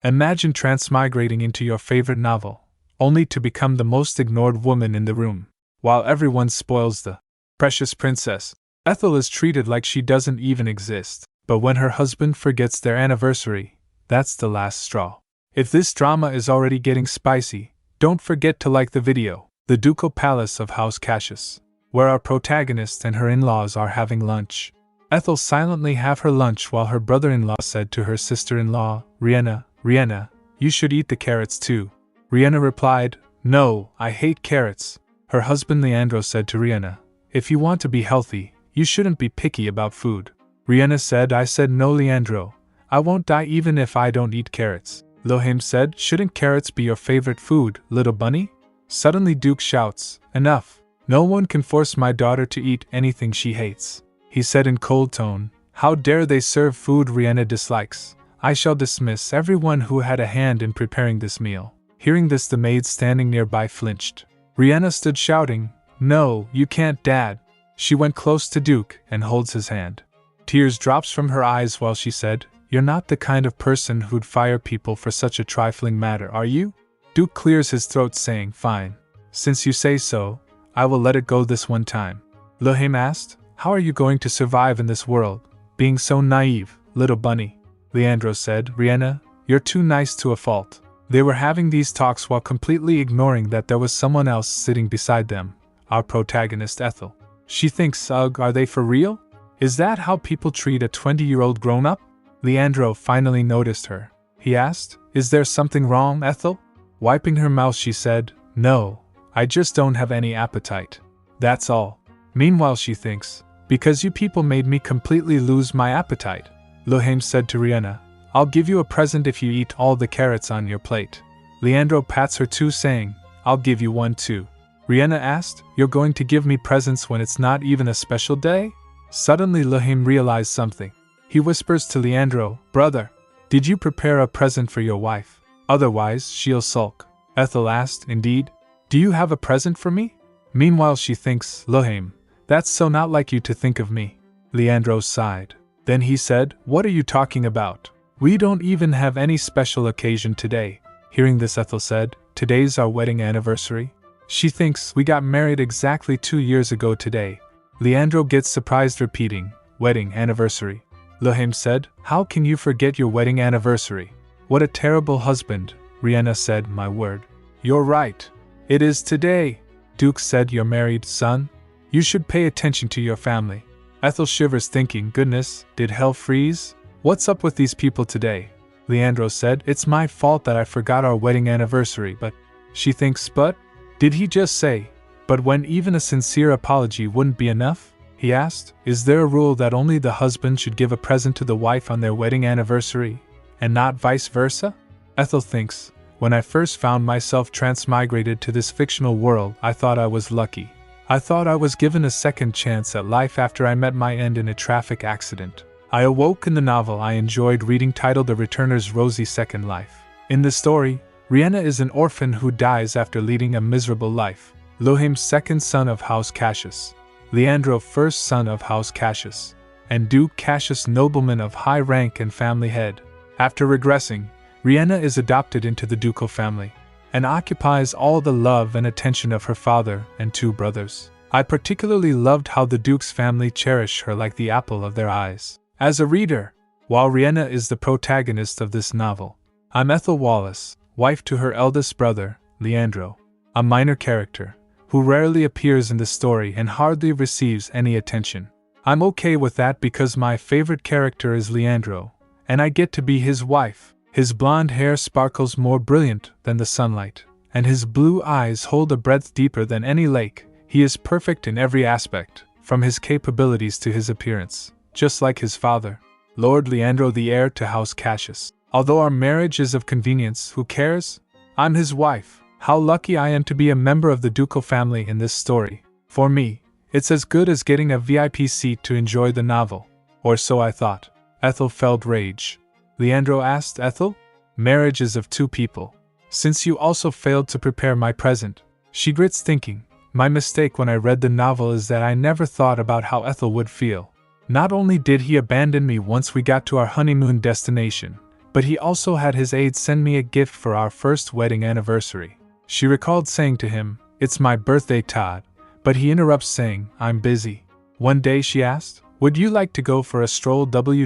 Imagine transmigrating into your favorite novel, only to become the most ignored woman in the room, while everyone spoils the precious princess. Ethel is treated like she doesn't even exist, but when her husband forgets their anniversary, that's the last straw. If this drama is already getting spicy, don't forget to like the video. The Ducal Palace of House Cassius, where our protagonist and her in-laws are having lunch. Ethel silently have her lunch while her brother-in-law said to her sister-in-law, Riena, you should eat the carrots too. Riena replied, no, I hate carrots. Her husband Leandro said to Riena, if you want to be healthy, you shouldn't be picky about food. Riena said, I said no Leandro, I won't die even if I don't eat carrots. Lohim said, shouldn't carrots be your favorite food, little bunny? Suddenly Duke shouts, enough. No one can force my daughter to eat anything she hates. He said in cold tone, how dare they serve food Riena dislikes. I shall dismiss everyone who had a hand in preparing this meal. Hearing this, the maid standing nearby flinched. Riena stood shouting, no, you can't, Dad. She went close to Duke and holds his hand. Tears drops from her eyes while she said, you're not the kind of person who'd fire people for such a trifling matter, are you? Duke clears his throat saying, fine. Since you say so, I will let it go this one time. Lohim asked, how are you going to survive in this world, being so naive, little bunny? Leandro said, Riena, you're too nice to a fault. They were having these talks while completely ignoring that there was someone else sitting beside them, our protagonist Ethel. She thinks, ugh, are they for real? Is that how people treat a 20-year-old grown-up? Leandro finally noticed her. He asked, is there something wrong, Ethel? Wiping her mouth she said, no, I just don't have any appetite. That's all. Meanwhile she thinks, because you people made me completely lose my appetite. Lohim said to Riena, I'll give you a present if you eat all the carrots on your plate. Leandro pats her too saying, I'll give you one too. Riena asked, you're going to give me presents when it's not even a special day? Suddenly Lohim realized something. He whispers to Leandro, brother, did you prepare a present for your wife? Otherwise, she'll sulk. Ethel asked, indeed? Do you have a present for me? Meanwhile she thinks, Lohim, that's so not like you to think of me. Leandro sighed. Then he said, what are you talking about? We don't even have any special occasion today. Hearing this, Ethel said, today's our wedding anniversary. She thinks, we got married exactly 2 years ago today. Leandro gets surprised repeating, wedding anniversary. Lohim said, how can you forget your wedding anniversary? What a terrible husband, Riena said, my word. You're right. It is today. Duke said, you're married, son? You should pay attention to your family. Ethel shivers thinking, goodness, did hell freeze? What's up with these people today? Leandro said, it's my fault that I forgot our wedding anniversary, but... She thinks, but? Did he just say, but when even a sincere apology wouldn't be enough? He asked, is there a rule that only the husband should give a present to the wife on their wedding anniversary, and not vice versa? Ethel thinks, when I first found myself transmigrated to this fictional world, I thought I was lucky. I thought I was given a second chance at life after I met my end in a traffic accident. I awoke in the novel I enjoyed reading titled The Returner's Rosy Second Life. In the story, Riena is an orphan who dies after leading a miserable life. Lohim, second son of House Cassius. Leandro, first son of House Cassius. And Duke Cassius, nobleman of high rank and family head. After regressing, Riena is adopted into the ducal family, and occupies all the love and attention of her father and 2 brothers. I particularly loved how the Duke's family cherish her like the apple of their eyes. As a reader, while Riena is the protagonist of this novel, I'm Ethel Wallace, wife to her eldest brother, Leandro, a minor character, who rarely appears in the story and hardly receives any attention. I'm okay with that because my favorite character is Leandro, and I get to be his wife. His blonde hair sparkles more brilliant than the sunlight, and his blue eyes hold a breadth deeper than any lake. He is perfect in every aspect, from his capabilities to his appearance, just like his father, Lord Leandro, the heir to House Cassius. Although our marriage is of convenience, who cares? I'm his wife. How lucky I am to be a member of the ducal family in this story. For me, it's as good as getting a VIP seat to enjoy the novel. Or so I thought. Ethel felt rage. Leandro asked, Ethel? Marriage is of 2 people. Since you also failed to prepare my present. She grits thinking, my mistake when I read the novel is that I never thought about how Ethel would feel. Not only did he abandon me once we got to our honeymoon destination, but he also had his aide send me a gift for our first wedding anniversary. She recalled saying to him, "It's my birthday, Todd," but he interrupts saying, "I'm busy." One day she asked, "Would you like to go for a stroll W-?"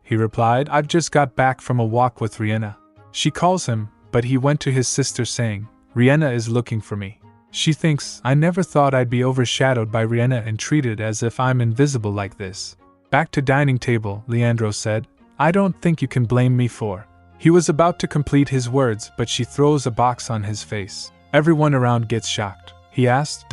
He replied, "I've just got back from a walk with Riena." She calls him, but he went to his sister saying, "Riena is looking for me. She thinks I never thought I'd be overshadowed by Riena and treated as if I'm invisible like this." Back to dining table, Leandro said, "I don't think you can blame me for." He was about to complete his words, but she throws a box on his face. Everyone around gets shocked. He asked,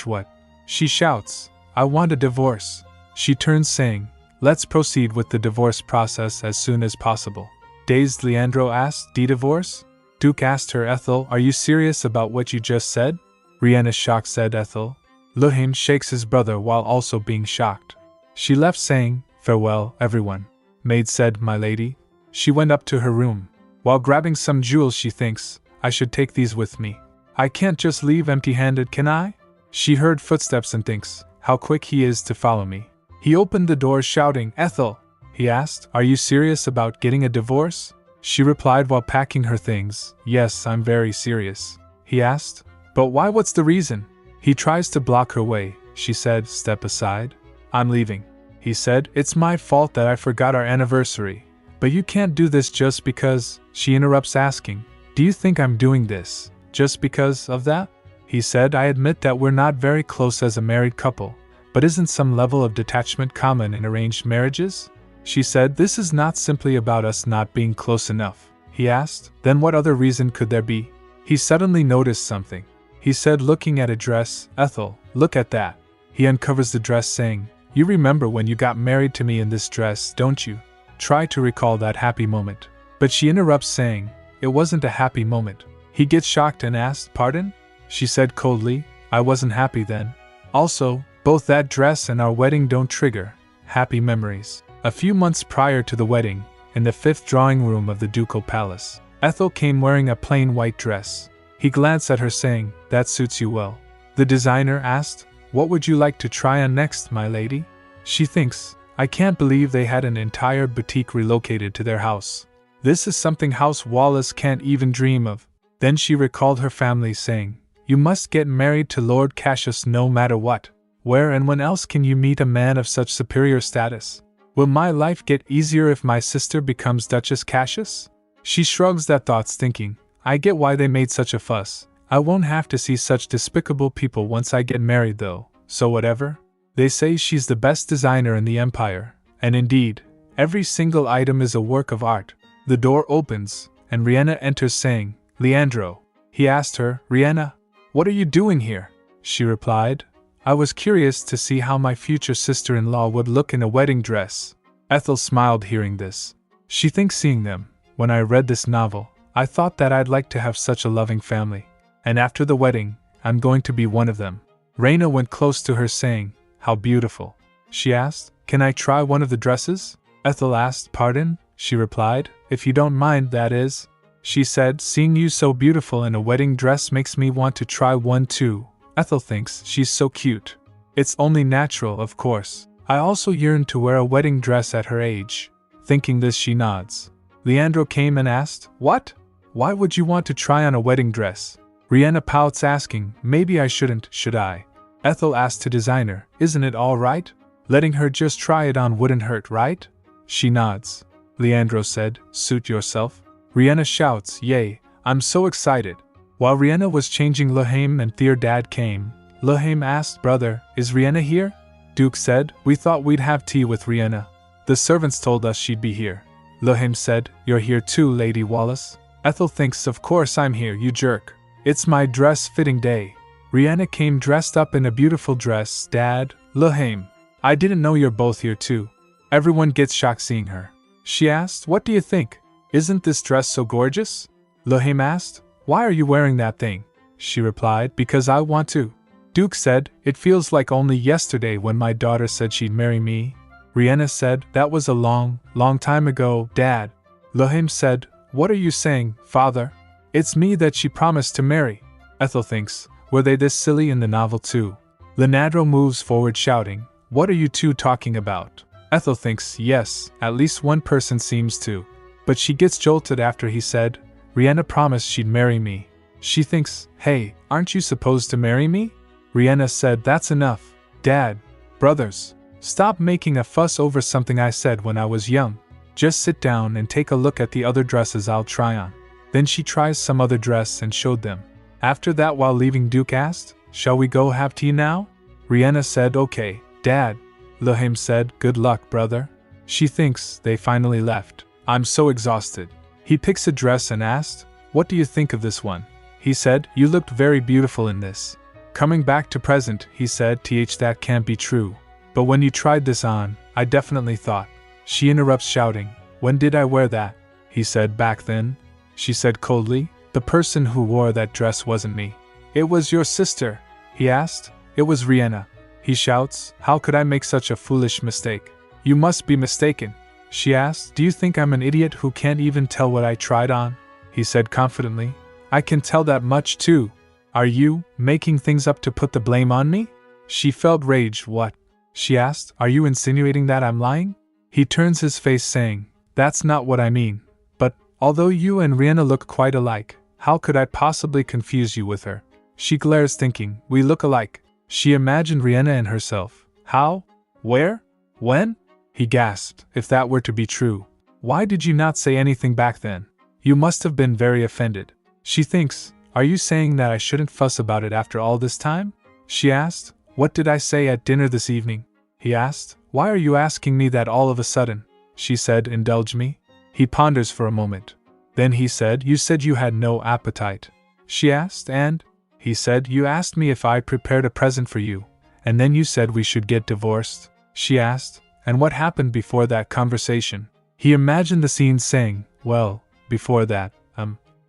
what? She shouts, "I want a divorce." She turns saying, "Let's proceed with the divorce process as soon as possible." Dazed, Leandro asked, "Divorce?" Duke asked her, "Ethel, are you serious about what you just said?" Riena, shocked, said Ethel. Luhaim shakes his brother while also being shocked. She left saying, "Farewell, everyone." Maid said, "My lady." She went up to her room. While grabbing some jewels, she thinks, "I should take these with me. I can't just leave empty-handed, can I?" She heard footsteps and thinks, "How quick he is to follow me." He opened the door shouting, "Ethel!" He asked, "Are you serious about getting a divorce?" She replied while packing her things, "Yes, I'm very serious." He asked, "But why? What's the reason?" He tries to block her way. She said, "Step aside. I'm leaving." He said, "It's my fault that I forgot our anniversary. But you can't do this just because." She interrupts asking, "Do you think I'm doing this just because of that?" He said, "I admit that we're not very close as a married couple, but isn't some level of detachment common in arranged marriages?" She said, "This is not simply about us not being close enough." He asked, "Then what other reason could there be?" He suddenly noticed something. He said, looking at a dress, "Ethel, look at that." He uncovers the dress saying, "You remember when you got married to me in this dress, don't you? Try to recall that happy moment." But she interrupts saying, "It wasn't a happy moment." He gets shocked and asked, "Pardon?" She said coldly, "I wasn't happy then. Also, both that dress and our wedding don't trigger happy memories." A few months prior to the wedding, in the 5th drawing room of the ducal palace, Ethel came wearing a plain white dress. He glanced at her saying, "That suits you well." The designer asked, "What would you like to try on next, my lady?" She thinks, "I can't believe they had an entire boutique relocated to their house. This is something House Wallace can't even dream of." Then she recalled her family saying, "You must get married to Lord Cassius no matter what. Where and when else can you meet a man of such superior status? Will my life get easier if my sister becomes Duchess Cassius?" She shrugs at thoughts thinking, "I get why they made such a fuss. I won't have to see such despicable people once I get married though, so whatever. They say she's the best designer in the empire, and indeed, every single item is a work of art." The door opens, and Riena enters saying, "Leandro." He asked her, "Riena, what are you doing here?" She replied, "I was curious to see how my future sister-in-law would look in a wedding dress." Ethel smiled hearing this. She thinks, seeing them, "When I read this novel, I thought that I'd like to have such a loving family. And after the wedding, I'm going to be one of them." Riena went close to her saying, "How beautiful." She asked, "Can I try one of the dresses?" Ethel asked, "Pardon?" She replied, "If you don't mind, that is." She said, "Seeing you so beautiful in a wedding dress makes me want to try one too." Ethel thinks she's so cute. It's only natural, of course. I also yearn to wear a wedding dress at her age. Thinking this, she nods. Leandro came and asked, "What? Why would you want to try on a wedding dress?" Riena pouts asking, "Maybe I shouldn't, should I?" Ethel asked to designer, "Isn't it all right? Letting her just try it on wouldn't hurt, right?" She nods. Leandro said, "Suit yourself." Riena shouts, "Yay, I'm so excited." While Riena was changing, Luhaim and Theodad came. Luhaim asked, "Brother, is Riena here?" Duke said, "We thought we'd have tea with Riena. The servants told us she'd be here." Luhaim said, "You're here too, Lady Wallace?" Ethel thinks, "Of course I'm here, you jerk. It's my dress-fitting day." Riena came dressed up in a beautiful dress. "Dad, Luhaim, I didn't know you're both here too." Everyone gets shocked seeing her. She asked, "What do you think? Isn't this dress so gorgeous?" Luhaim asked, "Why are you wearing that thing?" She replied, "Because I want to." Duke said, "It feels like only yesterday when my daughter said she'd marry me." Riena said, "That was a long, long time ago, Dad." Luhaim said, "What are you saying, Father? It's me that she promised to marry." Ethel thinks, were they this silly in the novel too? Leandro moves forward shouting, "What are you two talking about?" Ethel thinks, yes, at least one person seems to. But she gets jolted after he said, Riena promised she'd marry me. She thinks, hey, aren't you supposed to marry me? Riena said, that's enough. Dad, brothers, stop making a fuss over something I said when I was young. Just sit down and take a look at the other dresses I'll try on. Then she tries some other dress and showed them. After that, while leaving, Duke asked, shall we go have tea now? Riena said, okay, Dad. Lahim said, good luck, brother. She thinks they finally left. I'm so exhausted. He picks a dress and asked, what do you think of this one? He said, you looked very beautiful in this. Coming back to present, he said, that can't be true. But when you tried this on, I definitely thought. She interrupts shouting, when did I wear that? He said, back then. She said coldly, the person who wore that dress wasn't me. It was your sister, he asked. It was Riena. He shouts, how could I make such a foolish mistake? You must be mistaken. She asked, do you think I'm an idiot who can't even tell what I tried on? He said confidently, I can tell that much too. Are you making things up to put the blame on me? She felt rage. What? She asked, are you insinuating that I'm lying? He turns his face saying, that's not what I mean. But, although you and Riena look quite alike, how could I possibly confuse you with her? She glares thinking, we look alike. She imagined Riena and herself. How? Where? When? He gasped, if that were to be true. Why did you not say anything back then? You must have been very offended. She thinks, are you saying that I shouldn't fuss about it after all this time? She asked, what did I say at dinner this evening? He asked, why are you asking me that all of a sudden? She said, indulge me. He ponders for a moment. Then he said, you said you had no appetite. She asked, and? He said, you asked me if I prepared a present for you, and then you said we should get divorced. She asked, and what happened before that conversation? He imagined the scene saying, well, before that,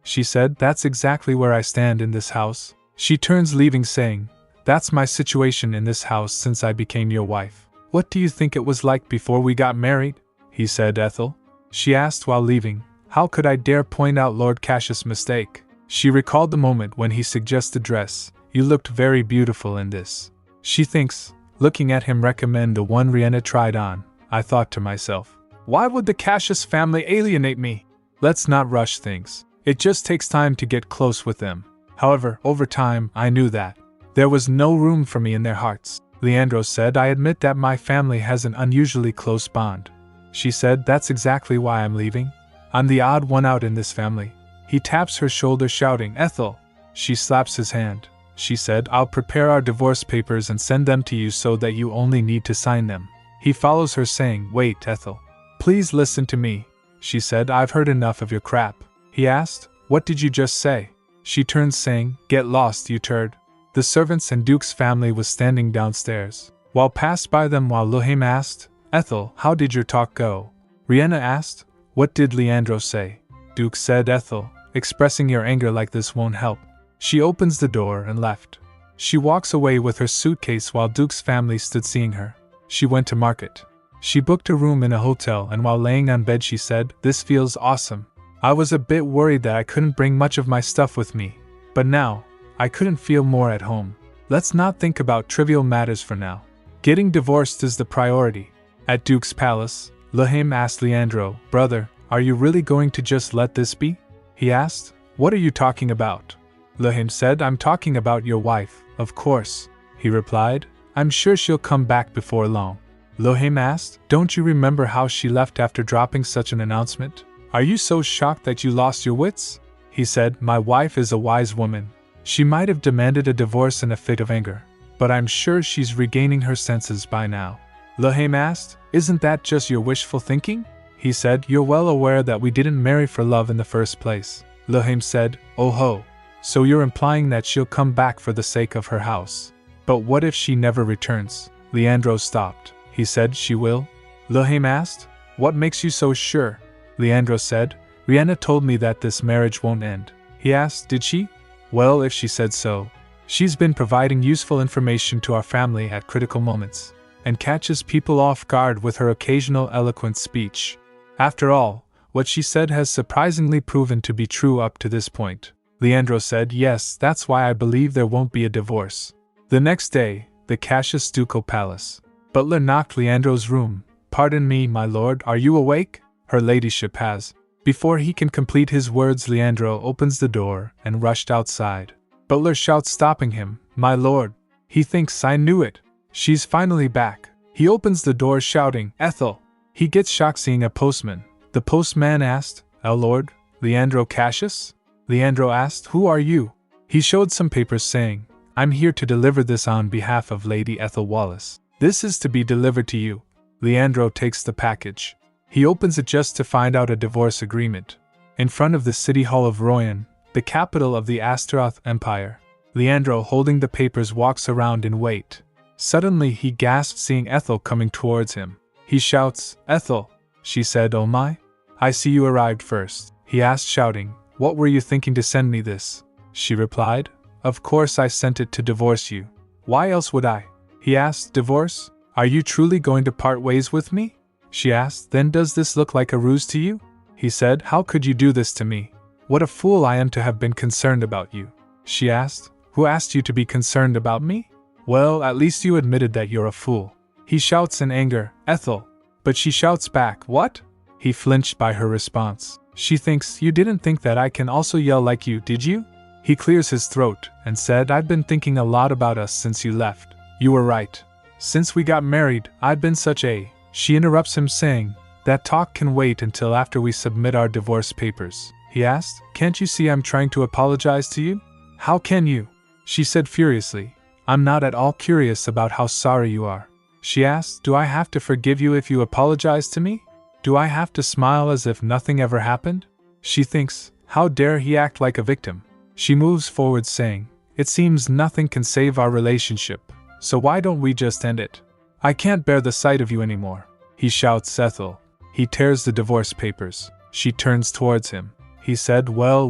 She said, that's exactly where I stand in this house. She turns leaving saying, that's my situation in this house since I became your wife. What do you think it was like before we got married? He said, Ethel. She asked while leaving, how could I dare point out Lord Cassius' mistake? She recalled the moment when he suggested dress. You looked very beautiful in this. She thinks, looking at him recommend the one Riena tried on. I thought to myself, why would the Cassius family alienate me? Let's not rush things. It just takes time to get close with them. However, over time, I knew that there was no room for me in their hearts. Leandro said, I admit that my family has an unusually close bond. She said, that's exactly why I'm leaving. I'm the odd one out in this family. He taps her shoulder shouting, Ethel. She slaps his hand. She said, I'll prepare our divorce papers and send them to you so that you only need to sign them. He follows her saying, wait, Ethel. Please listen to me. She said, I've heard enough of your crap. He asked, what did you just say? She turns saying, get lost, you turd. The servants and Duke's family was standing downstairs. Wall passed by them while Lohim asked, Ethel, how did your talk go? Riena asked, what did Leandro say? Duke said, Ethel, expressing your anger like this won't help. She opens the door and left. She walks away with her suitcase while Duke's family stood seeing her. She went to market. She booked a room in a hotel and while laying on bed she said, this feels awesome. I was a bit worried that I couldn't bring much of my stuff with me, but now, I couldn't feel more at home. Let's not think about trivial matters for now. Getting divorced is the priority. At Duke's palace, Lahim asked Leandro, brother, are you really going to just let this be? He asked, what are you talking about? Lahim said, I'm talking about your wife, of course. He replied, I'm sure she'll come back before long. Lohim asked, don't you remember how she left after dropping such an announcement? Are you so shocked that you lost your wits? He said, my wife is a wise woman. She might have demanded a divorce in a fit of anger, but I'm sure she's regaining her senses by now. Lahim asked, isn't that just your wishful thinking? He said, you're well aware that we didn't marry for love in the first place. Lahim said, oh ho. So you're implying that she'll come back for the sake of her house. But what if she never returns? Leandro stopped. He said, she will? Lahim asked, what makes you so sure? Leandro said, Riena told me that this marriage won't end. He asked, did she? Well, if she said so. She's been providing useful information to our family at critical moments, and catches people off guard with her occasional eloquent speech. After all, what she said has surprisingly proven to be true up to this point. Leandro said, yes, that's why I believe there won't be a divorce. The next day, the Cassius ducal palace. Butler knocked Leandro's room. Pardon me, my lord, are you awake? Her ladyship has. Before he can complete his words, Leandro opens the door and rushed outside. Butler shouts, stopping him, "My lord!" He thinks, "I knew it. She's finally back." He opens the door shouting, "Ethel!" He gets shocked seeing a postman. The postman asked, "Lord Leandro Cassius?" Leandro asked, "Who are you?" He showed some papers saying, "I'm here to deliver this on behalf of Lady Ethel Wallace. This is to be delivered to you." Leandro takes the package. He opens it just to find out a divorce agreement. In front of the city hall of Royan, the capital of the Astaroth Empire, Leandro, holding the papers, walks around in wait. Suddenly he gasps seeing Ethel coming towards him. He shouts, "Ethel!" She said, "Oh my? I see you arrived first." He asked, shouting, "What were you thinking to send me this?" She replied, "Of course I sent it to divorce you. Why else would I?" He asked, "Divorce? Are you truly going to part ways with me?" She asked, "Then does this look like a ruse to you?" He said, "How could you do this to me? What a fool I am to have been concerned about you." She asked, "Who asked you to be concerned about me?" "Well, at least you admitted that you're a fool." He shouts in anger, "Ethel!" But she shouts back, "What?" He flinched by her response. She thinks, "You didn't think that I can also yell like you, did you?" He clears his throat and said, "I've been thinking a lot about us since you left. You were right. Since we got married, I've been such a..." She interrupts him saying, "That talk can wait until after we submit our divorce papers." He asked, "Can't you see I'm trying to apologize to you?" "How can you?" She said furiously, "I'm not at all curious about how sorry you are." She asked, "Do I have to forgive you if you apologize to me? Do I have to smile as if nothing ever happened?" She thinks, "How dare he act like a victim?" She moves forward saying, "It seems nothing can save our relationship, so why don't we just end it? I can't bear the sight of you anymore." He shouts, "Ethel!" He tears the divorce papers. She turns towards him. He said, well,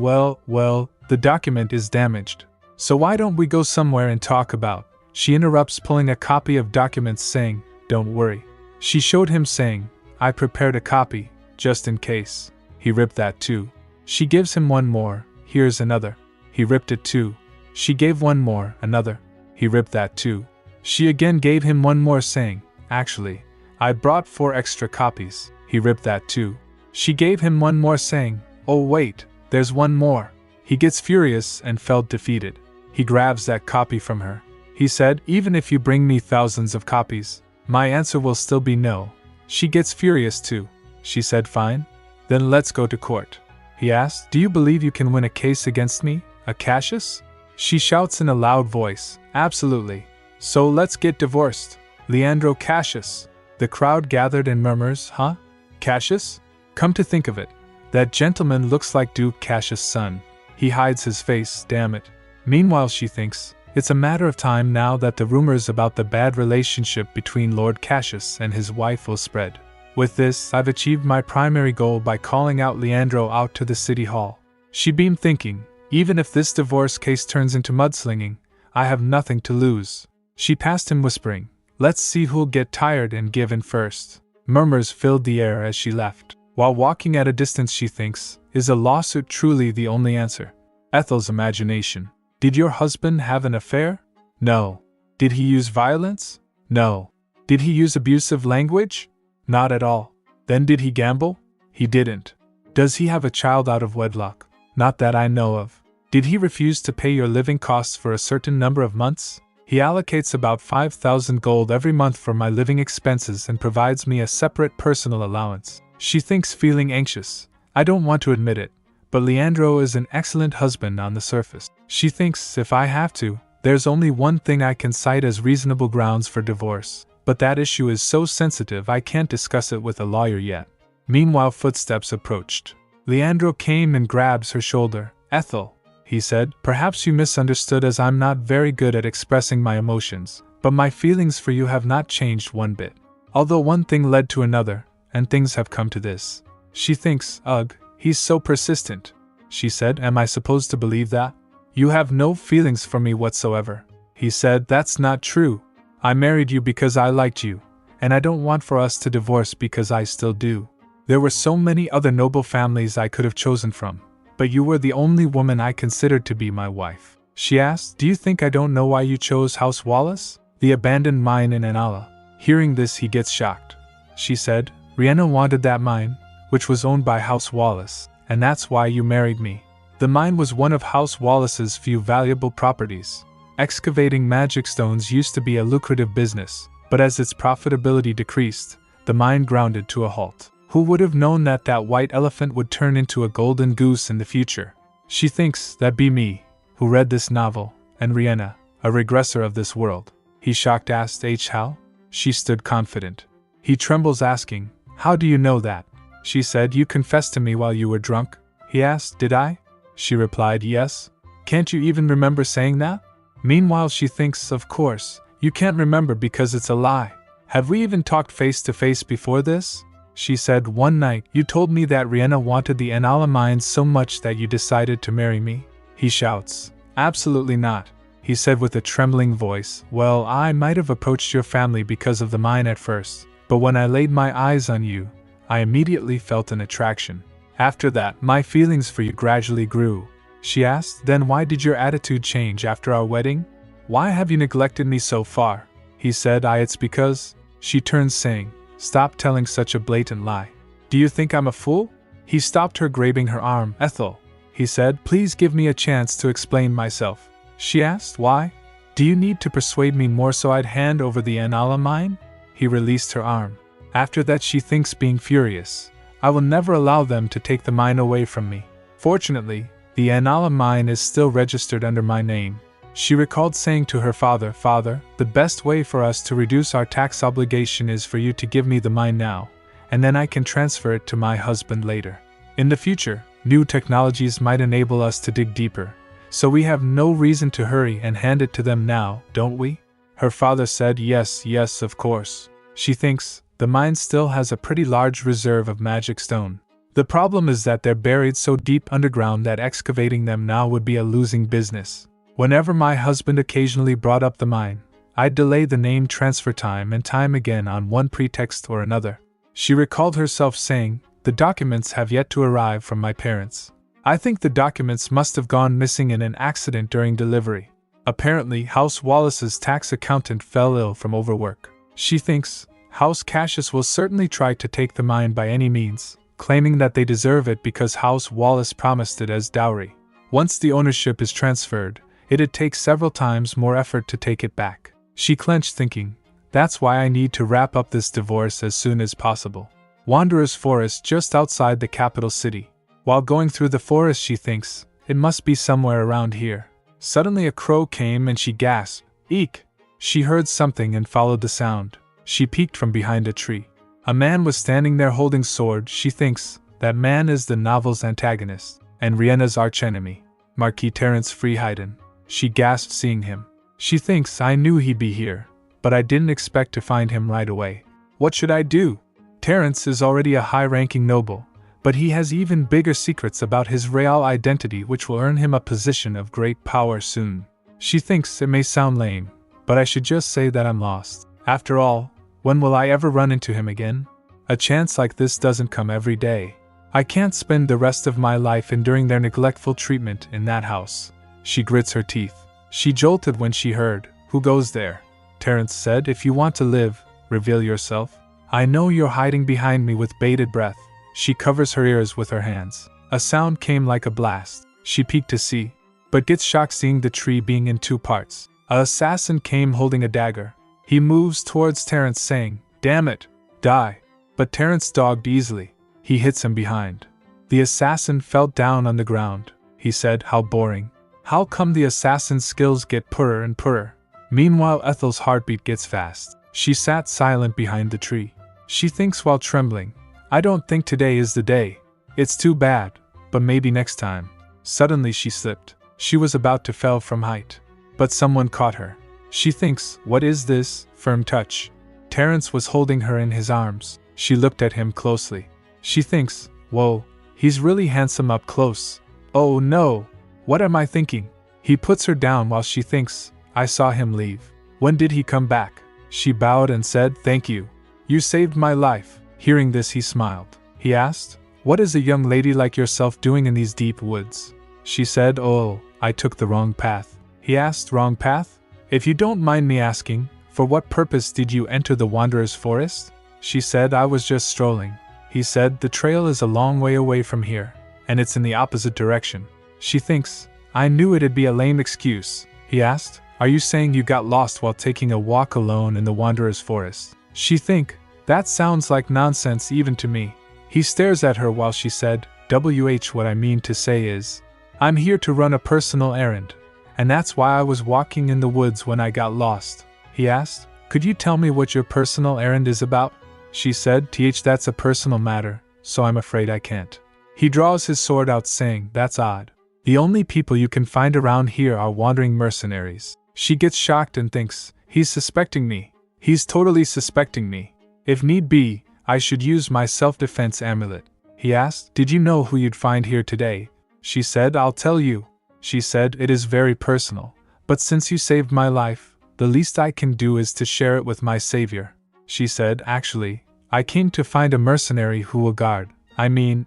the document is damaged. So why don't we go somewhere and talk about?" She interrupts, pulling a copy of documents saying, "Don't worry." She showed him saying, "I prepared a copy, just in case." He ripped that too. She gives him one more, "Here's another." He ripped it too. She gave one more, another. He ripped that too. She again gave him one more saying, "Actually, I brought 4 extra copies." He ripped that too. She gave him one more saying, "Oh wait, there's one more." He gets furious and felt defeated. He grabs that copy from her. He said, "Even if you bring me thousands of copies, my answer will still be no." She gets furious too. She said, "Fine. Then let's go to court." He asked, "Do you believe you can win a case against me, a Cassius?" She shouts in a loud voice, "Absolutely. So let's get divorced. Leandro Cassius." The crowd gathered and murmurs, "Huh? Cassius? Come to think of it, that gentleman looks like Duke Cassius' son. He hides his face, damn it." Meanwhile she thinks, it's a matter of time now that the rumors about the bad relationship between Lord Cassius and his wife will spread. With this, I've achieved my primary goal by calling out Leandro out to the city hall. She beamed thinking, even if this divorce case turns into mudslinging, I have nothing to lose. She passed him whispering, "Let's see who'll get tired and give in first." Murmurs filled the air as she left. While walking at a distance she thinks, is a lawsuit truly the only answer? Ethel's imagination. Did your husband have an affair? No. Did he use violence? No. Did he use abusive language? Not at all. Then did he gamble? He didn't. Does he have a child out of wedlock? Not that I know of. Did he refuse to pay your living costs for a certain number of months? He allocates about 5,000 gold every month for my living expenses and provides me a separate personal allowance. She thinks, feeling anxious. I don't want to admit it, but Leandro is an excellent husband on the surface. She thinks, if I have to, there's only one thing I can cite as reasonable grounds for divorce. But that issue is so sensitive I can't discuss it with a lawyer yet. Meanwhile footsteps approached. Leandro came and grabs her shoulder. "Ethel," he said, "perhaps you misunderstood as I'm not very good at expressing my emotions, but my feelings for you have not changed one bit. Although one thing led to another, and things have come to this." She thinks, "Ugh, he's so persistent." She said, "Am I supposed to believe that? You have no feelings for me whatsoever." He said, "That's not true. I married you because I liked you, and I don't want for us to divorce because I still do. There were so many other noble families I could have chosen from, but you were the only woman I considered to be my wife." She asked, "Do you think I don't know why you chose House Wallace, the abandoned mine in Anala?" Hearing this he gets shocked. She said, "Riena wanted that mine, which was owned by House Wallace. and that's why you married me. The mine was one of House Wallace's few valuable properties. Excavating magic stones used to be a lucrative business, but as its profitability decreased, the mine grounded to a halt. Who would have known that that white elephant would turn into a golden goose in the future? She thinks that be me, who read this novel, and Riena, a regressor of this world. He shocked asked how? She stood confident. He trembles asking, how do you know that? She said you confessed to me while you were drunk. He asked, did I? She replied, yes. Can't you even remember saying that? Meanwhile she thinks, of course, you can't remember because it's a lie. Have we even talked face to face before this? She said, one night you told me that Riena wanted the Anala mines so much that you decided to marry me. He shouts, absolutely not. He said with a trembling voice, well, I might have approached your family because of the mine at first, but when I laid my eyes on you, I immediately felt an attraction. After that, my feelings for you gradually grew. She asked, then why did your attitude change after our wedding? Why have you neglected me so far? He said, it's because. She turned saying, stop telling such a blatant lie. Do you think I'm a fool? He stopped her, grabbing her arm. Ethel, he said, please give me a chance to explain myself. She asked, why? Do you need to persuade me more so I'd hand over the Anala mine? He released her arm. After that she thinks, being furious, I will never allow them to take the mine away from me. Fortunately, the Anala mine is still registered under my name. She recalled saying to her father, Father, the best way for us to reduce our tax obligation is for you to give me the mine now, and then I can transfer it to my husband later. In the future, new technologies might enable us to dig deeper, so we have no reason to hurry and hand it to them now, don't we? Her father said, yes, of course. She thinks, the mine still has a pretty large reserve of magic stone. The problem is that they're buried so deep underground that excavating them now would be a losing business. Whenever my husband occasionally brought up the mine, I'd delay the name transfer time and time again on one pretext or another. She recalled herself saying, the documents have yet to arrive from my parents. I think the documents must have gone missing in an accident during delivery. Apparently, House Wallace's tax accountant fell ill from overwork. She thinks, House Cassius will certainly try to take the mine by any means, claiming that they deserve it because House Wallace promised it as dowry. Once the ownership is transferred, it'd take several times more effort to take it back. She clenched thinking, that's why I need to wrap up this divorce as soon as possible. Wanderer's Forest just outside the capital city. While going through the forest she thinks, it must be somewhere around here. Suddenly a crow came and she gasped, eek! She heard something and followed the sound. She peeked from behind a tree. A man was standing there holding sword. She thinks, that man is the novel's antagonist, and Riena's archenemy, Marquis Terence Freeheiden. She gasped seeing him. She thinks, I knew he'd be here, but I didn't expect to find him right away. What should I do? Terence is already a high-ranking noble, but he has even bigger secrets about his real identity which will earn him a position of great power soon. She thinks it may sound lame, but I should just say that I'm lost. After all, when will I ever run into him again? A chance like this doesn't come every day. I can't spend the rest of my life enduring their neglectful treatment in that house. She grits her teeth. She jolted when she heard, who goes there? Terence said, if you want to live, reveal yourself. I know you're hiding behind me with bated breath. She covers her ears with her hands. A sound came like a blast. She peeked to see, but gets shocked seeing the tree being in two parts. An assassin came holding a dagger. He moves towards Terence saying, damn it, die. But Terence dogged easily. He hits him behind. The assassin fell down on the ground. He said, how boring. How come the assassin's skills get poorer and poorer? Meanwhile Ethel's heartbeat gets fast. She sat silent behind the tree. She thinks while trembling, I don't think today is the day. It's too bad, but maybe next time. Suddenly she slipped. She was about to fall from height. But someone caught her. She thinks, what is this firm touch? Terence was holding her in his arms. She looked at him closely. She thinks, whoa, he's really handsome up close. Oh no, what am I thinking? He puts her down while she thinks, I saw him leave. When did he come back? She bowed and said, thank you. You saved my life. Hearing this he smiled. He asked, what is a young lady like yourself doing in these deep woods? She said, oh, I took the wrong path. He asked, wrong path? If you don't mind me asking, for what purpose did you enter the Wanderer's Forest? She said, I was just strolling. He said, the trail is a long way away from here, and it's in the opposite direction. She thinks, I knew it'd be a lame excuse. He asked, are you saying you got lost while taking a walk alone in the Wanderer's Forest? She think, that sounds like nonsense even to me. He stares at her while she said, what I mean to say is, I'm here to run a personal errand, and that's why I was walking in the woods when I got lost. He asked, could you tell me what your personal errand is about? She said, that's a personal matter, so I'm afraid I can't. He draws his sword out saying, that's odd. The only people you can find around here are wandering mercenaries. She gets shocked and thinks, he's suspecting me. He's totally suspecting me. If need be, I should use my self-defense amulet. He asked, did you know who you'd find here today? She said, I'll tell you. She said, it is very personal, but since you saved my life, the least I can do is to share it with my savior. She said, actually, I came to find a mercenary who will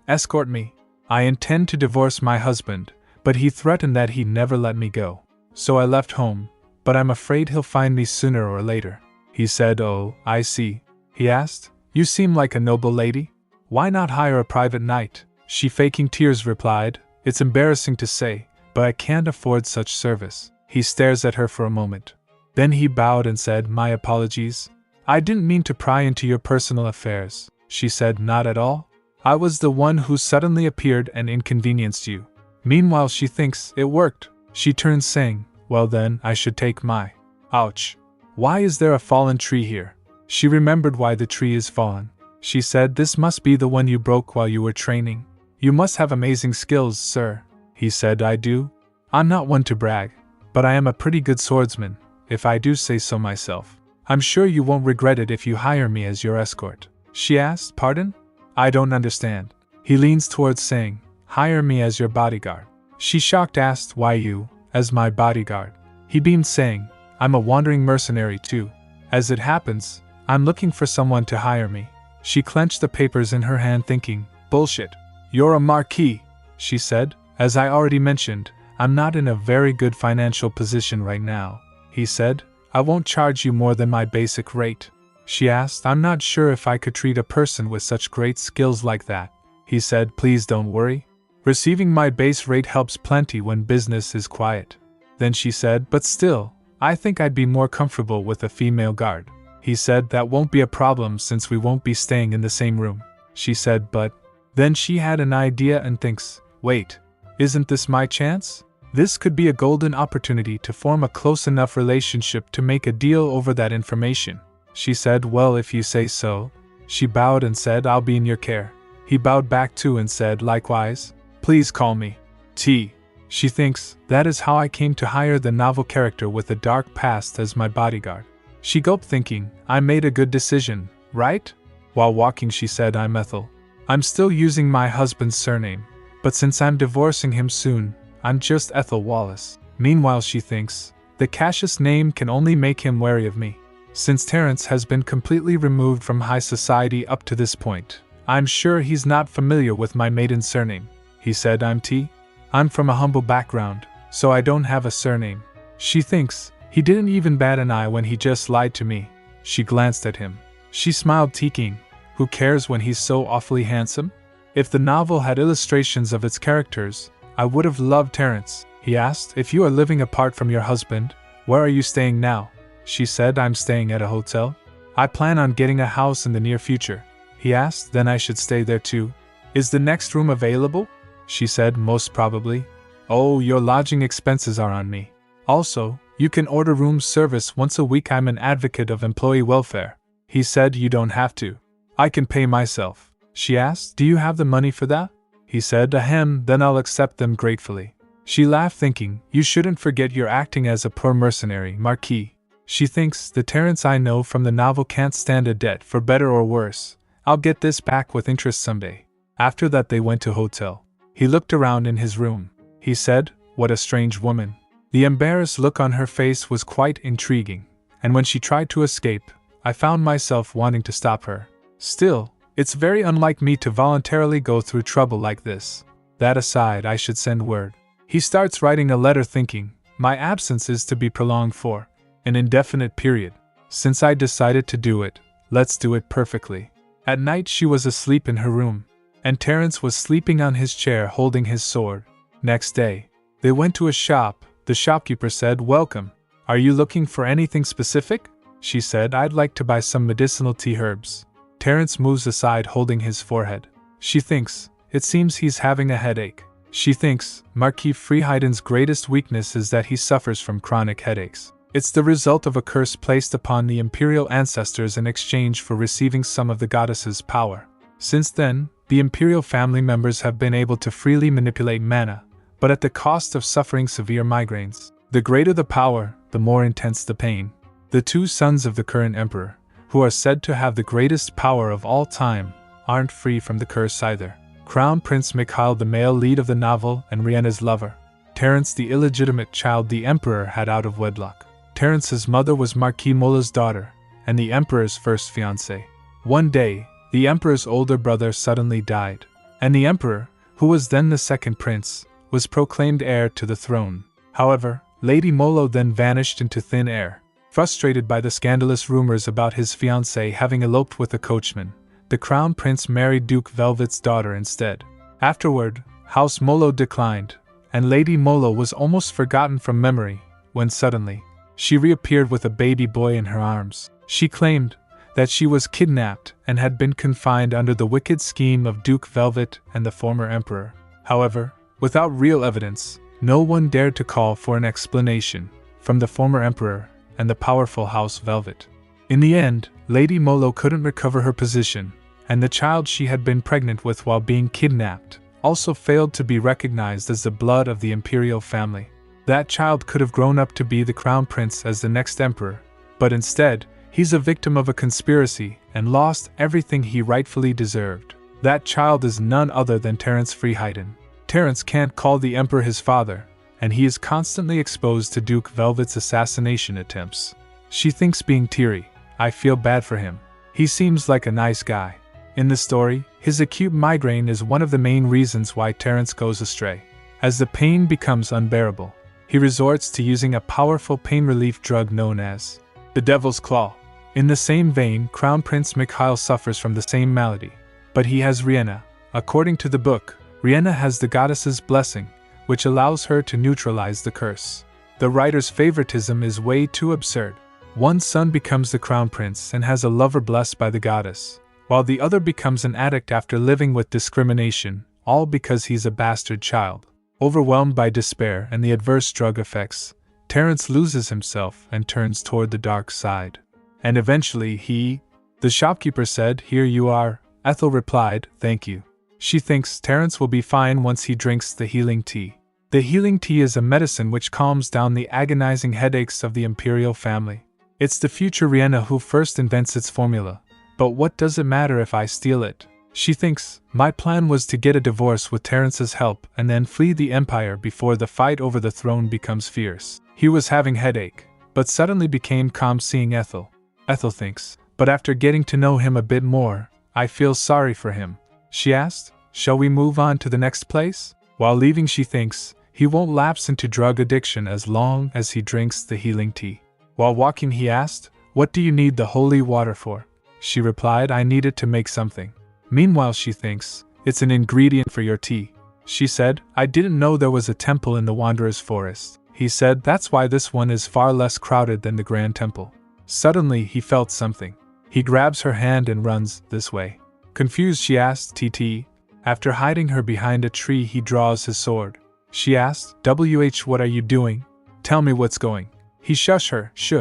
escort me. I intend to divorce my husband, but he threatened that he'd never let me go. So I left home, but I'm afraid he'll find me sooner or later. He said, oh, I see. He asked, you seem like a noble lady. Why not hire a private knight? She faking tears replied, it's embarrassing to say, but I can't afford such service. He stares at her for a moment. Then he bowed and said, my apologies. I didn't mean to pry into your personal affairs. She said, not at all. I was the one who suddenly appeared and inconvenienced you. Meanwhile she thinks, it worked. She turns saying, well then, I should take my. Ouch. Why is there a fallen tree here? She remembered why the tree is fallen. She said, this must be the one you broke while you were training. You must have amazing skills, sir. He said, I do. I'm not one to brag, but I am a pretty good swordsman, if I do say so myself. I'm sure you won't regret it if you hire me as your escort. She asked, pardon? I don't understand. He leans towards saying, hire me as your bodyguard. She shocked asked, why you, as my bodyguard? He beamed saying, I'm a wandering mercenary too. As it happens, I'm looking for someone to hire me. She clenched the papers in her hand thinking, bullshit. You're a marquis, she said. As I already mentioned, I'm not in a very good financial position right now. He said, I won't charge you more than my basic rate. She asked, I'm not sure if I could treat a person with such great skills like that. He said, please don't worry. Receiving my base rate helps plenty when business is quiet. Then she said, but still, I think I'd be more comfortable with a female guard. He said, that won't be a problem since we won't be staying in the same room. She said, but. Then she had an idea and thinks, wait, isn't this my chance? This could be a golden opportunity to form a close enough relationship to make a deal over that information. She said, well, if you say so. She bowed and said, I'll be in your care. He bowed back too and said, likewise. Please call me T. She thinks, that is how I came to hire the novel character with a dark past as my bodyguard. She gulped thinking, I made a good decision, right? While walking she said, I'm Ethel. I'm still using my husband's surname, but since I'm divorcing him soon, I'm just Ethel Wallace. Meanwhile she thinks, the Cassius name can only make him wary of me. Since Terence has been completely removed from high society up to this point, I'm sure he's not familiar with my maiden surname. He said, I'm T. I'm from a humble background, so I don't have a surname. She thinks, he didn't even bat an eye when he just lied to me. She glanced at him. She smiled thinking, who cares when he's so awfully handsome? If the novel had illustrations of its characters, I would have loved Terence. He asked, if you are living apart from your husband, where are you staying now? She said, I'm staying at a hotel. I plan on getting a house in the near future. He asked, then I should stay there too. Is the next room available? She said, most probably. Oh, your lodging expenses are on me. Also, you can order room service once a week. I'm an advocate of employee welfare. He said, you don't have to. I can pay myself. She asked, do you have the money for that? He said, ahem, then I'll accept them gratefully. She laughed thinking, you shouldn't forget you're acting as a poor mercenary, Marquis. She thinks, the Terence I know from the novel can't stand a debt for better or worse. I'll get this back with interest someday. After that they went to hotel. He looked around in his room. He said, what a strange woman. The embarrassed look on her face was quite intriguing, and when she tried to escape, I found myself wanting to stop her. Still, it's very unlike me to voluntarily go through trouble like this. That aside, I should send word. He starts writing a letter thinking, my absence is to be prolonged for an indefinite period. Since I decided to do it, let's do it perfectly. At night she was asleep in her room. and Terence was sleeping on his chair holding his sword. Next day, they went to a shop. The shopkeeper said, "Welcome. Are you looking for anything specific?" She said, "I'd like to buy some medicinal tea herbs." Terence moves aside holding his forehead. She thinks, it seems he's having a headache. She thinks, Marquis Freeheiden's greatest weakness is that he suffers from chronic headaches. It's the result of a curse placed upon the imperial ancestors in exchange for receiving some of the goddess's power. Since then, the imperial family members have been able to freely manipulate mana, but at the cost of suffering severe migraines. The greater the power, the more intense the pain. The two sons of the current emperor, who are said to have the greatest power of all time, aren't free from the curse either. Crown Prince Mikhail, the male lead of the novel, and Riena's lover. Terence, the illegitimate child the emperor had out of wedlock. Terence's mother was Marquis Mola's daughter, and the emperor's first fiancée. One day, the emperor's older brother suddenly died, and the emperor, who was then the second prince, was proclaimed heir to the throne. However, Lady Molo then vanished into thin air. Frustrated by the scandalous rumors about his fiancée having eloped with a coachman, the crown prince married Duke Velvet's daughter instead. Afterward, House Molo declined, and Lady Molo was almost forgotten from memory, when suddenly, she reappeared with a baby boy in her arms. She claimed that she was kidnapped and had been confined under the wicked scheme of Duke Velvet and the former emperor. However, without real evidence, no one dared to call for an explanation from the former emperor and the powerful House Velvet. In the end, Lady Molo couldn't recover her position, and the child she had been pregnant with while being kidnapped also failed to be recognized as the blood of the imperial family. That child could have grown up to be the crown prince as the next emperor, but instead, he's a victim of a conspiracy and lost everything he rightfully deserved. That child is none other than Terence Freeheiden. Terence can't call the emperor his father, and he is constantly exposed to Duke Velvet's assassination attempts. She thinks, being teary, "I feel bad for him. He seems like a nice guy." In the story, his acute migraine is one of the main reasons why Terence goes astray. As the pain becomes unbearable, he resorts to using a powerful pain relief drug known as the Devil's Claw. In the same vein, Crown Prince Mikhail suffers from the same malady, but he has Riena. According to the book, Riena has the goddess's blessing, which allows her to neutralize the curse. The writer's favoritism is way too absurd. One son becomes the crown prince and has a lover blessed by the goddess, while the other becomes an addict after living with discrimination, all because he's a bastard child. Overwhelmed by despair and the adverse drug effects, Terence loses himself and turns toward the dark side. And eventually the shopkeeper said, "Here you are." Ethel replied, "Thank you." She thinks Terence will be fine once he drinks the healing tea. The healing tea is a medicine which calms down the agonizing headaches of the imperial family. It's the future Riena who first invents its formula. But what does it matter if I steal it? She thinks, my plan was to get a divorce with Terence's help and then flee the empire before the fight over the throne becomes fierce. He was having headache, but suddenly became calm seeing Ethel. Ethel thinks, but after getting to know him a bit more, I feel sorry for him. She asked, shall we move on to the next place? While leaving she thinks, he won't lapse into drug addiction as long as he drinks the healing tea. While walking he asked, what do you need the holy water for? She replied, I need it to make something. Meanwhile she thinks, it's an ingredient for your tea. She said, I didn't know there was a temple in the Wanderer's Forest. He said, that's why this one is far less crowded than the Grand Temple. Suddenly he felt something. He grabs her hand and runs this way. Confused she asked, TT. After hiding her behind a tree he draws his sword. She asked, WH what are you doing? Tell me what's going. He shush her, shh.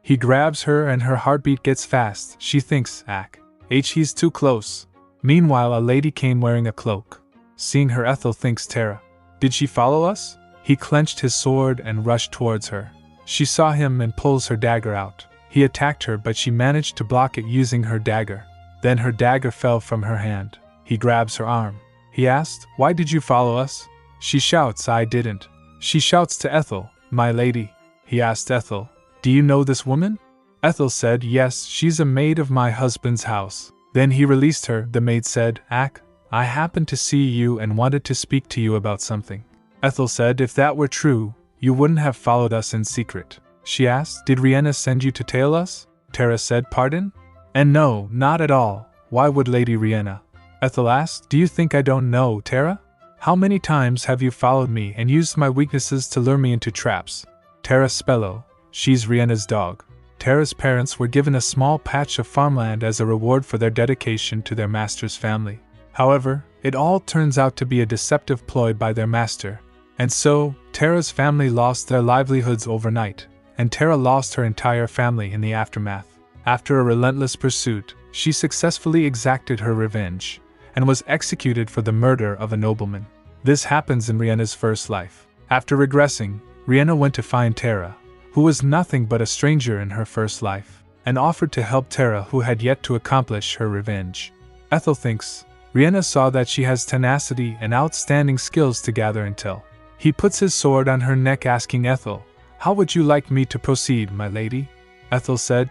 He grabs her and her heartbeat gets fast. She thinks, he's too close. Meanwhile a lady came wearing a cloak. Seeing her Ethel thinks Tara. Did she follow us? He clenched his sword and rushed towards her. She saw him and pulls her dagger out. He attacked her but she managed to block it using her dagger. Then her dagger fell from her hand. He grabs her arm. He asked, why did you follow us? She shouts, I didn't. She shouts to Ethel, my lady. He asked Ethel, do you know this woman? Ethel said, yes, she's a maid of my husband's house. Then he released her. The maid said, I happened to see you and wanted to speak to you about something. Ethel said, if that were true, you wouldn't have followed us in secret. She asked, did Riena send you to tail us? Tara said, pardon? And no, not at all. Why would Lady Riena? Ethel asked. Do you think I don't know, Tara? How many times have you followed me and used my weaknesses to lure me into traps? Tara Spello, she's Riena's dog. Tara's parents were given a small patch of farmland as a reward for their dedication to their master's family. However, it all turns out to be a deceptive ploy by their master, and so, Tara's family lost their livelihoods overnight, and Tara lost her entire family in the aftermath. After a relentless pursuit, she successfully exacted her revenge, and was executed for the murder of a nobleman. This happens in Riena's first life. After regressing, Riena went to find Tara, who was nothing but a stranger in her first life, and offered to help Tara, who had yet to accomplish her revenge. Ethel thinks Riena saw that she has tenacity and outstanding skills to gather intel. He puts his sword on her neck, asking Ethel, "How would you like me to proceed, my lady?" Ethel said,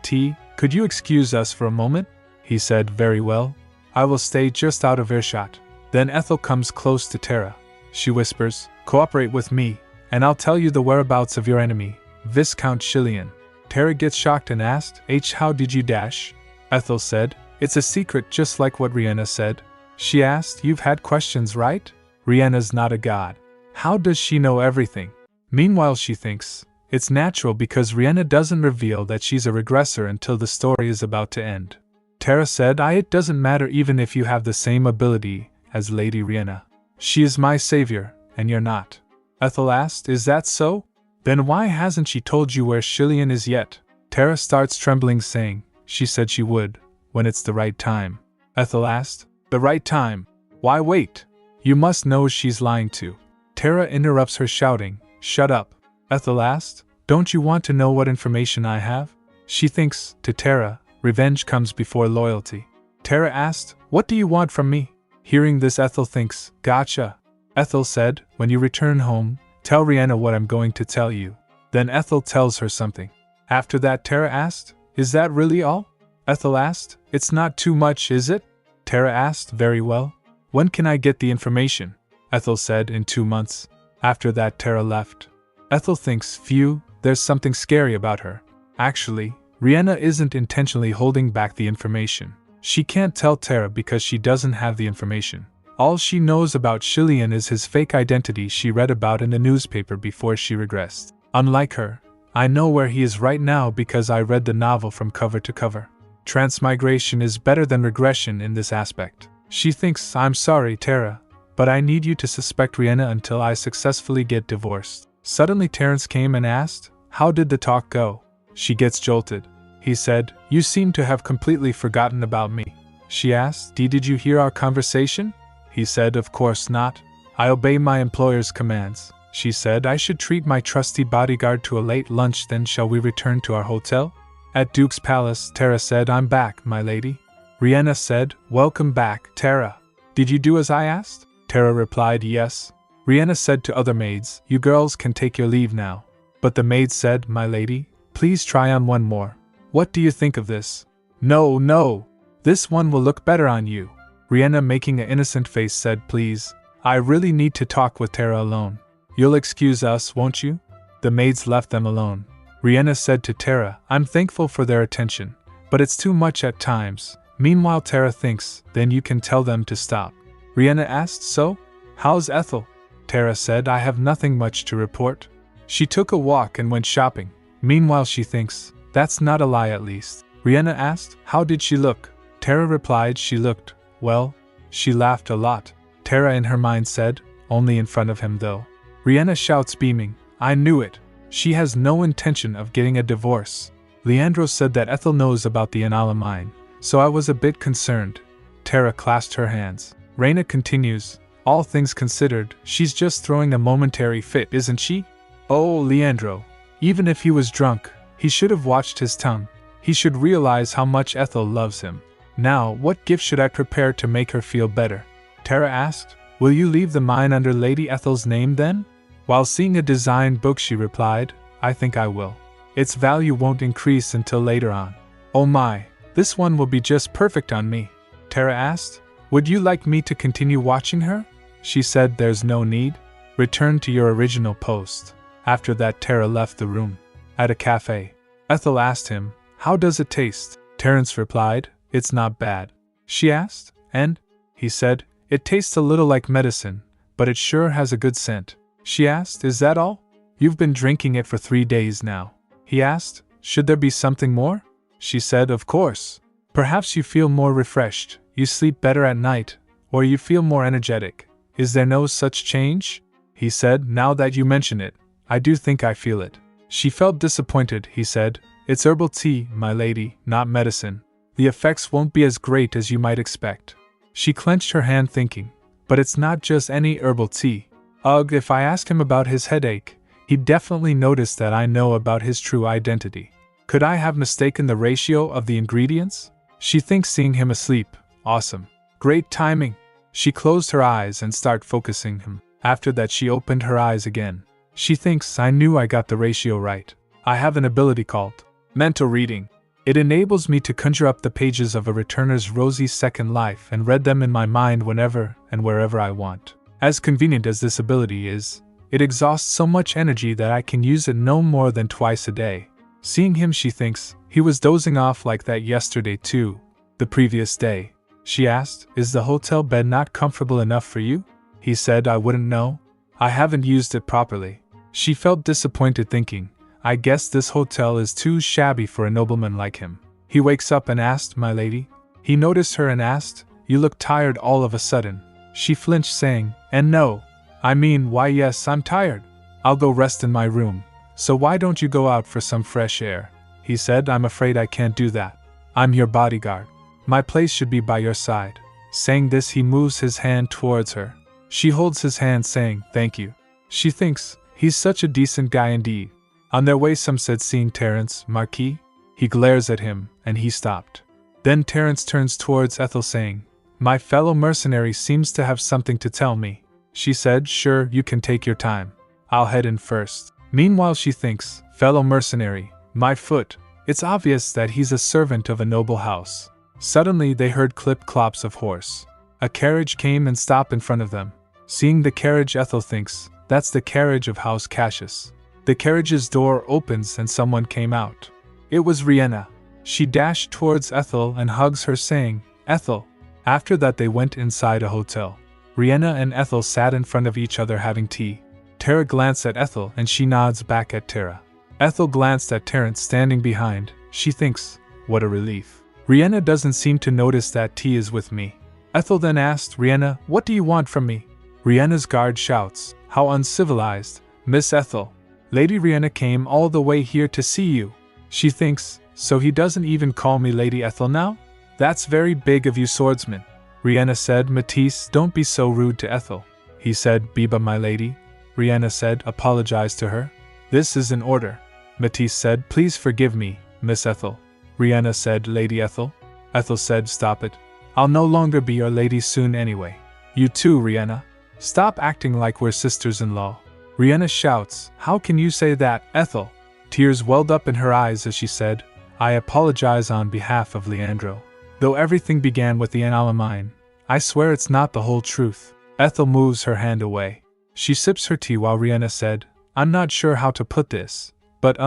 "Could you excuse us for a moment?" He said, "Very well. I will stay just out of earshot." Then Ethel comes close to Tara. She whispers, "Cooperate with me, and I'll tell you the whereabouts of your enemy, Viscount Chillian." Tara gets shocked and asked, "How did you dash?" Ethel said, "It's a secret, just like what Riena said." She asked, "You've had questions, right? Riena's not a god. How does she know everything?" Meanwhile, she thinks it's natural because Riena doesn't reveal that she's a regressor until the story is about to end. Tara said, "It doesn't matter even if you have the same ability as Lady Riena. She is my savior, and you're not." Ethel asked, "Is that so? Then why hasn't she told you where Chillian is yet?" Tara starts trembling, saying she said she would, when it's the right time. Ethel asked, "The right time? Why wait? You must know she's lying too." Tara interrupts her, shouting, "Shut up." Ethel asked, "Don't you want to know what information I have?" She thinks, to Tara, revenge comes before loyalty. Tara asked, "What do you want from me?" Hearing this, Ethel thinks, "Gotcha." Ethel said, "When you return home, tell Riena what I'm going to tell you." Then Ethel tells her something. After that, Tara asked, "Is that really all?" Ethel asked, "It's not too much, is it?" Tara asked, "Very well. When can I get the information?" Ethel said, "In 2 months." After that, Tara left. Ethel thinks, phew, there's something scary about her. Actually, Riena isn't intentionally holding back the information. She can't tell Tara because she doesn't have the information. All she knows about Chillian is his fake identity she read about in the newspaper before she regressed. Unlike her, I know where he is right now because I read the novel from cover to cover. Transmigration is better than regression in this aspect. She thinks, "I'm sorry, Tara, but I need you to suspect Riena until I successfully get divorced." Suddenly Terence came and asked, "How did the talk go?" She gets jolted. He said, "You seem to have completely forgotten about me." She asked, Did you hear our conversation?" He said, "Of course not. I obey my employer's commands." She said, "I should treat my trusty bodyguard to a late lunch, then shall we return to our hotel?" At Duke's Palace, Tara said, "I'm back, my lady." Riena said, "Welcome back, Tara. Did you do as I asked?" Tara replied, "Yes." Riena said to other maids, "You girls can take your leave now." But the maid said, "My lady, please try on one more. What do you think of this?" No, this one will look better on you." Riena, making an innocent face, said, "Please, I really need to talk with Tara alone. You'll excuse us, won't you?" The maids left them alone. Riena said to Tara, "I'm thankful for their attention, but it's too much at times." Meanwhile, Tara thinks, "Then you can tell them to stop." Riena asked, "So? How's Ethel?" Tara said, "I have nothing much to report. She took a walk and went shopping." Meanwhile, she thinks, "That's not a lie, at least." Riena asked, "How did she look?" Tara replied, "She looked, well, she laughed a lot." Tara in her mind said, "Only in front of him though." Riena shouts, beaming, "I knew it. She has no intention of getting a divorce." Leandro said that Ethel knows about the Inala mine, so I was a bit concerned. Tara clasped her hands. Riena continues, "All things considered, she's just throwing a momentary fit, isn't she?" "Oh, Leandro. Even if he was drunk, he should have watched his tongue. He should realize how much Ethel loves him." "Now, what gift should I prepare to make her feel better?" Tara asked. "Will you leave the mine under Lady Ethel's name then?" While seeing a design book, she replied, "I think I will. Its value won't increase until later on." "Oh my, this one will be just perfect on me." Tara asked, "Would you like me to continue watching her?" She said, "There's no need. Return to your original post." After that, Tara left the room. At a cafe, Ethel asked him, "How does it taste?" Terence replied, "It's not bad." She asked, "And?" he said. It tastes a little like medicine, but it sure has a good scent. She asked, Is that all? You've been drinking it for 3 days now. He asked, Should there be something more? She said, Of course. Perhaps you feel more refreshed, you sleep better at night, or you feel more energetic. Is there no such change? He said, Now that you mention it, I do think I feel it. She felt disappointed, he said. It's herbal tea, my lady, not medicine. The effects won't be as great as you might expect. She clenched her hand thinking, But it's not just any herbal tea. Ugh, if I asked him about his headache, he'd definitely notice that I know about his true identity. Could I have mistaken the ratio of the ingredients? She thinks seeing him asleep. Awesome. Great timing. She closed her eyes and started focusing him. After that she opened her eyes again. She thinks I knew I got the ratio right. I have an ability called mental reading. It enables me to conjure up the pages of a returner's rosy second life and read them in my mind whenever and wherever I want. As convenient as this ability is, it exhausts so much energy that I can use it no more than twice a day. Seeing him, she thinks, he was dozing off like that yesterday too. The previous day. She asked, Is the hotel bed not comfortable enough for you? He said, I wouldn't know. I haven't used it properly. She felt disappointed thinking, I guess this hotel is too shabby for a nobleman like him. He wakes up and asked, My lady? He noticed her and asked, You look tired all of a sudden. She flinched saying, And no. I mean, why yes, I'm tired. I'll go rest in my room. So why don't you go out for some fresh air? He said, I'm afraid I can't do that. I'm your bodyguard. My place should be by your side. Saying this, he moves his hand towards her. She holds his hand saying, Thank you. She thinks, he's such a decent guy indeed. On their way some said, Seeing Terence, Marquis? He glares at him, and he stopped. Then Terence turns towards Ethel saying, My fellow mercenary seems to have something to tell me. She said, Sure, you can take your time. I'll head in first. Meanwhile she thinks, Fellow mercenary, my foot. It's obvious that he's a servant of a noble house. Suddenly they heard clip-clops of horse. A carriage came and stopped in front of them. Seeing the carriage, Ethel thinks, That's the carriage of House Cassius. The carriage's door opens and someone came out. It was Riena. She dashed towards Ethel and hugs her saying, Ethel. After that they went inside a hotel. Riena and Ethel sat in front of each other having tea. Tara glanced at Ethel and she nods back at Tara. Ethel glanced at Terence standing behind. She thinks, What a relief. Riena doesn't seem to notice that tea is with me. Ethel then asked Riena, What do you want from me? Riena's guard shouts, How uncivilized, Miss Ethel. Lady Riena came all the way here to see you. She thinks, So he doesn't even call me Lady Ethel now? That's very big of you, swordsman. Riena said, Matisse, don't be so rude to Ethel. He said, Biba, my lady. Riena said, Apologize to her. This is an order. Matisse said, Please forgive me, Miss Ethel. Riena said, Lady Ethel. Ethel said, Stop it. I'll no longer be your lady soon anyway. You too, Riena. Stop acting like we're sisters-in-law. Riena shouts, How can you say that, Ethel? Tears welled up in her eyes as she said, I apologize on behalf of Leandro. Though everything began with the Analamine, I swear it's not the whole truth. Ethel moves her hand away. She sips her tea while Riena said, I'm not sure how to put this, but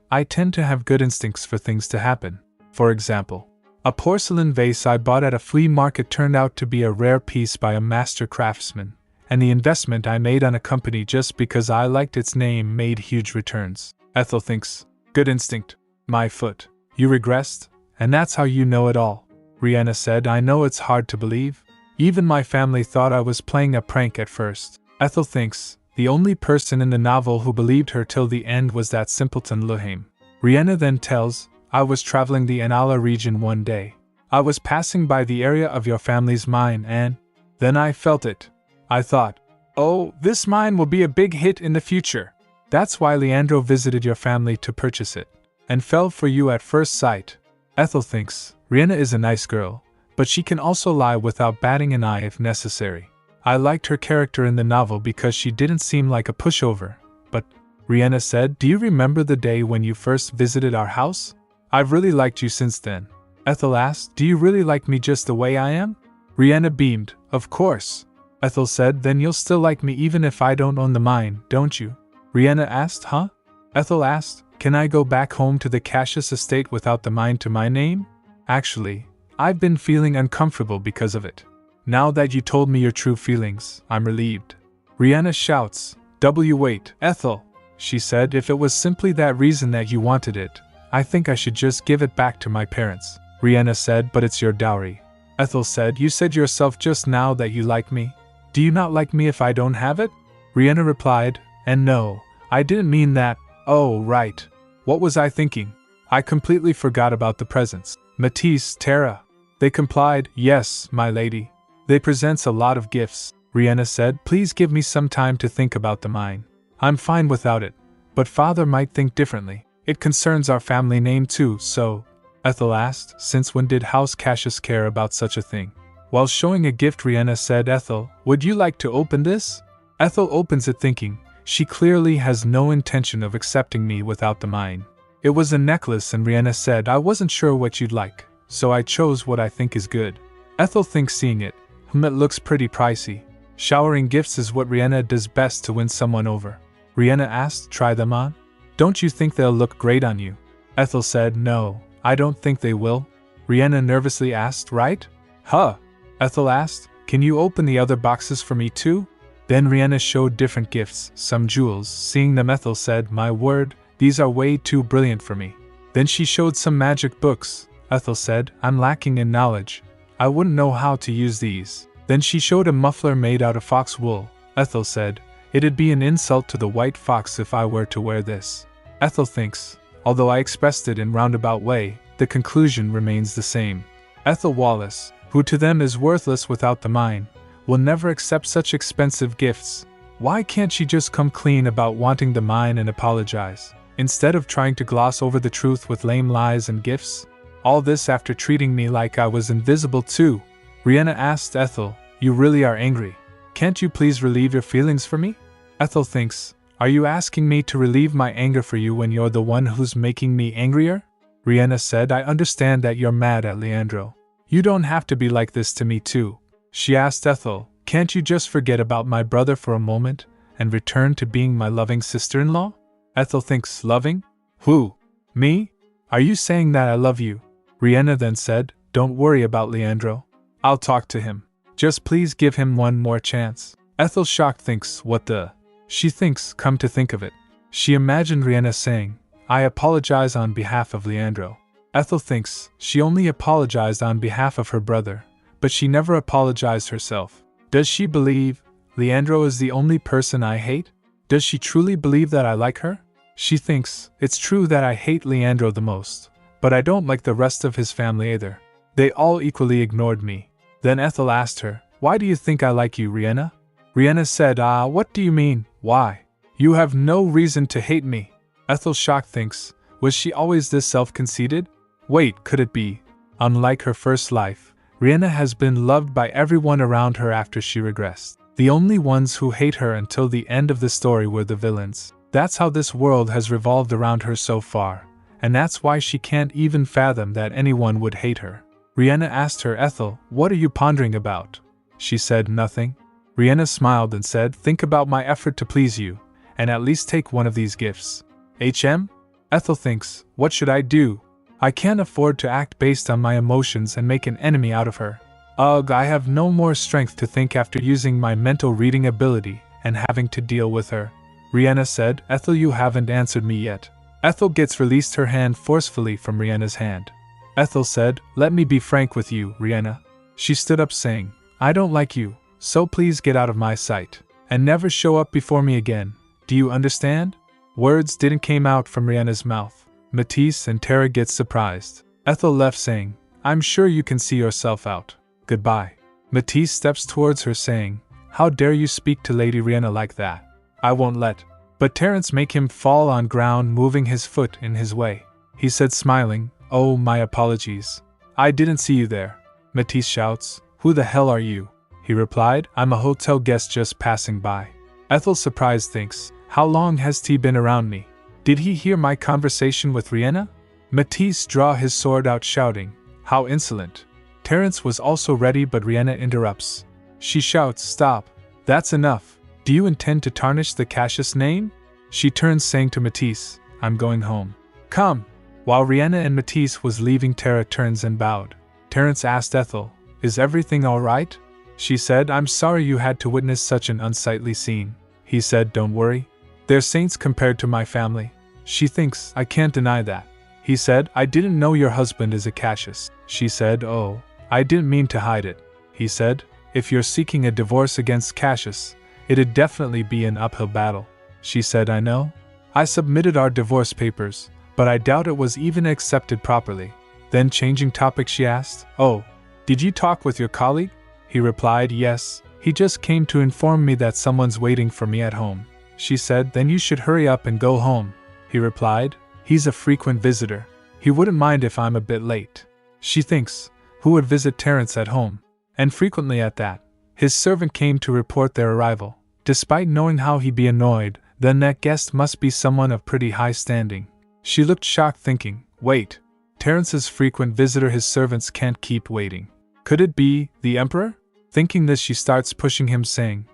I tend to have good instincts for things to happen. For example, a porcelain vase I bought at a flea market turned out to be a rare piece by a master craftsman, and the investment I made on a company just because I liked its name made huge returns. Ethel thinks, Good instinct, my foot. You regressed, and that's how you know it all. Riena said, I know it's hard to believe. Even my family thought I was playing a prank at first. Ethel thinks, the only person in the novel who believed her till the end was that simpleton Luhaim. Riena then tells, I was traveling the Anala region one day. I was passing by the area of your family's mine and then I felt it. I thought, oh, this mine will be a big hit in the future. That's why Leandro visited your family to purchase it, and fell for you at first sight. Ethel thinks, Riena is a nice girl, but she can also lie without batting an eye if necessary. I liked her character in the novel because she didn't seem like a pushover, but, Riena said, do you remember the day when you first visited our house? I've really liked you since then. Ethel asked, do you really like me just the way I am? Riena beamed, of course. Ethel said, then you'll still like me even if I don't own the mine, don't you? Riena asked, huh? Ethel asked, can I go back home to the Cassius estate without the mine to my name? Actually, I've been feeling uncomfortable because of it. Now that you told me your true feelings, I'm relieved. Riena shouts, wait, Ethel, she said, if it was simply that reason that you wanted it, I think I should just give it back to my parents. Riena said, but it's your dowry. Ethel said, you said yourself just now that you like me. Do you not like me if I don't have it? Riena replied, and no, I didn't mean that. Oh, right. What was I thinking? I completely forgot about the presents. Matisse, Tara. They complied, yes, my lady. They presents a lot of gifts. Riena said, please give me some time to think about the mine. I'm fine without it, but father might think differently. It concerns our family name too, so… Ethel asked, since when did House Cassius care about such a thing? While showing a gift, Riena said, Ethel, would you like to open this? Ethel opens it thinking, she clearly has no intention of accepting me without the mine. It was a necklace and Riena said, I wasn't sure what you'd like, so I chose what I think is good. Ethel thinks seeing it, it looks pretty pricey. Showering gifts is what Riena does best to win someone over. Riena asked, try them on? Don't you think they'll look great on you? Ethel said, no, I don't think they will. Riena nervously asked, right? Huh? Ethel asked, can you open the other boxes for me too? Then Riena showed different gifts, some jewels. Seeing them, Ethel said, my word, these are way too brilliant for me. Then she showed some magic books. Ethel said, I'm lacking in knowledge. I wouldn't know how to use these. Then she showed a muffler made out of fox wool. Ethel said, it'd be an insult to the white fox if I were to wear this. Ethel thinks, although I expressed it in roundabout way, the conclusion remains the same. Ethel Wallace, who to them is worthless without the mine, will never accept such expensive gifts. Why can't she just come clean about wanting the mine and apologize, instead of trying to gloss over the truth with lame lies and gifts? All this after treating me like I was invisible too. Riena asked Ethel, you really are angry. Can't you please relieve your feelings for me? Ethel thinks, are you asking me to relieve my anger for you when you're the one who's making me angrier? Riena said, I understand that you're mad at Leandro. You don't have to be like this to me too. She asked Ethel, can't you just forget about my brother for a moment and return to being my loving sister-in-law? Ethel thinks, loving? Who? Me? Are you saying that I love you? Riena then said, don't worry about Leandro. I'll talk to him. Just please give him one more chance. Ethel shocked thinks, what the… She thinks, come to think of it. She imagined Riena saying, I apologize on behalf of Leandro. Ethel thinks, she only apologized on behalf of her brother, but she never apologized herself. Does she believe Leandro is the only person I hate? Does she truly believe that I like her? She thinks, it's true that I hate Leandro the most, but I don't like the rest of his family either. They all equally ignored me. Then Ethel asked her, why do you think I like you, Riena? Riena said, what do you mean, why? You have no reason to hate me. Ethel shocked thinks, was she always this self-conceited? Wait, could it be? Unlike her first life, Riena has been loved by everyone around her after she regressed. The only ones who hate her until the end of the story were the villains. That's how this world has revolved around her so far, and that's why she can't even fathom that anyone would hate her. Riena asked her, Ethel, what are you pondering about? She said, nothing. Riena smiled and said, think about my effort to please you, and at least take one of these gifts. Ethel thinks, what should I do? I can't afford to act based on my emotions and make an enemy out of her. Ugh, I have no more strength to think after using my mental reading ability and having to deal with her. Riena said, Ethel, you haven't answered me yet. Ethel released her hand forcefully from Riena's hand. Ethel said, let me be frank with you, Riena. She stood up saying, I don't like you, so please get out of my sight, and never show up before me again. Do you understand? Words didn't come out from Riena's mouth. Matisse and Tara get surprised. Ethel left saying, I'm sure you can see yourself out. Goodbye. Matisse steps towards her saying, how dare you speak to Lady Riena like that? I won't let. But Terence make him fall on ground, moving his foot in his way. He said smiling, oh, my apologies. I didn't see you there. Matisse shouts, who the hell are you? He replied, I'm a hotel guest just passing by. Ethel surprised thinks, how long has he been around me? Did he hear my conversation with Riena? Matisse draw his sword out shouting, how insolent. Terence was also ready but Riena interrupts. She shouts, stop. That's enough. Do you intend to tarnish the Cassius name? She turns saying to Matisse, I'm going home. Come. While Riena and Matisse was leaving, Tara turns and bowed. Terence asked Ethel, is everything all right? She said, I'm sorry you had to witness such an unsightly scene. He said, don't worry. They're saints compared to my family. She thinks, I can't deny that. He said, I didn't know your husband is a Cassius. She said, oh, I didn't mean to hide it. He said, if you're seeking a divorce against Cassius, it'd definitely be an uphill battle. She said, I know. I submitted our divorce papers, but I doubt it was even accepted properly. Then changing topic she asked, oh, did you talk with your colleague? He replied, yes, he just came to inform me that someone's waiting for me at home. She said, then you should hurry up and go home. He replied, he's a frequent visitor. He wouldn't mind if I'm a bit late. She thinks, who would visit Terence at home? And frequently at that. His servant came to report their arrival. Despite knowing how he'd be annoyed, then that guest must be someone of pretty high standing. She looked shocked thinking, wait, Terence's frequent visitor, his servants can't keep waiting. Could it be the Emperor? Thinking this, she starts pushing him saying,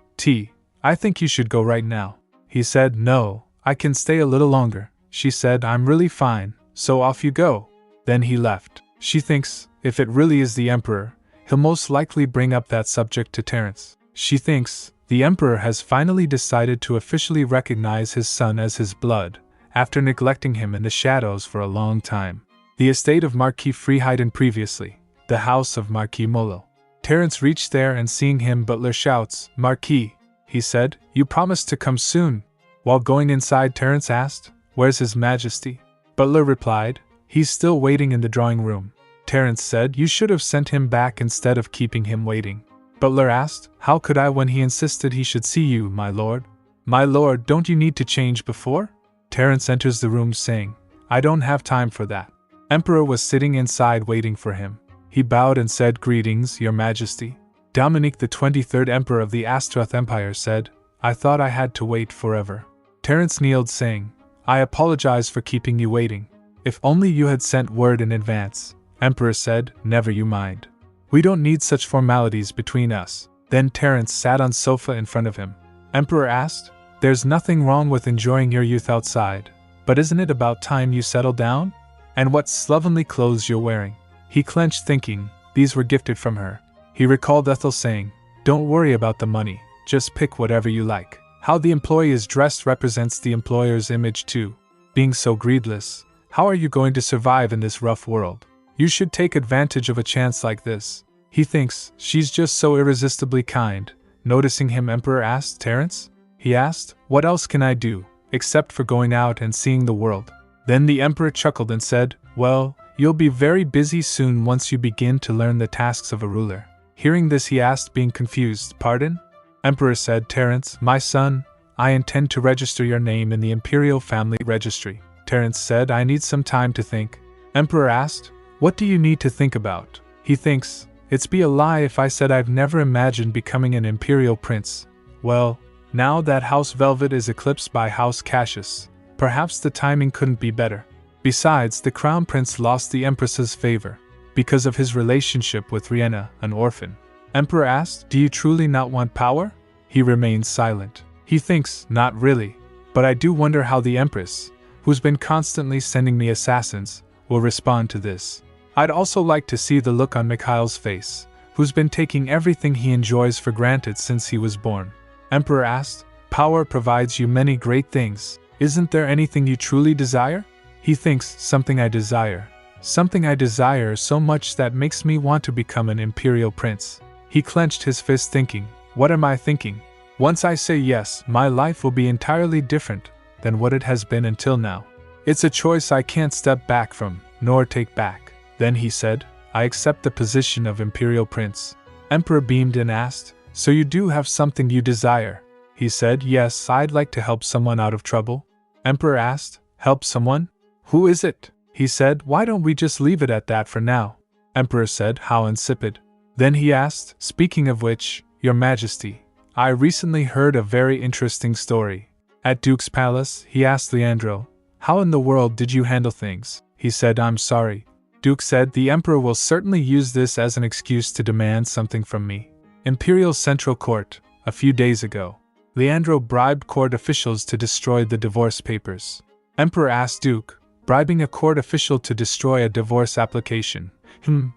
I think you should go right now. He said, no, I can stay a little longer. She said, I'm really fine, so off you go. Then he left. She thinks, if it really is the Emperor, he'll most likely bring up that subject to Terence. She thinks, the Emperor has finally decided to officially recognize his son as his blood, after neglecting him in the shadows for a long time. The estate of Marquis Freeheiden previously, the house of Marquis Molo. Terence reached there and seeing him, Butler shouts, Marquis, he said, you promised to come soon. While going inside, Terence asked, where's His Majesty? Butler replied, he's still waiting in the drawing room. Terence said, you should have sent him back instead of keeping him waiting. Butler asked, how could I when he insisted he should see you, my lord? My lord, don't you need to change before? Terence enters the room saying, I don't have time for that. Emperor was sitting inside waiting for him. He bowed and said, greetings, your majesty. Dominic the 23rd Emperor of the Astaroth Empire said, I thought I had to wait forever. Terence kneeled saying, I apologize for keeping you waiting. If only you had sent word in advance. Emperor said, never you mind. We don't need such formalities between us. Then Terence sat on sofa in front of him. Emperor asked, there's nothing wrong with enjoying your youth outside, but isn't it about time you settled down? And what slovenly clothes you're wearing. He clenched thinking, these were gifted from her. He recalled Ethel saying, don't worry about the money, just pick whatever you like. How the employee is dressed represents the employer's image too. Being so greedless, how are you going to survive in this rough world? You should take advantage of a chance like this. He thinks, she's just so irresistibly kind. Noticing him, Emperor asked, Terence? He asked, what else can I do, except for going out and seeing the world? Then the Emperor chuckled and said, well, you'll be very busy soon once you begin to learn the tasks of a ruler. Hearing this, he asked, being confused, pardon? Emperor said, Terence, my son, I intend to register your name in the Imperial Family Registry. Terence said, I need some time to think. Emperor asked, what do you need to think about? He thinks, it'd be a lie if I said I've never imagined becoming an Imperial Prince. Well, now that House Velvet is eclipsed by House Cassius, perhaps the timing couldn't be better. Besides, the Crown Prince lost the Empress's favor because of his relationship with Riena, an orphan. Emperor asked, do you truly not want power? He remains silent. He thinks, not really, but I do wonder how the Empress, who's been constantly sending me assassins, will respond to this. I'd also like to see the look on Mikhail's face, who's been taking everything he enjoys for granted since he was born. Emperor asked, power provides you many great things. Isn't there anything you truly desire? He thinks, something I desire so much that makes me want to become an imperial prince. He clenched his fist thinking, what am I thinking? Once I say yes, my life will be entirely different than what it has been until now. It's a choice I can't step back from, nor take back. Then he said, I accept the position of imperial prince. Emperor beamed and asked, so you do have something you desire? He said, yes, I'd like to help someone out of trouble. Emperor asked, help someone? Who is it? He said, why don't we just leave it at that for now? Emperor said, how insipid. Then he asked, speaking of which, your majesty, I recently heard a very interesting story. At Duke's palace, he asked Leandro, how in the world did you handle things? He said, I'm sorry. Duke said, the emperor will certainly use this as an excuse to demand something from me. Imperial Central Court, a few days ago. Leandro bribed court officials to destroy the divorce papers. Emperor asked Duke, bribing a court official to destroy a divorce application.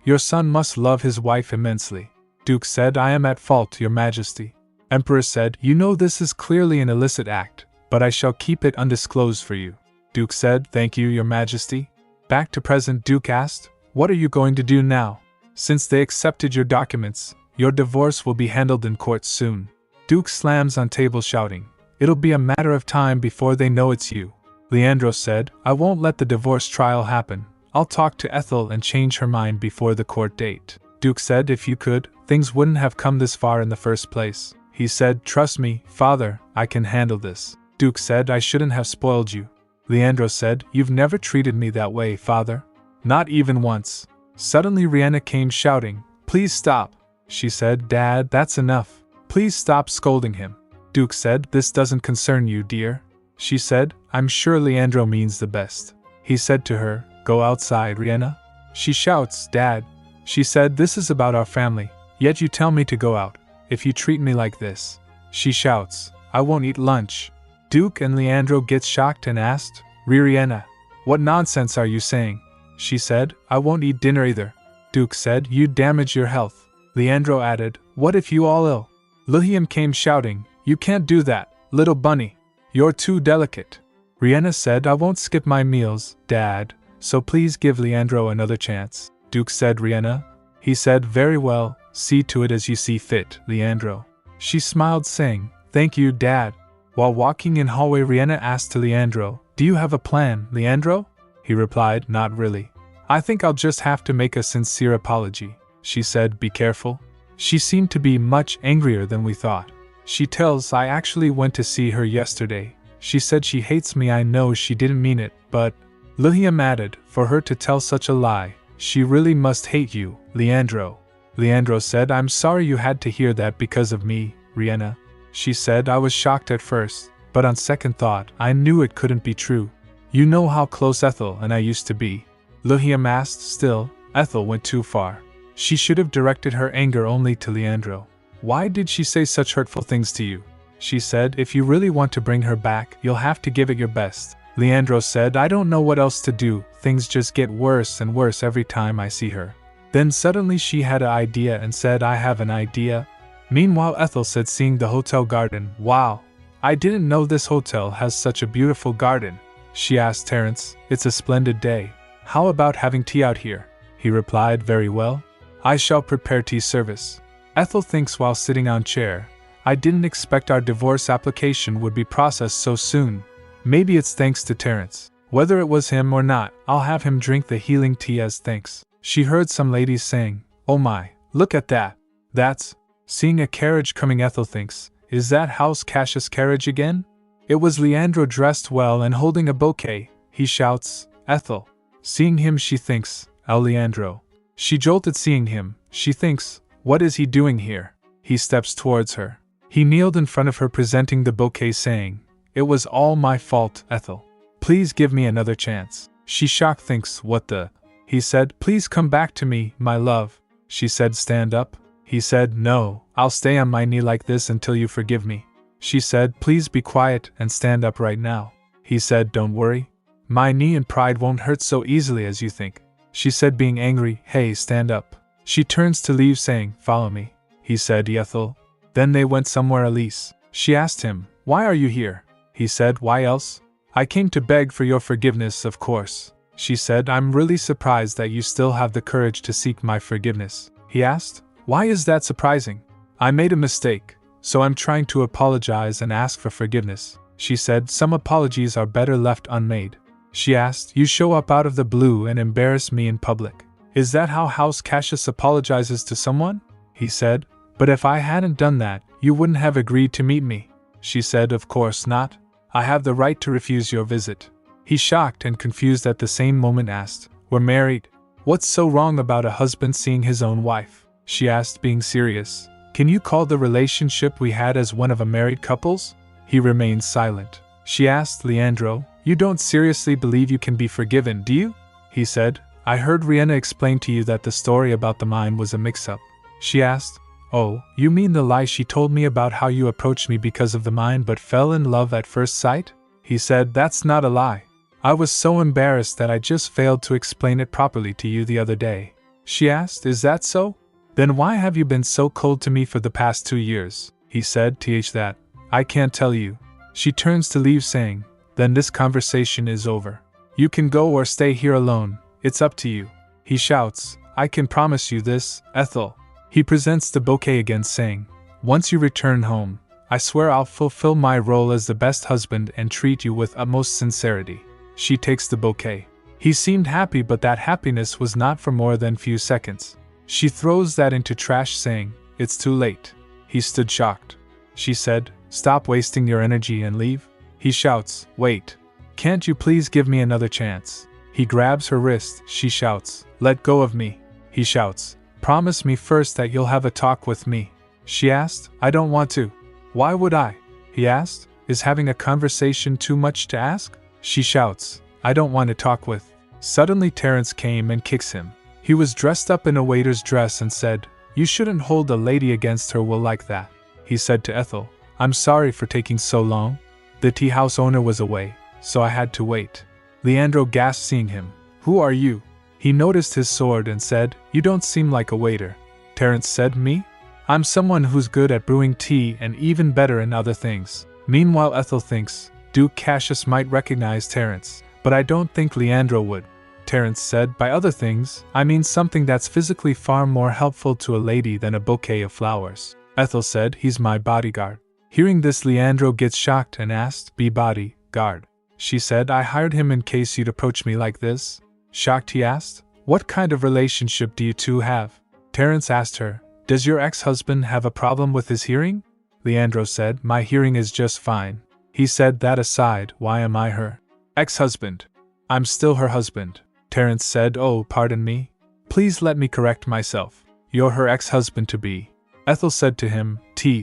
Your son must love his wife immensely. Duke said, I am at fault, Your Majesty. Emperor said, you know this is clearly an illicit act, but I shall keep it undisclosed for you. Duke said, thank you, Your Majesty. Back to present, Duke asked, what are you going to do now? Since they accepted your documents, your divorce will be handled in court soon. Duke slams on table shouting, it'll be a matter of time before they know it's you. Leandro said, I won't let the divorce trial happen. I'll talk to Ethel and change her mind before the court date. Duke said, if you could, things wouldn't have come this far in the first place. He said, trust me, father, I can handle this. Duke said, I shouldn't have spoiled you. Leandro said, you've never treated me that way, father. Not even once. Suddenly Riena came shouting, please stop. She said, Dad, that's enough. Please stop scolding him. Duke said, this doesn't concern you, dear. She said, I'm sure Leandro means the best. He said to her, go outside, Riena. She shouts, Dad. She said, this is about our family, yet you tell me to go out. If you treat me like this. She shouts, I won't eat lunch. Duke and Leandro get shocked and asked, Riena, what nonsense are you saying? She said, I won't eat dinner either. Duke said, you damage your health. Leandro added, what if you all ill? Lillian came shouting, you can't do that, little bunny. You're too delicate. Riena said, I won't skip my meals, Dad, so please give Leandro another chance. Duke said, Riena. He said, very well, see to it as you see fit, Leandro. She smiled, saying, thank you, Dad. While walking in hallway, Riena asked to Leandro, do you have a plan, Leandro? He replied, not really. I think I'll just have to make a sincere apology. She said, be careful. She seemed to be much angrier than we thought. She tells, I actually went to see her yesterday. She said she hates me. I know she didn't mean it, but... Lillian added, for her to tell such a lie, she really must hate you, Leandro. Leandro said, I'm sorry you had to hear that because of me, Riena. She said, I was shocked at first, but on second thought, I knew it couldn't be true. You know how close Ethel and I used to be. Lillian asked, still, Ethel went too far. She should have directed her anger only to Leandro. Why did she say such hurtful things to you? She said, if you really want to bring her back, you'll have to give it your best. Leandro said, I don't know what else to do, things just get worse and worse every time I see her. Then suddenly she had an idea and said, I have an idea. Meanwhile Ethel said, seeing the hotel garden, wow, I didn't know this hotel has such a beautiful garden. She asked Terence, it's a splendid day. How about having tea out here? He replied, very well. I shall prepare tea service. Ethel thinks while sitting on chair, I didn't expect our divorce application would be processed so soon. Maybe it's thanks to Terence. Whether it was him or not, I'll have him drink the healing tea as thanks. She heard some ladies saying, oh my, look at that. That's... Seeing a carriage coming, Ethel thinks, is that House Cassius' carriage again? It was Leandro dressed well and holding a bouquet. He shouts, Ethel. Seeing him she thinks, El Leandro. She jolted seeing him. She thinks, what is he doing here? He steps towards her. He kneeled in front of her presenting the bouquet saying, it was all my fault, Ethel. Please give me another chance. She shocked thinks, what the... He said, please come back to me, my love. She said, stand up. He said, no, I'll stay on my knee like this until you forgive me. She said, please be quiet and stand up right now. He said, don't worry. My knee and pride won't hurt so easily as you think. She said, being angry, hey, stand up. She turns to leave saying, follow me. He said, Ethel. Then they went somewhere else. She asked him, why are you here? He said, why else? I came to beg for your forgiveness, of course. She said, I'm really surprised that you still have the courage to seek my forgiveness. He asked, why is that surprising? I made a mistake, so I'm trying to apologize and ask for forgiveness. She said, some apologies are better left unmade. She asked, you show up out of the blue and embarrass me in public. Is that how House Cassius apologizes to someone? He said, but if I hadn't done that, you wouldn't have agreed to meet me. She said, of course not. I have the right to refuse your visit. He, shocked and confused at the same moment, asked, we're married. What's so wrong about a husband seeing his own wife? She asked, being serious. Can you call the relationship we had as one of a married couple's? He remained silent. She asked, Leandro, you don't seriously believe you can be forgiven, do you? He said, I heard Riena explain to you that the story about the mine was a mix-up. She asked, oh, you mean the lie she told me about how you approached me because of the mine but fell in love at first sight? He said, that's not a lie. I was so embarrassed that I just failed to explain it properly to you the other day. She asked, is that so? Then why have you been so cold to me for the past 2 years? He said, that. I can't tell you. She turns to leave saying, then this conversation is over. You can go or stay here alone, it's up to you. He shouts, I can promise you this, Ethel. He presents the bouquet again saying, once you return home, I swear I'll fulfill my role as the best husband and treat you with utmost sincerity. She takes the bouquet. He seemed happy, but that happiness was not for more than few seconds. She throws that into trash saying, it's too late. He stood shocked. She said, stop wasting your energy and leave. He shouts, wait. Can't you please give me another chance? He grabs her wrist. She shouts, let go of me. He shouts, promise me first that you'll have a talk with me. She asked, I don't want to. Why would I? He asked, is having a conversation too much to ask? She shouts, I don't want to talk with. Suddenly Terence came and kicks him. He was dressed up in a waiter's dress and said, you shouldn't hold a lady against her will like that. He said to Ethel, I'm sorry for taking so long. The tea house owner was away, so I had to wait. Leandro gasped seeing him. Who are you? He noticed his sword and said, you don't seem like a waiter. Terence said, me? I'm someone who's good at brewing tea and even better in other things. Meanwhile Ethel thinks, Duke Cassius might recognize Terence, but I don't think Leandro would. Terence said, by other things, I mean something that's physically far more helpful to a lady than a bouquet of flowers. Ethel said, he's my bodyguard. Hearing this, Leandro gets shocked and asked, be bodyguard? She said, I hired him in case you'd approach me like this. Shocked, he asked, what kind of relationship do you two have? Terence asked her, does your ex-husband have a problem with his hearing? Leandro said, my hearing is just fine. He said, that aside, why am I her ex-husband? I'm still her husband. Terence said, oh, pardon me. Please let me correct myself. You're her ex-husband-to-be. Ethel said to him,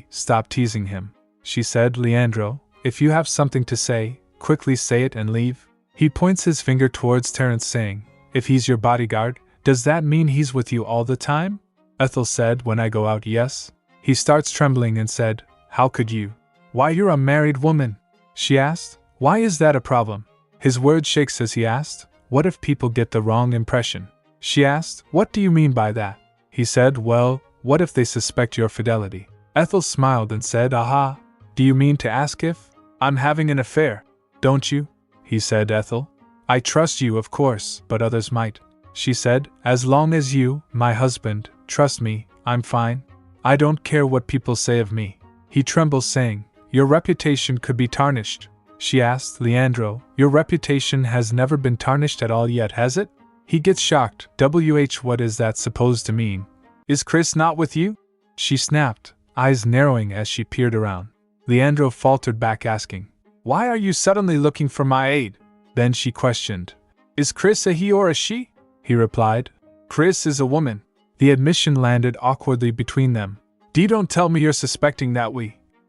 stop teasing him. She said, Leandro, if you have something to say, quickly say it and leave. He points his finger towards Terence saying, if he's your bodyguard, does that mean he's with you all the time? Ethel said, when I go out, yes. He starts trembling and said, how could you? Why, you're a married woman. She asked, why is that a problem? His word shakes as he asked, what if people get the wrong impression? She asked, what do you mean by that? He said, well, what if they suspect your fidelity? Ethel smiled and said, aha, do you mean to ask if I'm having an affair? Don't you? He said, Ethel. I trust you, of course, but others might. She said, as long as you, my husband, trust me, I'm fine. I don't care what people say of me. He trembles saying, your reputation could be tarnished. She asked, Leandro, your reputation has never been tarnished at all yet, has it? He gets shocked. What is that supposed to mean? Is Chris not with you? She snapped, eyes narrowing as she peered around. Leandro faltered back asking, why are you suddenly looking for my aid? Then she questioned, is Chris a he or a she? He replied, Chris is a woman. The admission landed awkwardly between them. Don't tell me you're suspecting that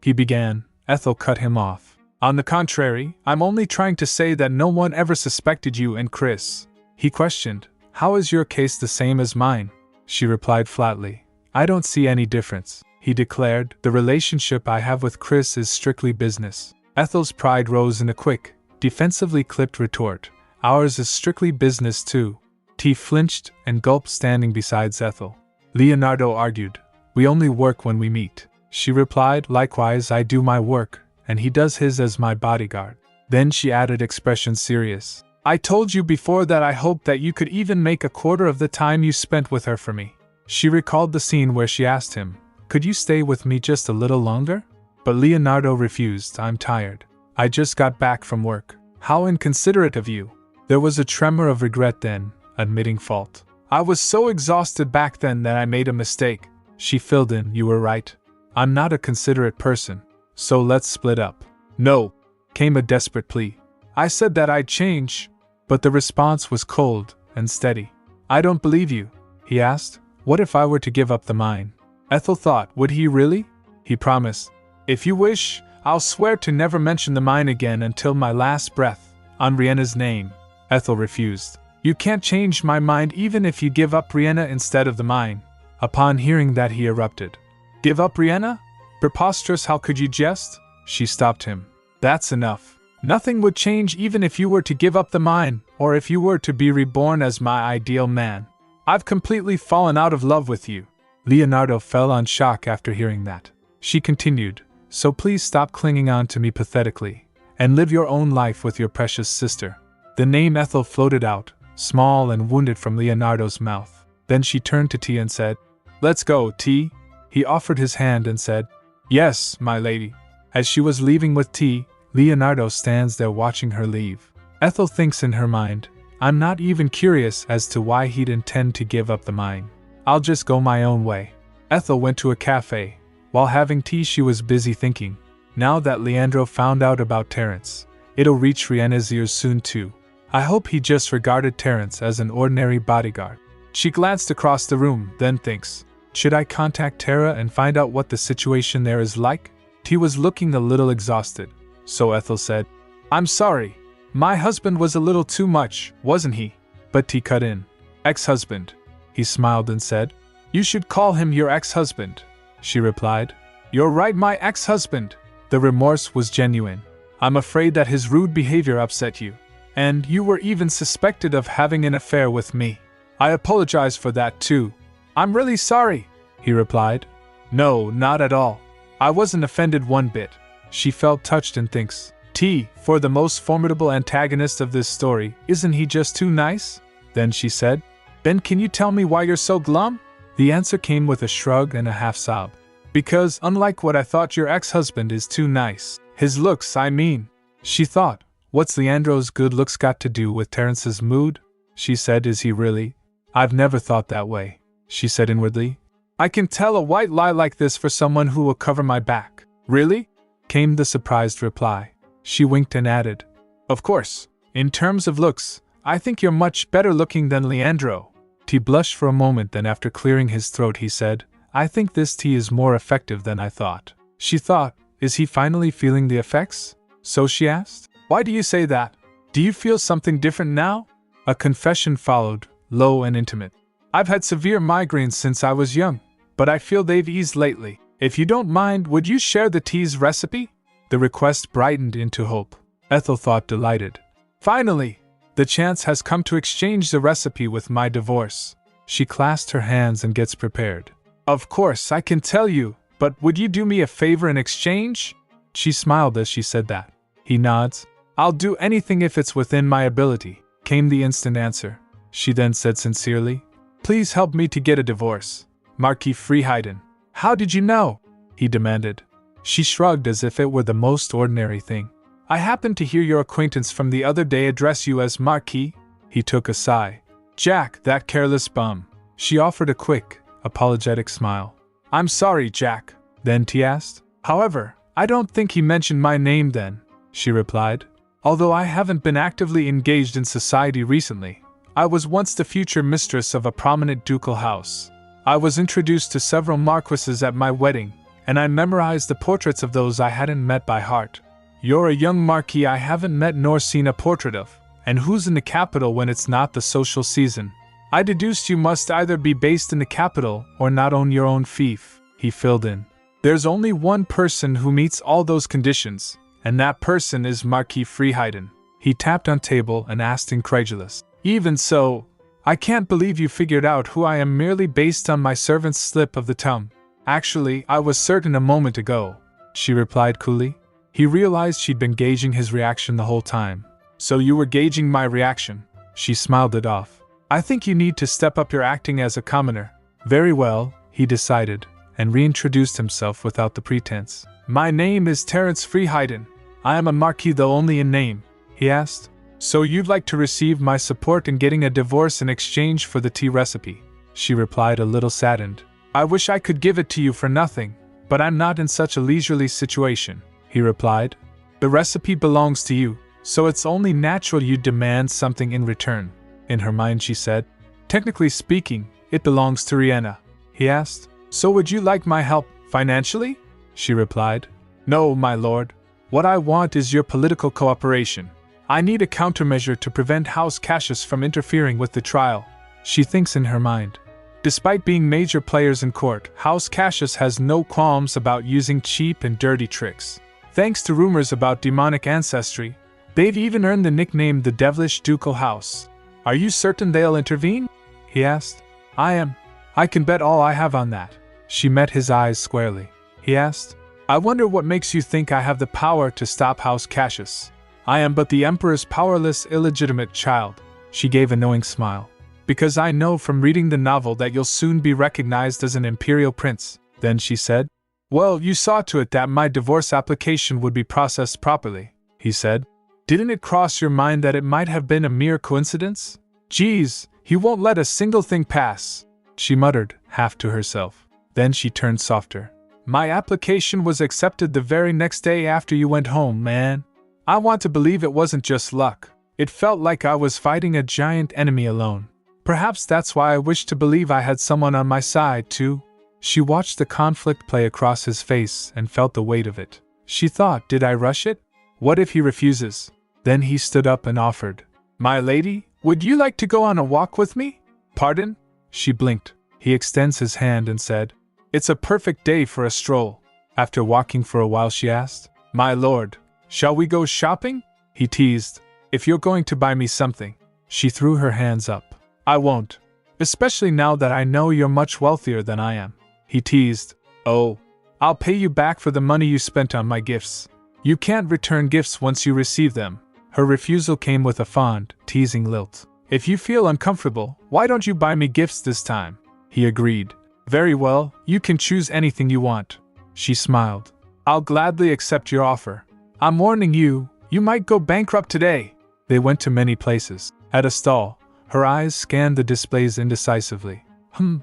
he began. Ethel cut him off. On the contrary, I'm only trying to say that no one ever suspected you and Chris. He questioned, how is your case the same as mine? She replied flatly, I don't see any difference. He declared, the relationship I have with Chris is strictly business. Ethel's pride rose in a quick, defensively clipped retort, ours is strictly business too. T flinched and gulped standing beside Ethel. Leonardo argued, we only work when we meet. She replied, likewise I do my work, and he does his as my bodyguard. Then she added, expression serious, I told you before that I hoped that you could even make a quarter of the time you spent with her for me. She recalled the scene where she asked him, could you stay with me just a little longer? But Leonardo refused, I'm tired. I just got back from work. How inconsiderate of you. There was a tremor of regret then, admitting fault. I was so exhausted back then that I made a mistake. She filled in, you were right. I'm not a considerate person. So let's split up. No, came a desperate plea. I said that I'd change. But the response was cold and steady. I don't believe you, he asked. What if I were to give up the mine? Ethel thought, would he really? He promised. If you wish, I'll swear to never mention the mine again until my last breath, on Riena's name. Ethel refused. You can't change my mind even if you give up Riena instead of the mine. Upon hearing that, he erupted. Give up Riena? Preposterous, how could you jest? She stopped him. That's enough. Nothing would change even if you were to give up the mine, or if you were to be reborn as my ideal man. I've completely fallen out of love with you. Leonardo fell on shock after hearing that. She continued, "So please stop clinging on to me pathetically, and live your own life with your precious sister." The name Ethel floated out, small and wounded from Leonardo's mouth. Then she turned to T and said, "Let's go, T." He offered his hand and said, "Yes, my lady." As she was leaving with T, Leonardo stands there watching her leave. Ethel thinks in her mind, "I'm not even curious as to why he'd intend to give up the mine. I'll just go my own way." Ethel went to a cafe. While having tea she was busy thinking, now that Leandro found out about Terence, it'll reach Riena's ears soon too. I hope he just regarded Terence as an ordinary bodyguard. She glanced across the room, then thinks, should I contact Tara and find out what the situation there is like? T was looking a little exhausted, so Ethel said, "I'm sorry. My husband was a little too much, wasn't he?" But T cut in. "Ex-husband." He smiled and said, "You should call him your ex-husband." She replied, "You're right, my ex-husband." The remorse was genuine. "I'm afraid that his rude behavior upset you. And you were even suspected of having an affair with me. I apologize for that too." "I'm really sorry," he replied. "No, not at all. I wasn't offended one bit." She felt touched and thinks, T, for the most formidable antagonist of this story, isn't he just too nice? Then she said, "Ben, can you tell me why you're so glum?" The answer came with a shrug and a half-sob. "Because, unlike what I thought, your ex-husband is too nice. His looks, I mean." She thought, what's Leandro's good looks got to do with Terence's mood? She said, "Is he really?" "I've never thought that way," she said inwardly. "I can tell a white lie like this for someone who will cover my back." "Really?" came the surprised reply. She winked and added, "Of course, in terms of looks, I think you're much better looking than Leandro." T blushed for a moment, then after clearing his throat he said, "I think this tea is more effective than I thought." She thought, is he finally feeling the effects? So she asked, "Why do you say that? Do you feel something different now?" A confession followed, low and intimate. "I've had severe migraines since I was young, but I feel they've eased lately. If you don't mind, would you share the tea's recipe?" The request brightened into hope. Ethel thought, delighted. "Finally! The chance has come to exchange the recipe with my divorce." She clasped her hands and gets prepared. "Of course, I can tell you, but would you do me a favor in exchange?" She smiled as she said that. He nods. "I'll do anything if it's within my ability," came the instant answer. She then said sincerely, "Please help me to get a divorce, Marquis Freeheiden." "How did you know?" he demanded. She shrugged as if it were the most ordinary thing. "I happened to hear your acquaintance from the other day address you as Marquis." He took a sigh. "Jack, that careless bum." She offered a quick, apologetic smile. "I'm sorry, Jack." Then T asked, "However, I don't think he mentioned my name then," she replied. "Although I haven't been actively engaged in society recently, I was once the future mistress of a prominent ducal house. I was introduced to several marquises at my wedding, and I memorized the portraits of those I hadn't met by heart. You're a young marquis I haven't met nor seen a portrait of, and who's in the capital when it's not the social season? I deduced you must either be based in the capital or not own your own fief," he filled in. "There's only one person who meets all those conditions, and that person is Marquis Freeheiden." He tapped on table and asked incredulous, "Even so, I can't believe you figured out who I am merely based on my servant's slip of the tongue." "Actually, I was certain a moment ago," she replied coolly. He realized she'd been gauging his reaction the whole time. "So you were gauging my reaction?" She smiled it off. "I think you need to step up your acting as a commoner." "Very well," he decided, and reintroduced himself without the pretense. "My name is Terence Freeheiden. I am a marquis though only in name," he asked. "So you'd like to receive my support in getting a divorce in exchange for the tea recipe?" She replied, a little saddened. "I wish I could give it to you for nothing, but I'm not in such a leisurely situation," he replied. "The recipe belongs to you, so it's only natural you demand something in return." In her mind she said, "Technically speaking, it belongs to Riena," he asked. "So would you like my help, financially?" She replied, "No, my lord. What I want is your political cooperation. I need a countermeasure to prevent House Cassius from interfering with the trial." She thinks in her mind. Despite being major players in court, House Cassius has no qualms about using cheap and dirty tricks. Thanks to rumors about demonic ancestry, they've even earned the nickname the Devilish Ducal House. "Are you certain they'll intervene?" he asked. "I am. I can bet all I have on that. She met his eyes squarely. He asked, I wonder what makes you think I have the power to stop House Cassius. I am but the Emperor's powerless, illegitimate child. She gave a knowing smile. Because I know from reading the novel that you'll soon be recognized as an imperial prince. Then she said, Well, you saw to it that my divorce application would be processed properly, he said. Didn't it cross your mind that it might have been a mere coincidence? Geez, he won't let a single thing pass, she muttered, half to herself. Then she turned softer. My application was accepted the very next day after you went home, man. I want to believe it wasn't just luck. It felt like I was fighting a giant enemy alone. Perhaps that's why I wished to believe I had someone on my side, too. She watched the conflict play across his face and felt the weight of it. She thought, did I rush it? What if he refuses? Then he stood up and offered. My lady, would you like to go on a walk with me? Pardon? She blinked. He extends his hand and said, It's a perfect day for a stroll. After walking for a while, she asked, My lord, shall we go shopping? He teased, If you're going to buy me something. She threw her hands up. I won't. Especially now that I know you're much wealthier than I am. He teased, Oh, I'll pay you back for the money you spent on my gifts. You can't return gifts once you receive them. Her refusal came with a fond, teasing lilt. If you feel uncomfortable, why don't you buy me gifts this time? He agreed. Very well, you can choose anything you want. She smiled. I'll gladly accept your offer. I'm warning you, you might go bankrupt today. They went to many places. At a stall, her eyes scanned the displays indecisively.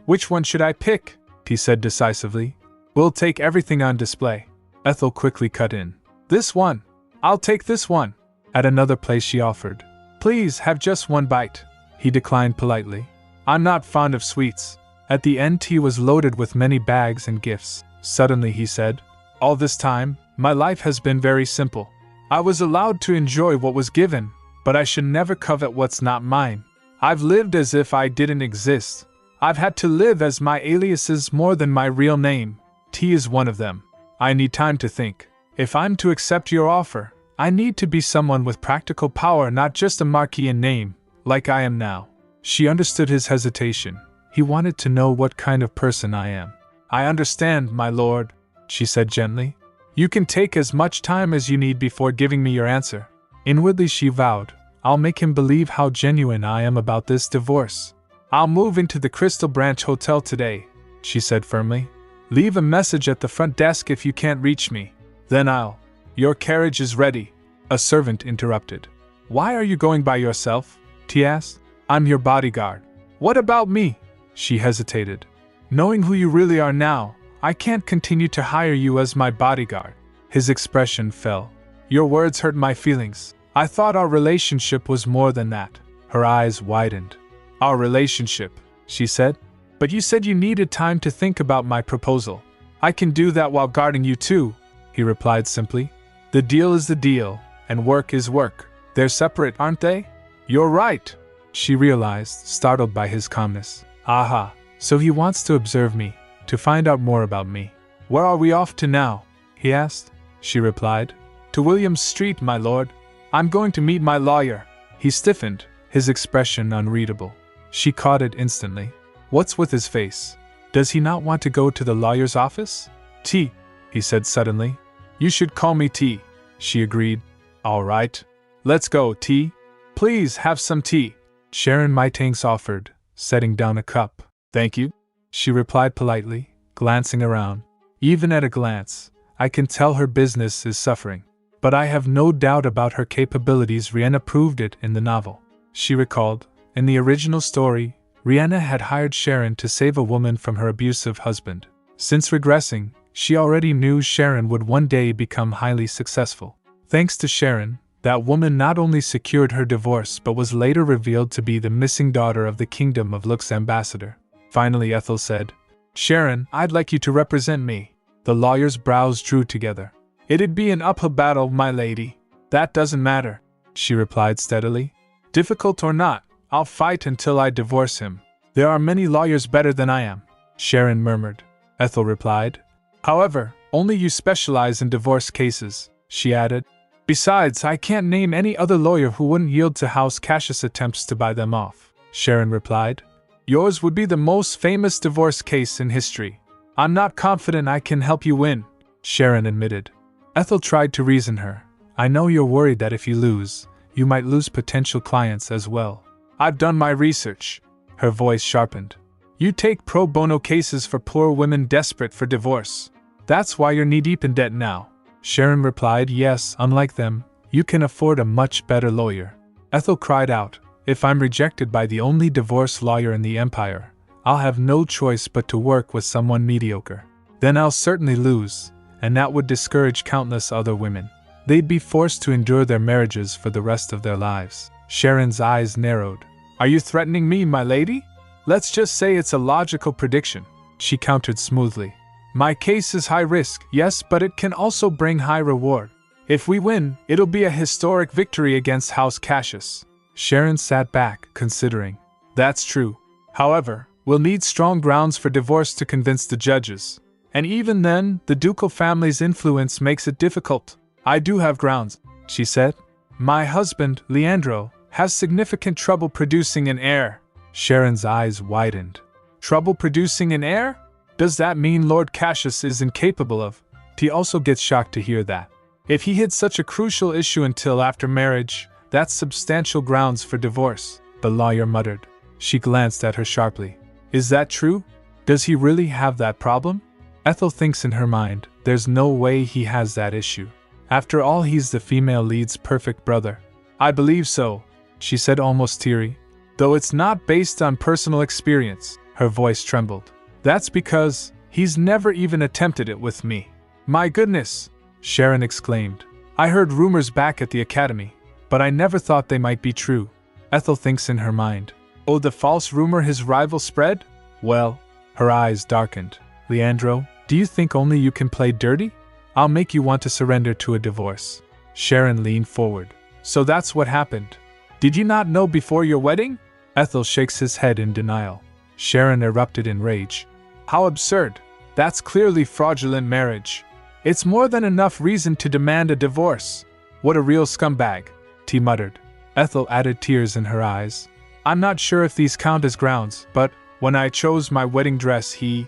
Which one should I pick? He said decisively. We'll take everything on display. Ethel quickly cut in. This one. I'll take this one. At another place she offered. Please have just one bite. He declined politely. I'm not fond of sweets. At the end he was loaded with many bags and gifts. Suddenly he said, All this time, my life has been very simple. I was allowed to enjoy what was given, but I should never covet what's not mine. I've lived as if I didn't exist. I've had to live as my aliases more than my real name. T is one of them. I need time to think. If I'm to accept your offer, I need to be someone with practical power, not just a marquis in name, like I am now. She understood his hesitation. He wanted to know what kind of person I am. I understand, my lord, she said gently. You can take as much time as you need before giving me your answer. Inwardly she vowed, I'll make him believe how genuine I am about this divorce. I'll move into the Crystal Branch Hotel today, she said firmly. Leave a message at the front desk if you can't reach me. Then I'll. Your carriage is ready. A servant interrupted. Why are you going by yourself? T asked. I'm your bodyguard. What about me? She hesitated. Knowing who you really are now, I can't continue to hire you as my bodyguard. His expression fell. Your words hurt my feelings. I thought our relationship was more than that. Her eyes widened. Our relationship, she said. But you said you needed time to think about my proposal. I can do that while guarding you too, he replied simply. The deal is the deal, and work is work. They're separate, aren't they? You're right, she realized, startled by his calmness. Aha, so he wants to observe me, to find out more about me. Where are we off to now? He asked. She replied. To Williams Street, my lord. I'm going to meet my lawyer. He stiffened, his expression unreadable. She caught it instantly. What's with his face? Does he not want to go to the lawyer's office? T, he said suddenly. You should call me T, she agreed. All right. Let's go, T. Please have some tea, Sharon Maitangs offered, setting down a cup. Thank you, she replied politely, glancing around. Even at a glance, I can tell her business is suffering. But I have no doubt about her capabilities. Riena proved it in the novel. She recalled, in the original story, Riena had hired Sharon to save a woman from her abusive husband. Since regressing, she already knew Sharon would one day become highly successful. Thanks to Sharon, that woman not only secured her divorce but was later revealed to be the missing daughter of the Kingdom of Lux's ambassador. Finally Ethel said, Sharon, I'd like you to represent me. The lawyer's brows drew together. It'd be an uphill battle, my lady. That doesn't matter, she replied steadily. Difficult or not, I'll fight until I divorce him. There are many lawyers better than I am, Sharon murmured. Ethel replied. However, only you specialize in divorce cases, she added. Besides, I can't name any other lawyer who wouldn't yield to House Cassius' attempts to buy them off, Sharon replied. Yours would be the most famous divorce case in history. I'm not confident I can help you win, Sharon admitted. Ethel tried to reason her. I know you're worried that if you lose, you might lose potential clients as well. I've done my research. Her voice sharpened. You take pro bono cases for poor women desperate for divorce. That's why you're knee-deep in debt now. Sharon replied, yes, unlike them, you can afford a much better lawyer. Ethel cried out, if I'm rejected by the only divorce lawyer in the empire, I'll have no choice but to work with someone mediocre. Then I'll certainly lose, and that would discourage countless other women. They'd be forced to endure their marriages for the rest of their lives. Sharon's eyes narrowed. Are you threatening me, my lady? Let's just say it's a logical prediction, she countered smoothly. My case is high risk, yes, but it can also bring high reward. If we win, it'll be a historic victory against House Cassius. Sharon sat back, considering. That's true. However, we'll need strong grounds for divorce to convince the judges. And even then, the ducal family's influence makes it difficult. I do have grounds, she said. My husband, Leandro, has significant trouble producing an heir. Sharon's eyes widened. Trouble producing an heir? Does that mean Lord Cassius is incapable of? He also gets shocked to hear that. If he hid such a crucial issue until after marriage, that's substantial grounds for divorce, the lawyer muttered. She glanced at her sharply. Is that true? Does he really have that problem? Ethel thinks in her mind, there's no way he has that issue. After all, he's the female lead's perfect brother. I believe so, she said almost teary. Though it's not based on personal experience, her voice trembled. That's because he's never even attempted it with me. My goodness, Sharon exclaimed. I heard rumors back at the academy, but I never thought they might be true. Ethel thinks in her mind. Oh, the false rumor his rival spread? Well, her eyes darkened. Leandro, do you think only you can play dirty? I'll make you want to surrender to a divorce. Sharon leaned forward. So that's what happened. Did you not know before your wedding? Ethel shakes his head in denial. Sharon erupted in rage. How absurd. That's clearly fraudulent marriage. It's more than enough reason to demand a divorce. What a real scumbag, he muttered. Ethel added tears in her eyes. I'm not sure if these count as grounds, but when I chose my wedding dress, he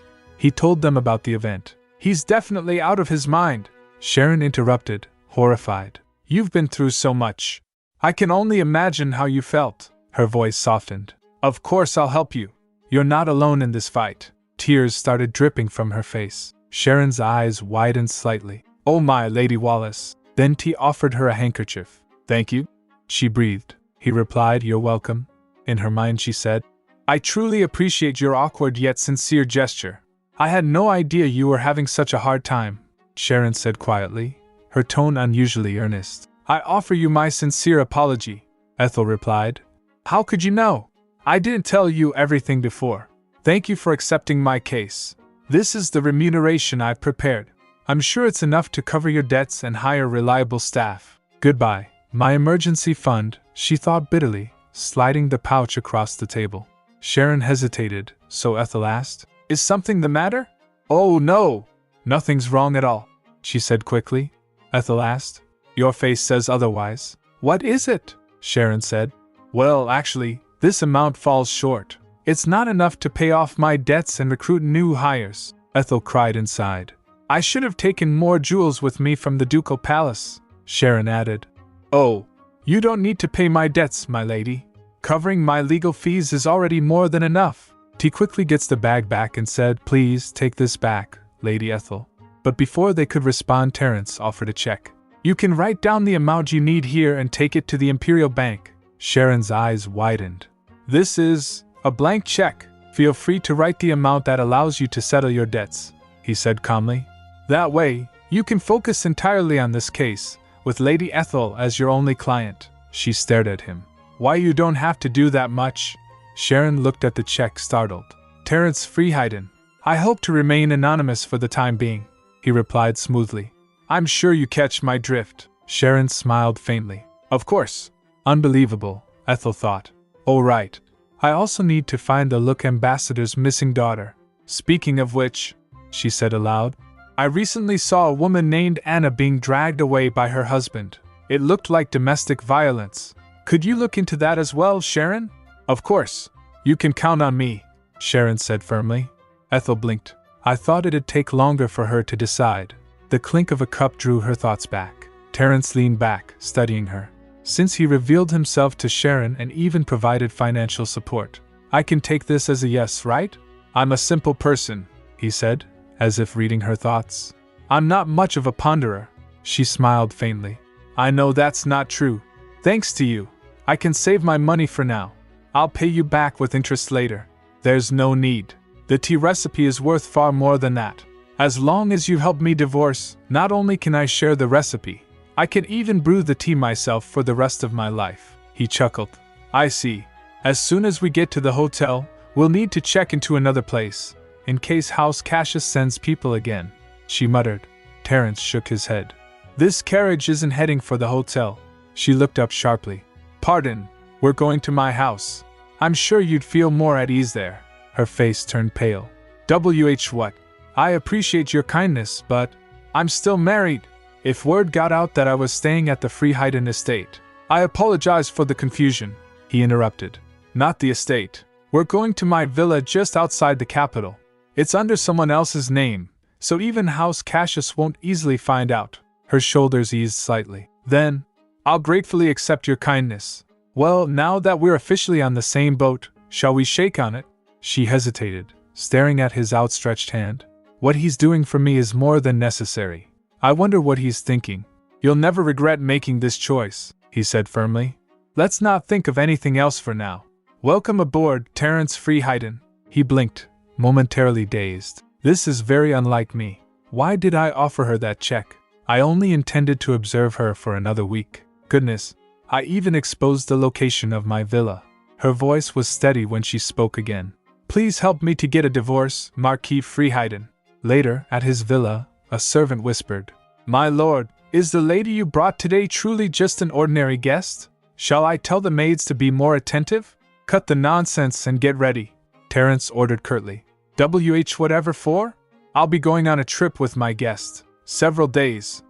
told them about the event. He's definitely out of his mind. Sharon interrupted, horrified. You've been through so much. I can only imagine how you felt. Her voice softened. Of course I'll help you. You're not alone in this fight. Tears started dripping from her face. Sharon's eyes widened slightly. Oh my, Lady Wallace. Then he offered her a handkerchief. Thank you, she breathed. He replied, you're welcome. In her mind she said, I truly appreciate your awkward yet sincere gesture. I had no idea you were having such a hard time, Sharon said quietly, her tone unusually earnest. I offer you my sincere apology, Ethel replied. How could you know? I didn't tell you everything before. Thank you for accepting my case. This is the remuneration I've prepared. I'm sure it's enough to cover your debts and hire reliable staff. Goodbye. My emergency fund, she thought bitterly, sliding the pouch across the table. Sharon hesitated, so Ethel asked, Is something the matter? Oh no! Nothing's wrong at all, she said quickly. Ethel asked, Your face says otherwise. What is it? Sharon said. Well, actually, this amount falls short. It's not enough to pay off my debts and recruit new hires, Ethel cried inside. I should have taken more jewels with me from the ducal palace, Sharon added. Oh, you don't need to pay my debts, my lady. Covering my legal fees is already more than enough. He quickly gets the bag back and said, Please take this back, Lady Ethel. But before they could respond, Terence offered a check. You can write down the amount you need here and take it to the Imperial Bank. Sharon's eyes widened. This is a blank check. Feel free to write the amount that allows you to settle your debts, he said calmly. That way, you can focus entirely on this case, with Lady Ethel as your only client. She stared at him. Why, you don't have to do that much. Sharon looked at the check, startled. Terence Freeheiden. I hope to remain anonymous for the time being, he replied smoothly. I'm sure you catch my drift. Sharon smiled faintly. Of course. Unbelievable, Ethel thought. Oh right. I also need to find the Look Ambassador's missing daughter. Speaking of which, she said aloud, I recently saw a woman named Anna being dragged away by her husband. It looked like domestic violence. Could you look into that as well, Sharon? Of course. You can count on me, Sharon said firmly. Ethel blinked. I thought it'd take longer for her to decide. The clink of a cup drew her thoughts back. Terence leaned back, studying her. Since he revealed himself to Sharon and even provided financial support, I can take this as a yes, right? I'm a simple person, he said, as if reading her thoughts. I'm not much of a ponderer. She smiled faintly. I know that's not true. Thanks to you, I can save my money for now. I'll pay you back with interest later. There's no need. The tea recipe is worth far more than that. As long as you help me divorce, not only can I share the recipe, I can even brew the tea myself for the rest of my life. He chuckled. I see. As soon as we get to the hotel, we'll need to check into another place, in case House Cassius sends people again, she muttered. Terence shook his head. This carriage isn't heading for the hotel. She looked up sharply. Pardon, we're going to my house. I'm sure you'd feel more at ease there. Her face turned pale. What? I appreciate your kindness, but I'm still married. If word got out that I was staying at the Freeheiden estate, I apologize for the confusion, he interrupted. Not the estate. We're going to my villa just outside the capital. It's under someone else's name, so even House Cassius won't easily find out. Her shoulders eased slightly. Then, I'll gratefully accept your kindness. Well, now that we're officially on the same boat, shall we shake on it? She hesitated, staring at his outstretched hand. What he's doing for me is more than necessary. I wonder what he's thinking. You'll never regret making this choice, he said firmly. Let's not think of anything else for now. Welcome aboard, Terence Freeheiden. He blinked, momentarily dazed. This is very unlike me. Why did I offer her that check? I only intended to observe her for another week. Goodness, I even exposed the location of my villa. Her voice was steady when she spoke again. Please help me to get a divorce, Marquis Freeheiden. Later, at his villa, a servant whispered, My lord, is the lady you brought today truly just an ordinary guest? Shall I tell the maids to be more attentive? Cut the nonsense and get ready, Terence ordered curtly. Whatever for? I'll be going on a trip with my guest. Several days.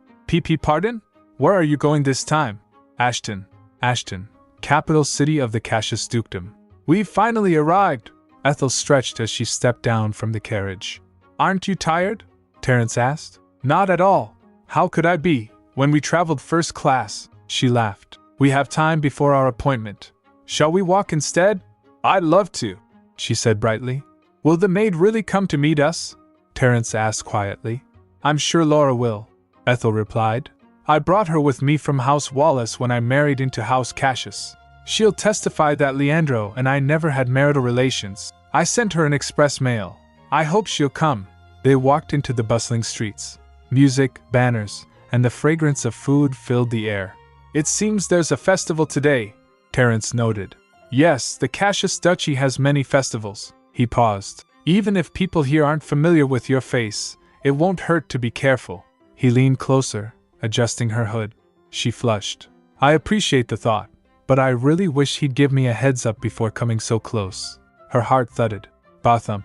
Pardon? Where are you going this time? Ashton, capital city of the Cassius dukedom. We've finally arrived. Ethel stretched as she stepped down from the carriage. Aren't you tired? Terence asked. Not at all. How could I be, when we traveled first class? She laughed. We have time before our appointment. Shall we walk instead? I'd love to, she said brightly. Will the maid really come to meet us? Terence asked quietly. I'm sure Laura will, Ethel replied. I brought her with me from House Wallace when I married into House Cassius. She'll testify that Leandro and I never had marital relations. I sent her an express mail. I hope she'll come. They walked into the bustling streets. Music, banners, and the fragrance of food filled the air. It seems there's a festival today, Terence noted. Yes, the Cassius Duchy has many festivals. He paused. Even if people here aren't familiar with your face, it won't hurt to be careful. He leaned closer, adjusting her hood. She flushed. I appreciate the thought, but I really wish he'd give me a heads up before coming so close. Her heart thudded. Bathump.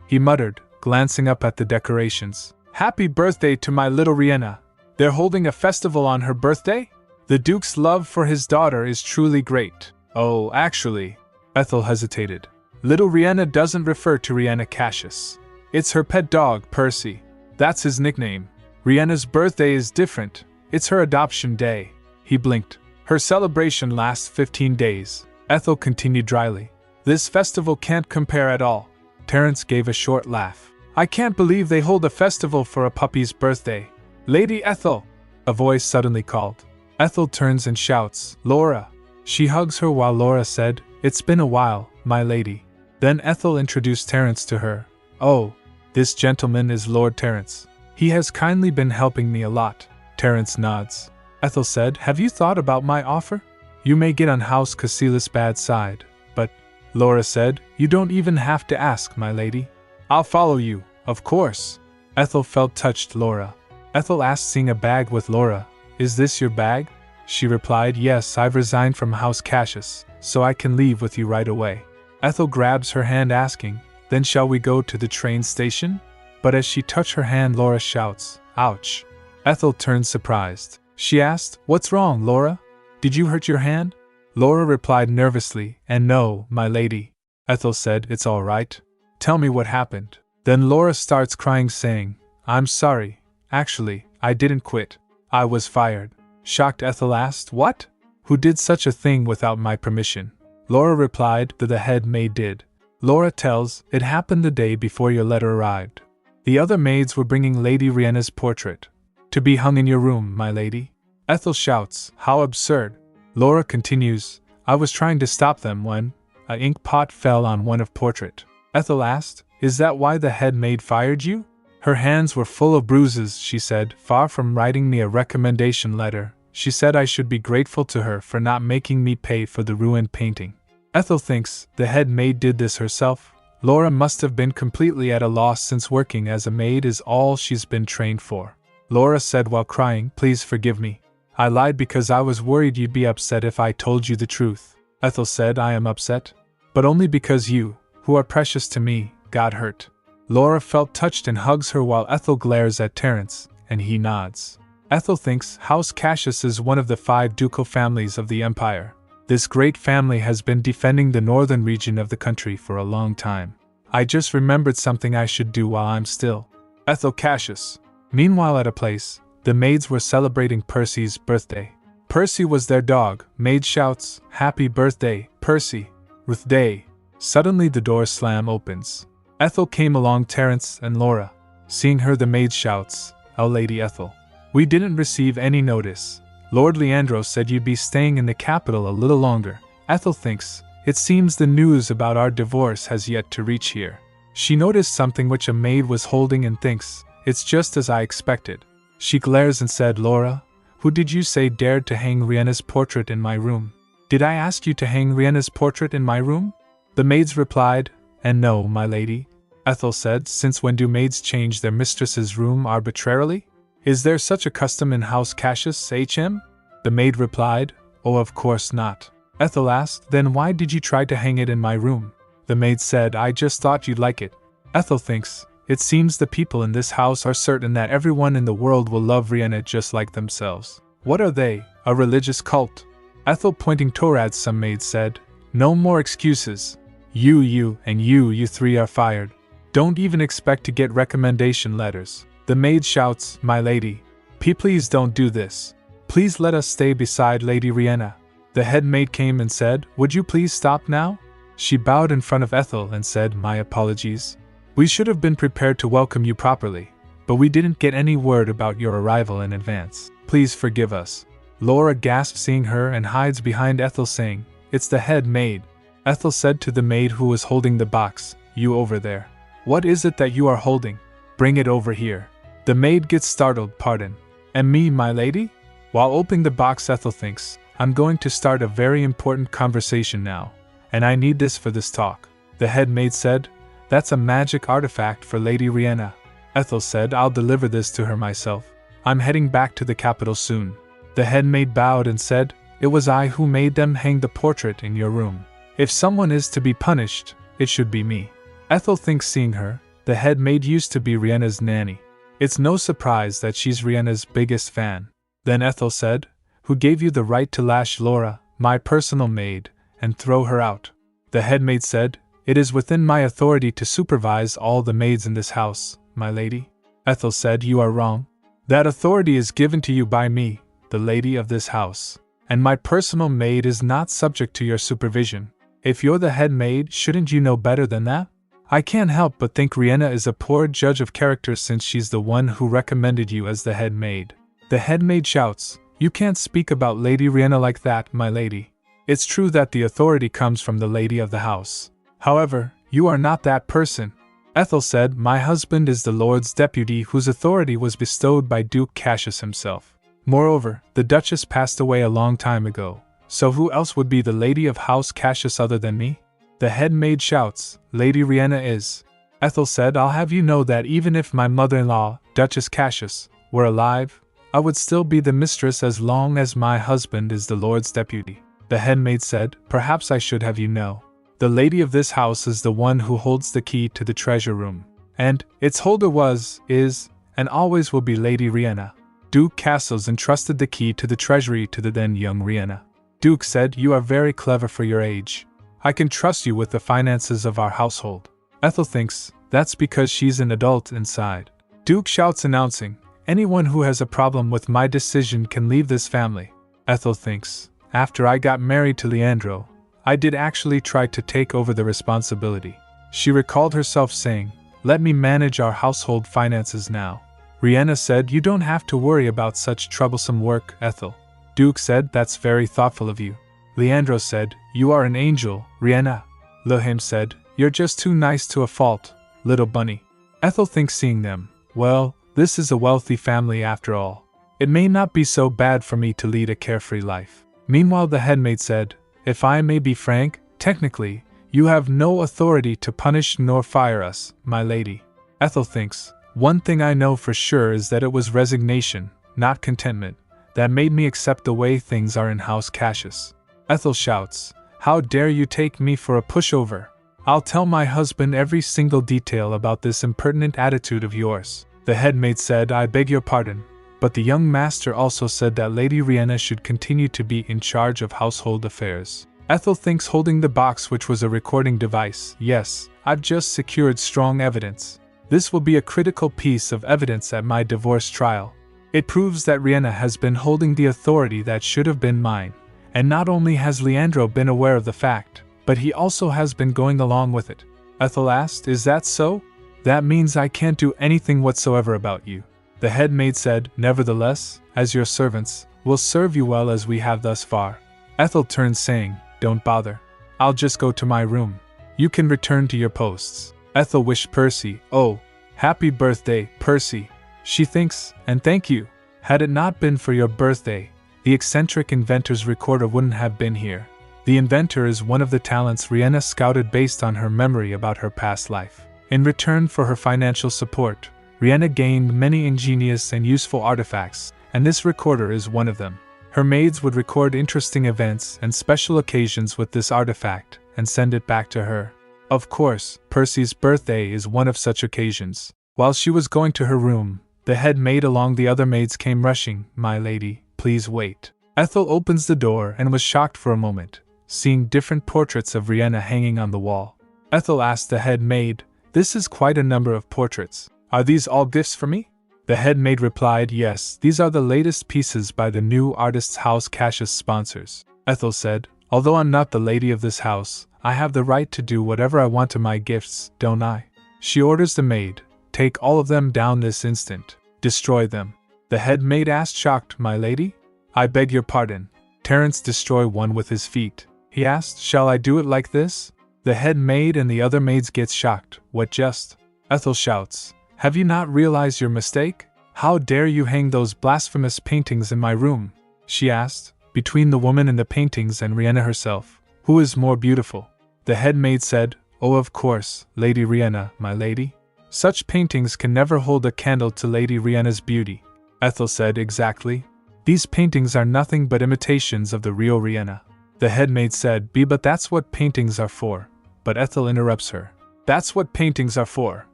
He muttered, glancing up at the decorations. Happy birthday to my little Riena. They're holding a festival on her birthday? The Duke's love for his daughter is truly great. Oh, actually, Ethel hesitated. Little Riena doesn't refer to Riena Cassius. It's her pet dog, Percy. That's his nickname. Riena's birthday is different. It's her adoption day. He blinked. Her celebration lasts 15 days. Ethel continued dryly. This festival can't compare at all. Terence gave a short laugh. I can't believe they hold a festival for a puppy's birthday. Lady Ethel! A voice suddenly called. Ethel turns and shouts, Laura! She hugs her while Laura said, It's been a while, my lady. Then Ethel introduced Terence to her. Oh, this gentleman is Lord Terence. He has kindly been helping me a lot. Terence nods. Ethel said, Have you thought about my offer? You may get on House Cassius' bad side, but, Laura said, You don't even have to ask, my lady. I'll follow you, of course. Ethel felt touched. Laura. Ethel asked, seeing a bag with Laura, Is this your bag? She replied, Yes, I've resigned from House Cassius, so I can leave with you right away. Ethel grabs her hand asking, Then shall we go to the train station? But as she touched her hand, Laura shouts, Ouch! Ethel turned surprised. She asked, What's wrong, Laura? Did you hurt your hand? Laura replied nervously, And no, my lady. Ethel said, "It's all right. Tell me what happened." Then Laura starts crying, saying, "I'm sorry. Actually, I didn't quit. I was fired." Shocked, Ethel asked, "What? Who did such a thing without my permission?" Laura replied that the head maid did. Laura tells, "It happened the day before your letter arrived. The other maids were bringing Lady Riena's portrait to be hung in your room, my lady." Ethel shouts, "How absurd." Laura continues, "I was trying to stop them when an ink pot fell on one of portrait." Ethel asked, "Is that why the head maid fired you?" "Her hands were full of bruises," she said. "Far from writing me a recommendation letter, she said I should be grateful to her for not making me pay for the ruined painting." Ethel thinks the head maid did this herself. Laura must have been completely at a loss, since working as a maid is all she's been trained for. Laura said while crying, "Please forgive me. I lied because I was worried you'd be upset if I told you the truth." Ethel said, "I am upset, but only because you, who are precious to me, got hurt." Laura felt touched and hugs her while Ethel glares at Terence, and he nods. Ethel thinks House Cassius is one of the 5 ducal families of the Empire. This great family has been defending the northern region of the country for a long time. "I just remembered something I should do while I'm still." Ethel Cassius. Meanwhile, at a place, the maids were celebrating Percy's birthday. Percy was their dog. Maid shouts, "Happy birthday, Percy." Ruth Day. Suddenly the door slam opens. Ethel came along, Terence and Laura. Seeing her, the maid shouts, "Oh, Lady Ethel. We didn't receive any notice. Lord Leandro said you'd be staying in the capital a little longer." Ethel thinks, "It seems the news about our divorce has yet to reach here." She noticed something which a maid was holding and thinks, "It's just as I expected." She glares and said, "Laura, who did you say dared to hang Riena's portrait in my room?" "Did I ask you to hang Riena's portrait in my room?" The maids replied, "And no, my lady." Ethel said, "Since when do maids change their mistress's room arbitrarily? Is there such a custom in House Cassius, HM?" The maid replied, "Oh, of course not." Ethel asked, "Then why did you try to hang it in my room?" The maid said, "I just thought you'd like it." Ethel thinks, "It seems the people in this house are certain that everyone in the world will love Riena just like themselves. What are they, a religious cult?" Ethel, pointing toward some maids, said, "No more excuses. You and you 3 are fired. Don't even expect to get recommendation letters." The maid shouts, "My lady, please don't do this. Please let us stay beside Lady Riena." The head maid came and said, "Would you please stop now?" She bowed in front of Ethel and said, "My apologies. We should have been prepared to welcome you properly, but we didn't get any word about your arrival in advance. Please forgive us." Laura gasps seeing her and hides behind Ethel, saying, "It's the head maid." Ethel said to the maid who was holding the box, "You over there. What is it that you are holding? Bring it over here." The maid gets startled, "Pardon. And me, my lady?" While opening the box, Ethel thinks, "I'm going to start a very important conversation now, and I need this for this talk." The head maid said, "That's a magic artifact for Lady Riena." Ethel said, "I'll deliver this to her myself. I'm heading back to the capital soon." The head maid bowed and said, "It was I who made them hang the portrait in your room. If someone is to be punished, it should be me." Ethel thinks, seeing her, the head maid used to be Riena's nanny. It's no surprise that she's Riena's biggest fan. Then Ethel said, "Who gave you the right to lash Laura, my personal maid, and throw her out?" The head maid said, "It is within my authority to supervise all the maids in this house, my lady." Ethel said, "You are wrong. That authority is given to you by me, the lady of this house, and my personal maid is not subject to your supervision. If you're the head maid, shouldn't you know better than that? I can't help but think Riena is a poor judge of character since she's the one who recommended you as the head maid." The head maid shouts, "You can't speak about Lady Riena like that, my lady. It's true that the authority comes from the lady of the house. However, you are not that person." Ethel said, "My husband is the Lord's deputy whose authority was bestowed by Duke Cassius himself. Moreover, the Duchess passed away a long time ago, so who else would be the lady of House Cassius other than me?" The head maid shouts, "Lady Riena is." Ethel said, "I'll have you know that even if my mother-in-law, Duchess Cassius, were alive, I would still be the mistress as long as my husband is the Lord's deputy." The head maid said, "Perhaps I should have you know. The lady of this house is the one who holds the key to the treasure room, and its holder was, is, and always will be Lady Riena. Duke Cassius entrusted the key to the treasury to the then young Riena." Duke said, "You are very clever for your age. I can trust you with the finances of our household. Ethel thinks, that's because she's an adult inside. Duke shouts announcing, anyone who has a problem with my decision can leave this family. Ethel thinks, after I got married to Leandro, I did actually try to take over the responsibility. She recalled herself saying, let me manage our household finances now. Riena said, you don't have to worry about such troublesome work, Ethel. Duke said, that's very thoughtful of you. Leandro said, you are an angel, Riena. Lehim said, you're just too nice to a fault, little bunny. Ethel thinks, seeing them, well, this is a wealthy family after all. It may not be so bad for me to lead a carefree life. Meanwhile, the headmaid said, if I may be frank, technically, you have no authority to punish nor fire us, my lady. Ethel thinks, one thing I know for sure is that it was resignation, not contentment, that made me accept the way things are in House Cassius. Ethel shouts, how dare you take me for a pushover? I'll tell my husband every single detail about this impertinent attitude of yours. The headmaid said, I beg your pardon, but the young master also said that Lady Riena should continue to be in charge of household affairs. Ethel thinks, holding the box which was a recording device, yes, I've just secured strong evidence. This will be a critical piece of evidence at my divorce trial. It proves that Riena has been holding the authority that should have been mine, and not only has Leandro been aware of the fact, but he also has been going along with it. Ethel asked, is that so? That means I can't do anything whatsoever about you. The headmaid said, nevertheless, as your servants, we'll serve you well as we have thus far. Ethel turned, saying, don't bother. I'll just go to my room. You can return to your posts. Ethel wished Percy, oh, happy birthday, Percy. She thinks, and thank you. Had it not been for your birthday, the eccentric inventor's recorder wouldn't have been here. The inventor is one of the talents Riena scouted based on her memory about her past life. In return for her financial support, Riena gained many ingenious and useful artifacts, and this recorder is one of them. Her maids would record interesting events and special occasions with this artifact and send it back to her. Of course, Percy's birthday is one of such occasions. While she was going to her room, the head maid along the other maids came rushing, my lady, please wait. Ethel opens the door and was shocked for a moment, seeing different portraits of Riena hanging on the wall. Ethel asked the head maid, this is quite a number of portraits. Are these all gifts for me? The head maid replied, yes, these are the latest pieces by the new artists House Cassius sponsors. Ethel said, although I'm not the lady of this house, I have the right to do whatever I want to my gifts, don't I? She orders the maid, take all of them down this instant. Destroy them. The head maid asked, shocked, my lady? I beg your pardon. Terence, destroy one with his feet. He asked, shall I do it like this? The head maid and the other maids get shocked. What just? Ethel shouts, have you not realized your mistake? How dare you hang those blasphemous paintings in my room? She asked, between the woman in the paintings and Riena herself, who is more beautiful? The head maid said, oh of course, Lady Riena, my lady. Such paintings can never hold a candle to Lady Riena's beauty. Ethel said, exactly. These paintings are nothing but imitations of the real Riena. The head maid said, but that's what paintings are for. But Ethel interrupts her. That's what paintings are for.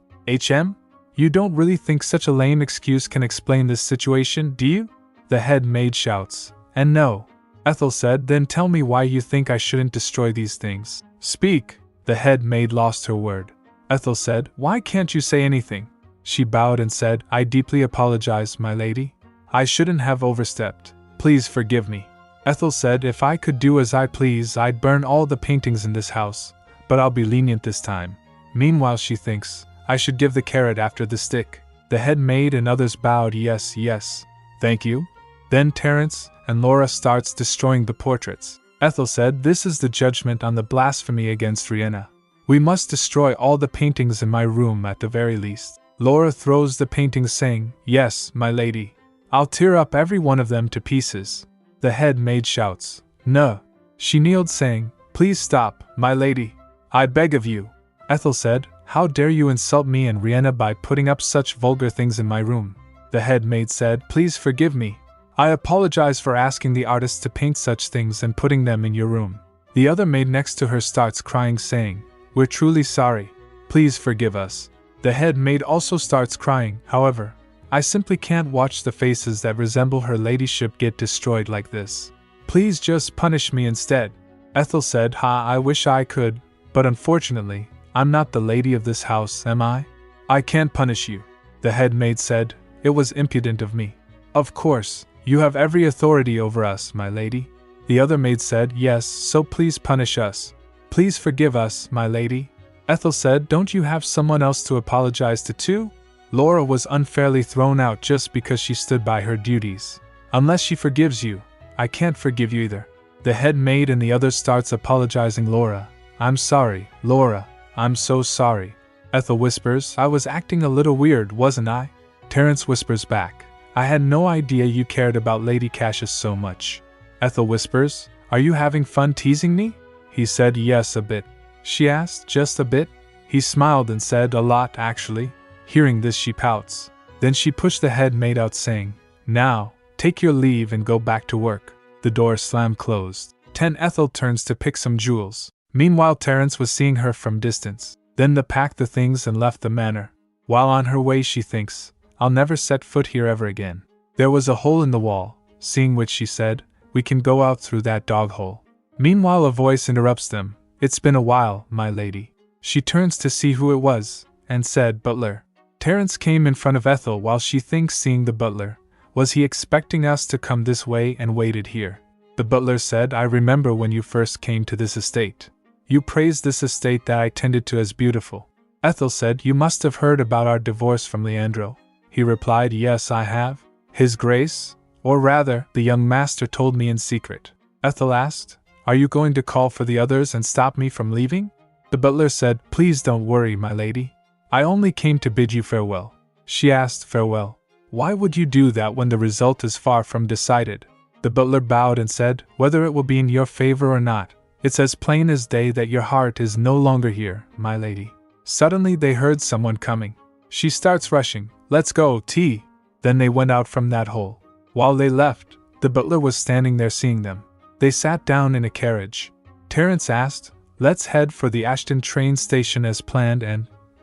HM? You don't really think such a lame excuse can explain this situation, do you? The head maid shouts, and no. Ethel said, then tell me why you think I shouldn't destroy these things. Speak. The head maid lost her word. Ethel said, why can't you say anything? She bowed and said, I deeply apologize, my lady. I shouldn't have overstepped. Please forgive me. Ethel said, if I could do as I please, I'd burn all the paintings in this house, but I'll be lenient this time. Meanwhile, she thinks, I should give the carrot after the stick. The head maid and others bowed, yes, yes. Thank you. Then Terence and Laura starts destroying the portraits. Ethel said, this is the judgment on the blasphemy against Riena. We must destroy all the paintings in my room at the very least. Laura throws the paintings, saying, yes, my lady. I'll tear up every one of them to pieces. The head maid shouts, no. She kneeled, saying, please stop, my lady. I beg of you. Ethel said, how dare you insult me and Riena by putting up such vulgar things in my room? The head maid said, please forgive me. I apologize for asking the artist to paint such things and putting them in your room. The other maid next to her starts crying, saying, we're truly sorry. Please forgive us. The head maid also starts crying, however. I simply can't watch the faces that resemble her ladyship get destroyed like this. Please just punish me instead. Ethel said, "Ha, I wish I could, but unfortunately, I'm not the lady of this house, am I? I can't punish you." The head maid said, "It was impudent of me." "Of course, you have every authority over us, my lady." The other maid said, "Yes, so please punish us. Please forgive us, my lady." Ethel said, "Don't you have someone else to apologize to too?" Laura was unfairly thrown out just because she stood by her duties. "Unless she forgives you, I can't forgive you either." The head maid and the other starts apologizing. Laura, "I'm sorry, Laura, I'm so sorry." Ethel whispers, "I was acting a little weird, wasn't I?" Terence whispers back, "I had no idea you cared about Lady Cassius so much." Ethel whispers, "Are you having fun teasing me?" He said, "Yes, a bit." She asked, "Just a bit?" He smiled and said, "A lot, actually." Hearing this, she pouts. Then she pushed the head maid out, saying, "Now, take your leave and go back to work." The door slammed closed. 10 Ethel turns to pick some jewels. Meanwhile, Terence was seeing her from distance. Then they packed the things and left the manor. While on her way, she thinks, "I'll never set foot here ever again." There was a hole in the wall, seeing which she said, "We can go out through that dog hole." Meanwhile, a voice interrupts them. "It's been a while, my lady." She turns to see who it was, and said, "Butler." Terence came in front of Ethel while she thinks, seeing the butler. Was he expecting us to come this way and waited here? The butler said, "I remember when you first came to this estate. You praised this estate that I tended to as beautiful." Ethel said, "You must have heard about our divorce from Leandro." He replied, "Yes, I have. His Grace, or rather, the young master told me in secret." Ethel asked, "Are you going to call for the others and stop me from leaving?" The butler said, "Please don't worry, my lady. I only came to bid you farewell." She asked, "Farewell? Why would you do that when the result is far from decided?" The butler bowed and said, "Whether it will be in your favor or not, it's as plain as day that your heart is no longer here, my lady." Suddenly they heard someone coming. She starts rushing, "Let's go, tea!" Then they went out from that hole. While they left, the butler was standing there seeing them. They sat down in a carriage. Terence asked, "Let's head for the Ashton train station as planned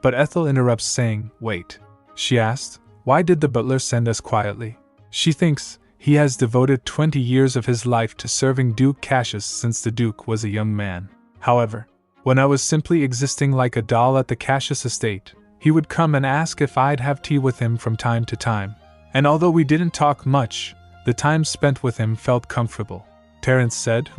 But Ethel interrupts, saying, "Wait." She asked, "Why did the butler send us quietly?" She thinks, he has devoted 20 years of his life to serving Duke Cassius since the Duke was a young man. However, when I was simply existing like a doll at the Cassius estate, he would come and ask if I'd have tea with him from time to time. And although we didn't talk much, the time spent with him felt comfortable." Terence said,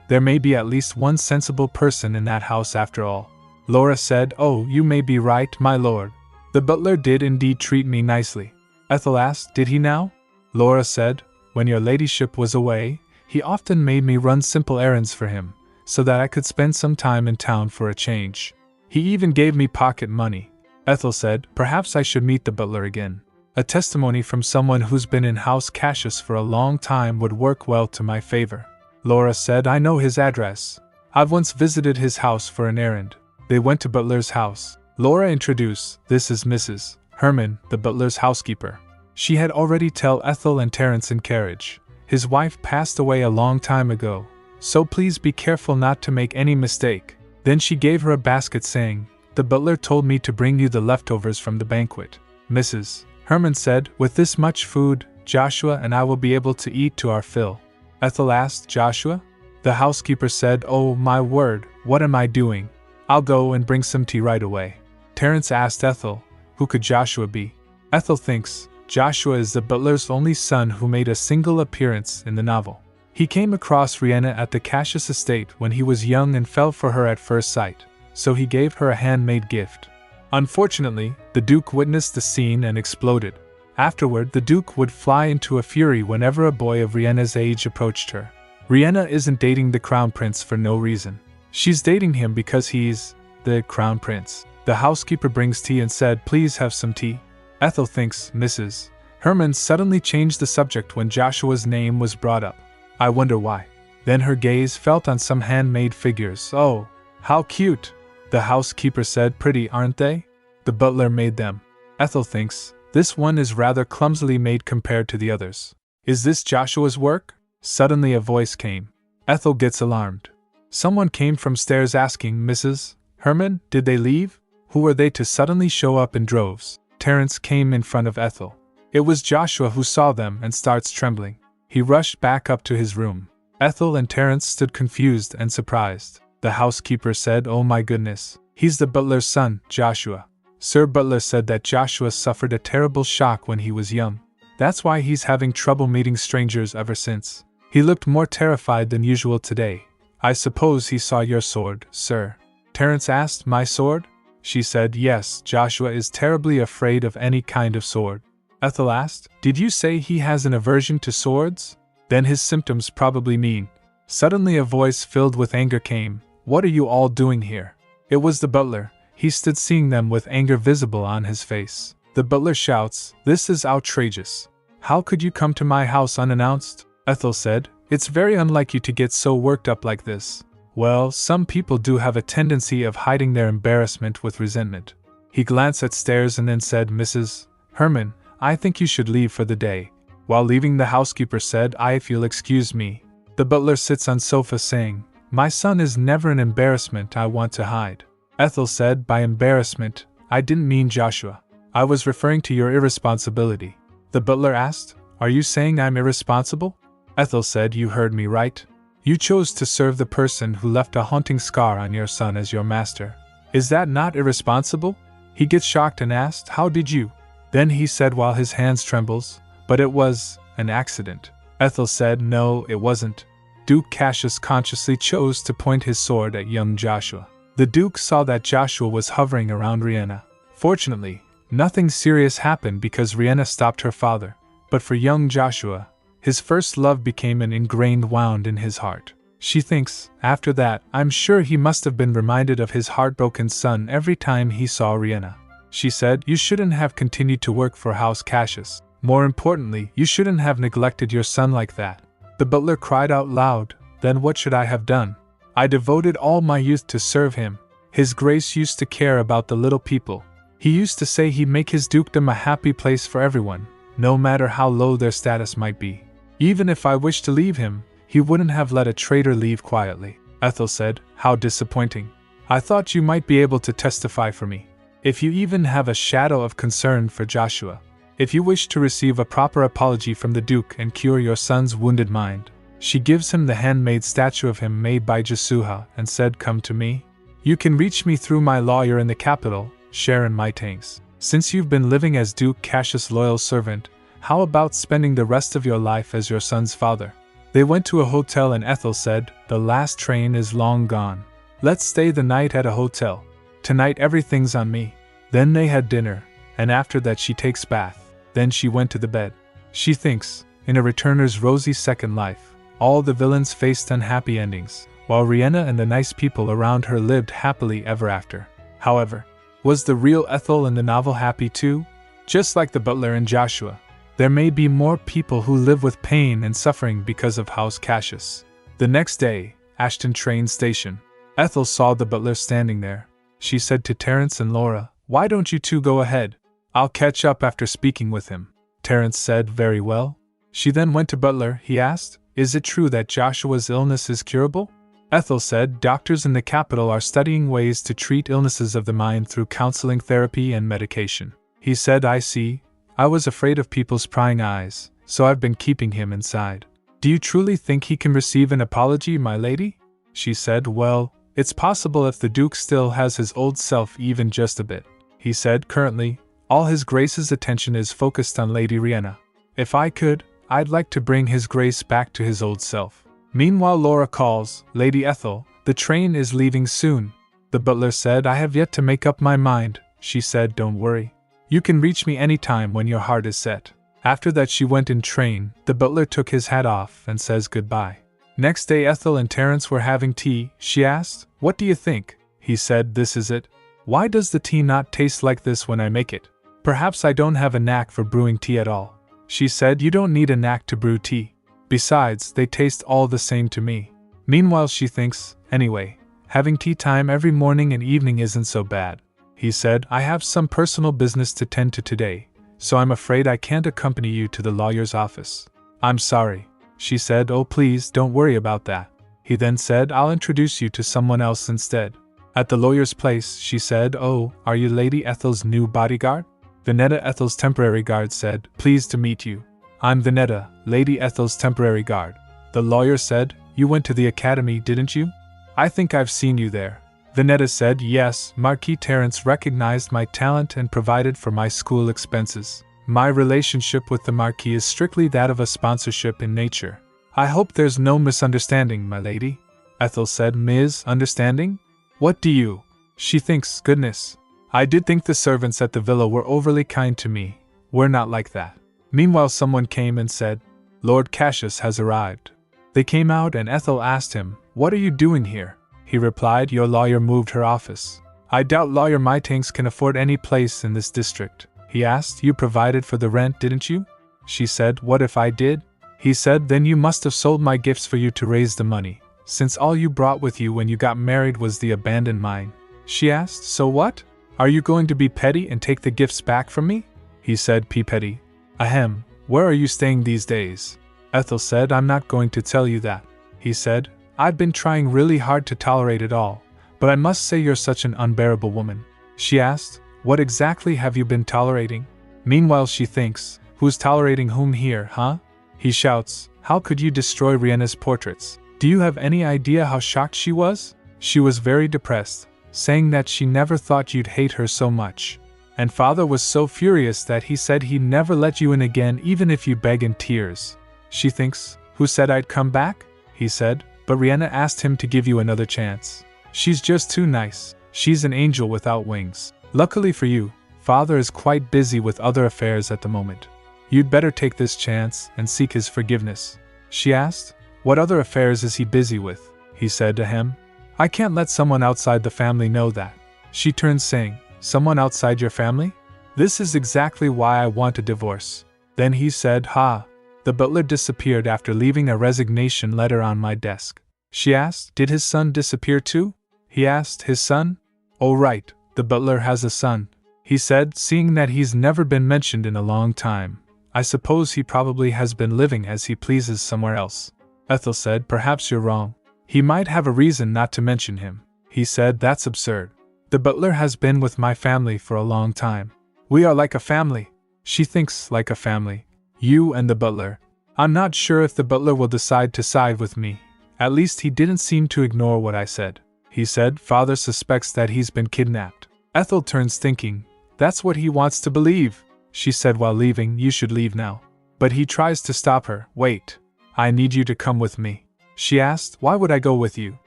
There may be at least one sensible person in that house after all." Laura said, "Oh, you may be right, my lord. The butler did indeed treat me nicely." Ethel asked, "Did he now?" Laura said, "When your ladyship was away, he often made me run simple errands for him, so that I could spend some time in town for a change. He even gave me pocket money." Ethel said, "Perhaps I should meet the butler again. A testimony from someone who's been in House Cassius for a long time would work well to my favor." Laura said, "I know his address. I've once visited his house for an errand." They went to Butler's house. Laura introduced, "This is Mrs. Herman, the butler's housekeeper." She had already told Ethel and Terence in carriage. "His wife passed away a long time ago, so please be careful not to make any mistake." Then she gave her a basket, saying, "The butler told me to bring you the leftovers from the banquet." Mrs. Herman said, "With this much food, Joshua and I will be able to eat to our fill." Ethel asked, "Joshua?" The housekeeper said, "Oh, my word, what am I doing? I'll go and bring some tea right away." Terence asked Ethel, "Who could Joshua be?" Ethel thinks, Joshua is the butler's only son who made a single appearance in the novel. He came across Riena at the Cassius estate when he was young and fell for her at first sight, so he gave her a handmade gift. Unfortunately, the Duke witnessed the scene and exploded. Afterward, the Duke would fly into a fury whenever a boy of Riena's age approached her. Riena isn't dating the Crown Prince for no reason. She's dating him because he's the Crown Prince. The housekeeper brings tea and said, "Please have some tea." Ethel thinks Mrs. Herman suddenly changed the subject when Joshua's name was brought up. I wonder why. Then her gaze fell on some handmade figures. "Oh, how cute!" The housekeeper said, "Pretty, aren't they? The butler made them." Ethel thinks, this one is rather clumsily made compared to the others. Is this Joshua's work? Suddenly a voice came. Ethel gets alarmed. Someone came from stairs asking, "Mrs. Herman, did they leave?" Who were they to suddenly show up in droves? Terence came in front of Ethel. It was Joshua who saw them and starts trembling. He rushed back up to his room. Ethel and Terence stood confused and surprised. The housekeeper said, "Oh my goodness, he's the butler's son, Joshua. Sir Butler said that Joshua suffered a terrible shock when he was young. That's why he's having trouble meeting strangers ever since. He looked more terrified than usual today. I suppose he saw your sword, sir." Terence asked. "My sword?" She said, "Yes, Joshua is terribly afraid of any kind of sword." Ethel asked, "Did you say he has an aversion to swords? Then his symptoms probably mean." Suddenly a voice filled with anger came. "What are you all doing here?" It was the butler. He stood seeing them with anger visible on his face. The butler shouts, "This is outrageous. How could you come to my house unannounced?" Ethel said, "It's very unlike you to get so worked up like this." "Well, some people do have a tendency of hiding their embarrassment with resentment." He glanced at stairs and then said, "Mrs. Herman, I think you should leave for the day." While leaving, the housekeeper said, "If you'll excuse me." The butler sits on sofa saying, "My son is never an embarrassment I want to hide." Ethel said, "By embarrassment, I didn't mean Joshua. I was referring to your irresponsibility." The butler asked, "Are you saying I'm irresponsible?" Ethel said, "You heard me right. You chose to serve the person who left a haunting scar on your son as your master. Is that not irresponsible?" He gets shocked and asked, "How did you?" Then he said while his hands trembles, "But it was an accident." Ethel said, "No, it wasn't." Duke Cassius consciously chose to point his sword at young Joshua. The Duke saw that Joshua was hovering around Riena. Fortunately, nothing serious happened because Riena stopped her father. But for young Joshua, his first love became an ingrained wound in his heart. She thinks, after that, I'm sure he must have been reminded of his heartbroken son every time he saw Riena. She said, "You shouldn't have continued to work for House Cassius. More importantly, you shouldn't have neglected your son like that." The butler cried out loud, "Then what should I have done? I devoted all my youth to serve him. His Grace used to care about the little people. He used to say he'd make his dukedom a happy place for everyone, no matter how low their status might be. Even if I wished to leave him, he wouldn't have let a traitor leave quietly." Ethel said, "How disappointing. I thought you might be able to testify for me. If you even have a shadow of concern for Joshua. If you wish to receive a proper apology from the Duke and cure your son's wounded mind." She gives him the handmade statue of him made by Jasuha and said, "Come to me. You can reach me through my lawyer in the capital, Sharon Maitangs. Since you've been living as Duke Cassius' loyal servant, how about spending the rest of your life as your son's father?" They went to a hotel and Ethel said, "The last train is long gone. Let's stay the night at a hotel. Tonight everything's on me." Then they had dinner, and after that she takes bath. Then she went to the bed. She thinks, in a returner's rosy second life, all the villains faced unhappy endings, while Riena and the nice people around her lived happily ever after. However, was the real Ethel in the novel happy too? Just like the butler and Joshua, there may be more people who live with pain and suffering because of House Cassius. The next day, Ashton train station. Ethel saw the butler standing there. She said to Terence and Laura, "Why don't you two go ahead? I'll catch up after speaking with him." Terence said, "Very well." She then went to Butler. He asked, "Is it true that Joshua's illness is curable?" Ethel said, "Doctors in the capital are studying ways to treat illnesses of the mind through counseling, therapy, and medication." He said, "I see. I was afraid of people's prying eyes, so I've been keeping him inside." "Do you truly think he can receive an apology, my lady?" She said, "Well, it's possible if the Duke still has his old self even just a bit." He said, "Currently, all His Grace's attention is focused on Lady Riena. If I could, I'd like to bring His Grace back to his old self." Meanwhile, Laura calls, "Lady Ethel, the train is leaving soon." The butler said, "I have yet to make up my mind." She said, "Don't worry. You can reach me any time when your heart is set." After that she went in train. The butler took his hat off and says goodbye. Next day Ethel and Terence were having tea. She asked, "What do you think?" He said, "This is it. Why does the tea not taste like this when I make it? Perhaps I don't have a knack for brewing tea at all." She said, "You don't need a knack to brew tea. Besides, they taste all the same to me." Meanwhile she thinks, "Anyway, having tea time every morning and evening isn't so bad." He said, "I have some personal business to tend to today, so I'm afraid I can't accompany you to the lawyer's office." "I'm sorry." She said, "Oh please, don't worry about that." He then said, "I'll introduce you to someone else instead." At the lawyer's place, she said, "Oh, are you Lady Ethel's new bodyguard?" Vinetta, Ethel's temporary guard, said, "Pleased to meet you. I'm Vinetta, Lady Ethel's temporary guard." The lawyer said, You went to the academy, didn't you? I think I've seen you there. Venetta said. Yes, Marquis Terence recognized my talent and provided for my school expenses. My relationship with the Marquis is strictly that of a sponsorship in nature. I hope there's no misunderstanding, my lady. Ethel said. Misunderstanding? What do you? She thinks, goodness. I did think the servants at the villa were overly kind to me. We're not like that. Meanwhile, someone came and said, Lord Cassius has arrived. They came out and Ethel asked him, What are you doing here? He replied, Your lawyer moved her office. I doubt Lawyer Mytanks can afford any place in this district. He asked, You provided for the rent, didn't you? She said, What if I did? He said, Then you must have sold my gifts for you to raise the money, since all you brought with you when you got married was the abandoned mine. She asked, So what? Are you going to be petty and take the gifts back from me? He said, petty. Ahem, where are you staying these days? Ethel said, I'm not going to tell you that. He said, I've been trying really hard to tolerate it all, but I must say you're such an unbearable woman. She asked, What exactly have you been tolerating? Meanwhile she thinks, Who's tolerating whom here, huh? He shouts, How could you destroy Riena's portraits? Do you have any idea how shocked she was? She was very depressed, saying that she never thought you'd hate her so much. And father was so furious that he said he'd never let you in again even if you beg in tears. She thinks, Who said I'd come back? He said, But Riena asked him to give you another chance. She's just too nice. She's an angel without wings. Luckily for you, father is quite busy with other affairs at the moment. You'd better take this chance and seek his forgiveness. She asked, What other affairs is he busy with? He said to him, I can't let someone outside the family know that. She turned saying, Someone outside your family? This is exactly why I want a divorce. Then he said, Ha! The butler disappeared after leaving a resignation letter on my desk. She asked, Did his son disappear too? He asked, His son? Oh right, the butler has a son. He said, seeing that he's never been mentioned in a long time. I suppose he probably has been living as he pleases somewhere else. Ethel said, Perhaps you're wrong. He might have a reason not to mention him. He said, That's absurd. The butler has been with my family for a long time. We are like a family. She thinks like a family. You and the butler. I'm not sure if the butler will decide to side with me. At least he didn't seem to ignore what I said. He said, Father suspects that he's been kidnapped. Ethel turns thinking, That's what he wants to believe. She said while leaving, You should leave now. But he tries to stop her. Wait. I need you to come with me. She asked, Why would I go with you?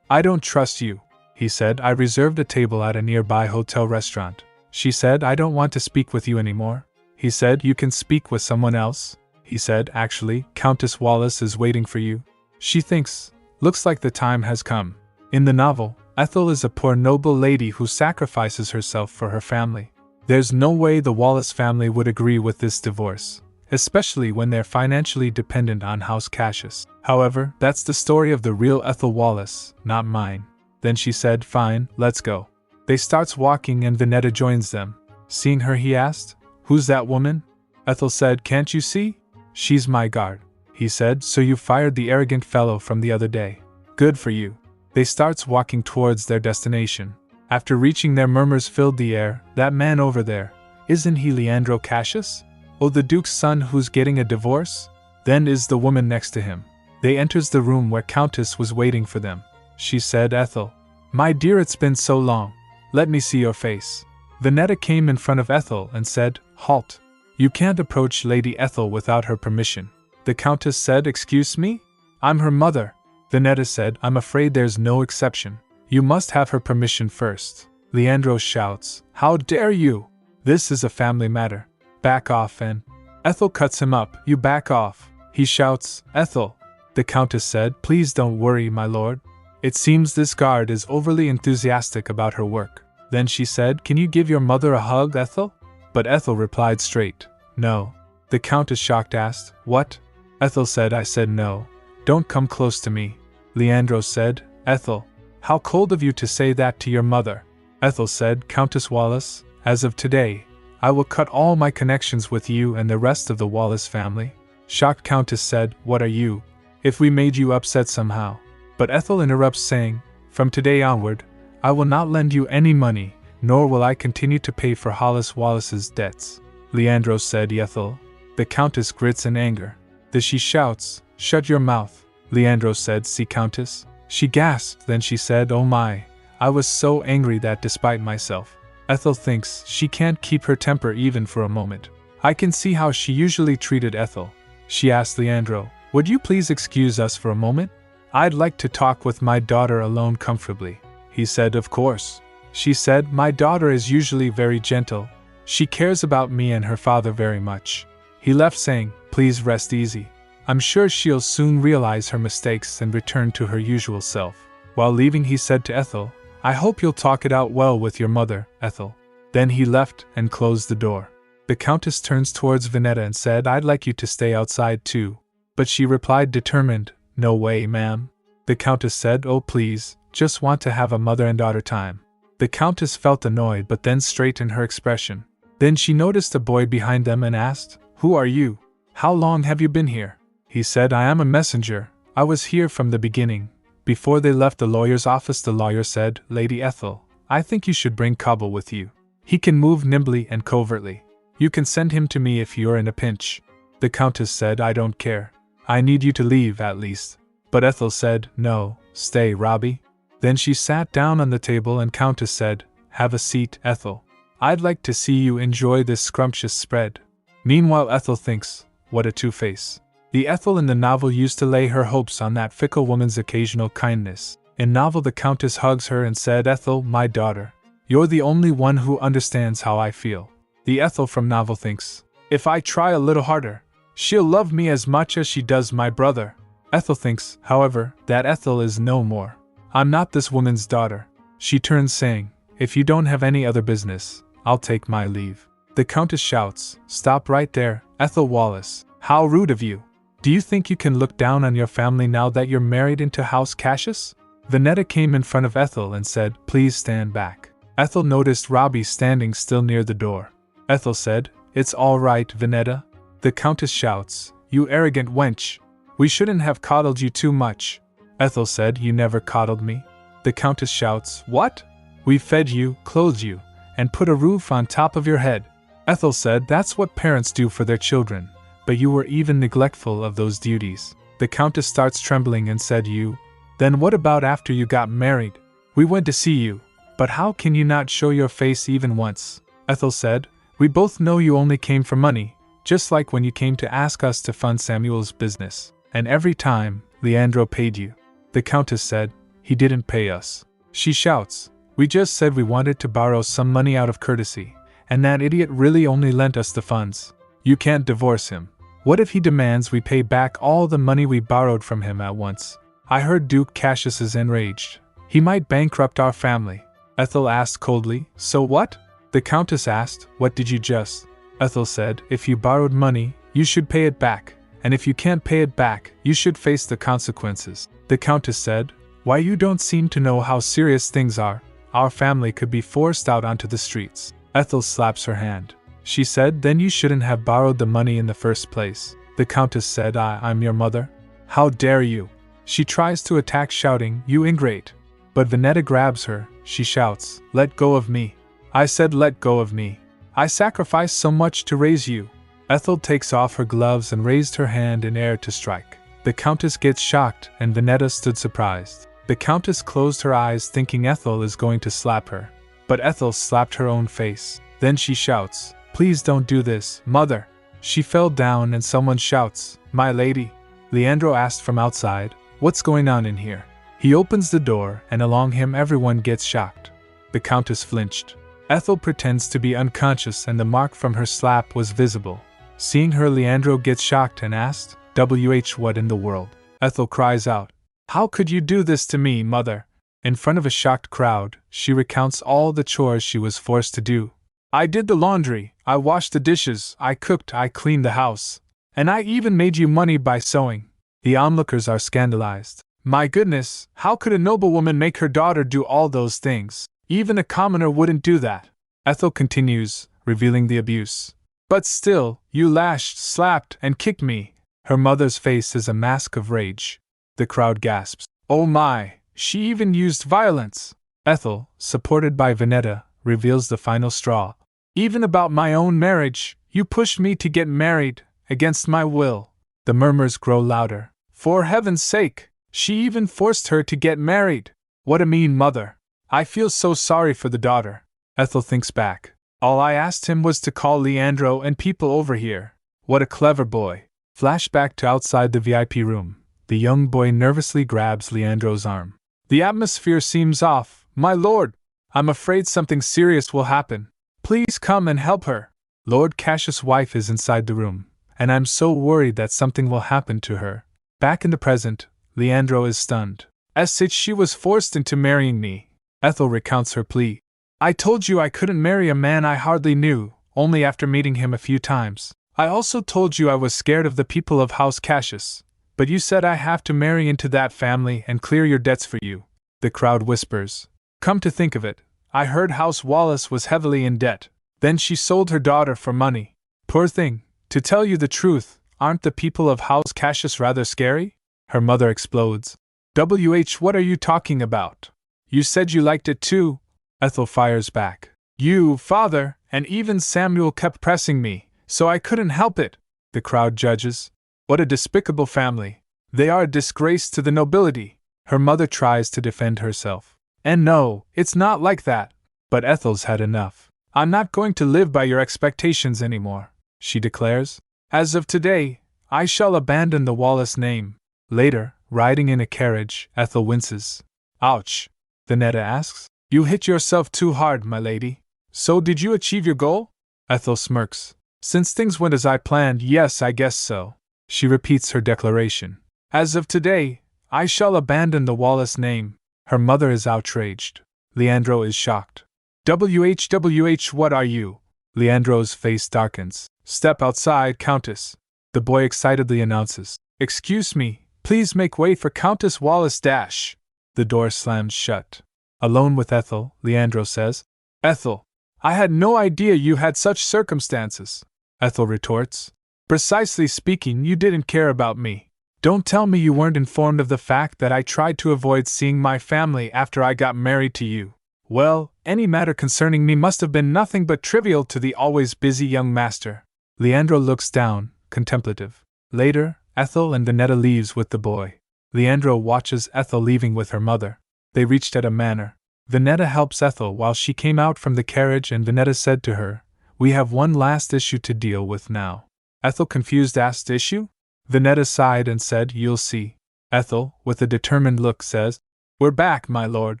I don't trust you. He said, I reserved a table at a nearby hotel restaurant. She said, I don't want to speak with you anymore. He said, You can speak with someone else. He said, Actually, Countess Wallace is waiting for you. She thinks, Looks like the time has come. In the novel, Ethel is a poor noble lady who sacrifices herself for her family. There's no way the Wallace family would agree with this divorce, especially when they're financially dependent on House Cassius. However, that's the story of the real Ethel Wallace, not mine. Then she said, Fine, let's go. They starts walking and Venetta joins them. Seeing her, he asked, Who's that woman? Ethel said, Can't you see? She's my guard. He said, So you fired the arrogant fellow from the other day. Good for you. They starts walking towards their destination. After reaching there, murmurs filled the air. That man over there, isn't he Leandro Cassius? Oh, the Duke's son who's getting a divorce? Then is the woman next to him. They enters the room where Countess was waiting for them. She said, Ethel. My dear, it's been so long. Let me see your face. Venetta came in front of Ethel and said, Halt. You can't approach Lady Ethel without her permission. The Countess said, Excuse me? I'm her mother. Venetta said, I'm afraid there's no exception. You must have her permission first. Leandro shouts, How dare you? This is a family matter. Back off. And Ethel cuts him up. You back off. He shouts, Ethel. The Countess said, Please don't worry, my lord. It seems this guard is overly enthusiastic about her work. Then she said, Can you give your mother a hug, Ethel? But Ethel replied straight, No. The Countess shocked asked, What? Ethel said, I said no. Don't come close to me. Leandro said, Ethel. How cold of you to say that to your mother. Ethel said, Countess Wallace, as of today, I will cut all my connections with you and the rest of the Wallace family. Shocked Countess said, What are you? If we made you upset somehow. But Ethel interrupts saying, From today onward, I will not lend you any money, nor will I continue to pay for Hollis Wallace's debts. Leandro said, Ethel. The Countess grits in anger. Then she shouts, Shut your mouth. Leandro said. See, Countess? She gasped, then she said, oh my, I was so angry that despite myself, Ethel thinks she can't keep her temper even for a moment. I can see how she usually treated Ethel. She asked Leandro, would you please excuse us for a moment? I'd like to talk with my daughter alone comfortably. He said, of course. She said, my daughter is usually very gentle. She cares about me and her father very much. He left saying, please rest easy. I'm sure she'll soon realize her mistakes and return to her usual self. While leaving, he said to Ethel, I hope you'll talk it out well with your mother, Ethel. Then he left and closed the door. The Countess turns towards Vinetta and said, I'd like you to stay outside too. But she replied determined, no way, ma'am. The Countess said, oh please, just want to have a mother and daughter time. The Countess felt annoyed but then straightened her expression. Then she noticed a boy behind them and asked, who are you? How long have you been here? He said, I am a messenger. I was here from the beginning. Before they left the lawyer's office, the lawyer said, Lady Ethel, I think you should bring Cobble with you. He can move nimbly and covertly. You can send him to me if you're in a pinch. The Countess said, I don't care. I need you to leave at least. But Ethel said, no, stay, Robbie. Then she sat down on the table and Countess said, have a seat, Ethel. I'd like to see you enjoy this scrumptious spread. Meanwhile, Ethel thinks, what a two-face. The Ethel in the novel used to lay her hopes on that fickle woman's occasional kindness. In novel, the Countess hugs her and said, Ethel, my daughter, you're the only one who understands how I feel. The Ethel from novel thinks, if I try a little harder, she'll love me as much as she does my brother. Ethel thinks, however, that Ethel is no more. I'm not this woman's daughter. She turns saying, if you don't have any other business, I'll take my leave. The Countess shouts, stop right there, Ethel Wallace. How rude of you. Do you think you can look down on your family now that you're married into House Cassius? Vinetta came in front of Ethel and said, please stand back. Ethel noticed Robbie standing still near the door. Ethel said, it's all right, Vinetta. The Countess shouts, you arrogant wench. We shouldn't have coddled you too much. Ethel said, you never coddled me. The Countess shouts, what? We fed you, clothed you, and put a roof on top of your head. Ethel said, that's what parents do for their children. But you were even neglectful of those duties. The Countess starts trembling and said, you? Then what about after you got married? We went to see you, but how can you not show your face even once? Ethel said, we both know you only came for money, just like when you came to ask us to fund Samuel's business. And every time, Leandro paid you. The Countess said, he didn't pay us. She shouts, we just said we wanted to borrow some money out of courtesy, and that idiot really only lent us the funds. You can't divorce him. What if he demands we pay back all the money we borrowed from him at once? I heard Duke Cassius is enraged. He might bankrupt our family. Ethel asked coldly, so what? The Countess asked, what did you just? Ethel said, if you borrowed money, you should pay it back, and if you can't pay it back, you should face the consequences. The Countess said, why, you don't seem to know how serious things are. Our family could be forced out onto the streets. Ethel slaps her hand. She said, then you shouldn't have borrowed the money in the first place. The Countess said, I'm your mother? How dare you? She tries to attack, shouting, you ingrate. But Vinetta grabs her. She shouts, let go of me. I said let go of me. I sacrificed so much to raise you. Ethel takes off her gloves and raised her hand in air to strike. The Countess gets shocked and Vinetta stood surprised. The Countess closed her eyes thinking Ethel is going to slap her. But Ethel slapped her own face. Then she shouts, please don't do this, mother. She fell down and someone shouts, my lady. Leandro asked from outside, what's going on in here? He opens the door and along him everyone gets shocked. The Countess flinched. Ethel pretends to be unconscious and the mark from her slap was visible. Seeing her, Leandro gets shocked and asked, what in the world? Ethel cries out, how could you do this to me, mother? In front of a shocked crowd, she recounts all the chores she was forced to do. I did the laundry, I washed the dishes, I cooked, I cleaned the house. And I even made you money by sewing. The onlookers are scandalized. My goodness, how could a noblewoman make her daughter do all those things? Even a commoner wouldn't do that. Ethel continues, revealing the abuse. But still, you lashed, slapped, and kicked me. Her mother's face is a mask of rage. The crowd gasps. Oh my, she even used violence. Ethel, supported by Vinetta, reveals the final straw. Even about my own marriage, you pushed me to get married, against my will. The murmurs grow louder. For heaven's sake, she even forced her to get married. What a mean mother. I feel so sorry for the daughter. Ethel thinks back. All I asked him was to call Leandro and people over here. What a clever boy. Flashback to outside the VIP room. The young boy nervously grabs Leandro's arm. The atmosphere seems off. My lord, I'm afraid something serious will happen. Please come and help her. Lord Cassius' wife is inside the room, and I'm so worried that something will happen to her. Back in the present, Leandro is stunned. As she was forced into marrying me. Ethel recounts her plea. I told you I couldn't marry a man I hardly knew, only after meeting him a few times. I also told you I was scared of the people of House Cassius, but you said I have to marry into that family and clear your debts for you. The crowd whispers. Come to think of it, I heard House Wallace was heavily in debt. Then she sold her daughter for money. Poor thing. To tell you the truth, aren't the people of House Cassius rather scary? Her mother explodes. What are you talking about? You said you liked it too. Ethel fires back. You, father, and even Samuel kept pressing me, so I couldn't help it. The crowd judges. What a despicable family. They are a disgrace to the nobility. Her mother tries to defend herself. And no, it's not like that. But Ethel's had enough. I'm not going to live by your expectations anymore, she declares. As of today, I shall abandon the Wallace name. Later, riding in a carriage, Ethel winces. Ouch. Venetta asks. You hit yourself too hard, my lady. So did you achieve your goal? Ethel smirks. Since things went as I planned, yes, I guess so. She repeats her declaration. As of today, I shall abandon the Wallace name. Her mother is outraged. Leandro is shocked. What are you? Leandro's face darkens. Step outside, Countess. The boy excitedly announces. Excuse me, please make way for Countess Wallace dash. The door slams shut. Alone with Ethel, Leandro says. Ethel, I had no idea you had such circumstances. Ethel retorts. Precisely speaking, you didn't care about me. Don't tell me you weren't informed of the fact that I tried to avoid seeing my family after I got married to you. Well, any matter concerning me must have been nothing but trivial to the always busy young master. Leandro looks down, contemplative. Later, Ethel and Venetta leaves with the boy. Leandro watches Ethel leaving with her mother. They reached at a manor. Venetta helps Ethel while she came out from the carriage, and Venetta said to her, We have one last issue to deal with now. Ethel, confused, asked, Issue? Venetta sighed and said, You'll see. Ethel, with a determined look, says, We're back, my lord.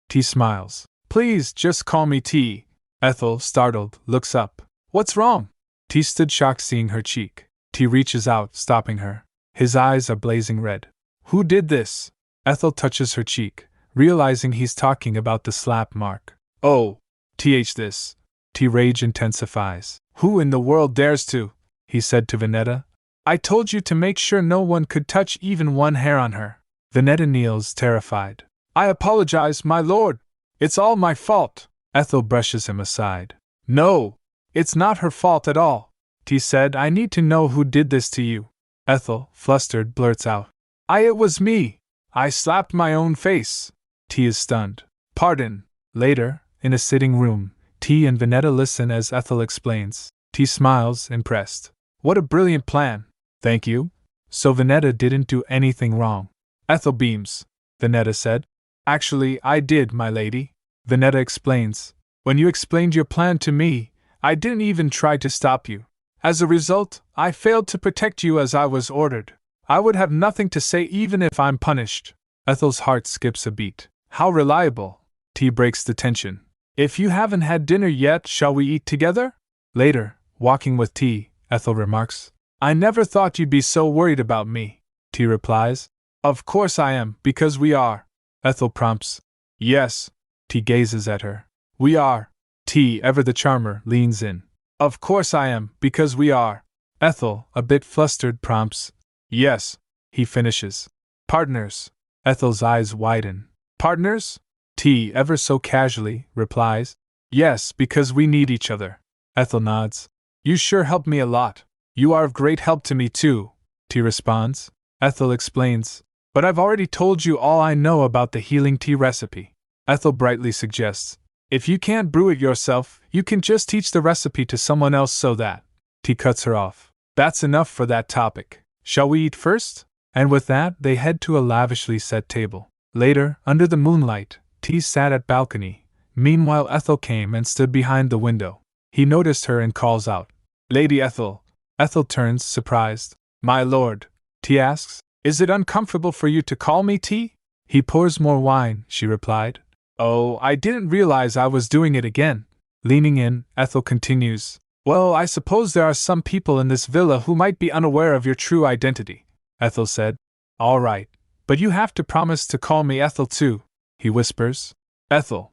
T smiles. Please, just call me T. Ethel, startled, looks up. What's wrong? T stood shocked, seeing her cheek. T reaches out, stopping her. His eyes are blazing red. Who did this? Ethel touches her cheek, realizing he's talking about the slap mark. Oh, this. T rage intensifies. Who in the world dares to? He said to Venetta. I told you to make sure no one could touch even one hair on her. Venetta kneels, terrified. I apologize, my lord. It's all my fault. Ethel brushes him aside. No, it's not her fault at all. T said, I need to know who did this to you. Ethel, flustered, blurts out. It was me. I slapped my own face. T is stunned. Pardon. Later, in a sitting room, T and Venetta listen as Ethel explains. T smiles, impressed. What a brilliant plan. Thank you. So Venetta didn't do anything wrong. Ethel beams. Venetta said. Actually, I did, my lady. Venetta explains. When you explained your plan to me, I didn't even try to stop you. As a result, I failed to protect you as I was ordered. I would have nothing to say even if I'm punished. Ethel's heart skips a beat. How reliable. T breaks the tension. If you haven't had dinner yet, shall we eat together? Later, walking with T, Ethel remarks. I never thought you'd be so worried about me. T replies. Of course I am, because we are. Ethel prompts. Yes. T gazes at her. We are. T, ever the charmer, leans in. Of course I am, because we are. Ethel, a bit flustered, prompts. Yes. He finishes. Partners. Ethel's eyes widen. Partners? T, ever so casually, replies. Yes, because we need each other. Ethel nods. You sure helped me a lot. You are of great help to me too, T responds. Ethel explains. But I've already told you all I know about the healing tea recipe. Ethel brightly suggests. If you can't brew it yourself, you can just teach the recipe to someone else so that. T cuts her off. That's enough for that topic. Shall we eat first? And with that, they head to a lavishly set table. Later, under the moonlight, T sat at balcony. Meanwhile, Ethel came and stood behind the window. He noticed her and calls out, "Lady Ethel." Ethel turns, surprised. "My lord," T asks, "is it uncomfortable for you to call me T?" "He pours more wine," she replied. "Oh, I didn't realize I was doing it again." Leaning in, Ethel continues, "Well, I suppose there are some people in this villa who might be unaware of your true identity," Ethel said. "All right, but you have to promise to call me Ethel too," he whispers. Ethel,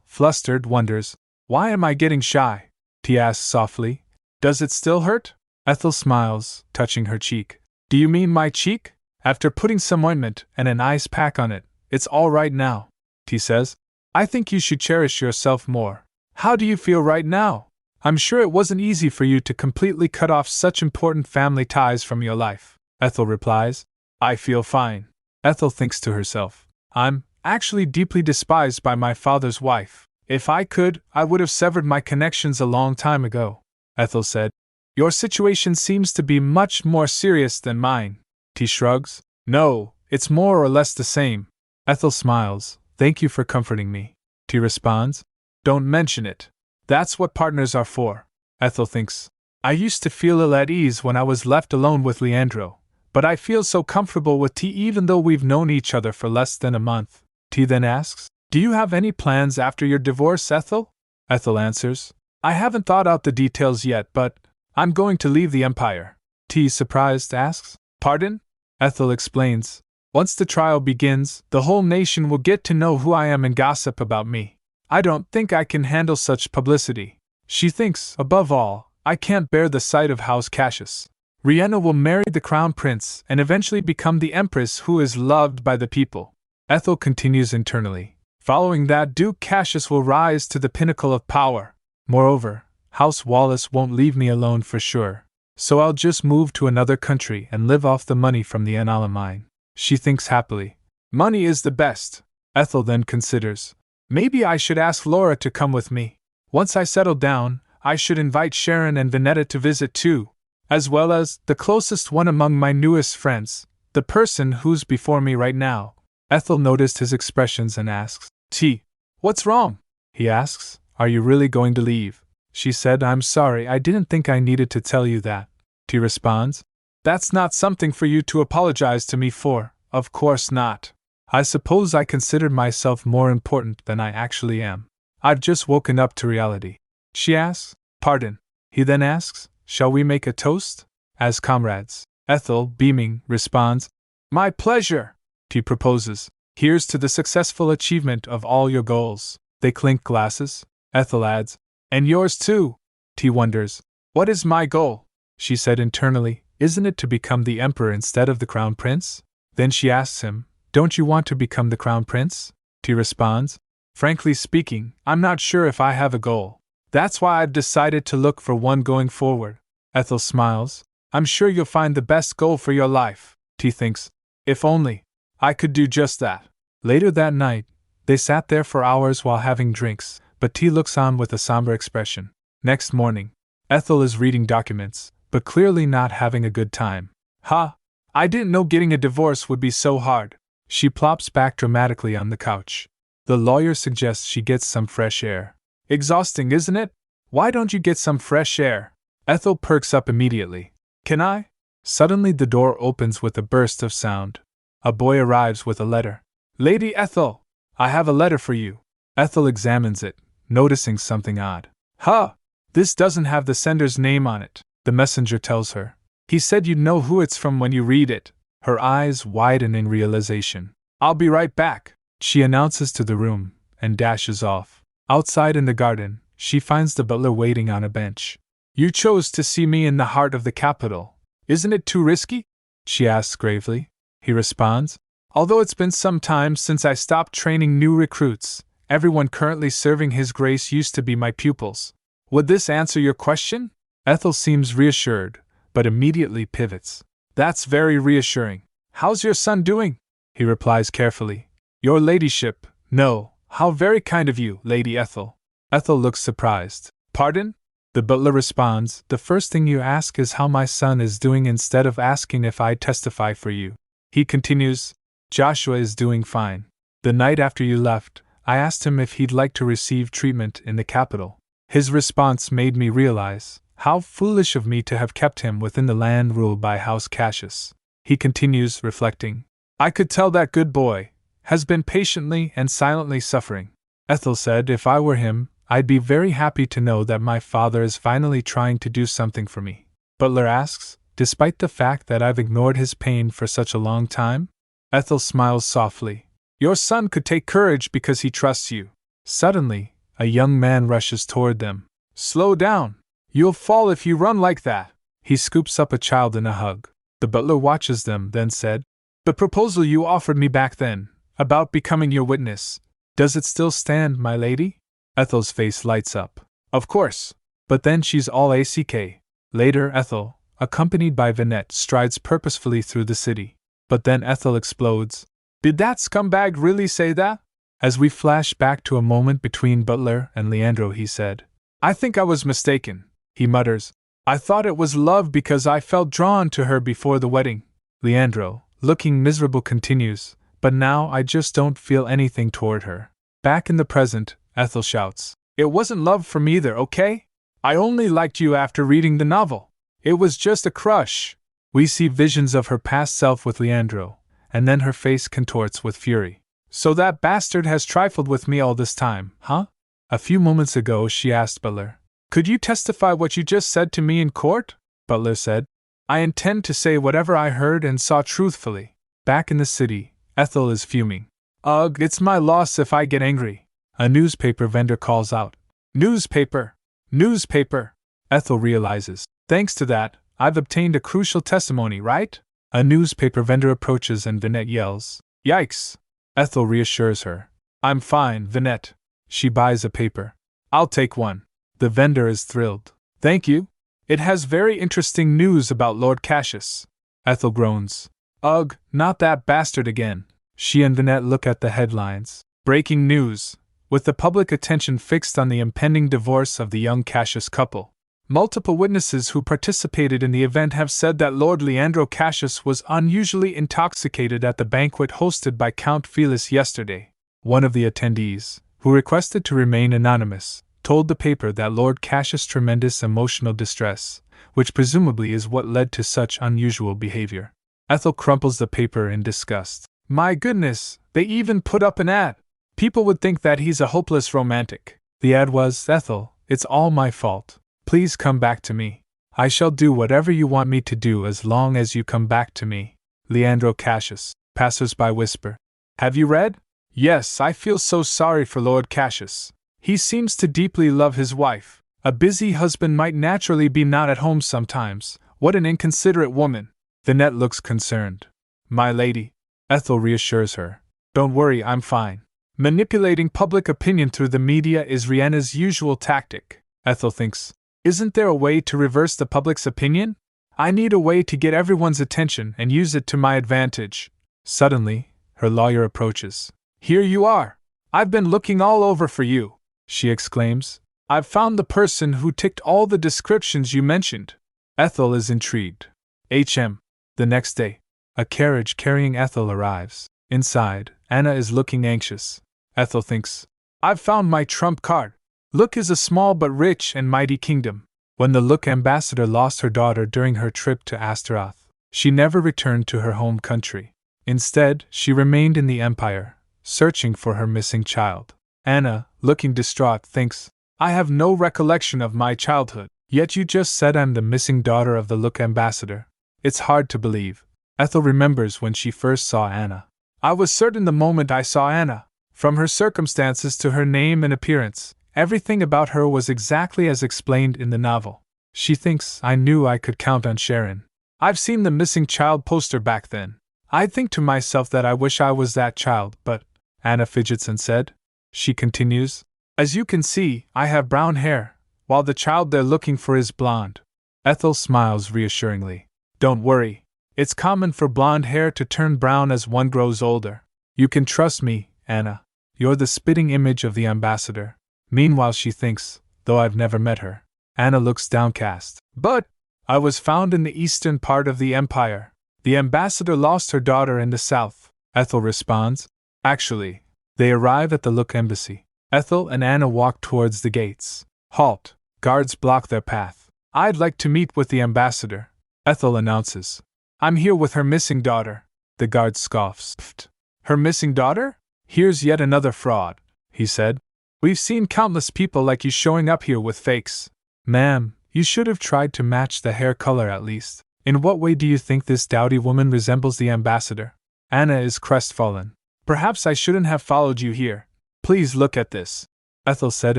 flustered, wonders, "Why am I getting shy?" T asks softly. "Does it still hurt?" Ethel smiles, touching her cheek. "Do you mean my cheek? After putting some ointment and an ice pack on it, it's all right now," T says. "I think you should cherish yourself more. How do you feel right now? I'm sure it wasn't easy for you to completely cut off such important family ties from your life." Ethel replies, "I feel fine." Ethel thinks to herself, "I'm actually deeply despised by my father's wife. If I could, I would have severed my connections a long time ago." Ethel said, "Your situation seems to be much more serious than mine." T shrugs. "No, it's more or less the same." Ethel smiles. "Thank you for comforting me." T responds, "Don't mention it. That's what partners are for." Ethel thinks, "I used to feel ill at ease when I was left alone with Leandro, but I feel so comfortable with T even though we've known each other for less than a month." T then asks, "Do you have any plans after your divorce, Ethel?" Ethel answers, "I haven't thought out the details yet, but I'm going to leave the Empire." T, surprised, asks, "Pardon?" Ethel explains, "Once the trial begins, the whole nation will get to know who I am and gossip about me. I don't think I can handle such publicity." She thinks, above all, "I can't bear the sight of House Cassius. Riena will marry the crown prince and eventually become the empress who is loved by the people." Ethel continues internally, "Following that, Duke Cassius will rise to the pinnacle of power. Moreover, House Wallace won't leave me alone for sure. So I'll just move to another country and live off the money from the Anala mine." She thinks happily. Money is the best. Ethel then considers, "Maybe I should ask Laura to come with me. Once I settle down, I should invite Sharon and Vanetta to visit too, as well as the closest one among my newest friends, the person who's before me right now." Ethel noticed his expressions and asks, "T, what's wrong?" He asks, "Are you really going to leave?" She said, "I'm sorry, I didn't think I needed to tell you that." T responds, "That's not something for you to apologize to me for, of course not. I suppose I considered myself more important than I actually am. I've just woken up to reality." She asks, "Pardon?" He then asks, "Shall we make a toast? As comrades?" Ethel, beaming, responds, "My pleasure." T proposes, "Here's to the successful achievement of all your goals." They clink glasses. Ethel adds, "And yours too." T wonders, "What is my goal?" She said internally, "Isn't it to become the emperor instead of the crown prince?" Then she asks him, "Don't you want to become the crown prince?" T responds, "Frankly speaking, I'm not sure if I have a goal. That's why I've decided to look for one going forward." Ethel smiles, "I'm sure you'll find the best goal for your life." T thinks, "If only I could do just that." Later that night, they sat there for hours while having drinks, but T looks on with a somber expression. Next morning, Ethel is reading documents, but clearly not having a good time. "Ha! I didn't know getting a divorce would be so hard." She plops back dramatically on the couch. The lawyer suggests she gets some fresh air. "Exhausting, isn't it? Why don't you get some fresh air?" Ethel perks up immediately. "Can I?" Suddenly the door opens with a burst of sound. A boy arrives with a letter. "Lady Ethel, I have a letter for you." Ethel examines it, noticing something odd. "Huh! This doesn't have the sender's name on it," the messenger tells her. "He said you'd know who it's from when you read it." Her eyes widen in realization. "I'll be right back," she announces to the room, and dashes off. Outside in the garden, she finds the butler waiting on a bench. "You chose to see me in the heart of the capital. Isn't it too risky?" she asks gravely. He responds, "Although it's been some time since I stopped training new recruits, everyone currently serving His Grace used to be my pupils. Would this answer your question?" Ethel seems reassured, but immediately pivots. "That's very reassuring. How's your son doing?" He replies carefully, "Your ladyship, no, how very kind of you, Lady Ethel." Ethel looks surprised. "Pardon?" The butler responds, "The first thing you ask is how my son is doing instead of asking if I testify for you." He continues, "Joshua is doing fine. The night after you left, I asked him if he'd like to receive treatment in the capital. His response made me realize how foolish of me to have kept him within the land ruled by House Cassius." He continues, reflecting, "I could tell that good boy has been patiently and silently suffering." Ethel said, "If I were him, I'd be very happy to know that my father is finally trying to do something for me." Butler asks, "Despite the fact that I've ignored his pain for such a long time?" Ethel smiles softly. "Your son could take courage because he trusts you." Suddenly, a young man rushes toward them. "Slow down! You'll fall if you run like that." He scoops up a child in a hug. The butler watches them, then said, "The proposal you offered me back then, about becoming your witness, does it still stand, my lady?" Ethel's face lights up. "Of course. But then she's all ACK." Later, Ethel, accompanied by Vinette, strides purposefully through the city. But then Ethel explodes. "Did that scumbag really say that?" As we flash back to a moment between Butler and Leandro, he said, "I think I was mistaken," he mutters. "I thought it was love because I felt drawn to her before the wedding." Leandro, looking miserable, continues, "But now I just don't feel anything toward her." Back in the present, Ethel shouts, "It wasn't love from either, okay? I only liked you after reading the novel. It was just a crush." We see visions of her past self with Leandro, and then her face contorts with fury. "So that bastard has trifled with me all this time, huh?" A few moments ago she asked Butler, "Could you testify what you just said to me in court?" Butler said, "I intend to say whatever I heard and saw truthfully." Back in the city, Ethel is fuming. "Ugh, it's my loss if I get angry." A newspaper vendor calls out, "Newspaper! Newspaper!" Ethel realizes, thanks to that, I've obtained a crucial testimony, right? A newspaper vendor approaches and Vinette yells, "Yikes!" Ethel reassures her, "I'm fine, Vinette." She buys a paper. "I'll take one." The vendor is thrilled. "Thank you. It has very interesting news about Lord Cassius." Ethel groans, "Ugh, not that bastard again." She and Vinette look at the headlines. "Breaking news. With the public attention fixed on the impending divorce of the young Cassius couple. Multiple witnesses who participated in the event have said that Lord Leandro Cassius was unusually intoxicated at the banquet hosted by Count Felix yesterday." One of the attendees, who requested to remain anonymous, told the paper that Lord Cassius' tremendous emotional distress, which presumably is what led to such unusual behavior. Ethel crumples the paper in disgust. "My goodness, they even put up an ad. People would think that he's a hopeless romantic." The ad was, "Ethel, it's all my fault. Please come back to me. I shall do whatever you want me to do as long as you come back to me." Leandro Cassius. Passers-by whisper, "Have you read?" "Yes, I feel so sorry for Lord Cassius. He seems to deeply love his wife. A busy husband might naturally be not at home sometimes. What an inconsiderate woman." Vinette looks concerned. "My lady," Ethel reassures her, "don't worry, I'm fine. Manipulating public opinion through the media is Riena's usual tactic." Ethel thinks, "Isn't there a way to reverse the public's opinion? I need a way to get everyone's attention and use it to my advantage." Suddenly, her lawyer approaches. "Here you are! I've been looking all over for you," she exclaims. "I've found the person who ticked all the descriptions you mentioned." Ethel is intrigued. The next day, a carriage carrying Ethel arrives. Inside, Anna is looking anxious. Ethel thinks, "I've found my trump card. Look is a small but rich and mighty kingdom." When the Look ambassador lost her daughter during her trip to Astaroth, she never returned to her home country. Instead, she remained in the Empire, searching for her missing child. Anna, looking distraught, thinks, "I have no recollection of my childhood, yet you just said I'm the missing daughter of the Look ambassador. It's hard to believe." Ethel remembers when she first saw Anna. "I was certain the moment I saw Anna. From her circumstances to her name and appearance, everything about her was exactly as explained in the novel." She thinks, "I knew I could count on Sharon. I've seen the missing child poster back then. I think to myself that I wish I was that child, but..." Anna fidgets and said. She continues, "As you can see, I have brown hair, while the child they're looking for is blonde." Ethel smiles reassuringly. "Don't worry. It's common for blonde hair to turn brown as one grows older. You can trust me, Anna. You're the spitting image of the ambassador." Meanwhile she thinks, though I've never met her. Anna looks downcast. But I was found in the eastern part of the empire. The ambassador lost her daughter in the south, Ethel responds. Actually, they arrive at the Look embassy. Ethel and Anna walk towards the gates. Halt! Guards block their path. I'd like to meet with the ambassador, Ethel announces. I'm here with her missing daughter. The guard scoffs. Pfft. Her missing daughter? Here's yet another fraud, he said. We've seen countless people like you showing up here with fakes. Ma'am, you should have tried to match the hair color at least. In what way do you think this dowdy woman resembles the ambassador? Anna is crestfallen. Perhaps I shouldn't have followed you here. Please look at this, Ethel said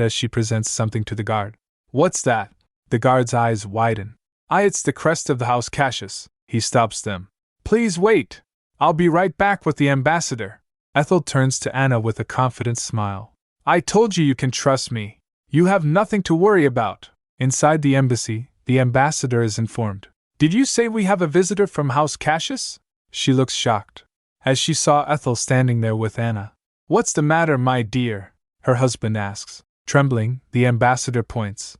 as she presents something to the guard. What's that? The guard's eyes widen. It's the crest of the House Cassius. He stops them. Please wait. I'll be right back with the ambassador. Ethel turns to Anna with a confident smile. I told you can trust me. You have nothing to worry about. Inside the embassy, the ambassador is informed. Did you say we have a visitor from House Cassius? She looks shocked, as she saw Ethel standing there with Anna. What's the matter, my dear? Her husband asks. Trembling, the ambassador points.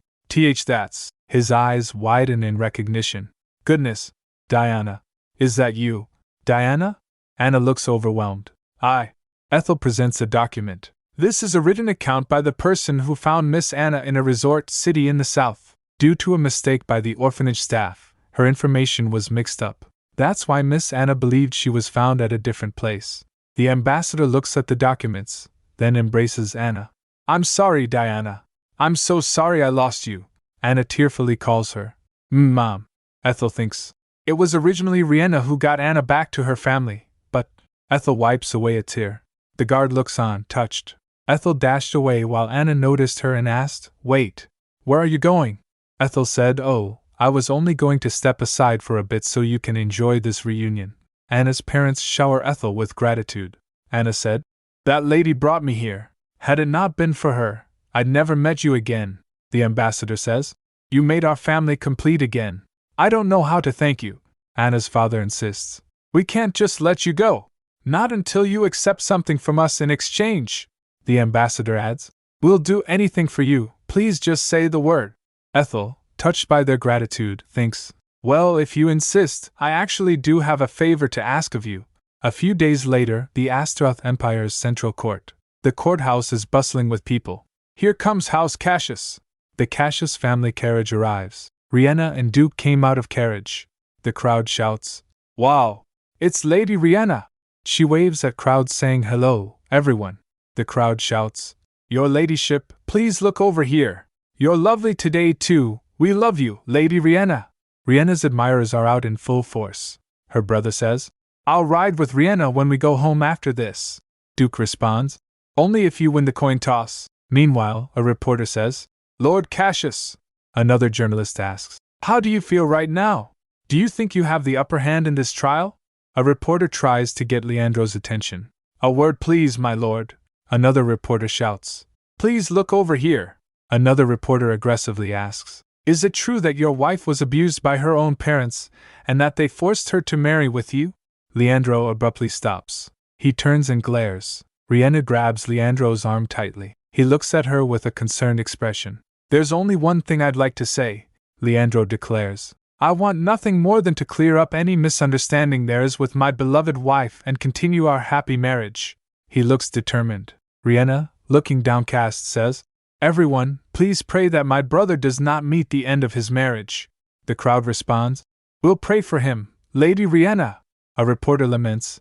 That's. His eyes widen in recognition. Goodness, Diana. Is that you, Diana? Anna looks overwhelmed. Ethel presents a document. This is a written account by the person who found Miss Anna in a resort city in the south. Due to a mistake by the orphanage staff, her information was mixed up. That's why Miss Anna believed she was found at a different place. The ambassador looks at the documents, then embraces Anna. I'm sorry, Diana. I'm so sorry I lost you. Anna tearfully calls her Mom. Ethel thinks. It was originally Riena who got Anna back to her family, but Ethel wipes away a tear. The guard looks on, touched. Ethel dashed away while Anna noticed her and asked, Wait, where are you going? Ethel said, Oh, I was only going to step aside for a bit so you can enjoy this reunion. Anna's parents shower Ethel with gratitude. Anna said, That lady brought me here. Had it not been for her, I'd never met you again. The ambassador says, You made our family complete again. I don't know how to thank you, Anna's father insists. We can't just let you go. Not until you accept something from us in exchange, the ambassador adds. We'll do anything for you, please just say the word. Ethel, touched by their gratitude, thinks, Well, if you insist, I actually do have a favor to ask of you. A few days later, the Astaroth Empire's central court. The courthouse is bustling with people. Here comes House Cassius. The Cassius family carriage arrives. Riena and Duke came out of carriage. The crowd shouts, Wow! It's Lady Riena! She waves at crowds saying hello, everyone. The crowd shouts, Your ladyship, please look over here. You're lovely today too. We love you, Lady Riena. Riena's admirers are out in full force. Her brother says, I'll ride with Riena when we go home after this. Duke responds, Only if you win the coin toss. Meanwhile, a reporter says, Lord Cassius. Another journalist asks, How do you feel right now? Do you think you have the upper hand in this trial? A reporter tries to get Leandro's attention. A word please, my lord. Another reporter shouts. Please look over here. Another reporter aggressively asks, Is it true that your wife was abused by her own parents, and that they forced her to marry with you? Leandro abruptly stops. He turns and glares. Riena grabs Leandro's arm tightly. He looks at her with a concerned expression. There's only one thing I'd like to say, Leandro declares. I want nothing more than to clear up any misunderstanding there is with my beloved wife and continue our happy marriage. He looks determined. Riena, looking downcast, says, Everyone, please pray that my brother does not meet the end of his marriage. The crowd responds, We'll pray for him, Lady Riena. A reporter laments,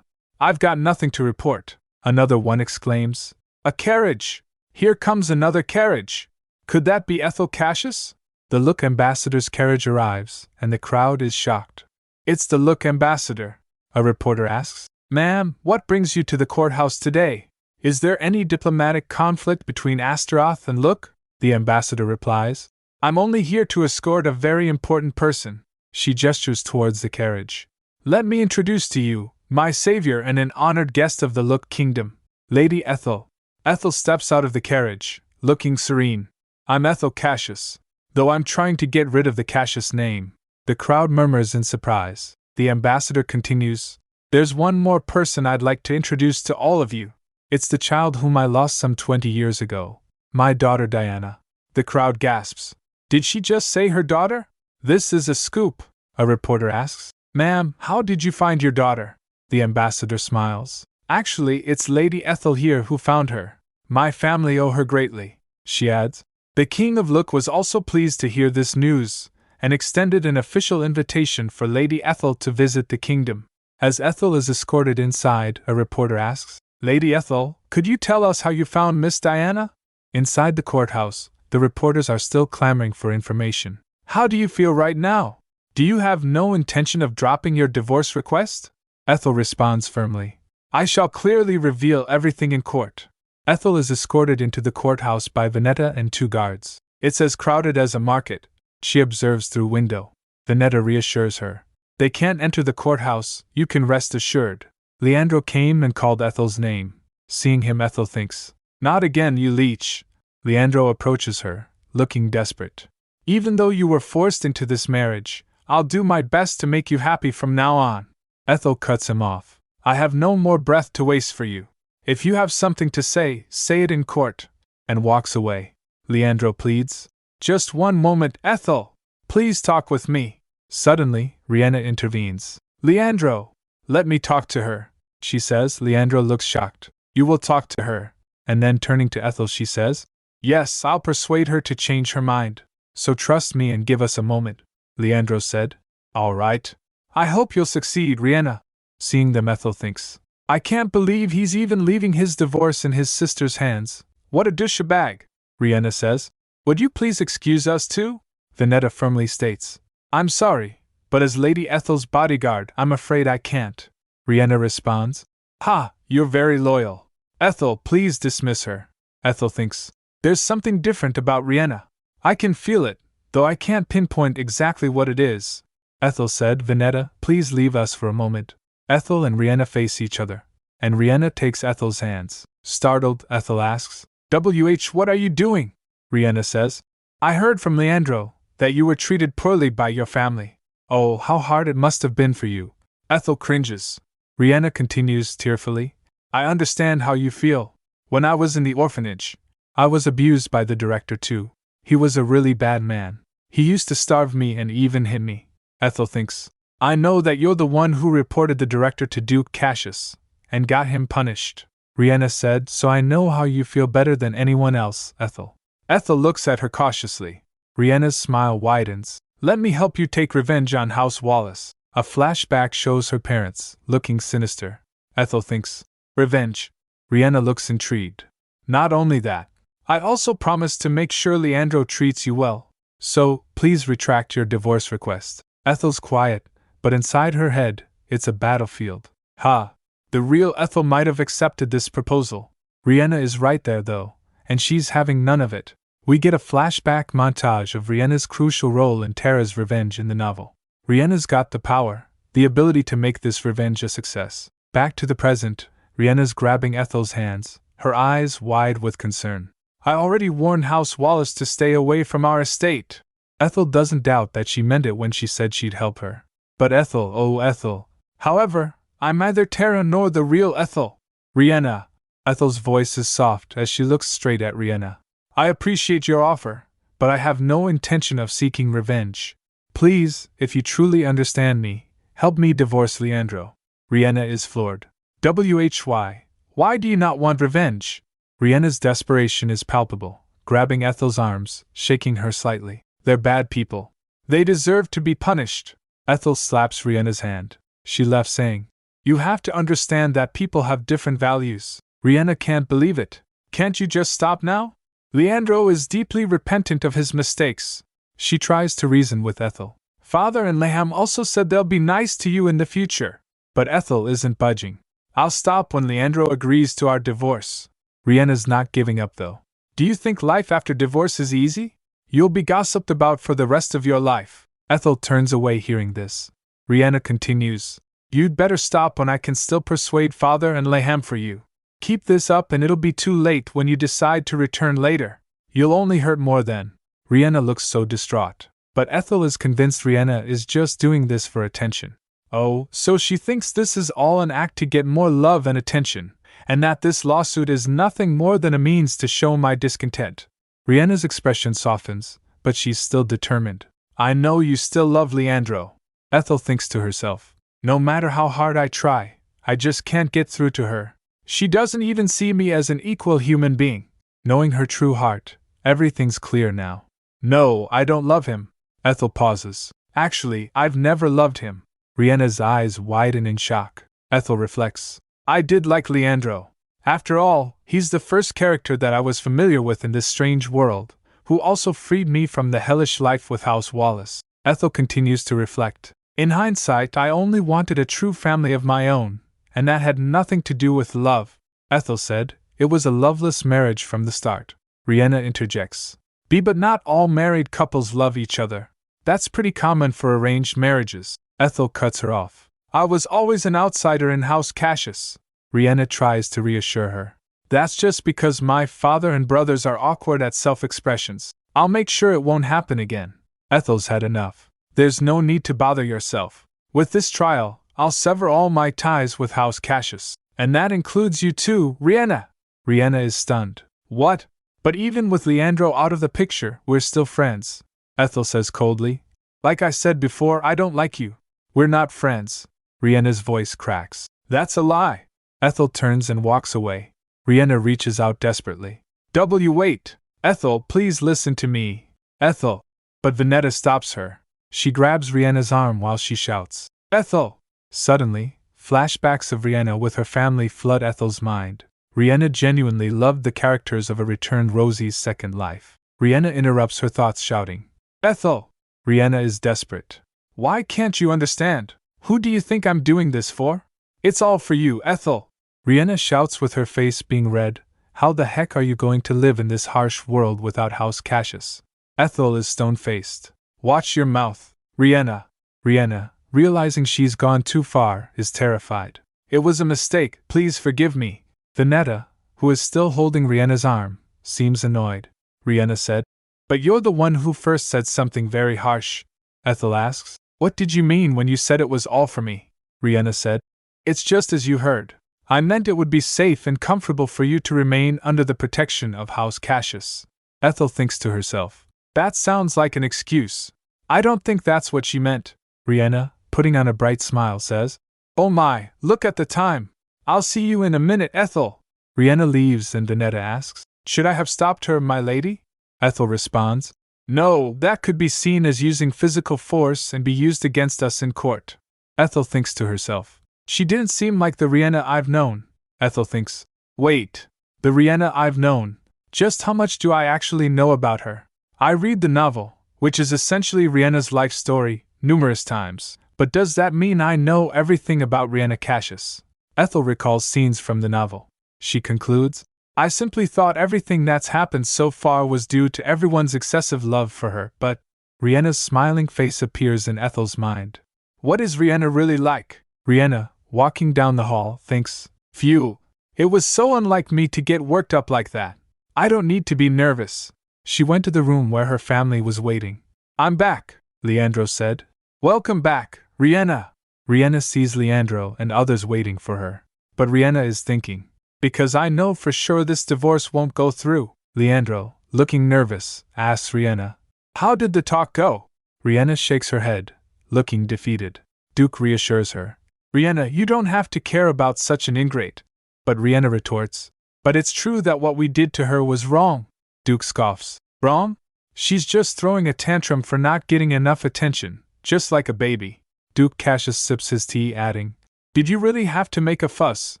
I've got nothing to report. Another one exclaims, A carriage! Here comes another carriage! Could that be Ethel Cassius? The Look ambassador's carriage arrives, and the crowd is shocked. It's the Look ambassador, a reporter asks. Ma'am, what brings you to the courthouse today? Is there any diplomatic conflict between Astaroth and Look? The ambassador replies. I'm only here to escort a very important person. She gestures towards the carriage. Let me introduce to you, my savior and an honored guest of the Look kingdom, Lady Ethel. Ethel steps out of the carriage, looking serene. I'm Ethel Cassius, though I'm trying to get rid of the Cassius name. The crowd murmurs in surprise. The ambassador continues, There's one more person I'd like to introduce to all of you. It's the child whom I lost some 20 years ago, my daughter Diana. The crowd gasps. Did she just say her daughter? This is a scoop, a reporter asks. Ma'am, how did you find your daughter? The ambassador smiles. Actually, it's Lady Ethel here who found her. My family owe her greatly, she adds. The King of Look was also pleased to hear this news, and extended an official invitation for Lady Ethel to visit the kingdom. As Ethel is escorted inside, a reporter asks, Lady Ethel, could you tell us how you found Miss Diana? Inside the courthouse, the reporters are still clamoring for information. How do you feel right now? Do you have no intention of dropping your divorce request? Ethel responds firmly. I shall clearly reveal everything in court. Ethel is escorted into the courthouse by Venetta and 2 guards. It's as crowded as a market, she observes through window. Venetta reassures her. They can't enter the courthouse, you can rest assured. Leandro came and called Ethel's name. Seeing him, Ethel thinks, not again, you leech. Leandro approaches her, looking desperate. Even though you were forced into this marriage, I'll do my best to make you happy from now on. Ethel cuts him off. I have no more breath to waste for you. If you have something to say it in court, and walks away. Leandro pleads. Just one moment, Ethel! Please talk with me. Suddenly, Riena intervenes. Leandro! Let me talk to her, she says. Leandro looks shocked. You will talk to her. And then turning to Ethel she says, yes, I'll persuade her to change her mind. So trust me and give us a moment. Leandro said. All right. I hope you'll succeed, Riena. Seeing them, Ethel thinks. I can't believe he's even leaving his divorce in his sister's hands. What a douchebag. Riena says. Would you please excuse us too? Venetta firmly states. I'm sorry, but as Lady Ethel's bodyguard, I'm afraid I can't. Riena responds. Ha, you're very loyal. Ethel, please dismiss her. Ethel thinks. There's something different about Riena. I can feel it, though I can't pinpoint exactly what it is. Ethel said. Venetta, please leave us for a moment. Ethel and Riena face each other, and Riena takes Ethel's hands. Startled, Ethel asks, what are you doing? Riena says, I heard from Leandro that you were treated poorly by your family. Oh, how hard it must have been for you. Ethel cringes. Riena continues tearfully, I understand how you feel. When I was in the orphanage, I was abused by the director too. He was a really bad man. He used to starve me and even hit me. Ethel thinks, I know that you're the one who reported the director to Duke Cassius, and got him punished. Riena said, so I know how you feel better than anyone else, Ethel. Ethel looks at her cautiously. Riena's smile widens. Let me help you take revenge on House Wallace. A flashback shows her parents, looking sinister. Ethel thinks, revenge. Riena looks intrigued. Not only that, I also promise to make sure Leandro treats you well. So, please retract your divorce request. Ethel's quiet, but inside her head, it's a battlefield. Ha! The real Ethel might have accepted this proposal. Riena is right there though, and she's having none of it. We get a flashback montage of Riena's crucial role in Tara's revenge in the novel. Riena's got the power, the ability to make this revenge a success. Back to the present, Riena's grabbing Ethel's hands, her eyes wide with concern. I already warned House Wallace to stay away from our estate. Ethel doesn't doubt that she meant it when she said she'd help her. But Ethel, oh Ethel. However, I'm neither Tara nor the real Ethel. Riena. Ethel's voice is soft as she looks straight at Riena. I appreciate your offer, but I have no intention of seeking revenge. Please, if you truly understand me, help me divorce Leandro. Riena is floored. Why do you not want revenge? Riena's desperation is palpable, grabbing Ethel's arms, shaking her slightly. They're bad people. They deserve to be punished. Ethel slaps Riena's hand. She left saying, You have to understand that people have different values. Riena can't believe it. Can't you just stop now? Leandro is deeply repentant of his mistakes. She tries to reason with Ethel. Father and Leham also said they'll be nice to you in the future. But Ethel isn't budging. I'll stop when Leandro agrees to our divorce. Riena's not giving up though. Do you think life after divorce is easy? You'll be gossiped about for the rest of your life. Ethel turns away hearing this. Riena continues. You'd better stop when I can still persuade Father and Leham for you. Keep this up and it'll be too late when you decide to return later. You'll only hurt more then. Riena looks so distraught. But Ethel is convinced Riena is just doing this for attention. Oh, so she thinks this is all an act to get more love and attention, and that this lawsuit is nothing more than a means to show my discontent. Riena's expression softens, but she's still determined. I know you still love Leandro. Ethel thinks to herself. No matter how hard I try, I just can't get through to her. She doesn't even see me as an equal human being. Knowing her true heart, everything's clear now. No, I don't love him. Ethel pauses. Actually, I've never loved him. Riena's eyes widen in shock. Ethel reflects. I did like Leandro. After all, he's the first character that I was familiar with in this strange world, who also freed me from the hellish life with House Wallace. Ethel continues to reflect. In hindsight, I only wanted a true family of my own, and that had nothing to do with love. Ethel said, it was a loveless marriage from the start. Riena interjects. But not all married couples love each other. That's pretty common for arranged marriages. Ethel cuts her off. I was always an outsider in House Cassius. Riena tries to reassure her. That's just because my father and brothers are awkward at self-expressions. I'll make sure it won't happen again. Ethel's had enough. There's no need to bother yourself. With this trial, I'll sever all my ties with House Cassius. And that includes you too, Riena. Riena is stunned. What? But even with Leandro out of the picture, we're still friends. Ethel says coldly. Like I said before, I don't like you. We're not friends. Riena's voice cracks. That's a lie. Ethel turns and walks away. Riena reaches out desperately. Wait! Ethel, please listen to me. Ethel! But Venetta stops her. She grabs Riena's arm while she shouts. Ethel! Suddenly, flashbacks of Riena with her family flood Ethel's mind. Riena genuinely loved the characters of a returned Rosie's second life. Riena interrupts her thoughts shouting. Ethel! Riena is desperate. Why can't you understand? Who do you think I'm doing this for? It's all for you, Ethel! Riena shouts with her face being red. How the heck are you going to live in this harsh world without House Cassius? Ethel is stone-faced. Watch your mouth, Riena. Riena, realizing she's gone too far, is terrified. It was a mistake, please forgive me. Venetta, who is still holding Riena's arm, seems annoyed. Riena said. But you're the one who first said something very harsh. Ethel asks. What did you mean when you said it was all for me? Riena said. It's just as you heard. I meant it would be safe and comfortable for you to remain under the protection of House Cassius. Ethel thinks to herself. That sounds like an excuse. I don't think that's what she meant. Riena, putting on a bright smile, says. Oh my, look at the time. I'll see you in a minute, Ethel. Riena leaves and Venetta asks. Should I have stopped her, my lady? Ethel responds. No, that could be seen as using physical force and be used against us in court. Ethel thinks to herself. She didn't seem like the Riena I've known. Ethel thinks. Wait, the Riena I've known. Just how much do I actually know about her? I read the novel, which is essentially Riena's life story, numerous times, but does that mean I know everything about Riena Cassius? Ethel recalls scenes from the novel. She concludes, I simply thought everything that's happened so far was due to everyone's excessive love for her, but Riena's smiling face appears in Ethel's mind. What is Riena really like? Riena, walking down the hall, thinks, Phew, it was so unlike me to get worked up like that. I don't need to be nervous. She went to the room where her family was waiting. I'm back, Leandro said. Welcome back, Riena. Riena sees Leandro and others waiting for her. But Riena is thinking, because I know for sure this divorce won't go through. Leandro, looking nervous, asks Riena, how did the talk go? Riena shakes her head, looking defeated. Duke reassures her. Riena, you don't have to care about such an ingrate. But Riena retorts, but it's true that what we did to her was wrong. Duke scoffs. Wrong? She's just throwing a tantrum for not getting enough attention, just like a baby. Duke Cassius sips his tea, adding, Did you really have to make a fuss,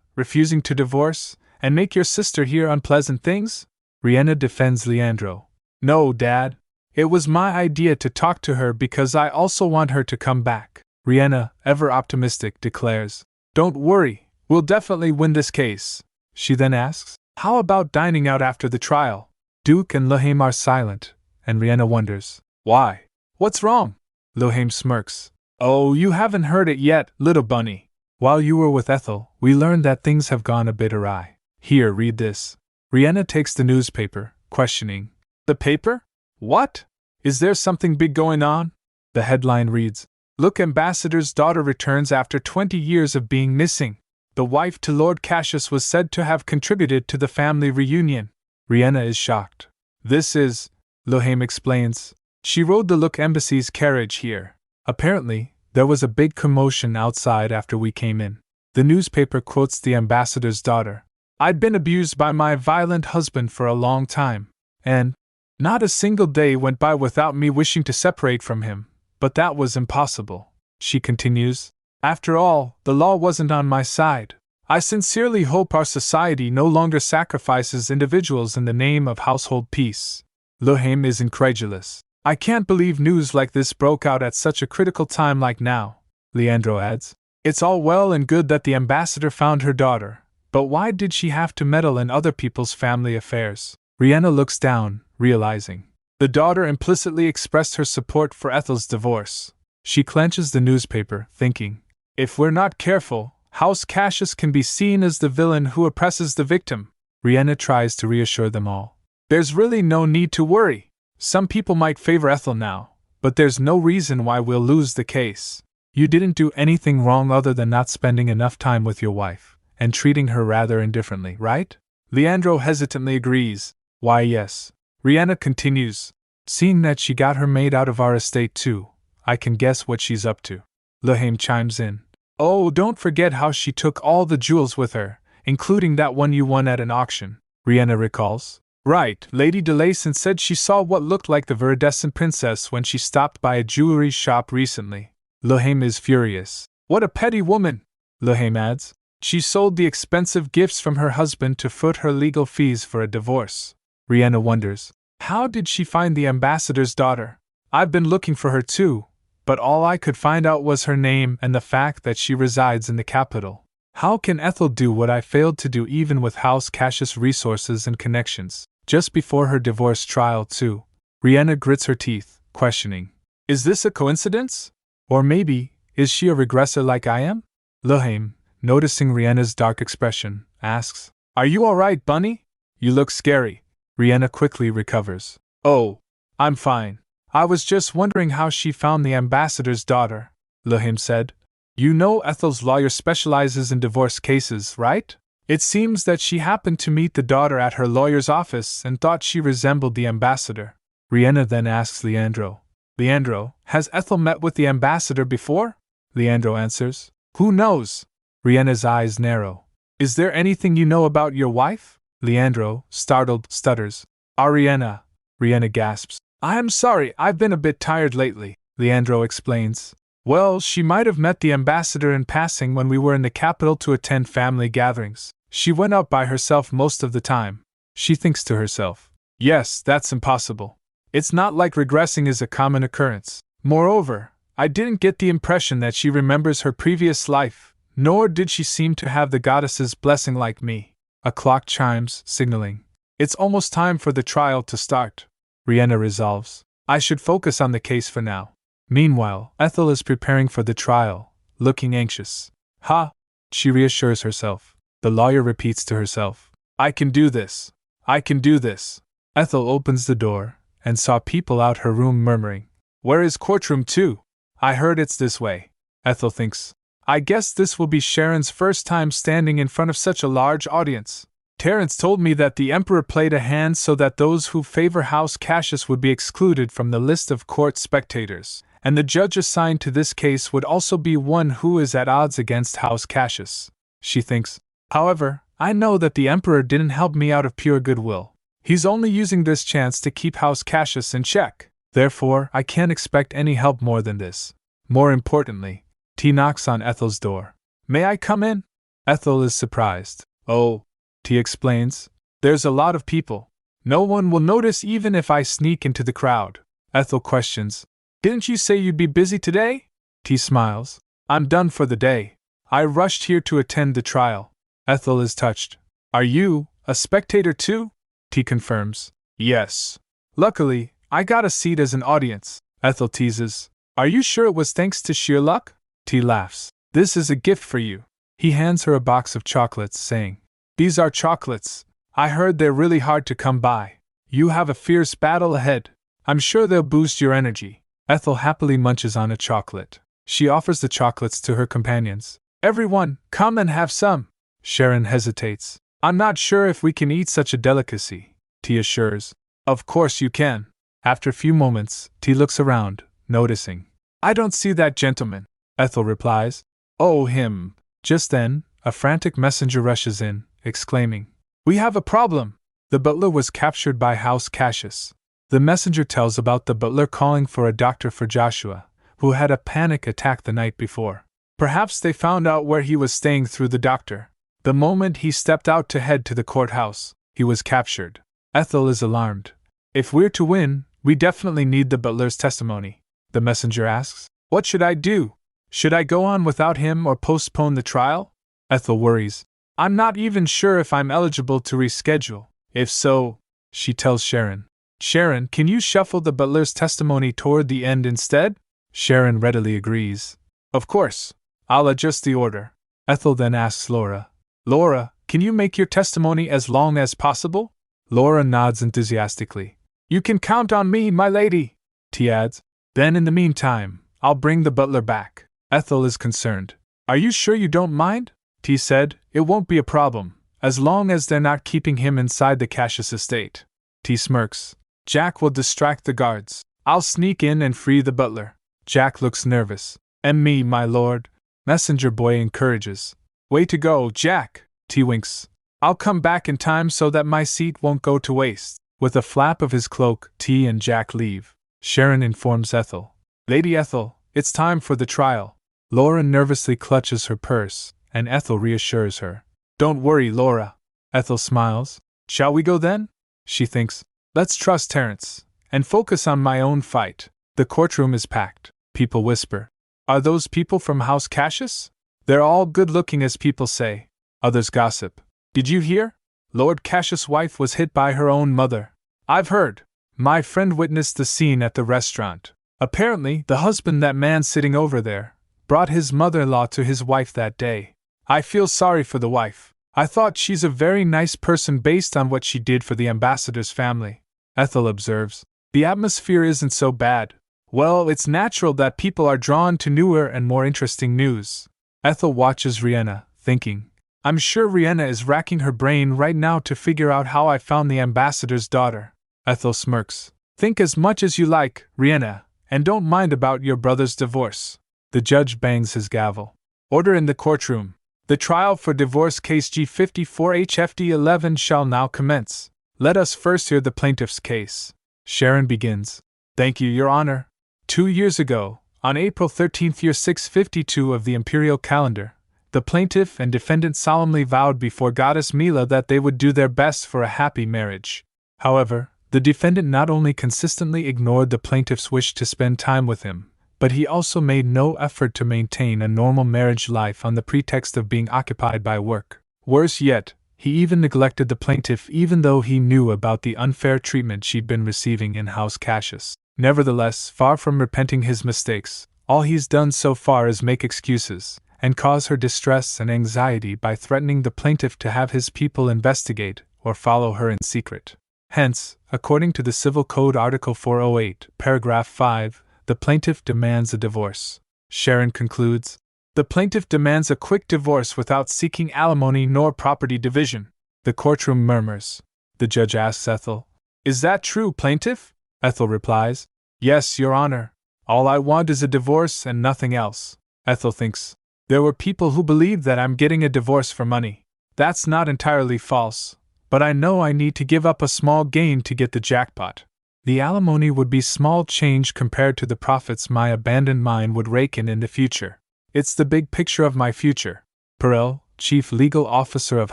refusing to divorce, and make your sister hear unpleasant things? Riena defends Leandro. No, Dad. It was my idea to talk to her because I also want her to come back. Riena, ever optimistic, declares, Don't worry, we'll definitely win this case. She then asks, How about dining out after the trial? Duke and Lohaim are silent, and Riena wonders, Why? What's wrong? Lohaim smirks. Oh, you haven't heard it yet, little bunny. While you were with Ethel, we learned that things have gone a bit awry. Here, read this. Riena takes the newspaper, questioning. The paper? What? Is there something big going on? The headline reads, Look, Ambassador's daughter returns after 20 years of being missing. The wife to Lord Cassius was said to have contributed to the family reunion. Riena is shocked. This is, Lohaim explains, She rode the Look Embassy's carriage here. Apparently, there was a big commotion outside after we came in. The newspaper quotes the ambassador's daughter. I'd been abused by my violent husband for a long time, and not a single day went by without me wishing to separate from him, but that was impossible, she continues. After all, the law wasn't on my side. I sincerely hope our society no longer sacrifices individuals in the name of household peace. Lohame is incredulous. I can't believe news like this broke out at such a critical time like now, Leandro adds. It's all well and good that the ambassador found her daughter, but why did she have to meddle in other people's family affairs? Riena looks down, realizing. The daughter implicitly expressed her support for Ethel's divorce. She clenches the newspaper, thinking, if we're not careful, House Cassius can be seen as the villain who oppresses the victim. Riena tries to reassure them all. There's really no need to worry. Some people might favor Ethel now, but there's no reason why we'll lose the case. You didn't do anything wrong other than not spending enough time with your wife, and treating her rather indifferently, right? Leandro hesitantly agrees. Why, yes. Riena continues. Seeing that she got her maid out of our estate too, I can guess what she's up to. Lohame chimes in. Oh, don't forget how she took all the jewels with her, including that one you won at an auction, Riena recalls. Right, Lady DeLayson said she saw what looked like the viridescent princess when she stopped by a jewelry shop recently. Lohame is furious. What a petty woman, Lohame adds. She sold the expensive gifts from her husband to foot her legal fees for a divorce. Riena wonders, how did she find the ambassador's daughter? I've been looking for her too, but all I could find out was her name and the fact that she resides in the capital. How can Ethel do what I failed to do even with House Cassius' resources and connections? Just before her divorce trial too. Riena grits her teeth, questioning. Is this a coincidence? Or maybe, is she a regressor like I am? Lohame, noticing Riena's dark expression, asks, Are you alright, Bunny? You look scary. Riena quickly recovers. Oh, I'm fine. I was just wondering how she found the ambassador's daughter, Lohame said. You know Ethel's lawyer specializes in divorce cases, right? It seems that she happened to meet the daughter at her lawyer's office and thought she resembled the ambassador. Riena then asks Leandro. Leandro, has Ethel met with the ambassador before? Leandro answers. Who knows? Riena's eyes narrow. Is there anything you know about your wife? Leandro, startled, stutters. Riena. Riena gasps. I am sorry, I've been a bit tired lately, Leandro explains. Well, she might have met the ambassador in passing when we were in the capital to attend family gatherings. She went out by herself most of the time. She thinks to herself. Yes, that's impossible. It's not like regressing is a common occurrence. Moreover, I didn't get the impression that she remembers her previous life, nor did she seem to have the goddess's blessing like me. A clock chimes, signaling. It's almost time for the trial to start. Riena resolves. I should focus on the case for now. Meanwhile, Ethel is preparing for the trial, looking anxious. Ha! She reassures herself. The lawyer repeats to herself. I can do this. I can do this. Ethel opens the door, and saw people out her room murmuring. Where is courtroom 2? I heard it's this way. Ethel thinks. I guess this will be Sharon's first time standing in front of such a large audience. Terence told me that the Emperor played a hand so that those who favor House Cassius would be excluded from the list of court spectators, and the judge assigned to this case would also be one who is at odds against House Cassius. She thinks. However, I know that the Emperor didn't help me out of pure goodwill. He's only using this chance to keep House Cassius in check. Therefore, I can't expect any help more than this. More importantly, T knocks on Ethel's door. May I come in? Ethel is surprised. Oh, T explains. There's a lot of people. No one will notice even if I sneak into the crowd. Ethel questions. Didn't you say you'd be busy today? T smiles. I'm done for the day. I rushed here to attend the trial. Ethel is touched. Are you a spectator too? T confirms. Yes. Luckily, I got a seat as an audience. Ethel teases. Are you sure it was thanks to sheer luck? T laughs. This is a gift for you. He hands her a box of chocolates, saying, These are chocolates. I heard they're really hard to come by. You have a fierce battle ahead. I'm sure they'll boost your energy. Ethel happily munches on a chocolate. She offers the chocolates to her companions. Everyone, come and have some. Sharon hesitates. I'm not sure if we can eat such a delicacy, T assures. Of course you can. After a few moments, T looks around, noticing. I don't see that gentleman, Ethel replies. Oh, him. Just then, a frantic messenger rushes in, exclaiming, We have a problem! The butler was captured by House Cassius. The messenger tells about the butler calling for a doctor for Joshua, who had a panic attack the night before. Perhaps they found out where he was staying through the doctor. The moment he stepped out to head to the courthouse, he was captured. Ethel is alarmed. If we're to win, we definitely need the butler's testimony. The messenger asks, What should I do? Should I go on without him or postpone the trial? Ethel worries. I'm not even sure if I'm eligible to reschedule. If so, she tells Sharon. Sharon, can you shuffle the butler's testimony toward the end instead? Sharon readily agrees. Of course. I'll adjust the order. Ethel then asks Laura. Laura, can you make your testimony as long as possible? Laura nods enthusiastically. You can count on me, my lady, T adds. Then in the meantime, I'll bring the butler back. Ethel is concerned. Are you sure you don't mind? T said. It won't be a problem, as long as they're not keeping him inside the Cassius estate. T smirks. Jack will distract the guards. I'll sneak in and free the butler. Jack looks nervous. And me, my lord, Messenger Boy encourages. Way to go, Jack, T winks. I'll come back in time so that my seat won't go to waste. With a flap of his cloak, T and Jack leave. Sharon informs Ethel. Lady Ethel, it's time for the trial. Laura nervously clutches her purse, and Ethel reassures her. Don't worry, Laura. Ethel smiles. Shall we go then? She thinks. Let's trust Terence, and focus on my own fight. The courtroom is packed. People whisper. Are those people from House Cassius? They're all good-looking as people say. Others gossip. Did you hear? Lord Cassius' wife was hit by her own mother. I've heard. My friend witnessed the scene at the restaurant. Apparently, the husband, that man sitting over there, brought his mother-in-law to his wife that day. I feel sorry for the wife. I thought she's a very nice person based on what she did for the ambassador's family. Ethel observes. The atmosphere isn't so bad. Well, it's natural that people are drawn to newer and more interesting news. Ethel watches Riena, thinking. I'm sure Riena is racking her brain right now to figure out how I found the ambassador's daughter. Ethel smirks. Think as much as you like, Riena, and don't mind about your brother's divorce. The judge bangs his gavel. Order in the courtroom. The trial for divorce case G54 HFD 11 shall now commence. Let us first hear the plaintiff's case. Sharon begins. Thank you, Your Honor. 2 years ago, on April 13th, year 652 of the imperial calendar, the plaintiff and defendant solemnly vowed before Goddess Mila that they would do their best for a happy marriage. However, the defendant not only consistently ignored the plaintiff's wish to spend time with him, but he also made no effort to maintain a normal marriage life on the pretext of being occupied by work. Worse yet, he even neglected the plaintiff even though he knew about the unfair treatment she'd been receiving in House Cassius. Nevertheless, far from repenting his mistakes, all he's done so far is make excuses and cause her distress and anxiety by threatening the plaintiff to have his people investigate or follow her in secret. Hence, according to the Civil Code Article 408, Paragraph 5, the plaintiff demands a divorce. Sharon concludes, the plaintiff demands a quick divorce without seeking alimony nor property division. The courtroom murmurs. The judge asks Ethel, Is that true, plaintiff? Ethel replies, Yes, Your Honor. All I want is a divorce and nothing else. Ethel thinks, there were people who believe that I'm getting a divorce for money. That's not entirely false, but I know I need to give up a small gain to get the jackpot. The alimony would be small change compared to the profits my abandoned mine would rake in the future. It's the big picture of my future. Perel, chief legal officer of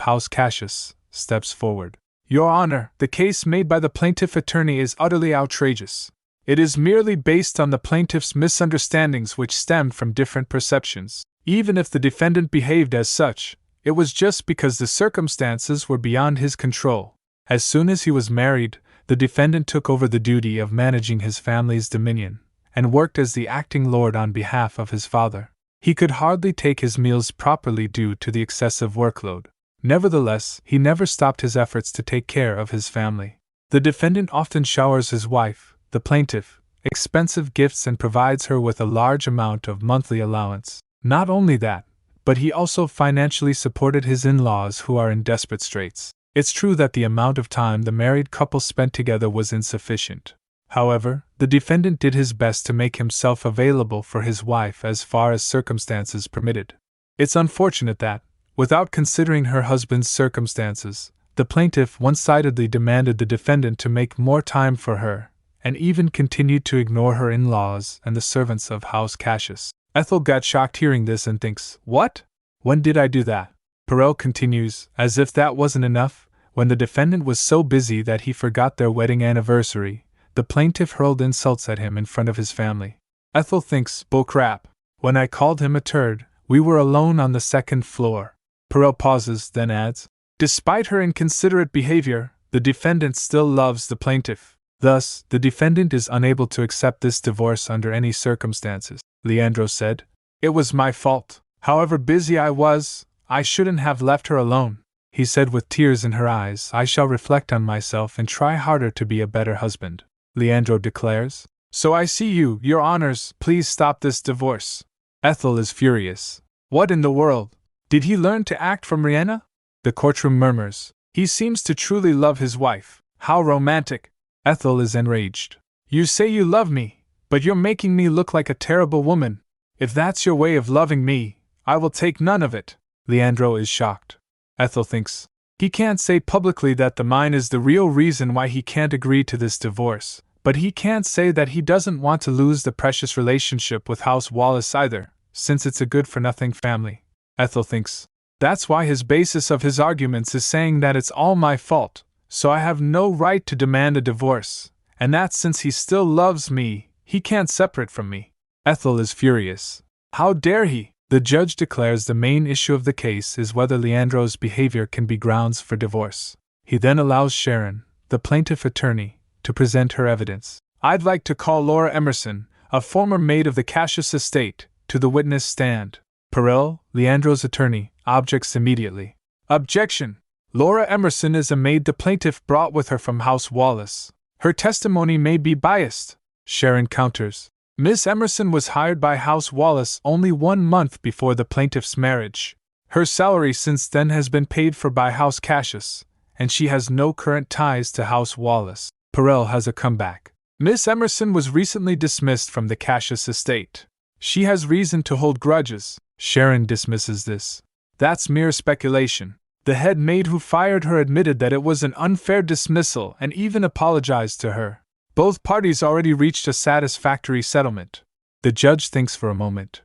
House Cassius, steps forward. Your Honor, the case made by the plaintiff attorney is utterly outrageous. It is merely based on the plaintiff's misunderstandings which stemmed from different perceptions. Even if the defendant behaved as such, it was just because the circumstances were beyond his control. As soon as he was married, the defendant took over the duty of managing his family's dominion, and worked as the acting lord on behalf of his father. He could hardly take his meals properly due to the excessive workload. Nevertheless, he never stopped his efforts to take care of his family. The defendant often showers his wife, the plaintiff, expensive gifts and provides her with a large amount of monthly allowance. Not only that, but he also financially supported his in-laws who are in desperate straits. It's true that the amount of time the married couple spent together was insufficient, However, the defendant did his best to make himself available for his wife as far as circumstances permitted. It's unfortunate that, without considering her husband's circumstances, the plaintiff one-sidedly demanded the defendant to make more time for her, and even continued to ignore her in-laws and the servants of House Cassius. Ethel got shocked hearing this and thinks, "What? When did I do that?" Perel continues, as if that wasn't enough, when the defendant was so busy that he forgot their wedding anniversary, the plaintiff hurled insults at him in front of his family. Ethel thinks, bullcrap. When I called him a turd, we were alone on the second floor. Perel pauses, then adds, despite her inconsiderate behavior, the defendant still loves the plaintiff. Thus, the defendant is unable to accept this divorce under any circumstances. Leandro said, "It was my fault. However busy I was, I shouldn't have left her alone." He said with tears in her eyes, "I shall reflect on myself and try harder to be a better husband." Leandro declares, "So I see you, your honors, please stop this divorce." Ethel is furious. What in the world? Did he learn to act from Riena? The courtroom murmurs, "He seems to truly love his wife. How romantic." Ethel is enraged. "You say you love me, but you're making me look like a terrible woman. If that's your way of loving me, I will take none of it." Leandro is shocked. Ethel thinks, he can't say publicly that the mine is the real reason why he can't agree to this divorce, but he can't say that he doesn't want to lose the precious relationship with House Wallace either, since it's a good-for-nothing family. Ethel thinks, that's why his basis of his arguments is saying that it's all my fault, so I have no right to demand a divorce, and that since he still loves me, he can't separate from me. Ethel is furious. How dare he? The judge declares the main issue of the case is whether Leandro's behavior can be grounds for divorce. He then allows Sharon, the plaintiff attorney, to present her evidence. "I'd like to call Laura Emerson, a former maid of the Cassius estate, to the witness stand." Perel, Leandro's attorney, objects immediately. "Objection! Laura Emerson is a maid the plaintiff brought with her from House Wallace. Her testimony may be biased." Sharon counters. "Miss Emerson was hired by House Wallace only 1 month before the plaintiff's marriage. Her salary since then has been paid for by House Cassius, and she has no current ties to House Wallace." Perel has a comeback. "Miss Emerson was recently dismissed from the Cassius estate. She has reason to hold grudges." Sharon dismisses this. "That's mere speculation. The head maid who fired her admitted that it was an unfair dismissal and even apologized to her. Both parties already reached a satisfactory settlement." The judge thinks for a moment.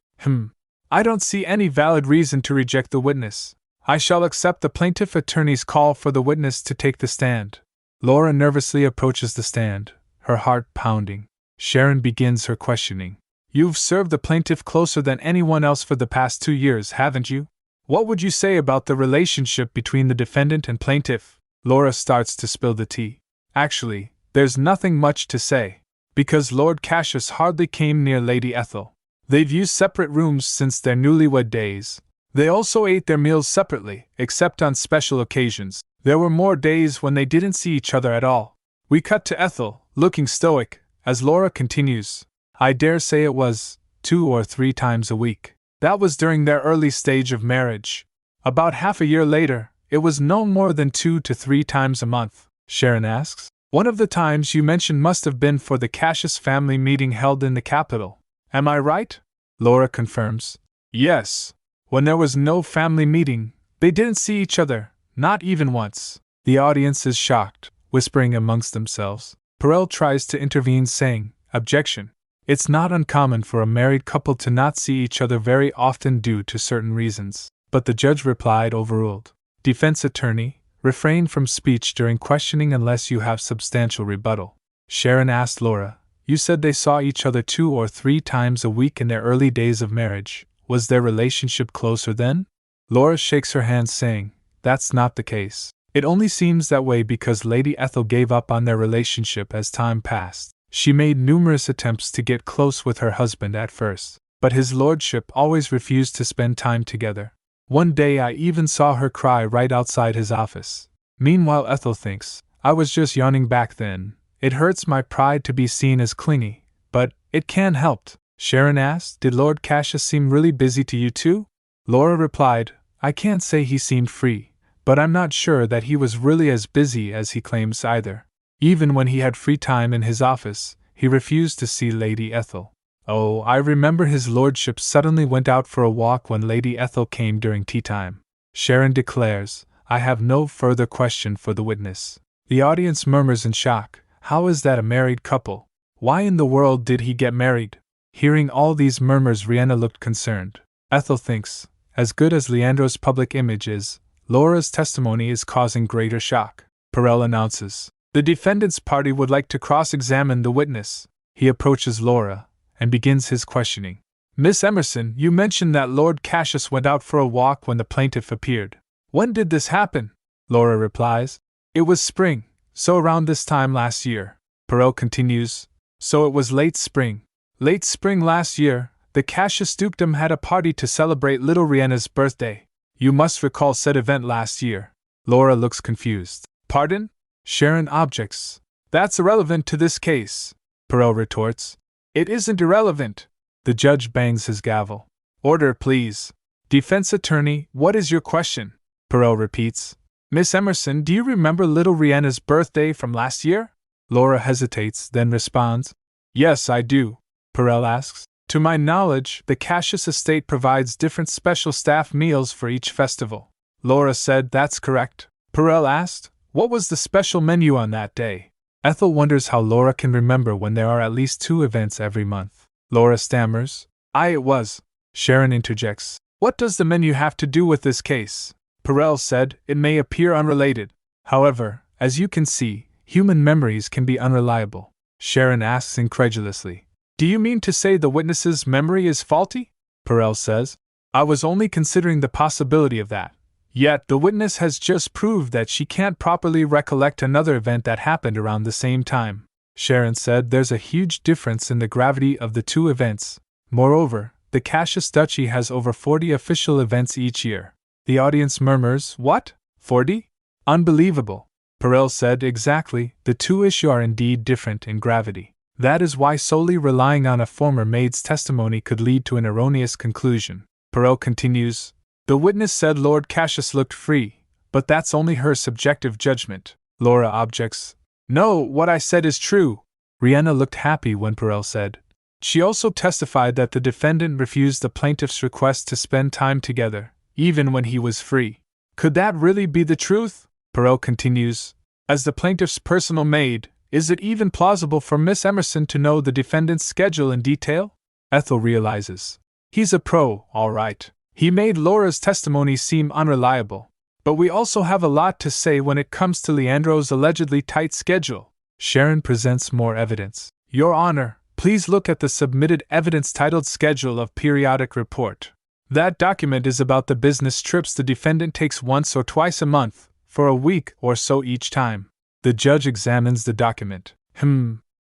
I don't see any valid reason to reject the witness. I shall accept the plaintiff attorney's call for the witness to take the stand." Laura nervously approaches the stand, her heart pounding. Sharon begins her questioning. "You've served the plaintiff closer than anyone else for the past 2 years, haven't you? What would you say about the relationship between the defendant and plaintiff?" Laura starts to spill the tea. "Actually, there's nothing much to say, because Lord Cassius hardly came near Lady Ethel. They've used separate rooms since their newlywed days. They also ate their meals separately, except on special occasions. There were more days when they didn't see each other at all." We cut to Ethel, looking stoic, as Laura continues. "I dare say it was 2 or 3 times a week. That was during their early stage of marriage. About half a year later, it was no more than 2 to 3 times a month." Sharon asks, "One of the times you mentioned must have been for the Cassius family meeting held in the capital. Am I right?" Laura confirms. "Yes. When there was no family meeting, they didn't see each other, not even once." The audience is shocked, whispering amongst themselves. Perel tries to intervene, saying, "Objection. It's not uncommon for a married couple to not see each other very often due to certain reasons." But the judge replied, overruled. "Defense attorney, refrain from speech during questioning unless you have substantial rebuttal." Sharon asked Laura, "You said they saw each other 2 or 3 times a week in their early days of marriage. Was their relationship closer then?" Laura shakes her hand, saying, "That's not the case. It only seems that way because Lady Ethel gave up on their relationship as time passed. She made numerous attempts to get close with her husband at first, but his lordship always refused to spend time together. One day I even saw her cry right outside his office." Meanwhile, Ethel thinks, "I was just yawning back then. It hurts my pride to be seen as clingy, but it can't helped." Sharon asked, "Did Lord Cassius seem really busy to you too?" Laura replied, "I can't say he seemed free, but I'm not sure that he was really as busy as he claims either. Even when he had free time in his office, he refused to see Lady Ethel. Oh, I remember his lordship suddenly went out for a walk when Lady Ethel came during tea time. Sharon declares, I have no further question for the witness. The audience murmurs in shock. How is that a married couple? Why in the world did he get married? Hearing all these murmurs, Riena looked concerned. Ethel thinks, as good as Leandro's public image is, Laura's testimony is causing greater shock. Perel announces, the defendant's party would like to cross-examine the witness. He approaches Laura and begins his questioning. Miss Emerson, you mentioned that Lord Cassius went out for a walk when the plaintiff appeared. When did this happen? Laura replies, it was spring, so around this time last year. Perel continues, so it was late spring. Late spring last year, the Cassius dukedom had a party to celebrate little Riena's birthday. You must recall said event last year. Laura looks confused. Pardon? Sharon objects. That's irrelevant to this case. Perel retorts. It isn't irrelevant. The judge bangs his gavel. Order, please. Defense attorney, what is your question? Perel repeats. Miss Emerson, do you remember little Riena's birthday from last year? Laura hesitates, then responds. Yes, I do. Perel asks. To my knowledge, the Cassius estate provides different special staff meals for each festival. Laura said, that's correct. Perel asked, what was the special menu on that day? Ethel wonders how Laura can remember when there are at least 2 events every month. Laura stammers, it was. Sharon interjects, what does the menu have to do with this case? Perel said, it may appear unrelated. However, as you can see, human memories can be unreliable. Sharon asks incredulously, do you mean to say the witness's memory is faulty? Perel says, I was only considering the possibility of that. Yet the witness has just proved that she can't properly recollect another event that happened around the same time. Sharon said there's a huge difference in the gravity of the 2 events. Moreover, the Cassius Duchy has over 40 official events each year. The audience murmurs, what? 40? Unbelievable. Perel said exactly, the 2 issues are indeed different in gravity. That is why solely relying on a former maid's testimony could lead to an erroneous conclusion. Perel continues, the witness said Lord Cassius looked free, but that's only her subjective judgment. Laura objects, no, what I said is true. Riena looked happy when Perel said. She also testified that the defendant refused the plaintiff's request to spend time together, even when he was free. Could that really be the truth? Perel continues, as the plaintiff's personal maid, is it even plausible for Miss Emerson to know the defendant's schedule in detail? Ethel realizes. He's a pro, all right. He made Laura's testimony seem unreliable. But we also have a lot to say when it comes to Leandro's allegedly tight schedule. Sharon presents more evidence. Your Honor, please look at the submitted evidence titled Schedule of Periodic Report. That document is about the business trips the defendant takes once or twice a month, for a week or so each time. The judge examines the document.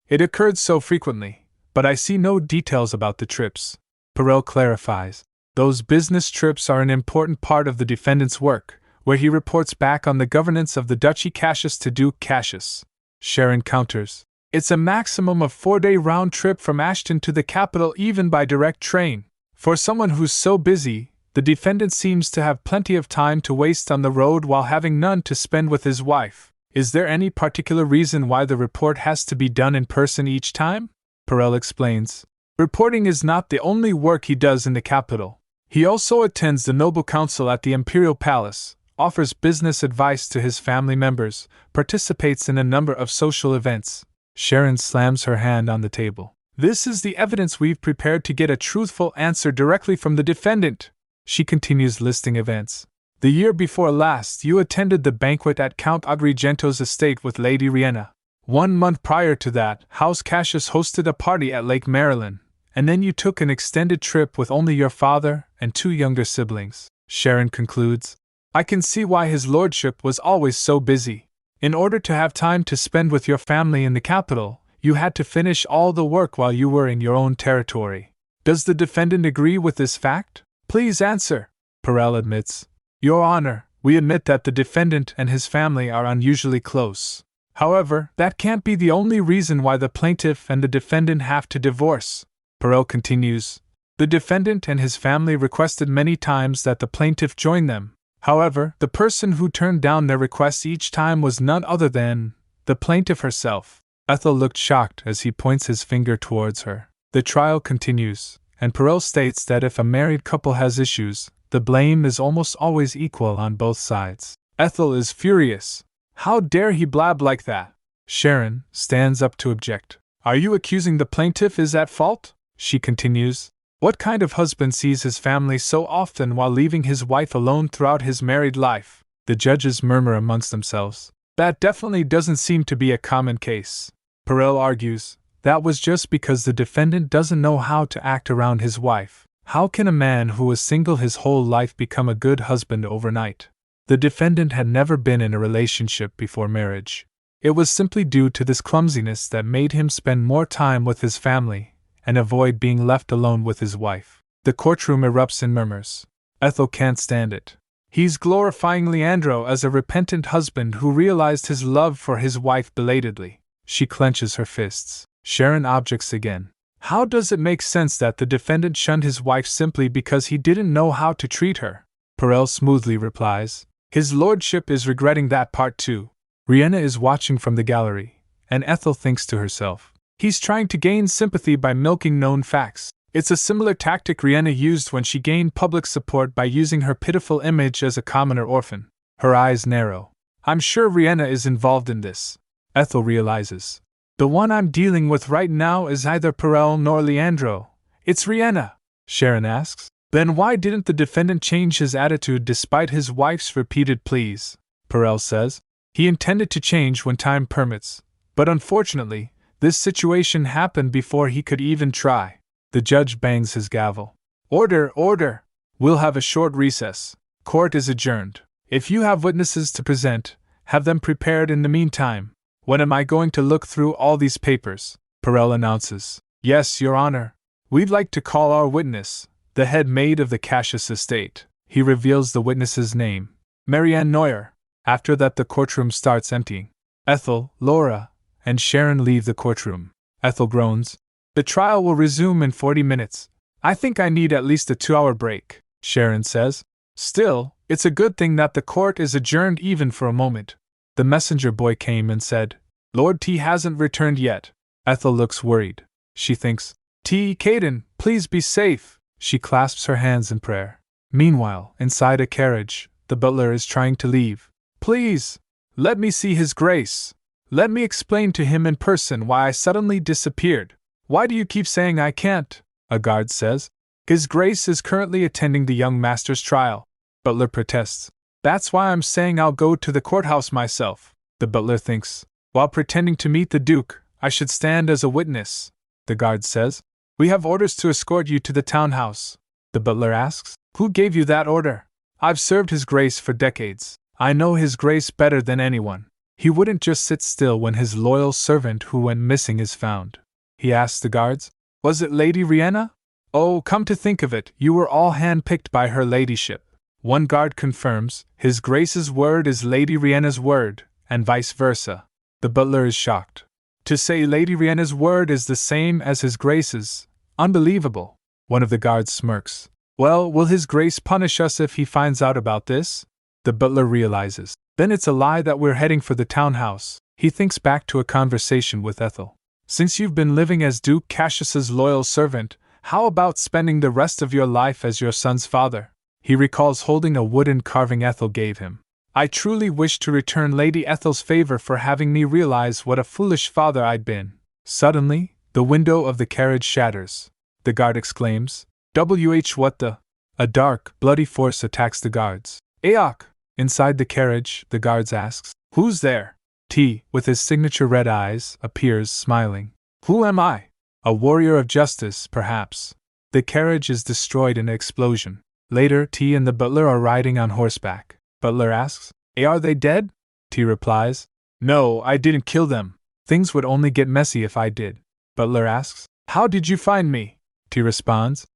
It occurred so frequently, but I see no details about the trips. Perel clarifies. Those business trips are an important part of the defendant's work, where he reports back on the governance of the Duchy Cassius to Duke Cassius. Sharon counters. It's a maximum of 4-day round trip from Ashton to the capital even by direct train. For someone who's so busy, the defendant seems to have plenty of time to waste on the road while having none to spend with his wife. Is there any particular reason why the report has to be done in person each time? Perel explains. Reporting is not the only work he does in the capital. He also attends the noble council at the Imperial Palace, offers business advice to his family members, participates in a number of social events. Sharon slams her hand on the table. This is the evidence we've prepared to get a truthful answer directly from the defendant. She continues listing events. The year before last, you attended the banquet at Count Agrigento's estate with Lady Riena. 1 month prior to that, House Cassius hosted a party at Lake Marilyn, and then you took an extended trip with only your father and 2 younger siblings. Sharon concludes, I can see why his lordship was always so busy. In order to have time to spend with your family in the capital, you had to finish all the work while you were in your own territory. Does the defendant agree with this fact? Please answer. Perel admits. Your Honor, we admit that the defendant and his family are unusually close. However, that can't be the only reason why the plaintiff and the defendant have to divorce. Perel continues. The defendant and his family requested many times that the plaintiff join them. However, the person who turned down their requests each time was none other than The plaintiff herself. Ethel looked shocked as he points his finger towards her. The trial continues, and Perel states that if a married couple has issues, the blame is almost always equal on both sides. Ethel is furious. How dare he blab like that? Sharon stands up to object. Are you accusing the plaintiff is at fault? She continues. What kind of husband sees his family so often while leaving his wife alone throughout his married life? The judges murmur amongst themselves. That definitely doesn't seem to be a common case. Perel argues. That was just because the defendant doesn't know how to act around his wife. How can a man who was single his whole life become a good husband overnight? The defendant had never been in a relationship before marriage. It was simply due to this clumsiness that made him spend more time with his family and avoid being left alone with his wife. The courtroom erupts in murmurs. Ethel can't stand it. He's glorifying Leandro as a repentant husband who realized his love for his wife belatedly. She clenches her fists. Sharon objects again. How does it make sense that the defendant shunned his wife simply because he didn't know how to treat her? Perel smoothly replies. His lordship is regretting that part too. Riena is watching from the gallery, and Ethel thinks to herself. He's trying to gain sympathy by milking known facts. It's a similar tactic Riena used when she gained public support by using her pitiful image as a commoner orphan. Her eyes narrow. I'm sure Riena is involved in this. Ethel realizes. The one I'm dealing with right now is neither Perel nor Leandro. It's Riena. Sharon asks. Then why didn't the defendant change his attitude despite his wife's repeated pleas? Perel says. He intended to change when time permits, but unfortunately, this situation happened before he could even try. The judge bangs his gavel. Order, order! We'll have a short recess. Court is adjourned. If you have witnesses to present, have them prepared in the meantime. When am I going to look through all these papers? Perel announces. Yes, Your Honor. We'd like to call our witness, the head maid of the Cassius estate. He reveals the witness's name. Marianne Neuer. After that, the courtroom starts emptying. Ethel, Laura, and Sharon leave the courtroom. Ethel groans. The trial will resume in 40 minutes. I think I need at least a 2-hour break, Sharon says. Still, it's a good thing that the court is adjourned even for a moment. The messenger boy came and said, Lord T hasn't returned yet. Ethel looks worried. She thinks, T. Caden, please be safe. She clasps her hands in prayer. Meanwhile, inside a carriage, the butler is trying to leave. Please, let me see His Grace. Let me explain to him in person why I suddenly disappeared. Why do you keep saying I can't? A guard says. His Grace is currently attending the young master's trial. Butler protests. That's why I'm saying I'll go to the courthouse myself. The butler thinks. While pretending to meet the Duke, I should stand as a witness. The guard says. We have orders to escort you to the townhouse. The butler asks. Who gave you that order? I've served His Grace for decades. I know His Grace better than anyone. He wouldn't just sit still when his loyal servant who went missing is found. He asks the guards. Was it Lady Riena? Oh, come to think of it, you were all handpicked by her ladyship. One guard confirms, His Grace's word is Lady Riena's word, and vice versa. The butler is shocked. To say Lady Riena's word is the same as His Grace's, unbelievable. One of the guards smirks. Well, will His Grace punish us if he finds out about this? The butler realizes. Then it's a lie that we're heading for the townhouse. He thinks back to a conversation with Ethel. Since you've been living as Duke Cassius's loyal servant, how about spending the rest of your life as your son's father? He recalls holding a wooden carving Ethel gave him. I truly wish to return Lady Ethel's favor for having me realize what a foolish father I'd been. Suddenly, the window of the carriage shatters. The guard exclaims, what the? A dark, bloody force attacks the guards. Aok! Inside the carriage, the guards asks, Who's there? T, with his signature red eyes, appears, smiling. Who am I? A warrior of justice, perhaps. The carriage is destroyed in an explosion. Later, T and the butler are riding on horseback. Butler asks, Are they dead? T replies, No, I didn't kill them. Things would only get messy if I did. Butler asks, How did you find me? T responds,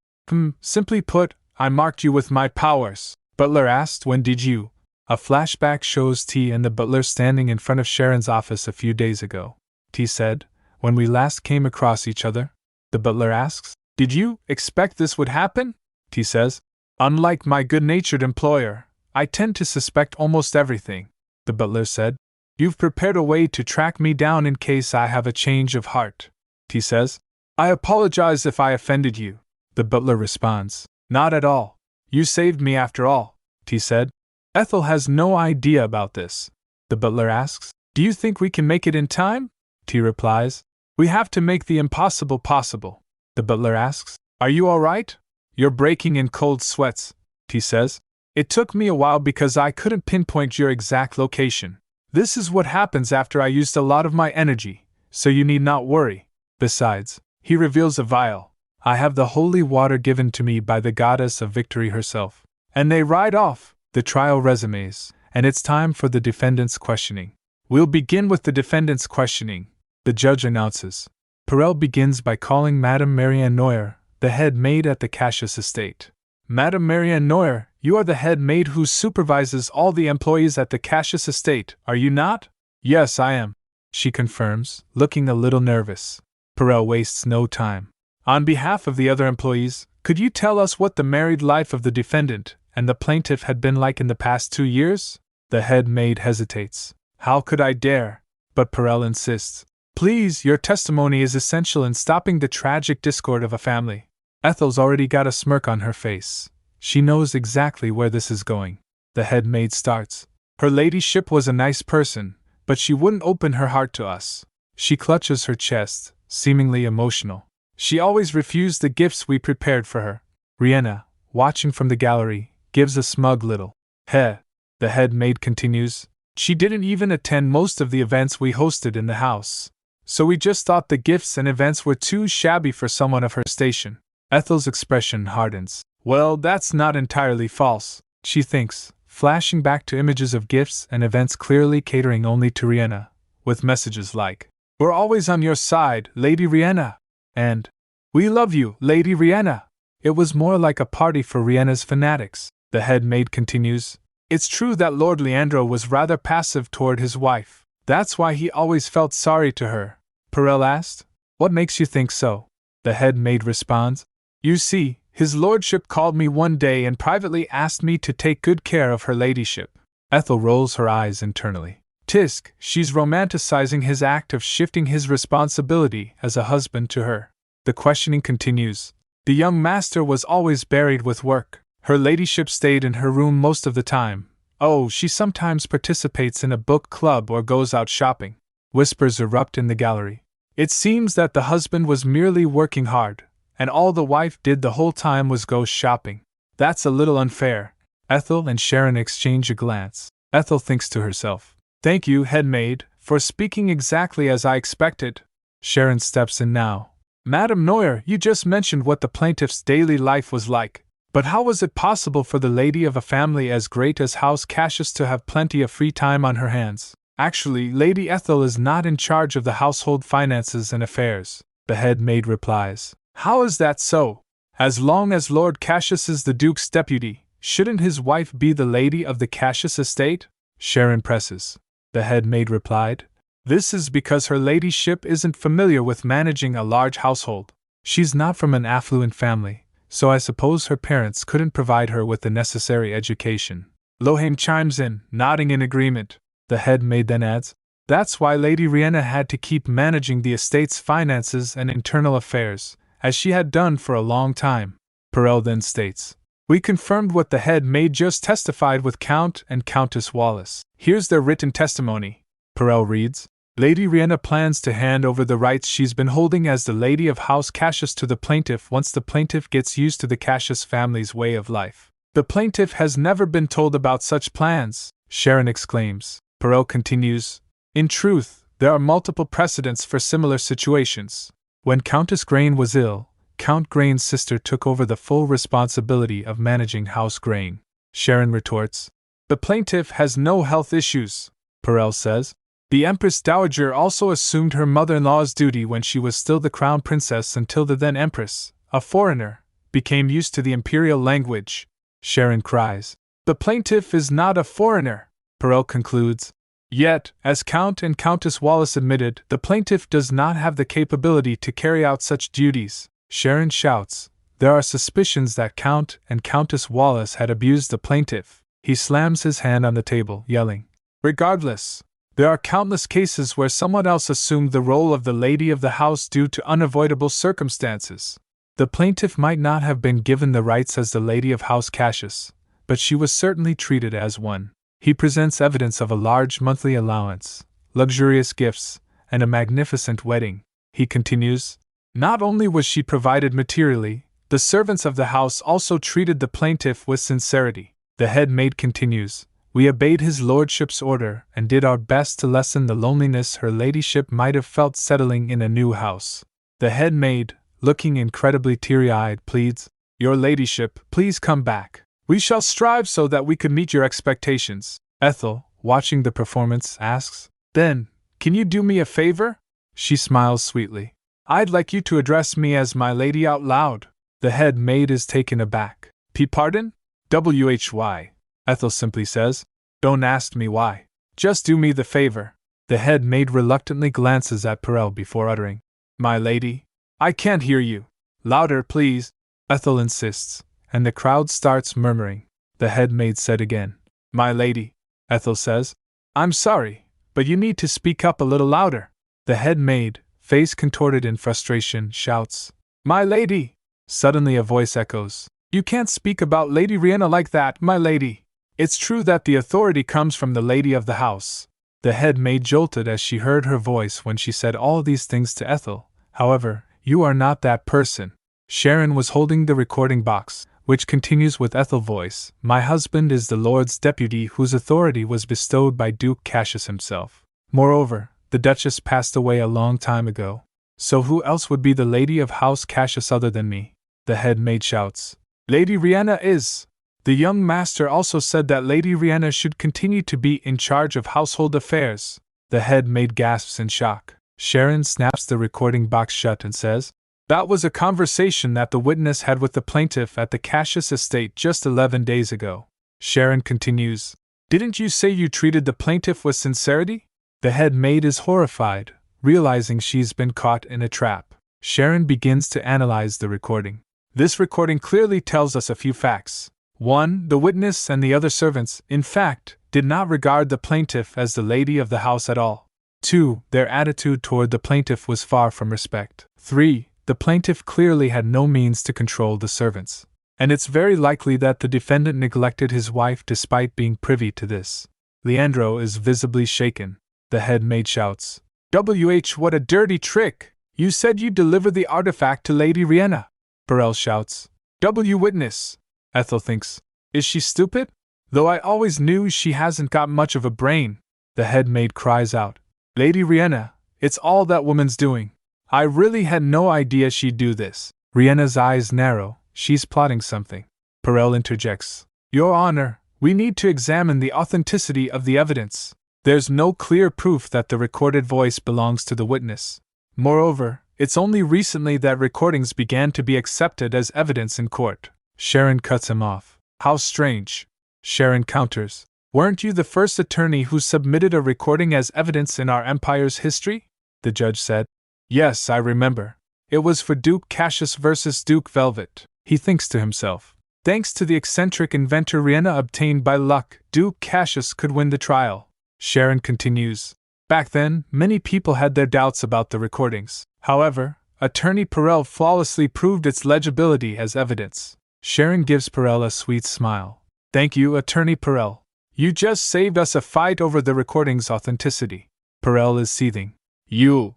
Simply put, I marked you with my powers. Butler asked, When did you? A flashback shows T and the butler standing in front of Sharon's office a few days ago. T said, When we last came across each other. The butler asks, Did you expect this would happen? T says, Unlike my good-natured employer, I tend to suspect almost everything. The butler said, You've prepared a way to track me down in case I have a change of heart, he says. I apologize if I offended you, the butler responds. Not at all. You saved me after all, he said. Ethel has no idea about this, the butler asks. Do you think we can make it in time? T replies. We have to make the impossible possible, the butler asks. Are you all right? You're breaking in cold sweats, T says. It took me a while because I couldn't pinpoint your exact location. This is what happens after I used a lot of my energy, so you need not worry. Besides, he reveals a vial. I have the holy water given to me by the goddess of victory herself. And they ride off. The trial resumes, and it's time for the defendant's questioning. We'll begin with the defendant's questioning, the judge announces. Perel begins by calling Madame Marianne Neuer, the head maid at the Cassius estate. Madame Marianne Neuer, you are the head maid who supervises all the employees at the Cassius estate, are you not? Yes, I am, she confirms, looking a little nervous. Perel wastes no time. On behalf of the other employees, could you tell us what the married life of the defendant and the plaintiff had been like in the past 2 years? The head maid hesitates. How could I dare? But Perel insists. Please, your testimony is essential in stopping the tragic discord of a family. Ethel's already got a smirk on her face. She knows exactly where this is going. The head maid starts. Her ladyship was a nice person, but she wouldn't open her heart to us. She clutches her chest, seemingly emotional. She always refused the gifts we prepared for her. Riena, watching from the gallery, gives a smug little heh. The head maid continues. She didn't even attend most of the events we hosted in the house. So we just thought the gifts and events were too shabby for someone of her station. Ethel's expression hardens. Well, that's not entirely false, she thinks, flashing back to images of gifts and events clearly catering only to Riena, with messages like, We're always on your side, Lady Riena, and We love you, Lady Riena. It was more like a party for Riena's fanatics. The head maid continues. It's true that Lord Leandro was rather passive toward his wife. That's why he always felt sorry to her. Perel asked. What makes you think so? The head maid responds. You see, his lordship called me one day and privately asked me to take good care of her ladyship. Ethel rolls her eyes internally. Tisk, she's romanticizing his act of shifting his responsibility as a husband to her. The questioning continues. The young master was always buried with work. Her ladyship stayed in her room most of the time. Oh, she sometimes participates in a book club or goes out shopping. Whispers erupt in the gallery. It seems that the husband was merely working hard, and all the wife did the whole time was go shopping. That's a little unfair. Ethel and Sharon exchange a glance. Ethel thinks to herself. Thank you, head maid, for speaking exactly as I expected. Sharon steps in now. Madame Neuer, you just mentioned what the plaintiff's daily life was like. But how was it possible for the lady of a family as great as House Cassius to have plenty of free time on her hands? Actually, Lady Ethel is not in charge of the household finances and affairs, the head maid replies. How is that so? As long as Lord Cassius is the Duke's deputy, shouldn't his wife be the lady of the Cassius estate? Sharon presses. The head maid replied. This is because her ladyship isn't familiar with managing a large household. She's not from an affluent family, so I suppose her parents couldn't provide her with the necessary education. Lohane chimes in, nodding in agreement. The head maid then adds, That's why Lady Riena had to keep managing the estate's finances and internal affairs, as she had done for a long time. Perel then states, We confirmed what the head maid just testified with Count and Countess Wallace. Here's their written testimony. Perel reads, Lady Riena plans to hand over the rights she's been holding as the Lady of House Cassius to the plaintiff once the plaintiff gets used to the Cassius family's way of life. The plaintiff has never been told about such plans, Sharon exclaims. Perel continues, In truth, there are multiple precedents for similar situations. When Countess Grain was ill, Count Grain's sister took over the full responsibility of managing House Grain. Sharon retorts, The plaintiff has no health issues, Perel says. The Empress Dowager also assumed her mother-in-law's duty when she was still the crown princess until the then Empress, a foreigner, became used to the imperial language. Sharon cries. The plaintiff is not a foreigner, Perel concludes. Yet, as Count and Countess Wallace admitted, the plaintiff does not have the capability to carry out such duties. Sharon shouts. There are suspicions that Count and Countess Wallace had abused the plaintiff. He slams his hand on the table, yelling. Regardless, There are countless cases where someone else assumed the role of the lady of the house due to unavoidable circumstances. The plaintiff might not have been given the rights as the lady of House Cassius, but she was certainly treated as one. He presents evidence of a large monthly allowance, luxurious gifts, and a magnificent wedding. He continues, not only was she provided materially, the servants of the house also treated the plaintiff with sincerity. The head maid continues, we obeyed his lordship's order and did our best to lessen the loneliness her ladyship might have felt settling in a new house. The head maid, looking incredibly teary-eyed, pleads, your ladyship, please come back. We shall strive so that we could meet your expectations. Ethel, watching the performance, asks, then, can you do me a favor? She smiles sweetly. I'd like you to address me as my lady out loud. The head maid is taken aback. Pardon? Why? Ethel simply says, don't ask me why. Just do me the favor. The head maid reluctantly glances at Perel before uttering, my lady? I can't hear you. Louder, please. Ethel insists, and the crowd starts murmuring. The head maid said again, my lady. Ethel says, I'm sorry, but you need to speak up a little louder. The head maid, face contorted in frustration, shouts, my lady! Suddenly a voice echoes, you can't speak about Lady Riena like that, my lady. It's true that the authority comes from the lady of the house. The head maid jolted as she heard her voice when she said all these things to Ethel. However, you are not that person. Sharon was holding the recording box, which continues with Ethel's voice, my husband is the Lord's deputy whose authority was bestowed by Duke Cassius himself. Moreover, the Duchess passed away a long time ago. So who else would be the lady of House Cassius other than me? The head maid shouts, Lady Riena is. The young master also said that Lady Riena should continue to be in charge of household affairs. The head maid gasps in shock. Sharon snaps the recording box shut and says, that was a conversation that the witness had with the plaintiff at the Cassius estate just 11 days ago. Sharon continues, didn't you say you treated the plaintiff with sincerity? The head maid is horrified, realizing she's been caught in a trap. Sharon begins to analyze the recording. This recording clearly tells us a few facts. 1. The witness and the other servants, in fact, did not regard the plaintiff as the lady of the house at all. 2. Their attitude toward the plaintiff was far from respect. 3. The plaintiff clearly had no means to control the servants. And it's very likely that the defendant neglected his wife despite being privy to this. Leandro is visibly shaken. The head maid shouts, what a dirty trick! You said you'd deliver the artifact to Lady Riena. Perel shouts, witness. Ethel thinks, is she stupid? Though I always knew she hasn't got much of a brain. The head maid cries out, Lady Riena, it's all that woman's doing. I really had no idea she'd do this. Riena's eyes narrow, she's plotting something. Perel interjects, Your Honor, we need to examine the authenticity of the evidence. There's no clear proof that the recorded voice belongs to the witness. Moreover, it's only recently that recordings began to be accepted as evidence in court. Sharon cuts him off. How strange. Sharon counters, weren't you the first attorney who submitted a recording as evidence in our empire's history? The judge said, yes, I remember. It was for Duke Cassius versus Duke Velvet. He thinks to himself, thanks to the eccentric inventor Riena obtained by luck, Duke Cassius could win the trial. Sharon continues, back then, many people had their doubts about the recordings. However, Attorney Perel flawlessly proved its legibility as evidence. Sharon gives Perel a sweet smile. Thank you, Attorney Perel. You just saved us a fight over the recording's authenticity. Perel is seething. You,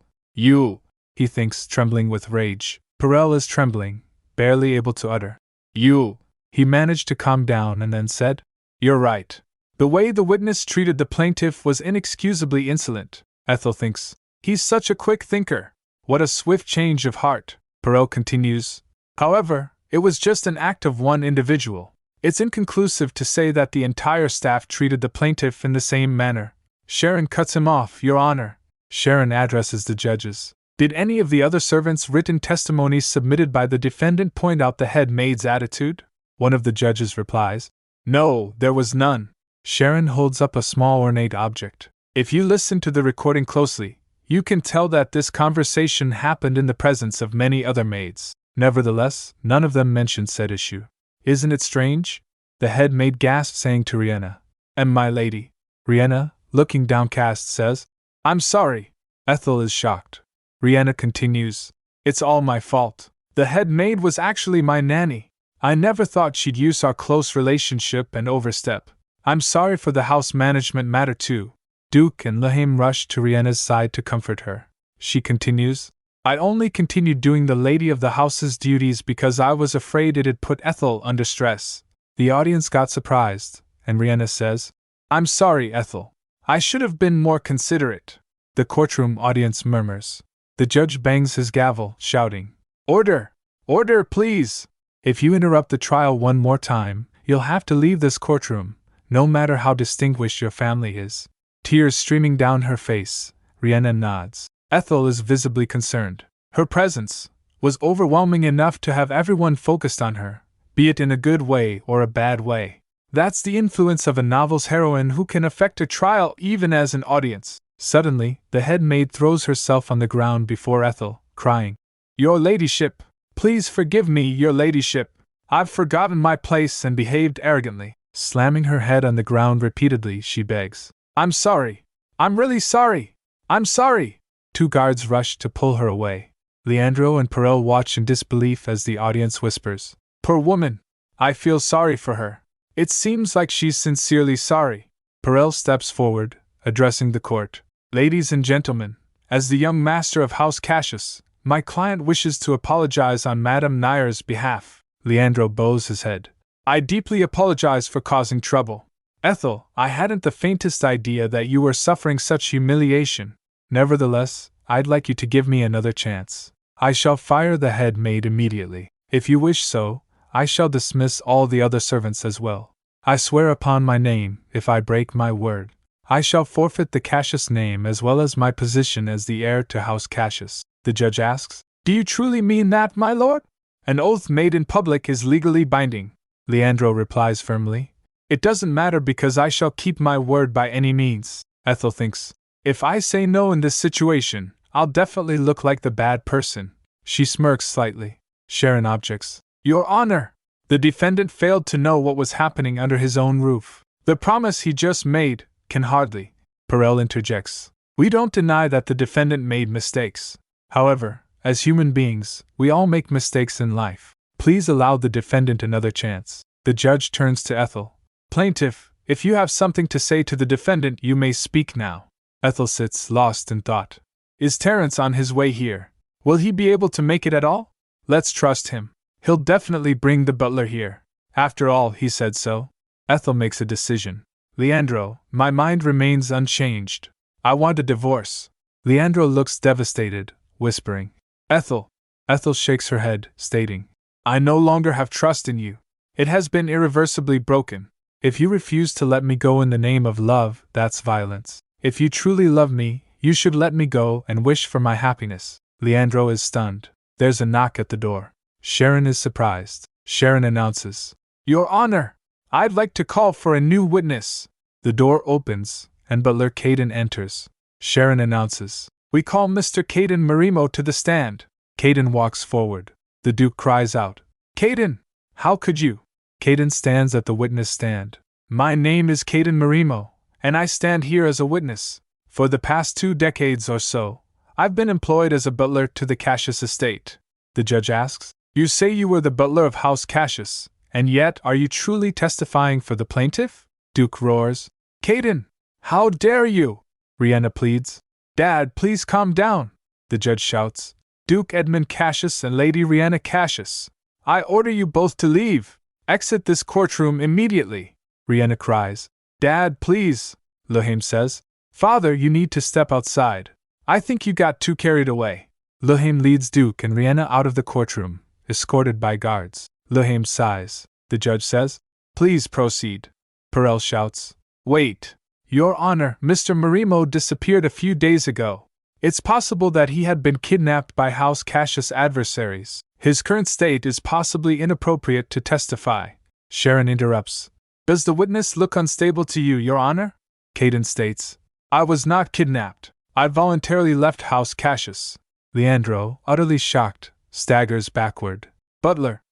he thinks, trembling with rage. Perel is trembling, barely able to utter. You. He managed to calm down and then said, you're right. The way the witness treated the plaintiff was inexcusably insolent. Ethel thinks, he's such a quick thinker. What a swift change of heart. Perel continues, however, it was just an act of one individual. It's inconclusive to say that the entire staff treated the plaintiff in the same manner. Sharon cuts him off, Your Honor. Sharon addresses the judges. Did any of the other servants' written testimonies submitted by the defendant point out the head maid's attitude? One of the judges replies, no, there was none. Sharon holds up a small ornate object. If you listen to the recording closely, you can tell that this conversation happened in the presence of many other maids. Nevertheless, none of them mentioned said issue. Isn't it strange? The head maid gasped, saying to Riena, and my lady. Riena, looking downcast, says, "I'm sorry." Ethel is shocked. Riena continues, "It's all my fault. The head maid was actually my nanny. I never thought she'd use our close relationship and overstep. I'm sorry for the house management matter too." Duke and Lahame rush to Riena's side to comfort her. She continues, "I only continued doing the lady of the house's duties because I was afraid it'd put Ethel under stress." The audience got surprised, and Riena says, "I'm sorry, Ethel. I should have been more considerate." The courtroom audience murmurs. The judge bangs his gavel, shouting, "Order! Order, please! If you interrupt the trial one more time, you'll have to leave this courtroom, no matter how distinguished your family is." Tears streaming down her face, Riena nods. Ethel is visibly concerned. Her presence was overwhelming enough to have everyone focused on her, be it in a good way or a bad way. That's the influence of a novel's heroine who can affect a trial even as an audience. Suddenly, the head maid throws herself on the ground before Ethel, crying, "Your ladyship! Please forgive me, your ladyship! I've forgotten my place and behaved arrogantly." Slamming her head on the ground repeatedly, she begs, "I'm sorry! I'm really sorry! I'm sorry!" Two guards rush to pull her away. Leandro and Perel watch in disbelief as the audience whispers, "Poor woman! I feel sorry for her. It seems like she's sincerely sorry." Perel steps forward, addressing the court. "Ladies and gentlemen, as the young master of House Cassius, my client wishes to apologize on Madame Nayer's behalf." Leandro bows his head. "I deeply apologize for causing trouble. Ethel, I hadn't the faintest idea that you were suffering such humiliation. Nevertheless, I'd like you to give me another chance. I shall fire the head maid immediately. If you wish so, I shall dismiss all the other servants as well. I swear upon my name, if I break my word, I shall forfeit the Cassius name as well as my position as the heir to House Cassius." The judge asks, "Do you truly mean that, my lord?" "An oath made in public is legally binding," Leandro replies firmly. "It doesn't matter because I shall keep my word by any means." Ethel thinks, "If I say no in this situation, I'll definitely look like the bad person." She smirks slightly. Sharon objects, "Your Honor! The defendant failed to know what was happening under his own roof. The promise he just made can hardly." Perel interjects, "We don't deny that the defendant made mistakes. However, as human beings, we all make mistakes in life. Please allow the defendant another chance." The judge turns to Ethel. "Plaintiff, if you have something to say to the defendant, you may speak now." Ethel sits lost in thought. "Is Terence on his way here? Will he be able to make it at all? Let's trust him. He'll definitely bring the butler here. After all, he said so." Ethel makes a decision. "Leandro, my mind remains unchanged. I want a divorce." Leandro looks devastated, whispering, "Ethel." Ethel shakes her head, stating, "I no longer have trust in you. It has been irreversibly broken. If you refuse to let me go in the name of love, that's violence. If you truly love me, you should let me go and wish for my happiness." Leandro is stunned. There's a knock at the door. Sharon is surprised. Sharon announces, "Your Honor, I'd like to call for a new witness." The door opens, and butler Caden enters. Sharon announces, "We call Mr. Caden Marimo to the stand." Caden walks forward. The Duke cries out, "Caden! How could you?" Caden stands at the witness stand. "My name is Caden Marimo, and I stand here as a witness. For the past 2 decades or so, I've been employed as a butler to the Cassius estate." The judge asks, "You say you were the butler of House Cassius, and yet are you truly testifying for the plaintiff?" Duke roars, "Caden! How dare you?" Riena pleads, "Dad, please calm down." The judge shouts, "Duke Edmund Cassius and Lady Riena Cassius, I order you both to leave. Exit this courtroom immediately." Riena cries, "Dad, please." Lahame says, "Father, you need to step outside. I think you got too carried away." Lahame leads Duke and Riena out of the courtroom, escorted by guards. Lahame sighs. The judge says, "Please proceed." Perel shouts, "Wait! Your Honor, Mr. Marimo disappeared a few days ago. It's possible that he had been kidnapped by House Cassius adversaries. His current state is possibly inappropriate to testify." Sharon interrupts, "Does the witness look unstable to you, Your Honor?" Caden states, "I was not kidnapped. I voluntarily left House Cassius." Leandro, utterly shocked, staggers backward. "Butler,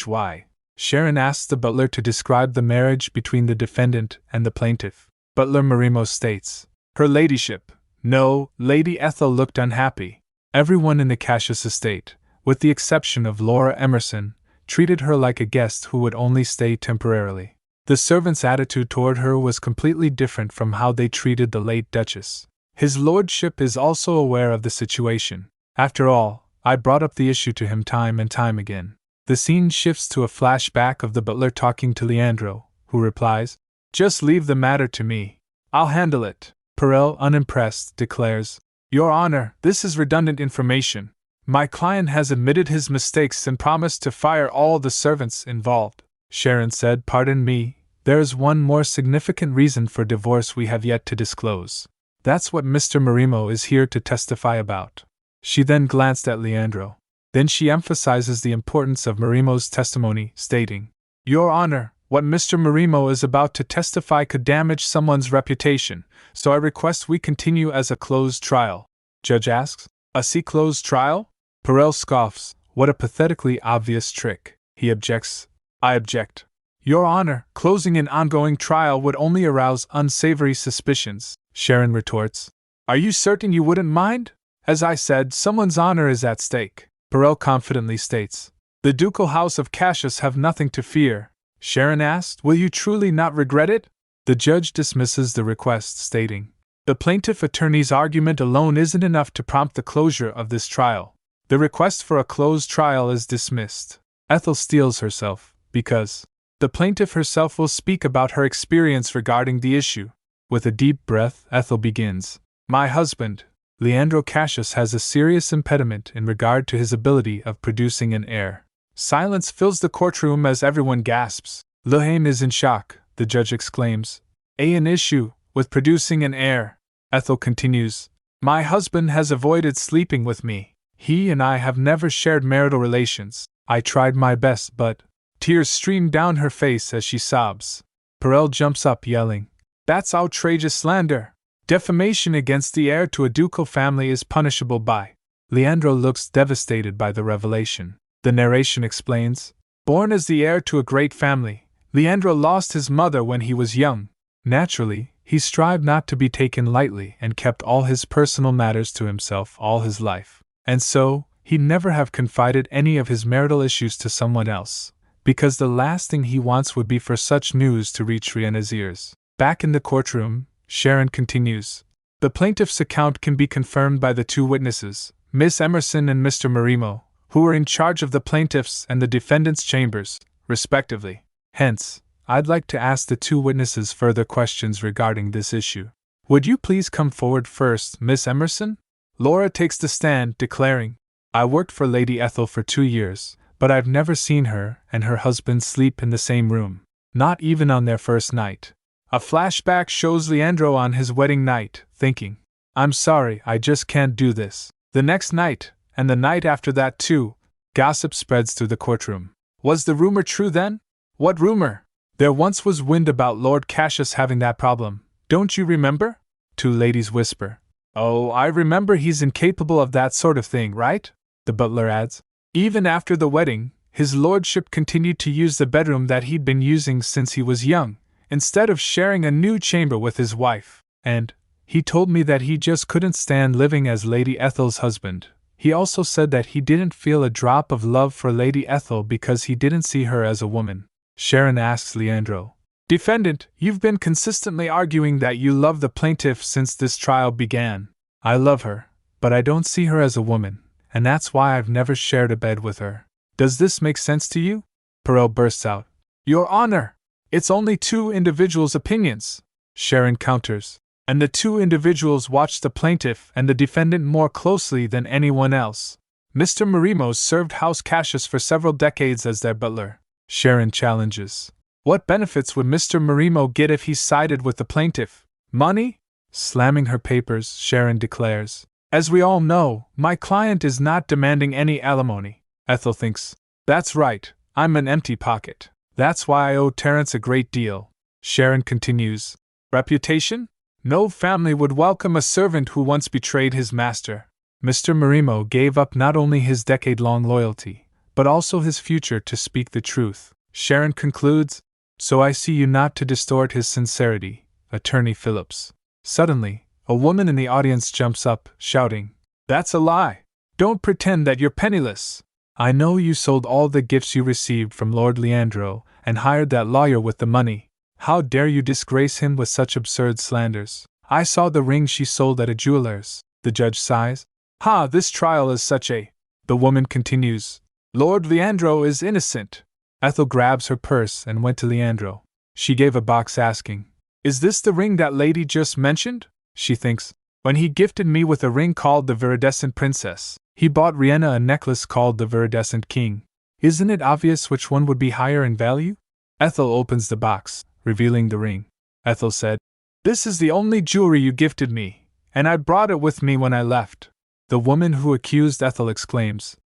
why?" Sharon asks the butler to describe the marriage between the defendant and the plaintiff. Butler Marimo states. Her ladyship. No, Lady Ethel looked unhappy. Everyone in the Cassius estate, with the exception of Laura Emerson, treated her like a guest who would only stay temporarily. The servants' attitude toward her was completely different from how they treated the late Duchess. His lordship is also aware of the situation. After all, I brought up the issue to him time and time again. The scene shifts to a flashback of the butler talking to Leandro, who replies, "Just leave the matter to me. I'll handle it." Perel, unimpressed, declares, "Your Honor, this is redundant information. My client has admitted his mistakes and promised to fire all the servants involved." Sharon said, "Pardon me, there is one more significant reason for divorce we have yet to disclose. That's what Mr. Marimo is here to testify about." She then glanced at Leandro. Then she emphasizes the importance of Marimo's testimony, stating, "Your Honor, what Mr. Marimo is about to testify could damage someone's reputation, so I request we continue as a closed trial." Judge asks, "A closed trial?" Perel scoffs, "What a pathetically obvious trick." He objects, "I object. Your Honor, closing an ongoing trial would only arouse unsavory suspicions." Sharon retorts, "Are you certain you wouldn't mind? As I said, someone's honor is at stake." Perel confidently states, "The ducal house of Cassius have nothing to fear." Sharon asked, "Will you truly not regret it?" The judge dismisses the request, stating, "The plaintiff attorney's argument alone isn't enough to prompt the closure of this trial. The request for a closed trial is dismissed." Ethel steels herself, because the plaintiff herself will speak about her experience regarding the issue. With a deep breath, Ethel begins, "My husband, Leandro Cassius, has a serious impediment in regard to his ability of producing an heir." Silence fills the courtroom as everyone gasps. "Lehane is in shock," the judge exclaims. "An issue with producing an heir." Ethel continues, "My husband has avoided sleeping with me. He and I have never shared marital relations. I tried my best, but..." Tears stream down her face as she sobs. Perel jumps up, yelling, "That's outrageous slander! Defamation against the heir to a ducal family is punishable by..." Leandro looks devastated by the revelation. The narration explains, "Born as the heir to a great family, Leandro lost his mother when he was young. Naturally, he strived not to be taken lightly and kept all his personal matters to himself all his life. And so, he'd never have confided any of his marital issues to someone else, because the last thing he wants would be for such news to reach Riena's ears." Back in the courtroom, Sharon continues, "The plaintiff's account can be confirmed by the two witnesses, Miss Emerson and Mr. Marimo, who were in charge of the plaintiff's and the defendant's chambers, respectively. Hence, I'd like to ask the two witnesses further questions regarding this issue. Would you please come forward first, Miss Emerson?" Laura takes the stand, declaring, "I worked for Lady Ethel for 2 years, but I've never seen her and her husband sleep in the same room, not even on their first night." A flashback shows Leandro on his wedding night, thinking, "I'm sorry, I just can't do this." The next night, and the night after that too, gossip spreads through the courtroom. Was the rumor true then? What rumor? "There once was wind about Lord Cassius having that problem, don't you remember?" Two ladies whisper. "Oh, I remember, he's incapable of that sort of thing, right?" The butler adds. "Even after the wedding, his lordship continued to use the bedroom that he'd been using since he was young, instead of sharing a new chamber with his wife. And he told me that he just couldn't stand living as Lady Ethel's husband. He also said that he didn't feel a drop of love for Lady Ethel because he didn't see her as a woman." Sharon asks Leandro, "Defendant, you've been consistently arguing that you love the plaintiff since this trial began." "I love her, but I don't see her as a woman, and that's why I've never shared a bed with her. Does this make sense to you?" Perel bursts out, "Your Honor! It's only two individuals' opinions." Sharon counters, "And the two individuals watched the plaintiff and the defendant more closely than anyone else. Mr. Marimo served House Cassius for several decades as their butler." Sharon challenges, "What benefits would Mr. Marimo get if he sided with the plaintiff? Money?" Slamming her papers, Sharon declares, "As we all know, my client is not demanding any alimony." Ethel thinks, "That's right, I'm an empty pocket. That's why I owe Terence a great deal." Sharon continues, "Reputation? No family would welcome a servant who once betrayed his master. Mr. Marimo gave up not only his decade-long loyalty, but also his future to speak the truth." Sharon concludes, "So I see you not to distort his sincerity, Attorney Phillips. Suddenly, a woman in the audience jumps up, shouting, "That's a lie! Don't pretend that you're penniless! I know you sold all the gifts you received from Lord Leandro and hired that lawyer with the money. How dare you disgrace him with such absurd slanders? I saw the ring she sold at a jeweler's." The judge sighs. "Ha, this trial is such a—" The woman continues, "Lord Leandro is innocent." Ethel grabs her purse and went to Leandro. She gave a box asking, "Is this the ring that lady just mentioned?" She thinks, "When he gifted me with a ring called the Viridescent Princess, he bought Riena a necklace called the Viridescent King. Isn't it obvious which one would be higher in value?" Ethel opens the box, revealing the ring. Ethel said, "This is the only jewelry you gifted me, and I brought it with me when I left." The woman who accused Ethel exclaims,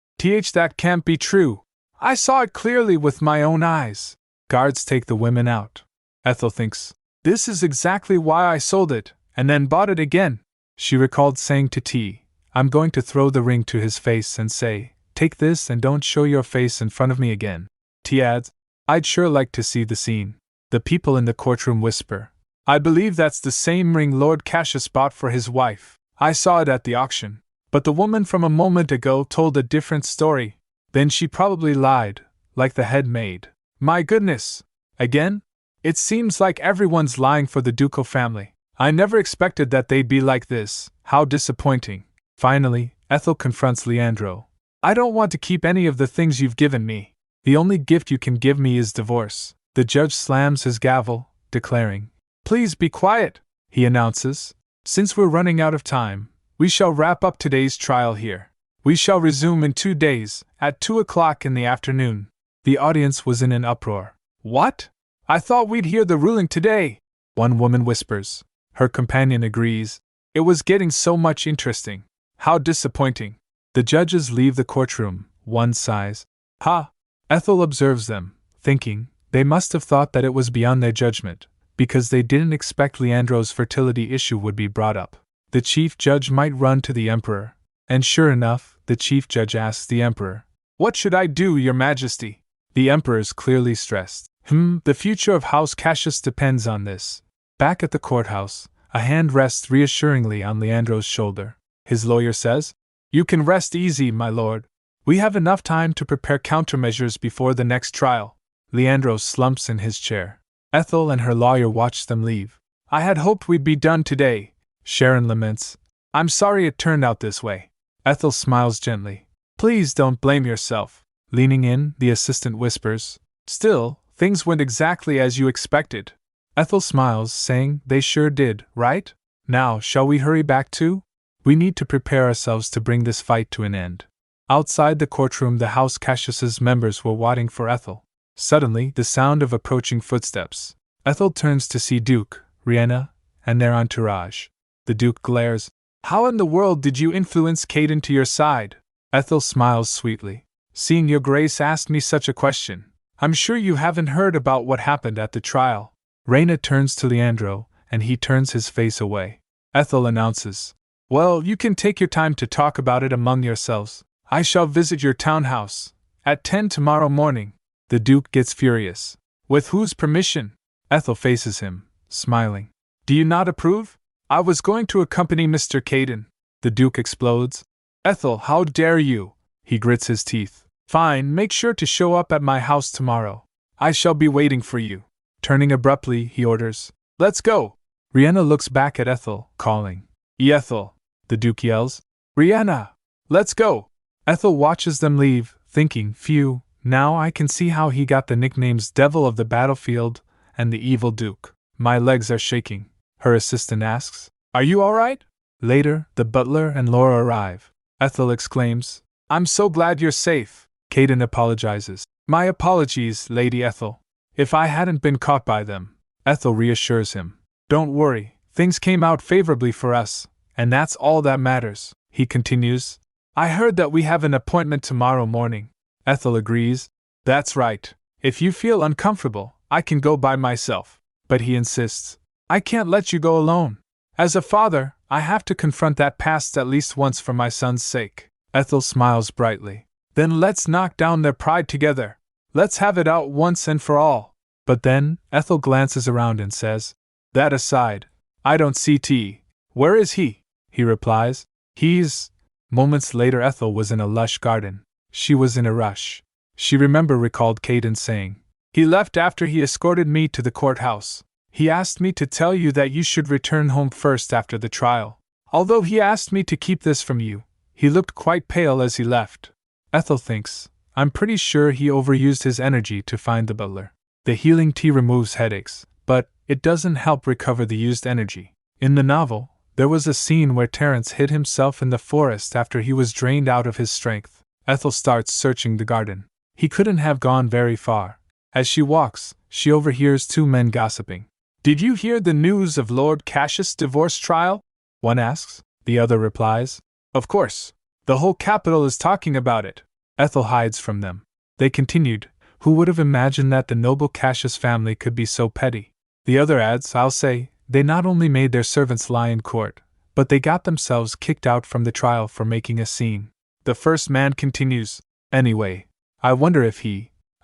That can't be true. I saw it clearly with my own eyes." Guards take the women out. Ethel thinks, "This is exactly why I sold it, and then bought it again." She recalled saying to T, "I'm going to throw the ring to his face and say, 'Take this and don't show your face in front of me again.'" T adds, "I'd sure like to see the scene." The people in the courtroom whisper, "I believe that's the same ring Lord Cassius bought for his wife. I saw it at the auction. But the woman from a moment ago told a different story. Then she probably lied, like the head maid." "My goodness! Again? It seems like everyone's lying for the ducal family. I never expected that they'd be like this. How disappointing." Finally, Ethel confronts Leandro. "I don't want to keep any of the things you've given me. The only gift you can give me is divorce." The judge slams his gavel, declaring, "Please be quiet," he announces. "Since we're running out of time, we shall wrap up today's trial here. We shall resume in 2 days, at 2 o'clock in the afternoon." The audience was in an uproar. "What? I thought we'd hear the ruling today," one woman whispers. Her companion agrees. "It was getting so much interesting. How disappointing." The judges leave the courtroom. One sighs. "Ha!" Ethel observes them, thinking, they must have thought that it was beyond their judgment, because they didn't expect Leandro's fertility issue would be brought up. The chief judge might run to the emperor. And sure enough, the chief judge asks the emperor, "What should I do, your majesty?" The emperor is clearly stressed. The future of House Cassius depends on this." Back at the courthouse, a hand rests reassuringly on Leandro's shoulder. His lawyer says, "You can rest easy, my lord. We have enough time to prepare countermeasures before the next trial." Leandro slumps in his chair. Ethel and her lawyer watch them leave. "I had hoped we'd be done today," Sharon laments. "I'm sorry it turned out this way." Ethel smiles gently. "Please don't blame yourself." Leaning in, the assistant whispers, "Still, things went exactly as you expected." Ethel smiles, saying, "They sure did, right? Now, shall we hurry back too? We need to prepare ourselves to bring this fight to an end." Outside the courtroom, the House Cassius's members were waiting for Ethel. Suddenly, the sound of approaching footsteps. Ethel turns to see Duke, Riena, and their entourage. The Duke glares. "How in the world did you influence Caden to your side?" Ethel smiles sweetly. "Seeing your grace asked me such a question. I'm sure you haven't heard about what happened at the trial." Riena turns to Leandro, and he turns his face away. Ethel announces, "Well, you can take your time to talk about it among yourselves. I shall visit your townhouse at 10 tomorrow morning." The Duke gets furious. "With whose permission?" Ethel faces him, smiling. "Do you not approve? I was going to accompany Mr. Caden." The Duke explodes. "Ethel, how dare you?" He grits his teeth. "Fine, make sure to show up at my house tomorrow. I shall be waiting for you." Turning abruptly, he orders, "Let's go." Riena looks back at Ethel, calling, "Ethel!" The Duke yells, "Riena! Let's go!" Ethel watches them leave, thinking, "Phew, now I can see how he got the nicknames Devil of the Battlefield and the Evil Duke." "My legs are shaking," her assistant asks. "Are you all right?" Later, the butler and Laura arrive. Ethel exclaims, "I'm so glad you're safe." Caden apologizes. "My apologies, Lady Ethel. If I hadn't been caught by them." Ethel reassures him. "Don't worry, things came out favorably for us, and that's all that matters." He continues, "I heard that we have an appointment tomorrow morning." Ethel agrees. "That's right. If you feel uncomfortable, I can go by myself." But he insists, "I can't let you go alone. As a father, I have to confront that past at least once for my son's sake." Ethel smiles brightly. "Then let's knock down their pride together. Let's have it out once and for all." But then, Ethel glances around and says, That aside, I don't see T. Where is he? He replies. He's. Moments later, Ethel was in a lush garden. She was in a rush. She recalled Caden saying, He left after he escorted me to the courthouse. He asked me to tell you that you should return home first after the trial. Although he asked me to keep this from you, he looked quite pale as he left. Ethel thinks, I'm pretty sure he overused his energy to find the butler. The healing tea removes headaches, but it doesn't help recover the used energy. In the novel, there was a scene where Terence hid himself in the forest after he was drained out of his strength. Ethel starts searching the garden. He couldn't have gone very far. As she walks, she overhears two men gossiping. Did you hear the news of Lord Cassius' divorce trial? One asks. The other replies, Of course. The whole capital is talking about it. Ethel hides from them. They continued, Who would have imagined that the noble Cassius family could be so petty? The other adds, I'll say, they not only made their servants lie in court, but they got themselves kicked out from the trial for making a scene. The first man continues, Anyway, I wonder if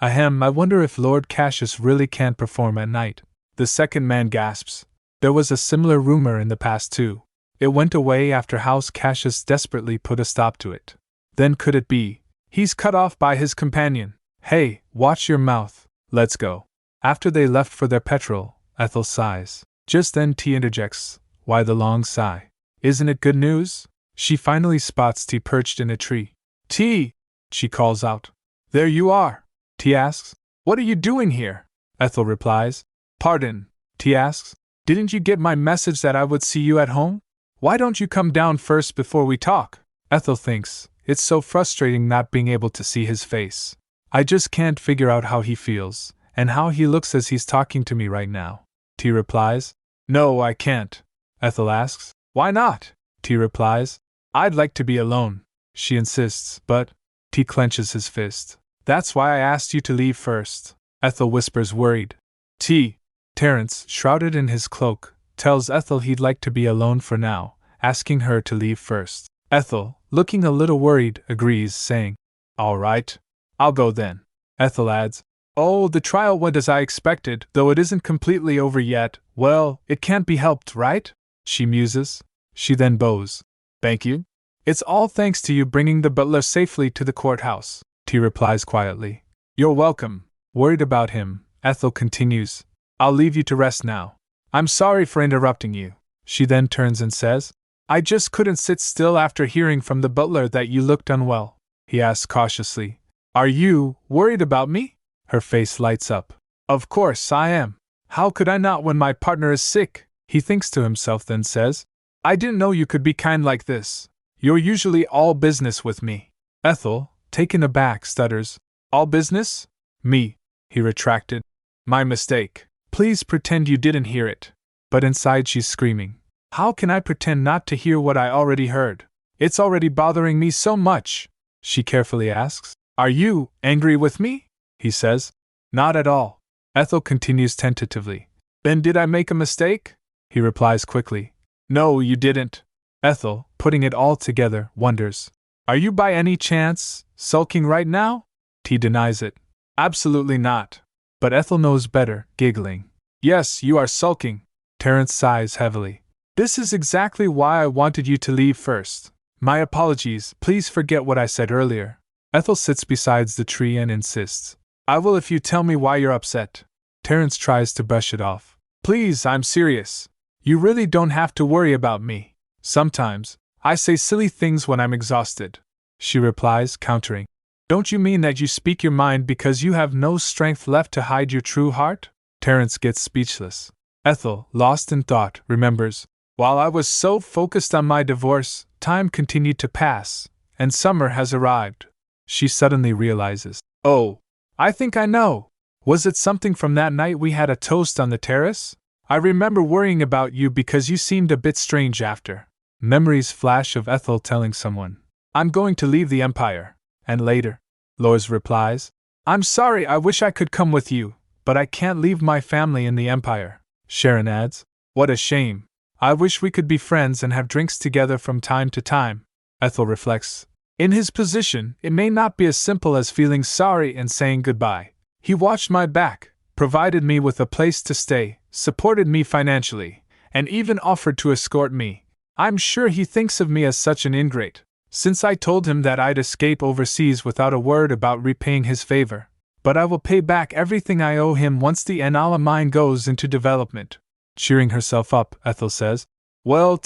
I wonder if Lord Cassius really can't perform at night. The second man gasps. There was a similar rumor in the past too. It went away after House Cassius desperately put a stop to it. Then could it be? He's cut off by his companion. Hey, watch your mouth. Let's go. After they left for their petrol, Ethel sighs. Just then T interjects. Why the long sigh? Isn't it good news? She finally spots T perched in a tree. T! She calls out. There you are. T asks. What are you doing here? Ethel replies. Pardon, T asks. Didn't you get my message that I would see you at home? Why don't you come down first before we talk? Ethel thinks, it's so frustrating not being able to see his face. I just can't figure out how he feels, and how he looks as he's talking to me right now. T replies. No, I can't. Ethel asks. Why not? T replies. I'd like to be alone. She insists, but T clenches his fist. That's why I asked you to leave first. Ethel whispers worried. T. Terence, shrouded in his cloak, tells Ethel he'd like to be alone for now, asking her to leave first. Ethel, looking a little worried, agrees, saying, All right. I'll go then. Ethel adds, Oh, the trial went as I expected, though it isn't completely over yet. Well, it can't be helped, right? She muses. She then bows. Thank you. It's all thanks to you bringing the butler safely to the courthouse, T replies quietly. You're welcome. Worried about him, Ethel continues. I'll leave you to rest now. I'm sorry for interrupting you. She then turns and says, I just couldn't sit still after hearing from the butler that you looked unwell. He asks cautiously, Are you worried about me? Her face lights up. Of course I am. How could I not when my partner is sick? He thinks to himself, then says, I didn't know you could be kind like this. You're usually all business with me. Ethel, taken aback, stutters, All business? Me, he retracted. My mistake. Please pretend you didn't hear it. But inside she's screaming. How can I pretend not to hear what I already heard? It's already bothering me so much. She carefully asks, Are you angry with me? He says, Not at all. Ethel continues tentatively. Then did I make a mistake? He replies quickly. No, you didn't. Ethel, putting it all together, wonders. Are you by any chance sulking right now? T denies it. Absolutely not. But Ethel knows better, giggling. Yes, you are sulking. Terence sighs heavily. This is exactly why I wanted you to leave first. My apologies, please forget what I said earlier. Ethel sits beside the tree and insists. I will if you tell me why you're upset. Terence tries to brush it off. Please, I'm serious. You really don't have to worry about me. Sometimes, I say silly things when I'm exhausted. She replies, countering. Don't you mean that you speak your mind because you have no strength left to hide your true heart? Terence gets speechless. Ethel, lost in thought, remembers. While I was so focused on my divorce, time continued to pass, and summer has arrived. She suddenly realizes. Oh, I think I know. Was it something from that night we had a toast on the terrace? I remember worrying about you because you seemed a bit strange after. Memories flash of Ethel telling someone, I'm going to leave the Empire. And later, Lois replies, I'm sorry, I wish I could come with you, but I can't leave my family in the Empire. Sharon adds, What a shame. I wish we could be friends and have drinks together from time to time. Ethel reflects. In his position, it may not be as simple as feeling sorry and saying goodbye. He watched my back, provided me with a place to stay, supported me financially, and even offered to escort me. I'm sure he thinks of me as such an ingrate, since I told him that I'd escape overseas without a word about repaying his favor. But I will pay back everything I owe him once the Anala mine goes into development. Cheering herself up, Ethel says, Well,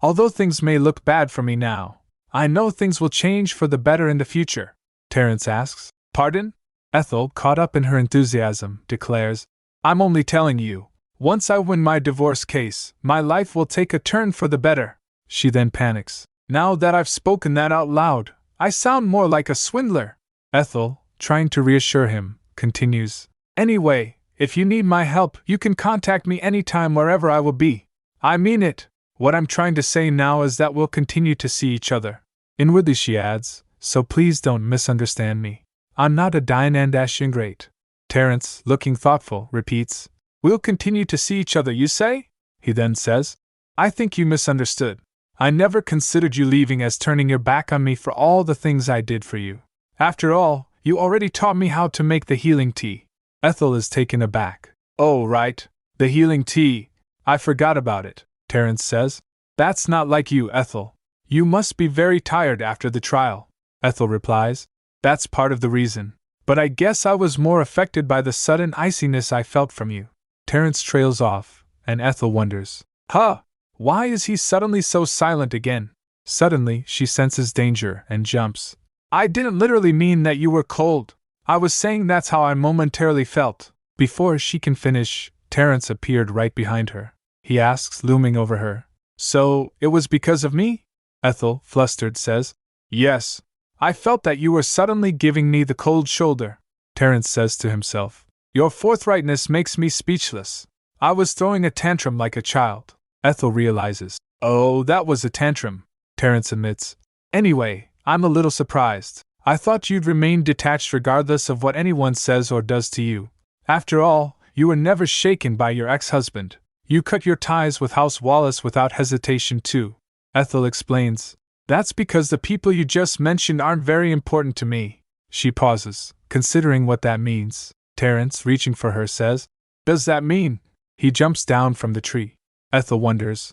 although things may look bad for me now, I know things will change for the better in the future. Terence asks, Pardon? Ethel, caught up in her enthusiasm, declares, I'm only telling you, once I win my divorce case, my life will take a turn for the better. She then panics. Now that I've spoken that out loud, I sound more like a swindler. Ethel, trying to reassure him, continues, Anyway, if you need my help, you can contact me anytime wherever I will be. I mean it. What I'm trying to say now is that we'll continue to see each other. Inwardly she adds, so please don't misunderstand me. I'm not a Dine-and-dash ingrate. Terence, looking thoughtful, repeats, We'll continue to see each other, you say? He then says, I think you misunderstood. I never considered you leaving as turning your back on me for all the things I did for you. After all, you already taught me how to make the healing tea. Ethel is taken aback. Oh, right, the healing tea. I forgot about it, Terence says. That's not like you, Ethel. You must be very tired after the trial. Ethel replies, That's part of the reason. But I guess I was more affected by the sudden iciness I felt from you. Terence trails off, and Ethel wonders, why is he suddenly so silent again? Suddenly, she senses danger and jumps. I didn't literally mean that you were cold. I was saying that's how I momentarily felt. Before she can finish, Terence appeared right behind her. He asks, looming over her, So, it was because of me? Ethel, flustered, says, Yes. I felt that you were suddenly giving me the cold shoulder. Terence says to himself, Your forthrightness makes me speechless. I was throwing a tantrum like a child. Ethel realizes, Oh, that was a tantrum. Terence admits, Anyway, I'm a little surprised. I thought you'd remain detached regardless of what anyone says or does to you. After all, you were never shaken by your ex-husband. You cut your ties with House Wallace without hesitation too. Ethel explains, That's because the people you just mentioned aren't very important to me. She pauses, considering what that means. Terence, reaching for her, says, Does that mean? He jumps down from the tree. Ethel wonders,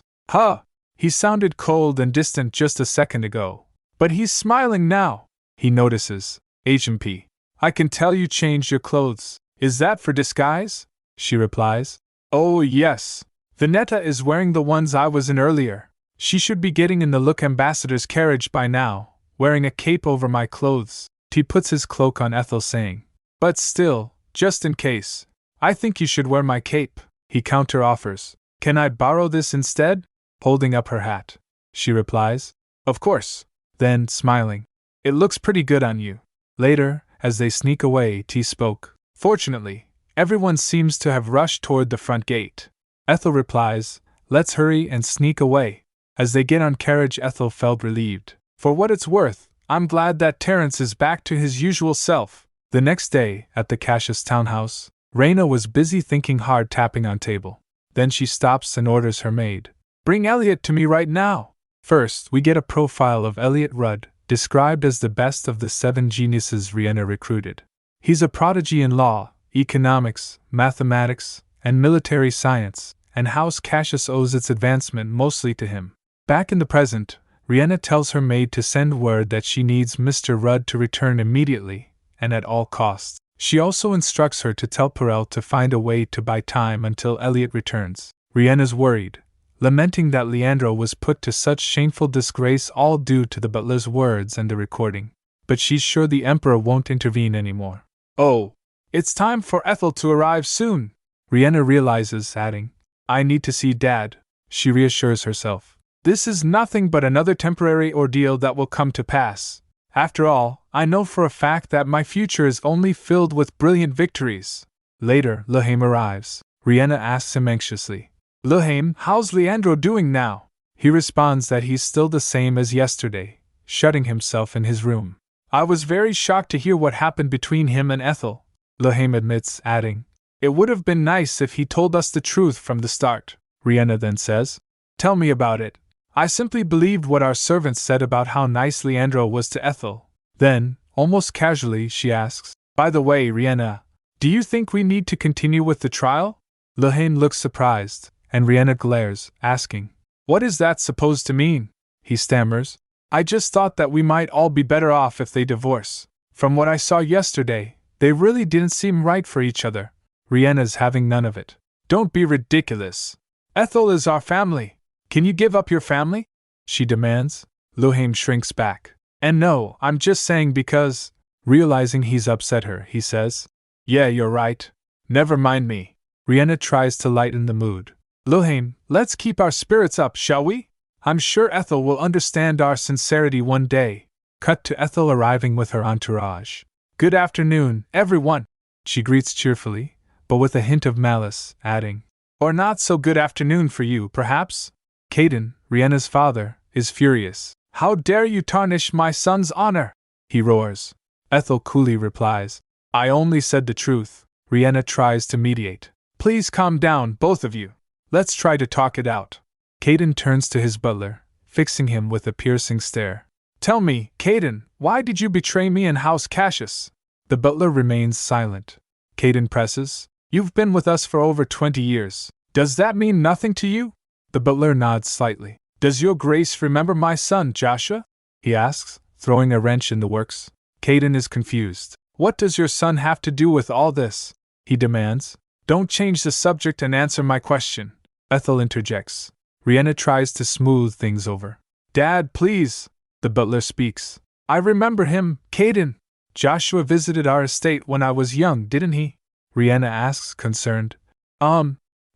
he sounded cold and distant just a second ago. But he's smiling now. He notices, H&P. I can tell you changed your clothes. Is that for disguise? She replies, Oh, yes. Vinetta is wearing the ones I was in earlier. She should be getting in the Look Ambassador's carriage by now, wearing a cape over my clothes. He puts his cloak on Ethel, saying, But still, just in case, I think you should wear my cape. He counter-offers, Can I borrow this instead? Holding up her hat. She replies, Of course. Then, smiling, It looks pretty good on you. Later, as they sneak away, T spoke. Fortunately, everyone seems to have rushed toward the front gate. Ethel replies, Let's hurry and sneak away. As they get on carriage, Ethel felt relieved. For what it's worth, I'm glad that Terence is back to his usual self. The next day, at the Cassius townhouse, Riena was busy thinking hard, tapping on table. Then she stops and orders her maid, Bring Elliot to me right now. First, we get a profile of Elliot Rudd, described as the best of the 7 geniuses Riena recruited. He's a prodigy in law, economics, mathematics, and military science, and House Cassius owes its advancement mostly to him. Back in the present, Riena tells her maid to send word that she needs Mr. Rudd to return immediately, and at all costs. She also instructs her to tell Perel to find a way to buy time until Elliot returns. Riena's worried, lamenting that Leandro was put to such shameful disgrace, all due to the butler's words and the recording. But she's sure the Emperor won't intervene anymore. Oh, it's time for Ethel to arrive soon, Riena realizes, adding, I need to see Dad. She reassures herself. This is nothing but another temporary ordeal that will come to pass. After all, I know for a fact that my future is only filled with brilliant victories. Later, Lehaim arrives. Riena asks him anxiously, Lehaim, how's Leandro doing now? He responds that he's still the same as yesterday, shutting himself in his room. I was very shocked to hear what happened between him and Ethel, Lehaim admits, adding, It would have been nice if he told us the truth from the start. Riena then says, Tell me about it. I simply believed what our servants said about how nice Leandro was to Ethel. Then, almost casually, she asks, By the way, Riena, Do you think we need to continue with the trial? Lehane looks surprised, and Riena glares, asking, What is that supposed to mean? He stammers, I just thought that we might all be better off if they divorce. From what I saw yesterday, they really didn't seem right for each other. Riena's having none of it. Don't be ridiculous. Ethel is our family. Can you give up your family? She demands. Lehane shrinks back. And no, I'm just saying because… Realizing he's upset her, he says, Yeah, you're right. Never mind me. Riena tries to lighten the mood. Lehane, let's keep our spirits up, shall we? I'm sure Ethel will understand our sincerity one day. Cut to Ethel arriving with her entourage. Good afternoon, everyone. She greets cheerfully, but with a hint of malice, adding, Or not so good afternoon for you, perhaps? Caden, Riena's father, is furious. How dare you tarnish my son's honor? He roars. Ethel coolly replies, I only said the truth. Riena tries to mediate. Please calm down, both of you. Let's try to talk it out. Caden turns to his butler, fixing him with a piercing stare. Tell me, Caden, why did you betray me and House Cassius? The butler remains silent. Caden presses, You've been with us for over 20 years. Does that mean nothing to you? The butler nods slightly. Does your grace remember my son, Joshua? He asks, throwing a wrench in the works. Caden is confused. What does your son have to do with all this? He demands. Don't change the subject and answer my question. Ethel interjects. Riena tries to smooth things over. Dad, please. The butler speaks. I remember him, Caden. Joshua visited our estate when I was young, didn't he? Riena asks, concerned.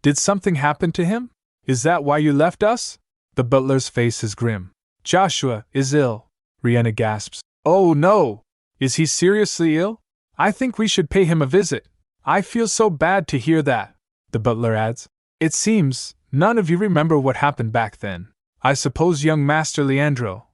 Did something happen to him? Is that why you left us? The butler's face is grim. Joshua is ill. Riena gasps. Oh no! Is he seriously ill? I think we should pay him a visit. I feel so bad to hear that. The butler adds. It seems none of you remember what happened back then. I suppose young Master Leandro,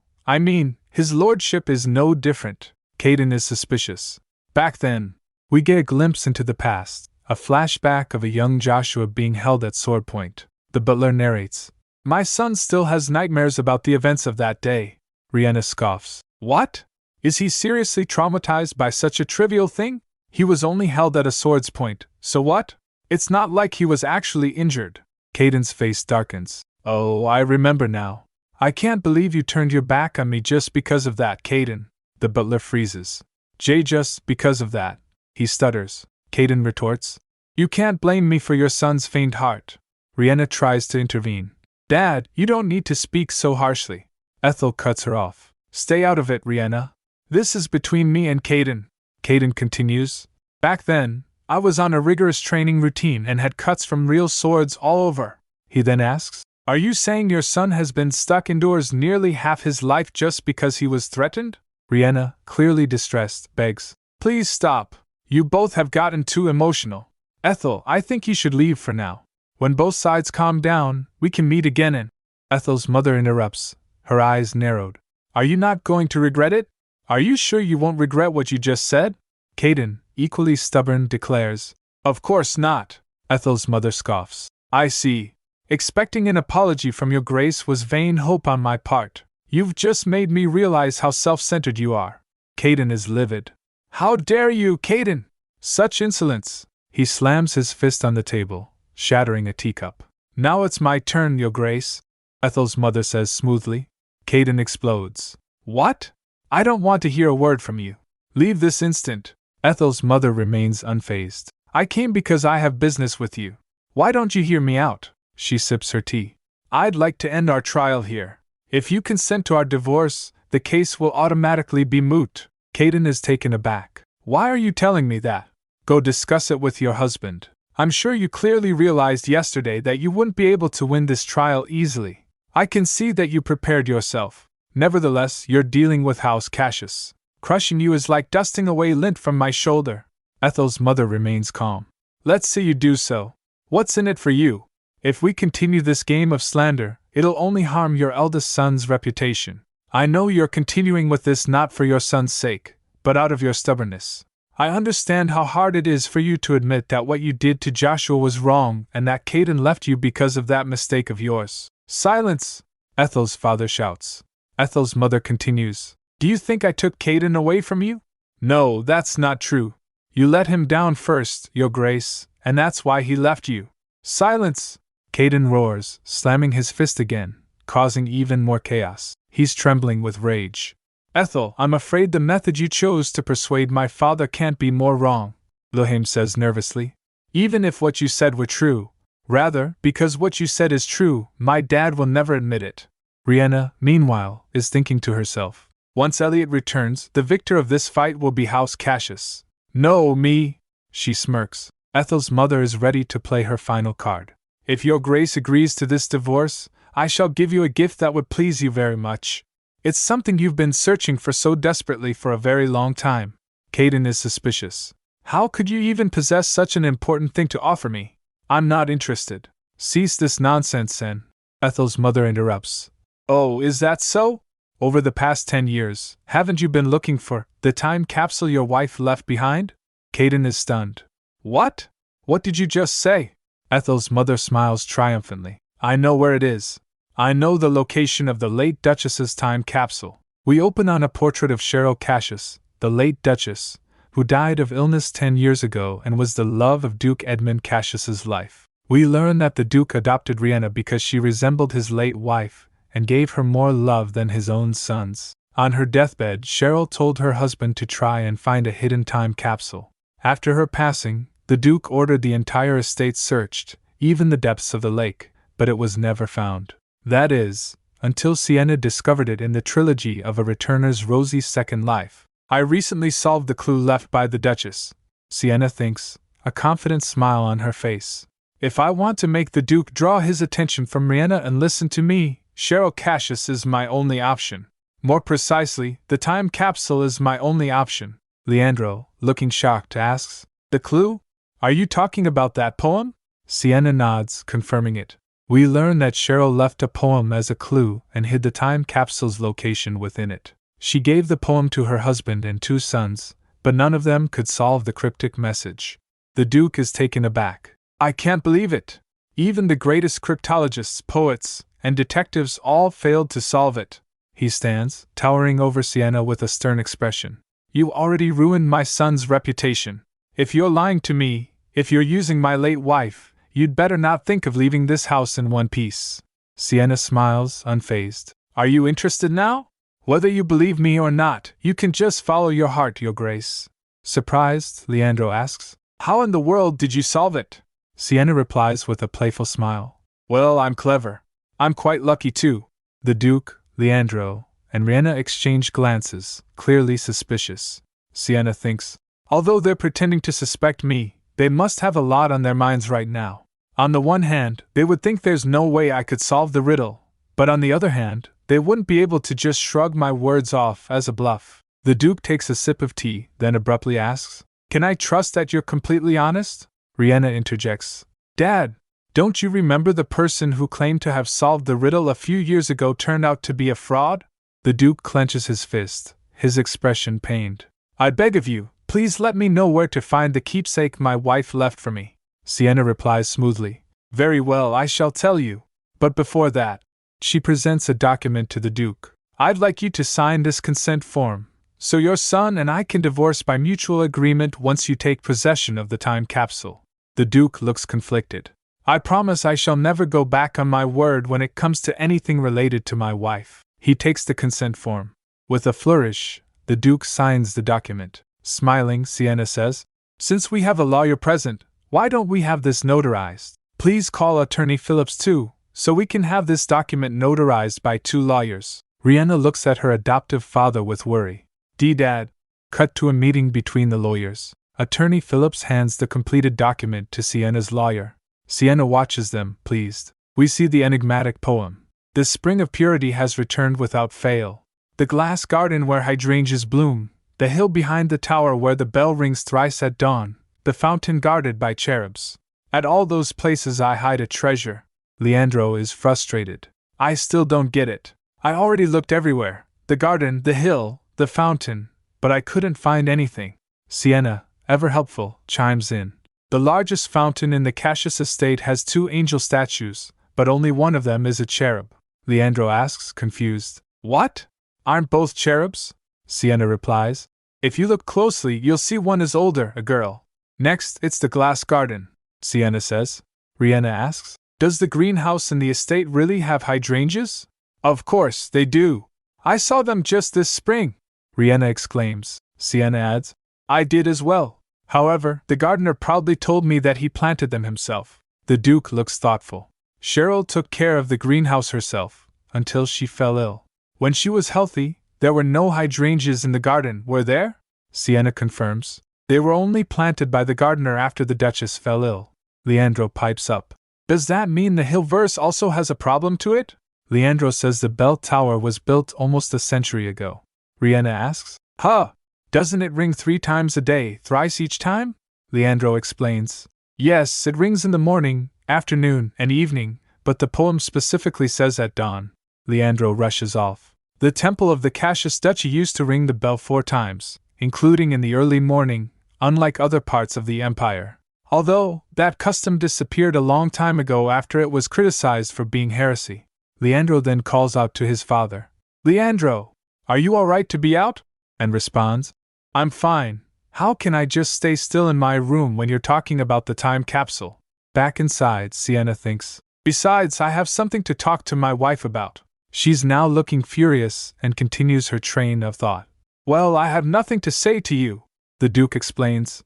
his lordship is no different. Caden is suspicious. Back then, we get a glimpse into the past, a flashback of a young Joshua being held at sword point. The butler narrates. My son still has nightmares about the events of that day. Riena scoffs. What? Is he seriously traumatized by such a trivial thing? He was only held at a sword's point, so what? It's not like he was actually injured. Caden's face darkens. Oh, I remember now. I can't believe you turned your back on me just because of that, Caden. The butler freezes. Just because of that, he stutters. Caden retorts. You can't blame me for your son's faint heart. Riena tries to intervene. Dad, you don't need to speak so harshly. Ethel cuts her off. Stay out of it, Riena. This is between me and Caden. Caden continues. Back then, I was on a rigorous training routine and had cuts from real swords all over. He then asks, Are you saying your son has been stuck indoors nearly half his life just because he was threatened? Riena, clearly distressed, begs, Please stop. You both have gotten too emotional. Ethel, I think you should leave for now. When both sides calm down, we can meet again and… Ethel's mother interrupts, her eyes narrowed. Are you not going to regret it? Are you sure you won't regret what you just said? Caden, equally stubborn, declares, Of course not. Ethel's mother scoffs. I see. Expecting an apology from your grace was vain hope on my part. You've just made me realize how self-centered you are. Caden is livid. How dare you, Caden? Such insolence. He slams his fist on the table, shattering a teacup. Now it's my turn, your grace, Ethel's mother says smoothly. Caden explodes. What? I don't want to hear a word from you. Leave this instant. Ethel's mother remains unfazed. I came because I have business with you. Why don't you hear me out? She sips her tea. I'd like to end our trial here. If you consent to our divorce, the case will automatically be moot. Caden is taken aback. Why are you telling me that? Go discuss it with your husband. I'm sure you clearly realized yesterday that you wouldn't be able to win this trial easily. I can see that you prepared yourself. Nevertheless, you're dealing with House Cassius. Crushing you is like dusting away lint from my shoulder. Ethel's mother remains calm. Let's see you do so. What's in it for you? If we continue this game of slander, it'll only harm your eldest son's reputation. I know you're continuing with this not for your son's sake, but out of your stubbornness. I understand how hard it is for you to admit that what you did to Joshua was wrong and that Caden left you because of that mistake of yours. Silence! Ethel's father shouts. Ethel's mother continues. Do you think I took Caden away from you? No, that's not true. You let him down first, Your Grace, and that's why he left you. Silence! Caden roars, slamming his fist again, causing even more chaos. He's trembling with rage. Ethel, I'm afraid the method you chose to persuade my father can't be more wrong, Wilhelm says nervously. Even if what you said were true, rather, because what you said is true, my dad will never admit it. Riena, meanwhile, is thinking to herself. Once Elliot returns, the victor of this fight will be House Cassius. No, me! She smirks. Ethel's mother is ready to play her final card. If Your Grace agrees to this divorce, I shall give you a gift that would please you very much. It's something you've been searching for so desperately for a very long time. Caden is suspicious. How could you even possess such an important thing to offer me? I'm not interested. Cease this nonsense, Sen. Ethel's mother interrupts. Oh, is that so? Over the past 10 years, haven't you been looking for the time capsule your wife left behind? Caden is stunned. What? What did you just say? Ethel's mother smiles triumphantly. I know where it is. I know the location of the late Duchess's time capsule. We open on a portrait of Cheryl Cassius, the late Duchess, who died of illness 10 years ago and was the love of Duke Edmund Cassius's life. We learn that the Duke adopted Riena because she resembled his late wife and gave her more love than his own sons. On her deathbed, Cheryl told her husband to try and find a hidden time capsule. After her passing, the Duke ordered the entire estate searched, even the depths of the lake, but it was never found. That is, until Sienna discovered it in the trilogy of A Returner's Rosy Second Life. I recently solved the clue left by the Duchess, Sienna thinks, a confident smile on her face. If I want to make the Duke draw his attention from Riena and listen to me, Cheryl Cassius is my only option. More precisely, the time capsule is my only option. Leandro, looking shocked, asks, The clue? Are you talking about that poem? Sienna nods, confirming it. We learn that Cheryl left a poem as a clue and hid the time capsule's location within it. She gave the poem to her husband and 2 sons, but none of them could solve the cryptic message. The Duke is taken aback. I can't believe it. Even the greatest cryptologists, poets, and detectives all failed to solve it. He stands, towering over Sienna with a stern expression. You already ruined my son's reputation. If you're lying to me, if you're using my late wife, you'd better not think of leaving this house in one piece. Sienna smiles, unfazed. Are you interested now? Whether you believe me or not, you can just follow your heart, Your Grace. Surprised, Leandro asks, How in the world did you solve it? Sienna replies with a playful smile. Well, I'm clever. I'm quite lucky too. The Duke, Leandro, and Riena exchange glances, clearly suspicious. Sienna thinks, although they're pretending to suspect me, they must have a lot on their minds right now. On the one hand, they would think there's no way I could solve the riddle, but on the other hand, they wouldn't be able to just shrug my words off as a bluff. The Duke takes a sip of tea, then abruptly asks, Can I trust that you're completely honest? Riena interjects, Dad, don't you remember the person who claimed to have solved the riddle a few years ago turned out to be a fraud? The Duke clenches his fist, his expression pained. I beg of you, please let me know where to find the keepsake my wife left for me. Sienna replies smoothly. Very well, I shall tell you. But before that, she presents a document to the Duke. I'd like you to sign this consent form, so your son and I can divorce by mutual agreement once you take possession of the time capsule. The Duke looks conflicted. I promise I shall never go back on my word when it comes to anything related to my wife. He takes the consent form. With a flourish, the Duke signs the document. Smiling, Sienna says, Since we have a lawyer present, why don't we have this notarized? Please call Attorney Phillips too, so we can have this document notarized by 2 lawyers. Riena looks at her adoptive father with worry. Dad. Cut to a meeting between the lawyers. Attorney Phillips hands the completed document to Sienna's lawyer. Sienna watches them, pleased. We see the enigmatic poem. The spring of purity has returned without fail. The glass garden where hydrangeas bloom, the hill behind the tower where the bell rings thrice at dawn, the fountain guarded by cherubs. At all those places I hide a treasure. Leandro is frustrated. I still don't get it. I already looked everywhere. The garden, the hill, the fountain, but I couldn't find anything. Sienna, ever helpful, chimes in. The largest fountain in the Cassius estate has 2 angel statues, but only one of them is a cherub. Leandro asks, confused. What? Aren't both cherubs? Sienna replies. If you look closely, you'll see one is older, a girl. Next, it's the glass garden, Sienna says. Riena asks, does the greenhouse in the estate really have hydrangeas? Of course, they do. I saw them just this spring, Riena exclaims. Sienna adds, I did as well. However, the gardener proudly told me that he planted them himself. The Duke looks thoughtful. Cheryl took care of the greenhouse herself, until she fell ill. When she was healthy, there were no hydrangeas in the garden, were there? Sienna confirms. They were only planted by the gardener after the Duchess fell ill. Leandro pipes up. Does that mean the Hillverse also has a problem to it? Leandro says the bell tower was built almost a century ago. Riena asks, huh? Doesn't it ring 3 times a day, thrice each time? Leandro explains. Yes, it rings in the morning, afternoon, and evening, but the poem specifically says at dawn. Leandro rushes off. The temple of the Cassius Duchy used to ring the bell 4 times, including in the early morning, unlike other parts of the empire. Although, that custom disappeared a long time ago after it was criticized for being heresy. Leandro then calls out to his father. Leandro, are you all right to be out? And responds, I'm fine. How can I just stay still in my room when you're talking about the time capsule? Back inside, Sienna thinks. Besides, I have something to talk to my wife about. She's now looking furious and continues her train of thought. Well, I have nothing to say to you, the Duke explains.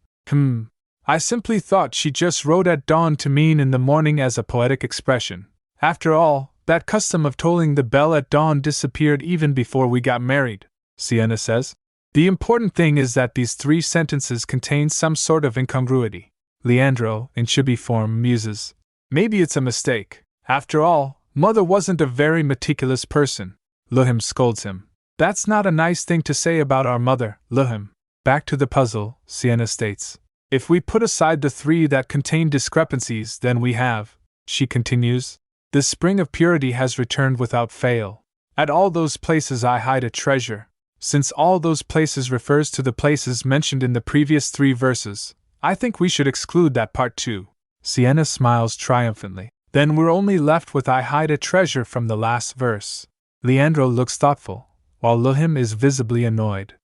I simply thought she just wrote at dawn to mean in the morning as a poetic expression. After all, that custom of tolling the bell at dawn disappeared even before we got married, Sienna says. The important thing is that these 3 sentences contain some sort of incongruity. Leandro, in chibi form, muses. Maybe it's a mistake. After all, Mother wasn't a very meticulous person. Luhim scolds him. That's not a nice thing to say about our mother, Luhim. Back to the puzzle, Sienna states. If we put aside the 3 that contain discrepancies, then we have, she continues, the spring of purity has returned without fail. At all those places I hide a treasure. Since all those places refers to the places mentioned in the previous 3 verses, I think we should exclude that part too. Sienna smiles triumphantly. Then we're only left with I hide a treasure from the last verse. Leandro looks thoughtful, while Luhim is visibly annoyed.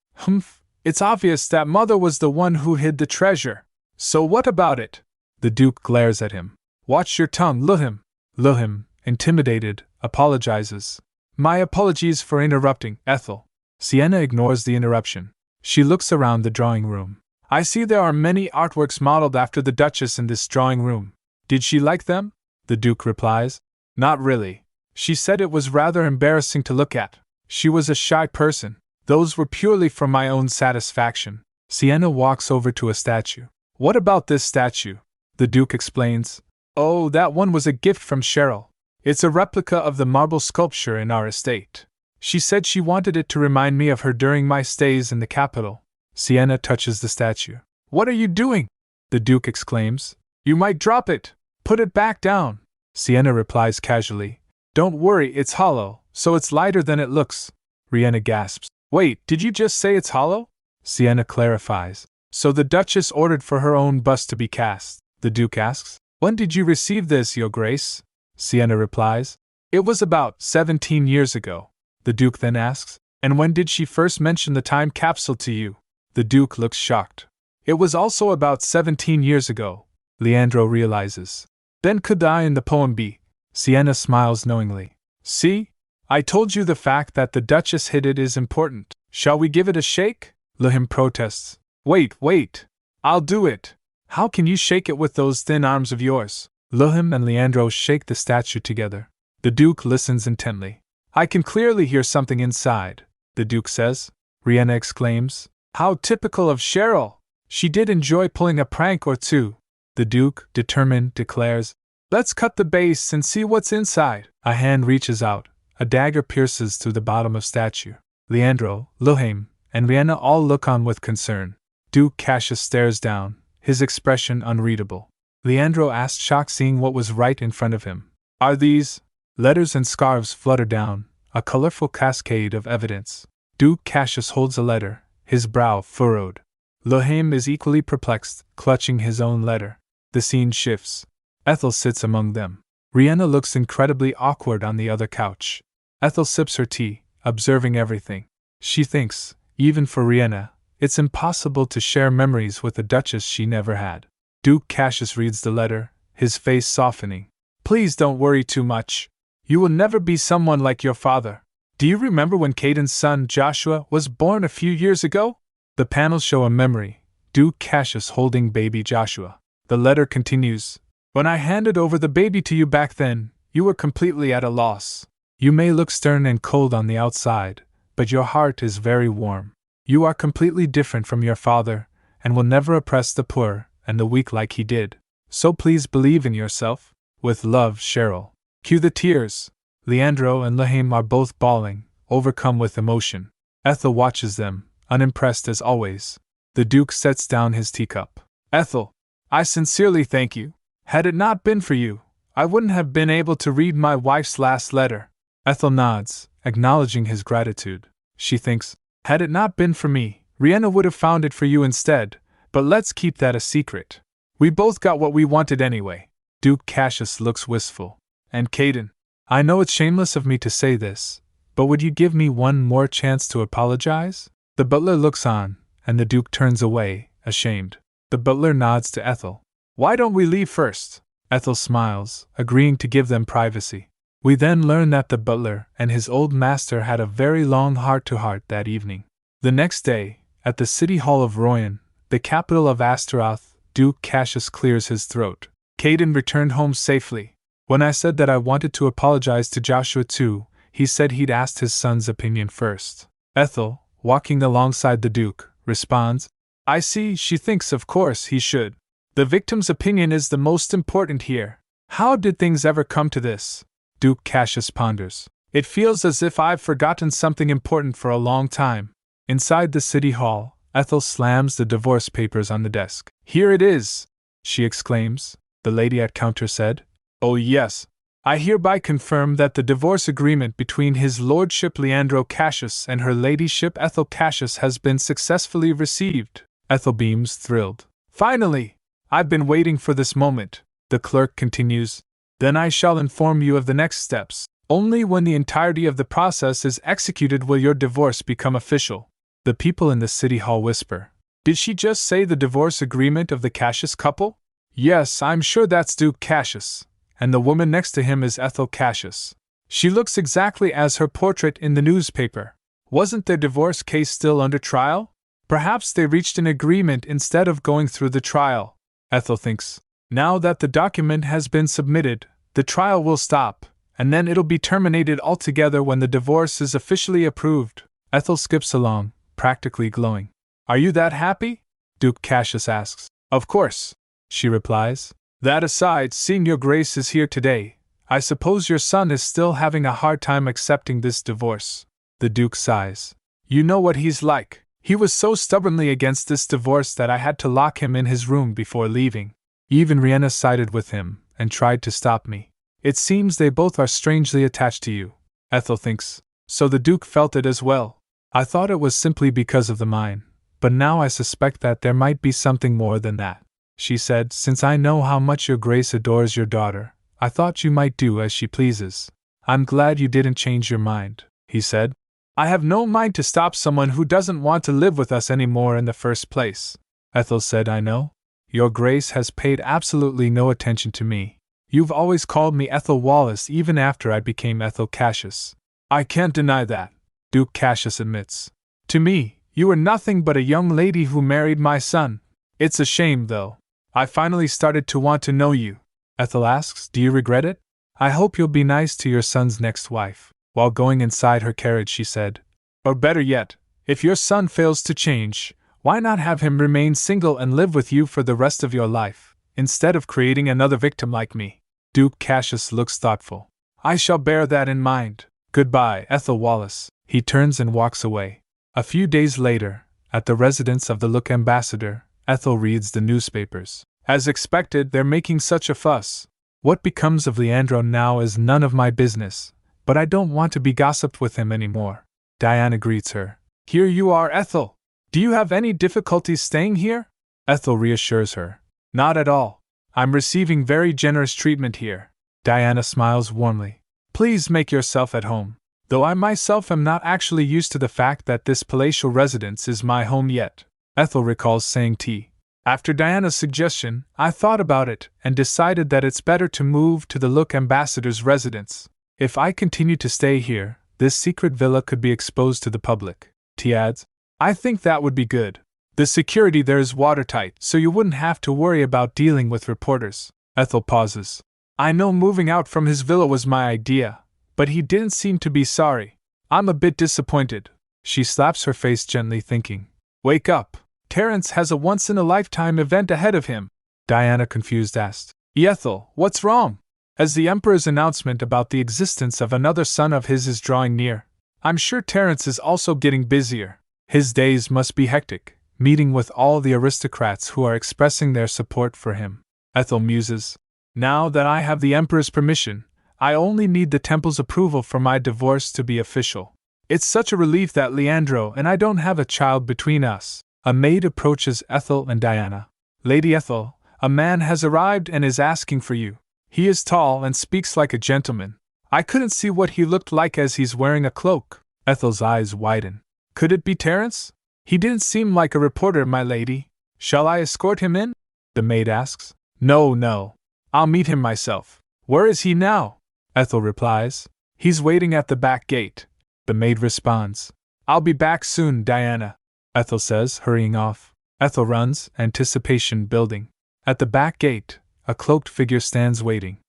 It's obvious that Mother was the one who hid the treasure. So what about it? The Duke glares at him. Watch your tongue, Luhim. Luhim, intimidated, apologizes. My apologies for interrupting, Ethel. Sienna ignores the interruption. She looks around the drawing room. I see there are many artworks modeled after the Duchess in this drawing room. Did she like them? The Duke replies. Not really. She said it was rather embarrassing to look at. She was a shy person. Those were purely for my own satisfaction. Sienna walks over to a statue. What about this statue? The Duke explains. Oh, that one was a gift from Cheryl. It's a replica of the marble sculpture in our estate. She said she wanted it to remind me of her during my stays in the capital. Sienna touches the statue. What are you doing? The Duke exclaims. You might drop it. Put it back down. Sienna replies casually. Don't worry, it's hollow, so it's lighter than it looks. Riena gasps. Wait, did you just say it's hollow? Sienna clarifies. So the Duchess ordered for her own bust to be cast. The Duke asks. When did you receive this, Your Grace? Sienna replies. It was about 17 years ago. The Duke then asks. And when did she first mention the time capsule to you? The Duke looks shocked. It was also about 17 years ago. Leandro realizes. Then could I in the poem be? Sienna smiles knowingly. See? I told you the fact that the Duchess hid it is important. Shall we give it a shake? Luhim protests. Wait. I'll do it. How can you shake it with those thin arms of yours? Luhim and Leandro shake the statue together. The Duke listens intently. I can clearly hear something inside, the Duke says. Riena exclaims. How typical of Cheryl! She did enjoy pulling a prank or two. The Duke, determined, declares. Let's cut the base and see what's inside. A hand reaches out. A dagger pierces through the bottom of statue. Leandro, Luhim, and Riena all look on with concern. Duke Cassius stares down, his expression unreadable. Leandro asked, shocked, seeing what was right in front of him. Are these? Letters and scarves flutter down, a colorful cascade of evidence. Duke Cassius holds a letter, his brow furrowed. Luhim is equally perplexed, clutching his own letter. The scene shifts. Ethel sits among them. Riena looks incredibly awkward on the other couch. Ethel sips her tea, observing everything. She thinks, even for Riena, It's impossible to share memories with the Duchess she never had. Duke Cassius reads the letter, his face softening. Please don't worry too much. You will never be someone like your father. Do you remember when Caden's son Joshua was born a few years ago? The panels show a memory, Duke Cassius holding baby Joshua. The letter continues. When I handed over the baby to you back then, you were completely at a loss. You may look stern and cold on the outside, but your heart is very warm. You are completely different from your father, and will never oppress the poor and the weak like he did. So please believe in yourself. With love, Cheryl. Cue the tears. Leandro and Lahame are both bawling, overcome with emotion. Ethel watches them, unimpressed as always. The Duke sets down his teacup. Ethel, I sincerely thank you. Had it not been for you, I wouldn't have been able to read my wife's last letter. Ethel nods, acknowledging his gratitude. She thinks, had it not been for me, Riena would have found it for you instead, but let's keep that a secret. We both got what we wanted anyway. Duke Cassius looks wistful. And Caden, I know it's shameless of me to say this, but would you give me one more chance to apologize? The butler looks on, and the Duke turns away, ashamed. The butler nods to Ethel. Why don't we leave first? Ethel smiles, agreeing to give them privacy. We then learn that the butler and his old master had a very long heart-to-heart that evening. The next day, at the City Hall of Royan, the capital of Astaroth, Duke Cassius clears his throat. Caden returned home safely. When I said that I wanted to apologize to Joshua too, he said he'd asked his son's opinion first. Ethel, walking alongside the Duke, responds, I see, she thinks of course he should. The victim's opinion is the most important here. How did things ever come to this? Duke Cassius ponders. It feels as if I've forgotten something important for a long time. Inside the city hall, Ethel slams the divorce papers on the desk. Here it is, she exclaims. The lady at counter said. Oh yes. I hereby confirm that the divorce agreement between His Lordship Leandro Cassius and Her Ladyship Ethel Cassius has been successfully received. Ethel beams, thrilled. Finally! I've been waiting for this moment, the clerk continues. Then I shall inform you of the next steps. Only when the entirety of the process is executed will your divorce become official. The people in the city hall whisper. Did she just say the divorce agreement of the Cassius couple? Yes, I'm sure that's Duke Cassius, and the woman next to him is Ethel Cassius. She looks exactly as her portrait in the newspaper. Wasn't their divorce case still under trial? Perhaps they reached an agreement instead of going through the trial. Ethel thinks. Now that the document has been submitted, the trial will stop, and then it'll be terminated altogether when the divorce is officially approved. Ethel skips along, practically glowing. Are you that happy? Duke Cassius asks. Of course, she replies. That aside, seeing your grace is here today, I suppose your son is still having a hard time accepting this divorce. The Duke sighs. You know what he's like. He was so stubbornly against this divorce that I had to lock him in his room before leaving. Even Riena sided with him and tried to stop me. It seems they both are strangely attached to you. Ethel thinks. So the Duke felt it as well. I thought it was simply because of the mine, but now I suspect that there might be something more than that. She said, since I know how much your grace adores your daughter, I thought you might do as she pleases. I'm glad you didn't change your mind, he said. I have no mind to stop someone who doesn't want to live with us anymore in the first place. Ethel said, I know. Your grace has paid absolutely no attention to me. You've always called me Ethel Wallace even after I became Ethel Cassius. I can't deny that, Duke Cassius admits. To me, you were nothing but a young lady who married my son. It's a shame, though. I finally started to want to know you. Ethel asks, do you regret it? I hope you'll be nice to your son's next wife. While going inside her carriage, she said, or better yet, if your son fails to change, why not have him remain single and live with you for the rest of your life, instead of creating another victim like me? Duke Cassius looks thoughtful. I shall bear that in mind. Goodbye, Ethel Wallace. He turns and walks away. A few days later, at the residence of the Look ambassador, Ethel reads the newspapers. As expected, they're making such a fuss. What becomes of Leandro now is none of my business. But I don't want to be gossiped with him anymore. Diana greets her. Here you are, Ethel. Do you have any difficulties staying here? Ethel reassures her. Not at all. I'm receiving very generous treatment here. Diana smiles warmly. Please make yourself at home. Though I myself am not actually used to the fact that this palatial residence is my home yet. Ethel recalls saying tea. After Diana's suggestion, I thought about it and decided that it's better to move to the Look Ambassador's residence. If I continue to stay here, this secret villa could be exposed to the public. T adds, I think that would be good. The security there is watertight, so you wouldn't have to worry about dealing with reporters. Ethel pauses. I know moving out from his villa was my idea, but he didn't seem to be sorry. I'm a bit disappointed. She slaps her face gently, thinking, wake up. Terence has a once-in-a-lifetime event ahead of him. Diana, confused, asked, Ethel, what's wrong? As the Emperor's announcement about the existence of another son of his is drawing near, I'm sure Terence is also getting busier. His days must be hectic, meeting with all the aristocrats who are expressing their support for him. Ethel muses, now that I have the Emperor's permission, I only need the temple's approval for my divorce to be official. It's such a relief that Leandro and I don't have a child between us. A maid approaches Ethel and Diana. Lady Ethel, a man has arrived and is asking for you. He is tall and speaks like a gentleman. I couldn't see what he looked like as he's wearing a cloak. Ethel's eyes widen. Could it be Terence? He didn't seem like a reporter, my lady. Shall I escort him in? The maid asks. No. I'll meet him myself. Where is he now? Ethel replies. He's waiting at the back gate. The maid responds. I'll be back soon, Diana, Ethel says, hurrying off. Ethel runs, anticipation building. At the back gate, a cloaked figure stands waiting.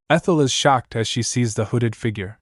Ethel is shocked as she sees the hooded figure.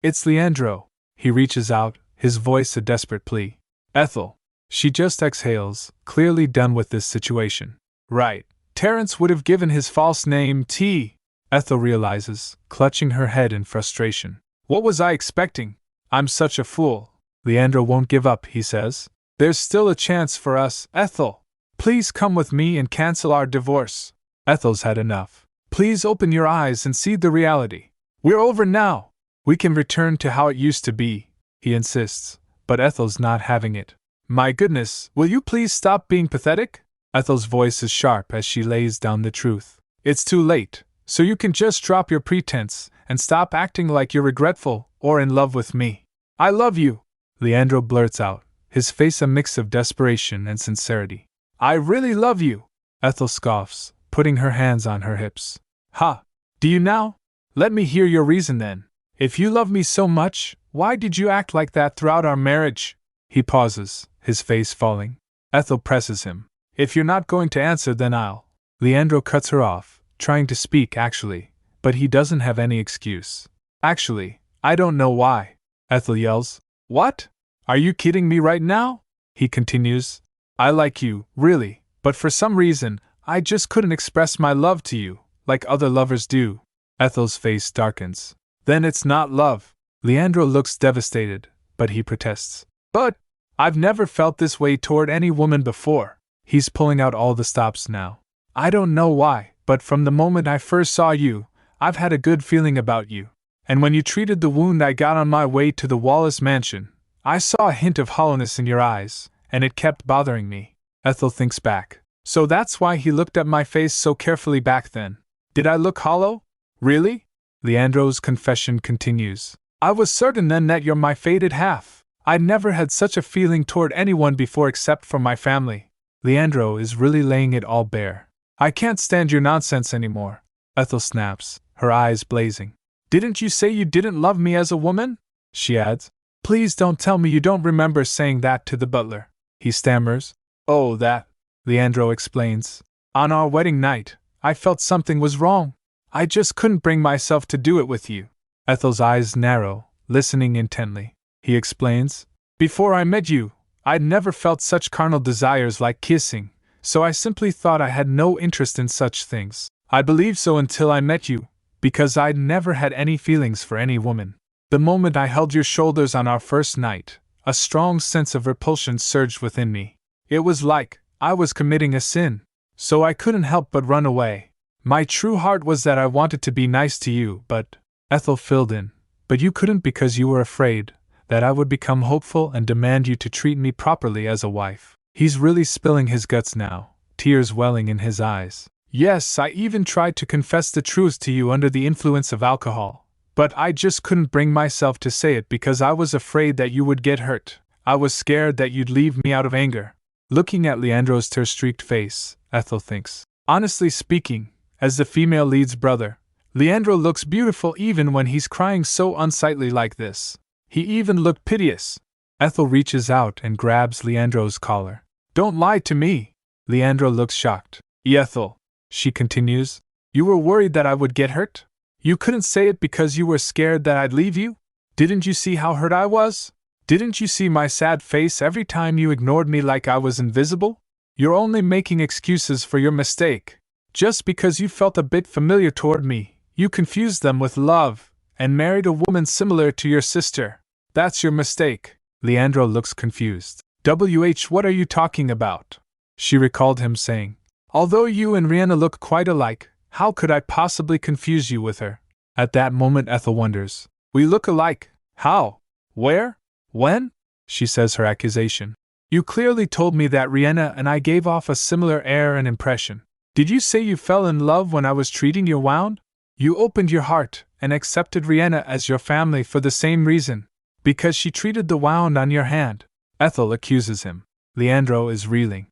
It's Leandro. He reaches out, his voice a desperate plea. Ethel. She just exhales, clearly done with this situation. Right. Terence would have given his false name T. Ethel realizes, clutching her head in frustration. What was I expecting? I'm such a fool. Leandro won't give up, he says. There's still a chance for us, Ethel. Please come with me and cancel our divorce. Ethel's had enough. Please open your eyes and see the reality. We're over now. We can return to how it used to be, he insists, but Ethel's not having it. My goodness, will you please stop being pathetic? Ethel's voice is sharp as she lays down the truth. It's too late, so you can just drop your pretense and stop acting like you're regretful or in love with me. I love you, Leandro blurts out, his face a mix of desperation and sincerity. I really love you, Ethel scoffs, putting her hands on her hips. Ha! Do you now? Let me hear your reason then. If you love me so much, why did you act like that throughout our marriage? He pauses, his face falling. Ethel presses him. If you're not going to answer, then I'll. Leandro cuts her off, trying to speak actually, but he doesn't have any excuse. Actually, I don't know why. Ethel yells. What? Are you kidding me right now? He continues. I like you, really, but for some reason, I just couldn't express my love to you, like other lovers do. Ethel's face darkens. Then it's not love. Leandro looks devastated, but he protests. But I've never felt this way toward any woman before. He's pulling out all the stops now. I don't know why, but from the moment I first saw you, I've had a good feeling about you. And when you treated the wound I got on my way to the Wallace mansion, I saw a hint of hollowness in your eyes, and it kept bothering me. Ethel thinks back. So that's why he looked at my face so carefully back then. Did I look hollow? Really? Leandro's confession continues. I was certain then that you're my fated half. I'd never had such a feeling toward anyone before except for my family. Leandro is really laying it all bare. I can't stand your nonsense anymore. Ethel snaps, her eyes blazing. Didn't you say you didn't love me as a woman? She adds. Please don't tell me you don't remember saying that to the butler. He stammers. Oh, that. Leandro explains. On our wedding night, I felt something was wrong. I just couldn't bring myself to do it with you. Ethel's eyes narrow, listening intently. He explains. Before I met you, I'd never felt such carnal desires like kissing, so I simply thought I had no interest in such things. I believed so until I met you, because I'd never had any feelings for any woman. The moment I held your shoulders on our first night, a strong sense of repulsion surged within me. It was like I was committing a sin, so I couldn't help but run away. My true heart was that I wanted to be nice to you, but, Ethel filled in, but you couldn't because you were afraid that I would become hopeful and demand you to treat me properly as a wife. He's really spilling his guts now, tears welling in his eyes. Yes, I even tried to confess the truth to you under the influence of alcohol, but I just couldn't bring myself to say it because I was afraid that you would get hurt. I was scared that you'd leave me out of anger. Looking at Leandro's tear-streaked face, Ethel thinks. Honestly speaking, as the female lead's brother, Leandro looks beautiful even when he's crying so unsightly like this. He even looked piteous. Ethel reaches out and grabs Leandro's collar. Don't lie to me! Leandro looks shocked. Ethel, she continues, you were worried that I would get hurt? You couldn't say it because you were scared that I'd leave you? Didn't you see how hurt I was? Didn't you see my sad face every time you ignored me like I was invisible? You're only making excuses for your mistake. Just because you felt a bit familiar toward me, you confused them with love, and married a woman similar to your sister. That's your mistake. Leandro looks confused. What are you talking about? She recalled him saying, although you and Riena look quite alike, how could I possibly confuse you with her? At that moment Ethel wonders. We look alike. How? Where? When? She says her accusation. You clearly told me that Riena and I gave off a similar air and impression. Did you say you fell in love when I was treating your wound? You opened your heart and accepted Riena as your family for the same reason, because she treated the wound on your hand. Ethel accuses him. Leandro is reeling.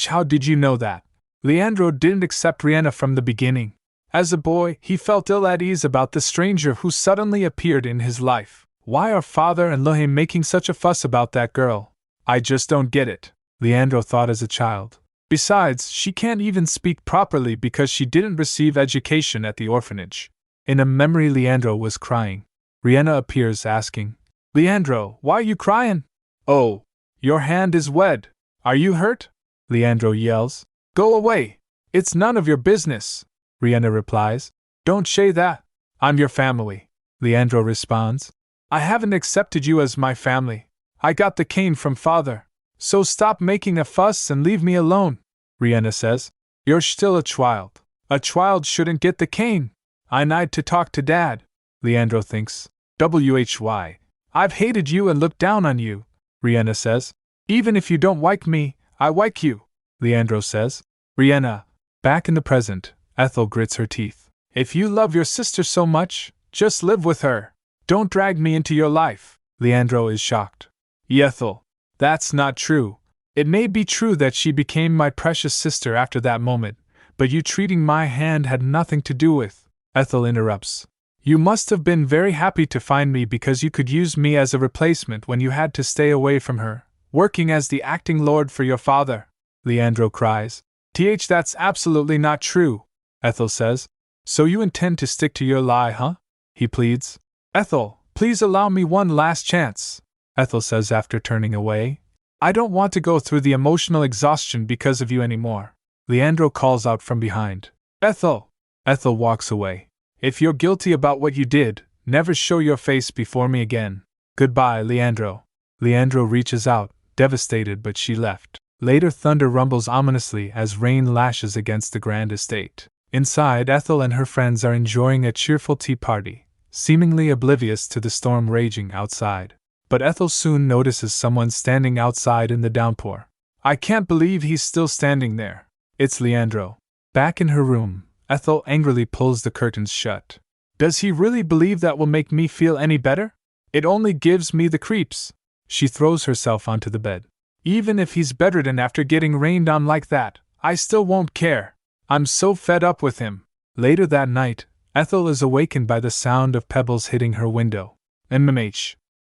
How did you know that? Leandro didn't accept Riena from the beginning. As a boy, he felt ill at ease about the stranger who suddenly appeared in his life. Why are father and Lohe making such a fuss about that girl? I just don't get it, Leandro thought as a child. Besides, she can't even speak properly because she didn't receive education at the orphanage. In a memory, Leandro was crying. Riena appears asking, Leandro, why are you crying? Oh, your hand is wet. Are you hurt? Leandro yells. Go away. It's none of your business. Riena replies. Don't say that. I'm your family. Leandro responds. I haven't accepted you as my family. I got the cane from father. So stop making a fuss and leave me alone. Riena says. You're still a child. A child shouldn't get the cane. I need to talk to dad. Leandro thinks. I've hated you and looked down on you. Riena says. Even if you don't like me, I like you. Leandro says. Riena. Back in the present, Ethel grits her teeth. If you love your sister so much, just live with her. Don't drag me into your life. Leandro is shocked. Ethel, that's not true. It may be true that she became my precious sister after that moment, but you treating my hand had nothing to do with. Ethel interrupts. You must have been very happy to find me because you could use me as a replacement when you had to stay away from her, working as the acting lord for your father. Leandro cries. That's absolutely not true, Ethel says. So you intend to stick to your lie, huh? He pleads. Ethel, please allow me one last chance, Ethel says after turning away. I don't want to go through the emotional exhaustion because of you anymore. Leandro calls out from behind. Ethel! Ethel walks away. If you're guilty about what you did, never show your face before me again. Goodbye, Leandro. Leandro reaches out, devastated, but she left. Later, thunder rumbles ominously as rain lashes against the grand estate. Inside, Ethel and her friends are enjoying a cheerful tea party, seemingly oblivious to the storm raging outside. But Ethel soon notices someone standing outside in the downpour. I can't believe he's still standing there. It's Leandro. Back in her room, Ethel angrily pulls the curtains shut. Does he really believe that will make me feel any better? It only gives me the creeps. She throws herself onto the bed. Even if he's bedridden after getting rained on like that, I still won't care. I'm so fed up with him. Later that night, Ethel is awakened by the sound of pebbles hitting her window.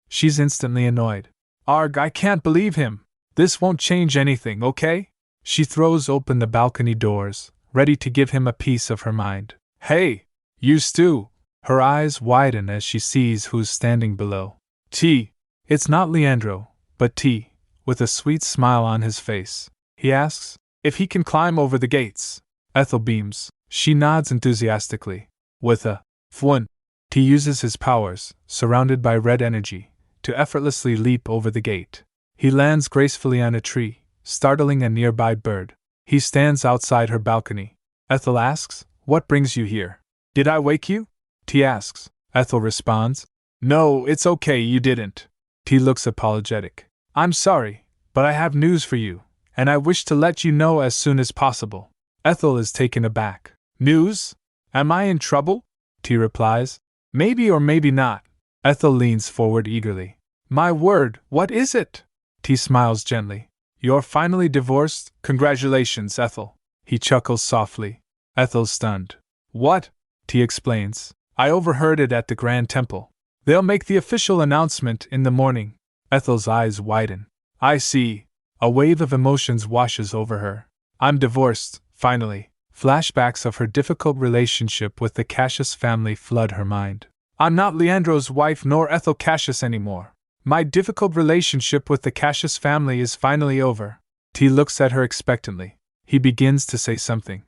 She's instantly annoyed. Arg, I can't believe him. This won't change anything, okay? She throws open the balcony doors, ready to give him a piece of her mind. Hey, you Stu! Her eyes widen as she sees who's standing below. T. It's not Leandro, but T, with a sweet smile on his face. He asks if he can climb over the gates. Ethel beams. She nods enthusiastically. With a fwun, T uses his powers, surrounded by red energy, to effortlessly leap over the gate. He lands gracefully on a tree, startling a nearby bird. He stands outside her balcony. Ethel asks, What brings you here? Did I wake you? T asks. Ethel responds, No, it's okay, you didn't. T looks apologetic. I'm sorry, but I have news for you, and I wish to let you know as soon as possible. Ethel is taken aback. News? Am I in trouble? T replies. Maybe or maybe not. Ethel leans forward eagerly. My word, what is it? T smiles gently. You're finally divorced? Congratulations, Ethel. He chuckles softly. Ethel's stunned. What? T explains. I overheard it at the Grand Temple. They'll make the official announcement in the morning. Ethel's eyes widen. I see. A wave of emotions washes over her. I'm divorced, finally. Flashbacks of her difficult relationship with the Cassius family flood her mind. I'm not Leandro's wife nor Ethel Cassius anymore. My difficult relationship with the Cassius family is finally over. T looks at her expectantly. He begins to say something.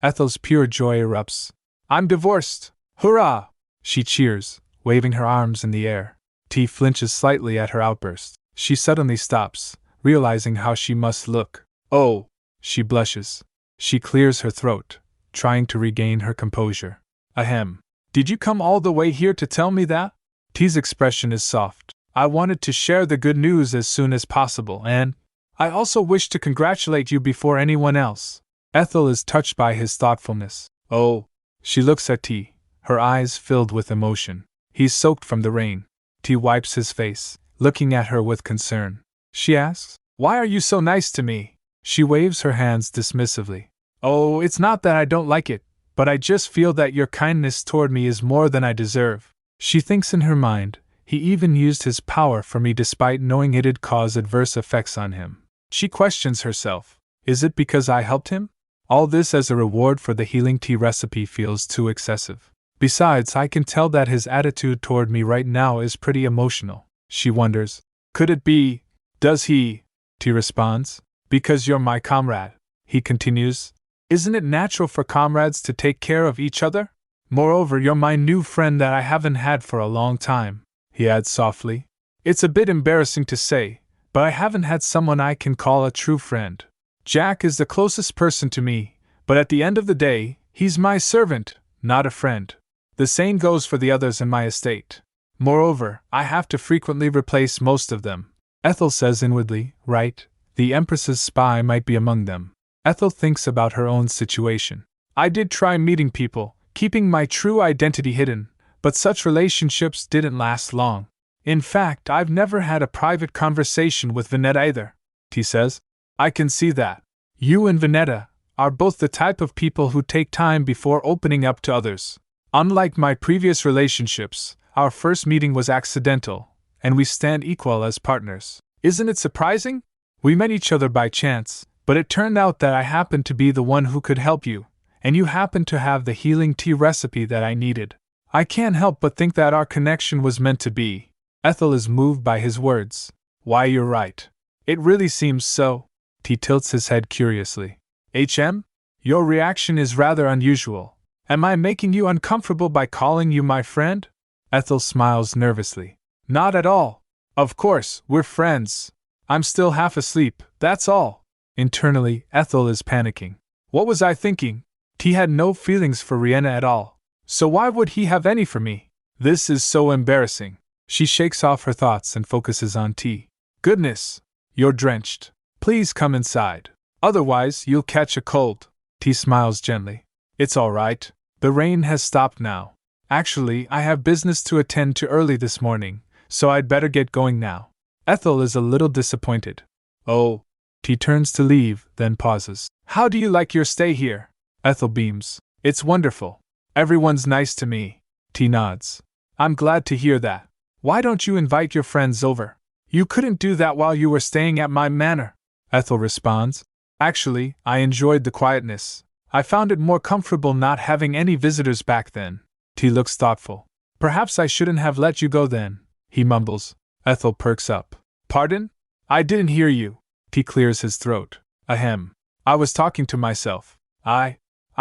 Ethel's pure joy erupts. I'm divorced! Hurrah! She cheers, waving her arms in the air. T flinches slightly at her outburst. She suddenly stops, realizing how she must look. Oh! She blushes. She clears her throat, trying to regain her composure. Ahem. Did you come all the way here to tell me that? T's expression is soft. I wanted to share the good news as soon as possible, and I also wish to congratulate you before anyone else. Ethel is touched by his thoughtfulness. Oh. She looks at T, her eyes filled with emotion. He's soaked from the rain. T wipes his face, looking at her with concern. She asks, Why are you so nice to me? She waves her hands dismissively. Oh, it's not that I don't like it, but I just feel that your kindness toward me is more than I deserve. She thinks in her mind, he even used his power for me despite knowing it'd cause adverse effects on him. She questions herself. Is it because I helped him? All this as a reward for the healing tea recipe feels too excessive. Besides, I can tell that his attitude toward me right now is pretty emotional. She wonders, could it be? Does he? T responds, because you're my comrade. He continues, isn't it natural for comrades to take care of each other? Moreover, you're my new friend that I haven't had for a long time. He adds softly, it's a bit embarrassing to say, but I haven't had someone I can call a true friend. Jack is the closest person to me, but at the end of the day, he's my servant, not a friend. The same goes for the others in my estate. Moreover, I have to frequently replace most of them. Ethel says inwardly, right, the Empress's spy might be among them. Ethel thinks about her own situation. I did try meeting people, keeping my true identity hidden, but such relationships didn't last long. In fact, I've never had a private conversation with Vinetta either. T says, I can see that. You and Vinetta are both the type of people who take time before opening up to others. Unlike my previous relationships, our first meeting was accidental, and we stand equal as partners. Isn't it surprising? We met each other by chance, but it turned out that I happened to be the one who could help you, and you happened to have the healing tea recipe that I needed. I can't help but think that our connection was meant to be. Ethel is moved by his words. Why, you're right. It really seems so. T tilts his head curiously. HM? Your reaction is rather unusual. Am I making you uncomfortable by calling you my friend? Ethel smiles nervously. Not at all. Of course, we're friends. I'm still half asleep, that's all. Internally, Ethel is panicking. What was I thinking? T had no feelings for Riena at all. So why would he have any for me? This is so embarrassing. She shakes off her thoughts and focuses on T. Goodness! You're drenched. Please come inside. Otherwise, you'll catch a cold. T smiles gently. It's all right. The rain has stopped now. Actually, I have business to attend to early this morning, so I'd better get going now. Ethel is a little disappointed. Oh. T turns to leave, then pauses. How do you like your stay here? Ethel beams. It's wonderful. Everyone's nice to me. T nods. I'm glad to hear that. Why don't you invite your friends over? You couldn't do that while you were staying at my manor. Ethel responds. Actually, I enjoyed the quietness. I found it more comfortable not having any visitors back then. T looks thoughtful. Perhaps I shouldn't have let you go then, he mumbles. Ethel perks up. Pardon? I didn't hear you. T clears his throat. Ahem. I was talking to myself. I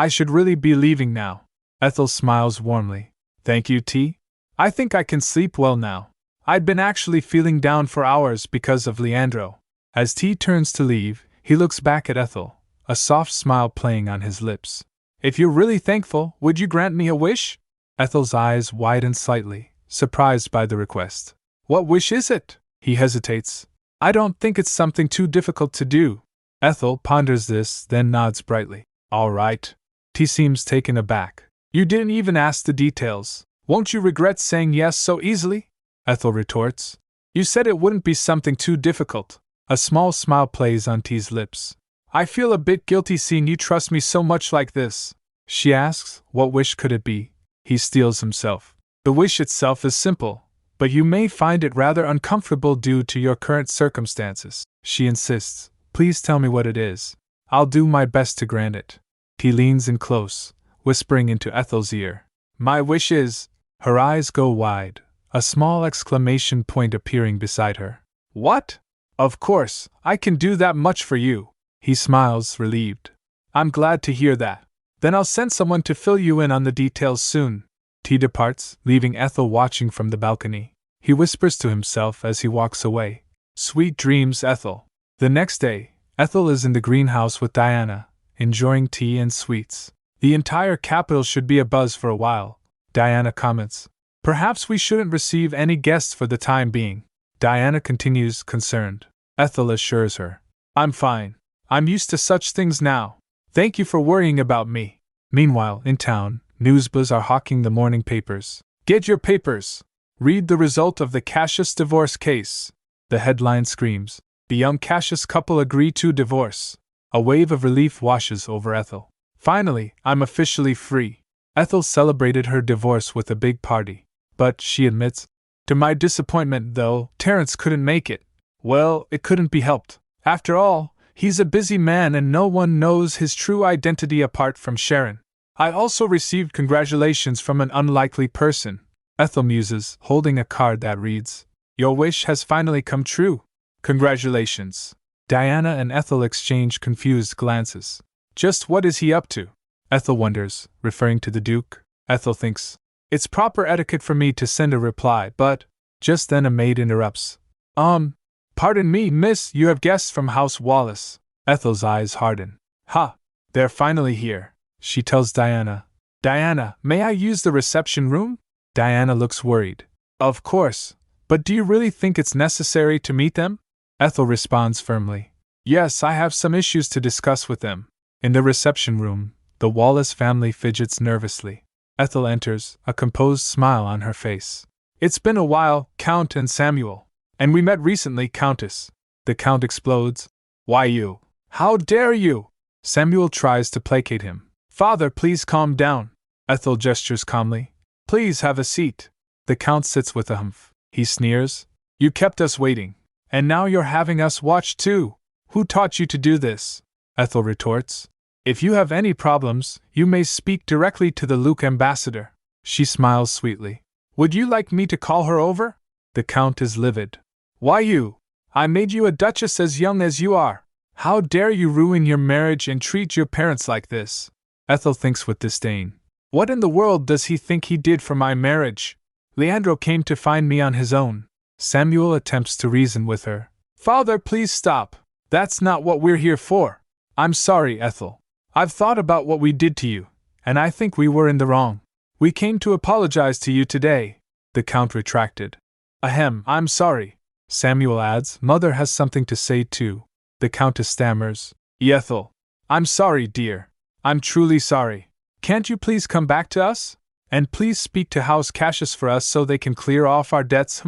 should really be leaving now. Ethel smiles warmly. Thank you, T. I think I can sleep well now. I'd been actually feeling down for hours because of Leandro. As T turns to leave, he looks back at Ethel, a soft smile playing on his lips. If you're really thankful, would you grant me a wish? Ethel's eyes widen slightly, surprised by the request. What wish is it? He hesitates. I don't think it's something too difficult to do. Ethel ponders this, then nods brightly. All right. T seems taken aback. You didn't even ask the details. Won't you regret saying yes so easily? Ethel retorts. You said it wouldn't be something too difficult. A small smile plays on T's lips. I feel a bit guilty seeing you trust me so much like this. She asks, what wish could it be? He steels himself. The wish itself is simple, but you may find it rather uncomfortable due to your current circumstances. She insists, please tell me what it is. I'll do my best to grant it. He leans in close, whispering into Ethel's ear. My wish is… Her eyes go wide, a small exclamation point appearing beside her. What? Of course, I can do that much for you. He smiles, relieved. I'm glad to hear that. Then I'll send someone to fill you in on the details soon. T departs, leaving Ethel watching from the balcony. He whispers to himself as he walks away. Sweet dreams, Ethel. The next day, Ethel is in the greenhouse with Diana, enjoying tea and sweets. The entire capital should be abuzz for a while, Diana comments. Perhaps we shouldn't receive any guests for the time being. Diana continues, concerned. Ethel assures her. I'm fine. I'm used to such things now. Thank you for worrying about me. Meanwhile, in town, newsboys are hawking the morning papers. Get your papers! Read the result of the Cassius divorce case. The headline screams. The young Cassius couple agree to divorce. A wave of relief washes over Ethel. Finally, I'm officially free. Ethel celebrated her divorce with a big party. But, she admits, to my disappointment though, Terence couldn't make it. Well, it couldn't be helped. After all, he's a busy man and no one knows his true identity apart from Sharon. I also received congratulations from an unlikely person. Ethel muses, holding a card that reads, Your wish has finally come true. Congratulations. Diana and Ethel exchange confused glances. Just what is he up to? Ethel wonders, referring to the Duke. Ethel thinks, it's proper etiquette for me to send a reply, but… Just then a maid interrupts. Pardon me, miss, you have guests from House Wallace. Ethel's eyes harden. Ha! They're finally here. She tells Diana. Diana, may I use the reception room? Diana looks worried. Of course, but do you really think it's necessary to meet them? Ethel responds firmly. Yes, I have some issues to discuss with them. In the reception room, the Wallace family fidgets nervously. Ethel enters, a composed smile on her face. It's been a while, Count and Samuel. And we met recently, Countess. The Count explodes. Why you? How dare you? Samuel tries to placate him. Father, please calm down. Ethel gestures calmly. Please have a seat. The Count sits with a humph. He sneers. You kept us waiting. And now you're having us watch too. Who taught you to do this? Ethel retorts. If you have any problems, you may speak directly to the Luke ambassador. She smiles sweetly. Would you like me to call her over? The Count is livid. Why you? I made you a duchess as young as you are. How dare you ruin your marriage and treat your parents like this? Ethel thinks with disdain. What in the world does he think he did for my marriage? Leandro came to find me on his own. Samuel attempts to reason with her. Father, please stop. That's not what we're here for. I'm sorry, Ethel. I've thought about what we did to you, and I think we were in the wrong. We came to apologize to you today. The Count retracted. Ahem, I'm sorry. Samuel adds, Mother has something to say too. The Countess stammers. Ethel. I'm sorry, dear. I'm truly sorry. Can't you please come back to us? And please speak to House Cassius for us so they can clear off our debts,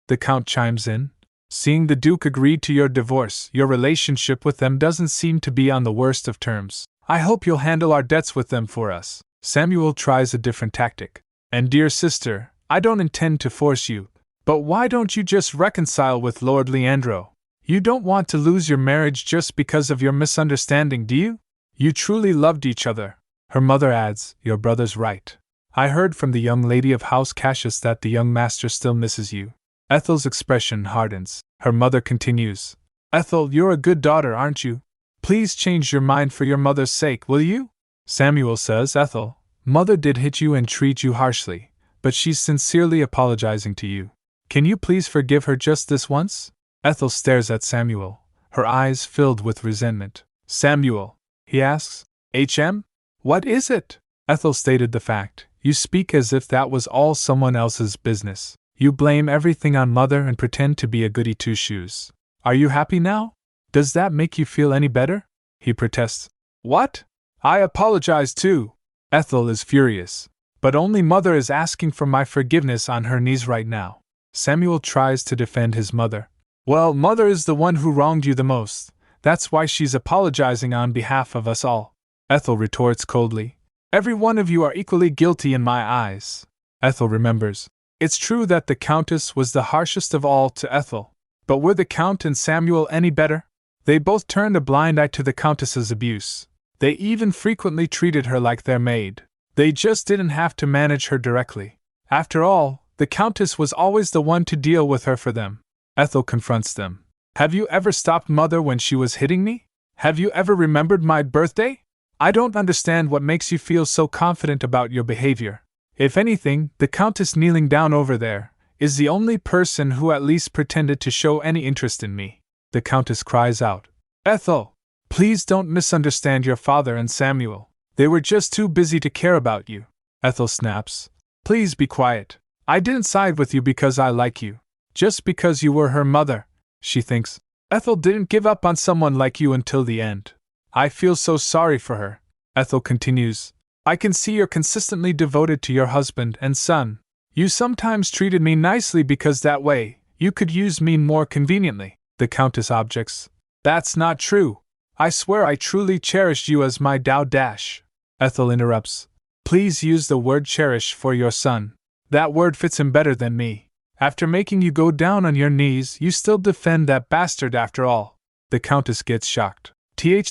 The Count chimes in. Seeing the Duke agreed to your divorce, your relationship with them doesn't seem to be on the worst of terms. I hope you'll handle our debts with them for us. Samuel tries a different tactic. And dear sister, I don't intend to force you, but why don't you just reconcile with Lord Leandro? You don't want to lose your marriage just because of your misunderstanding, do you? You truly loved each other. Her mother adds, your brother's right. I heard from the young lady of House Cassius that the young master still misses you. Ethel's expression hardens. Her mother continues. Ethel, you're a good daughter, aren't you? Please change your mind for your mother's sake, will you? Samuel says, Ethel, Mother did hit you and treat you harshly, but she's sincerely apologizing to you. Can you please forgive her just this once? Ethel stares at Samuel, her eyes filled with resentment. Samuel, he asks, HM? What is it? Ethel stated the fact. You speak as if that was all someone else's business. You blame everything on Mother and pretend to be a goody two-shoes. Are you happy now? Does that make you feel any better? He protests. What? I apologize too. Ethel is furious. But only Mother is asking for my forgiveness on her knees right now. Samuel tries to defend his mother. Well, Mother is the one who wronged you the most. That's why she's apologizing on behalf of us all. Ethel retorts coldly. Every one of you are equally guilty in my eyes. Ethel remembers. It's true that the Countess was the harshest of all to Ethel. But were the Count and Samuel any better? They both turned a blind eye to the Countess's abuse. They even frequently treated her like their maid. They just didn't have to manage her directly. After all, the Countess was always the one to deal with her for them. Ethel confronts them. Have you ever stopped Mother when she was hitting me? Have you ever remembered my birthday? I don't understand what makes you feel so confident about your behavior. If anything, the Countess kneeling down over there is the only person who at least pretended to show any interest in me. The Countess cries out. Ethel! Please don't misunderstand your father and Samuel. They were just too busy to care about you. Ethel snaps. Please be quiet. I didn't side with you because I like you. Just because you were her mother, she thinks. Ethel didn't give up on someone like you until the end. I feel so sorry for her. Ethel continues. I can see you're consistently devoted to your husband and son. You sometimes treated me nicely because that way, you could use me more conveniently. The Countess objects. That's not true. I swear I truly cherished you as my Dao Dash. Ethel interrupts. Please use the word cherish for your son. That word fits him better than me. After making you go down on your knees, you still defend that bastard after all. The Countess gets shocked.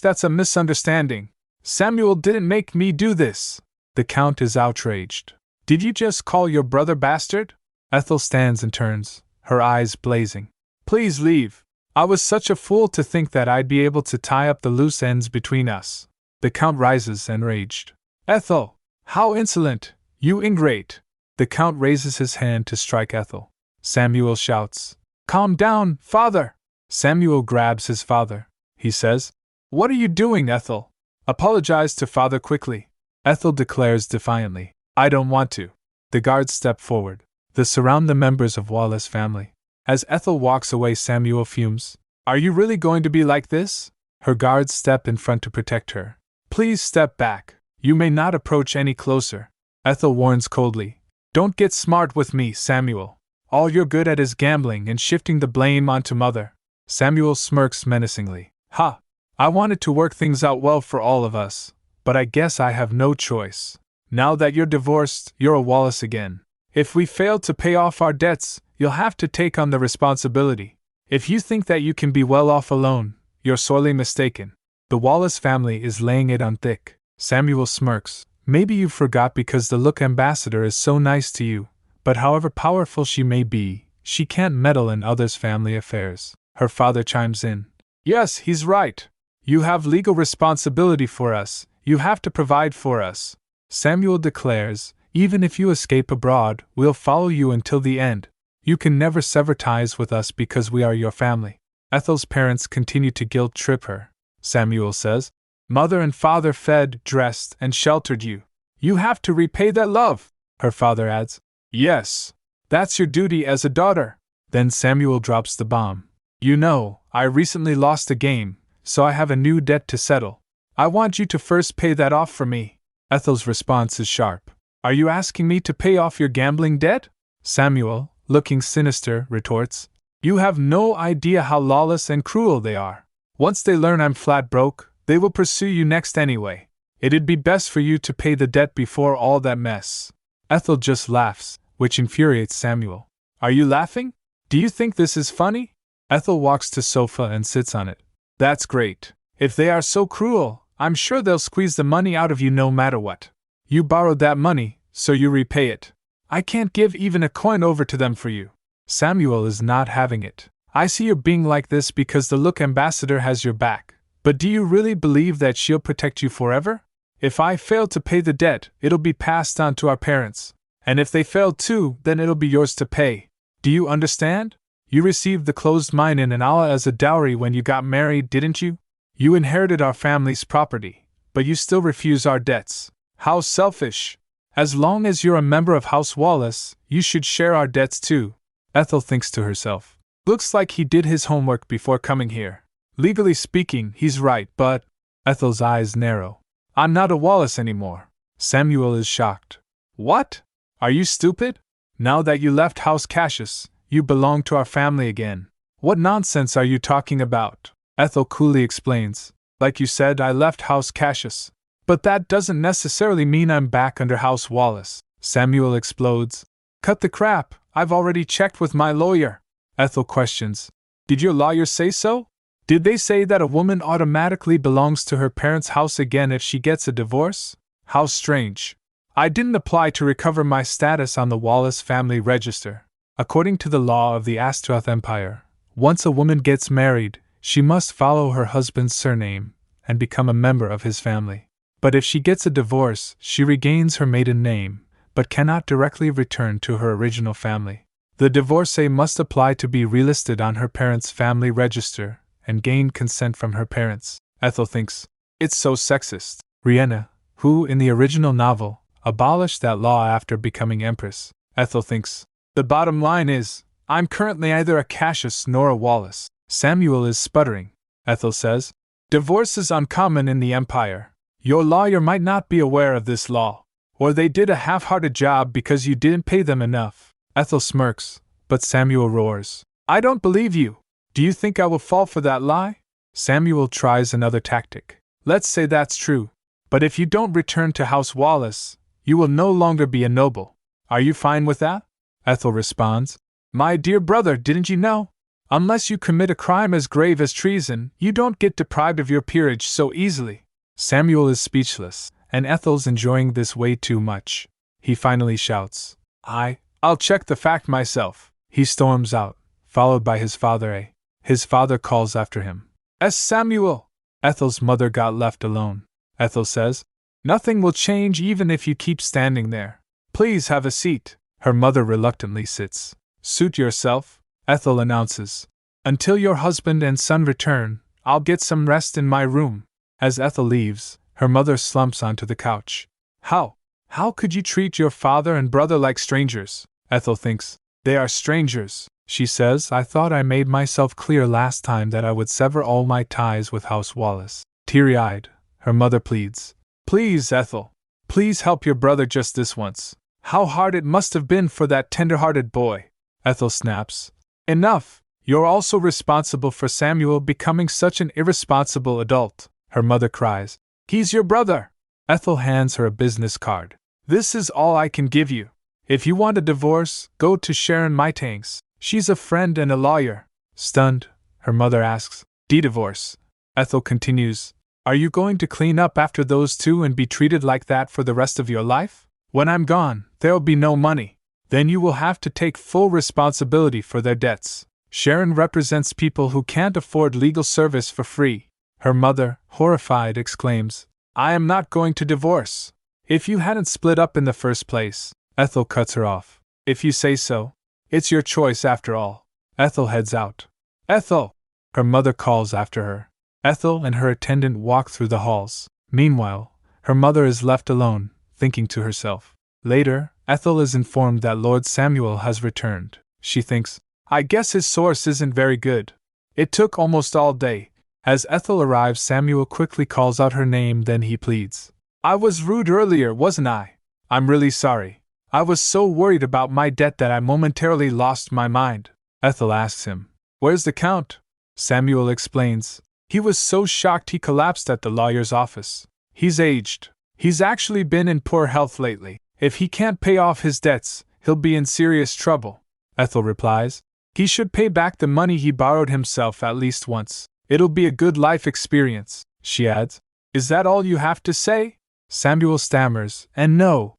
That's a misunderstanding. Samuel didn't make me do this. The Count is outraged. Did you just call your brother bastard? Ethel stands and turns, her eyes blazing. Please leave. I was such a fool to think that I'd be able to tie up the loose ends between us. The Count rises enraged. Ethel! How insolent! You ingrate! The Count raises his hand to strike Ethel. Samuel shouts. Calm down, father! Samuel grabs his father. He says, What are you doing, Ethel? Apologize to father quickly. Ethel declares defiantly. I don't want to. The guards step forward. They surround the members of Wallace family. As Ethel walks away, Samuel fumes. Are you really going to be like this? Her guards step in front to protect her. Please step back. You may not approach any closer. Ethel warns coldly. Don't get smart with me, Samuel. All you're good at is gambling and shifting the blame onto Mother. Samuel smirks menacingly. Ha! I wanted to work things out well for all of us, but I guess I have no choice. Now that you're divorced, you're a Wallace again. If we fail to pay off our debts, you'll have to take on the responsibility. If you think that you can be well off alone, you're sorely mistaken. The Wallace family is laying it on thick. Samuel smirks. Maybe you forgot because the Look Ambassador is so nice to you, but however powerful she may be, she can't meddle in others' family affairs. Her father chimes in. Yes, he's right. You have legal responsibility for us. You have to provide for us. Samuel declares, even if you escape abroad, we'll follow you until the end. You can never sever ties with us because we are your family. Ethel's parents continue to guilt-trip her. Samuel says, Mother and father fed, dressed, and sheltered you. You have to repay that love. Her father adds, Yes, that's your duty as a daughter. Then Samuel drops the bomb. You know, I recently lost a game, so I have a new debt to settle. I want you to first pay that off for me. Ethel's response is sharp. Are you asking me to pay off your gambling debt? Samuel, looking sinister, retorts. You have no idea how lawless and cruel they are. Once they learn I'm flat broke, they will pursue you next anyway. It'd be best for you to pay the debt before all that mess. Ethel just laughs, which infuriates Samuel. Are you laughing? Do you think this is funny? Ethel walks to sofa and sits on it. That's great. If they are so cruel, I'm sure they'll squeeze the money out of you no matter what. You borrowed that money, so you repay it. I can't give even a coin over to them for you. Samuel is not having it. I see you're being like this because the Look Ambassador has your back. But do you really believe that she'll protect you forever? If I fail to pay the debt, it'll be passed on to our parents. And if they fail too, then it'll be yours to pay. Do you understand? You received the closed mine in Anala as a dowry when you got married, didn't you? You inherited our family's property, but you still refuse our debts. How selfish! As long as you're a member of House Wallace, you should share our debts too. Ethel thinks to herself. Looks like he did his homework before coming here. Legally speaking, he's right, but… Ethel's eyes narrow. I'm not a Wallace anymore. Samuel is shocked. What? Are you stupid? Now that you left House Cassius, you belong to our family again. What nonsense are you talking about? Ethel coolly explains. Like you said, I left House Cassius. But that doesn't necessarily mean I'm back under House Wallace. Samuel explodes. Cut the crap, I've already checked with my lawyer. Ethel questions. Did your lawyer say so? Did they say that a woman automatically belongs to her parents' house again if she gets a divorce? How strange. I didn't apply to recover my status on the Wallace family register. According to the law of the Astaroth Empire, once a woman gets married, she must follow her husband's surname and become a member of his family. But if she gets a divorce, she regains her maiden name, but cannot directly return to her original family. The divorcee must apply to be relisted on her parents' family register and gain consent from her parents. Ethel thinks, it's so sexist. Riena, who, in the original novel, abolished that law after becoming empress. Ethel thinks, the bottom line is, I'm currently neither a Cassius nor a Wallace. Samuel is sputtering. Ethel says, divorce is uncommon in the Empire. Your lawyer might not be aware of this law. Or they did a half-hearted job because you didn't pay them enough. Ethel smirks, but Samuel roars. I don't believe you. Do you think I will fall for that lie? Samuel tries another tactic. Let's say that's true. But if you don't return to House Wallace, you will no longer be a noble. Are you fine with that? Ethel responds. My dear brother, didn't you know? Unless you commit a crime as grave as treason, you don't get deprived of your peerage so easily. Samuel is speechless, and Ethel's enjoying this way too much. He finally shouts, I'll check the fact myself. He storms out, followed by his father. His father calls after him. Samuel! Ethel's mother got left alone. Ethel says, nothing will change even if you keep standing there. Please have a seat. Her mother reluctantly sits. Suit yourself, Ethel announces. Until your husband and son return, I'll get some rest in my room. As Ethel leaves, her mother slumps onto the couch. How could you treat your father and brother like strangers? Ethel thinks. They are strangers, she says. I thought I made myself clear last time that I would sever all my ties with House Wallace. Teary-eyed, her mother pleads. Please, Ethel. Please help your brother just this once. How hard it must have been for that tender-hearted boy. Ethel snaps. Enough! You're also responsible for Samuel becoming such an irresponsible adult, her mother cries. He's your brother! Ethel hands her a business card. This is all I can give you. If you want a divorce, go to Sharon Maitangs. She's a friend and a lawyer. Stunned, her mother asks, divorce. Ethel continues, are you going to clean up after those two and be treated like that for the rest of your life? When I'm gone, there'll be no money. Then you will have to take full responsibility for their debts. Sharon represents people who can't afford legal service for free. Her mother, horrified, exclaims, I am not going to divorce. If you hadn't split up in the first place. Ethel cuts her off. If you say so. It's your choice after all. Ethel heads out. Ethel! Her mother calls after her. Ethel and her attendant walk through the halls. Meanwhile, her mother is left alone, thinking to herself. Later, Ethel is informed that Lord Samuel has returned. She thinks, I guess his source isn't very good. It took almost all day. As Ethel arrives, Samuel quickly calls out her name, then he pleads. I was rude earlier, wasn't I? I'm really sorry. I was so worried about my debt that I momentarily lost my mind. Ethel asks him, Where's the Count? Samuel explains. He was so shocked he collapsed at the lawyer's office. He's aged. He's actually been in poor health lately. If he can't pay off his debts, he'll be in serious trouble. Ethel replies. He should pay back the money he borrowed himself at least once. It'll be a good life experience, she adds. Is that all you have to say? Samuel stammers, and no.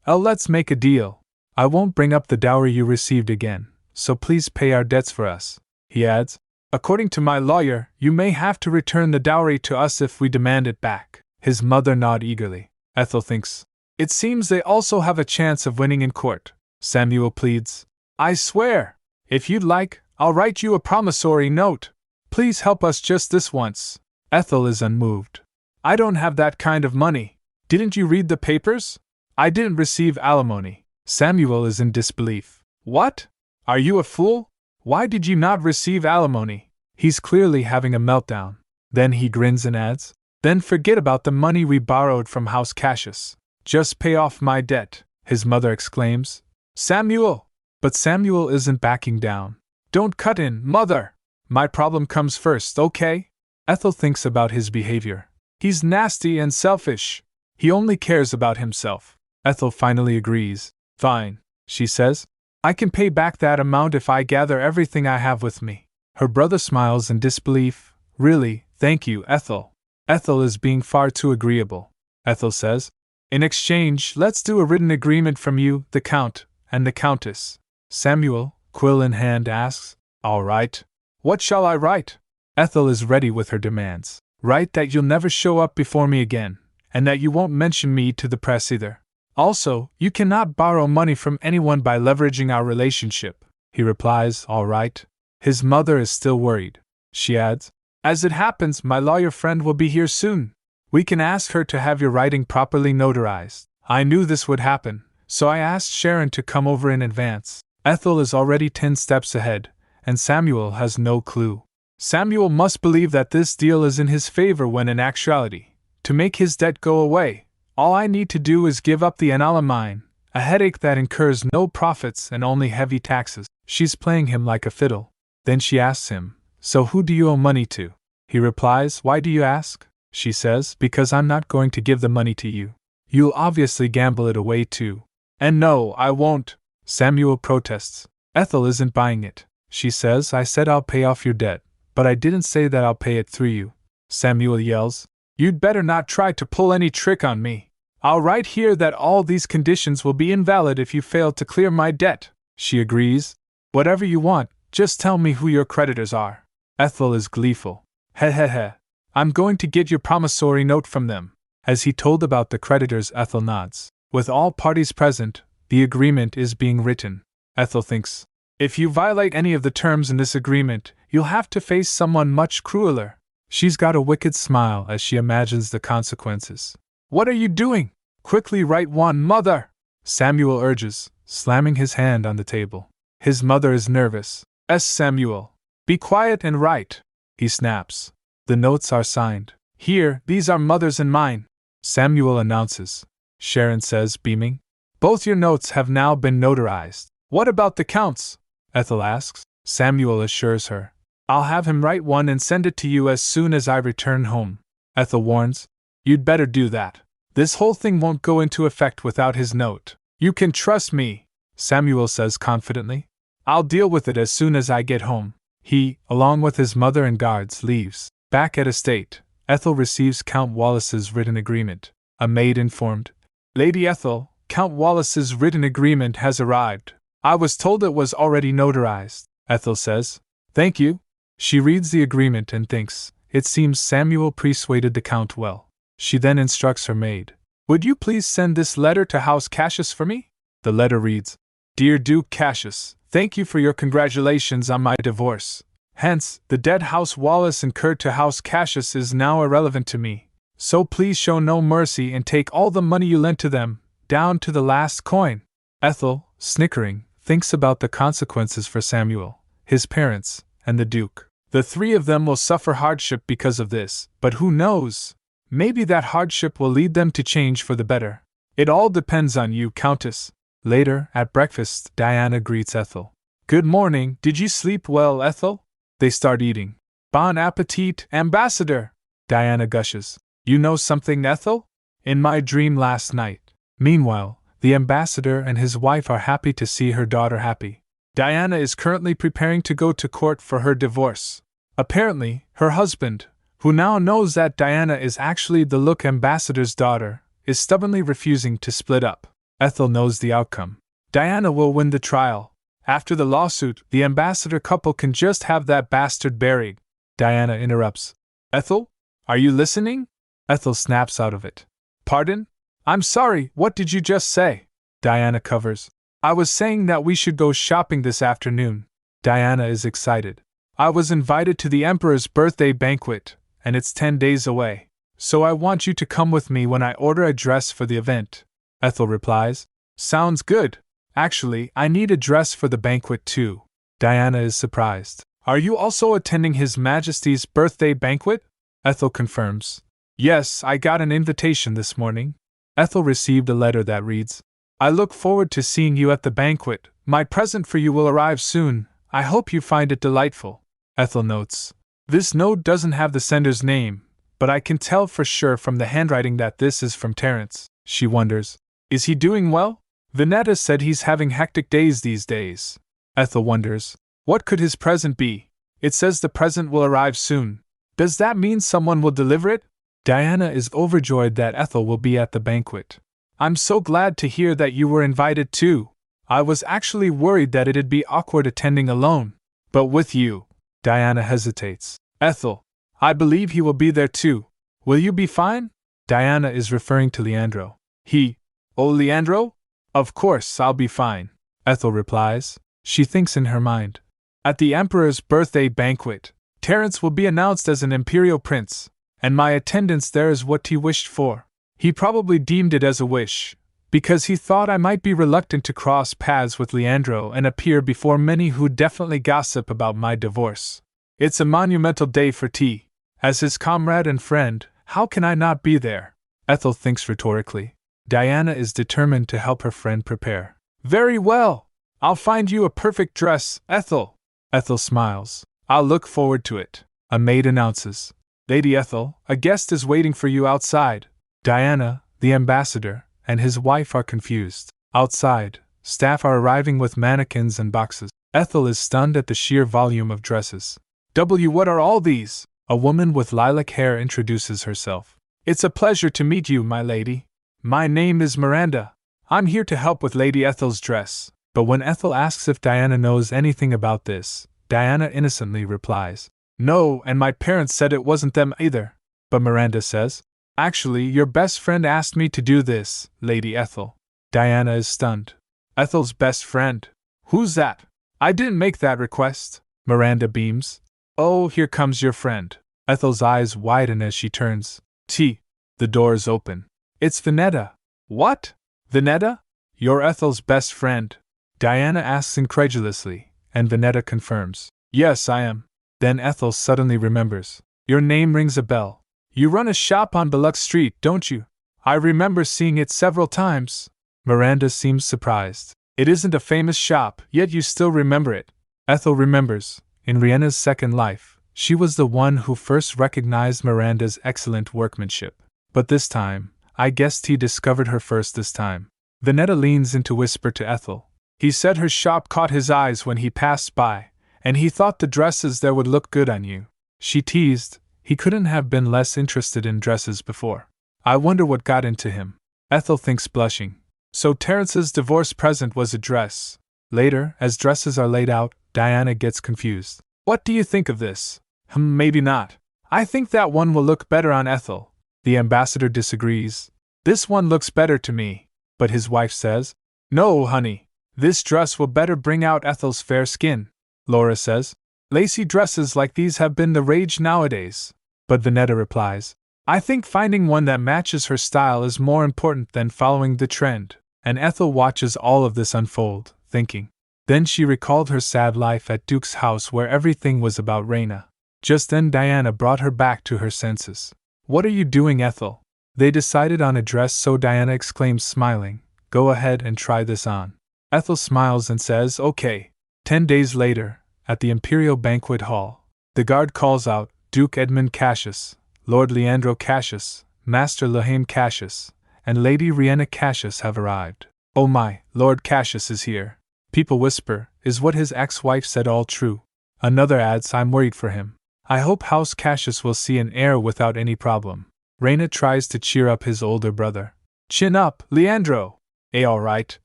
Let's make a deal. I won't bring up the dowry you received again, so please pay our debts for us. He adds, according to my lawyer, you may have to return the dowry to us if we demand it back. His mother nods eagerly. Ethel thinks, it seems they also have a chance of winning in court. Samuel pleads, I swear, if you'd like, I'll write you a promissory note. Please help us just this once. Ethel is unmoved. I don't have that kind of money. Didn't you read the papers? I didn't receive alimony. Samuel is in disbelief. What? Are you a fool? Why did you not receive alimony? He's clearly having a meltdown. Then he grins and adds, Then forget about the money we borrowed from House Cassius. Just pay off my debt, his mother exclaims. Samuel! But Samuel isn't backing down. Don't cut in, mother! My problem comes first, okay? Ethel thinks about his behavior. He's nasty and selfish. He only cares about himself. Ethel finally agrees. Fine, she says. I can pay back that amount if I gather everything I have with me. Her brother smiles in disbelief. Really, thank you, Ethel. Ethel is being far too agreeable. Ethel says, in exchange, let's do a written agreement from you, the Count, and the Countess. Samuel, quill in hand, asks, all right. What shall I write? Ethel is ready with her demands. Write that you'll never show up before me again, and that you won't mention me to the press either. Also, you cannot borrow money from anyone by leveraging our relationship. He replies, all right. His mother is still worried. She adds, as it happens, my lawyer friend will be here soon. We can ask her to have your writing properly notarized. I knew this would happen, so I asked Sharon to come over in advance. Ethel is already 10 steps ahead, and Samuel has no clue. Samuel must believe that this deal is in his favor when in actuality, to make his debt go away, all I need to do is give up the Analamine, a headache that incurs no profits and only heavy taxes. She's playing him like a fiddle. Then she asks him, so who do you owe money to? He replies, why do you ask? She says, because I'm not going to give the money to you. You'll obviously gamble it away too. And no, I won't. Samuel protests. Ethel isn't buying it. She says, I said I'll pay off your debt, but I didn't say that I'll pay it through you. Samuel yells, you'd better not try to pull any trick on me. I'll write here that all these conditions will be invalid if you fail to clear my debt. She agrees. Whatever you want, just tell me who your creditors are. Ethel is gleeful. Heh. I'm going to get your promissory note from them. As he told about the creditors, Ethel nods. With all parties present, the agreement is being written. Ethel thinks, if you violate any of the terms in this agreement, you'll have to face someone much crueler. She's got a wicked smile as she imagines the consequences. What are you doing? Quickly write one, mother! Samuel urges, slamming his hand on the table. His mother is nervous. Samuel. Be quiet and write. He snaps. The notes are signed. Here, these are mother's and mine. Samuel announces. Sharon says, beaming. Both your notes have now been notarized. What about the Count's? Ethel asks. Samuel assures her. I'll have him write one and send it to you as soon as I return home. Ethel warns. You'd better do that. This whole thing won't go into effect without his note. You can trust me, Samuel says confidently. I'll deal with it as soon as I get home. He, along with his mother and guards, leaves. Back at estate, Ethel receives Count Wallace's written agreement. A maid informed, Lady Ethel, Count Wallace's written agreement has arrived. I was told it was already notarized. Ethel says, thank you. She reads the agreement and thinks, it seems Samuel persuaded the Count well. She then instructs her maid, would you please send this letter to House Cassius for me? The letter reads, Dear Duke Cassius, thank you for your congratulations on my divorce. Hence, the debt House Wallace incurred to House Cassius is now irrelevant to me. So please show no mercy and take all the money you lent to them, down to the last coin. Ethel, snickering, thinks about the consequences for Samuel, his parents, and the Duke. The three of them will suffer hardship because of this, but who knows? Maybe that hardship will lead them to change for the better. It all depends on you, Countess. Later, at breakfast, Diana greets Ethel. Good morning, did you sleep well, Ethel? They start eating. Bon appetit, Ambassador! Diana gushes. You know something, Ethel? In my dream last night. Meanwhile, the ambassador and his wife are happy to see her daughter happy. Diana is currently preparing to go to court for her divorce. Apparently, her husband, who now knows that Diana is actually the Look ambassador's daughter, is stubbornly refusing to split up. Ethel knows the outcome. Diana will win the trial. After the lawsuit, the ambassador couple can just have that bastard buried. Diana interrupts. Ethel? Are you listening? Ethel snaps out of it. Pardon? I'm sorry, what did you just say? Diana covers. I was saying that we should go shopping this afternoon. Diana is excited. I was invited to the Emperor's birthday banquet, and it's 10 days away. So I want you to come with me when I order a dress for the event. Ethel replies. Sounds good. Actually, I need a dress for the banquet too. Diana is surprised. Are you also attending His Majesty's birthday banquet? Ethel confirms. Yes, I got an invitation this morning. Ethel received a letter that reads, I look forward to seeing you at the banquet. My present for you will arrive soon. I hope you find it delightful. Ethel notes. This note doesn't have the sender's name, but I can tell for sure from the handwriting that this is from Terence. She wonders, is he doing well? Vinetta said he's having hectic days these days. Ethel wonders, what could his present be? It says the present will arrive soon. Does that mean someone will deliver it? Diana is overjoyed that Ethel will be at the banquet. I'm so glad to hear that you were invited too. I was actually worried that it'd be awkward attending alone. But with you. Diana hesitates. Ethel, I believe he will be there too. Will you be fine? Diana is referring to Leandro. He? Oh, Leandro? Of course, I'll be fine. Ethel replies. She thinks in her mind. At the Emperor's birthday banquet, Terence will be announced as an imperial prince, and my attendance there is what he wished for. He probably deemed it as a wish, because he thought I might be reluctant to cross paths with Leandro and appear before many who definitely gossip about my divorce. It's a monumental day for T. As his comrade and friend, how can I not be there? Ethel thinks rhetorically. Diana is determined to help her friend prepare. Very well. I'll find you a perfect dress, Ethel. Ethel smiles. I'll look forward to it. A maid announces. Lady Ethel, a guest is waiting for you outside. Diana, the ambassador, and his wife are confused. Outside, staff are arriving with mannequins and boxes. Ethel is stunned at the sheer volume of dresses. What are all these? A woman with lilac hair introduces herself. It's a pleasure to meet you, my lady. My name is Miranda. I'm here to help with Lady Ethel's dress. But when Ethel asks if Diana knows anything about this, Diana innocently replies, no, and my parents said it wasn't them either. But Miranda says, actually, your best friend asked me to do this, Lady Ethel. Diana is stunned. Ethel's best friend? Who's that? I didn't make that request. Miranda beams. Oh, here comes your friend. Ethel's eyes widen as she turns. The doors open. It's Vinetta. What? Vinetta? You're Ethel's best friend? Diana asks incredulously, and Vinetta confirms. Yes, I am. Then Ethel suddenly remembers. Your name rings a bell. You run a shop on Belux Street, don't you? I remember seeing it several times. Miranda seems surprised. It isn't a famous shop, yet you still remember it. Ethel remembers. In Riena's second life, she was the one who first recognized Miranda's excellent workmanship. But this time, I guessed he discovered her first this time. Vinetta leans in to whisper to Ethel. He said her shop caught his eyes when he passed by, and he thought the dresses there would look good on you. She teased. He couldn't have been less interested in dresses before. I wonder what got into him. Ethel thinks, blushing. So Terence's divorce present was a dress. Later, as dresses are laid out, Diana gets confused. What do you think of this? Maybe not. I think that one will look better on Ethel. The ambassador disagrees. This one looks better to me. But his wife says, no, honey. This dress will better bring out Ethel's fair skin. Laura says, lacy dresses like these have been the rage nowadays. But Vinetta replies, I think finding one that matches her style is more important than following the trend. And Ethel watches all of this unfold, thinking. Then she recalled her sad life at Duke's house where everything was about Riena. Just then Diana brought her back to her senses. What are you doing, Ethel? They decided on a dress, so Diana exclaims, smiling, go ahead and try this on. Ethel smiles and says, okay. 10 days later, at the Imperial Banquet Hall, the guard calls out, Duke Edmund Cassius, Lord Leandro Cassius, Master Lahaim Cassius, and Lady Riena Cassius have arrived. Oh my, Lord Cassius is here. People whisper, is what his ex-wife said all true? Another adds, I'm worried for him. I hope House Cassius will see an heir without any problem. Riena tries to cheer up his older brother. Chin up, Leandro. All right,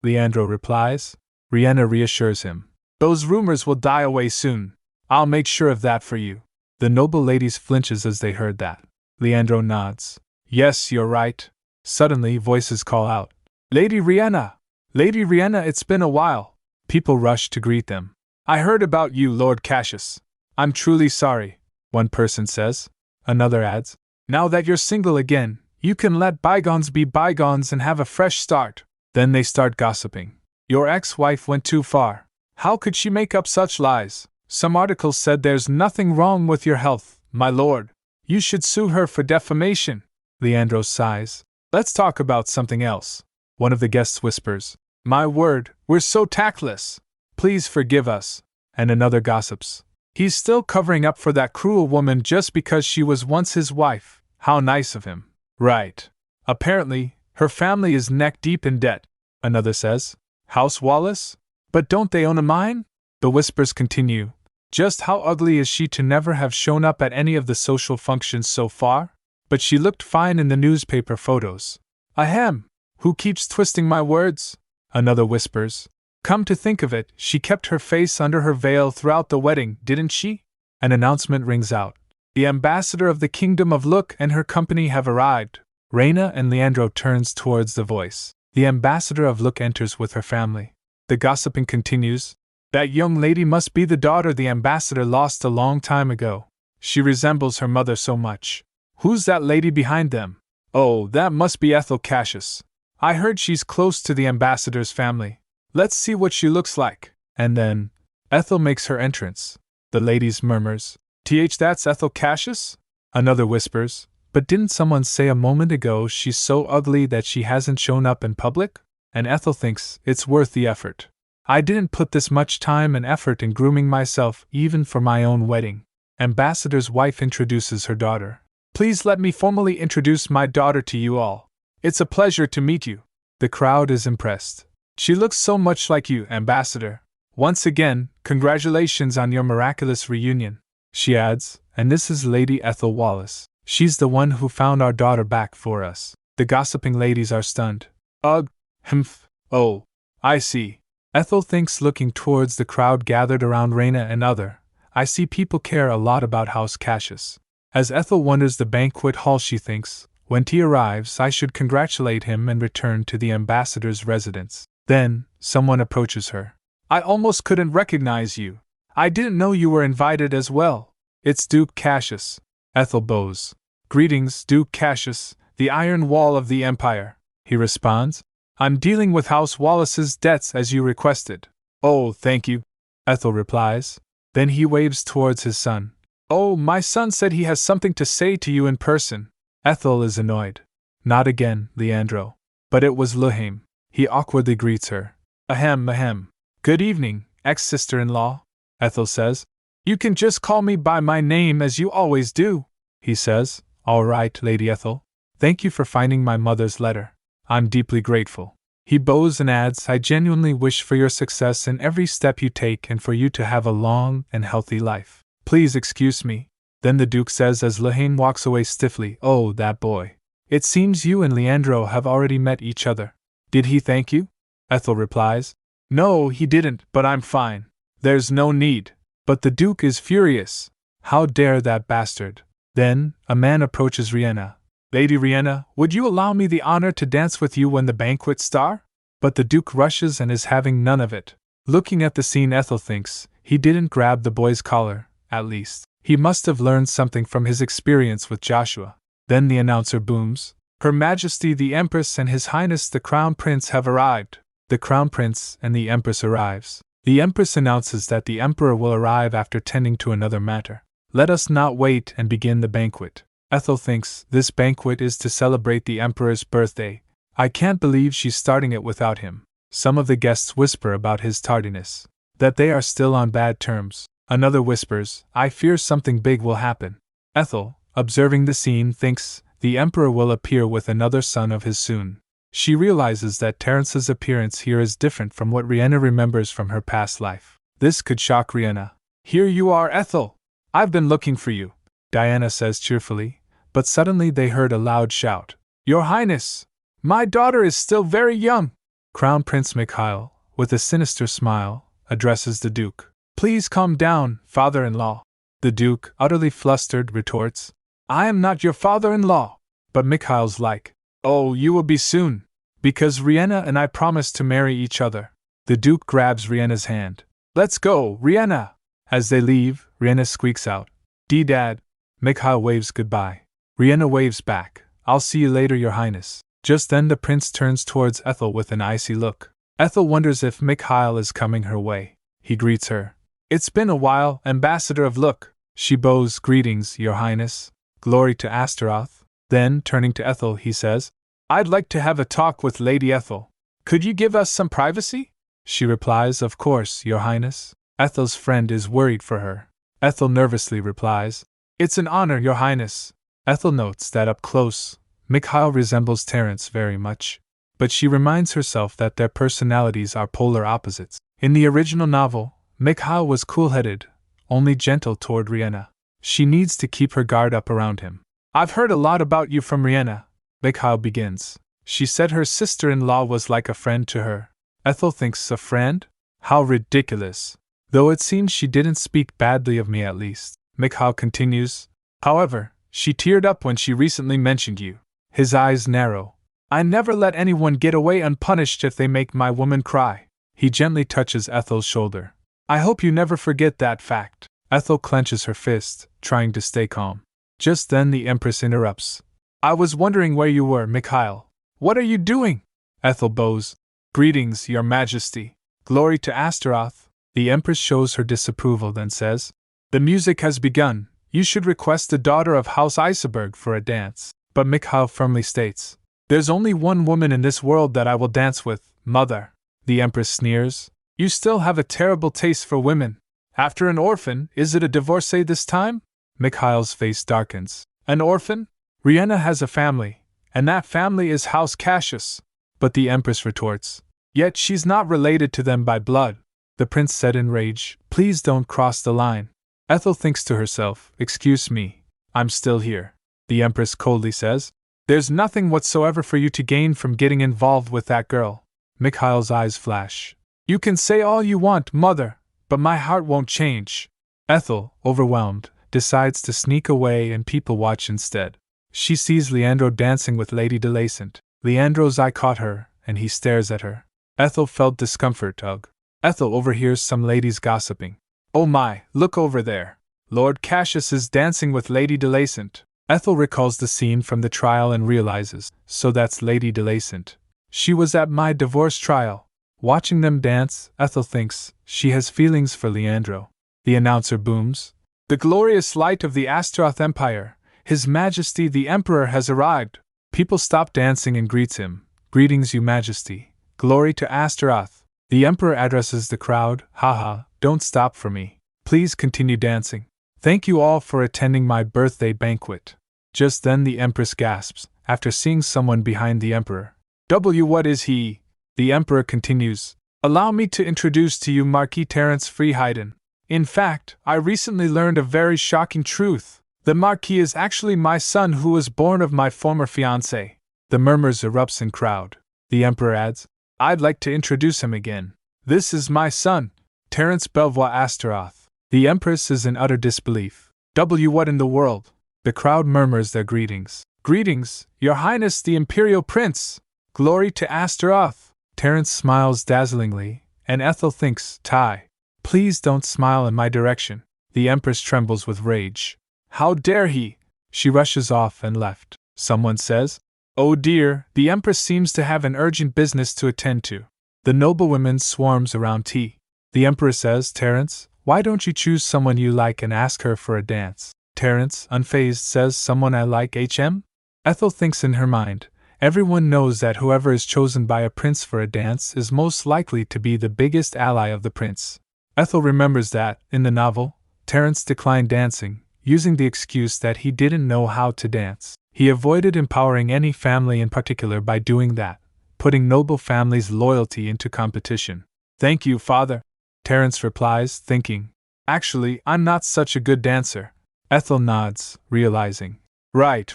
Leandro replies. Riena reassures him. Those rumors will die away soon. I'll make sure of that for you. The noble ladies flinches as they heard that. Leandro nods. Yes, you're right. Suddenly voices call out. Lady Riena! Lady Riena, it's been a while. People rush to greet them. I heard about you, Lord Cassius. I'm truly sorry, one person says. Another adds, now that you're single again, you can let bygones be bygones and have a fresh start. Then they start gossiping. Your ex-wife went too far. How could she make up such lies? Some articles said there's nothing wrong with your health, my lord. You should sue her for defamation. Leandro sighs. Let's talk about something else. One of the guests whispers, "My word, we're so tactless. Please forgive us." And another gossips, "He's still covering up for that cruel woman just because she was once his wife. How nice of him." "Right. Apparently, her family is neck deep in debt," another says. "House Wallace? But don't they own a mine?" The whispers continue. "Just how ugly is she to never have shown up at any of the social functions so far? But she looked fine in the newspaper photos." "Ahem! Who keeps twisting my words?" another whispers. "Come to think of it, she kept her face under her veil throughout the wedding, didn't she?" An announcement rings out. "The ambassador of the Kingdom of Look and her company have arrived." Riena and Leandro turns towards the voice. The ambassador of Look enters with her family. The gossiping continues. "That young lady must be the daughter the ambassador lost a long time ago. She resembles her mother so much. Who's that lady behind them? Oh, that must be Ethel Cassius. I heard she's close to the ambassador's family. Let's see what she looks like." And then, Ethel makes her entrance. The ladies murmurs, That's Ethel Cassius?" Another whispers, "But didn't someone say a moment ago she's so ugly that she hasn't shown up in public?" And Ethel thinks it's worth the effort. "I didn't put this much time and effort in grooming myself even for my own wedding." Ambassador's wife introduces her daughter. "Please let me formally introduce my daughter to you all. It's a pleasure to meet you." The crowd is impressed. "She looks so much like you, Ambassador. Once again, congratulations on your miraculous reunion." She adds, "And this is Lady Ethel Wallace. She's the one who found our daughter back for us." The gossiping ladies are stunned. "Ugh, humph, oh, I see." Ethel thinks, looking towards the crowd gathered around Riena and other. "I see people care a lot about House Cassius." As Ethel wanders the banquet hall, she thinks, "When he arrives, I should congratulate him and return to the ambassador's residence." Then, someone approaches her. "I almost couldn't recognize you. I didn't know you were invited as well." "It's Duke Cassius." Ethel bows. "Greetings, Duke Cassius, the Iron Wall of the Empire," he responds. "I'm dealing with House Wallace's debts as you requested." "Oh, thank you," Ethel replies. Then he waves towards his son. "Oh, my son said he has something to say to you in person." Ethel is annoyed. "Not again, Leandro." But it was Lehaim. He awkwardly greets her. "Ahem, ahem. Good evening, ex-sister-in-law," Ethel says. "You can just call me by my name as you always do," he says. "All right, Lady Ethel. Thank you for finding my mother's letter. I'm deeply grateful." He bows and adds, "I genuinely wish for your success in every step you take and for you to have a long and healthy life. Please excuse me." Then the Duke says as Lehaim walks away stiffly, "Oh, that boy. It seems you and Leandro have already met each other." "Did he thank you?" Ethel replies. "No, he didn't, but I'm fine. There's no need." But the Duke is furious. How dare that bastard? Then, a man approaches Riena. "Lady Riena, would you allow me the honor to dance with you when the banquet starts?" But the Duke rushes and is having none of it. Looking at the scene, Ethel thinks, he didn't grab the boy's collar, at least. He must have learned something from his experience with Joshua. Then the announcer booms, "Her Majesty the Empress and His Highness the Crown Prince have arrived." The Crown Prince and the Empress arrives. The Empress announces that the Emperor will arrive after tending to another matter. Let us not wait and begin the banquet. Ethel thinks this banquet is to celebrate the Emperor's birthday. I can't believe she's starting it without him. Some of the guests whisper about his tardiness, that they are still on bad terms. Another whispers, "I fear something big will happen." Ethel, observing the scene, thinks the Emperor will appear with another son of his soon. She realizes that Terrence's appearance here is different from what Riena remembers from her past life. This could shock Riena. "Here you are, Ethel! I've been looking for you," Diana says cheerfully, but suddenly they heard a loud shout. "Your Highness! My daughter is still very young!" Crown Prince Mikhail, with a sinister smile, addresses the Duke. "Please calm down, father-in-law." The Duke, utterly flustered, retorts, "I am not your father-in-law." But Mikhail's like, "Oh, you will be soon, because Riena and I promised to marry each other." The Duke grabs Riena's hand. "Let's go, Riena!" As they leave, Riena squeaks out, "Dad." Mikhail waves goodbye. Riena waves back, "I'll see you later, Your Highness." Just then the prince turns towards Ethel with an icy look. Ethel wonders if Mikhail is coming her way. He greets her. "It's been a while, Ambassador of Look." She bows, "Greetings, Your Highness. Glory to Astaroth." Then, turning to Ethel, he says, I'd like to have a talk with Lady Ethel. Could you give us some privacy? She replies, Of course, Your Highness. Ethel's friend is worried for her. Ethel nervously replies, It's an honor, Your Highness. Ethel notes that up close, Mikhail resembles Terence very much, but she reminds herself that their personalities are polar opposites. In the original novel, Mikhail was cool-headed, only gentle toward Riena. She needs to keep her guard up around him. I've heard a lot about you from Riena, Mikhail begins. She said her sister-in-law was like a friend to her. Ethel thinks, a friend? How ridiculous. Though it seems she didn't speak badly of me at least. Mikhail continues, However, she teared up when she recently mentioned you. His eyes narrow. I never let anyone get away unpunished if they make my woman cry. He gently touches Ethel's shoulder. I hope you never forget that fact. Ethel clenches her fist, trying to stay calm. Just then the Empress interrupts. I was wondering where you were, Mikhail. What are you doing? Ethel bows. Greetings, Your Majesty. Glory to Astaroth. The Empress shows her disapproval, then says, The music has begun. You should request the daughter of House Iceberg for a dance. But Mikhail firmly states, There's only one woman in this world that I will dance with, Mother. The Empress sneers, You still have a terrible taste for women. After an orphan, is it a divorcee this time? Mikhail's face darkens. An orphan? Riena has a family, and that family is House Cassius. But the Empress retorts, Yet she's not related to them by blood. The prince said in rage, Please don't cross the line. Ethel thinks to herself, Excuse me, I'm still here. The Empress coldly says, There's nothing whatsoever for you to gain from getting involved with that girl. Mikhail's eyes flash. You can say all you want, Mother, but my heart won't change. Ethel, overwhelmed, decides to sneak away and people watch instead. She sees Leandro dancing with Lady Delacent. Leandro's eye caught her, and he stares at her. Ethel felt discomfort. Ugh. Ethel overhears some ladies gossiping. Oh my, look over there. Lord Cassius is dancing with Lady Delacent. Ethel recalls the scene from the trial and realizes, so that's Lady Delacent. She was at my divorce trial. Watching them dance, Ethel thinks she has feelings for Leandro. The announcer booms. The glorious light of the Astaroth Empire, His Majesty the Emperor has arrived. People stop dancing and greets him. Greetings, Your Majesty. Glory to Astaroth. The Emperor addresses the crowd. Haha, don't stop for me. Please continue dancing. Thank you all for attending my birthday banquet. Just then the Empress gasps, after seeing someone behind the Emperor. What is he? The Emperor continues. Allow me to introduce to you Marquis Terence Freeheiden. In fact, I recently learned a very shocking truth. The Marquis is actually my son who was born of my former fiancée. The murmurs erupts in crowd. The Emperor adds, I'd like to introduce him again. This is my son, Terence Belvoir Astaroth. The Empress is in utter disbelief. What in the world? The crowd murmurs their greetings. Greetings, Your Highness the Imperial Prince! Glory to Astaroth! Terence smiles dazzlingly, and Ethel thinks, Tai, please don't smile in my direction. The Empress trembles with rage. How dare he? She rushes off and left. Someone says, Oh dear, the Empress seems to have an urgent business to attend to. The noblewomen swarms around tea. The Emperor says, Terence, why don't you choose someone you like and ask her for a dance? Terence, unfazed, says, Someone I like, HM? Ethel thinks in her mind, everyone knows that whoever is chosen by a prince for a dance is most likely to be the biggest ally of the prince. Ethel remembers that, in the novel, Terence declined dancing, using the excuse that he didn't know how to dance. He avoided empowering any family in particular by doing that, putting noble families' loyalty into competition. Thank you, Father. Terence replies, thinking, Actually, I'm not such a good dancer. Ethel nods, realizing. Right.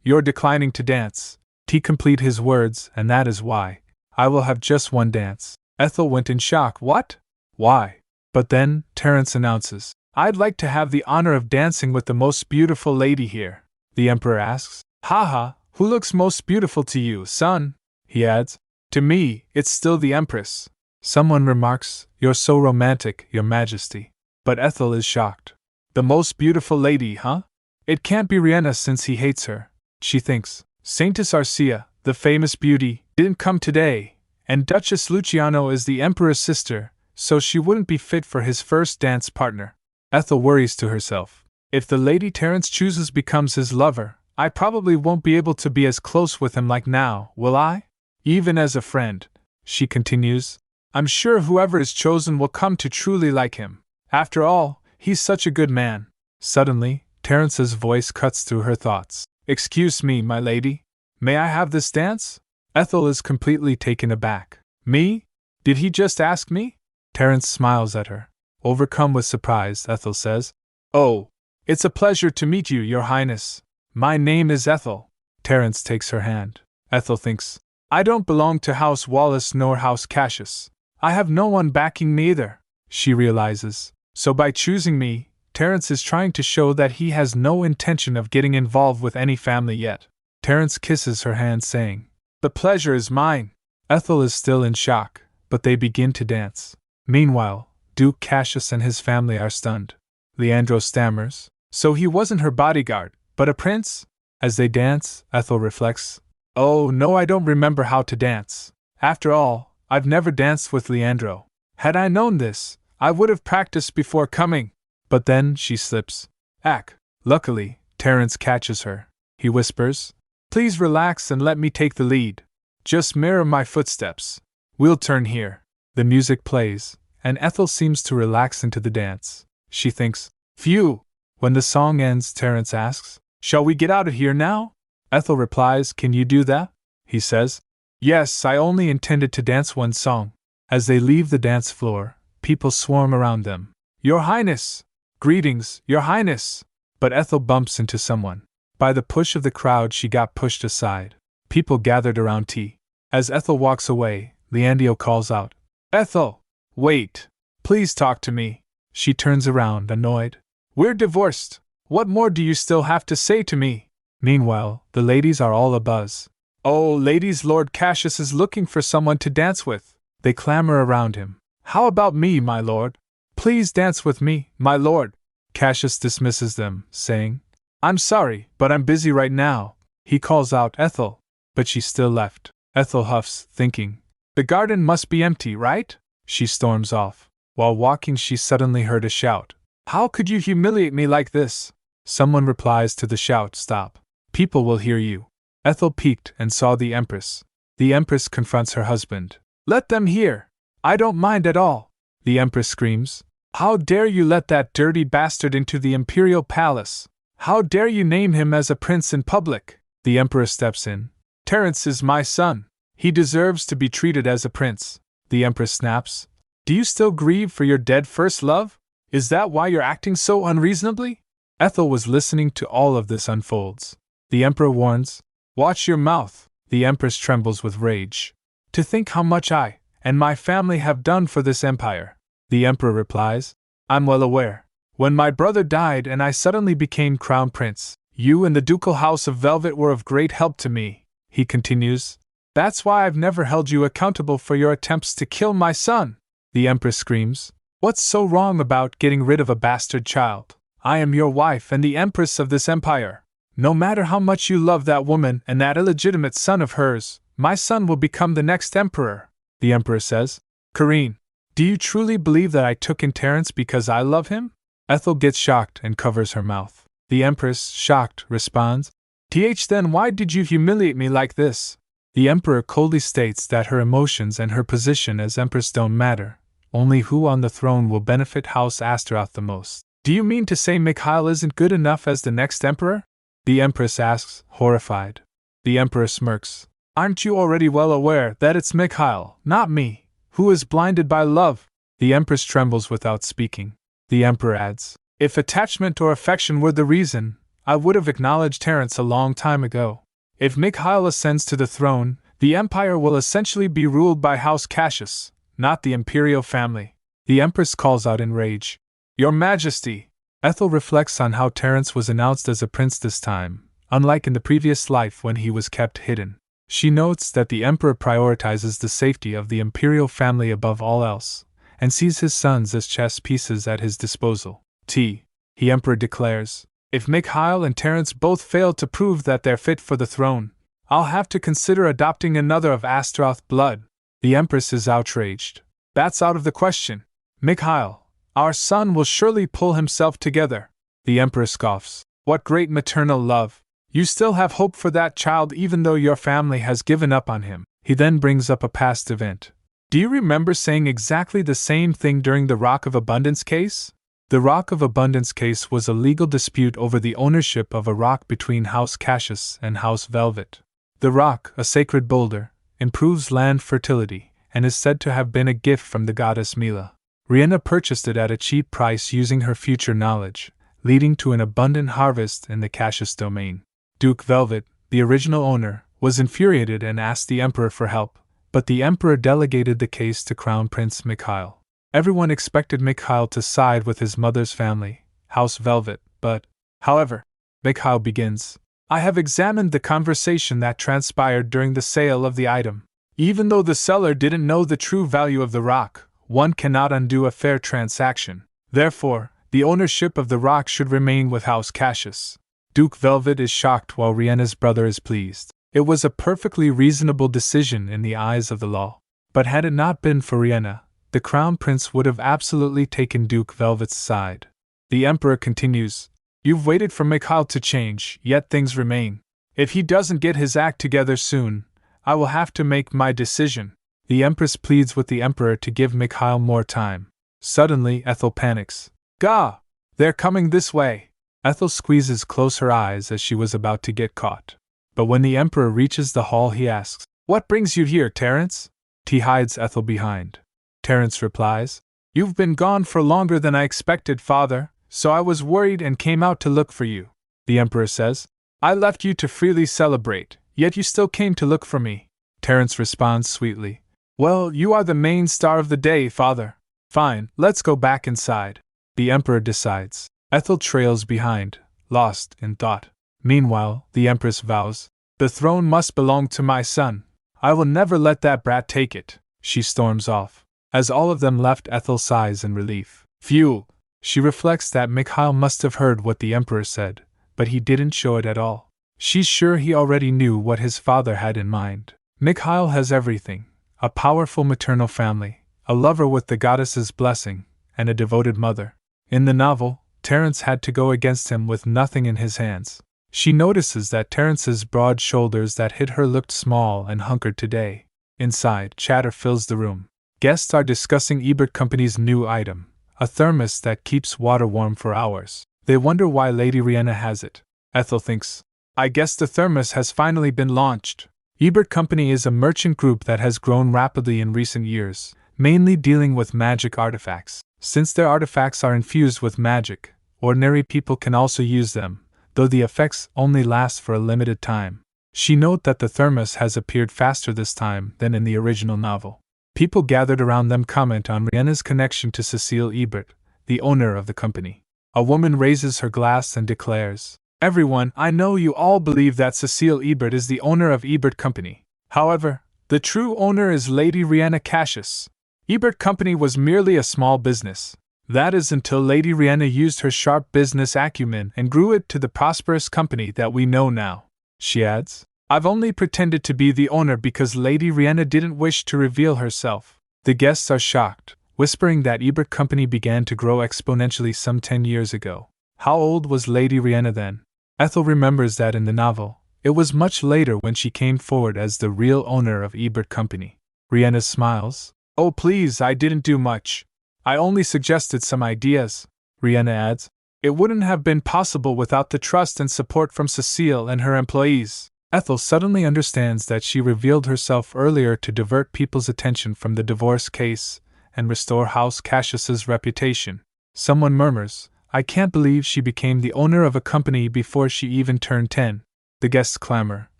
You're declining to dance. He complete his words, and that is why. I will have just one dance. Ethel went in shock. What? Why? But then, Terence announces, I'd like to have the honor of dancing with the most beautiful lady here. The Emperor asks, Haha, who looks most beautiful to you, son? He adds, To me, it's still the Empress. Someone remarks, You're so romantic, Your Majesty. But Ethel is shocked. The most beautiful lady, huh? It can't be Riena since he hates her. She thinks, Saintess Arcia, the famous beauty, didn't come today, and Duchess Luciano is the Emperor's sister, so she wouldn't be fit for his first dance partner. Ethel worries to herself. If the lady Terence chooses becomes his lover, I probably won't be able to be as close with him like now, will I? Even as a friend, she continues, I'm sure whoever is chosen will come to truly like him. After all, he's such a good man. Suddenly, Terence's voice cuts through her thoughts. Excuse me, my lady. May I have this dance? Ethel is completely taken aback. Me? Did he just ask me? Terence smiles at her. Overcome with surprise, Ethel says, Oh, it's a pleasure to meet you, Your Highness. My name is Ethel. Terence takes her hand. Ethel thinks, I don't belong to House Wallace nor House Cassius. I have no one backing me either. She realizes. So by choosing me, Terence is trying to show that he has no intention of getting involved with any family yet. Terence kisses her hand saying, The pleasure is mine. Ethel is still in shock, but they begin to dance. Meanwhile, Duke Cassius and his family are stunned. Leandro stammers, So he wasn't her bodyguard, but a prince? As they dance, Ethel reflects, Oh no, I don't remember how to dance. After all, I've never danced with Leandro. Had I known this, I would have practiced before coming. But then she slips. Ack. Luckily, Terence catches her. He whispers, Please relax and let me take the lead. Just mirror my footsteps. We'll turn here. The music plays, and Ethel seems to relax into the dance. She thinks, Phew! When the song ends, Terence asks, Shall we get out of here now? Ethel replies, Can you do that? He says, Yes, I only intended to dance one song. As they leave the dance floor, people swarm around them. Your Highness! Greetings, Your Highness! But Ethel bumps into someone. By the push of the crowd, she got pushed aside. People gathered around tea. As Ethel walks away, Leandro calls out, Ethel! Wait! Please talk to me. She turns around, annoyed. We're divorced. What more do you still have to say to me? Meanwhile, the ladies are all abuzz. Oh, ladies, Lord Cassius is looking for someone to dance with. They clamor around him. How about me, my lord? Please dance with me, my lord. Cassius dismisses them, saying, I'm sorry, but I'm busy right now. He calls out Ethel, but she's still left. Ethel huffs, thinking, The garden must be empty, right? She storms off. While walking, she suddenly heard a shout. How could you humiliate me like this? Someone replies to the shout, Stop. People will hear you. Ethel peeked and saw the Empress. The Empress confronts her husband. Let them hear. I don't mind at all. The Empress screams. How dare you let that dirty bastard into the imperial palace? How dare you name him as a prince in public? The Emperor steps in. Terence is my son. He deserves to be treated as a prince. The Empress snaps. Do you still grieve for your dead first love? Is that why you're acting so unreasonably? Ethel was listening to all of this unfolds. The Emperor warns, Watch your mouth. The Empress trembles with rage. To think how much I and my family have done for this empire. The Emperor replies, I'm well aware. When my brother died and I suddenly became crown prince, you and the ducal house of Velvet were of great help to me. He continues, That's why I've never held you accountable for your attempts to kill my son. The Empress screams, What's so wrong about getting rid of a bastard child? I am your wife and the Empress of this empire. No matter how much you love that woman and that illegitimate son of hers, my son will become the next emperor. The Emperor says, Karine, do you truly believe that I took in Terence because I love him? Ethel gets shocked and covers her mouth. The Empress, shocked, responds, Then why did you humiliate me like this? The Emperor coldly states that her emotions and her position as Empress don't matter. Only who on the throne will benefit House Astaroth the most. Do you mean to say Mikhail isn't good enough as the next emperor? The Empress asks, horrified. The Emperor smirks. Aren't you already well aware that it's Mikhail, not me, who is blinded by love? The Empress trembles without speaking. The Emperor adds, If attachment or affection were the reason, I would have acknowledged Terence a long time ago. If Mikhail ascends to the throne, the empire will essentially be ruled by House Cassius, not the imperial family. The Empress calls out in rage, Your Majesty! Ethel reflects on how Terence was announced as a prince this time, unlike in the previous life when he was kept hidden. She notes that the Emperor prioritizes the safety of the imperial family above all else, and sees his sons as chess pieces at his disposal. The Emperor declares, If Mikhail and Terence both fail to prove that they're fit for the throne, I'll have to consider adopting another of Astaroth blood. The Empress is outraged. That's out of the question. Mikhail, our son will surely pull himself together. The Emperor scoffs. What great maternal love! You still have hope for that child even though your family has given up on him. He then brings up a past event. Do you remember saying exactly the same thing during the Rock of Abundance case? The Rock of Abundance case was a legal dispute over the ownership of a rock between House Cassius and House Velvet. The rock, a sacred boulder, improves land fertility, and is said to have been a gift from the goddess Mila. Riena purchased it at a cheap price using her future knowledge, leading to an abundant harvest in the Cassius domain. Duke Velvet, the original owner, was infuriated and asked the Emperor for help, but the Emperor delegated the case to Crown Prince Mikhail. Everyone expected Mikhail to side with his mother's family, House Velvet, but, however, Mikhail begins, I have examined the conversation that transpired during the sale of the item. Even though the seller didn't know the true value of the rock, one cannot undo a fair transaction. Therefore, the ownership of the rock should remain with House Cassius. Duke Velvet is shocked while Riena's brother is pleased. It was a perfectly reasonable decision in the eyes of the law. But had it not been for Riena, the Crown Prince would have absolutely taken Duke Velvet's side. The Emperor continues, You've waited for Mikhail to change, yet things remain. If he doesn't get his act together soon, I will have to make my decision. The Empress pleads with the Emperor to give Mikhail more time. Suddenly, Ethel panics. Gah! They're coming this way! Ethel squeezes close her eyes as she was about to get caught. But when the Emperor reaches the hall, he asks, What brings you here, Terence? He hides Ethel behind. Terence replies, You've been gone for longer than I expected, father, so I was worried and came out to look for you. The Emperor says, I left you to freely celebrate, yet you still came to look for me. Terence responds sweetly, Well, you are the main star of the day, father. Fine, let's go back inside. The Emperor decides. Ethel trails behind, lost in thought. Meanwhile, the Empress vows, The throne must belong to my son. I will never let that brat take it. She storms off. As all of them left, Ethel sighs in relief. Phew! She reflects that Mikhail must have heard what the Emperor said, but he didn't show it at all. She's sure he already knew what his father had in mind. Mikhail has everything: a powerful maternal family, a lover with the goddess's blessing, and a devoted mother. In the novel, Terence had to go against him with nothing in his hands. She notices that Terence's broad shoulders that hid her looked small and hunkered today. Inside, chatter fills the room. Guests are discussing Ebert Company's new item, a thermos that keeps water warm for hours. They wonder why Lady Riena has it. Ethel thinks, I guess the thermos has finally been launched. Ebert Company is a merchant group that has grown rapidly in recent years, mainly dealing with magic artifacts. Since their artifacts are infused with magic, ordinary people can also use them, though the effects only last for a limited time. She notes that the thermos has appeared faster this time than in the original novel. People gathered around them comment on Riena's connection to Cecile Ebert, the owner of the company. A woman raises her glass and declares, Everyone, I know you all believe that Cecile Ebert is the owner of Ebert Company. However, the true owner is Lady Riena Cassius. Ebert Company was merely a small business. That is until Lady Riena used her sharp business acumen and grew it to the prosperous company that we know now. She adds, I've only pretended to be the owner because Lady Riena didn't wish to reveal herself. The guests are shocked, whispering that Ebert Company began to grow exponentially some 10 years ago. How old was Lady Riena then? Ethel remembers that in the novel, it was much later when she came forward as the real owner of Ebert Company. Riena smiles. Oh please, I didn't do much. I only suggested some ideas. Riena adds, It wouldn't have been possible without the trust and support from Cecile and her employees. Ethel suddenly understands that she revealed herself earlier to divert people's attention from the divorce case and restore House Cassius's reputation. Someone murmurs, I can't believe she became the owner of a company before she even turned 10. The guests clamor,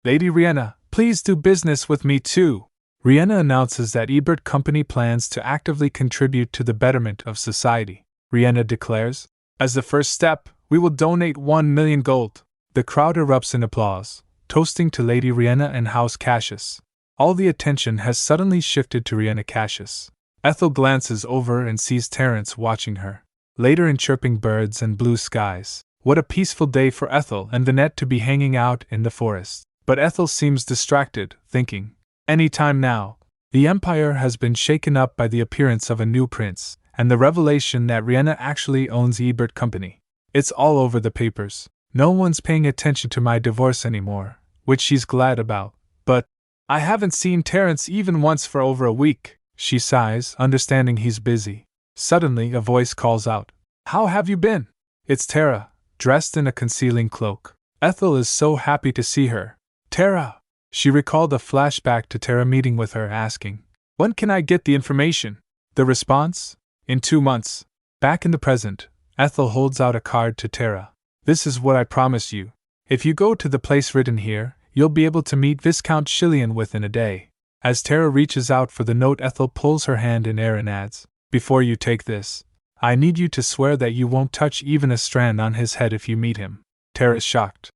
Lady Riena, please do business with me too. Riena announces that Ebert Company plans to actively contribute to the betterment of society. Riena declares, As the first step, we will donate 1 million gold. The crowd erupts in applause, toasting to Lady Riena and House Cassius. All the attention has suddenly shifted to Riena Cassius. Ethel glances over and sees Terence watching her. Later in chirping birds and blue skies. What a peaceful day for Ethel and Vinette to be hanging out in the forest. But Ethel seems distracted, thinking, any time now. The Empire has been shaken up by the appearance of a new prince, and the revelation that Riena actually owns Ebert Company. It's all over the papers. No one's paying attention to my divorce anymore, which she's glad about. But I haven't seen Terrence even once for over a week, she sighs, understanding he's busy. Suddenly, a voice calls out, "How have you been?" It's Tara, dressed in a concealing cloak. Ethel is so happy to see her. Tara! She recalled a flashback to Tara meeting with her, asking, "When can I get the information?" The response? "In 2 months." Back in the present, Ethel holds out a card to Tara. "This is what I promise you. If you go to the place written here, you'll be able to meet Viscount Chillian within a day." As Tara reaches out for the note, Ethel pulls her hand in air and adds, "Before you take this, I need you to swear that you won't touch even a strand on his head if you meet him." Tara is shocked.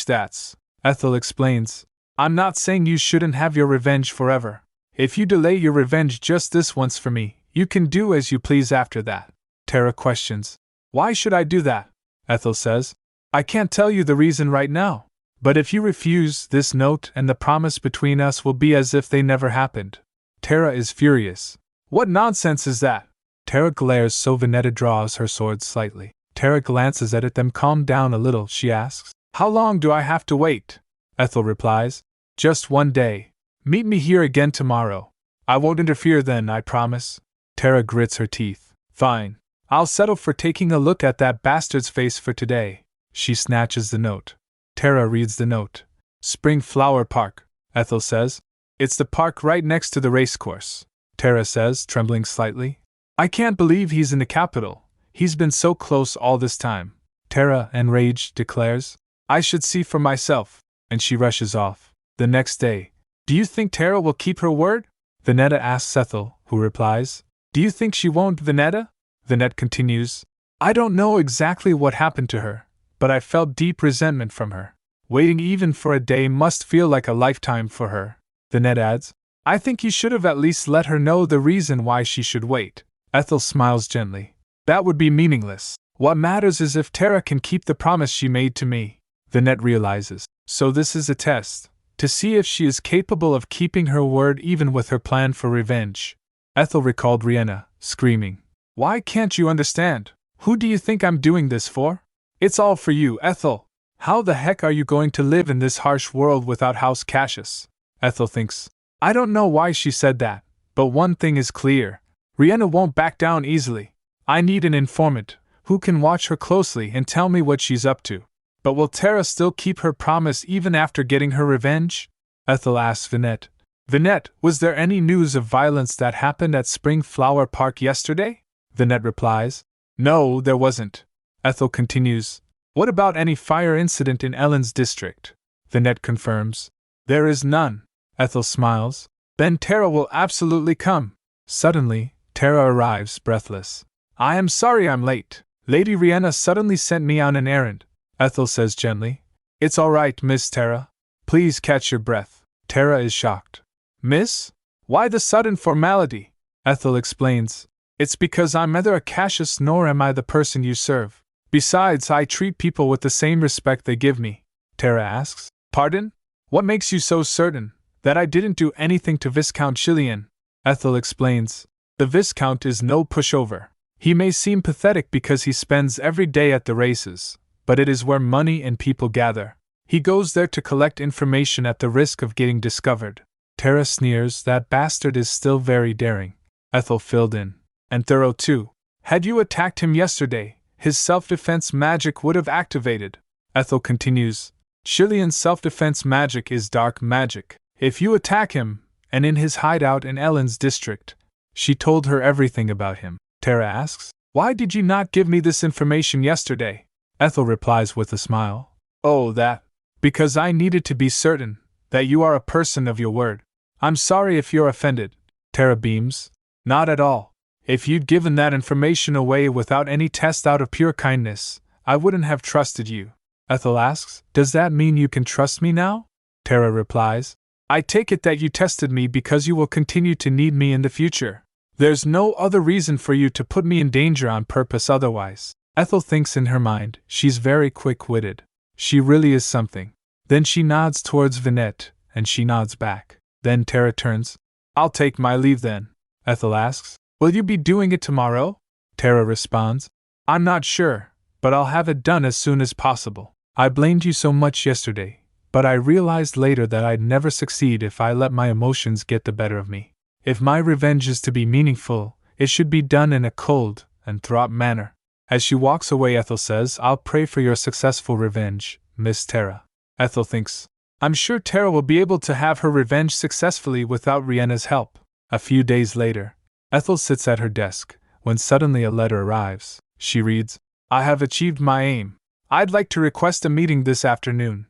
That's," Ethel explains. "I'm not saying you shouldn't have your revenge forever. If you delay your revenge just this once for me, you can do as you please after that." Tara questions, "Why should I do that?" Ethel says, "I can't tell you the reason right now. But if you refuse, this note and the promise between us will be as if they never happened." Tara is furious. "What nonsense is that?" Tara glares, so Venetta draws her sword slightly. Tara glances at it, then calmed down a little. She asks, "How long do I have to wait?" Ethel replies, "Just 1 day. Meet me here again tomorrow. I won't interfere then, I promise." Tara grits her teeth. "Fine. I'll settle for taking a look at that bastard's face for today." She snatches the note. Tara reads the note. "Spring Flower Park," Ethel says. "It's the park right next to the racecourse," Tara says, trembling slightly. "I can't believe he's in the capital. He's been so close all this time," Tara, enraged, declares. "I should see for myself," and she rushes off. The next day, "Do you think Tara will keep her word?" Venetta asks Ethel, who replies, "Do you think she won't, Venetta?" Venetta continues, "I don't know exactly what happened to her, but I felt deep resentment from her. Waiting even for a day must feel like a lifetime for her." Venetta adds, "I think you should have at least let her know the reason why she should wait." Ethel smiles gently. "That would be meaningless. What matters is if Tara can keep the promise she made to me." Venetta realizes, so this is a test, to see if she is capable of keeping her word even with her plan for revenge. Ethel recalled Riena, screaming, "Why can't you understand? Who do you think I'm doing this for? It's all for you, Ethel. How the heck are you going to live in this harsh world without House Cassius?" Ethel thinks, "I don't know why she said that, but one thing is clear. Riena won't back down easily. I need an informant who can watch her closely and tell me what she's up to." "But will Tara still keep her promise even after getting her revenge?" Ethel asks Venette. "Venette, was there any news of violence that happened at Spring Flower Park yesterday?" Venette replies, "No, there wasn't." Ethel continues, "What about any fire incident in Ellen's district?" Venette confirms, "There is none." Ethel smiles, "Then Tara will absolutely come." Suddenly, Tara arrives, breathless. "I am sorry I'm late. Lady Riena suddenly sent me on an errand," Ethel says gently. "It's all right, Miss Tara. Please catch your breath." Tara is shocked. "Miss? Why the sudden formality?" Ethel explains, "It's because I'm neither a Cassius nor am I the person you serve. Besides, I treat people with the same respect they give me." Tara asks, "Pardon? What makes you so certain that I didn't do anything to Viscount Chillian?" Ethel explains, "The Viscount is no pushover. He may seem pathetic because he spends every day at the races, but it is where money and people gather. He goes there to collect information at the risk of getting discovered." Tara sneers, "That bastard is still very daring." Ethel filled in, "And thorough too. Had you attacked him yesterday, his self-defense magic would have activated." Ethel continues, "Chillian's self-defense magic is dark magic. If you attack him, and in his hideout in Ellen's district," she told her everything about him. Tara asks, "Why did you not give me this information yesterday?" Ethel replies with a smile, "Oh, that. Because I needed to be certain that you are a person of your word." "I'm sorry if you're offended." Tara beams, "Not at all. If you'd given that information away without any test out of pure kindness, I wouldn't have trusted you." Ethel asks, "Does that mean you can trust me now?" Tara replies, "I take it that you tested me because you will continue to need me in the future. There's no other reason for you to put me in danger on purpose otherwise." Ethel thinks in her mind, she's very quick-witted. She really is something. Then she nods towards Venette, and she nods back. Then Tara turns. "I'll take my leave then." Ethel asks, "Will you be doing it tomorrow?" Tara responds, "I'm not sure, but I'll have it done as soon as possible." I blamed you so much yesterday, but I realized later that I'd never succeed if I let my emotions get the better of me. If my revenge is to be meaningful, it should be done in a cold and throat manner. As she walks away, Ethel says, I'll pray for your successful revenge, Miss Tara. Ethel thinks, I'm sure Tara will be able to have her revenge successfully without Riena's help. A few days later, Ethel sits at her desk, when suddenly a letter arrives. She reads, I have achieved my aim. I'd like to request a meeting this afternoon.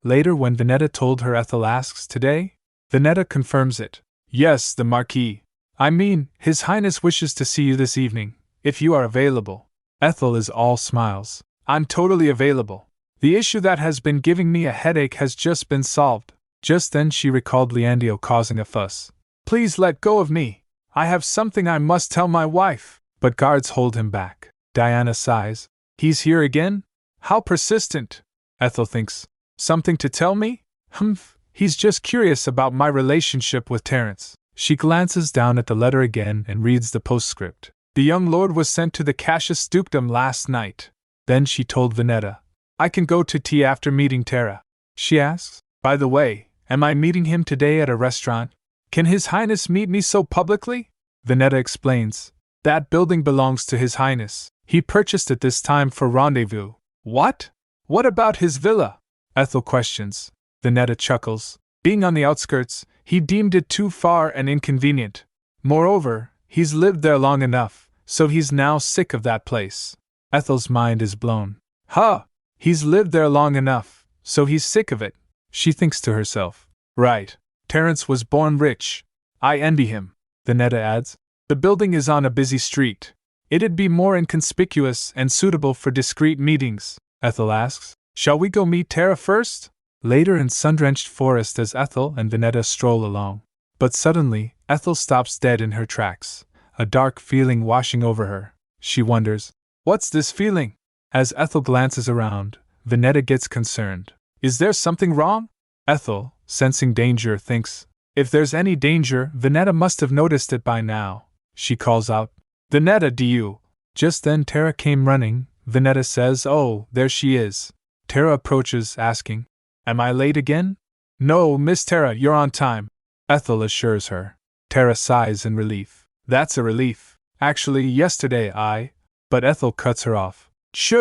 Later, when Venetta told her, Ethel asks, Today? Venetta confirms it. Yes, the Marquis. I mean, His Highness wishes to see you this evening, if you are available. Ethel is all smiles. I'm totally available. The issue that has been giving me a headache has just been solved. Just then she recalled Leandio causing a fuss. Please let go of me. I have something I must tell my wife. But guards hold him back. Diana sighs. He's here again? How persistent. Ethel thinks. Something to tell me? Humph. He's just curious about my relationship with Terence. She glances down at the letter again and reads the postscript. The young lord was sent to the Cassius dukedom last night. Then she told Venetta. I can go to tea after meeting Tara. She asks, By the way, am I meeting him today at a restaurant? Can His Highness meet me so publicly? Venetta explains. That building belongs to His Highness. He purchased it this time for rendezvous. What? What about his villa? Ethel questions. Venetta chuckles. Being on the outskirts, he deemed it too far and inconvenient. Moreover, he's lived there long enough, so he's now sick of that place. Ethel's mind is blown. Huh! He's lived there long enough, so he's sick of it. She thinks to herself. Right. Terence was born rich. I envy him. Venetta adds. The building is on a busy street. It'd be more inconspicuous and suitable for discreet meetings. Ethel asks. Shall we go meet Tara first? Later in sun-drenched forest as Ethel and Venetta stroll along. But suddenly, Ethel stops dead in her tracks, a dark feeling washing over her. She wonders, what's this feeling? As Ethel glances around, Venetta gets concerned. Is there something wrong? Ethel, sensing danger, thinks, if there's any danger, Venetta must have noticed it by now. She calls out, Venetta, do you? Just then Tara came running. Venetta says, Oh, there she is. Tara approaches, asking, Am I late again? No, Miss Tara, you're on time. Ethel assures her. Tara sighs in relief. That's a relief. Actually, yesterday I... But Ethel cuts her off. Shh!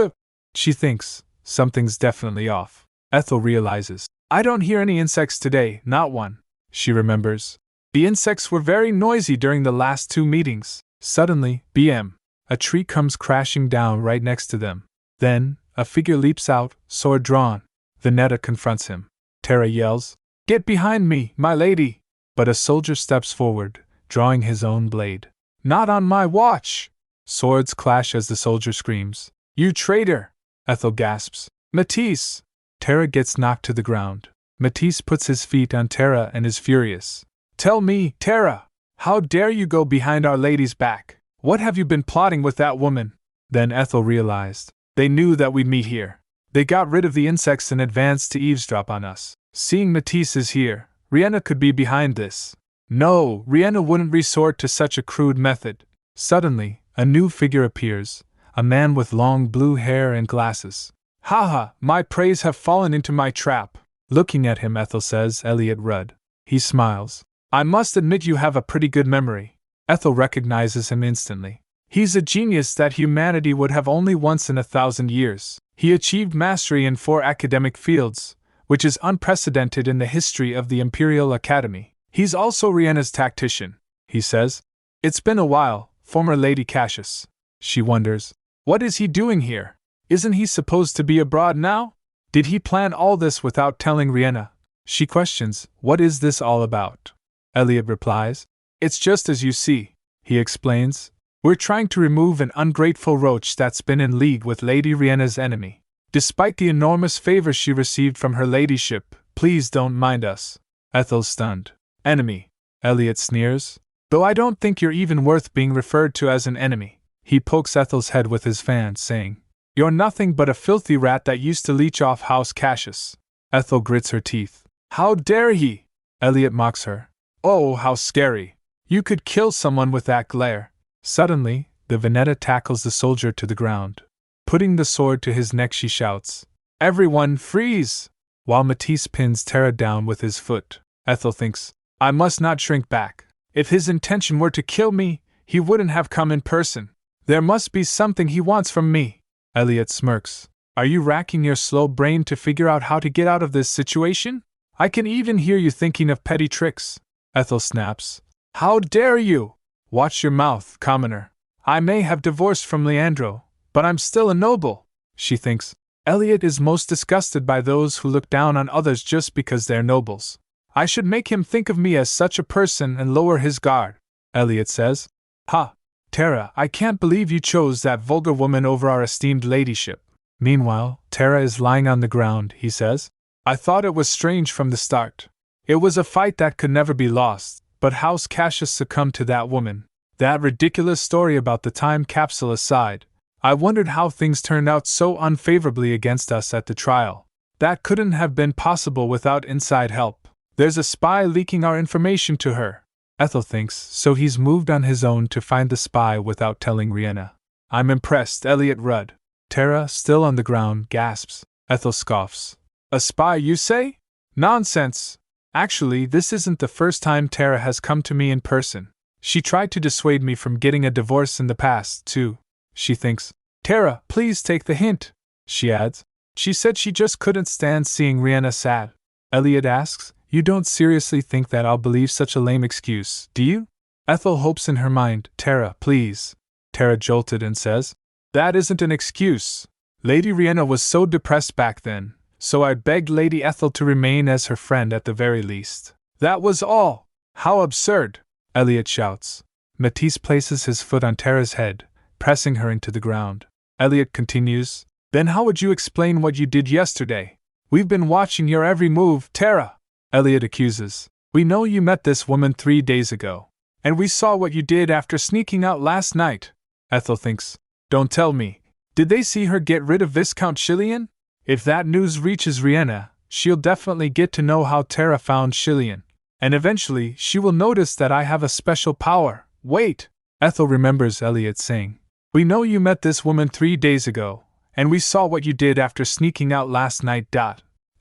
She thinks, something's definitely off. Ethel realizes. I don't hear any insects today, not one. She remembers. The insects were very noisy during the last 2 meetings. Suddenly, BM. A tree comes crashing down right next to them. Then, a figure leaps out, sword drawn. Venetta confronts him. Tara yells, Get behind me, my lady! But a soldier steps forward, drawing his own blade. Not on my watch! Swords clash as the soldier screams. You traitor! Ethel gasps. Matisse! Tara gets knocked to the ground. Matisse puts his feet on Tara and is furious. Tell me, Tara! How dare you go behind Our Lady's back? What have you been plotting with that woman? Then Ethel realized. They knew that we'd meet here. They got rid of the insects in advance to eavesdrop on us. Seeing Matisse is here, Riena could be behind this. No, Riena wouldn't resort to such a crude method. Suddenly, a new figure appears, a man with long blue hair and glasses. Haha, my praise have fallen into my trap. Looking at him, Ethel says, Elliot Rudd. He smiles. I must admit you have a pretty good memory. Ethel recognizes him instantly. He's a genius that humanity would have only once in 1,000 years. He achieved mastery in 4 academic fields, which is unprecedented in the history of the Imperial Academy. He's also Riena's tactician, he says. It's been a while, former Lady Cassius. She wonders, what is he doing here? Isn't he supposed to be abroad now? Did he plan all this without telling Riena? She questions, what is this all about? Elliot replies, it's just as you see, he explains. We're trying to remove an ungrateful roach that's been in league with Lady Riena's enemy. Despite the enormous favor she received from her ladyship, please don't mind us. Ethel's stunned. Enemy, Elliot sneers. Though I don't think you're even worth being referred to as an enemy. He pokes Ethel's head with his fan, saying, You're nothing but a filthy rat that used to leech off House Cassius. Ethel grits her teeth. How dare he? Elliot mocks her. Oh, how scary. You could kill someone with that glare. Suddenly, the Venetta tackles the soldier to the ground. Putting the sword to his neck, she shouts, Everyone freeze! While Matisse pins Tara down with his foot, Ethel thinks, I must not shrink back. If his intention were to kill me, he wouldn't have come in person. There must be something he wants from me. Elliot smirks. Are you racking your slow brain to figure out how to get out of this situation? I can even hear you thinking of petty tricks. Ethel snaps. How dare you! Watch your mouth, commoner. I may have divorced from Leandro, but I'm still a noble, she thinks. Elliot is most disgusted by those who look down on others just because they're nobles. I should make him think of me as such a person and lower his guard, Elliot says. Ha! Tara, I can't believe you chose that vulgar woman over our esteemed ladyship. Meanwhile, Tara is lying on the ground, he says. I thought it was strange from the start. It was a fight that could never be lost, but House Cassius succumbed to that woman. That ridiculous story about the time capsule aside, I wondered how things turned out so unfavorably against us at the trial. That couldn't have been possible without inside help. There's a spy leaking our information to her. Ethel thinks, so he's moved on his own to find the spy without telling Riena. I'm impressed, Elliot Rudd. Tara, still on the ground, gasps. Ethel scoffs. A spy, you say? Nonsense! Actually, this isn't the first time Tara has come to me in person. She tried to dissuade me from getting a divorce in the past, too. She thinks. Tara, please take the hint, she adds. She said she just couldn't stand seeing Riena sad. Elliot asks, You don't seriously think that I'll believe such a lame excuse, do you? Ethel hopes in her mind, Tara, please. Tara jolted and says, That isn't an excuse. Lady Riena was so depressed back then, so I begged Lady Ethel to remain as her friend at the very least. That was all. How absurd! Elliot shouts. Matisse places his foot on Tara's head, pressing her into the ground. Elliot continues, Then how would you explain what you did yesterday? We've been watching your every move, Tara. Elliot accuses. We know you met this woman 3 days ago. And we saw what you did after sneaking out last night. Ethel thinks. Don't tell me. Did they see her get rid of Viscount Chillian? If that news reaches Riena, she'll definitely get to know how Tara found Chillian. And eventually she will notice that I have a special power. Wait! Ethel remembers Elliot saying. We know you met this woman 3 days ago, and we saw what you did after sneaking out last night.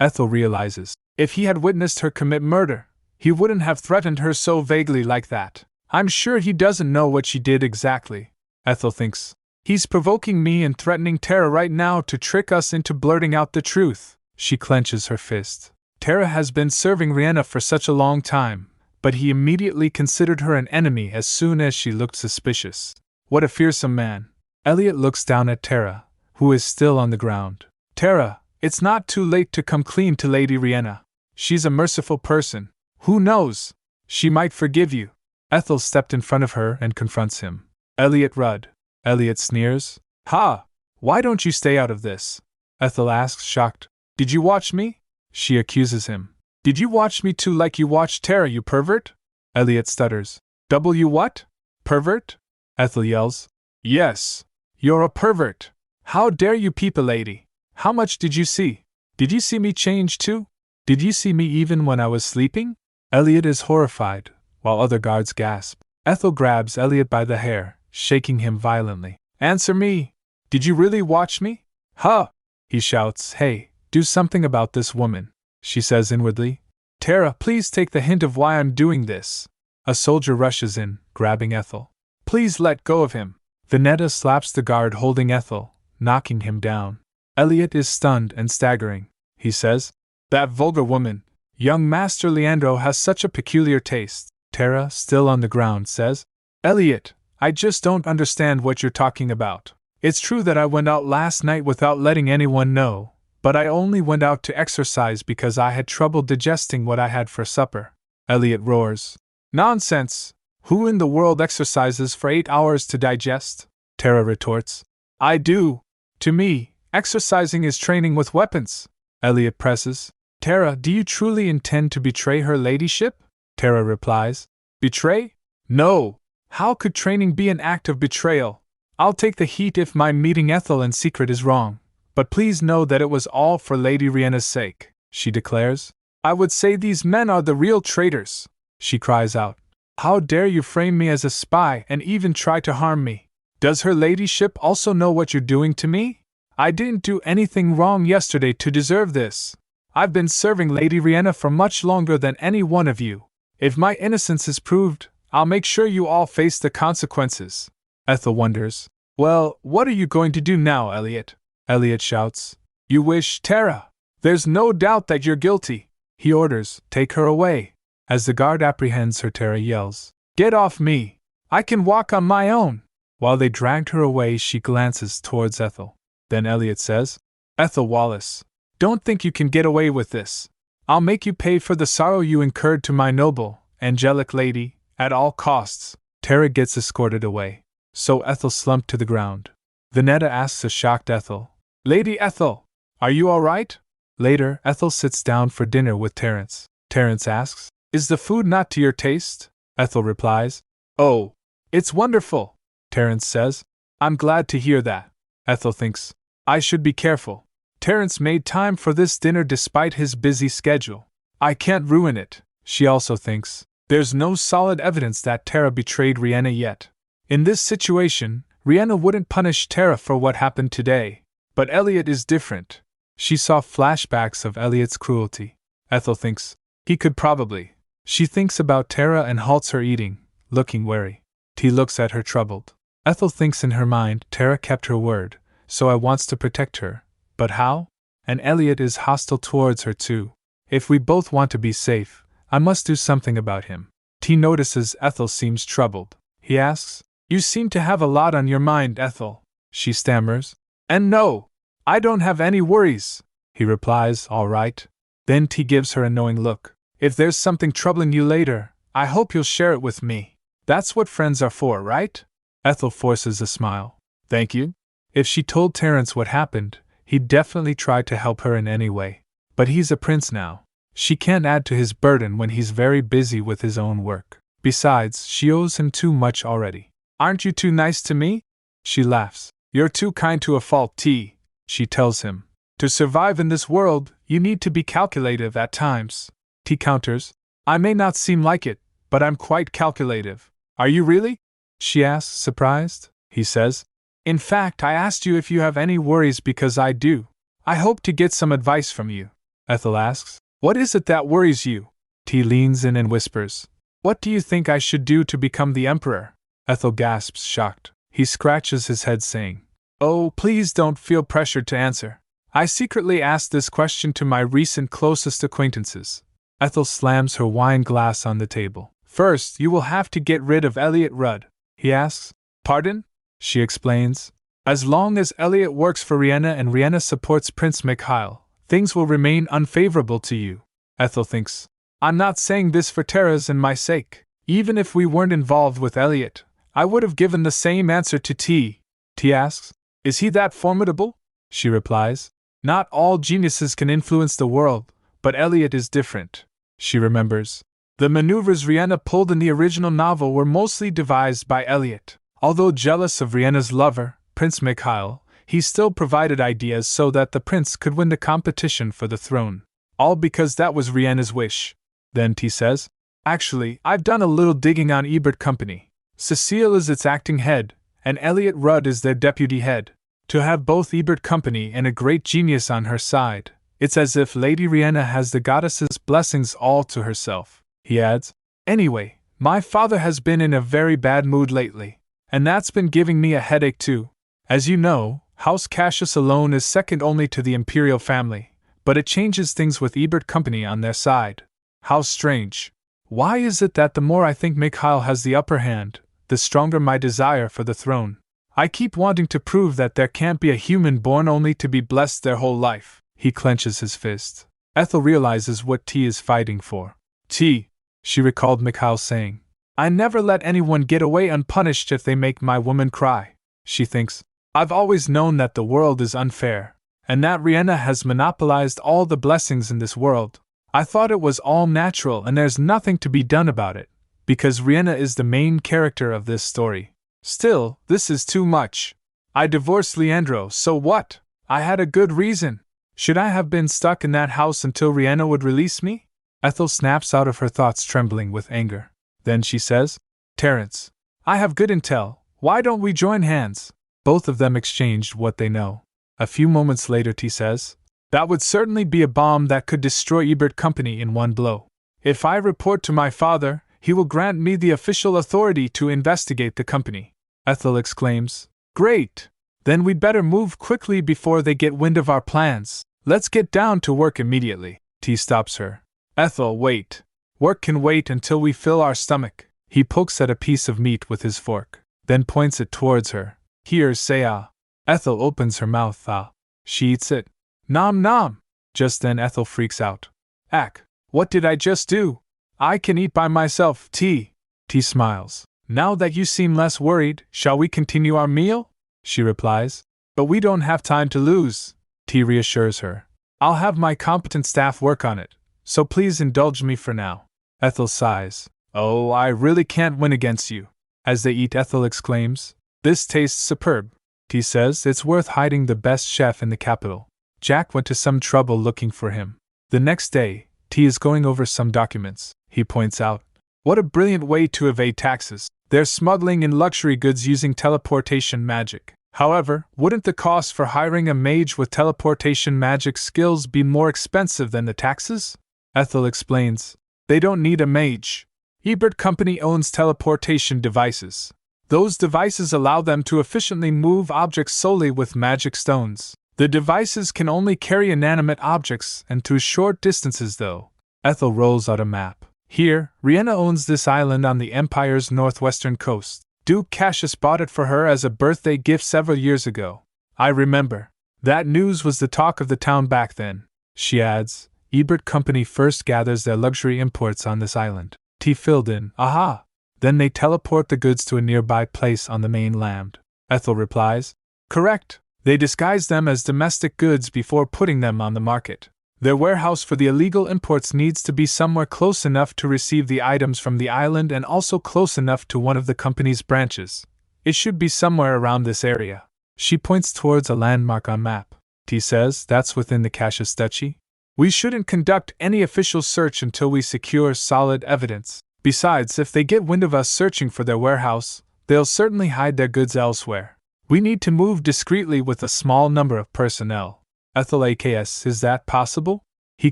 Ethel realizes, if he had witnessed her commit murder, he wouldn't have threatened her so vaguely like that. I'm sure he doesn't know what she did exactly. Ethel thinks. He's provoking me and threatening Tara right now to trick us into blurting out the truth. She clenches her fist. Tara has been serving Riena for such a long time, but he immediately considered her an enemy as soon as she looked suspicious. What a fearsome man. Elliot looks down at Tara, who is still on the ground. Tara, it's not too late to come clean to Lady Riena. She's a merciful person. Who knows? She might forgive you. Ethel stepped in front of her and confronts him. Elliot Rudd. Elliot sneers. Ha! Why don't you stay out of this? Ethel asks, shocked. Did you watch me? She accuses him. Did you watch me too like you watched Tara, you pervert? Elliot stutters. W what? Pervert? Ethel yells. Yes. You're a pervert. How dare you peep a lady? How much did you see? Did you see me change too? Did you see me even when I was sleeping? Elliot is horrified, while other guards gasp. Ethel grabs Elliot by the hair, shaking him violently. Answer me! Did you really watch me? Huh! He shouts. Hey, do something about this woman, she says inwardly. Tara, please take the hint of why I'm doing this. A soldier rushes in, grabbing Ethel. Please let go of him. Vineta slaps the guard holding Ethel, knocking him down. Elliot is stunned and staggering. He says, That vulgar woman, young Master Leandro has such a peculiar taste. Tara, still on the ground, says, Elliot, I just don't understand what you're talking about. It's true that I went out last night without letting anyone know, but I only went out to exercise because I had trouble digesting what I had for supper. Elliot roars. Nonsense! Who in the world exercises for 8 hours to digest? Tara retorts. I do. To me, exercising is training with weapons. Elliot presses. Tara, do you truly intend to betray her ladyship? Tara replies. Betray? No! How could training be an act of betrayal? I'll take the heat if my meeting Ethel in secret is wrong, but please know that it was all for Lady Riena's sake, she declares. I would say these men are the real traitors, she cries out. How dare you frame me as a spy and even try to harm me? Does her ladyship also know what you're doing to me? I didn't do anything wrong yesterday to deserve this. I've been serving Lady Riena for much longer than any one of you. If my innocence is proved, I'll make sure you all face the consequences. Ethel wonders. Well, what are you going to do now, Elliot? Elliot shouts. You wish, Tara. There's no doubt that you're guilty. He orders, take her away. As the guard apprehends her, Tara yells, Get off me! I can walk on my own! While they dragged her away, she glances towards Ethel. Then Elliot says, Ethel Wallace, don't think you can get away with this. I'll make you pay for the sorrow you incurred to my noble, angelic lady, at all costs. Tara gets escorted away. So Ethel slumped to the ground. Vinetta asks a shocked Ethel, Lady Ethel, are you all right? Later, Ethel sits down for dinner with Terence. Terence asks, Is the food not to your taste? Ethel replies, Oh, it's wonderful. Terence says, I'm glad to hear that. Ethel thinks, I should be careful. Terence made time for this dinner despite his busy schedule. I can't ruin it. She also thinks, there's no solid evidence that Tara betrayed Riena yet. In this situation, Riena wouldn't punish Tara for what happened today. But Elliot is different. She saw flashbacks of Elliot's cruelty. Ethel thinks, he could probably. She thinks about Tara and halts her eating, looking wary. T looks at her troubled. Ethel thinks in her mind, Tara kept her word, so I wants to protect her. But how? And Elliot is hostile towards her too. If we both want to be safe, I must do something about him. T notices Ethel seems troubled. He asks, You seem to have a lot on your mind, Ethel. She stammers. And no, I don't have any worries. He replies, All right. Then T gives her a knowing look. If there's something troubling you later, I hope you'll share it with me. That's what friends are for, right? Ethel forces a smile. Thank you. If she told Terence what happened, he'd definitely try to help her in any way. But he's a prince now. She can't add to his burden when he's very busy with his own work. Besides, she owes him too much already. Aren't you too nice to me? She laughs. You're too kind to a fault, T. She tells him. To survive in this world, you need to be calculative at times. T counters. I may not seem like it, but I'm quite calculative. Are you really? She asks, surprised. He says, In fact, I asked you if you have any worries because I do. I hope to get some advice from you. Ethel asks, What is it that worries you? T leans in and whispers, What do you think I should do to become the emperor? Ethel gasps, shocked. He scratches his head, saying, Oh, please don't feel pressured to answer. I secretly asked this question to my recent closest acquaintances. Ethel slams her wine glass on the table. First, you will have to get rid of Elliot Rudd. He asks, Pardon? She explains, As long as Elliot works for Riena and Riena supports Prince Mikhail, things will remain unfavorable to you. Ethel thinks, I'm not saying this for Tara's and my sake. Even if we weren't involved with Elliot, I would have given the same answer to T. T asks, Is he that formidable? She replies, Not all geniuses can influence the world, but Elliot is different. She remembers. The maneuvers Riena pulled in the original novel were mostly devised by Elliot. Although jealous of Riena's lover, Prince Mikhail, he still provided ideas so that the prince could win the competition for the throne. All because that was Riena's wish. Then T says, Actually, I've done a little digging on Ebert Company. Cecile is its acting head, and Elliot Rudd is their deputy head. To have both Ebert Company and a great genius on her side, it's as if Lady Riena has the goddess's blessings all to herself. He adds, Anyway, my father has been in a very bad mood lately, and that's been giving me a headache too. As you know, House Cassius alone is second only to the imperial family, but it changes things with Ebert Company on their side. How strange. Why is it that the more I think Mikhail has the upper hand, the stronger my desire for the throne? I keep wanting to prove that there can't be a human born only to be blessed their whole life. He clenches his fist. Ethel realizes what T is fighting for. T, she recalled Mikhail saying, I never let anyone get away unpunished if they make my woman cry. She thinks, I've always known that the world is unfair, and that Riena has monopolized all the blessings in this world. I thought it was all natural and there's nothing to be done about it, because Riena is the main character of this story. Still, this is too much. I divorced Leandro, so what? I had a good reason. Should I have been stuck in that house until Riena would release me? Ethel snaps out of her thoughts, trembling with anger. Then she says, Terence, I have good intel. Why don't we join hands? Both of them exchanged what they know. A few moments later, T says, "That would certainly be a bomb that could destroy Ebert Company in one blow. If I report to my father, he will grant me the official authority to investigate the company." Ethel exclaims, "Great! Then we'd better move quickly before they get wind of our plans. Let's get down to work immediately." T stops her. "Ethel, wait. Work can wait until we fill our stomach." He pokes at a piece of meat with his fork, then points it towards her. "Here, say ah." Ethel opens her mouth. Ah. She eats it. "Nom nom!" Just then Ethel freaks out. "Ack, what did I just do? I can eat by myself, T." T smiles. "Now that you seem less worried, shall we continue our meal?" She replies. "But we don't have time to lose," T reassures her. "I'll have my competent staff work on it, so please indulge me for now." Ethel sighs. "Oh, I really can't win against you." As they eat, Ethel exclaims, "This tastes superb." T says it's worth hiding the best chef in the capital. Jack went to some trouble looking for him. The next day, T is going over some documents. He points out, "What a brilliant way to evade taxes. They're smuggling in luxury goods using teleportation magic. However, wouldn't the cost for hiring a mage with teleportation magic skills be more expensive than the taxes?" Ethel explains, "They don't need a mage. Ebert Company owns teleportation devices. Those devices allow them to efficiently move objects solely with magic stones. The devices can only carry inanimate objects and through short distances though." Ethel rolls out a map. "Here, Riena owns this island on the Empire's northwestern coast. Duke Cassius bought it for her as a birthday gift several years ago. I remember. That news was the talk of the town back then." She adds, "Ebert Company first gathers their luxury imports on this island." T filled in, "Aha! Then they teleport the goods to a nearby place on the mainland." Ethel replies, "Correct. They disguise them as domestic goods before putting them on the market. Their warehouse for the illegal imports needs to be somewhere close enough to receive the items from the island and also close enough to one of the company's branches. It should be somewhere around this area." She points towards a landmark on map. T says, "That's within the Cassius Duchy. We shouldn't conduct any official search until we secure solid evidence. Besides, if they get wind of us searching for their warehouse, they'll certainly hide their goods elsewhere. We need to move discreetly with a small number of personnel." Ethel asks, "Is that possible?" He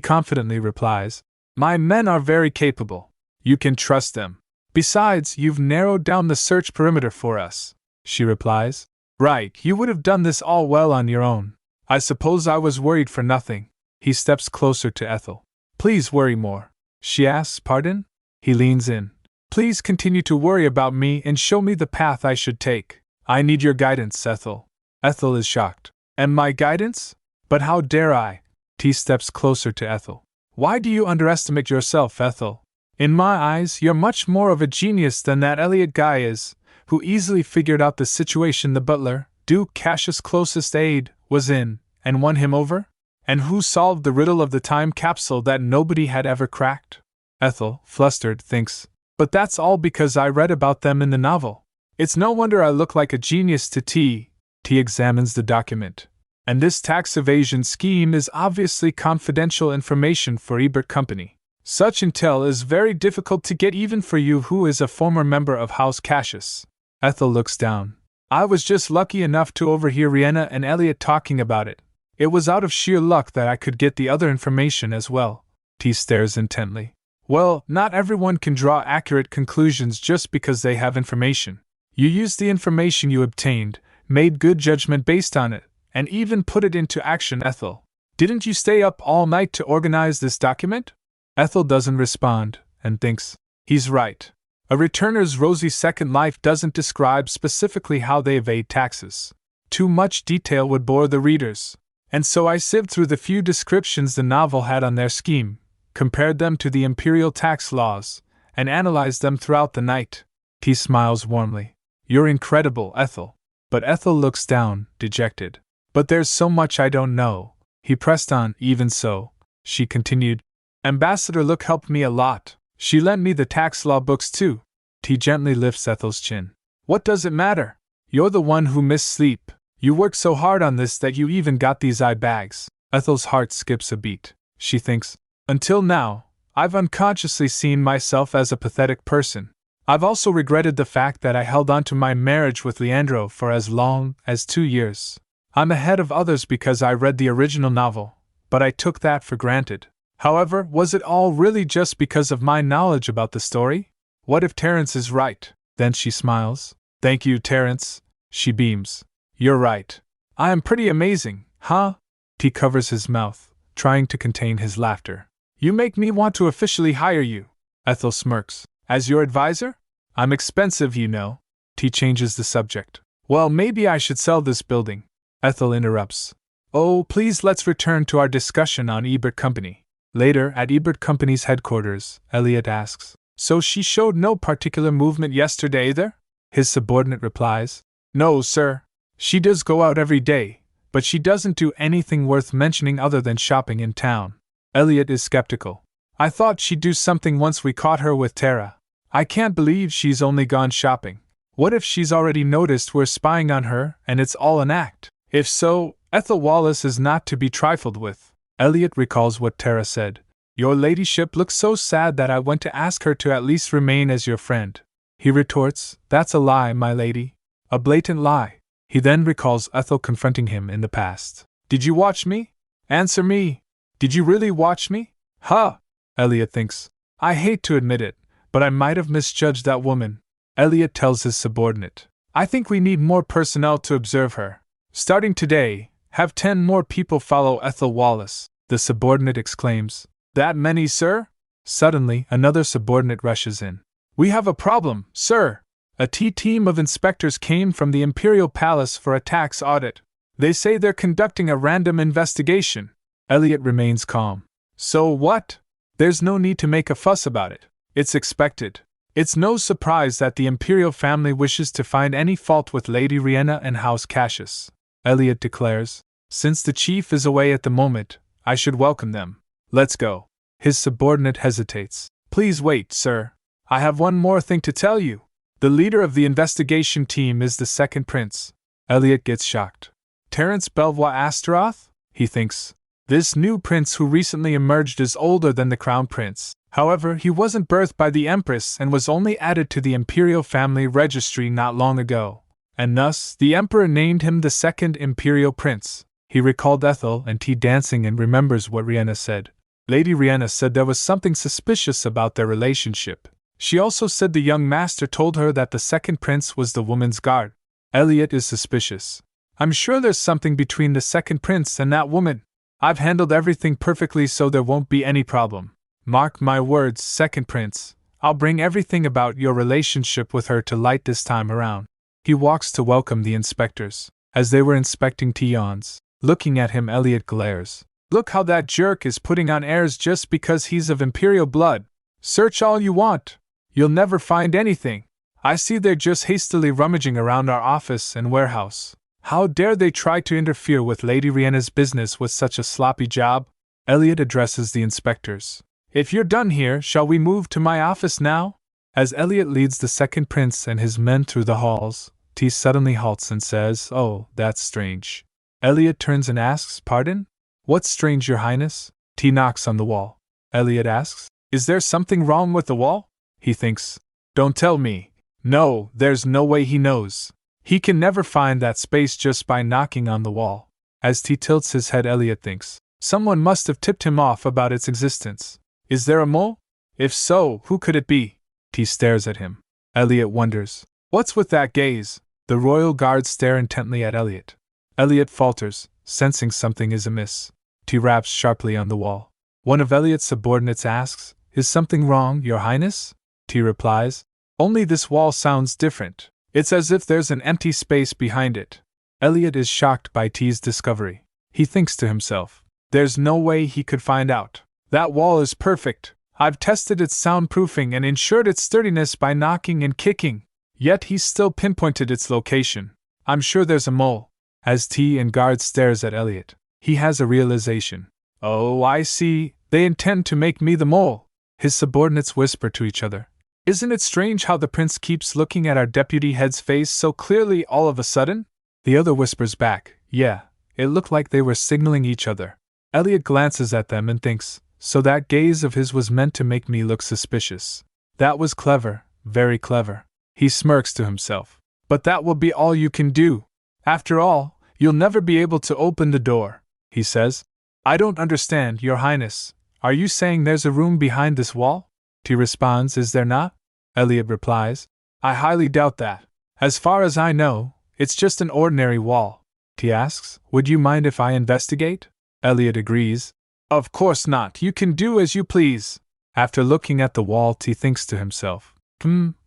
confidently replies, "My men are very capable. You can trust them. Besides, you've narrowed down the search perimeter for us." She replies, "Right, you would have done this all well on your own. I suppose I was worried for nothing." He steps closer to Ethel. "Please worry more." She asks, "Pardon?" He leans in. "Please continue to worry about me and show me the path I should take. I need your guidance, Ethel." Ethel is shocked. "And my guidance? But how dare I?" T steps closer to Ethel. "Why do you underestimate yourself, Ethel? In my eyes, you're much more of a genius than that Elliot guy is, who easily figured out the situation the butler, Duke Cassius' closest aide, was in, and won him over? And who solved the riddle of the time capsule that nobody had ever cracked?" Ethel, flustered, thinks, "But that's all because I read about them in the novel. It's no wonder I look like a genius to T." T examines the document. "And this tax evasion scheme is obviously confidential information for Ebert Company. Such intel is very difficult to get even for you who is a former member of House Cassius." Ethel looks down. "I was just lucky enough to overhear Riena and Elliot talking about it. It was out of sheer luck that I could get the other information as well." T stares intently. "Well, not everyone can draw accurate conclusions just because they have information. You used the information you obtained, made good judgment based on it, and even put it into action, Ethel. Didn't you stay up all night to organize this document?" Ethel doesn't respond, and thinks, "He's right. A returner's rosy second life doesn't describe specifically how they evade taxes. Too much detail would bore the readers. And so I sieved through the few descriptions the novel had on their scheme, compared them to the imperial tax laws, and analyzed them throughout the night." He smiles warmly. "You're incredible, Ethel." But Ethel looks down, dejected. "But there's so much I don't know." He pressed on. "Even so," she continued, "Ambassador Look helped me a lot. She lent me the tax law books too." He gently lifts Ethel's chin. "What does it matter? You're the one who missed sleep. You worked so hard on this that you even got these eye bags." Ethel's heart skips a beat. She thinks, "Until now, I've unconsciously seen myself as a pathetic person. I've also regretted the fact that I held on to my marriage with Leandro for as long as 2 years. I'm ahead of others because I read the original novel, but I took that for granted. However, was it all really just because of my knowledge about the story? What if Terence is right? Then she smiles. Thank you, Terence. She beams. You're right. I am pretty amazing, huh? T covers his mouth, trying to contain his laughter. You make me want to officially hire you. Ethel smirks. As your advisor? I'm expensive, you know. T changes the subject. Well, maybe I should sell this building. Ethel interrupts. Oh, please let's return to our discussion on Ebert Company. Later, at Ebert Company's headquarters, Elliot asks, So she showed no particular movement yesterday either? His subordinate replies, No, sir. She does go out every day, but she doesn't do anything worth mentioning other than shopping in town. Elliot is skeptical. I thought she'd do something once we caught her with Tara. I can't believe she's only gone shopping. What if she's already noticed we're spying on her and it's all an act? If so, Ethel Wallace is not to be trifled with. Elliot recalls what Tara said. Your ladyship looks so sad that I went to ask her to at least remain as your friend. He retorts, That's a lie, my lady. A blatant lie. He then recalls Ethel confronting him in the past. Did you watch me? Answer me. Did you really watch me? Huh? Elliot thinks. I hate to admit it, but I might have misjudged that woman. Elliot tells his subordinate. I think we need more personnel to observe her. Starting today, have 10 more people follow Ethel Wallace. The subordinate exclaims. That many, sir? Suddenly, another subordinate rushes in. We have a problem, sir. A team of inspectors came from the Imperial Palace for a tax audit. They say they're conducting a random investigation. Elliot remains calm. So what? There's no need to make a fuss about it. It's expected. It's no surprise that the Imperial family wishes to find any fault with Lady Riena and House Cassius. Elliot declares. Since the chief is away at the moment, I should welcome them. Let's go. His subordinate hesitates. Please wait, sir. I have one more thing to tell you. The leader of the investigation team is the second prince. Elliot gets shocked. Terence Belvoir Astaroth? He thinks. This new prince who recently emerged is older than the crown prince. However, he wasn't birthed by the empress and was only added to the imperial family registry not long ago. And thus, the emperor named him the second imperial prince. He recalled Ethel and T dancing and remembers what Riena said. Lady Riena said there was something suspicious about their relationship. She also said the young master told her that the second prince was the woman's guard. Elliot is suspicious. I'm sure there's something between the second prince and that woman. I've handled everything perfectly so there won't be any problem. Mark my words, second prince. I'll bring everything about your relationship with her to light this time around. He walks to welcome the inspectors. As they were inspecting Tion's, looking at him, Elliot glares. Look how that jerk is putting on airs just because he's of imperial blood. Search all you want. You'll never find anything. I see they're just hastily rummaging around our office and warehouse. How dare they try to interfere with Lady Riena's business with such a sloppy job? Elliot addresses the inspectors. If you're done here, shall we move to my office now? As Elliot leads the second prince and his men through the halls, T suddenly halts and says, Oh, that's strange. Elliot turns and asks, Pardon? What's strange, your highness? T knocks on the wall. Elliot asks, Is there something wrong with the wall? He thinks. Don't tell me. No, there's no way he knows. He can never find that space just by knocking on the wall. As T tilts his head, Elliot thinks. Someone must have tipped him off about its existence. Is there a mole? If so, who could it be? T stares at him. Elliot wonders. What's with that gaze? The royal guards stare intently at Elliot. Elliot falters, sensing something is amiss. T raps sharply on the wall. One of Elliot's subordinates asks, Is something wrong, your highness? T replies, Only this wall sounds different. It's as if there's an empty space behind it. Elliot is shocked by T's discovery. He thinks to himself, There's no way he could find out. That wall is perfect. I've tested its soundproofing and ensured its sturdiness by knocking and kicking. Yet he's still pinpointed its location. I'm sure there's a mole. As T and guard stares at Elliot, he has a realization. Oh, I see. They intend to make me the mole. His subordinates whisper to each other. Isn't it strange how the prince keeps looking at our deputy head's face so clearly all of a sudden? The other whispers back, Yeah, it looked like they were signaling each other. Elliot glances at them and thinks, So that gaze of his was meant to make me look suspicious. That was clever, very clever. He smirks to himself. But that will be all you can do. After all, You'll never be able to open the door, he says. I don't understand, Your Highness. Are you saying there's a room behind this wall? T responds, is there not? Elliot replies, I highly doubt that. As far as I know, it's just an ordinary wall. T asks, would you mind if I investigate? Elliot agrees. Of course not, you can do as you please. After looking at the wall, T thinks to himself,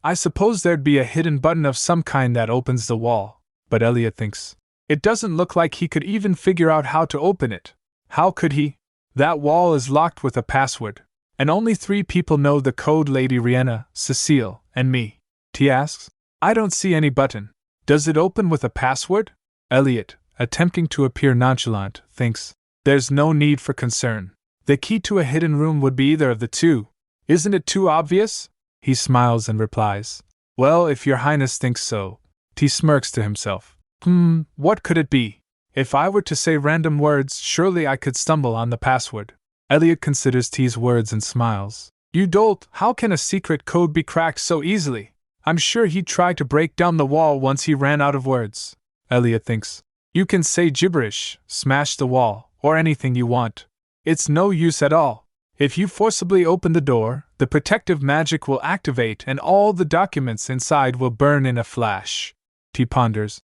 I suppose there'd be a hidden button of some kind that opens the wall. But Elliot thinks, it doesn't look like he could even figure out how to open it. How could he? That wall is locked with a password, and only 3 people know the code, Lady Riena, Cecile, and me. T asks, I don't see any button. Does it open with a password? Elliot, attempting to appear nonchalant, thinks, there's no need for concern. The key to a hidden room would be either of the two. Isn't it too obvious? He smiles and replies, well, if Your Highness thinks so. T smirks to himself. What could it be? If I were to say random words, surely I could stumble on the password. Elliot considers T's words and smiles. You dolt, how can a secret code be cracked so easily? I'm sure he'd try to break down the wall once he ran out of words. Elliot thinks, you can say gibberish, smash the wall, or anything you want. It's no use at all. If you forcibly open the door, the protective magic will activate and all the documents inside will burn in a flash. T ponders,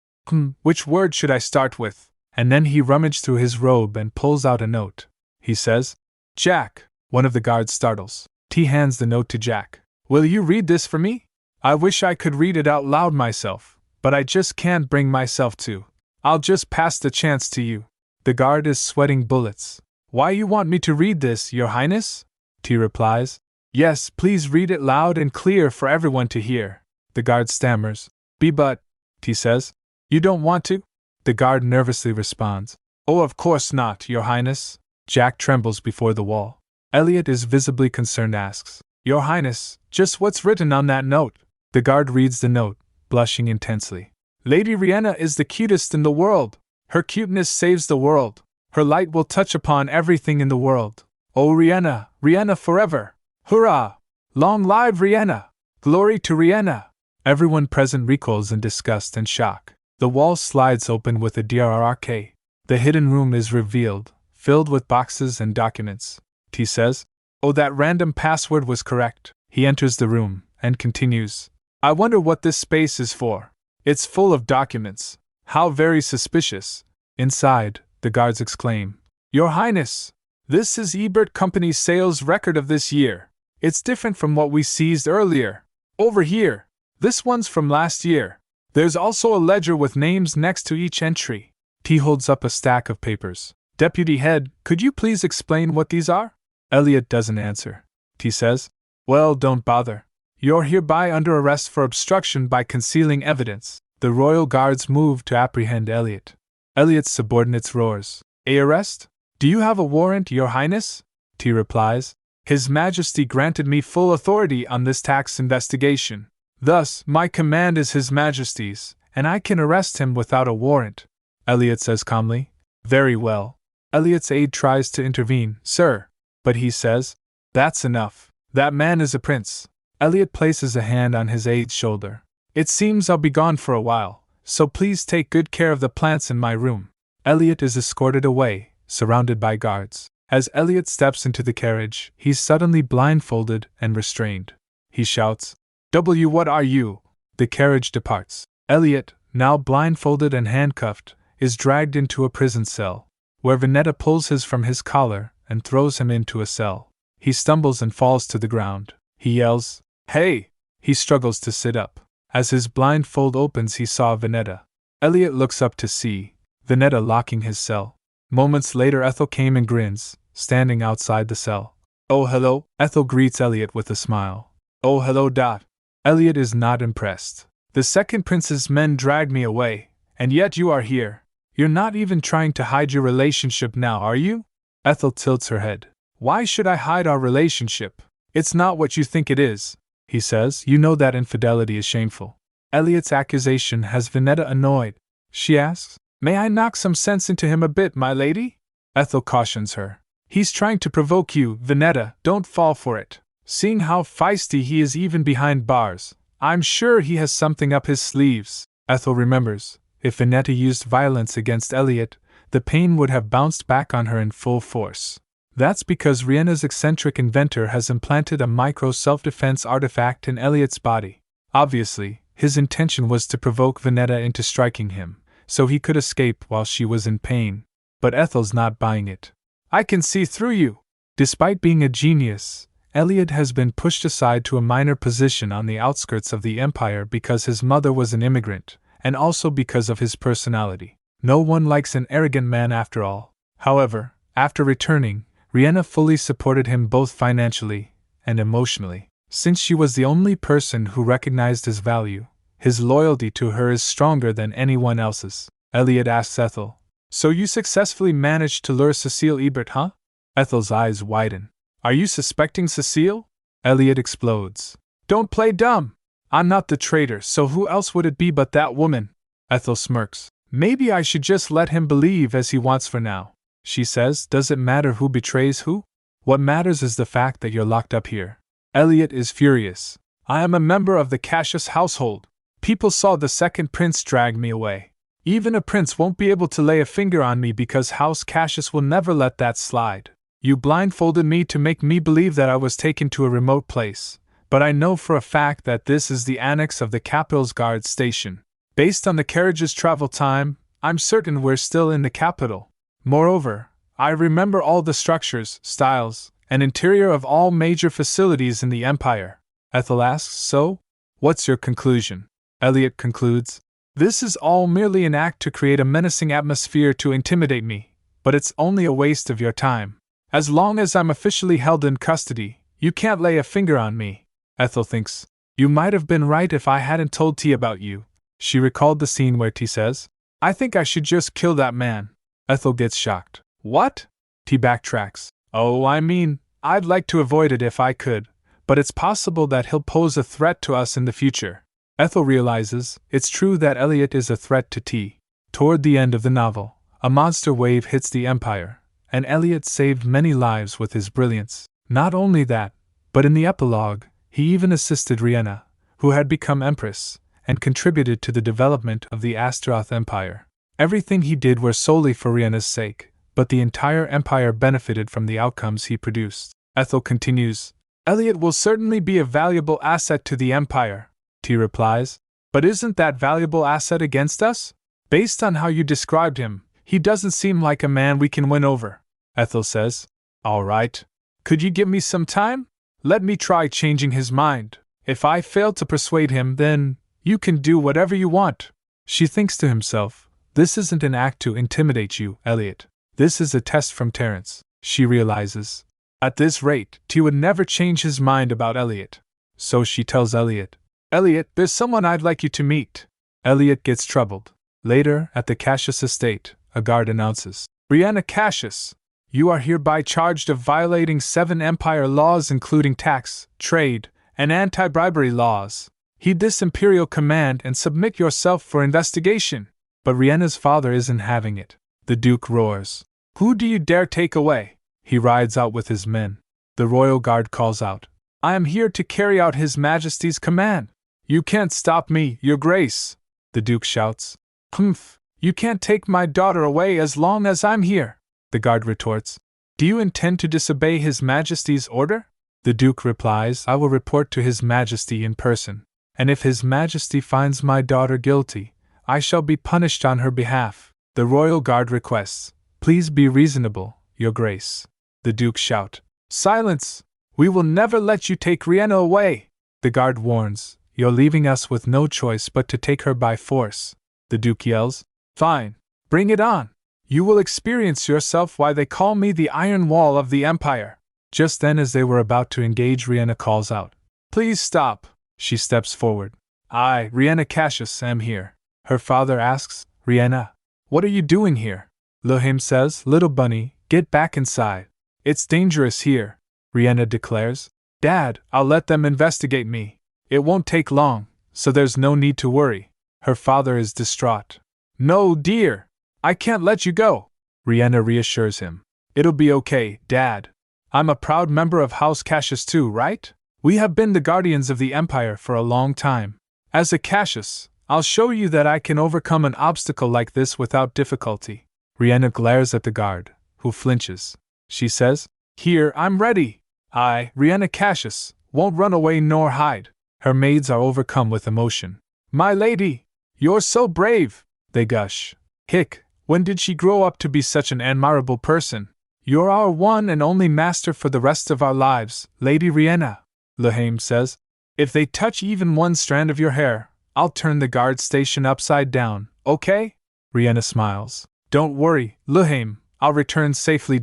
which word should I start with? And then he rummages through his robe and pulls out a note. He says, Jack. One of the guards startles. T hands the note to Jack. Will you read this for me? I wish I could read it out loud myself, but I just can't bring myself to. I'll just pass the chance to you. The guard is sweating bullets. Why you want me to read this, Your Highness? T replies. Yes, please read it loud and clear for everyone to hear. The guard stammers. But, T says. You don't want to? The guard nervously responds. Oh, of course not, Your Highness. Jack trembles before the wall. Elliot is visibly concerned, asks, Your Highness, just what's written on that note? The guard reads the note, blushing intensely. Lady Riena is the cutest in the world. Her cuteness saves the world. Her light will touch upon everything in the world. Oh, Riena, Riena forever! Hurrah! Long live Riena! Glory to Riena! Everyone present recoils in disgust and shock. The wall slides open with a drrrk. The hidden room is revealed, filled with boxes and documents. T says, oh, that random password was correct. He enters the room, and continues, I wonder what this space is for. It's full of documents. How very suspicious. Inside, the guards exclaim, Your Highness! This is Ebert Company's sales record of this year. It's different from what we seized earlier. Over here. This one's from last year. There's also a ledger with names next to each entry. T holds up a stack of papers. Deputy Head, could you please explain what these are? Elliot doesn't answer. T says, well, don't bother. You're hereby under arrest for obstruction by concealing evidence. The royal guards move to apprehend Elliot. Elliot's subordinates roars, a arrest? Do you have a warrant, Your Highness? T replies, His Majesty granted me full authority on this tax investigation. Thus, my command is His Majesty's, and I can arrest him without a warrant. Elliot says calmly, very well. Elliot's aide tries to intervene, sir. But he says, that's enough. That man is a prince. Elliot places a hand on his aide's shoulder. It seems I'll be gone for a while, so please take good care of the plants in my room. Elliot is escorted away, surrounded by guards. As Elliot steps into the carriage, he's suddenly blindfolded and restrained. He shouts, what are you? The carriage departs. Elliot, now blindfolded and handcuffed, is dragged into a prison cell, where Venetta pulls his from his collar and throws him into a cell. He stumbles and falls to the ground. He yells, hey! He struggles to sit up. As his blindfold opens, he saw Venetta. Elliot looks up to see Venetta locking his cell. Moments later, Ethel came and grins, standing outside the cell. Oh, hello. Ethel greets Elliot with a smile. Oh, hello, Dot. Elliot is not impressed. The second prince's men dragged me away, and yet you are here. You're not even trying to hide your relationship now, are you? Ethel tilts her head. Why should I hide our relationship? It's not what you think it is, he says. You know that infidelity is shameful. Elliot's accusation has Venetta annoyed. She asks, may I knock some sense into him a bit, my lady? Ethel cautions her. He's trying to provoke you, Venetta, don't fall for it. Seeing how feisty he is even behind bars, I'm sure he has something up his sleeves. Ethel remembers, If Vineta used violence against Elliot, the pain would have bounced back on her in full force. That's because Riena's eccentric inventor has implanted a micro self-defense artifact in Elliot's body. Obviously, his intention was to provoke Vineta into striking him, so he could escape while she was in pain. But Ethel's not buying it. I can see through you. Despite being a genius, Elliot has been pushed aside to a minor position on the outskirts of the Empire because his mother was an immigrant, and also because of his personality. No one likes an arrogant man after all. However, after returning, Riena fully supported him both financially and emotionally. Since she was the only person who recognized his value, his loyalty to her is stronger than anyone else's. Elliot asks Ethel, "So you successfully managed to lure Cecile Ebert, huh?" Ethel's eyes widen. "Are you suspecting Cecile?" Elliot explodes. "Don't play dumb! I'm not the traitor, so who else would it be but that woman?" Ethel smirks. "Maybe I should just let him believe as he wants for now," she says. "Does it matter who betrays who? What matters is the fact that you're locked up here." Elliot is furious. "I am a member of the Cassius household. People saw the second prince drag me away. Even a prince won't be able to lay a finger on me because House Cassius will never let that slide. You blindfolded me to make me believe that I was taken to a remote place, but I know for a fact that this is the annex of the capital's guard station. Based on the carriage's travel time, I'm certain we're still in the capital. Moreover, I remember all the structures, styles, and interior of all major facilities in the Empire." Ethel asks, "So? What's your conclusion?" Elliot concludes, "This is all merely an act to create a menacing atmosphere to intimidate me, but it's only a waste of your time. As long as I'm officially held in custody, you can't lay a finger on me." Ethel thinks, "You might have been right if I hadn't told T about you." She recalled the scene where T says, "I think I should just kill that man." Ethel gets shocked. "What?" T backtracks. "Oh, I mean, I'd like to avoid it if I could, but it's possible that he'll pose a threat to us in the future." Ethel realizes it's true that Elliot is a threat to T. Toward the end of the novel, a monster wave hits the Empire, and Elliot saved many lives with his brilliance. Not only that, but in the epilogue, he even assisted Riena, who had become Empress, and contributed to the development of the Astaroth Empire. Everything he did was solely for Riena's sake, but the entire Empire benefited from the outcomes he produced. Ethel continues, "Elliot will certainly be a valuable asset to the Empire," T replies, "but isn't that valuable asset against us? Based on how you described him, he doesn't seem like a man we can win over." Ethel says, "All right. Could you give me some time? Let me try changing his mind. If I fail to persuade him, then you can do whatever you want." She thinks to himself, "This isn't an act to intimidate you, Elliot. This is a test from Terrence." She realizes, at this rate, T would never change his mind about Elliot. So she tells Elliot, "Elliot, there's someone I'd like you to meet." Elliot gets troubled. Later, at the Cassius estate, a guard announces, "Riena Cassius, you are hereby charged of violating 7 Empire laws including tax, trade, and anti-bribery laws. Heed this imperial command and submit yourself for investigation." But Riena's father isn't having it. The Duke roars, "Who do you dare take away?" He rides out with his men. The royal guard calls out, "I am here to carry out His Majesty's command." "You can't stop me, Your Grace," the Duke shouts. "Humph, you can't take my daughter away as long as I'm here," the guard retorts. "Do you intend to disobey His Majesty's order?" The Duke replies, "I will report to His Majesty in person, and if His Majesty finds my daughter guilty, I shall be punished on her behalf." The royal guard requests, "Please be reasonable, Your Grace." The Duke shout, "Silence! We will never let you take Riena away." The guard warns, "You're leaving us with no choice but to take her by force." The Duke yells, "Fine, bring it on. You will experience yourself why they call me the Iron Wall of the Empire." Just then, as they were about to engage, Riena calls out, "Please stop." She steps forward. "I, Riena Cassius, am here." Her father asks, "Riena, what are you doing here?" Lohim says, "Little bunny, get back inside. It's dangerous here." Riena declares, "Dad, I'll let them investigate me. It won't take long, so there's no need to worry." Her father is distraught. "No, dear, I can't let you go." Riena reassures him. "It'll be okay, Dad. I'm a proud member of House Cassius too, right? We have been the guardians of the Empire for a long time. As a Cassius, I'll show you that I can overcome an obstacle like this without difficulty. Riena glares at the guard, who flinches. She says, Here, I'm ready. I, Riena Cassius, won't run away nor hide. Her maids are overcome with emotion. My lady, you're so brave, they gush. Hick, when did she grow up to be such an admirable person? You're our one and only master for the rest of our lives, Lady Riena, Lahame says. If they touch even one strand of your hair, I'll turn the guard station upside down, okay? Riena smiles. Don't worry, Lahame, I'll return safely.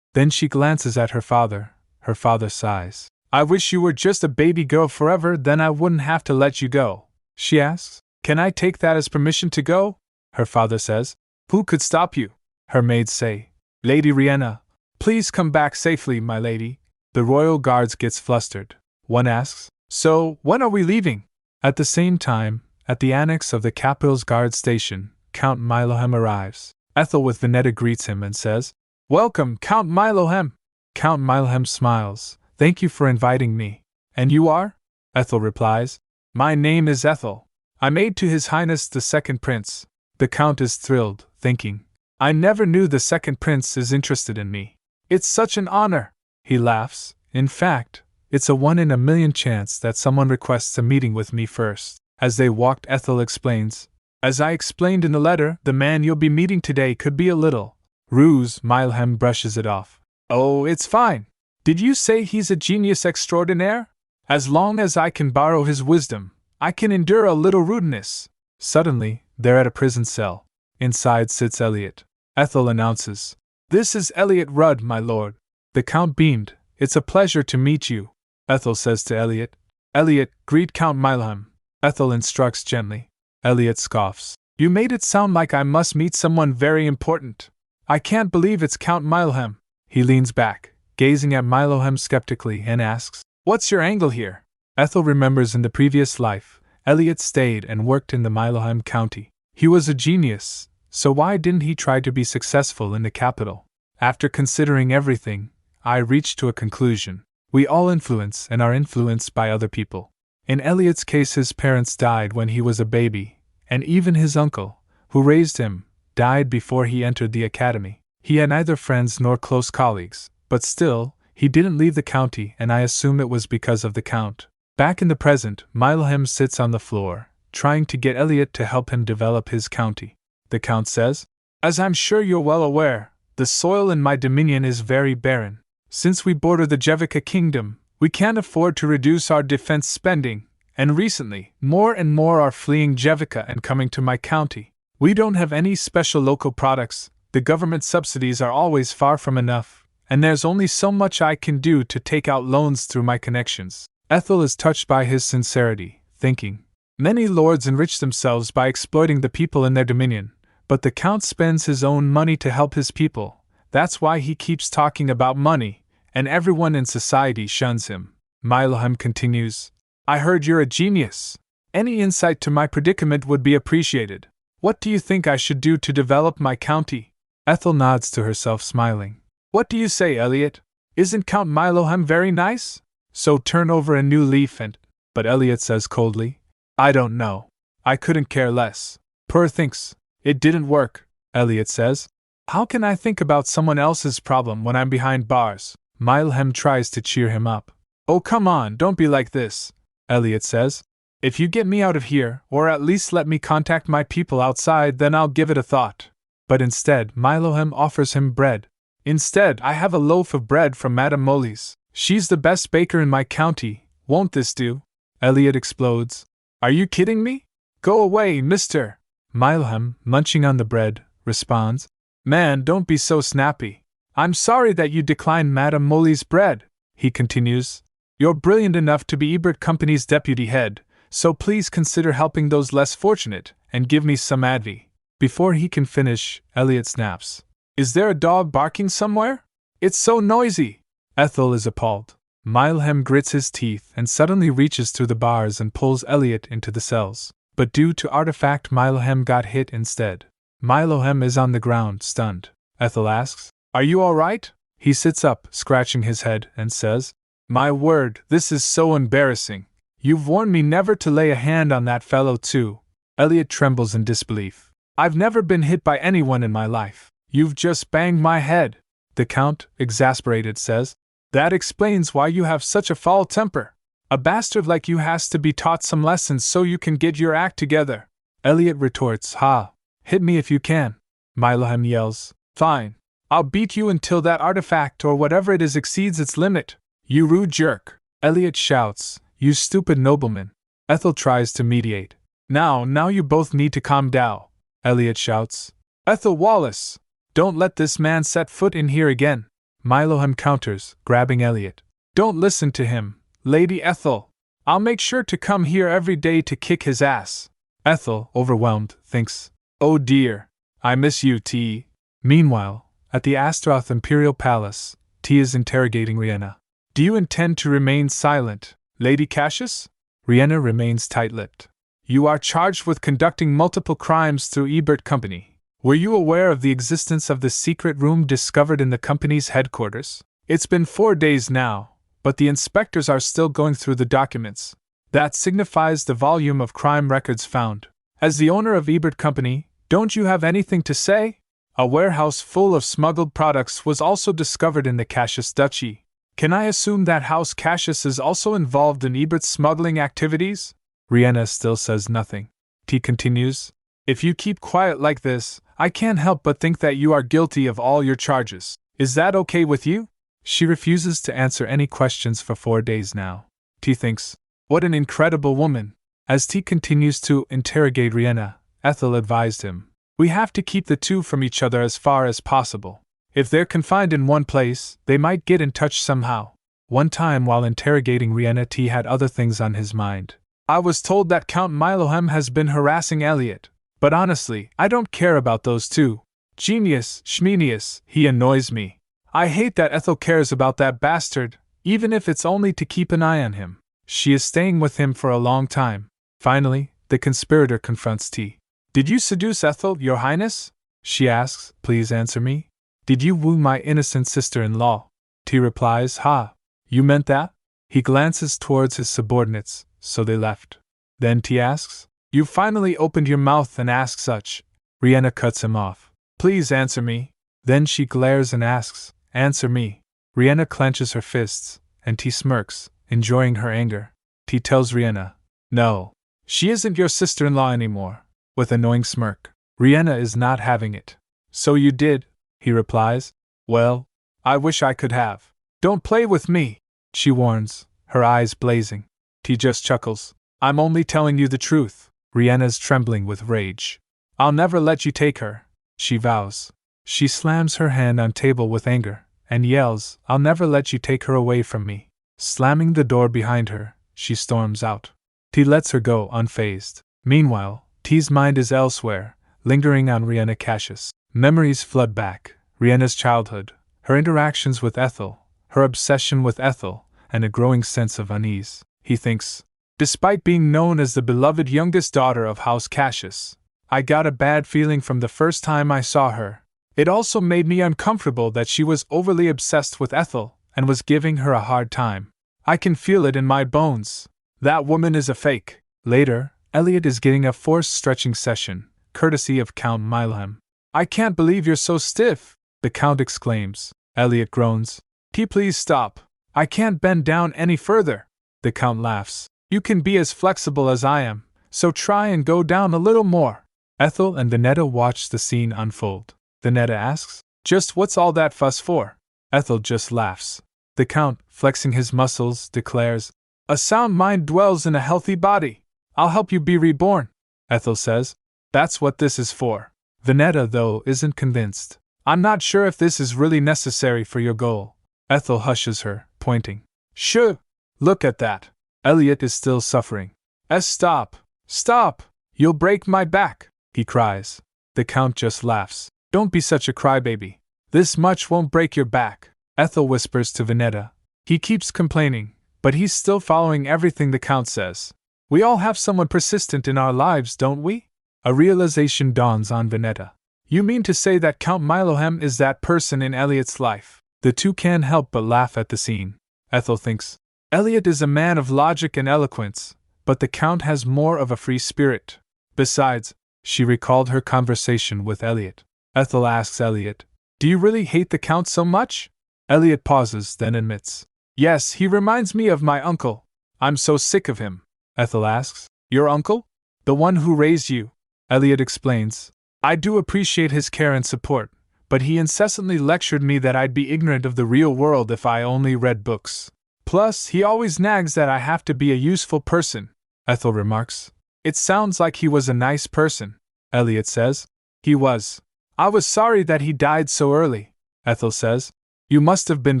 Then she glances at her father. Her father sighs. I wish you were just a baby girl forever, then I wouldn't have to let you go. She asks, Can I take that as permission to go? Her father says, Who could stop you? Her maids say, Lady Riena, please come back safely, my lady. The royal guards gets flustered. One asks, So, when are we leaving? At the same time, at the annex of the capital's guard station, Count Milohem arrives. Ethel with Veneta greets him and says, Welcome, Count Milohem. Count Milohem smiles. Thank you for inviting me. And you are? Ethel replies, My name is Ethel. I'm maid to His Highness the Second Prince. The Count is thrilled, thinking, I never knew the Second Prince is interested in me. It's such an honor. He laughs. In fact, it's a 1 in a million chance that someone requests a meeting with me first. As they walked, Ethel explains, As I explained in the letter, the man you'll be meeting today could be a little ruse. Milohem brushes it off. Oh, it's fine. Did you say he's a genius extraordinaire? As long as I can borrow his wisdom, I can endure a little rudeness. Suddenly, they're at a prison cell. Inside sits Elliot. Ethel announces, This is Elliot Rudd, my lord. The Count beamed. It's a pleasure to meet you. Ethel says to Elliot, Elliot, greet Count Milohem. Ethel instructs gently. Elliot scoffs. You made it sound like I must meet someone very important. I can't believe it's Count Milohem. He leans back, gazing at Milohem skeptically, and asks, What's your angle here? Ethel remembers in the previous life, Elliot stayed and worked in the Milohem County. He was a genius, so why didn't he try to be successful in the capital? After considering everything, I reached to a conclusion. We all influence and are influenced by other people. In Elliot's case, his parents died when he was a baby, and even his uncle, who raised him, died before he entered the academy. He had neither friends nor close colleagues, but still, he didn't leave the county, and I assume it was because of the Count. Back in the present, Milohem sits on the floor, trying to get Elliot to help him develop his county. The Count says, As I'm sure you're well aware, the soil in my dominion is very barren. Since we border the Jevica kingdom, we can't afford to reduce our defense spending, and recently, more and more are fleeing Jevica and coming to my county. We don't have any special local products. The government subsidies are always far from enough, and there's only so much I can do to take out loans through my connections. Ethel is touched by his sincerity, thinking, Many lords enrich themselves by exploiting the people in their dominion, but the Count spends his own money to help his people. That's why he keeps talking about money, and everyone in society shuns him. Milohem continues, I heard you're a genius. Any insight to my predicament would be appreciated. What do you think I should do to develop my county? Ethel nods to herself, smiling. What do you say, Elliot? Isn't Count Milohem very nice? So turn over a new leaf and... But Elliot says coldly, I don't know. I couldn't care less. Poor thinks. It didn't work, Elliot says. How can I think about someone else's problem when I'm behind bars? Milohem tries to cheer him up. Oh, come on, don't be like this, Elliot says. If you get me out of here, or at least let me contact my people outside, then I'll give it a thought. But instead, Milohem offers him bread. Instead, I have a loaf of bread from Madame Molly's. She's the best baker in my county. Won't this do? Elliot explodes. Are you kidding me? Go away, mister. Milohem, munching on the bread, responds. Man, don't be so snappy. I'm sorry that you declined Madame Molly's bread, he continues. You're brilliant enough to be Ebert Company's deputy head, so please consider helping those less fortunate, and give me some advi. Before he can finish, Elliot snaps. Is there a dog barking somewhere? It's so noisy. Ethel is appalled. Milohem grits his teeth and suddenly reaches through the bars and pulls Elliot into the cells. But due to artifact, Milohem got hit instead. Milohem is on the ground, stunned. Ethel asks, Are you all right? He sits up, scratching his head, and says, My word, this is so embarrassing. You've warned me never to lay a hand on that fellow too. Elliot trembles in disbelief. I've never been hit by anyone in my life. You've just banged my head, the Count, exasperated, says. That explains why you have such a foul temper. A bastard like you has to be taught some lessons so you can get your act together. Elliot retorts, ha, hit me if you can. Milohem yells, fine. I'll beat you until that artifact or whatever it is exceeds its limit. You rude jerk. Elliot shouts, you stupid nobleman. Ethel tries to mediate. Now you both need to calm down. Elliot shouts. Ethel Wallace! Don't let this man set foot in here again. Milohem counters, grabbing Elliot. Don't listen to him, Lady Ethel. I'll make sure to come here every day to kick his ass. Ethel, overwhelmed, thinks, oh dear, I miss you, T. Meanwhile, at the Astaroth Imperial Palace, T is interrogating Riena. Do you intend to remain silent, Lady Cassius? Riena remains tight-lipped. You are charged with conducting multiple crimes through Ebert Company. Were you aware of the existence of the secret room discovered in the company's headquarters? It's been 4 days now, but the inspectors are still going through the documents. That signifies the volume of crime records found. As the owner of Ebert Company, don't you have anything to say? A warehouse full of smuggled products was also discovered in the Cassius Duchy. Can I assume that House Cassius is also involved in Ebert's smuggling activities? Riena still says nothing. T continues, if you keep quiet like this, I can't help but think that you are guilty of all your charges. Is that okay with you? She refuses to answer any questions for 4 days now. T thinks, what an incredible woman. As T continues to interrogate Riena, Ethel advised him, we have to keep the two from each other as far as possible. If they're confined in one place, they might get in touch somehow. One time while interrogating Riena, T had other things on his mind. I was told that Count Milohem has been harassing Elliot, but honestly, I don't care about those two. Genius, Schmenius, he annoys me. I hate that Ethel cares about that bastard, even if it's only to keep an eye on him. She is staying with him for a long time. Finally, the conspirator confronts T. Did you seduce Ethel, Your Highness? She asks, please answer me. Did you woo my innocent sister-in-law? T replies, ha, you meant that? He glances towards his subordinates, so they left. Then T asks, you finally opened your mouth and asked such. Riena cuts him off. Please answer me. Then she glares and asks, answer me. Riena clenches her fists, and T smirks, enjoying her anger. T tells Riena, no, she isn't your sister-in-law anymore, with an annoying smirk. Riena is not having it. So you did, he replies. Well, I wish I could have. Don't play with me, she warns, her eyes blazing. T just chuckles. I'm only telling you the truth. Riena's trembling with rage. I'll never let you take her, she vows. She slams her hand on table with anger, and yells, I'll never let you take her away from me. Slamming the door behind her, she storms out. T lets her go unfazed. Meanwhile, T's mind is elsewhere, lingering on Riena Cassius. Memories flood back, Riena's childhood, her interactions with Ethel, her obsession with Ethel, and a growing sense of unease. He thinks, despite being known as the beloved youngest daughter of House Cassius, I got a bad feeling from the first time I saw her. It also made me uncomfortable that she was overly obsessed with Ethel and was giving her a hard time. I can feel it in my bones. That woman is a fake. Later, Elliot is getting a forced stretching session, courtesy of Count Milohem. I can't believe you're so stiff, the Count exclaims. Elliot groans. T, please stop. I can't bend down any further. The Count laughs. You can be as flexible as I am, so try and go down a little more. Ethel and Vinetta watch the scene unfold. Vinetta asks, just what's all that fuss for? Ethel just laughs. The Count, flexing his muscles, declares, a sound mind dwells in a healthy body. I'll help you be reborn. Ethel says, that's what this is for. Vinetta, though, isn't convinced. I'm not sure if this is really necessary for your goal. Ethel hushes her, pointing. Sure. Look at that. Elliot is still suffering. Stop. Stop. You'll break my back, he cries. The Count just laughs. Don't be such a crybaby. This much won't break your back. Ethel whispers to Vinetta. He keeps complaining, but he's still following everything the Count says. We all have someone persistent in our lives, don't we? A realization dawns on Vinetta. You mean to say that Count Milohem is that person in Elliot's life? The two can't help but laugh at the scene. Ethel thinks, Elliot is a man of logic and eloquence, but the Count has more of a free spirit. Besides, she recalled her conversation with Elliot. Ethel asks Elliot, "Do you really hate the Count so much?" Elliot pauses, then admits, "Yes, he reminds me of my uncle. I'm so sick of him." Ethel asks, "Your uncle? The one who raised you?" Elliot explains, "I do appreciate his care and support, but he incessantly lectured me that I'd be ignorant of the real world if I only read books. Plus, he always nags that I have to be a useful person." Ethel remarks, "It sounds like he was a nice person." Elliot says, "He was. I was sorry that he died so early." Ethel says, "You must have been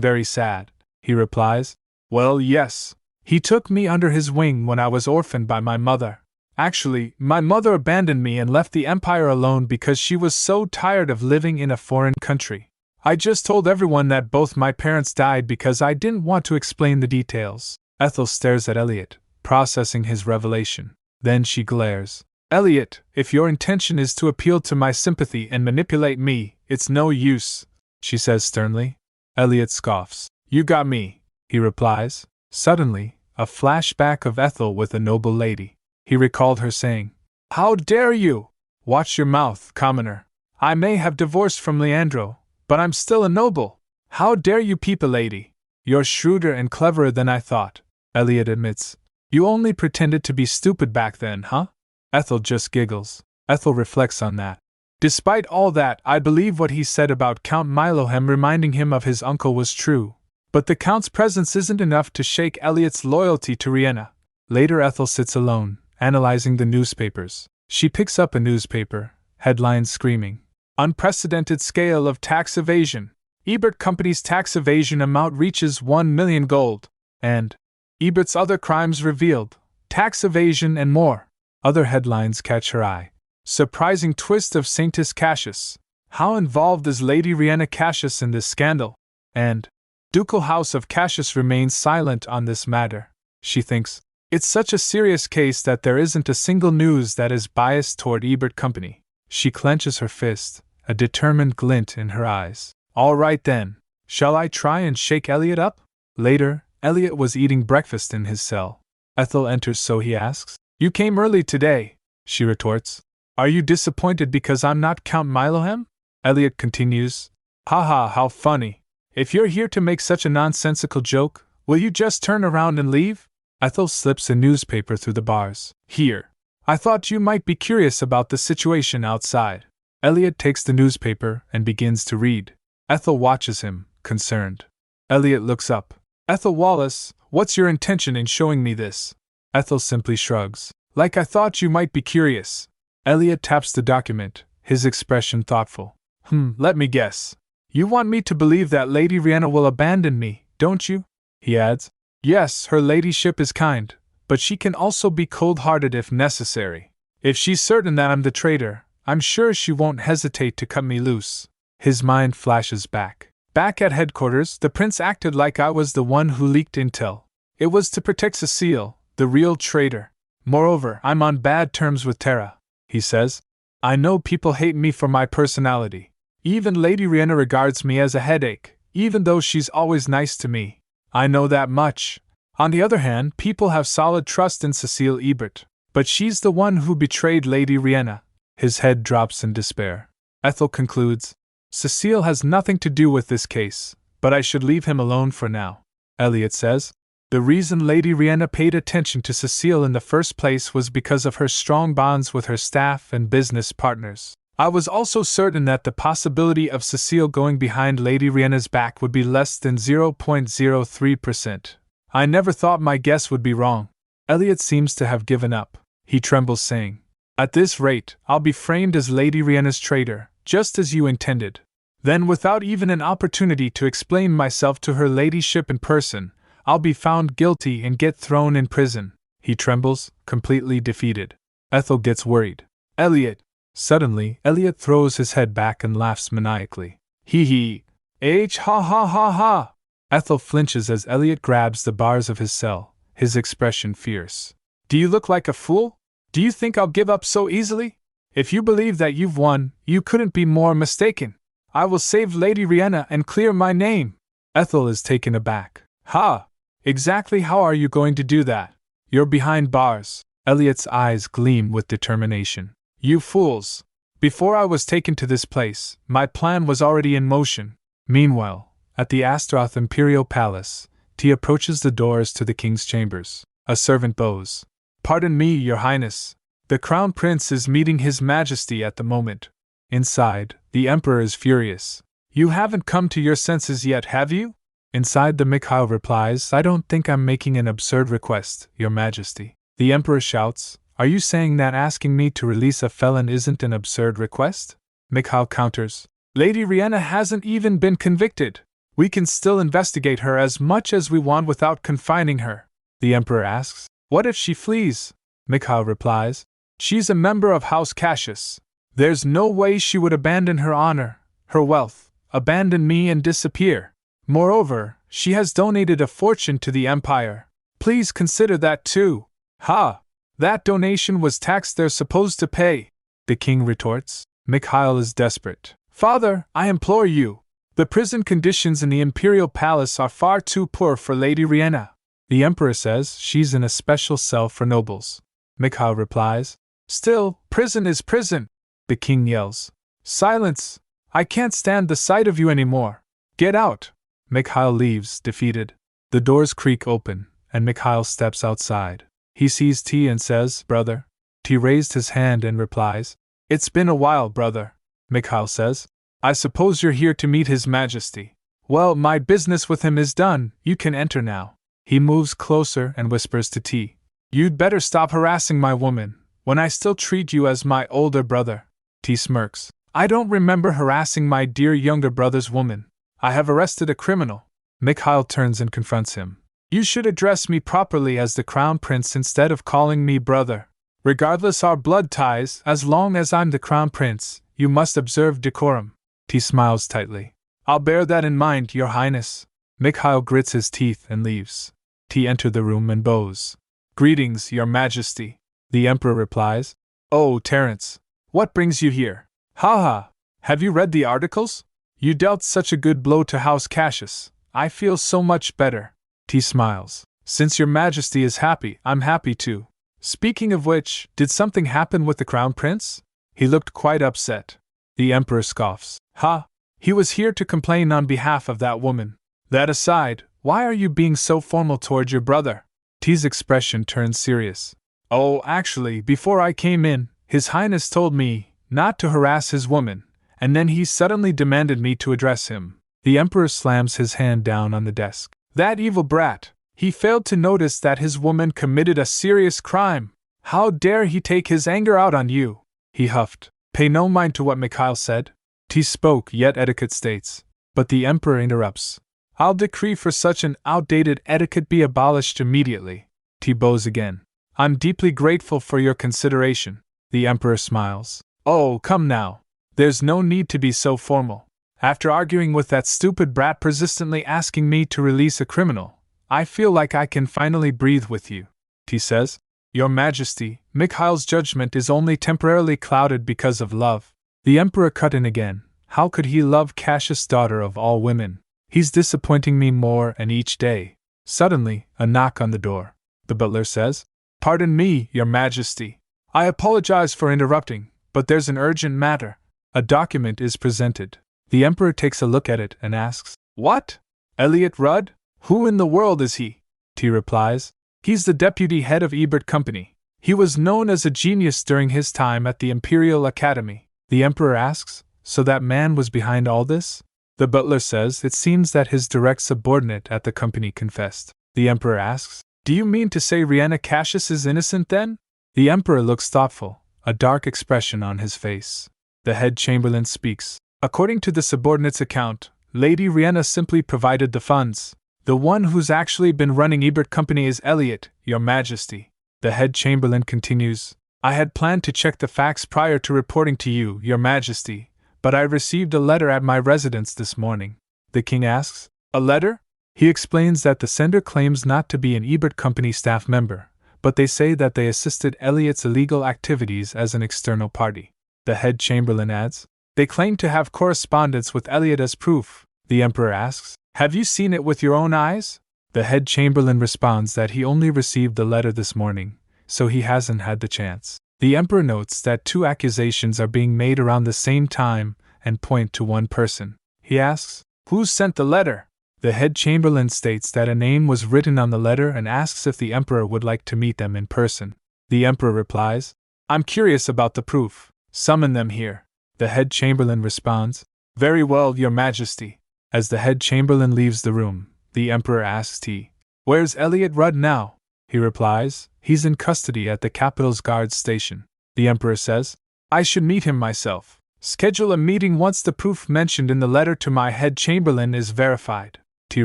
very sad." He replies, "Well, yes. He took me under his wing when I was orphaned by my mother. Actually, my mother abandoned me and left the empire alone because she was so tired of living in a foreign country. I just told everyone that both my parents died because I didn't want to explain the details." Ethel stares at Elliot, processing his revelation. Then she glares. "Elliot, if your intention is to appeal to my sympathy and manipulate me, it's no use," she says sternly. Elliot scoffs. "You got me," he replies. Suddenly, a flashback of Ethel with a noble lady. He recalled her saying, "How dare you? Watch your mouth, commoner. I may have divorced from Leandro, but I'm still a noble. How dare you peep a lady? You're shrewder and cleverer than I thought," Elliot admits. "You only pretended to be stupid back then, huh?" Ethel just giggles. Ethel reflects on that. "Despite all that, I believe what he said about Count Milohem reminding him of his uncle was true. But the Count's presence isn't enough to shake Elliot's loyalty to Riena." Later, Ethel sits alone, analyzing the newspapers. She picks up a newspaper, headlines screaming, "Unprecedented scale of tax evasion. Ebert Company's tax evasion amount reaches 1 million gold." And, "Ebert's other crimes revealed. Tax evasion and more." Other headlines catch her eye. "Surprising twist of Saintess Cassius. How involved is Lady Riena Cassius in this scandal?" And, "Ducal House of Cassius remains silent on this matter." She thinks, "It's such a serious case that there isn't a single news that is biased toward Ebert Company." She clenches her fist, a determined glint in her eyes. "All right then, shall I try and shake Elliot up?" Later, Elliot was eating breakfast in his cell. Ethel enters, so he asks, "You came early today," she retorts. "Are you disappointed because I'm not Count Milohem?" Elliot continues, "Haha, how funny. If you're here to make such a nonsensical joke, will you just turn around and leave?" Ethel slips a newspaper through the bars. "Here. I thought you might be curious about the situation outside." Elliot takes the newspaper and begins to read. Ethel watches him, concerned. Elliot looks up. "Ethel Wallace, what's your intention in showing me this?" Ethel simply shrugs. "Like I thought you might be curious." Elliot taps the document, his expression thoughtful. Let me guess. You want me to believe that Lady Riena will abandon me, don't you?" he adds. "Yes, her ladyship is kind, but she can also be cold-hearted if necessary. If she's certain that I'm the traitor, I'm sure she won't hesitate to cut me loose." His mind flashes back. Back at headquarters, the prince acted like I was the one who leaked intel. It was to protect Cecile, the real traitor. "Moreover, I'm on bad terms with Tara," he says. "I know people hate me for my personality. Even Lady Riena regards me as a headache, even though she's always nice to me. I know that much. On the other hand, people have solid trust in Cecile Ebert. But she's the one who betrayed Lady Riena." His head drops in despair. Ethel concludes, "Cecile has nothing to do with this case, but I should leave him alone for now." Elliot says, "The reason Lady Riena paid attention to Cecile in the first place was because of her strong bonds with her staff and business partners. I was also certain that the possibility of Cecile going behind Lady Riena's back would be less than 0.03%. I never thought my guess would be wrong." Elliot seems to have given up. He trembles, saying, "At this rate, I'll be framed as Lady Riena's traitor, just as you intended. Then, without even an opportunity to explain myself to her ladyship in person, I'll be found guilty and get thrown in prison." He trembles, completely defeated. Ethel gets worried. "Elliot!" Suddenly, Elliot throws his head back and laughs maniacally. Hee ha ha ha ha! Ethel flinches as Elliot grabs the bars of his cell, his expression fierce. "Do you look like a fool? Do you think I'll give up so easily? If you believe that you've won, you couldn't be more mistaken. I will save Lady Riena and clear my name." Ethel is taken aback. "Ha! Exactly how are you going to do that? You're behind bars." Elliot's eyes gleam with determination. You fools! Before I was taken to this place, my plan was already in motion. Meanwhile, at the Astaroth Imperial Palace, T approaches the doors to the king's chambers. A servant bows. Pardon me, your highness. The crown prince is meeting his majesty at the moment. Inside, the emperor is furious. You haven't come to your senses yet, have you? Inside, the Mikhail replies, I don't think I'm making an absurd request, your majesty. The emperor shouts, Are you saying that asking me to release a felon isn't an absurd request? Mikhail counters, Lady Riena hasn't even been convicted. We can still investigate her as much as we want without confining her. The emperor asks, What if she flees? Mikhail replies, She's a member of House Cassius. There's no way she would abandon her honor, her wealth, abandon me and disappear. Moreover, she has donated a fortune to the empire. Please consider that too. Ha! That donation was tax they're supposed to pay. The king retorts. Mikhail is desperate. Father, I implore you. The prison conditions in the imperial palace are far too poor for Lady Riena. The emperor says she's in a special cell for nobles. Mikhail replies, Still, prison is prison. The king yells, Silence! I can't stand the sight of you anymore. Get out! Mikhail leaves, defeated. The doors creak open, and Mikhail steps outside. He sees T and says, Brother. T raised his hand and replies, It's been a while, brother. Mikhail says, I suppose you're here to meet His Majesty. Well, my business with him is done, you can enter now. He moves closer and whispers to T. You'd better stop harassing my woman, when I still treat you as my older brother. T smirks. I don't remember harassing my dear younger brother's woman. I have arrested a criminal. Mikhail turns and confronts him. You should address me properly as the crown prince instead of calling me brother. Regardless our blood ties, as long as I'm the crown prince, you must observe decorum. T smiles tightly. I'll bear that in mind, your highness. Mikhail grits his teeth and leaves. T enters the room and bows. Greetings, your majesty. The emperor replies. Oh, Terence. What brings you here? Ha! Have you read the articles? You dealt such a good blow to House Cassius. I feel so much better. T smiles. Since your majesty is happy, I'm happy too. Speaking of which, did something happen with the crown prince? He looked quite upset. The emperor scoffs. Ha! He was here to complain on behalf of that woman. That aside, why are you being so formal toward your brother? T's expression turns serious. Oh, actually, before I came in, His Highness told me not to harass his woman, and then he suddenly demanded me to address him. The emperor slams his hand down on the desk. That evil brat! He failed to notice that his woman committed a serious crime. How dare he take his anger out on you? He huffed. Pay no mind to what Mikhail said. T spoke, yet etiquette states. But the emperor interrupts. I'll decree for such an outdated etiquette be abolished immediately. T bows again. I'm deeply grateful for your consideration. The emperor smiles. Oh, come now. There's no need to be so formal. After arguing with that stupid brat persistently asking me to release a criminal, I feel like I can finally breathe with you. T says. Your Majesty, Mikhail's judgment is only temporarily clouded because of love. The emperor cut in again. How could he love Cassius, daughter of all women? He's disappointing me more and each day. Suddenly, a knock on the door. The butler says, Pardon me, your Majesty. I apologize for interrupting, but there's an urgent matter. A document is presented. The emperor takes a look at it and asks, What? Elliot Rudd? Who in the world is he? T replies, He's the deputy head of Ebert Company. He was known as a genius during his time at the Imperial Academy. The emperor asks, So that man was behind all this? The butler says it seems that his direct subordinate at the company confessed. The emperor asks, Do you mean to say Riena Cassius is innocent then? The emperor looks thoughtful, a dark expression on his face. The head chamberlain speaks. According to the subordinate's account, Lady Riena simply provided the funds. The one who's actually been running Ebert Company is Elliot, your Majesty. The head chamberlain continues. I had planned to check the facts prior to reporting to you, your Majesty, but I received a letter at my residence this morning. The king asks, A letter? He explains that the sender claims not to be an Ebert Company staff member, but they say that they assisted Elliot's illegal activities as an external party. The head chamberlain adds, They claim to have correspondence with Elliot as proof. The emperor asks, Have you seen it with your own eyes? The head chamberlain responds that he only received the letter this morning, so he hasn't had the chance. The Emperor notes that 2 accusations are being made around the same time and point to one person. He asks, "Who sent the letter?" The head chamberlain states that a name was written on the letter and asks if the Emperor would like to meet them in person. The Emperor replies, "I'm curious about the proof. Summon them here." The head chamberlain responds, "Very well, Your Majesty." As the head chamberlain leaves the room, the Emperor asks T, "Where's Elliot Rudd now?" He replies, "He's in custody at the capital's guard station." The Emperor says, "I should meet him myself. Schedule a meeting once the proof mentioned in the letter to my head chamberlain is verified." T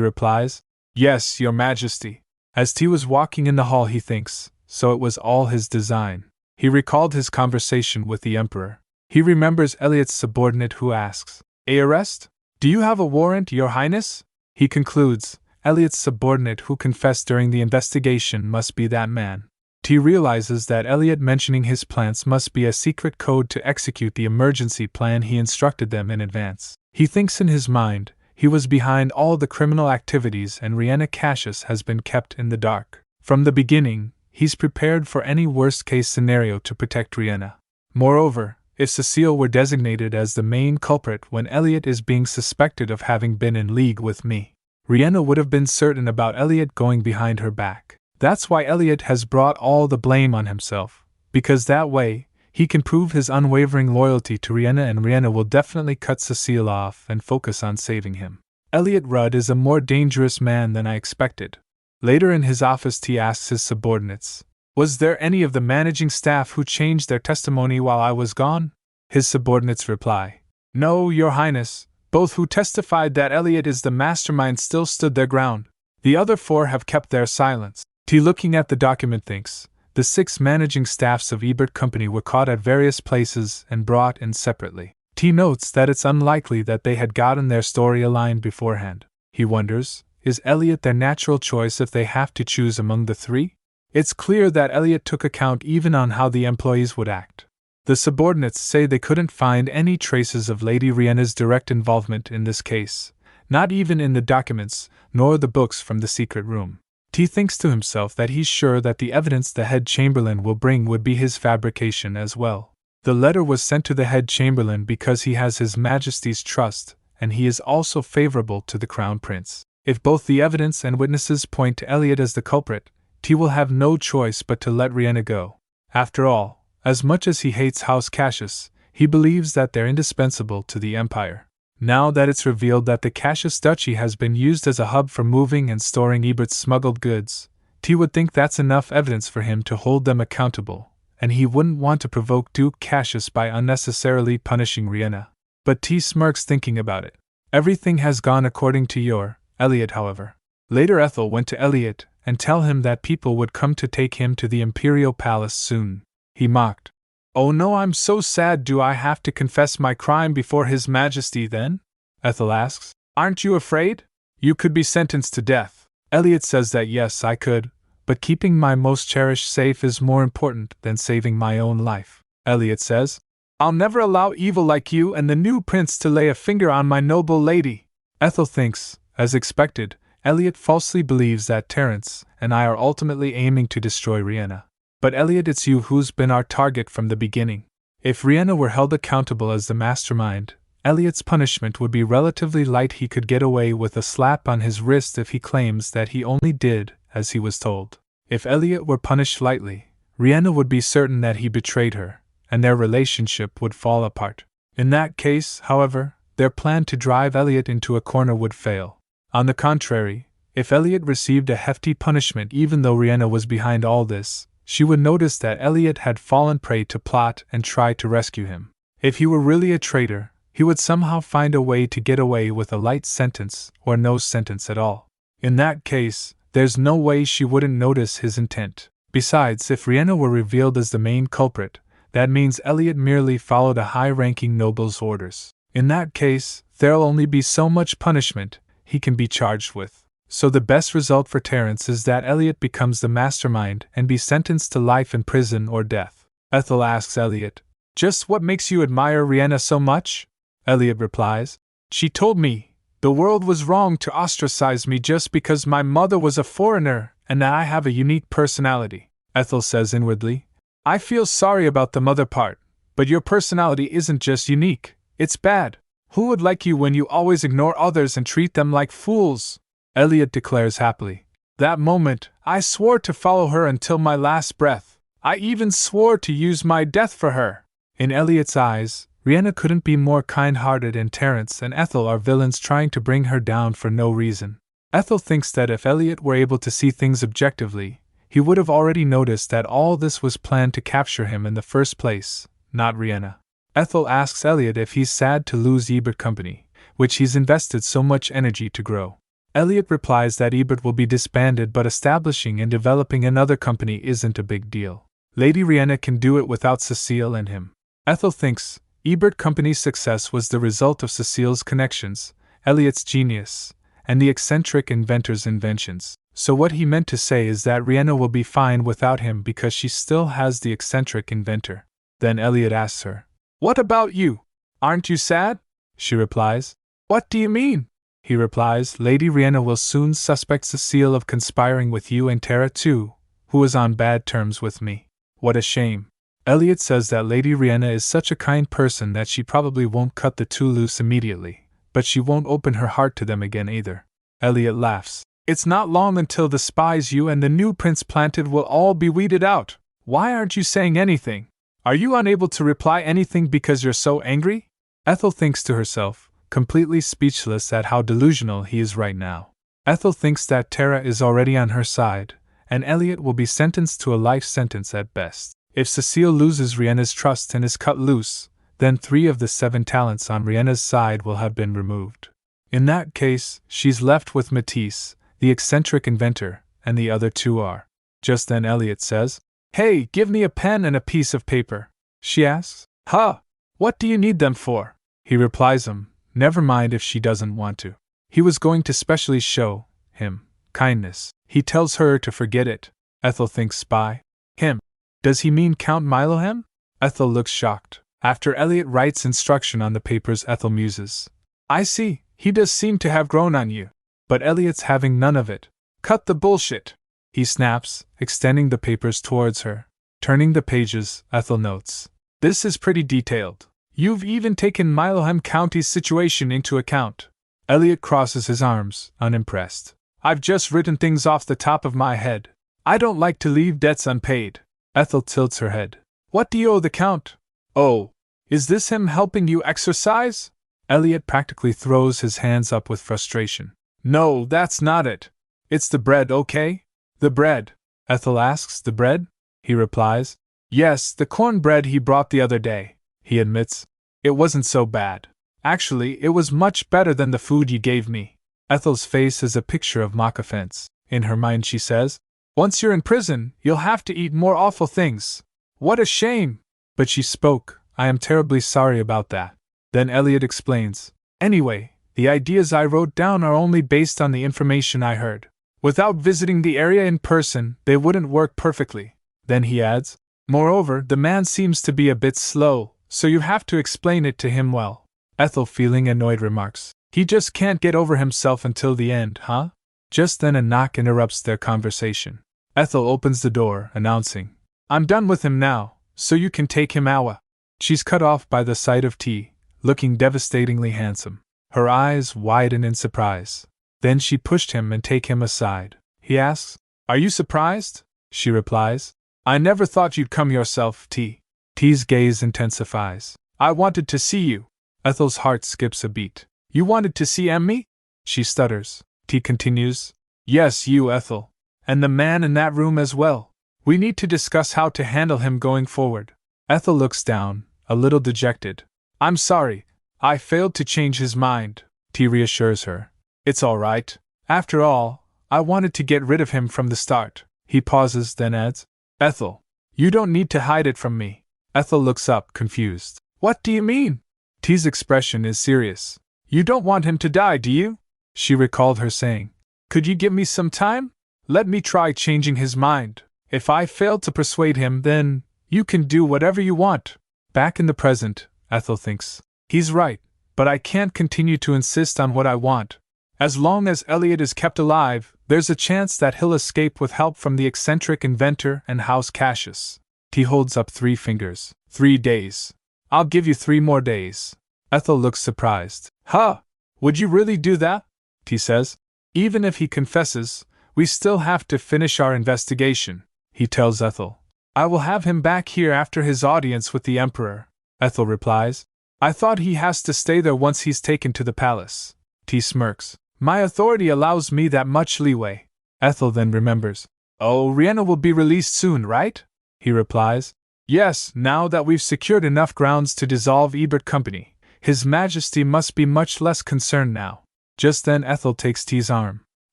replies, "Yes, Your Majesty." As T was walking in the hall, he thinks, so it was all his design. He recalled his conversation with the Emperor. He remembers Elliot's subordinate who asks, "A arrest? Do you have a warrant, Your Highness?" He concludes, Elliot's subordinate who confessed during the investigation must be that man. T realizes that Elliot mentioning his plans must be a secret code to execute the emergency plan he instructed them in advance. He thinks in his mind, he was behind all the criminal activities and Riena Cassius has been kept in the dark. From the beginning, he's prepared for any worst-case scenario to protect Riena. Moreover, if Cecile were designated as the main culprit when Elliot is being suspected of having been in league with me, Riena would have been certain about Elliot going behind her back. That's why Elliot has brought all the blame on himself, because that way, he can prove his unwavering loyalty to Riena and Riena will definitely cut Cecile off and focus on saving him. Elliot Rudd is a more dangerous man than I expected. Later in his office, T asks his subordinates, "Was there any of the managing staff who changed their testimony while I was gone?" His subordinates reply, "No, Your Highness. Both who testified that Elliot is the mastermind still stood their ground. The other 4 have kept their silence." T, looking at the document, thinks, the 6 managing staffs of Ebert Company were caught at various places and brought in separately. T notes that it's unlikely that they had gotten their story aligned beforehand. He wonders, is Elliot their natural choice if they have to choose among the 3? It's clear that Elliot took account even on how the employees would act. The subordinates say they couldn't find any traces of Lady Riena's direct involvement in this case, not even in the documents, nor the books from the secret room. T thinks to himself that he's sure that the evidence the head chamberlain will bring would be his fabrication as well. The letter was sent to the head chamberlain because he has His Majesty's trust, and he is also favorable to the Crown Prince. If both the evidence and witnesses point to Elliot as the culprit, T will have no choice but to let Riena go. After all, as much as he hates House Cassius, he believes that they're indispensable to the Empire. Now that it's revealed that the Cassius Duchy has been used as a hub for moving and storing Ebert's smuggled goods, T would think that's enough evidence for him to hold them accountable, and he wouldn't want to provoke Duke Cassius by unnecessarily punishing Riena. But T smirks thinking about it. Everything has gone according to your Elliot, however. Later Ethel went to Elliot and tell him that people would come to take him to the Imperial Palace soon. He mocked, "Oh no, I'm so sad. Do I have to confess my crime before His Majesty then?" Ethel asks, "Aren't you afraid? You could be sentenced to death." Elliot says that yes, I could, but keeping my most cherished safe is more important than saving my own life. Elliot says, "I'll never allow evil like you and the new prince to lay a finger on my noble lady." Ethel thinks, as expected, Elliot falsely believes that Terence and I are ultimately aiming to destroy Riena. But Elliot, it's you who's been our target from the beginning. If Riena were held accountable as the mastermind, Elliot's punishment would be relatively light. He could get away with a slap on his wrist if he claims that he only did as he was told. If Elliot were punished lightly, Riena would be certain that he betrayed her, and their relationship would fall apart. In that case, however, their plan to drive Elliot into a corner would fail. On the contrary, if Elliot received a hefty punishment even though Riena was behind all this, she would notice that Elliot had fallen prey to plot and try to rescue him. If he were really a traitor, he would somehow find a way to get away with a light sentence or no sentence at all. In that case, there's no way she wouldn't notice his intent. Besides, if Riena were revealed as the main culprit, that means Elliot merely followed a high-ranking noble's orders. In that case, there'll only be so much punishment he can be charged with. So the best result for Terence is that Elliot becomes the mastermind and be sentenced to life in prison or death. Ethel asks Elliot, "Just what makes you admire Riena so much?" Elliot replies, "She told me the world was wrong to ostracize me just because my mother was a foreigner and that I have a unique personality." Ethel says inwardly. I feel sorry about the mother part, but your personality isn't just unique, it's bad. Who would like you when you always ignore others and treat them like fools? Elliot declares happily. That moment, I swore to follow her until my last breath. I even swore to use my death for her. In Elliot's eyes, Riena couldn't be more kind-hearted, and Terence and Ethel are villains trying to bring her down for no reason. Ethel thinks that if Elliot were able to see things objectively, he would have already noticed that all this was planned to capture him in the first place, not Riena. Ethel asks Elliot if he's sad to lose Ebert Company, which he's invested so much energy to grow. Elliot replies that Ebert will be disbanded, but establishing and developing another company isn't a big deal. Lady Riena can do it without Cecile and him. Ethel thinks Ebert Company's success was the result of Cecile's connections, Elliot's genius, and the eccentric inventor's inventions. So what he meant to say is that Riena will be fine without him because she still has the eccentric inventor. Then Elliot asks her, "What about you? Aren't you sad?" She replies, "What do you mean?" He replies, "Lady Riena will soon suspect Cecile of conspiring with you and Tara too, who is on bad terms with me. What a shame." Elliot says that Lady Riena is such a kind person that she probably won't cut the two loose immediately, but she won't open her heart to them again either. Elliot laughs. "It's not long until the spies you and the new prince planted will all be weeded out. Why aren't you saying anything? Are you unable to reply anything because you're so angry?" Ethel thinks to herself, completely speechless at how delusional he is right now. Ethel thinks that Tara is already on her side, and Elliot will be sentenced to a life sentence at best. If Cecile loses Riena's trust and is cut loose, then 3 of the 7 talents on Riena's side will have been removed. In that case, she's left with Matisse, the eccentric inventor, and the other 2 are. Just then Elliot says, "Hey, give me a pen and a piece of paper." She asks, "Huh? What do you need them for?" He replies never mind if she doesn't want to. He was going to specially show him kindness. He tells her to forget it. Ethel thinks spy. Him. Does he mean Count Milohem? Ethel looks shocked. After Elliot writes instruction on the papers, Ethel muses. I see, he does seem to have grown on you. But Elliot's having none of it. Cut the bullshit, he snaps, extending the papers towards her. Turning the pages, Ethel notes. This is pretty detailed. You've even taken Milohem County's situation into account. Elliot crosses his arms, unimpressed. I've just written things off the top of my head. I don't like to leave debts unpaid. Ethel tilts her head. What do you owe the Count? Oh, is this him helping you exercise? Elliot practically throws his hands up with frustration. No, that's not it. It's the bread, okay? The bread. Ethel asks, the bread? He replies. Yes, the cornbread he brought the other day. He admits. It wasn't so bad. Actually, it was much better than the food you gave me. Ethel's face is a picture of mock offense. In her mind she says, once you're in prison, you'll have to eat more awful things. What a shame! But she spoke, I am terribly sorry about that. Then Elliot explains. Anyway, the ideas I wrote down are only based on the information I heard. Without visiting the area in person, they wouldn't work perfectly. Then he adds, moreover, the man seems to be a bit slow, so you have to explain it to him well. Ethel, feeling annoyed, remarks, he just can't get over himself until the end, huh? Just then a knock interrupts their conversation. Ethel opens the door, announcing, I'm done with him now, so you can take him out. She's cut off by the sight of T, looking devastatingly handsome. Her eyes widen in surprise. Then she pushed him and take him aside. He asks, Are you surprised? She replies, I never thought you'd come yourself, T. T's gaze intensifies. I wanted to see you. Ethel's heart skips a beat. You wanted to see Emmy? She stutters. T continues, Yes, you, Ethel. And the man in that room as well. We need to discuss how to handle him going forward. Ethel looks down, a little dejected. I'm sorry, I failed to change his mind. T reassures her. It's all right. After all, I wanted to get rid of him from the start. He pauses, then adds, Ethel, you don't need to hide it from me. Ethel looks up, confused. What do you mean? T's expression is serious. You don't want him to die, do you? She recalled her saying. Could you give me some time? Let me try changing his mind. If I fail to persuade him, then you can do whatever you want. Back in the present, Ethel thinks. He's right, but I can't continue to insist on what I want. As long as Elliot is kept alive, There's a chance that he'll escape with help from the eccentric inventor and House Cassius. He holds up 3 fingers. 3 days. I'll give you 3 more days. Ethel looks surprised. Huh? Would you really do that? He says. Even if he confesses, we still have to finish our investigation, he tells Ethel. I will have him back here after his audience with the Emperor, Ethel replies. I thought he has to stay there once he's taken to the palace. T smirks. My authority allows me that much leeway. Ethel then remembers. Oh, Riena will be released soon, right? He replies. Yes, now that we've secured enough grounds to dissolve Ebert Company, His Majesty must be much less concerned now. Just then Ethel takes T's arm.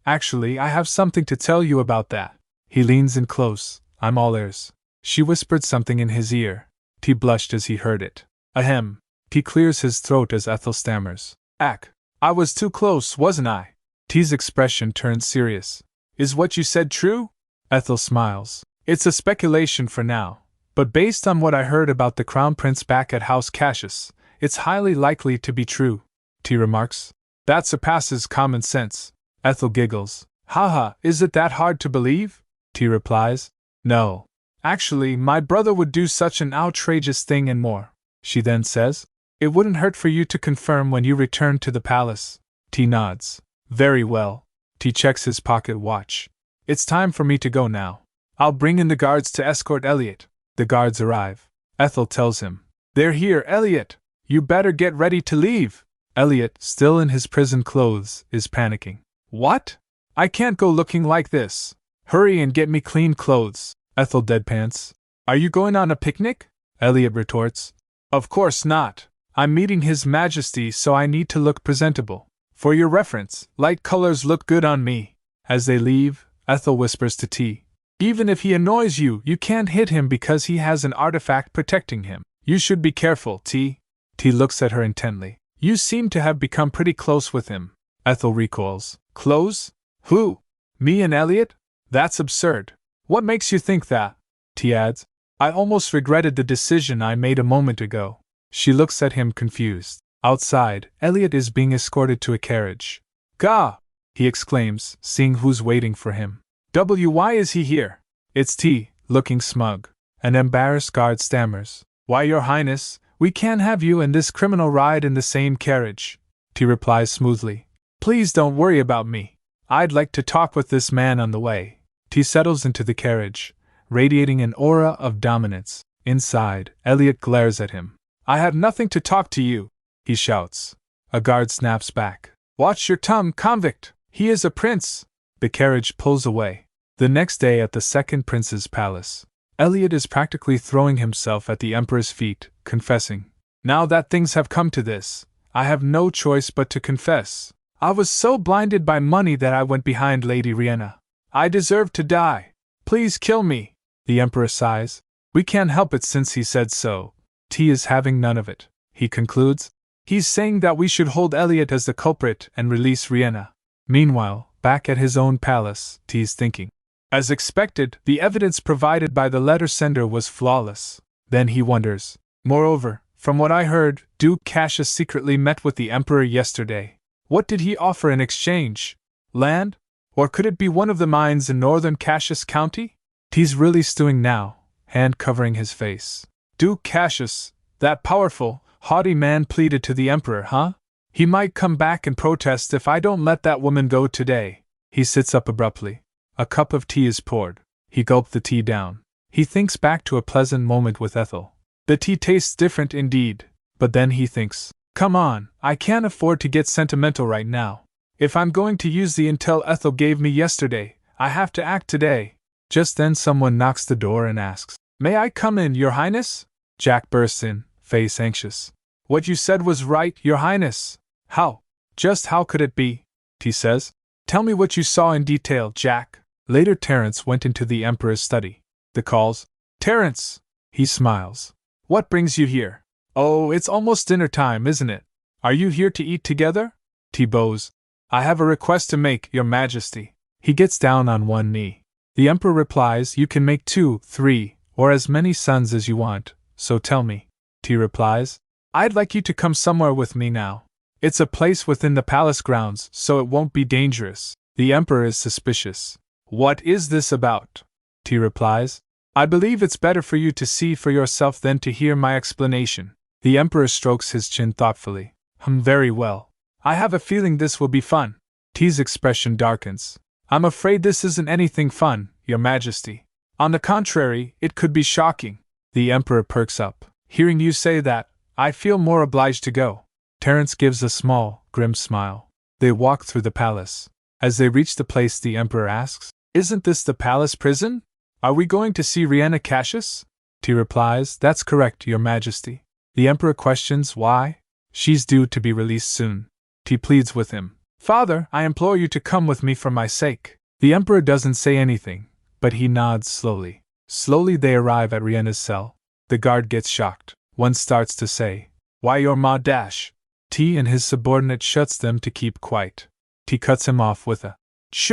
Actually, I have something to tell you about that. He leans in close. I'm all ears. She whispered something in his ear. T blushed as he heard it. Ahem. T clears his throat as Ethel stammers. Ack. I was too close, wasn't I? T's expression turns serious. Is what you said true? Ethel smiles. It's a speculation for now, but based on what I heard about the Crown Prince back at House Cassius, it's highly likely to be true. T remarks. That surpasses common sense. Ethel giggles. Haha, is it that hard to believe? T replies. No. Actually, my brother would do such an outrageous thing and more. She then says. It wouldn't hurt for you to confirm when you return to the palace. T nods. Very well. T checks his pocket watch. It's time for me to go now. I'll bring in the guards to escort Elliot. The guards arrive. Ethel tells him. They're here, Elliot. You better get ready to leave. Elliot, still in his prison clothes, is panicking. What? I can't go looking like this. Hurry and get me clean clothes. Ethel deadpans. Are you going on a picnic? Elliot retorts. Of course not. I'm meeting His Majesty, so I need to look presentable. For your reference, light colors look good on me. As they leave, Ethel whispers to T. Even if he annoys you, you can't hit him because he has an artifact protecting him. You should be careful, T. T looks at her intently. You seem to have become pretty close with him. Ethel recoils. Close? Who? Me and Elliot? That's absurd. What makes you think that? T adds. I almost regretted the decision I made a moment ago. She looks at him confused. Outside, Elliot is being escorted to a carriage. Gah! He exclaims, seeing who's waiting for him. Why is he here? It's T, looking smug. An embarrassed guard stammers. Why, Your Highness, we can't have you and this criminal ride in the same carriage. T replies smoothly. Please don't worry about me. I'd like to talk with this man on the way. T settles into the carriage, radiating an aura of dominance. Inside, Elliot glares at him. I have nothing to talk to you, he shouts. A guard snaps back. Watch your tongue, convict! He is a prince! The carriage pulls away. The next day at the second prince's palace, Elliot is practically throwing himself at the emperor's feet, confessing. Now that things have come to this, I have no choice but to confess. I was so blinded by money that I went behind Lady Riena. I deserve to die. Please kill me. The emperor sighs. We can't help it since he said so. T is having none of it. He concludes. He's saying that we should hold Elliot as the culprit and release Riena. Meanwhile, back at his own palace, T's thinking. As expected, the evidence provided by the letter sender was flawless. Then he wonders. Moreover, from what I heard, Duke Cassius secretly met with the Emperor yesterday. What did he offer in exchange? Land? Or could it be one of the mines in northern Cassius County? T's really stewing now, hand covering his face. Duke Cassius, that powerful, haughty man pleaded to the Emperor, huh? He might come back and protest if I don't let that woman go today. He sits up abruptly. A cup of tea is poured. He gulped the tea down. He thinks back to a pleasant moment with Ethel. The tea tastes different indeed, but then he thinks, come on, I can't afford to get sentimental right now. If I'm going to use the intel Ethel gave me yesterday, I have to act today. Just then someone knocks the door and asks, May I come in, Your Highness? Jack bursts in, face anxious. What you said was right, Your Highness. How? Just how could it be? T says. Tell me what you saw in detail, Jack. Later Terence went into the Emperor's study. The calls. Terence! He smiles. What brings you here? Oh, it's almost dinner time, isn't it? Are you here to eat together? T bows. I have a request to make, Your Majesty. He gets down on one knee. The Emperor replies, You can make 2, 3, or as many sons as you want, so tell me. T replies, I'd like you to come somewhere with me now. It's a place within the palace grounds, so it won't be dangerous. The Emperor is suspicious. What is this about? T replies. I believe it's better for you to see for yourself than to hear my explanation. The Emperor strokes his chin thoughtfully. Very well. I have a feeling this will be fun. T's expression darkens. I'm afraid this isn't anything fun, Your Majesty. On the contrary, it could be shocking. The Emperor perks up. Hearing you say that, I feel more obliged to go. Terence gives a small, grim smile. They walk through the palace. As they reach the place, the Emperor asks, Isn't this the palace prison? Are we going to see Riena Cassius? T replies, That's correct, Your Majesty. The Emperor questions why. She's due to be released soon. T pleads with him. Father, I implore you to come with me for my sake. The Emperor doesn't say anything, but he nods slowly. Slowly they arrive at Riena's cell. The guard gets shocked. One starts to say, Why your ma dash? T and his subordinate shuts them to keep quiet. T cuts him off with a shh.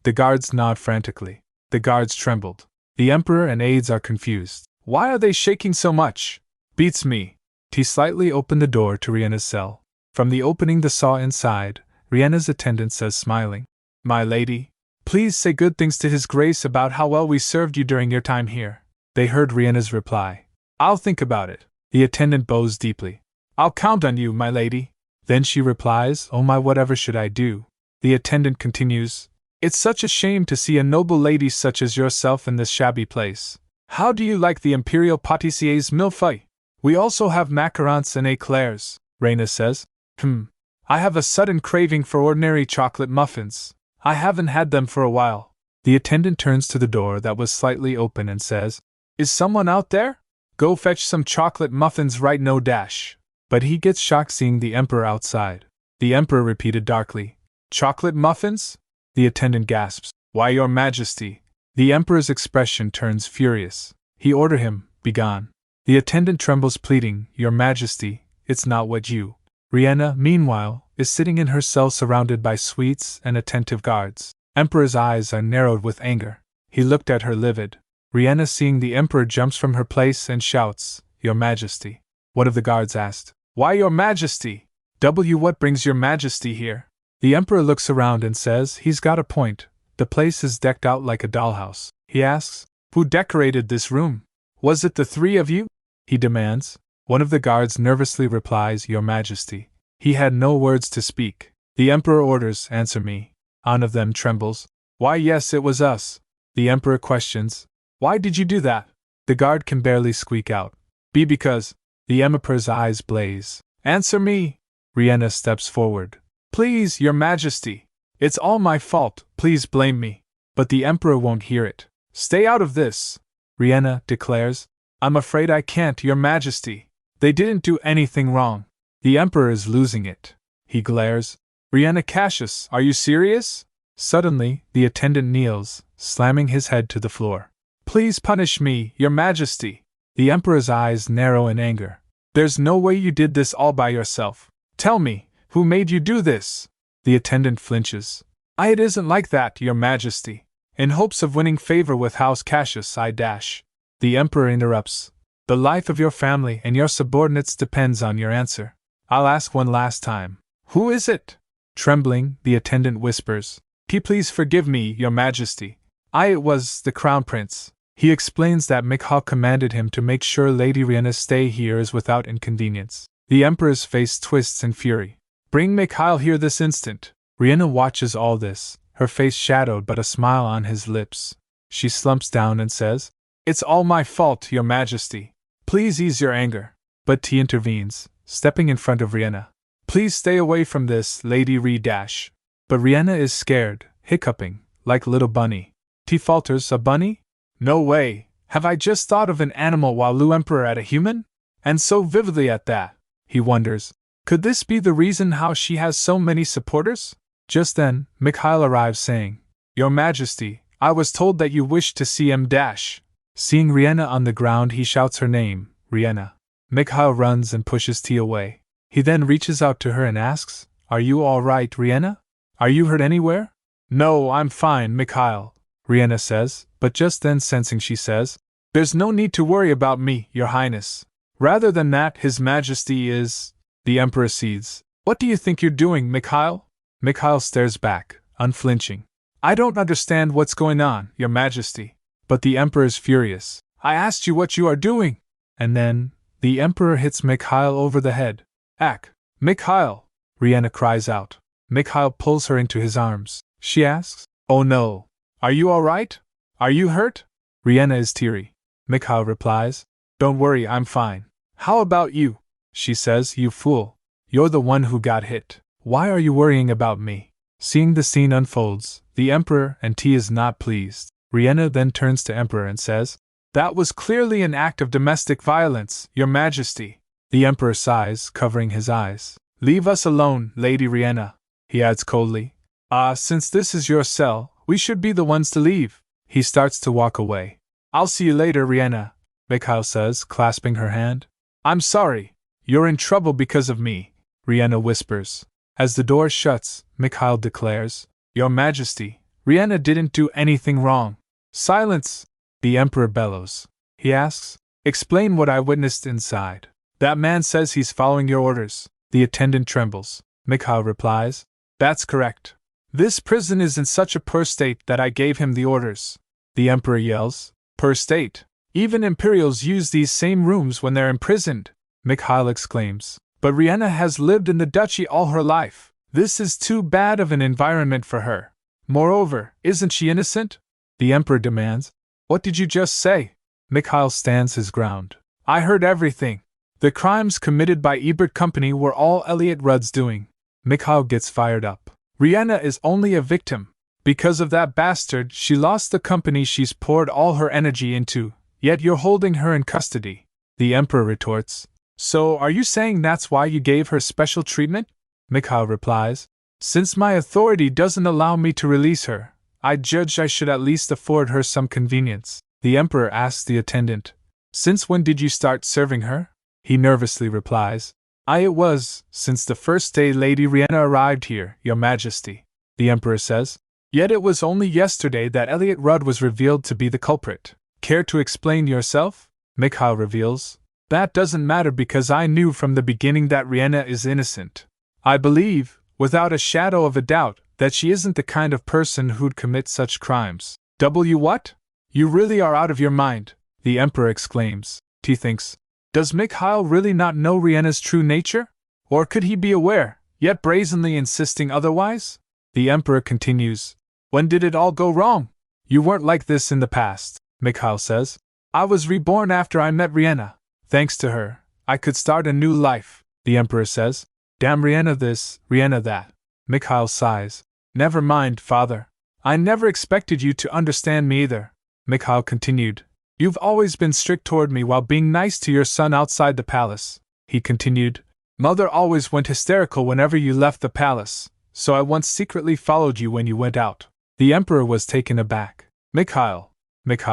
The guards nod frantically. The guards trembled. The Emperor and aides are confused. Why are they shaking so much? Beats me. T slightly opened the door to Riena's cell. From the opening they saw inside, Riena's attendant says smiling, My lady, please say good things to His Grace about how well we served you during your time here. They heard Riena's reply. I'll think about it. The attendant bows deeply. I'll count on you, my lady. Then she replies, Oh my, whatever should I do? The attendant continues, It's such a shame to see a noble lady such as yourself in this shabby place. How do you like the imperial pâtissier's millefeuille? We also have macarons and éclairs, Riena says. I have a sudden craving for ordinary chocolate muffins. I haven't had them for a while. The attendant turns to the door that was slightly open and says, Is someone out there? Go fetch some chocolate muffins right no dash. But he gets shocked seeing the Emperor outside. The Emperor repeated darkly, Chocolate muffins? The attendant gasps, Why, Your Majesty. The Emperor's expression turns furious. He orders him, Begone. The attendant trembles pleading, Your Majesty, it's not what you. Riena, meanwhile, is sitting in her cell surrounded by sweets and attentive guards. Emperor's eyes are narrowed with anger. He looked at her livid. Riena, seeing the Emperor, jumps from her place and shouts, Your Majesty. One of the guards asked, Why, Your Majesty? What brings Your Majesty here? The Emperor looks around and says, He's got a point. The place is decked out like a dollhouse. He asks, Who decorated this room? Was it the three of you? He demands. One of the guards nervously replies, Your Majesty. He had no words to speak. The Emperor orders, Answer me. One of them trembles. Why, yes, it was us. The Emperor questions, Why did you do that? The guard can barely squeak out, Because. The Emperor's eyes blaze. Answer me. Riena steps forward. Please, Your Majesty. It's all my fault, please blame me. But the Emperor won't hear it. Stay out of this. Riena declares, I'm afraid I can't, Your Majesty. They didn't do anything wrong. The Emperor is losing it. He glares. Riena Cassius, are you serious? Suddenly, the attendant kneels, slamming his head to the floor. Please punish me, Your Majesty. The Emperor's eyes narrow in anger. There's no way you did this all by yourself. Tell me, who made you do this? The attendant flinches. It isn't like that, Your Majesty. In hopes of winning favor with House Cassius, I dash. The Emperor interrupts. The life of your family and your subordinates depends on your answer. I'll ask one last time. Who is it? Trembling, the attendant whispers. Please forgive me, Your Majesty. It was the Crown Prince. He explains that Manhwa commanded him to make sure Lady Riena's stay here is without inconvenience. The Emperor's face twists in fury. Bring Manhwa here this instant. Riena watches all this, her face shadowed but a smile on his lips. She slumps down and says, It's all my fault, Your Majesty. Please ease your anger. But T intervenes, stepping in front of Riena. Please stay away from this, Lady Re-dash. But Riena is scared, hiccuping, like little bunny. T falters, A bunny? No way. Have I just thought of an animal while Lu Emperor at a human? And so vividly at that. He wonders, could this be the reason how she has so many supporters? Just then, Manhwa arrives saying, Your Majesty, I was told that you wished to see M-. Seeing Riena on the ground, he shouts her name, Riena. Manhwa runs and pushes T away. He then reaches out to her and asks, Are you all right, Riena? Are you hurt anywhere? No, I'm fine, Manhwa, Riena says, but just then sensing she says, There's no need to worry about me, Your Highness. Rather than that, His Majesty is… The Emperor cedes. What do you think you're doing, Manhwa? Manhwa stares back, unflinching. I don't understand what's going on, Your Majesty. But the Emperor's furious. I asked you what you are doing! And then, the Emperor hits Mikhail over the head. Ack! Mikhail! Riena cries out. Mikhail pulls her into his arms. She asks, Oh no! Are you alright? Are you hurt? Riena is teary. Mikhail replies, Don't worry, I'm fine. How about you? She says, You fool. You're the one who got hit. Why are you worrying about me? Seeing the scene unfolds, the Emperor and T is not pleased. Riena then turns to Emperor and says, That was clearly an act of domestic violence, Your Majesty. The Emperor sighs, covering his eyes. Leave us alone, Lady Riena. He adds coldly, Since this is your cell, we should be the ones to leave. He starts to walk away. I'll see you later, Riena, Mikhail says, clasping her hand. I'm sorry. You're in trouble because of me, Riena whispers. As the door shuts, Mikhail declares, Your Majesty, Riena didn't do anything wrong. Silence! The Emperor bellows. He asks, Explain what I witnessed inside. That man says he's following your orders. The attendant trembles. Mikhail replies, That's correct. This prison is in such a poor state that I gave him the orders. The Emperor yells, Poor state? Even Imperials use these same rooms when they're imprisoned. Mikhail exclaims, But Riena has lived in the duchy all her life. This is too bad of an environment for her. Moreover, isn't she innocent? The Emperor demands, What did you just say? Mikhail stands his ground. I heard everything. The crimes committed by Ebert Company were all Elliot Rudd's doing. Mikhail gets fired up. Riena is only a victim. Because of that bastard, she lost the company she's poured all her energy into, yet you're holding her in custody. The Emperor retorts, So are you saying that's why you gave her special treatment? Mikhail replies, Since my authority doesn't allow me to release her, I judge I should at least afford her some convenience. The Emperor asks the attendant, Since when did you start serving her? He nervously replies, It was, since the first day Lady Riena arrived here, Your Majesty. The Emperor says, Yet it was only yesterday that Elliot Rudd was revealed to be the culprit. Care to explain yourself? Mikhail reveals, That doesn't matter because I knew from the beginning that Riena is innocent. I believe, without a shadow of a doubt, that she isn't the kind of person who'd commit such crimes. What? You really are out of your mind, the Emperor exclaims. He thinks, Does Mikhail really not know Riena's true nature? Or could he be aware, yet brazenly insisting otherwise? The Emperor continues, When did it all go wrong? You weren't like this in the past, Mikhail says. I was reborn after I met Riena. Thanks to her, I could start a new life, the Emperor says. Damn Riena this, Riena that. Mikhail sighs. Never mind, father. I never expected you to understand me either. Mikhail continued. You've always been strict toward me while being nice to your son outside the palace. He continued. Mother always went hysterical whenever you left the palace, so I once secretly followed you when you went out. The Emperor was taken aback. Mikhail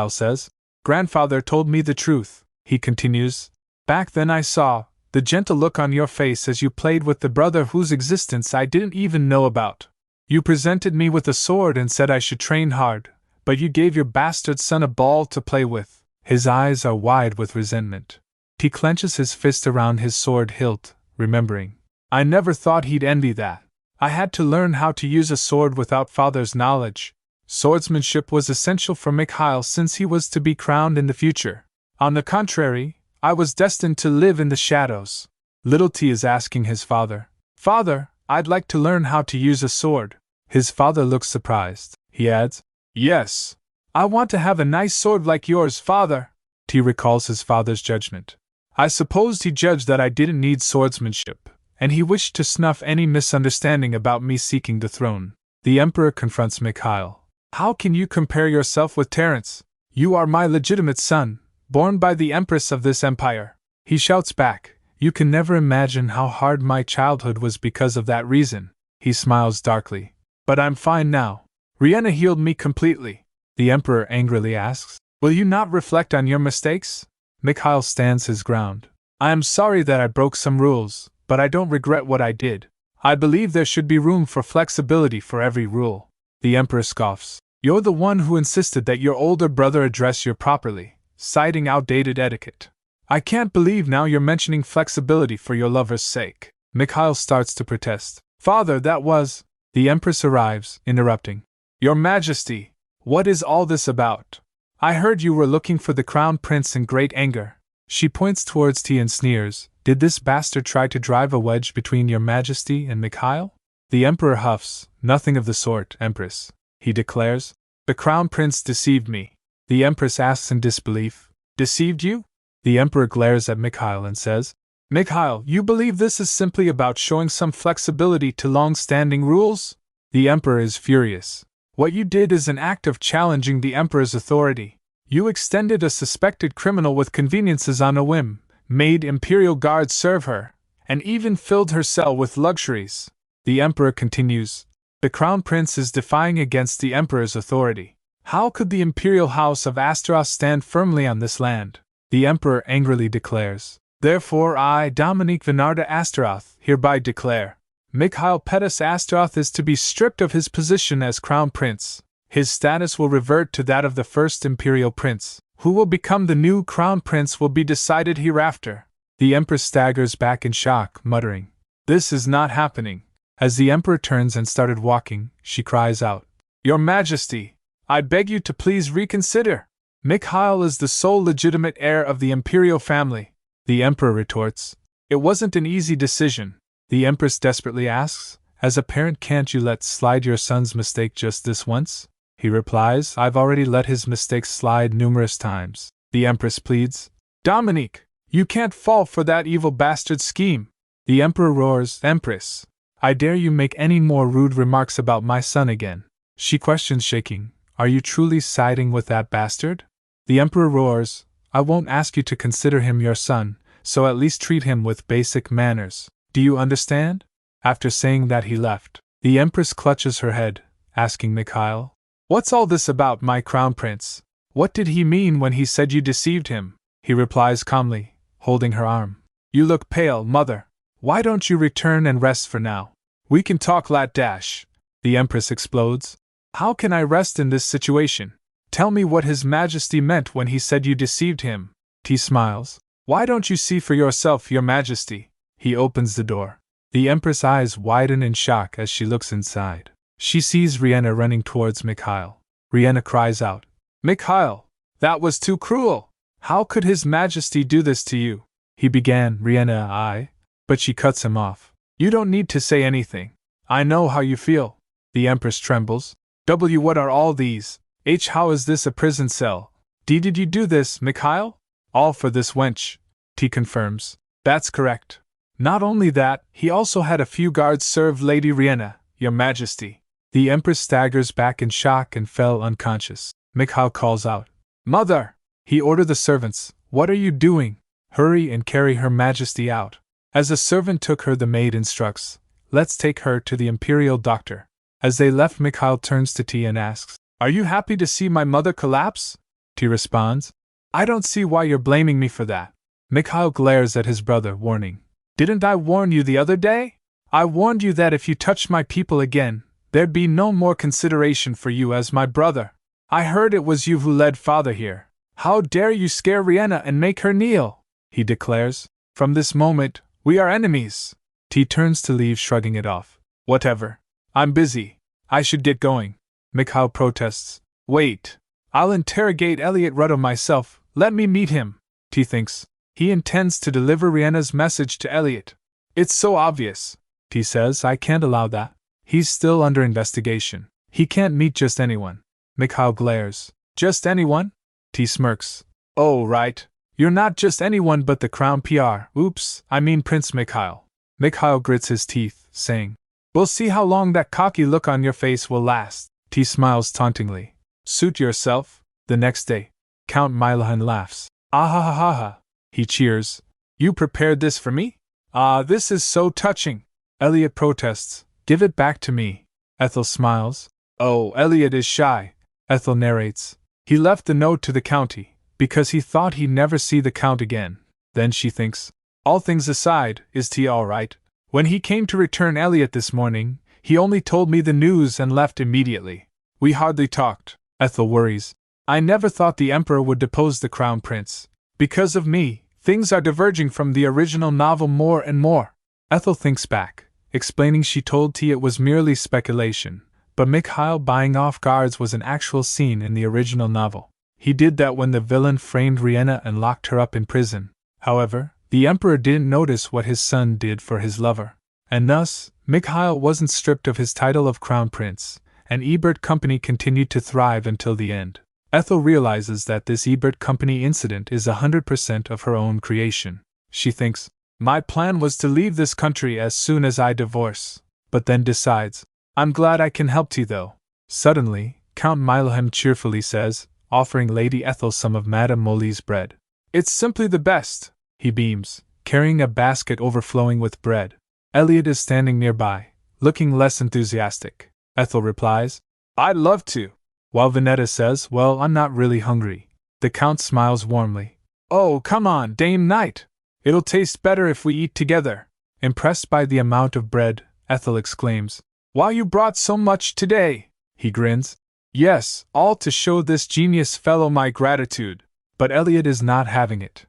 says. Grandfather told me the truth, he continues. Back then I saw the gentle look on your face as you played with the brother whose existence I didn't even know about. You presented me with a sword and said I should train hard, but you gave your bastard son a ball to play with. His eyes are wide with resentment. He clenches his fist around his sword hilt, remembering. I never thought he'd envy that. I had to learn how to use a sword without father's knowledge. Swordsmanship was essential for Mikhail since he was to be crowned in the future. On the contrary, I was destined to live in the shadows. Little T is asking his father, Father, I'd like to learn how to use a sword. His father looks surprised. He adds, Yes. I want to have a nice sword like yours, father. T recalls his father's judgment. I supposed he judged that I didn't need swordsmanship, and he wished to snuff any misunderstanding about me seeking the throne. The Emperor confronts Mikhail. How can you compare yourself with Terence? You are my legitimate son, born by the Empress of this empire. He shouts back, You can never imagine how hard my childhood was because of that reason. He smiles darkly. But I'm fine now. Riena healed me completely. The Emperor angrily asks, Will you not reflect on your mistakes? Mikhail stands his ground. I am sorry that I broke some rules, but I don't regret what I did. I believe there should be room for flexibility for every rule. The Emperor scoffs. You're the one who insisted that your older brother address you properly, citing outdated etiquette. I can't believe now you're mentioning flexibility for your lover's sake. Mikhail starts to protest. Father, that was... The Empress arrives, interrupting. Your Majesty, what is all this about? I heard you were looking for the Crown Prince in great anger. She points towards T and sneers. Did this bastard try to drive a wedge between your Majesty and Mikhail? The Emperor huffs. Nothing of the sort, Empress, he declares. The Crown Prince deceived me. The Empress asks in disbelief. Deceived you? The Emperor glares at Mikhail and says, Mikhail, you believe this is simply about showing some flexibility to long-standing rules? The Emperor is furious. What you did is an act of challenging the Emperor's authority. You extended a suspected criminal with conveniences on a whim, made Imperial guards serve her, and even filled her cell with luxuries. The Emperor continues. The Crown Prince is defying against the Emperor's authority. How could the Imperial House of Astaroth stand firmly on this land? The Emperor angrily declares. Therefore I, Dominique Vinarda Astaroth, hereby declare, Mikhail Pettis Astaroth is to be stripped of his position as Crown Prince. His status will revert to that of the first Imperial Prince. Who will become the new Crown Prince will be decided hereafter. The Empress staggers back in shock, muttering, This is not happening. As the Emperor turns and started walking, she cries out, Your Majesty, I beg you to please reconsider. Mikhail is the sole legitimate heir of the Imperial family. The Emperor retorts, It wasn't an easy decision. The Empress desperately asks, As a parent, can't you let slide your son's mistake just this once? He replies, I've already let his mistakes slide numerous times. The Empress pleads, Dominique, you can't fall for that evil bastard scheme. The Emperor roars, Empress, I dare you make any more rude remarks about my son again. She questions, shaking, Are you truly siding with that bastard? The Emperor roars, I won't ask you to consider him your son, so at least treat him with basic manners. Do you understand? After saying that, he left. The Empress clutches her head, asking Mikhail, What's all this about, my Crown Prince? What did he mean when he said you deceived him? He replies calmly, holding her arm. You look pale, mother. Why don't you return and rest for now? We can talk lat dash. The Empress explodes. How can I rest in this situation? Tell me what His Majesty meant when he said you deceived him. T smiles. Why don't you see for yourself, Your Majesty? He opens the door. The Empress' eyes widen in shock as she looks inside. She sees Riena running towards Mikhail. Riena cries out, Mikhail, that was too cruel! How could His Majesty do this to you? He began, Riena, but she cuts him off. You don't need to say anything. I know how you feel. The Empress trembles. W. What are all these? H. How is this a prison cell? D. Did you do this, Mikhail? All for this wench. T. confirms. That's correct. Not only that, he also had a few guards serve Lady Riena, Your Majesty. The Empress staggers back in shock and fell unconscious. Mikhail calls out, Mother! He ordered the servants, What are you doing? Hurry and carry Her Majesty out. As a servant took her, the maid instructs, Let's take her to the Imperial doctor. As they left, Mikhail turns to T and asks, Are you happy to see my mother collapse? T responds, I don't see why you're blaming me for that. Mikhail glares at his brother, warning, Didn't I warn you the other day? I warned you that if you touched my people again, there'd be no more consideration for you as my brother. I heard it was you who led father here. How dare you scare Riena and make her kneel? He declares, From this moment, we are enemies. T turns to leave, shrugging it off. Whatever. I'm busy. I should get going. Mikhail protests. Wait. I'll interrogate Elliot Ruddo myself. Let me meet him. T thinks. He intends to deliver Riena's message to Elliot. It's so obvious. T says, I can't allow that. He's still under investigation. He can't meet just anyone. Mikhail glares. Just anyone? T smirks. Oh, right. You're not just anyone but the Crown PR. Oops, I mean Prince Mikhail. Mikhail grits his teeth, saying, We'll see how long that cocky look on your face will last. T smiles tauntingly. Suit yourself. The next day, Count Milahan laughs. Ah ha ha ha ha. He cheers. You prepared this for me? Ah, this is so touching. Elliot protests. Give it back to me. Ethel smiles. Oh, Elliot is shy. Ethel narrates. He left the note to the county, because he thought he'd never see the Count again. Then she thinks, All things aside, is T all right? When he came to return Elliot this morning, he only told me the news and left immediately. We hardly talked. Ethel worries. I never thought the Emperor would depose the Crown Prince. Because of me, things are diverging from the original novel more and more. Ethel thinks back. explaining she told T it was merely speculation, but Mikhail buying off guards was an actual scene in the original novel. He did that when the villain framed Riena and locked her up in prison. However, the emperor didn't notice what his son did for his lover. And thus, Mikhail wasn't stripped of his title of crown prince, and Ebert Company continued to thrive until the end. Ethel realizes that this Ebert Company incident is 100% of her own creation. She thinks, my plan was to leave this country as soon as I divorce, but then decides, I'm glad I can help T though. Suddenly, Count Milhelm cheerfully says, offering Lady Ethel some of Madame Molly's bread. It's simply the best, he beams, carrying a basket overflowing with bread. Elliot is standing nearby, looking less enthusiastic. Ethel replies, I'd love to. While Vinetta says, well, I'm not really hungry. The Count smiles warmly. Oh, come on, Dame Knight! It'll taste better if we eat together. Impressed by the amount of bread, Ethel exclaims, Why you brought so much today? He grins. Yes, all to show this genius fellow my gratitude. But Elliot is not having it.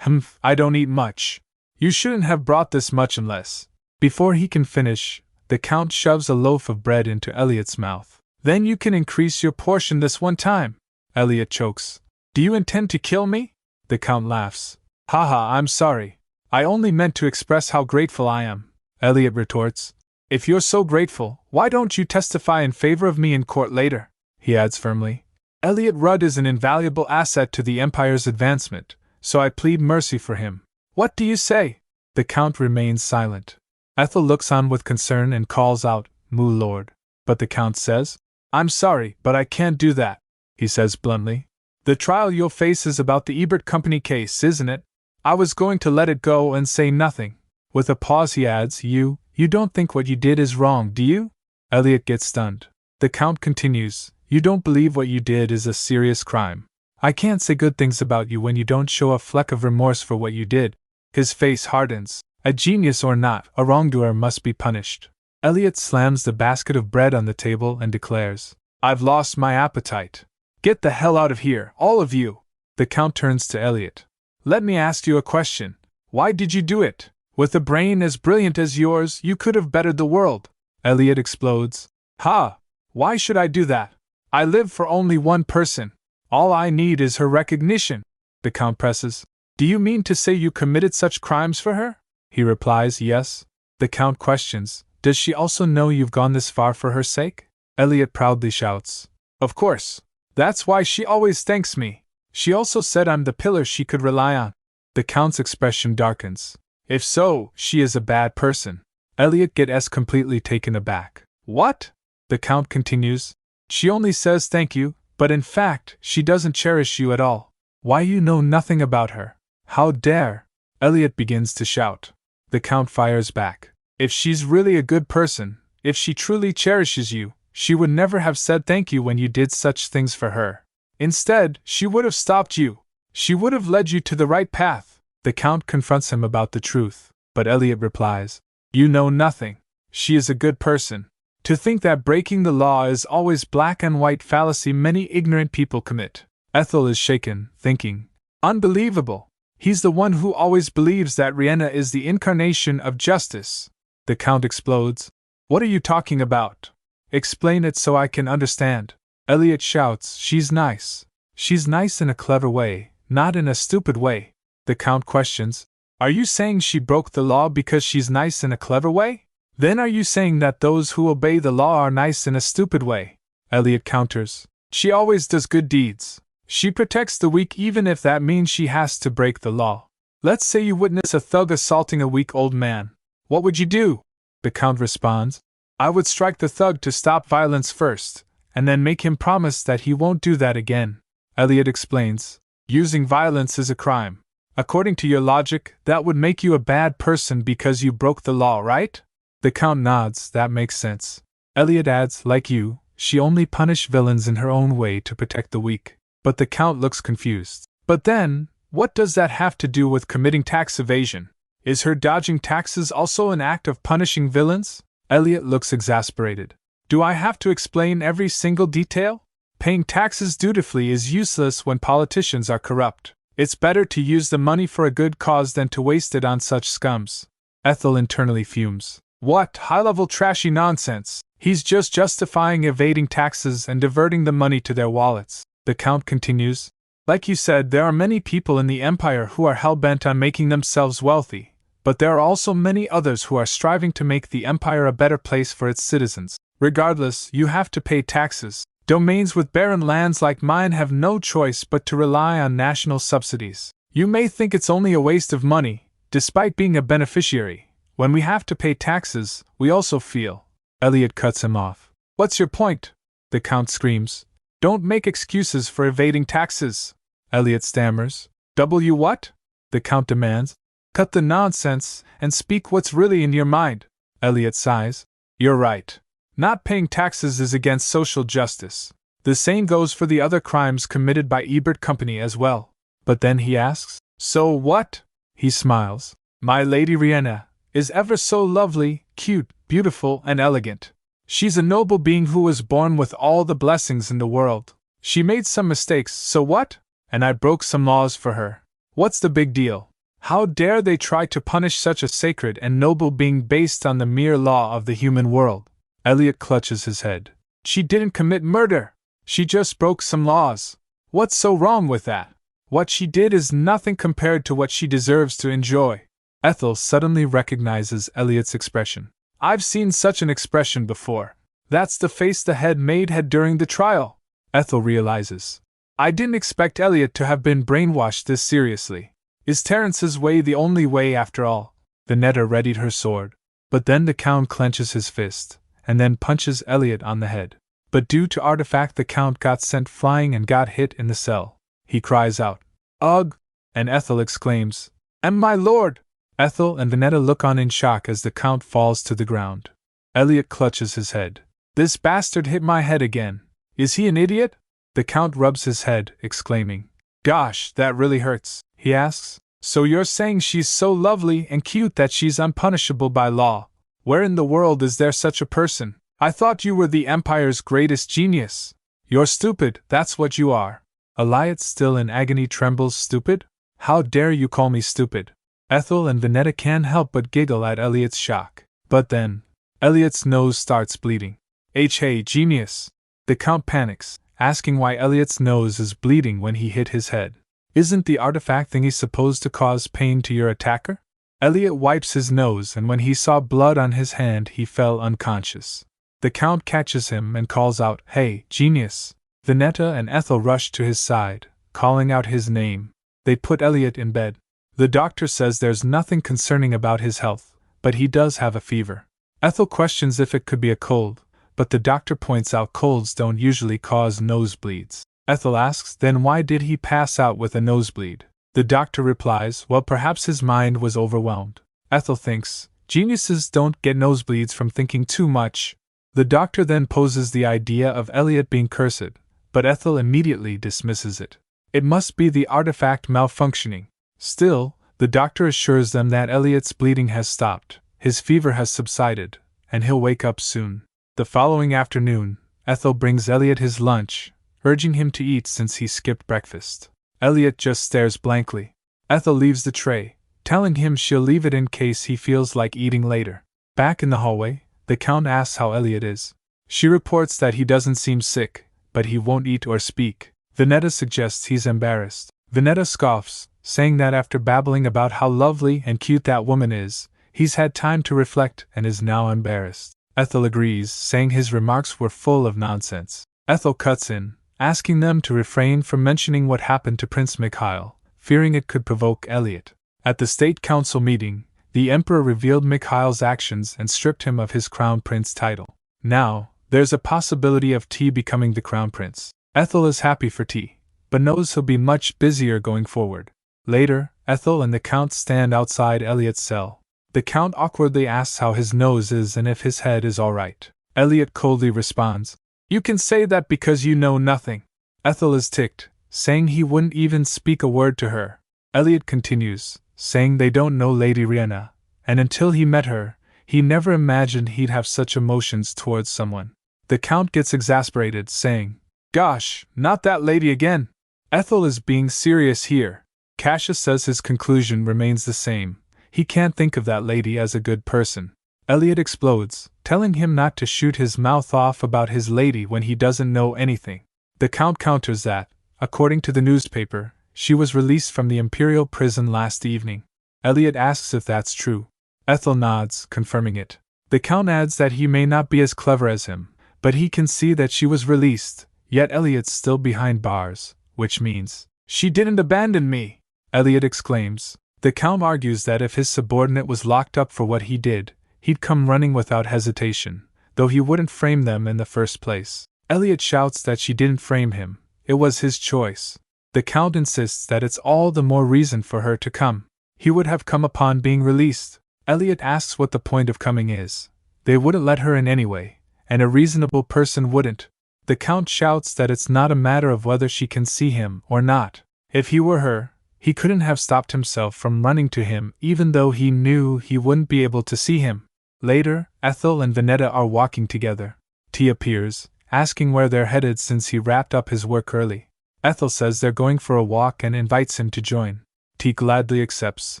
I don't eat much. You shouldn't have brought this much unless. Before he can finish, the Count shoves a loaf of bread into Elliot's mouth. Then you can increase your portion this one time. Elliot chokes. Do you intend to kill me? The Count laughs. Haha, I'm sorry. I only meant to express how grateful I am. Elliot retorts. If you're so grateful, why don't you testify in favor of me in court later? He adds firmly. Elliot Rudd is an invaluable asset to the Empire's advancement, so I plead mercy for him. What do you say? The Count remains silent. Ethel looks on with concern and calls out, Moo Lord. But the Count says, I'm sorry, but I can't do that, he says bluntly. The trial you'll face is about the Ebert Company case, isn't it? I was going to let it go and say nothing. With a pause he adds, You don't think what you did is wrong, do you? Elliot gets stunned. The Count continues, You don't believe what you did is a serious crime. I can't say good things about you when you don't show a fleck of remorse for what you did. His face hardens. A genius or not, a wrongdoer must be punished. Elliot slams the basket of bread on the table and declares, I've lost my appetite. Get the hell out of here, all of you. The Count turns to Elliot. Let me ask you a question. Why did you do it? With a brain as brilliant as yours, you could have bettered the world. Elliot explodes. Ha! Why should I do that? I live for only one person. All I need is her recognition. The Count presses. Do you mean to say you committed such crimes for her? He replies, yes. The Count questions, does she also know you've gone this far for her sake? Elliot proudly shouts, of course. That's why she always thanks me. She also said I'm the pillar she could rely on. The Count's expression darkens. If so, she is a bad person. Elliot gets completely taken aback. What? The Count continues. She only says thank you, but in fact, she doesn't cherish you at all. Why, you know nothing about her. How dare? Elliot begins to shout. The Count fires back. If she's really a good person, if she truly cherishes you, she would never have said thank you when you did such things for her. Instead, she would have stopped you. She would have led you to the right path. The Count confronts him about the truth, but Elliot replies, You know nothing. She is a good person. To think that breaking the law is always black and white fallacy many ignorant people commit. Ethel is shaken, thinking, Unbelievable. He's the one who always believes that Riena is the incarnation of justice. The Count explodes. What are you talking about? Explain it so I can understand. Elliot shouts, She's nice. She's nice in a clever way, not in a stupid way. The Count questions, Are you saying she broke the law because she's nice in a clever way? Then are you saying that those who obey the law are nice in a stupid way? Elliot counters, She always does good deeds. She protects the weak even if that means she has to break the law. Let's say you witness a thug assaulting a weak old man. What would you do? The Count responds, I would strike the thug to stop violence first, and then make him promise that he won't do that again. Elliot explains, Using violence is a crime. According to your logic, that would make you a bad person because you broke the law, right? The Count nods, that makes sense. Elliot adds, like you, she only punished villains in her own way to protect the weak. But the Count looks confused. But then, what does that have to do with committing tax evasion? Is her dodging taxes also an act of punishing villains? Elliot looks exasperated. Do I have to explain every single detail? Paying taxes dutifully is useless when politicians are corrupt. It's better to use the money for a good cause than to waste it on such scums. Ethel internally fumes. What high-level trashy nonsense! He's just justifying evading taxes and diverting the money to their wallets. The Count continues. Like you said, there are many people in the Empire who are hell-bent on making themselves wealthy, but there are also many others who are striving to make the Empire a better place for its citizens. Regardless, you have to pay taxes. Domains with barren lands like mine have no choice but to rely on national subsidies. You may think it's only a waste of money, despite being a beneficiary. When we have to pay taxes, we also feel. Elliot cuts him off. What's your point? The Count screams. Don't make excuses for evading taxes. Elliot stammers. W what? The Count demands. Cut the nonsense and speak what's really in your mind. Elliot sighs. You're right. Not paying taxes is against social justice. The same goes for the other crimes committed by Ebert Company as well. But then he asks, so what? He smiles. My Lady Riena is ever so lovely, cute, beautiful, and elegant. She's a noble being who was born with all the blessings in the world. She made some mistakes, so what? And I broke some laws for her. What's the big deal? How dare they try to punish such a sacred and noble being based on the mere law of the human world? Elliot clutches his head. She didn't commit murder. She just broke some laws. What's so wrong with that? What she did is nothing compared to what she deserves to enjoy. Ethel suddenly recognizes Elliot's expression. I've seen such an expression before. That's the face the head maid had during the trial. Ethel realizes. I didn't expect Elliot to have been brainwashed this seriously. Is Terrence's way the only way after all? Vinetta readied her sword. But then the Count clenches his fist, and then punches Elliot on the head. But due to artifact the Count got sent flying and got hit in the cell. He cries out, Ugh! And Ethel exclaims, And my lord! Ethel and Vinetta look on in shock as the Count falls to the ground. Elliot clutches his head. This bastard hit my head again. Is he an idiot? The Count rubs his head, exclaiming, Gosh, that really hurts. He asks, So you're saying she's so lovely and cute that she's unpunishable by law? Where in the world is there such a person? I thought you were the Empire's greatest genius. You're stupid, that's what you are. Elliot, still in agony, trembles. Stupid? How dare you call me stupid? Ethel and Vinetta can't help but giggle at Elliot's shock. But then, Elliot's nose starts bleeding. Hey, genius! The Count panics, asking why Elliot's nose is bleeding when he hit his head. Isn't the artifact thingy supposed to cause pain to your attacker? Elliot wipes his nose, and when he saw blood on his hand he fell unconscious. The Count catches him and calls out, Hey, genius! Vinetta and Ethel rush to his side, calling out his name. They put Elliot in bed. The doctor says there's nothing concerning about his health, but he does have a fever. Ethel questions if it could be a cold, but the doctor points out colds don't usually cause nosebleeds. Ethel asks, then why did he pass out with a nosebleed? The doctor replies, well, perhaps his mind was overwhelmed. Ethel thinks, geniuses don't get nosebleeds from thinking too much. The doctor then poses the idea of Elliot being cursed, but Ethel immediately dismisses it. It must be the artifact malfunctioning. Still, the doctor assures them that Elliot's bleeding has stopped, his fever has subsided, and he'll wake up soon. The following afternoon, Ethel brings Elliot his lunch, urging him to eat since he skipped breakfast. Elliot just stares blankly. Ethel leaves the tray, telling him she'll leave it in case he feels like eating later. Back in the hallway, the Count asks how Elliot is. She reports that he doesn't seem sick, but he won't eat or speak. Vinetta suggests he's embarrassed. Vinetta scoffs, saying that after babbling about how lovely and cute that woman is, he's had time to reflect and is now embarrassed. Ethel agrees, saying his remarks were full of nonsense. Ethel cuts in, asking them to refrain from mentioning what happened to Prince Mikhail, fearing it could provoke Elliot. At the State Council meeting, the Emperor revealed Mikhail's actions and stripped him of his Crown Prince title. Now, there's a possibility of T becoming the Crown Prince. Ethel is happy for T, but knows he'll be much busier going forward. Later, Ethel and the Count stand outside Elliot's cell. The Count awkwardly asks how his nose is and if his head is all right. Elliot coldly responds, You can say that because you know nothing. Ethel is ticked, saying he wouldn't even speak a word to her. Elliot continues, saying they don't know Lady Riena, and until he met her, he never imagined he'd have such emotions towards someone. The Count gets exasperated, saying, Gosh, not that lady again! Ethel is being serious here. Cassius says his conclusion remains the same. He can't think of that lady as a good person. Elliot explodes, telling him not to shoot his mouth off about his lady when he doesn't know anything. The Count counters that, according to the newspaper, she was released from the Imperial prison last evening. Elliot asks if that's true. Ethel nods, confirming it. The Count adds that he may not be as clever as him, but he can see that she was released, yet Elliot's still behind bars, which means, "She didn't abandon me!" Elliot exclaims. The Count argues that if his subordinate was locked up for what he did, he'd come running without hesitation, though he wouldn't frame them in the first place. Elliot shouts that she didn't frame him, it was his choice. The Count insists that it's all the more reason for her to come. He would have come upon being released. Elliot asks what the point of coming is. They wouldn't let her in anyway, and a reasonable person wouldn't. The Count shouts that it's not a matter of whether she can see him or not. If he were her, he couldn't have stopped himself from running to him even though he knew he wouldn't be able to see him. Later, Ethel and Venetta are walking together. T appears, asking where they're headed since he wrapped up his work early. Ethel says they're going for a walk and invites him to join. T gladly accepts.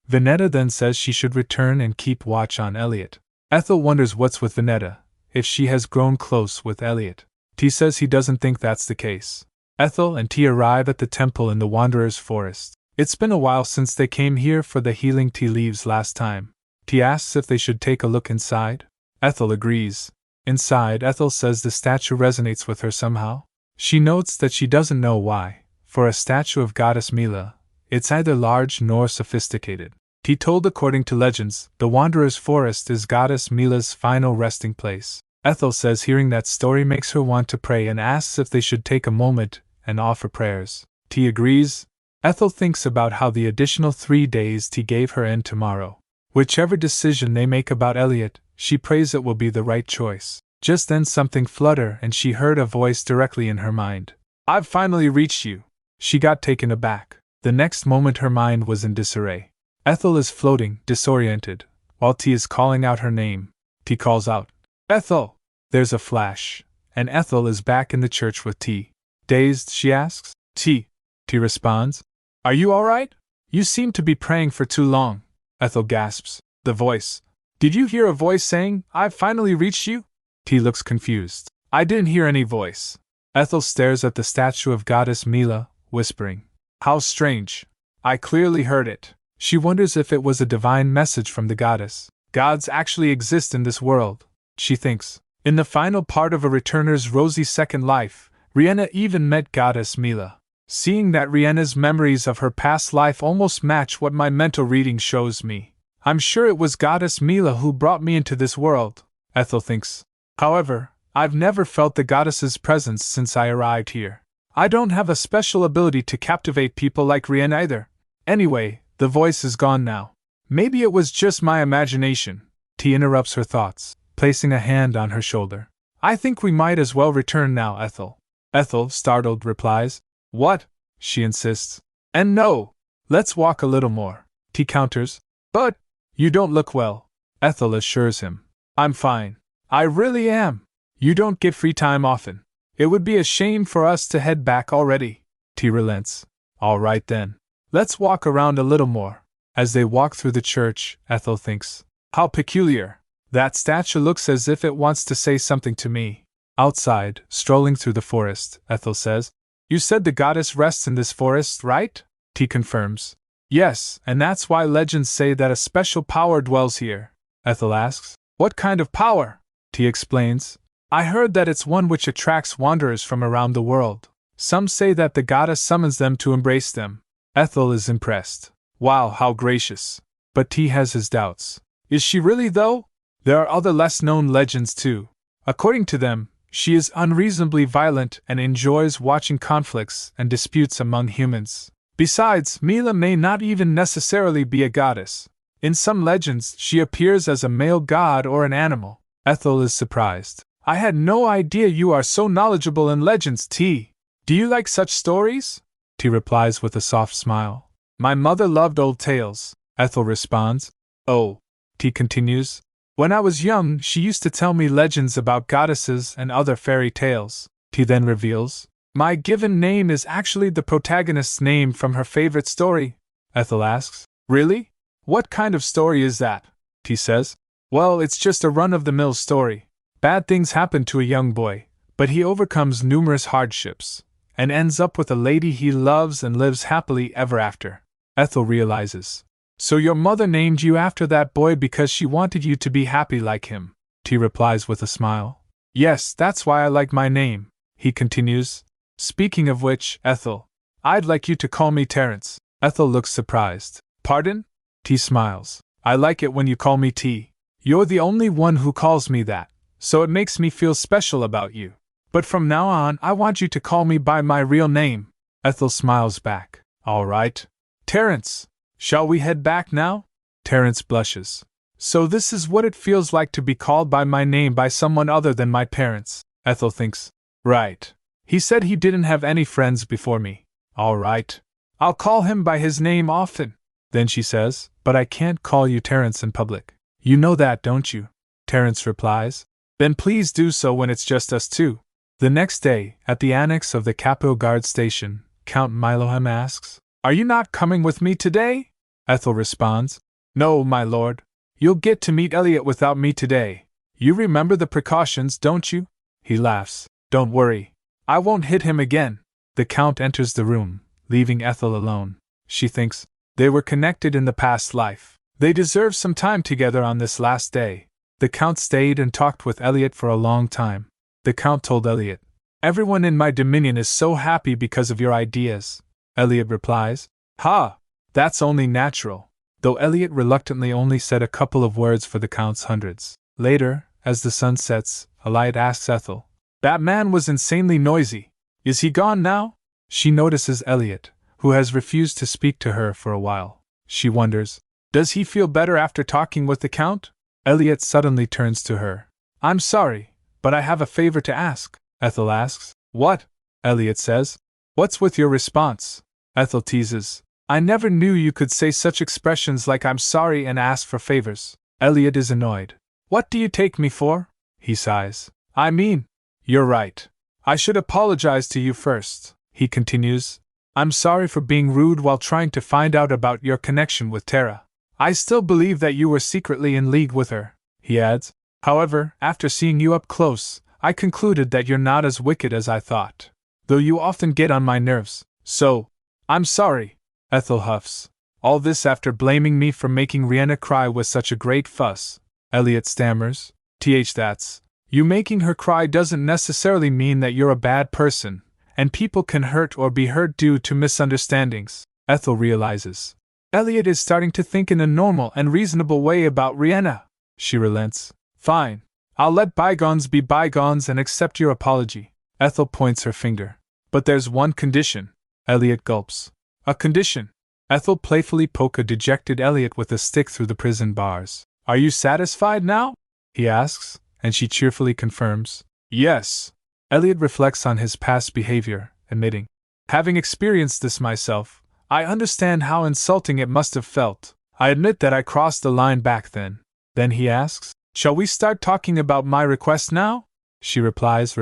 Venetta then says she should return and keep watch on Elliot. Ethel wonders what's with Venetta, if she has grown close with Elliot. T says he doesn't think that's the case. Ethel and T arrive at the temple in the Wanderer's Forest. It's been a while since they came here for the healing tea leaves last time. T asks if they should take a look inside. Ethel agrees. Inside, Ethel says the statue resonates with her somehow. She notes that she doesn't know why. For a statue of Goddess Mila, it's neither large nor sophisticated. T told according to legends, the Wanderer's Forest is Goddess Mila's final resting place. Ethel says hearing that story makes her want to pray and asks if they should take a moment and offer prayers. T agrees. Ethel thinks about how the additional 3 days T gave her end tomorrow. Whichever decision they make about Elliot, she prays it will be the right choice. Just then something fluttered and she heard a voice directly in her mind. "I've finally reached you." She got taken aback. The next moment her mind was in disarray. Ethel is floating, disoriented, while T is calling out her name. T calls out, "Ethel!" There's a flash, and Ethel is back in the church with T. Dazed, she asks. T responds, "Are you alright? You seem to be praying for too long." Ethel gasps. The voice. "Did you hear a voice saying, 'I've finally reached you'?" T looks confused. "I didn't hear any voice." Ethel stares at the statue of Goddess Mila, whispering, "How strange. I clearly heard it." She wonders if it was a divine message from the goddess. Gods actually exist in this world, she thinks. In the final part of a returner's rosy second life, Riena even met Goddess Mila. Seeing that Riena's memories of her past life almost match what my mental reading shows me, I'm sure it was Goddess Mila who brought me into this world, Ethel thinks. However, I've never felt the goddess's presence since I arrived here. I don't have a special ability to captivate people like Riena either. Anyway, the voice is gone now. Maybe it was just my imagination. T interrupts her thoughts, placing a hand on her shoulder. "I think we might as well return now, Ethel." Ethel, startled, replies, "What?" she insists. "And no, let's walk a little more," T counters. "But, you don't look well," Ethel assures him. "I'm fine. I really am. You don't get free time often. It would be a shame for us to head back already." T relents. "All right then. Let's walk around a little more." As they walk through the church, Ethel thinks, "How peculiar. That statue looks as if it wants to say something to me." Outside, strolling through the forest, Ethel says, "You said the goddess rests in this forest, right?" T confirms. "Yes, and that's why legends say that a special power dwells here." Ethel asks, "What kind of power?" T explains, "I heard that it's one which attracts wanderers from around the world. Some say that the goddess summons them to embrace them." Ethel is impressed. Wow, how gracious. But T has his doubts. Is she really, though? There are other less-known legends, too. According to them, she is unreasonably violent and enjoys watching conflicts and disputes among humans. Besides, Mila may not even necessarily be a goddess. In some legends, she appears as a male god or an animal. Ethel is surprised. "I had no idea you are so knowledgeable in legends, T. Do you like such stories?" T replies with a soft smile. "My mother loved old tales," Ethel responds. "Oh," T continues, "when I was young, she used to tell me legends about goddesses and other fairy tales." T then reveals, "My given name is actually the protagonist's name from her favorite story." Ethel asks, "Really? What kind of story is that?" T says, Well, it's just a run-of-the-mill story. Bad things happen to a young boy, but he overcomes numerous hardships, and ends up with a lady he loves and lives happily ever after. Ethel realizes. So your mother named you after that boy because she wanted you to be happy like him, T replies with a smile. Yes, that's why I like my name, he continues. Speaking of which, Ethel, I'd like you to call me Terence. Ethel looks surprised. Pardon? T smiles. I like it when you call me T. You're the only one who calls me that, so it makes me feel special about you. But from now on, I want you to call me by my real name. Ethel smiles back. All right. Terence, shall we head back now? Terence blushes. So this is what it feels like to be called by my name by someone other than my parents. Ethel thinks. Right. He said he didn't have any friends before me. All right. I'll call him by his name often. Then she says, but I can't call you Terence in public. You know that, don't you? Terence replies. Then please do so when it's just us two. The next day, at the annex of the Capo Guard Station, Count Milohem asks, Are you not coming with me today? Ethel responds, No, my lord. You'll get to meet Elliot without me today. You remember the precautions, don't you? He laughs. Don't worry. I won't hit him again. The Count enters the room, leaving Ethel alone. She thinks, they were connected in the past life. They deserve some time together on this last day. The Count stayed and talked with Elliot for a long time. The Count told Elliot, Everyone in my dominion is so happy because of your ideas. Elliot replies, Ha! That's only natural. Though Elliot reluctantly only said a couple of words for the Count's hundreds. Later, as the sun sets, Elliot asks Ethel, That man was insanely noisy. Is he gone now? She notices Elliot, who has refused to speak to her for a while. She wonders, Does he feel better after talking with the Count? Elliot suddenly turns to her. I'm sorry, but I have a favor to ask. Ethel asks. What? Elliot says. What's with your response? Ethel teases. I never knew you could say such expressions like I'm sorry and ask for favors. Elliot is annoyed. What do you take me for? He sighs. I mean, you're right. I should apologize to you first, he continues. I'm sorry for being rude while trying to find out about your connection with Tara. I still believe that you were secretly in league with her, he adds. However, after seeing you up close, I concluded that you're not as wicked as I thought. Though you often get on my nerves, so, I'm sorry. Ethel huffs. All this after blaming me for making Riena cry with such a great fuss. Elliot stammers. That's. You making her cry doesn't necessarily mean that you're a bad person, and people can hurt or be hurt due to misunderstandings. Ethel realizes. Elliot is starting to think in a normal and reasonable way about Riena. She relents. Fine. I'll let bygones be bygones and accept your apology. Ethel points her finger. But there's one condition. Elliot gulps. A condition. Ethel playfully pokes a dejected Elliot with a stick through the prison bars. Are you satisfied now? He asks, and she cheerfully confirms. Yes. Elliot reflects on his past behavior, admitting. Having experienced this myself, I understand how insulting it must have felt. I admit that I crossed the line back then. Then he asks, Shall we start talking about my request now? She replies.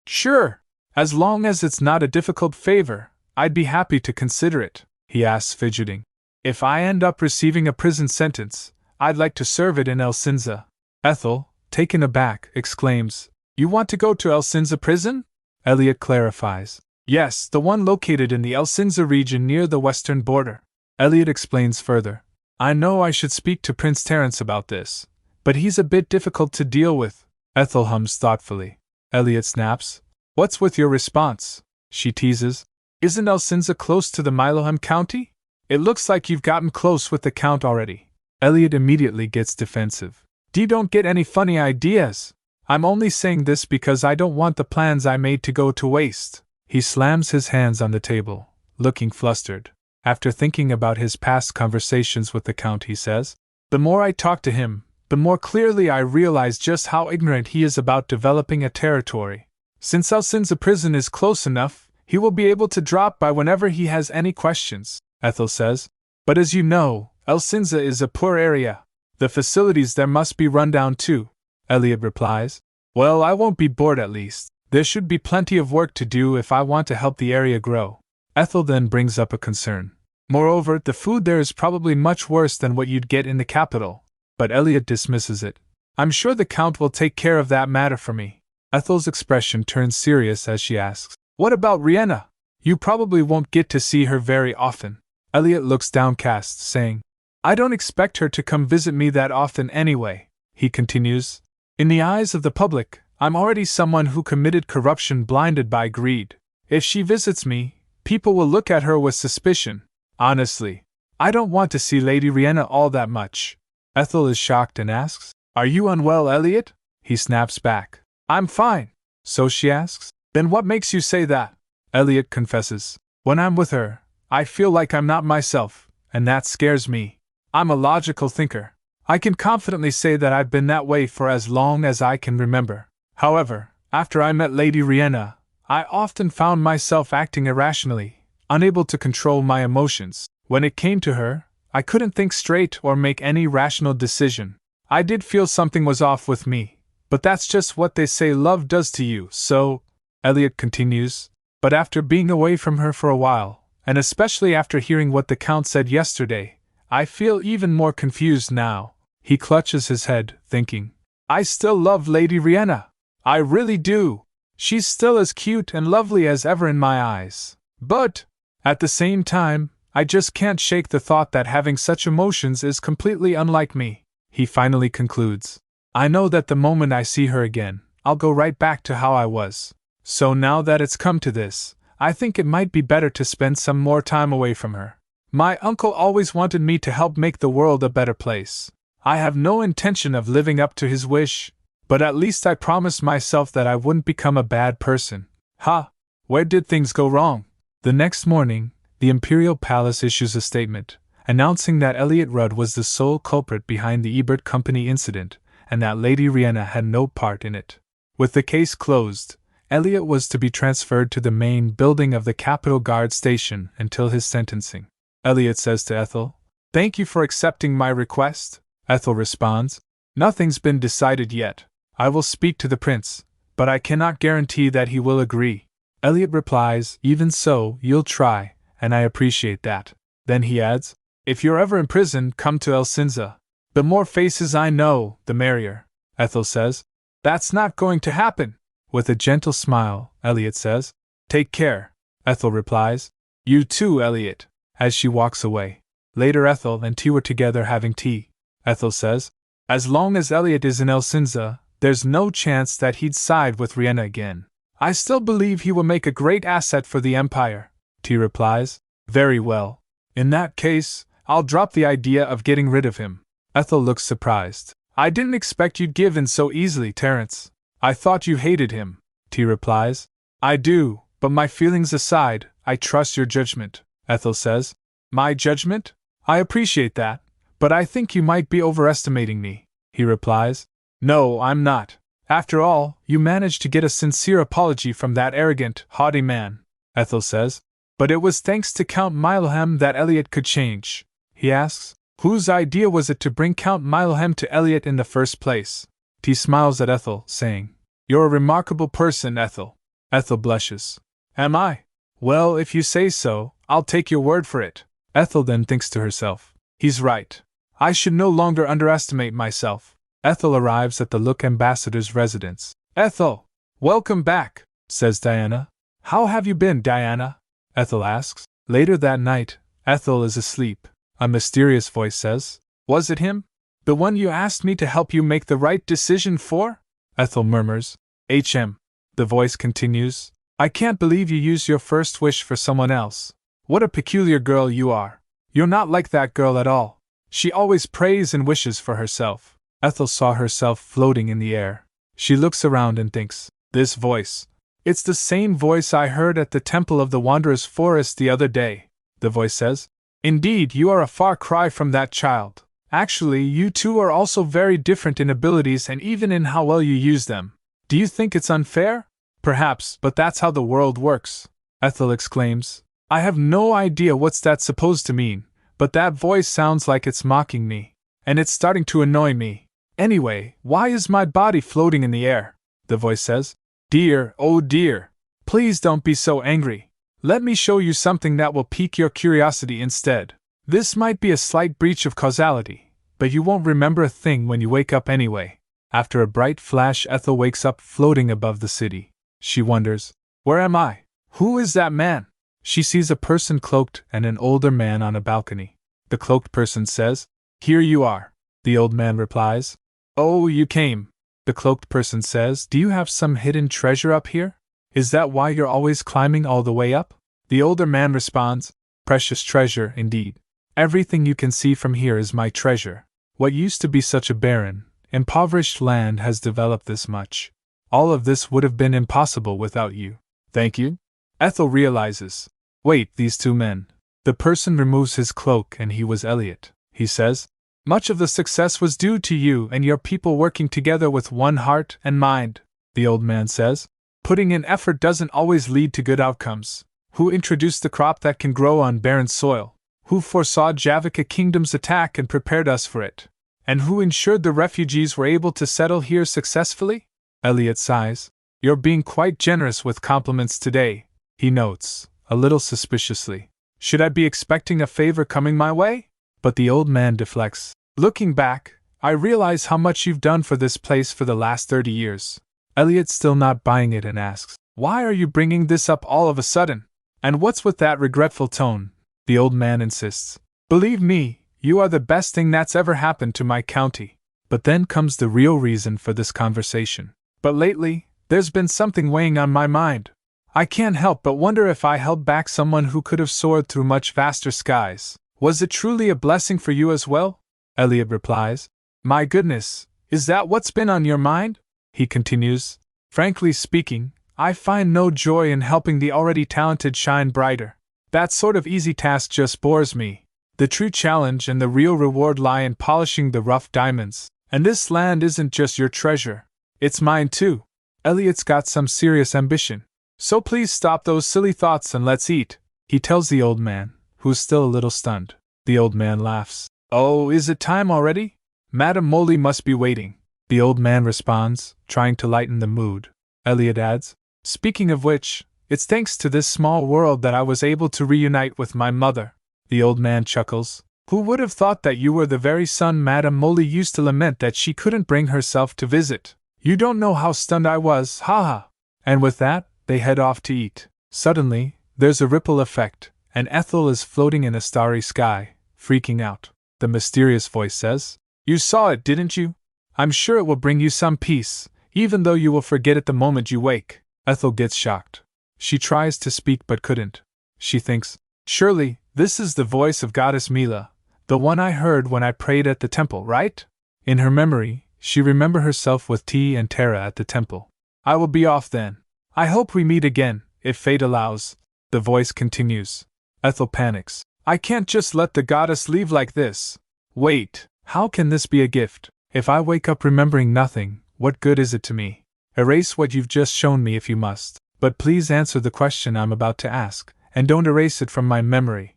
Sure. As long as it's not a difficult favor, I'd be happy to consider it, he asks, fidgeting. If I end up receiving a prison sentence, I'd like to serve it in El Cinza. Ethel, taken aback, exclaims, You want to go to El Cinza prison? Elliot clarifies. Yes, the one located in the El Cinza region near the western border. Elliot explains further. I know I should speak to Prince Terence about this, but he's a bit difficult to deal with. Ethel hums thoughtfully. Elliot snaps. What's with your response? She teases. Isn't El Cinza close to the Milohem County? It looks like you've gotten close with the Count already. Elliot immediately gets defensive. Don't get any funny ideas. I'm only saying this because I don't want the plans I made to go to waste. He slams his hands on the table, looking flustered. After thinking about his past conversations with the Count, he says, The more I talk to him, the more clearly I realize just how ignorant he is about developing a territory. Since El Cinza prison is close enough, he will be able to drop by whenever he has any questions, Ethel says. But as you know, El Cinza is a poor area. The facilities there must be run down too, Elliot replies. Well, I won't be bored at least. There should be plenty of work to do if I want to help the area grow. Ethel then brings up a concern. Moreover, the food there is probably much worse than what you'd get in the capital. but Elliot dismisses it. I'm sure the Count will take care of that matter for me. Ethel's expression turns serious as she asks, what about Riena? You probably won't get to see her very often. Elliot looks downcast, saying, I don't expect her to come visit me that often anyway, he continues. In the eyes of the public, I'm already someone who committed corruption blinded by greed. If she visits me, people will look at her with suspicion. Honestly, I don't want to see Lady Riena all that much. Ethel is shocked and asks, Are you unwell, Elliot? He snaps back. I'm fine. So she asks, Then what makes you say that? Elliot confesses, When I'm with her, I feel like I'm not myself, and that scares me. I'm a logical thinker. I can confidently say that I've been that way for as long as I can remember. However, after I met Lady Riena, I often found myself acting irrationally, unable to control my emotions. When it came to her, I couldn't think straight or make any rational decision. I did feel something was off with me, but that's just what they say love does to you, so, Elliot continues, but after being away from her for a while, and especially after hearing what the Count said yesterday, I feel even more confused now. He clutches his head, thinking, I still love Lady Riena. I really do. She's still as cute and lovely as ever in my eyes. But, at the same time, I just can't shake the thought that having such emotions is completely unlike me. He finally concludes, I know that the moment I see her again, I'll go right back to how I was. So now that it's come to this, I think it might be better to spend some more time away from her. My uncle always wanted me to help make the world a better place. I have no intention of living up to his wish, but at least I promised myself that I wouldn't become a bad person. Ha! Where did things go wrong? The next morning, the Imperial Palace issues a statement, announcing that Elliot Rudd was the sole culprit behind the Ebert Company incident, and that Lady Riena had no part in it. With the case closed, Elliot was to be transferred to the main building of the Capitol Guard Station until his sentencing. Elliot says to Ethel, Thank you for accepting my request. Ethel responds, Nothing's been decided yet. I will speak to the prince, but I cannot guarantee that he will agree. Elliot replies, Even so, you'll try, and I appreciate that. Then he adds, If you're ever in prison, come to Elsinza. The more faces I know, the merrier. Ethel says, That's not going to happen. With a gentle smile, Elliot says, Take care. Ethel replies, You too, Elliot, as she walks away. Later Ethel and T were together having tea. Ethel says, As long as Elliot is in Elsinza, there's no chance that he'd side with Riena again. I still believe he will make a great asset for the Empire. T replies, Very well. In that case, I'll drop the idea of getting rid of him. Ethel looks surprised. I didn't expect you'd give in so easily, Terence. I thought you hated him. T replies, I do, but my feelings aside, I trust your judgment. Ethel says, My judgment? I appreciate that, but I think you might be overestimating me. He replies, No, I'm not. After all, you managed to get a sincere apology from that arrogant, haughty man. Ethel says, But it was thanks to Count Milohem that Elliot could change. He asks, Whose idea was it to bring Count Milohem to Elliot in the first place? T smiles at Ethel, saying, You're a remarkable person, Ethel. Ethel blushes. Am I? Well, if you say so, I'll take your word for it. Ethel then thinks to herself, He's right. I should no longer underestimate myself. Ethel arrives at the Look Ambassador's residence. Ethel! Welcome back, says Diana. How have you been, Diana? Ethel asks. Later that night, Ethel is asleep. A mysterious voice says, Was it him? The one you asked me to help you make the right decision for? Ethel murmurs, HM. The voice continues, I can't believe you used your first wish for someone else. What a peculiar girl you are. You're not like that girl at all. She always prays and wishes for herself. Ethel saw herself floating in the air. She looks around and thinks, This voice. It's the same voice I heard at the Temple of the Wanderer's Forest the other day. The voice says, Indeed, you are a far cry from that child. Actually, you two are also very different in abilities and even in how well you use them. Do you think it's unfair? Perhaps, but that's how the world works. Ethel exclaims, I have no idea what's that supposed to mean, but that voice sounds like it's mocking me. And it's starting to annoy me. Anyway, why is my body floating in the air? The voice says, Dear, oh dear. Please don't be so angry. Let me show you something that will pique your curiosity instead. This might be a slight breach of causality, but you won't remember a thing when you wake up anyway. After a bright flash, Ethel wakes up floating above the city. She wonders, where am I? Who is that man? She sees a person cloaked and an older man on a balcony. The cloaked person says, "Here you are." The old man replies, "Oh, you came." The cloaked person says, "Do you have some hidden treasure up here? Is that why you're always climbing all the way up?" The older man responds, "Precious treasure, indeed. Everything you can see from here is my treasure. What used to be such a barren, impoverished land has developed this much. All of this would have been impossible without you. Thank you." Ethel realizes, wait, these two men. The person removes his cloak and he was Elliot. He says, "Much of the success was due to you and your people working together with one heart and mind." The old man says, "Putting in effort doesn't always lead to good outcomes. Who introduced the crop that can grow on barren soil? Who foresaw Javaka Kingdom's attack and prepared us for it? And who ensured the refugees were able to settle here successfully?" Elliot sighs. "You're being quite generous with compliments today," he notes, a little suspiciously. "Should I be expecting a favor coming my way?" But the old man deflects. "Looking back, I realize how much you've done for this place for the last 30 years. Elliot's still not buying it and asks, "Why are you bringing this up all of a sudden? And what's with that regretful tone?" The old man insists, "Believe me, you are the best thing that's ever happened to my county." But then comes the real reason for this conversation. "But lately, there's been something weighing on my mind. I can't help but wonder if I held back someone who could have soared through much vaster skies. Was it truly a blessing for you as well?" Elliot replies, "My goodness, is that what's been on your mind?" He continues, "Frankly speaking, I find no joy in helping the already talented shine brighter. That sort of easy task just bores me. The true challenge and the real reward lie in polishing the rough diamonds, and this land isn't just your treasure. It's mine too. Elliot's got some serious ambition. So please stop those silly thoughts and let's eat," he tells the old man, who's still a little stunned. The old man laughs. "Oh, is it time already? Madame Molly must be waiting." The old man responds, trying to lighten the mood. Elliot adds, "Speaking of which, it's thanks to this small world that I was able to reunite with my mother." The old man chuckles. "Who would have thought that you were the very son Madame Molly used to lament that she couldn't bring herself to visit? You don't know how stunned I was, ha!" And with that, they head off to eat. Suddenly, there's a ripple effect, and Ethel is floating in a starry sky, freaking out. The mysterious voice says, "You saw it, didn't you? I'm sure it will bring you some peace, even though you will forget it the moment you wake." Ethel gets shocked. She tries to speak but couldn't. She thinks, "Surely, this is the voice of Goddess Mila, the one I heard when I prayed at the temple, right?" In her memory, she remembers herself with T and Tara at the temple. "I will be off then. I hope we meet again, if fate allows." The voice continues. Ethel panics. "I can't just let the goddess leave like this. Wait, how can this be a gift? If I wake up remembering nothing, what good is it to me? Erase what you've just shown me if you must, but please answer the question I'm about to ask, and don't erase it from my memory."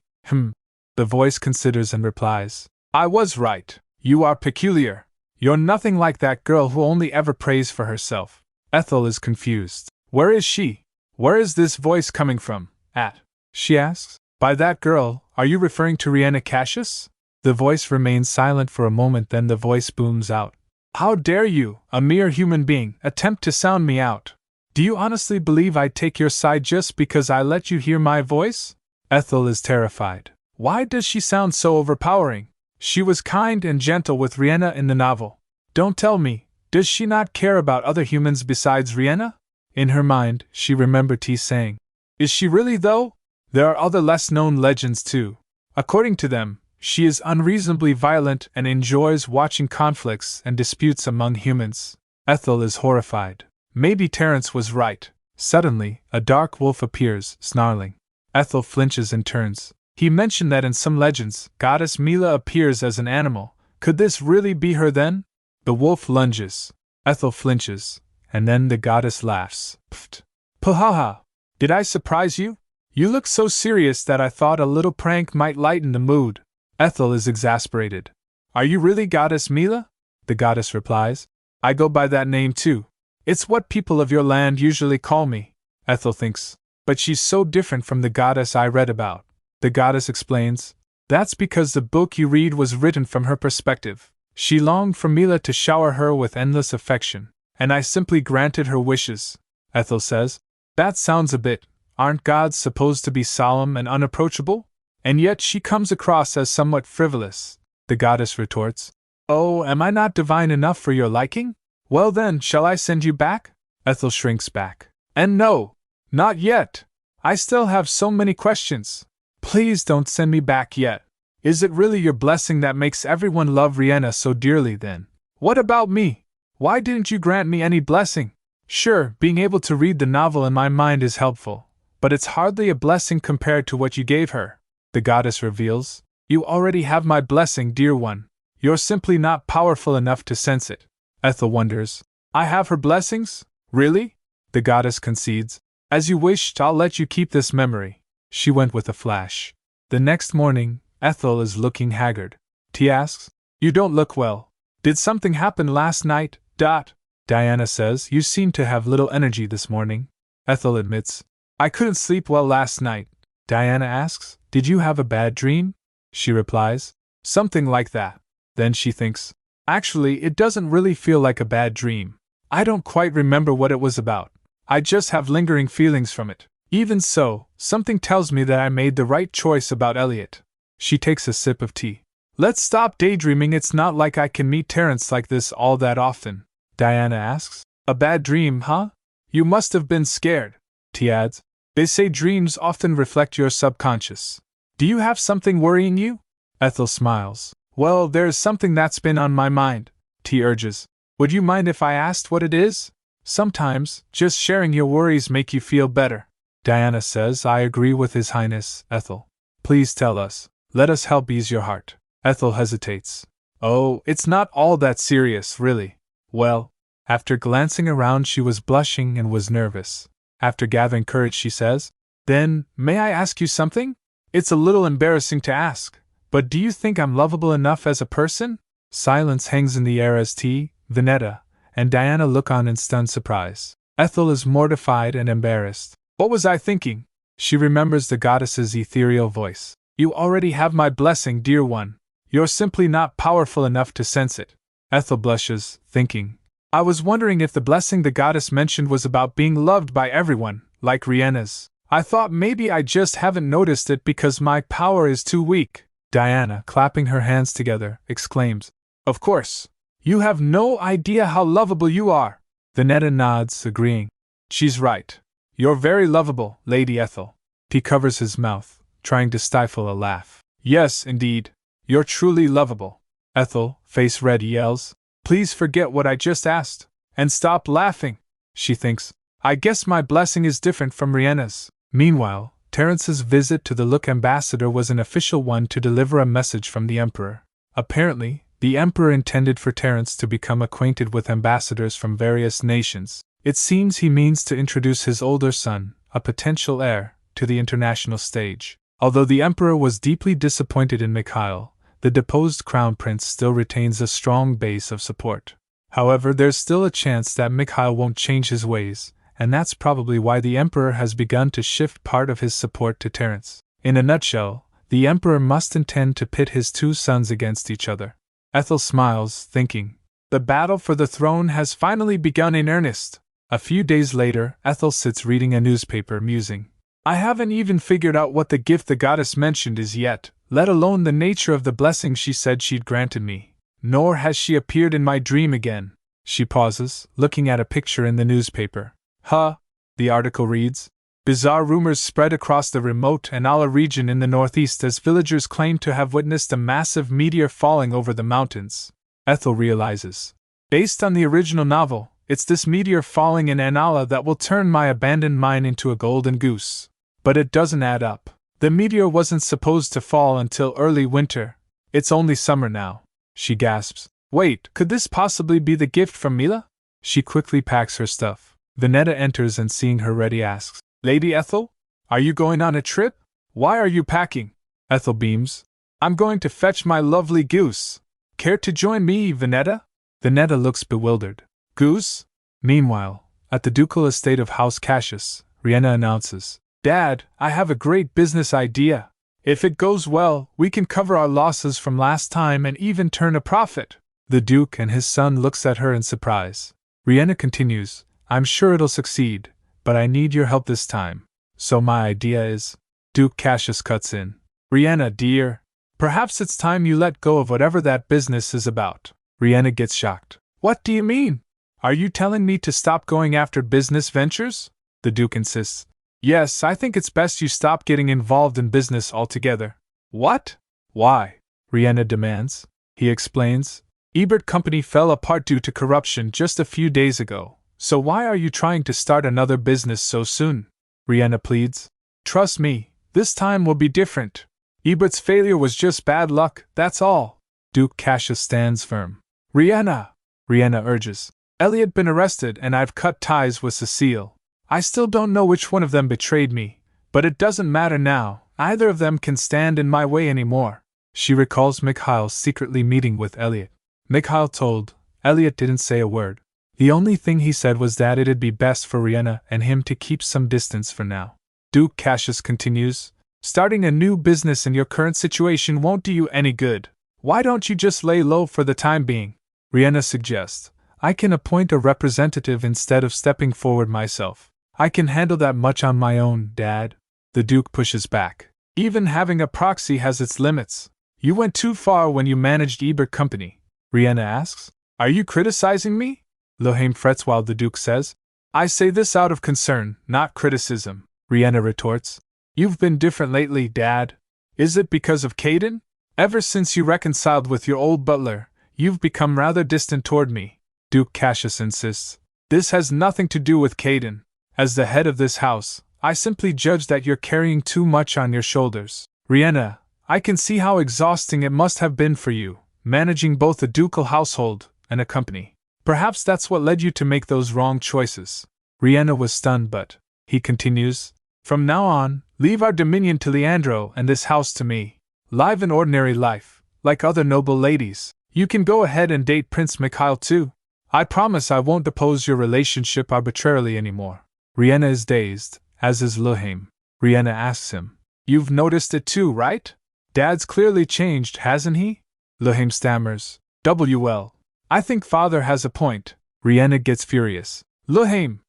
The voice considers and replies, "I was right. You are peculiar. You're nothing like that girl who only ever prays for herself." Ethel is confused. "Where is she? Where is this voice coming from, at?" she asks. "By that girl, are you referring to Riena Cassius?" The voice remains silent for a moment, then the voice booms out. "How dare you, a mere human being, attempt to sound me out? Do you honestly believe I'd take your side just because I let you hear my voice?" Ethel is terrified. Why does she sound so overpowering? She was kind and gentle with Riena in the novel. Don't tell me, does she not care about other humans besides Riena? In her mind, she remembered T saying, "Is she really though? There are other less-known legends too. According to them, she is unreasonably violent and enjoys watching conflicts and disputes among humans." Ethel is horrified. Maybe Terence was right. Suddenly, a dark wolf appears, snarling. Ethel flinches and turns. He mentioned that in some legends, Goddess Mila appears as an animal. Could this really be her then? The wolf lunges. Ethel flinches, and then the goddess laughs. Pfft. Puhaha! Did I surprise you? You look so serious that I thought a little prank might lighten the mood. Ethel is exasperated. Are you really Goddess Mila? The goddess replies. I go by that name too. It's what people of your land usually call me. Ethel thinks. But she's so different from the goddess I read about. The goddess explains. That's because the book you read was written from her perspective. She longed for Mila to shower her with endless affection, and I simply granted her wishes, Ethel says. That sounds a bit, aren't gods supposed to be solemn and unapproachable? And yet she comes across as somewhat frivolous, the goddess retorts. Oh, am I not divine enough for your liking? Well then, shall I send you back? Ethel shrinks back. And no, not yet. I still have so many questions. Please don't send me back yet. Is it really your blessing that makes everyone love Riena so dearly then? What about me? Why didn't you grant me any blessing? Sure, being able to read the novel in my mind is helpful, but it's hardly a blessing compared to what you gave her, the goddess reveals. You already have my blessing, dear one. You're simply not powerful enough to sense it. Ethel wonders. I have her blessings? Really? The goddess concedes. As you wished, I'll let you keep this memory. She went with a flash. The next morning, Ethel is looking haggard. T asks, You don't look well. Did something happen last night? Diana says, You seem to have little energy this morning. Ethel admits, I couldn't sleep well last night. Diana asks, Did you have a bad dream? She replies, Something like that. Then she thinks, Actually, it doesn't really feel like a bad dream. I don't quite remember what it was about. I just have lingering feelings from it. Even so, something tells me that I made the right choice about Elliot. She takes a sip of tea. Let's stop daydreaming. It's not like I can meet Terrence like this all that often. Diana asks, A bad dream, huh? You must have been scared. T adds, They say dreams often reflect your subconscious. Do you have something worrying you? Ethel smiles. Well, there's something that's been on my mind, T urges. Would you mind if I asked what it is? Sometimes, just sharing your worries make you feel better. Diana says, I agree with His Highness, Ethel. Please tell us. Let us help ease your heart. Ethel hesitates. Oh, it's not all that serious, really. Well, after glancing around, she was blushing and was nervous. After gathering courage, she says, Then, may I ask you something? It's a little embarrassing to ask, but do you think I'm lovable enough as a person? Silence hangs in the air as T, Venetta, and Diana look on in stunned surprise. Ethel is mortified and embarrassed. What was I thinking? She remembers the goddess's ethereal voice. You already have my blessing, dear one. You're simply not powerful enough to sense it. Ethel blushes, thinking, I was wondering if the blessing the goddess mentioned was about being loved by everyone, like Riena's. I thought maybe I just haven't noticed it because my power is too weak. Diana, clapping her hands together, exclaims, Of course. You have no idea how lovable you are. Venetta nods, agreeing. She's right. You're very lovable, Lady Ethel. He covers his mouth, trying to stifle a laugh. Yes, indeed. You're truly lovable. Ethel, face red, yells, Please forget what I just asked, and stop laughing. She thinks, I guess my blessing is different from Riena's. Meanwhile, Terrence's visit to the Look ambassador was an official one to deliver a message from the Emperor. Apparently, the Emperor intended for Terrence to become acquainted with ambassadors from various nations. It seems he means to introduce his older son, a potential heir, to the international stage. Although the Emperor was deeply disappointed in Mikhail, the deposed Crown Prince still retains a strong base of support. However, there's still a chance that Mikhail won't change his ways, and that's probably why the Emperor has begun to shift part of his support to Terrence. In a nutshell, the Emperor must intend to pit his two sons against each other. Ethel smiles, thinking, The battle for the throne has finally begun in earnest. A few days later, Ethel sits reading a newspaper, musing. I haven't even figured out what the gift the goddess mentioned is yet, let alone the nature of the blessing she said she'd granted me. Nor has she appeared in my dream again. She pauses, looking at a picture in the newspaper. The article reads, Bizarre rumors spread across the remote Anala region in the northeast as villagers claim to have witnessed a massive meteor falling over the mountains. Ethel realizes. Based on the original novel, it's this meteor falling in Anala that will turn my abandoned mine into a golden goose. But it doesn't add up. The meteor wasn't supposed to fall until early winter. It's only summer now. She gasps. Wait, could this possibly be the gift from Mila? She quickly packs her stuff. Venetta enters and seeing her ready asks, Lady Ethel? Are you going on a trip? Why are you packing? Ethel beams. I'm going to fetch my lovely goose. Care to join me, Venetta? Venetta looks bewildered. Goose? Meanwhile, at the ducal estate of House Cassius, Riena announces, Dad, I have a great business idea. If it goes well, we can cover our losses from last time and even turn a profit. The Duke and his son looks at her in surprise. Riena continues, I'm sure it'll succeed, but I need your help this time. So my idea is… Duke Cassius cuts in. Riena, dear, perhaps it's time you let go of whatever that business is about. Riena gets shocked. What do you mean? Are you telling me to stop going after business ventures? The Duke insists. Yes, I think it's best you stop getting involved in business altogether. What? Why? Riena demands. He explains. Ebert Company fell apart due to corruption just a few days ago, so why are you trying to start another business so soon? Riena pleads. Trust me, this time will be different. Ebert's failure was just bad luck, that's all. Duke Cassius stands firm. Riena urges. Elliot been arrested and I've cut ties with Cecile. I still don't know which one of them betrayed me, but it doesn't matter now, either of them can stand in my way anymore. She recalls Mikhail's secretly meeting with Elliot. Mikhail told, Elliot didn't say a word. The only thing he said was that it'd be best for Riena and him to keep some distance for now. Duke Cassius continues, starting a new business in your current situation won't do you any good. Why don't you just lay low for the time being? Riena suggests, I can appoint a representative instead of stepping forward myself. I can handle that much on my own, Dad. The Duke pushes back. Even having a proxy has its limits. You went too far when you managed Ebert Company. Riena asks, Are you criticizing me? Lohane frets while the Duke says, I say this out of concern, not criticism. Riena retorts, You've been different lately, Dad. Is it because of Caden? Ever since you reconciled with your old butler, you've become rather distant toward me. Duke Cassius insists, This has nothing to do with Caden. As the head of this house, I simply judge that you're carrying too much on your shoulders. Riena, I can see how exhausting it must have been for you, managing both a ducal household and a company. Perhaps that's what led you to make those wrong choices. Riena was stunned, but, he continues, from now on, leave our dominion to Leandro and this house to me. Live an ordinary life, like other noble ladies. You can go ahead and date Prince Mikhail too. I promise I won't oppose your relationship arbitrarily anymore. Riena is dazed, as is Lohane. Riena asks him, You've noticed it too, right? Dad's clearly changed, hasn't he? Lohane stammers, Well, I think Father has a point. Riena gets furious. Lohane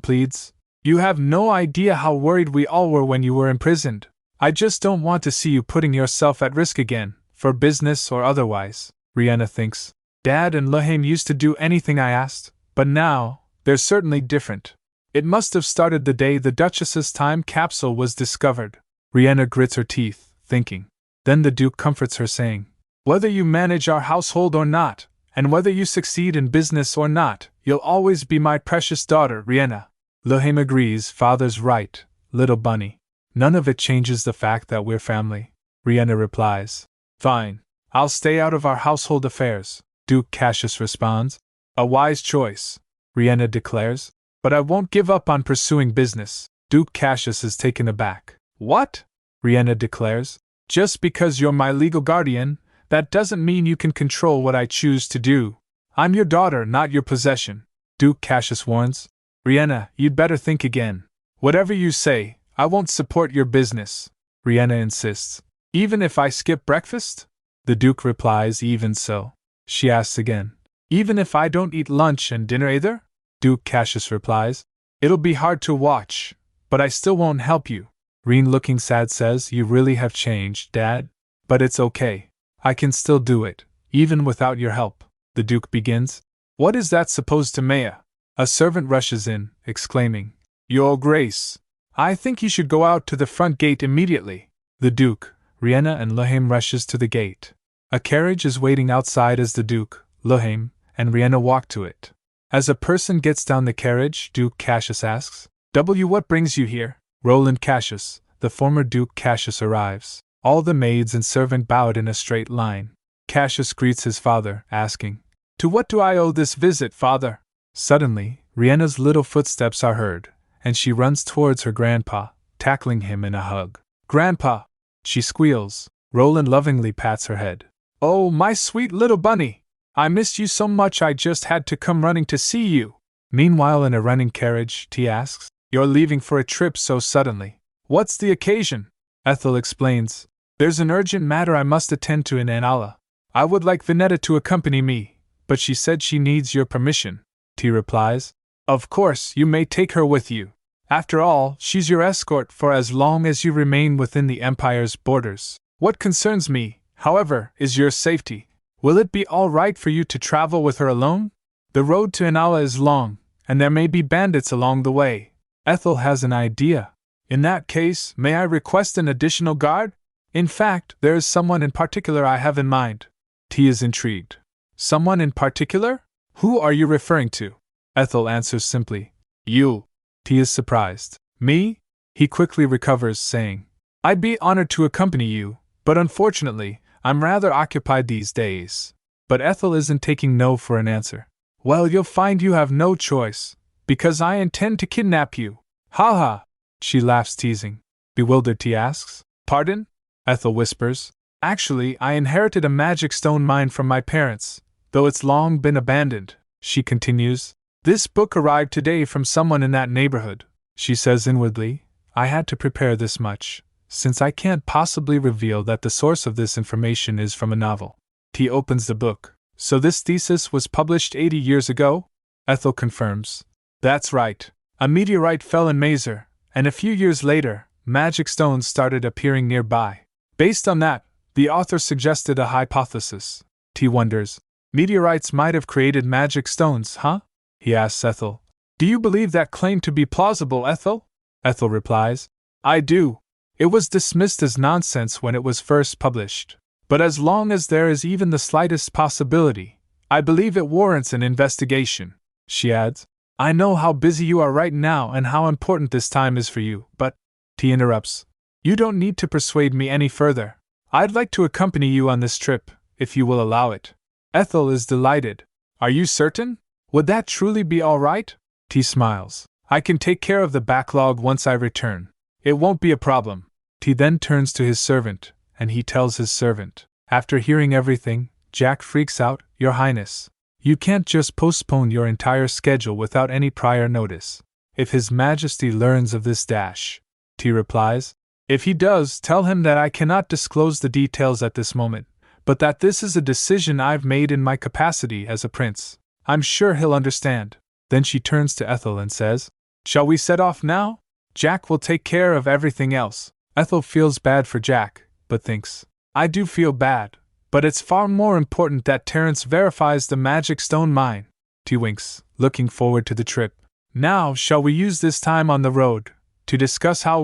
pleads, You have no idea how worried we all were when you were imprisoned. I just don't want to see you putting yourself at risk again, for business or otherwise. Riena thinks, Dad and Lohane used to do anything I asked, but now, they're certainly different. It must have started the day the Duchess's time capsule was discovered. Riena grits her teeth, thinking. Then the Duke comforts her, saying, Whether you manage our household or not, and whether you succeed in business or not, you'll always be my precious daughter, Riena. Lohane agrees, Father's right, little bunny. None of it changes the fact that we're family. Riena replies. Fine. I'll stay out of our household affairs, Duke Cassius responds. A wise choice, Riena declares. But I won't give up on pursuing business. Duke Cassius is taken aback. What? Riena declares. Just because you're my legal guardian, that doesn't mean you can control what I choose to do. I'm your daughter, not your possession. Duke Cassius warns. Riena, you'd better think again. Whatever you say, I won't support your business. Riena insists. Even if I skip breakfast? The Duke replies, Even so. She asks again. Even if I don't eat lunch and dinner either? Duke Cassius replies, It'll be hard to watch, but I still won't help you. Riena, looking sad, says, You really have changed, Dad. But it's okay. I can still do it, even without your help. The Duke begins. What is that supposed to mean? A servant rushes in, exclaiming, Your Grace, I think you should go out to the front gate immediately. The Duke, Riena and Lohane rushes to the gate. A carriage is waiting outside as the Duke, Lohane, and Riena walk to it. As a person gets down the carriage, Duke Cassius asks, What brings you here? Roland Cassius, the former Duke Cassius, arrives. All the maids and servant bowed in a straight line. Cassius greets his father, asking, To what do I owe this visit, Father? Suddenly, Riena's little footsteps are heard, and she runs towards her grandpa, tackling him in a hug. Grandpa! She squeals. Roland lovingly pats her head. Oh, my sweet little bunny! I missed you so much I just had to come running to see you. Meanwhile, in a running carriage, T asks, You're leaving for a trip so suddenly. What's the occasion? Ethel explains. There's an urgent matter I must attend to in Anala. I would like Vinetta to accompany me, but she said she needs your permission. T replies. Of course, you may take her with you. After all, she's your escort for as long as you remain within the Empire's borders. What concerns me, however, is your safety. Will it be all right for you to travel with her alone? The road to Anala is long, and there may be bandits along the way. Ethel has an idea. In that case, may I request an additional guard? In fact, there is someone in particular I have in mind. T is intrigued. Someone in particular? Who are you referring to? Ethel answers simply. You. T is surprised. Me? He quickly recovers, saying, I'd be honored to accompany you, but unfortunately, I'm rather occupied these days. But Ethel isn't taking no for an answer. Well, you'll find you have no choice, because I intend to kidnap you. Ha ha! She laughs, teasing. Bewildered, T asks, Pardon? Ethel whispers. Actually, I inherited a magic stone mine from my parents, though it's long been abandoned, she continues. This book arrived today from someone in that neighborhood, she says inwardly. I had to prepare this much, since I can't possibly reveal that the source of this information is from a novel. T opens the book. So this thesis was published 80 years ago? Ethel confirms. That's right. A meteorite fell in Mazer, and a few years later, magic stones started appearing nearby. Based on that, the author suggested a hypothesis. T wonders. Meteorites might have created magic stones, huh? He asks Ethel. Do you believe that claim to be plausible, Ethel? Ethel replies. I do. It was dismissed as nonsense when it was first published. But as long as there is even the slightest possibility, I believe it warrants an investigation. She adds, I know how busy you are right now and how important this time is for you, but, T interrupts, you don't need to persuade me any further. I'd like to accompany you on this trip, if you will allow it. Ethel is delighted. Are you certain? Would that truly be all right? T smiles. I can take care of the backlog once I return. It won't be a problem. T then turns to his servant, and he tells his servant. After hearing everything, Jack freaks out. Your Highness, you can't just postpone your entire schedule without any prior notice. If His Majesty learns of this dash, T replies. If he does, tell him that I cannot disclose the details at this moment, but that this is a decision I've made in my capacity as a prince. I'm sure he'll understand. Then she turns to Ethel and says, Shall we set off now? Jack will take care of everything else. Ethel feels bad for Jack, but thinks, I do feel bad, but it's far more important that Terence verifies the magic stone mine. T winks, looking forward to the trip. Now, shall we use this time on the road to discuss how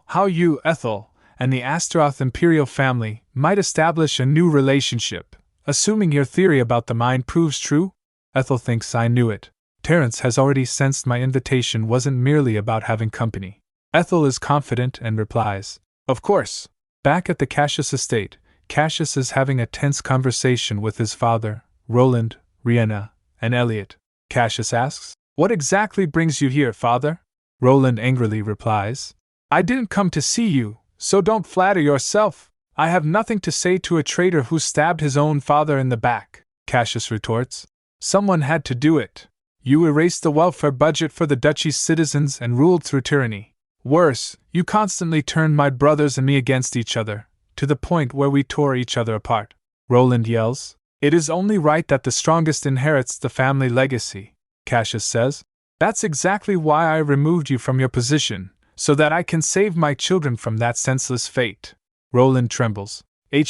how you, Ethel, and the Astaroth imperial family might establish a new relationship, assuming your theory about the mine proves true? Ethel thinks I knew it. Terence has already sensed my invitation wasn't merely about having company. Ethel is confident and replies, Of course. Back at the Cassius estate, Cassius is having a tense conversation with his father, Roland, Riena, and Elliot. Cassius asks, What exactly brings you here, father? Roland angrily replies, I didn't come to see you, so don't flatter yourself. I have nothing to say to a traitor who stabbed his own father in the back. Cassius retorts, Someone had to do it. You erased the welfare budget for the duchy's citizens and ruled through tyranny. Worse, you constantly turned my brothers and me against each other, to the point where we tore each other apart. Roland yells, It is only right that the strongest inherits the family legacy, Cassius says. That's exactly why I removed you from your position, so that I can save my children from that senseless fate. Roland trembles.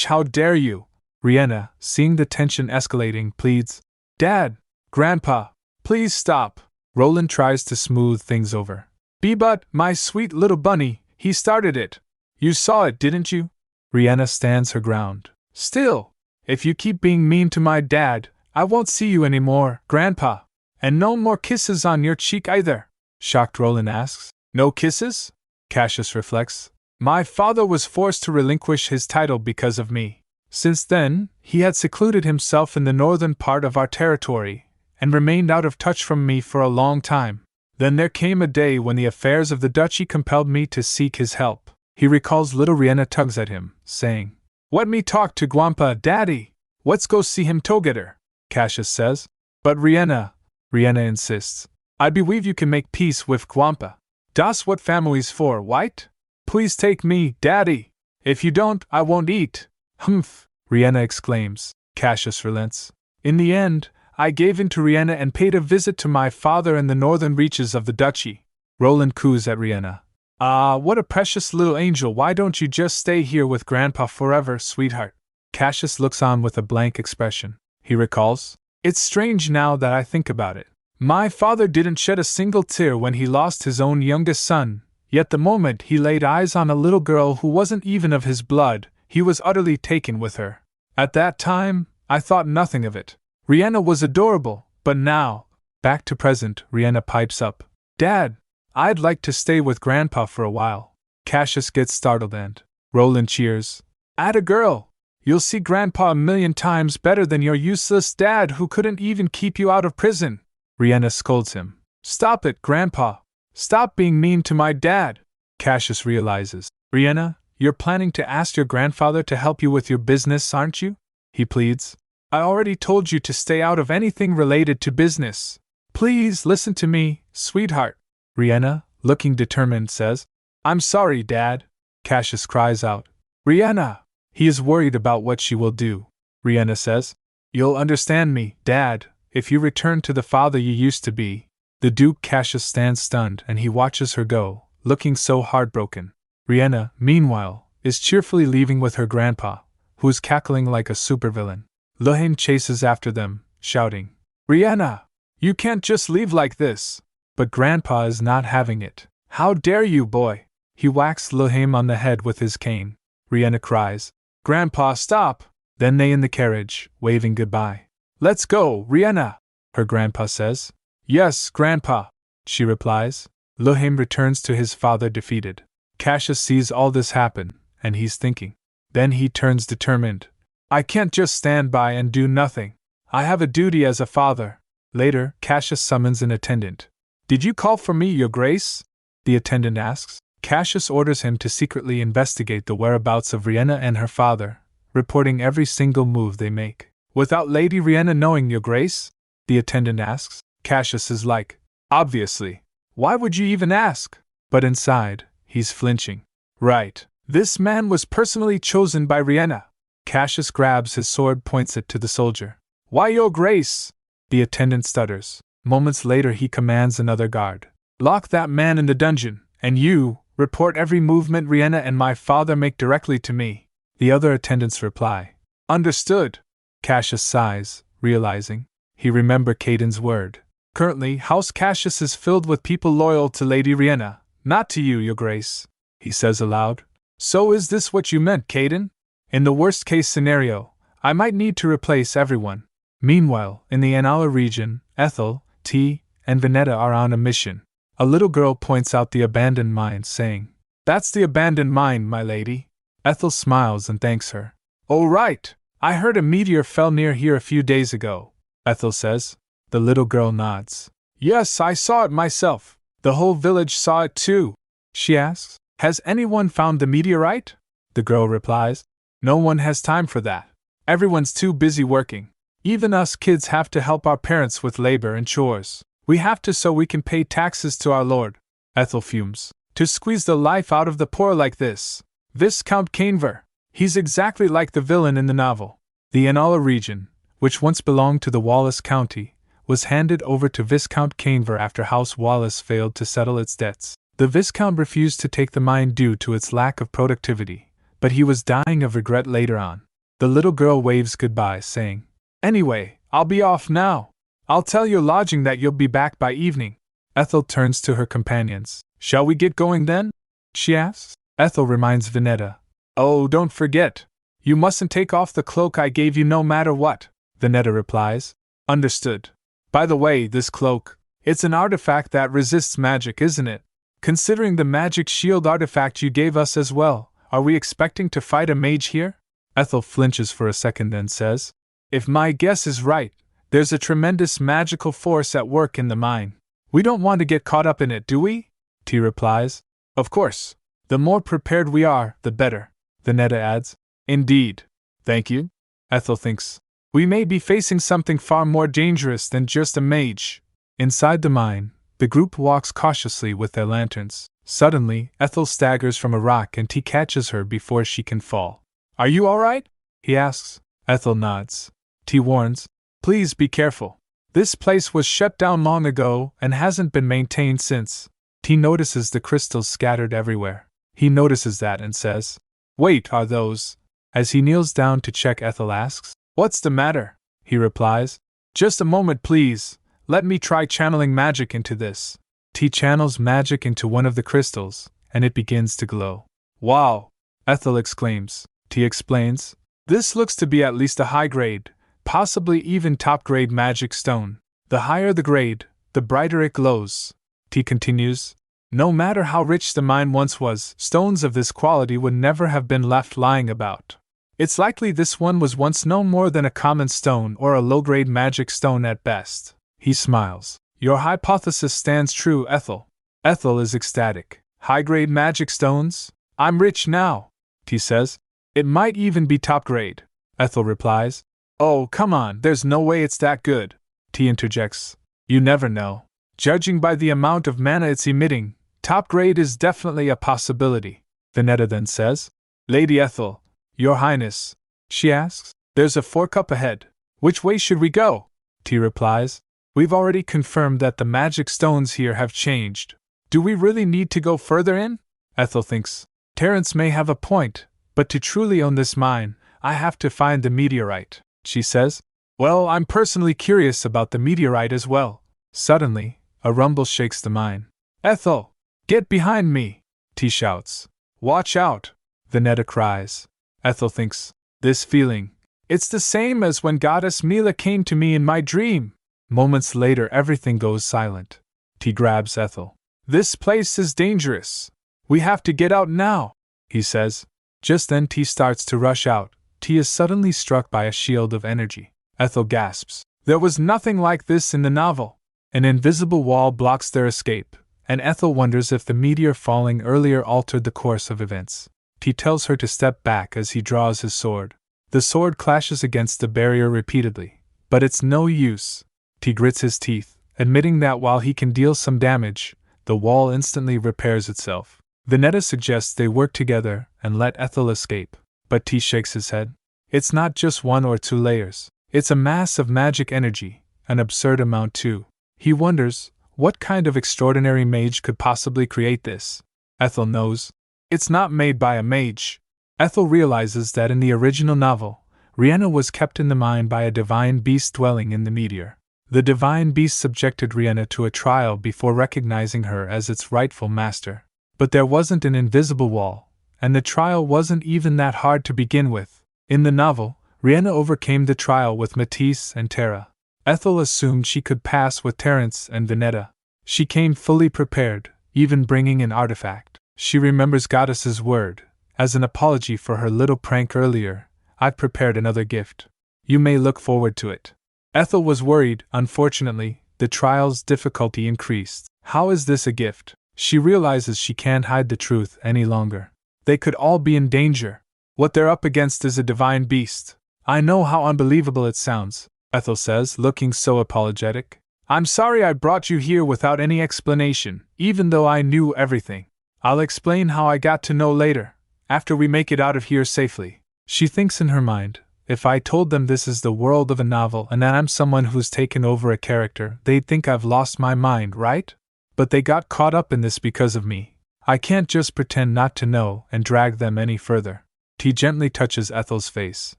How dare you? Riena, seeing the tension escalating, pleads, Dad, Grandpa, please stop. Roland tries to smooth things over. But, my sweet little bunny, he started it. You saw it, didn't you? Riena stands her ground. Still, if you keep being mean to my dad, I won't see you anymore, Grandpa. And no more kisses on your cheek either. Shocked, Roland asks. No kisses? Cassius reflects. My father was forced to relinquish his title because of me. Since then, he had secluded himself in the northern part of our territory, and remained out of touch from me for a long time. Then there came a day when the affairs of the duchy compelled me to seek his help. He recalls little Riena tugs at him, saying, Let me talk to Gwampa, Daddy. Let's go see him together, Cassius says. But Riena insists. I believe you can make peace with Gwampa. Das what family's for, right? Please take me, Daddy. If you don't, I won't eat. Humph, Riena exclaims. Cassius relents. In the end, I gave in to Riena and paid a visit to my father in the northern reaches of the duchy. Roland coos at Riena. Ah, what a precious little angel, why don't you just stay here with Grandpa forever, sweetheart? Cassius looks on with a blank expression. He recalls, it's strange now that I think about it. My father didn't shed a single tear when he lost his own youngest son, yet the moment he laid eyes on a little girl who wasn't even of his blood, he was utterly taken with her. At that time, I thought nothing of it. Riena was adorable, but now, back to present, Riena pipes up. Dad, I'd like to stay with Grandpa for a while. Cassius gets startled and Roland cheers. Atta girl! You'll see Grandpa a million times better than your useless dad who couldn't even keep you out of prison. Riena scolds him. Stop it, Grandpa. Stop being mean to my dad. Cassius realizes. Riena, you're planning to ask your grandfather to help you with your business, aren't you? He pleads. I already told you to stay out of anything related to business. Please listen to me, sweetheart. Riena, looking determined, says, I'm sorry, Dad. Cassius cries out. Riena! He is worried about what she will do. Riena says, You'll understand me, Dad, if you return to the father you used to be. The Duke Cassius stands stunned and he watches her go, looking so heartbroken. Riena, meanwhile, is cheerfully leaving with her grandpa, who is cackling like a supervillain. Lehane chases after them, shouting, Riena! You can't just leave like this! But Grandpa is not having it. How dare you, boy! He whacks Lehane on the head with his cane. Riena cries, Grandpa, stop! Then they in the carriage, waving goodbye. Let's go, Riena! Her grandpa says. Yes, Grandpa, she replies. Lehane returns to his father defeated. Cassius sees all this happen, and he's thinking. Then he turns determined. I can't just stand by and do nothing. I have a duty as a father. Later, Cassius summons an attendant. Did you call for me, Your Grace? The attendant asks. Cassius orders him to secretly investigate the whereabouts of Riena and her father, reporting every single move they make. Without Lady Riena knowing, Your Grace? The attendant asks. Cassius is like, obviously. Why would you even ask? But inside, he's flinching. Right. This man was personally chosen by Riena. Cassius grabs his sword, points it to the soldier. Why, Your Grace? The attendant stutters. Moments later he commands another guard. Lock that man in the dungeon, and you, report every movement Riena and my father make directly to me. The other attendants reply. Understood. Cassius sighs, realizing. He remembered Caden's word. Currently, House Cassius is filled with people loyal to Lady Riena, not to you, Your Grace, he says aloud. So is this what you meant, Caden? In the worst-case scenario, I might need to replace everyone. Meanwhile, in the Anala region, Ethel, T, and Venetta are on a mission. A little girl points out the abandoned mine, saying, That's the abandoned mine, my lady. Ethel smiles and thanks her. Oh, right. I heard a meteor fell near here a few days ago, Ethel says. The little girl nods. Yes, I saw it myself. The whole village saw it too. She asks, Has anyone found the meteorite? The girl replies, No one has time for that. Everyone's too busy working. Even us kids have to help our parents with labor and chores. We have to so we can pay taxes to our lord. Ethel fumes. To squeeze the life out of the poor like this. Viscount Canver. He's exactly like the villain in the novel. The Anala region, which once belonged to the Wallace County, was handed over to Viscount Canver after House Wallace failed to settle its debts. The Viscount refused to take the mine due to its lack of productivity, but he was dying of regret later on. The little girl waves goodbye, saying, Anyway, I'll be off now. I'll tell your lodging that you'll be back by evening. Ethel turns to her companions. Shall we get going then? She asks. Ethel reminds Venetta. Oh, don't forget. You mustn't take off the cloak I gave you no matter what. Venetta replies. Understood. By the way, this cloak, it's an artifact that resists magic, isn't it? Considering the magic shield artifact you gave us as well, are we expecting to fight a mage here? Ethel flinches for a second and says, If my guess is right, there's a tremendous magical force at work in the mine. We don't want to get caught up in it, do we? T replies. Of course. The more prepared we are, the better. Venetta adds. Indeed. Thank you. Ethel thinks. We may be facing something far more dangerous than just a mage. Inside the mine, the group walks cautiously with their lanterns. Suddenly, Ethel staggers from a rock and T catches her before she can fall. Are you alright? He asks. Ethel nods. T warns, please be careful. This place was shut down long ago and hasn't been maintained since. T notices the crystals scattered everywhere. He notices that and says, wait, are those? As he kneels down to check, Ethel asks, what's the matter? He replies, just a moment please, let me try channeling magic into this. T channels magic into one of the crystals, and it begins to glow. Wow! Ethel exclaims. T explains, this looks to be at least a high grade, possibly even top grade magic stone. The higher the grade, the brighter it glows. T continues, no matter how rich the mine once was, stones of this quality would never have been left lying about. It's likely this one was once no more than a common stone or a low-grade magic stone at best. He smiles. Your hypothesis stands true, Ethel. Ethel is ecstatic. High-grade magic stones? I'm rich now, T says. It might even be top-grade. Ethel replies. Oh, come on, there's no way it's that good. T interjects. You never know. Judging by the amount of mana it's emitting, top grade is definitely a possibility. Vineta then says, Lady Ethel, Your Highness, she asks, there's a fork up ahead. Which way should we go? T replies, we've already confirmed that the magic stones here have changed. Do we really need to go further in? Ethel thinks, Terence may have a point, but to truly own this mine, I have to find the meteorite, she says. Well, I'm personally curious about the meteorite as well. Suddenly, a rumble shakes the mine. Ethel! Get behind me! T shouts. Watch out! Vineta cries. Ethel thinks, this feeling. It's the same as when Goddess Mila came to me in my dream. Moments later, everything goes silent. T grabs Ethel. This place is dangerous. We have to get out now, he says. Just then, T starts to rush out. T is suddenly struck by a shield of energy. Ethel gasps. There was nothing like this in the novel. An invisible wall blocks their escape, and Ethel wonders if the meteor falling earlier altered the course of events. He tells her to step back as he draws his sword. The sword clashes against the barrier repeatedly, but it's no use. He grits his teeth, admitting that while he can deal some damage, the wall instantly repairs itself. Vineta suggests they work together and let Ethel escape, but T shakes his head. It's not just one or two layers. It's a mass of magic energy, an absurd amount too. He wonders, what kind of extraordinary mage could possibly create this? Ethel knows. It's not made by a mage. Ethel realizes that in the original novel, Riena was kept in the mine by a divine beast dwelling in the meteor. The divine beast subjected Riena to a trial before recognizing her as its rightful master. But there wasn't an invisible wall, and the trial wasn't even that hard to begin with. In the novel, Riena overcame the trial with Matisse and Tara. Ethel assumed she could pass with Terence and Vineta. She came fully prepared, even bringing an artifact. She remembers Goddess's word. As an apology for her little prank earlier, I've prepared another gift. You may look forward to it. Ethel was worried. Unfortunately, the trial's difficulty increased. How is this a gift? She realizes she can't hide the truth any longer. They could all be in danger. What they're up against is a divine beast. I know how unbelievable it sounds, Ethel says, looking so apologetic. I'm sorry I brought you here without any explanation, even though I knew everything. I'll explain how I got to know later, after we make it out of here safely. She thinks in her mind, if I told them this is the world of a novel and that I'm someone who's taken over a character, they'd think I've lost my mind, right? But they got caught up in this because of me. I can't just pretend not to know and drag them any further. He gently touches Ethel's face.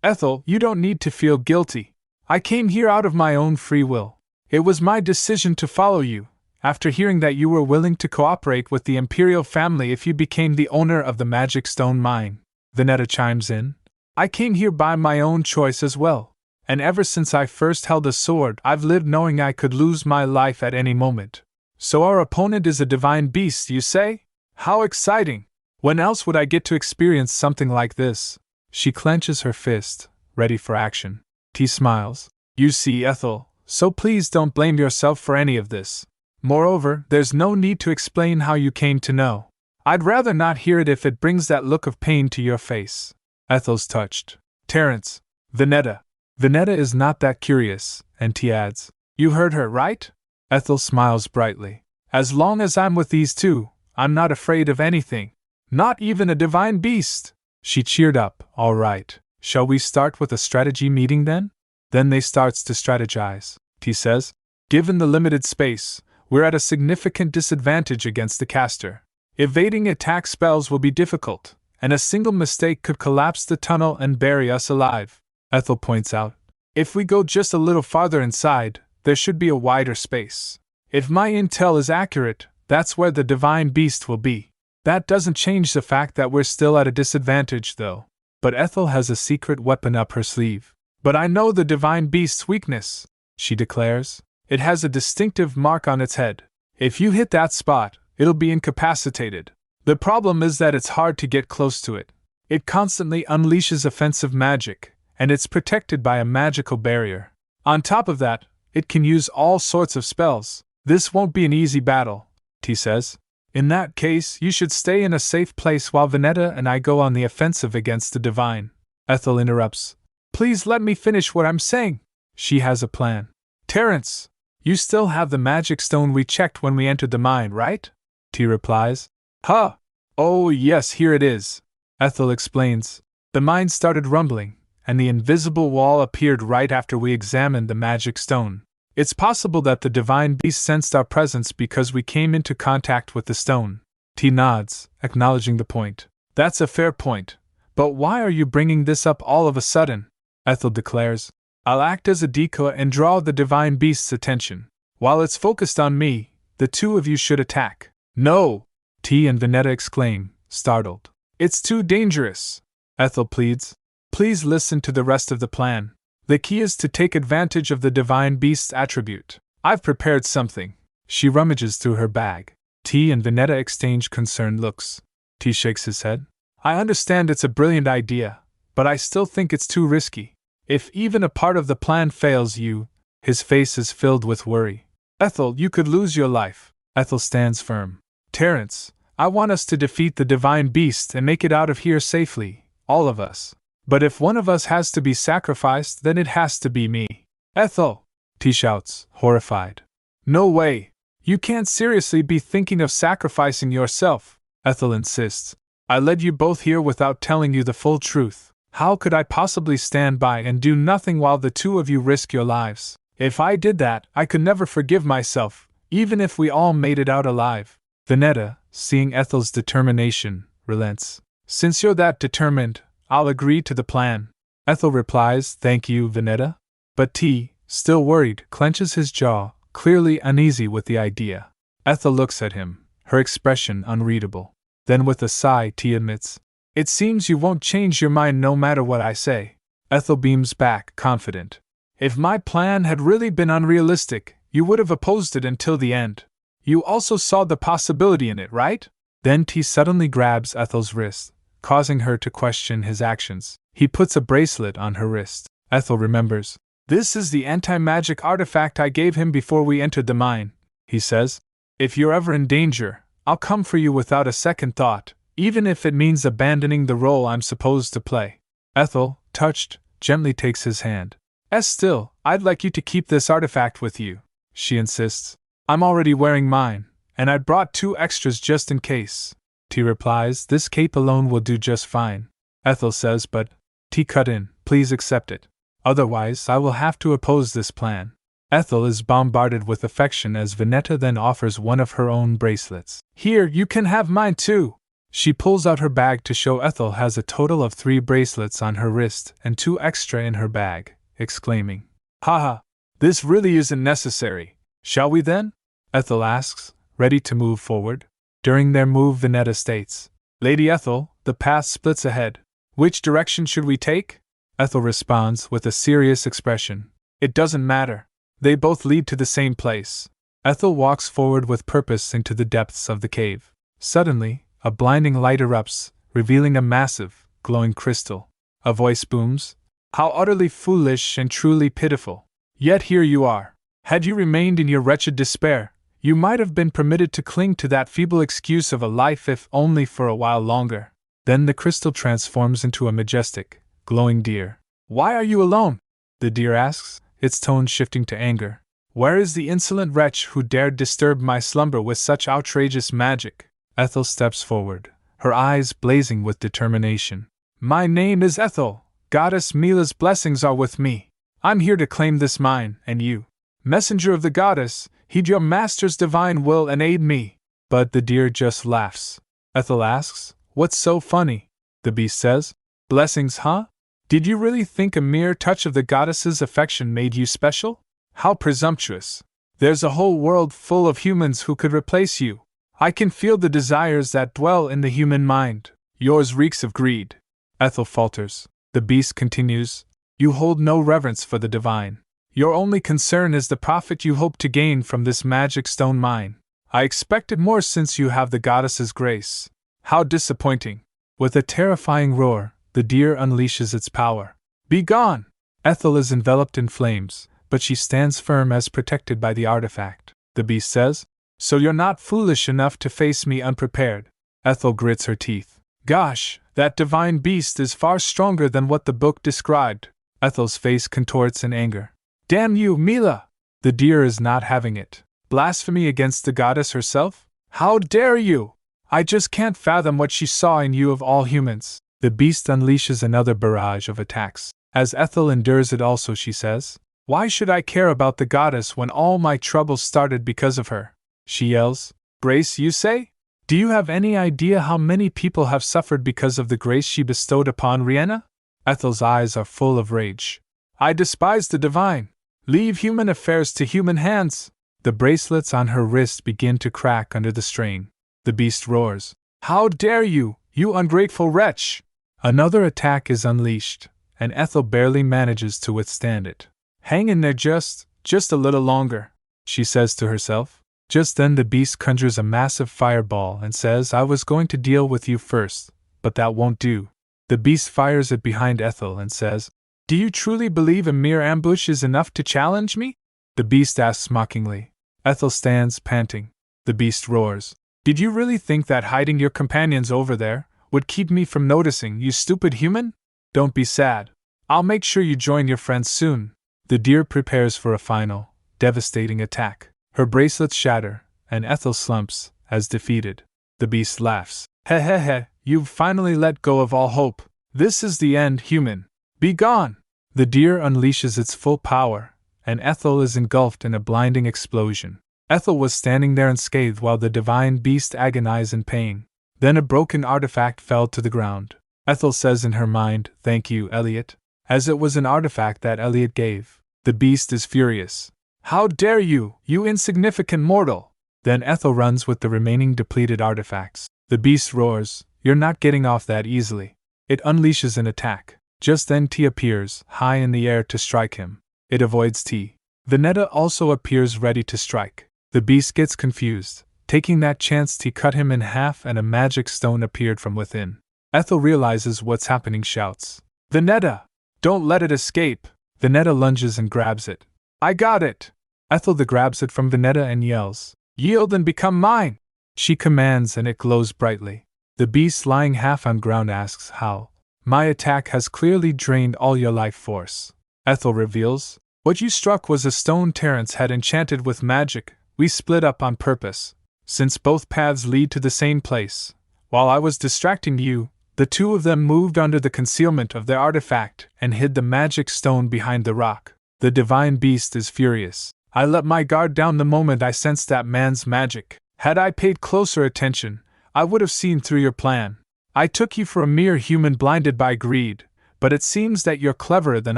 Ethel, you don't need to feel guilty. I came here out of my own free will. It was my decision to follow you, after hearing that you were willing to cooperate with the Imperial family if you became the owner of the Magic Stone Mine. Vineta chimes in. I came here by my own choice as well, and ever since I first held a sword, I've lived knowing I could lose my life at any moment. So our opponent is a divine beast, you say? How exciting! When else would I get to experience something like this? She clenches her fist, ready for action. T smiles. You see, Ethel, so please don't blame yourself for any of this. Moreover, there's no need to explain how you came to know. I'd rather not hear it if it brings that look of pain to your face. Ethel's touched. Terence. Vineta. Vineta is not that curious, and T adds. You heard her, right? Ethel smiles brightly. As long as I'm with these two, I'm not afraid of anything. Not even a divine beast. She cheered up. All right. Shall we start with a strategy meeting then? Then they starts to strategize. T says, given the limited space, we're at a significant disadvantage against the caster. Evading attack spells will be difficult, and a single mistake could collapse the tunnel and bury us alive. Ethel points out, if we go just a little farther inside, there should be a wider space. If my intel is accurate, that's where the divine beast will be. That doesn't change the fact that we're still at a disadvantage, though. But Ethel has a secret weapon up her sleeve. But I know the divine beast's weakness, she declares. It has a distinctive mark on its head. If you hit that spot, it'll be incapacitated. The problem is that it's hard to get close to it. It constantly unleashes offensive magic, and it's protected by a magical barrier. On top of that, it can use all sorts of spells. This won't be an easy battle, T says. In that case, you should stay in a safe place while Veneta and I go on the offensive against the divine. Ethel interrupts. Please let me finish what I'm saying. She has a plan. Terence, you still have the magic stone we checked when we entered the mine, right? T replies. Huh. Oh yes, here it is. Ethel explains. The mine started rumbling, and the invisible wall appeared right after we examined the magic stone. It's possible that the divine beast sensed our presence because we came into contact with the stone. T nods, acknowledging the point. That's a fair point. But why are you bringing this up all of a sudden? Ethel declares. I'll act as a decoy and draw the divine beast's attention. While it's focused on me, the two of you should attack. No! T and Veneta exclaim, startled. It's too dangerous. Ethel pleads. Please listen to the rest of the plan. The key is to take advantage of the divine beast's attribute. I've prepared something. She rummages through her bag. T and Veneta exchange concerned looks. T shakes his head. I understand it's a brilliant idea, but I still think it's too risky. If even a part of the plan fails you, his face is filled with worry. Ethel, you could lose your life. Ethel stands firm. Terence, I want us to defeat the divine beast and make it out of here safely, all of us. But if one of us has to be sacrificed, then it has to be me. Ethel! T shouts, horrified. No way! You can't seriously be thinking of sacrificing yourself, Ethel insists. I led you both here without telling you the full truth. How could I possibly stand by and do nothing while the two of you risk your lives? If I did that, I could never forgive myself, even if we all made it out alive. Veneta, seeing Ethel's determination, relents. Since you're that determined, I'll agree to the plan. Ethel replies, thank you, Veneta. But T, still worried, clenches his jaw, clearly uneasy with the idea. Ethel looks at him, her expression unreadable. Then with a sigh, T admits, it seems you won't change your mind no matter what I say. Ethel beams back, confident. If my plan had really been unrealistic, you would have opposed it until the end. You also saw the possibility in it, right? Then T suddenly grabs Ethel's wrist, causing her to question his actions. He puts a bracelet on her wrist. Ethel remembers. This is the anti-magic artifact I gave him before we entered the mine, he says. If you're ever in danger, I'll come for you without a second thought, even if it means abandoning the role I'm supposed to play. Ethel, touched, gently takes his hand. Still, I'd like you to keep this artifact with you, she insists. I'm already wearing mine, and I brought 2 extras just in case. T replies, this cape alone will do just fine. Ethel says, but, T cut in, please accept it. Otherwise, I will have to oppose this plan. Ethel is bombarded with affection as Veneta then offers one of her own bracelets. Here, you can have mine too. She pulls out her bag to show Ethel has a total of 3 bracelets on her wrist and 2 extra in her bag, exclaiming, haha, this really isn't necessary. Shall we then? Ethel asks, ready to move forward. During their move, Veneta states, Lady Ethel, the path splits ahead. Which direction should we take? Ethel responds with a serious expression. It doesn't matter. They both lead to the same place. Ethel walks forward with purpose into the depths of the cave. Suddenly, a blinding light erupts, revealing a massive, glowing crystal. A voice booms. How utterly foolish and truly pitiful. Yet here you are. Had you remained in your wretched despair, you might have been permitted to cling to that feeble excuse of a life if only for a while longer. Then the crystal transforms into a majestic, glowing deer. Why are you alone? The deer asks, its tone shifting to anger. Where is the insolent wretch who dared disturb my slumber with such outrageous magic? Ethel steps forward, her eyes blazing with determination. My name is Ethel. Goddess Mila's blessings are with me. I'm here to claim this mine, and you, messenger of the goddess, heed your master's divine will and aid me. But the deer just laughs. Ethel asks, what's so funny? The beast says, blessings, huh? Did you really think a mere touch of the goddess's affection made you special? How presumptuous. There's a whole world full of humans who could replace you. I can feel the desires that dwell in the human mind. Yours reeks of greed. Ethel falters. The beast continues, you hold no reverence for the divine. Your only concern is the profit you hope to gain from this magic stone mine. I expected more since you have the goddess's grace. How disappointing. With a terrifying roar, the deer unleashes its power. Be gone! Ethel is enveloped in flames, but she stands firm as protected by the artifact. The beast says, so you're not foolish enough to face me unprepared. Ethel grits her teeth. Gosh, that divine beast is far stronger than what the book described. Ethel's face contorts in anger. Damn you, Mila! The deer is not having it. Blasphemy against the goddess herself? How dare you! I just can't fathom what she saw in you of all humans. The beast unleashes another barrage of attacks. As Ethel endures it also, she says, why should I care about the goddess when all my troubles started because of her? She yells, grace, you say? Do you have any idea how many people have suffered because of the grace she bestowed upon Riena? Ethel's eyes are full of rage. I despise the divine. Leave human affairs to human hands. The bracelets on her wrist begin to crack under the strain. The beast roars. How dare you, you ungrateful wretch! Another attack is unleashed, and Ethel barely manages to withstand it. Hang in there just a little longer, she says to herself. Just then the beast conjures a massive fireball and says, I was going to deal with you first, but that won't do. The beast fires it behind Ethel and says, do you truly believe a mere ambush is enough to challenge me? The beast asks mockingly. Ethel stands panting. The beast roars. Did you really think that hiding your companions over there would keep me from noticing, you stupid human? Don't be sad. I'll make sure you join your friends soon. The deer prepares for a final, devastating attack. Her bracelets shatter, and Ethel slumps, as defeated. The beast laughs. He he he, you've finally let go of all hope. This is the end, human. Be gone! The deer unleashes its full power, and Ethel is engulfed in a blinding explosion. Ethel was standing there unscathed while the divine beast agonized in pain. Then a broken artifact fell to the ground. Ethel says in her mind, thank you, Elliot, as it was an artifact that Elliot gave. The beast is furious. How dare you, you insignificant mortal! Then Ethel runs with the remaining depleted artifacts. The beast roars, you're not getting off that easily. It unleashes an attack. Just then T appears, high in the air to strike him. It avoids T. Veneta also appears ready to strike. The beast gets confused. Taking that chance, T cut him in half and a magic stone appeared from within. Ethel realizes what's happening, shouts, Veneta! Don't let it escape! Veneta lunges and grabs it. I got it! Ethel grabs it from Veneta and yells, yield and become mine! She commands and it glows brightly. The beast lying half on ground asks how. My attack has clearly drained all your life force. Ethel reveals, what you struck was a stone Terrence had enchanted with magic. We split up on purpose, since both paths lead to the same place. While I was distracting you, the two of them moved under the concealment of their artifact and hid the magic stone behind the rock. The divine beast is furious. I let my guard down the moment I sensed that man's magic. Had I paid closer attention, I would have seen through your plan. I took you for a mere human blinded by greed, but it seems that you're cleverer than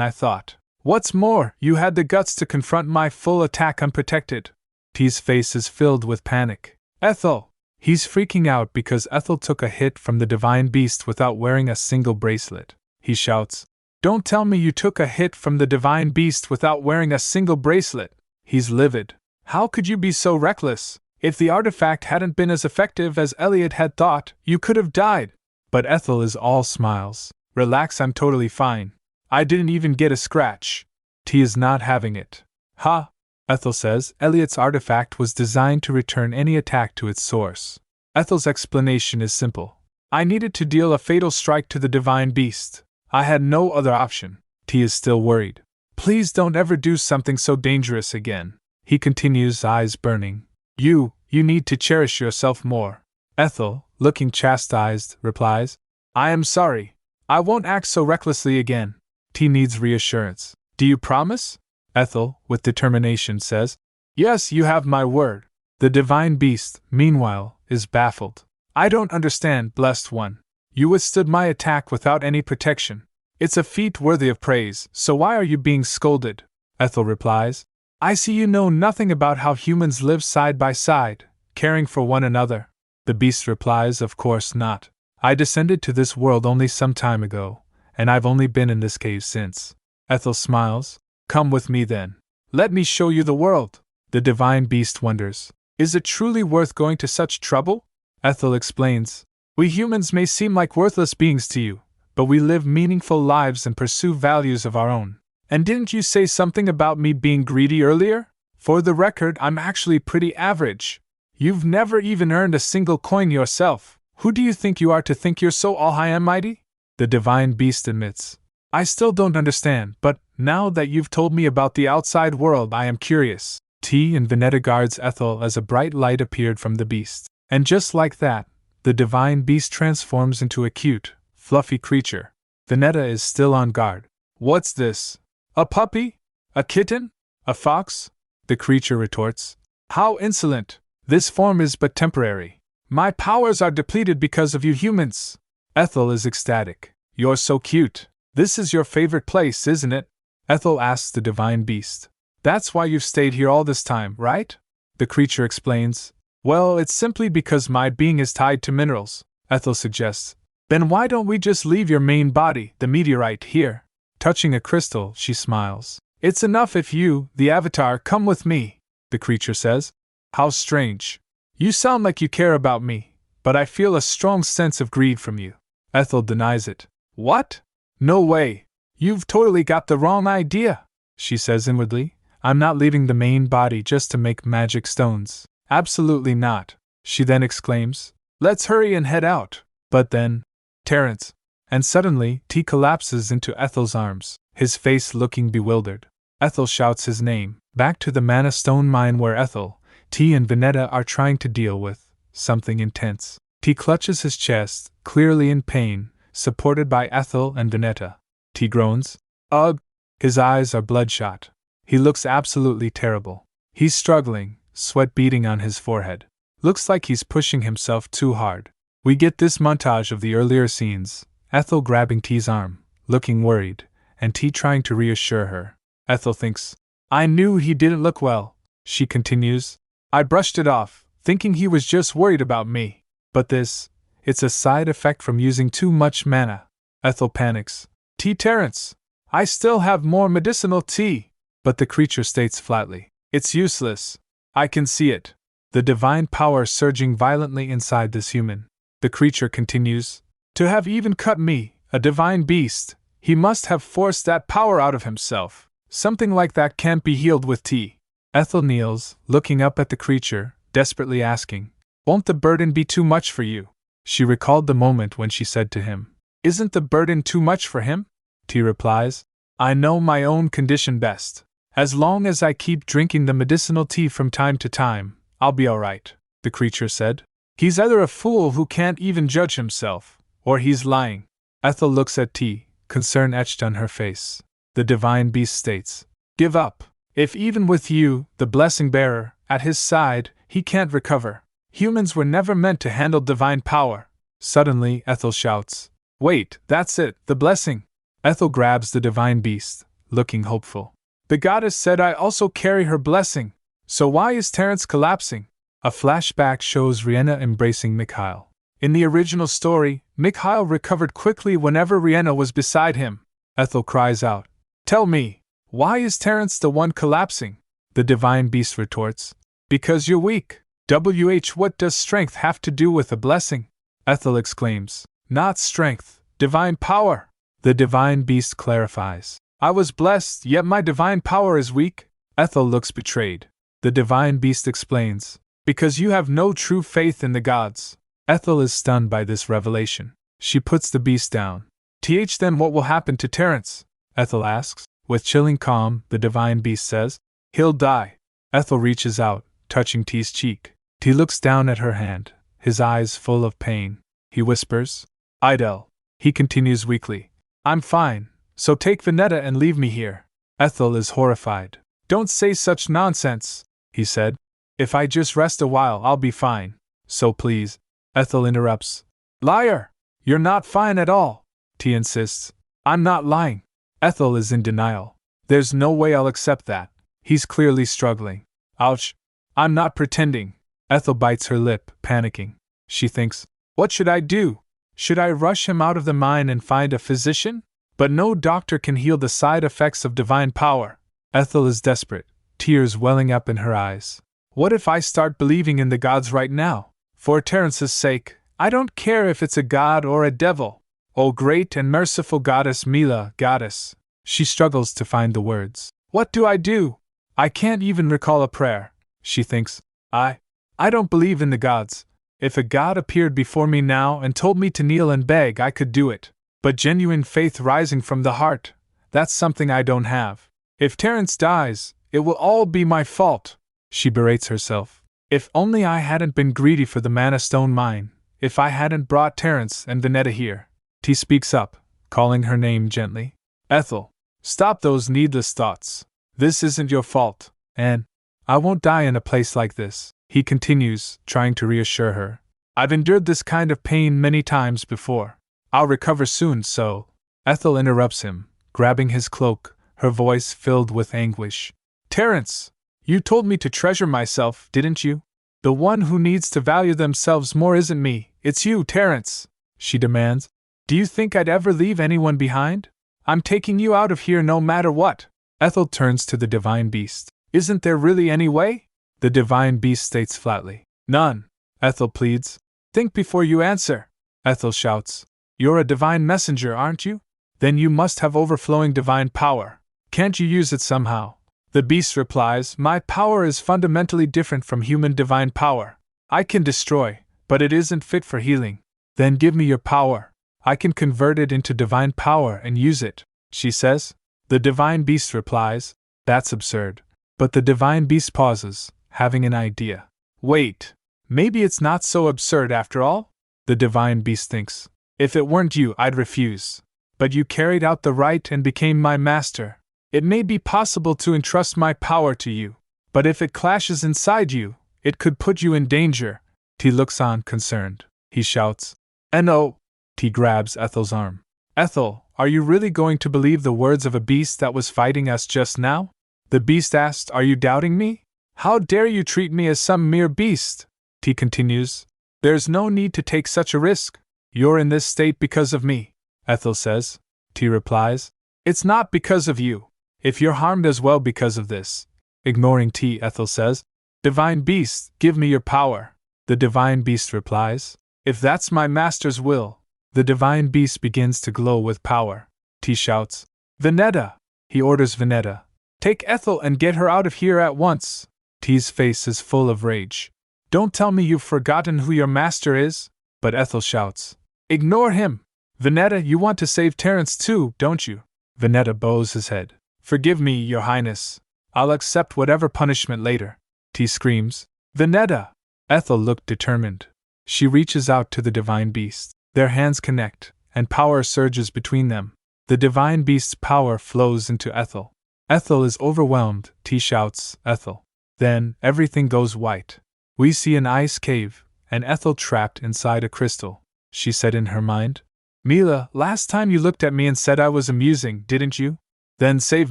I thought. What's more, you had the guts to confront my full attack unprotected. T's face is filled with panic. Ethel! He's freaking out because Ethel took a hit from the divine beast without wearing a single bracelet. He shouts, don't tell me you took a hit from the divine beast without wearing a single bracelet. He's livid. How could you be so reckless? If the artifact hadn't been as effective as Elliot had thought, you could have died. But Ethel is all smiles. Relax, I'm totally fine. I didn't even get a scratch. T is not having it. Ha! Ethel says Elliot's artifact was designed to return any attack to its source. Ethel's explanation is simple. I needed to deal a fatal strike to the divine beast. I had no other option. T is still worried. Please don't ever do something so dangerous again. He continues, eyes burning. You need to cherish yourself more. Ethel, looking chastised, replies, I am sorry. I won't act so recklessly again. T needs reassurance. Do you promise? Ethel, with determination, says, Yes, you have my word. The divine beast, meanwhile, is baffled. I don't understand, blessed one. You withstood my attack without any protection. It's a feat worthy of praise, so why are you being scolded? Ethel replies, I see you know nothing about how humans live side by side, caring for one another. The beast replies, Of course not. I descended to this world only some time ago, and I've only been in this cave since. Ethel smiles. Come with me then. Let me show you the world. The divine beast wonders, Is it truly worth going to such trouble? Ethel explains, We humans may seem like worthless beings to you, but we live meaningful lives and pursue values of our own. And didn't you say something about me being greedy earlier? For the record, I'm actually pretty average. You've never even earned a single coin yourself. Who do you think you are to think you're so all-high and mighty? The divine beast admits, I still don't understand, but now that you've told me about the outside world, I am curious. T and Venetta guards Ethel as a bright light appeared from the beast. And just like that, the divine beast transforms into a cute, fluffy creature. Venetta is still on guard. What's this? A puppy? A kitten? A fox? The creature retorts. How insolent! This form is but temporary. My powers are depleted because of you humans. Ethel is ecstatic. You're so cute. This is your favorite place, isn't it? Ethel asks the divine beast. That's why you've stayed here all this time, right? The creature explains. Well, it's simply because my being is tied to minerals, Ethel suggests. Then why don't we just leave your main body, the meteorite, here? Touching a crystal, she smiles. It's enough if you, the avatar, come with me, the creature says. How strange. You sound like you care about me, but I feel a strong sense of greed from you. Ethel denies it. What? No way. You've totally got the wrong idea, she says inwardly. I'm not leaving the main body just to make magic stones. Absolutely not, she then exclaims. Let's hurry and head out. But then, Terence. And suddenly, T collapses into Ethel's arms, his face looking bewildered. Ethel shouts his name, back to the Mana Stone mine where Ethel, T and Venetta are trying to deal with something intense. T clutches his chest, clearly in pain, supported by Ethel and Venetta. T groans. Ugh! His eyes are bloodshot. He looks absolutely terrible. He's struggling, sweat beading on his forehead. Looks like he's pushing himself too hard. We get this montage of the earlier scenes, Ethel grabbing T's arm, looking worried, and T trying to reassure her. Ethel thinks, I knew he didn't look well. She continues, I brushed it off, thinking he was just worried about me. But it's a side effect from using too much mana. Ethel panics. T. Terence, I still have more medicinal tea. But the creature states flatly, it's useless. I can see it. The divine power surging violently inside this human. The creature continues, to have even cut me, a divine beast, he must have forced that power out of himself. Something like that can't be healed with tea. Ethel kneels, looking up at the creature, desperately asking, won't the burden be too much for you? She recalled the moment when she said to him, isn't the burden too much for him? T replies, I know my own condition best. As long as I keep drinking the medicinal tea from time to time, I'll be alright, the creature said. He's either a fool who can't even judge himself, or he's lying. Ethel looks at T, concern etched on her face. The divine beast states, give up. If even with you, the blessing bearer, at his side, he can't recover. Humans were never meant to handle divine power. Suddenly, Ethel shouts, wait, that's it, the blessing. Ethel grabs the divine beast, looking hopeful. The goddess said I also carry her blessing. So why is Terence collapsing? A flashback shows Riena embracing Mikhail. In the original story, Mikhail recovered quickly whenever Riena was beside him. Ethel cries out, tell me, why is Terence the one collapsing? The divine beast retorts, because you're weak. What does strength have to do with a blessing? Ethel exclaims, not strength, divine power. The divine beast clarifies, I was blessed, yet my divine power is weak. Ethel looks betrayed. The divine beast explains, because you have no true faith in the gods. Ethel is stunned by this revelation. She puts the beast down. Then what will happen to Terence? Ethel asks. With chilling calm, the divine beast says, he'll die. Ethel reaches out, touching T's cheek. T looks down at her hand, his eyes full of pain. He whispers, Idel. He continues weakly, I'm fine, so take Venetta and leave me here. Ethel is horrified. Don't say such nonsense, he said. If I just rest a while, I'll be fine. So please. Ethel interrupts. Liar! You're not fine at all, T insists. I'm not lying. Ethel is in denial. There's no way I'll accept that. He's clearly struggling. Ouch. I'm not pretending. Ethel bites her lip, panicking. She thinks, what should I do? Should I rush him out of the mine and find a physician? But no doctor can heal the side effects of divine power. Ethel is desperate, tears welling up in her eyes. What if I start believing in the gods right now? For Terrence's sake, I don't care if it's a god or a devil. O great and merciful goddess Mila, goddess. She struggles to find the words. What do? I can't even recall a prayer, she thinks. I don't believe in the gods. If a god appeared before me now and told me to kneel and beg, I could do it. But genuine faith rising from the heart, that's something I don't have. If Terrence dies, it will all be my fault, she berates herself. If only I hadn't been greedy for the Mana Stone mine, if I hadn't brought Terrence and Venetta here. T speaks up, calling her name gently. Ethel, stop those needless thoughts. This isn't your fault, and I won't die in a place like this, he continues, trying to reassure her. I've endured this kind of pain many times before. I'll recover soon, so. Ethel interrupts him, grabbing his cloak, her voice filled with anguish. Terrence, you told me to treasure myself, didn't you? The one who needs to value themselves more isn't me, it's you, Terrence, she demands. Do you think I'd ever leave anyone behind? I'm taking you out of here no matter what. Ethel turns to the divine beast. Isn't there really any way? The divine beast states flatly. None. Ethel pleads. Think before you answer. Ethel shouts. You're a divine messenger, aren't you? Then you must have overflowing divine power. Can't you use it somehow? The beast replies, my power is fundamentally different from human divine power. I can destroy, but it isn't fit for healing. Then give me your power. I can convert it into divine power and use it, she says. The divine beast replies, that's absurd. But the divine beast pauses, having an idea. Wait, maybe it's not so absurd after all? The divine beast thinks. If it weren't you, I'd refuse. But you carried out the rite and became my master. It may be possible to entrust my power to you. But if it clashes inside you, it could put you in danger. T looks on, concerned. He shouts. No. T grabs Ethel's arm. Ethel, are you really going to believe the words of a beast that was fighting us just now? The beast asked, are you doubting me? How dare you treat me as some mere beast? T continues. There's no need to take such a risk. You're in this state because of me, Ethel says. T replies. It's not because of you. If you're harmed as well because of this. Ignoring T, Ethel says. Divine beast, give me your power. The divine beast replies. If that's my master's will. The divine beast begins to glow with power. T shouts. Venetta! He orders Venetta. Take Ethel and get her out of here at once. T's face is full of rage. Don't tell me you've forgotten who your master is. But Ethel shouts. Ignore him. Venetta, you want to save Terrence too, don't you? Venetta bows his head. Forgive me, your highness. I'll accept whatever punishment later. T screams. Venetta! Ethel looked determined. She reaches out to the divine beast. Their hands connect, and power surges between them. The divine beast's power flows into Ethel. Ethel is overwhelmed, T shouts, Ethel. Then, everything goes white. We see an ice cave, and Ethel trapped inside a crystal. She said in her mind. Mila, last time you looked at me and said I was amusing, didn't you? Then save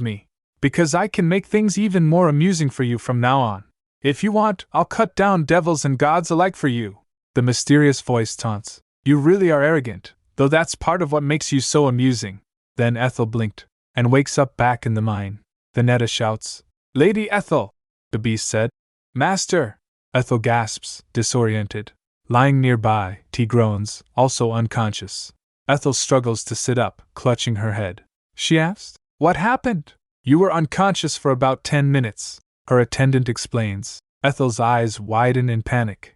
me. Because I can make things even more amusing for you from now on. If you want, I'll cut down devils and gods alike for you. The mysterious voice taunts. You really are arrogant, though that's part of what makes you so amusing. Then Ethel blinked, and wakes up back in the mine. Venetta shouts. Lady Ethel! The beast said. Master! Ethel gasps, disoriented. Lying nearby, T groans, also unconscious. Ethel struggles to sit up, clutching her head. She asked, What happened? You were unconscious for about 10 minutes. Her attendant explains. Ethel's eyes widen in panic.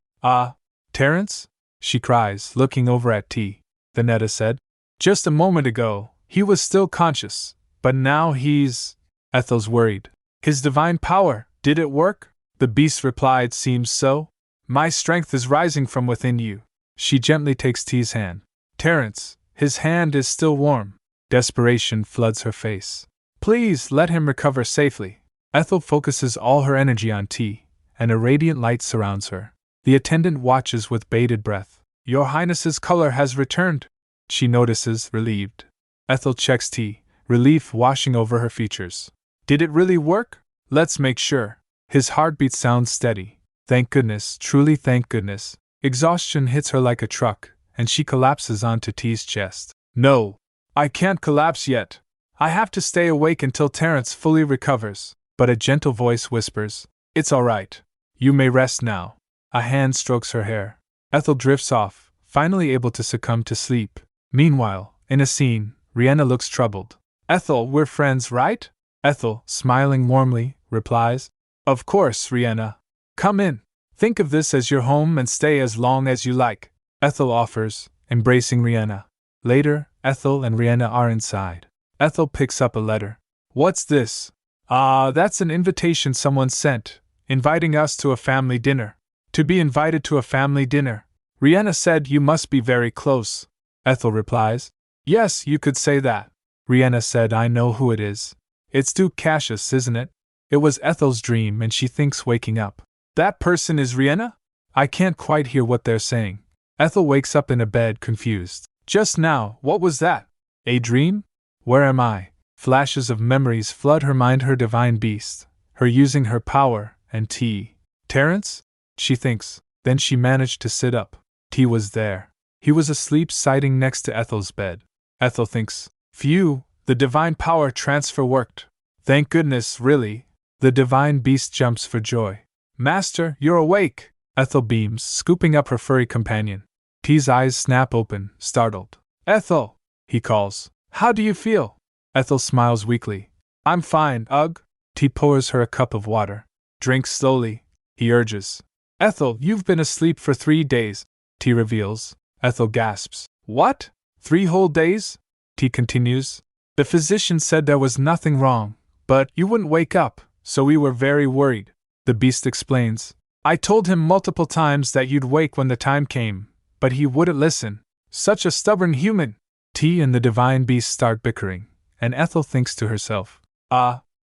Terrence? She cries, looking over at T. Venetta said. Just a moment ago, he was still conscious, but now he's… Ethel's worried. His divine power, did it work? The beast replied, Seems so. My strength is rising from within you. She gently takes T's hand. Terence, his hand is still warm. Desperation floods her face. Please let him recover safely. Ethel focuses all her energy on T, and a radiant light surrounds her. The attendant watches with bated breath. Your Highness's color has returned, she notices, relieved. Ethel checks T, relief washing over her features. Did it really work? Let's make sure. His heartbeat sounds steady. Thank goodness, truly thank goodness. Exhaustion hits her like a truck, and she collapses onto T's chest. No, I can't collapse yet. I have to stay awake until Terence fully recovers. But a gentle voice whispers, It's all right. You may rest now. A hand strokes her hair. Ethel drifts off, finally able to succumb to sleep. Meanwhile, in a scene, Riena looks troubled. Ethel, we're friends, right? Ethel, smiling warmly, replies, Of course, Riena. Come in. Think of this as your home and stay as long as you like, Ethel offers, embracing Riena. Later, Ethel and Riena are inside. Ethel picks up a letter. What's this? That's an invitation someone sent, inviting us to a family dinner. To be invited to a family dinner. Riena said you must be very close. Ethel replies, Yes, you could say that. Riena said I know who it is. It's Duke Cassius, isn't it? It was Ethel's dream and she thinks waking up. That person is Riena? I can't quite hear what they're saying. Ethel wakes up in a bed, confused. Just now, what was that? A dream? Where am I? Flashes of memories flood her mind, her divine beast, her using her power, and T. Terence? She thinks, then she managed to sit up. T was there. He was asleep sitting next to Ethel's bed. Ethel thinks, Phew, the divine power transfer worked. Thank goodness, really. The divine beast jumps for joy. Master, you're awake! Ethel beams, scooping up her furry companion. T's eyes snap open, startled. Ethel! He calls. How do you feel? Ethel smiles weakly. I'm fine, ugh. T pours her a cup of water. Drink slowly, he urges. Ethel, you've been asleep for 3 days, T reveals. Ethel gasps. What? 3 whole days? T continues. The physician said there was nothing wrong, but you wouldn't wake up, so we were very worried. The beast explains. I told him multiple times that you'd wake when the time came, but he wouldn't listen. Such a stubborn human. T and the divine beast start bickering, and Ethel thinks to herself,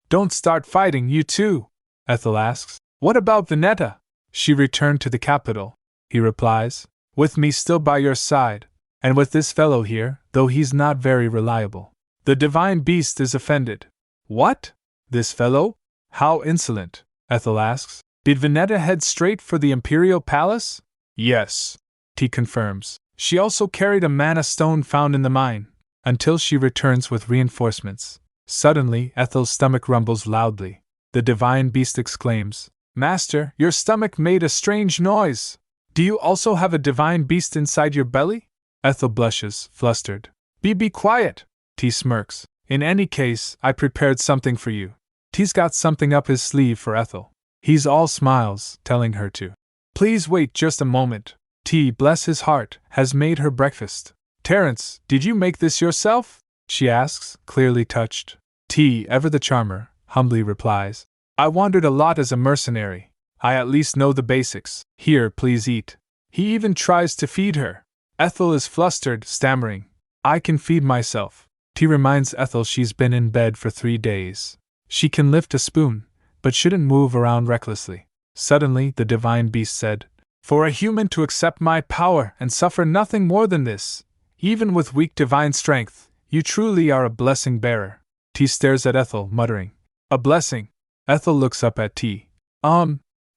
don't start fighting, you two. Ethel asks, What about Veneta? She returned to the capital. He replies, With me still by your side, and with this fellow here, though he's not very reliable. The divine beast is offended. What? This fellow? How insolent, Ethel asks. Did Veneta head straight for the Imperial Palace? Yes, T confirms. She also carried a mana stone found in the mine, until she returns with reinforcements. Suddenly, Ethel's stomach rumbles loudly. The divine beast exclaims, Master, your stomach made a strange noise. Do you also have a divine beast inside your belly? Ethel blushes, flustered. Be quiet, T smirks. In any case, I prepared something for you. T's got something up his sleeve for Ethel. He's all smiles, telling her to. Please wait just a moment. T, bless his heart, has made her breakfast. Terence, did you make this yourself? She asks, clearly touched. T, ever the charmer, humbly replies. I wandered a lot as a mercenary. I at least know the basics. Here, please eat. He even tries to feed her. Ethel is flustered, stammering. I can feed myself. T reminds Ethel she's been in bed for 3 days. She can lift a spoon, but shouldn't move around recklessly. Suddenly, the divine beast said, For a human to accept my power and suffer nothing more than this, even with weak divine strength, you truly are a blessing bearer. T stares at Ethel, muttering, A blessing. Ethel looks up at T.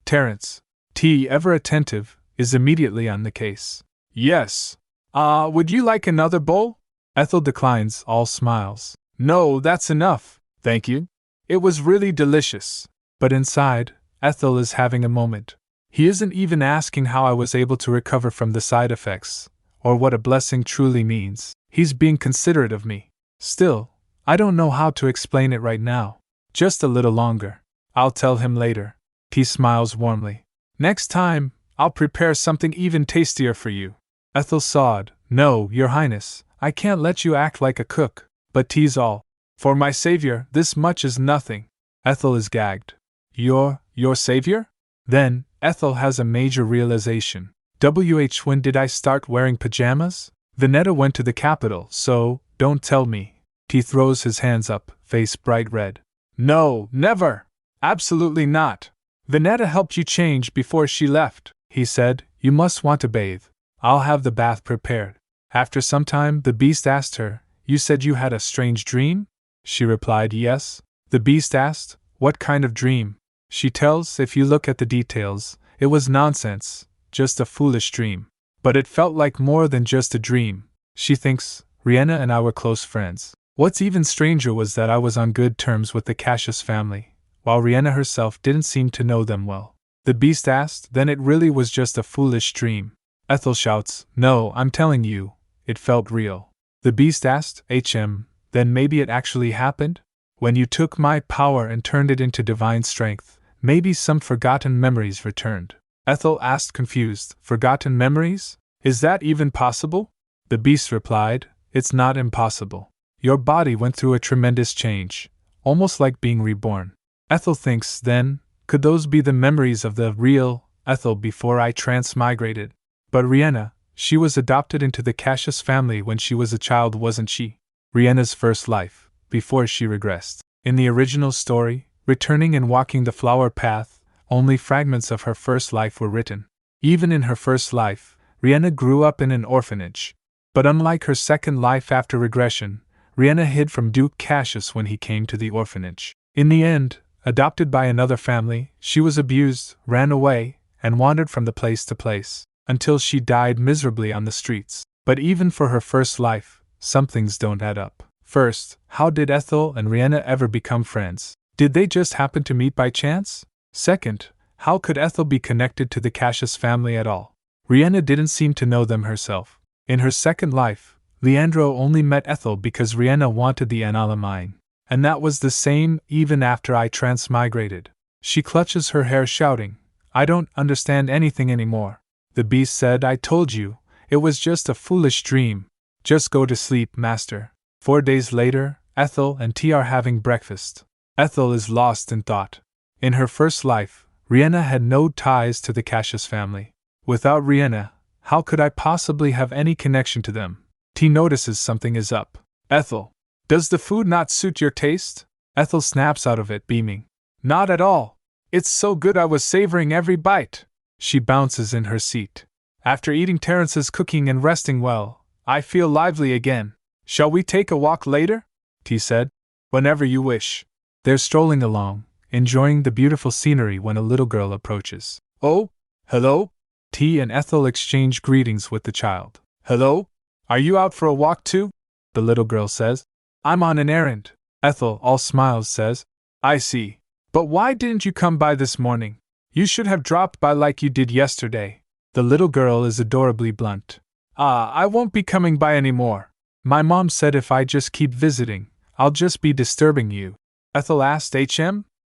Terence. T, ever attentive, is immediately on the case. Yes. Would you like another bowl? Ethel declines, all smiles. No, that's enough, thank you. It was really delicious. But inside, Ethel is having a moment. He isn't even asking how I was able to recover from the side effects, or what a blessing truly means. He's being considerate of me. Still, I don't know how to explain it right now. Just a little longer. I'll tell him later. T smiles warmly. Next time, I'll prepare something even tastier for you. Ethel sawed. No, Your Highness, I can't let you act like a cook. But T's all. For my savior, this much is nothing. Ethel is gagged. Your savior? Then, Ethel has a major realization. When did I start wearing pajamas? Venetta went to the capital, so, don't tell me. He throws his hands up, face bright red. No, never! Absolutely not! Venetta helped you change before she left, he said. You must want to bathe. I'll have the bath prepared. After some time, the beast asked her, You said you had a strange dream? She replied, Yes. The beast asked, What kind of dream? She tells, If you look at the details, it was nonsense, just a foolish dream. But it felt like more than just a dream. She thinks, Riena and I were close friends. What's even stranger was that I was on good terms with the Cassius family, while Riena herself didn't seem to know them well. The beast asked, Then it really was just a foolish dream. Ethel shouts, No, I'm telling you, it felt real. The beast asked, Then maybe it actually happened? When you took my power and turned it into divine strength, maybe some forgotten memories returned. Ethel asked confused, Forgotten memories? Is that even possible? The beast replied, It's not impossible. Your body went through a tremendous change, almost like being reborn. Ethel thinks, Then, could those be the memories of the real Ethel before I transmigrated? But Riena, she was adopted into the Cassius family when she was a child, wasn't she? Riena's first life, before she regressed. In the original story, returning and walking the flower path, only fragments of her first life were written. Even in her first life, Riena grew up in an orphanage. But unlike her second life after regression, Riena hid from Duke Cassius when he came to the orphanage. In the end, adopted by another family, she was abused, ran away, and wandered from the place to place, until she died miserably on the streets. But even for her first life, some things don't add up. First, how did Ethel and Riena ever become friends? Did they just happen to meet by chance? Second, how could Ethel be connected to the Cassius family at all? Riena didn't seem to know them herself. In her second life, Leandro only met Ethel because Riena wanted the Analamine. And that was the same even after I transmigrated. She clutches her hair shouting, I don't understand anything anymore. The beast said, I told you, it was just a foolish dream. Just go to sleep, master. 4 days later, Ethel and T are having breakfast. Ethel is lost in thought. In her first life, Riena had no ties to the Cassius family. Without Riena, how could I possibly have any connection to them? T notices something is up. Ethel, does the food not suit your taste? Ethel snaps out of it, beaming. Not at all. It's so good I was savoring every bite. She bounces in her seat. After eating Terrence's cooking and resting well, I feel lively again. Shall we take a walk later? T said. Whenever you wish. They're strolling along, enjoying the beautiful scenery when a little girl approaches. Oh, hello? T and Ethel exchange greetings with the child. Hello? Are you out for a walk too? The little girl says. I'm on an errand. Ethel, all smiles, says. I see. But why didn't you come by this morning? You should have dropped by like you did yesterday. The little girl is adorably blunt. I won't be coming by anymore. My mom said if I just keep visiting, I'll just be disturbing you. Ethel asked,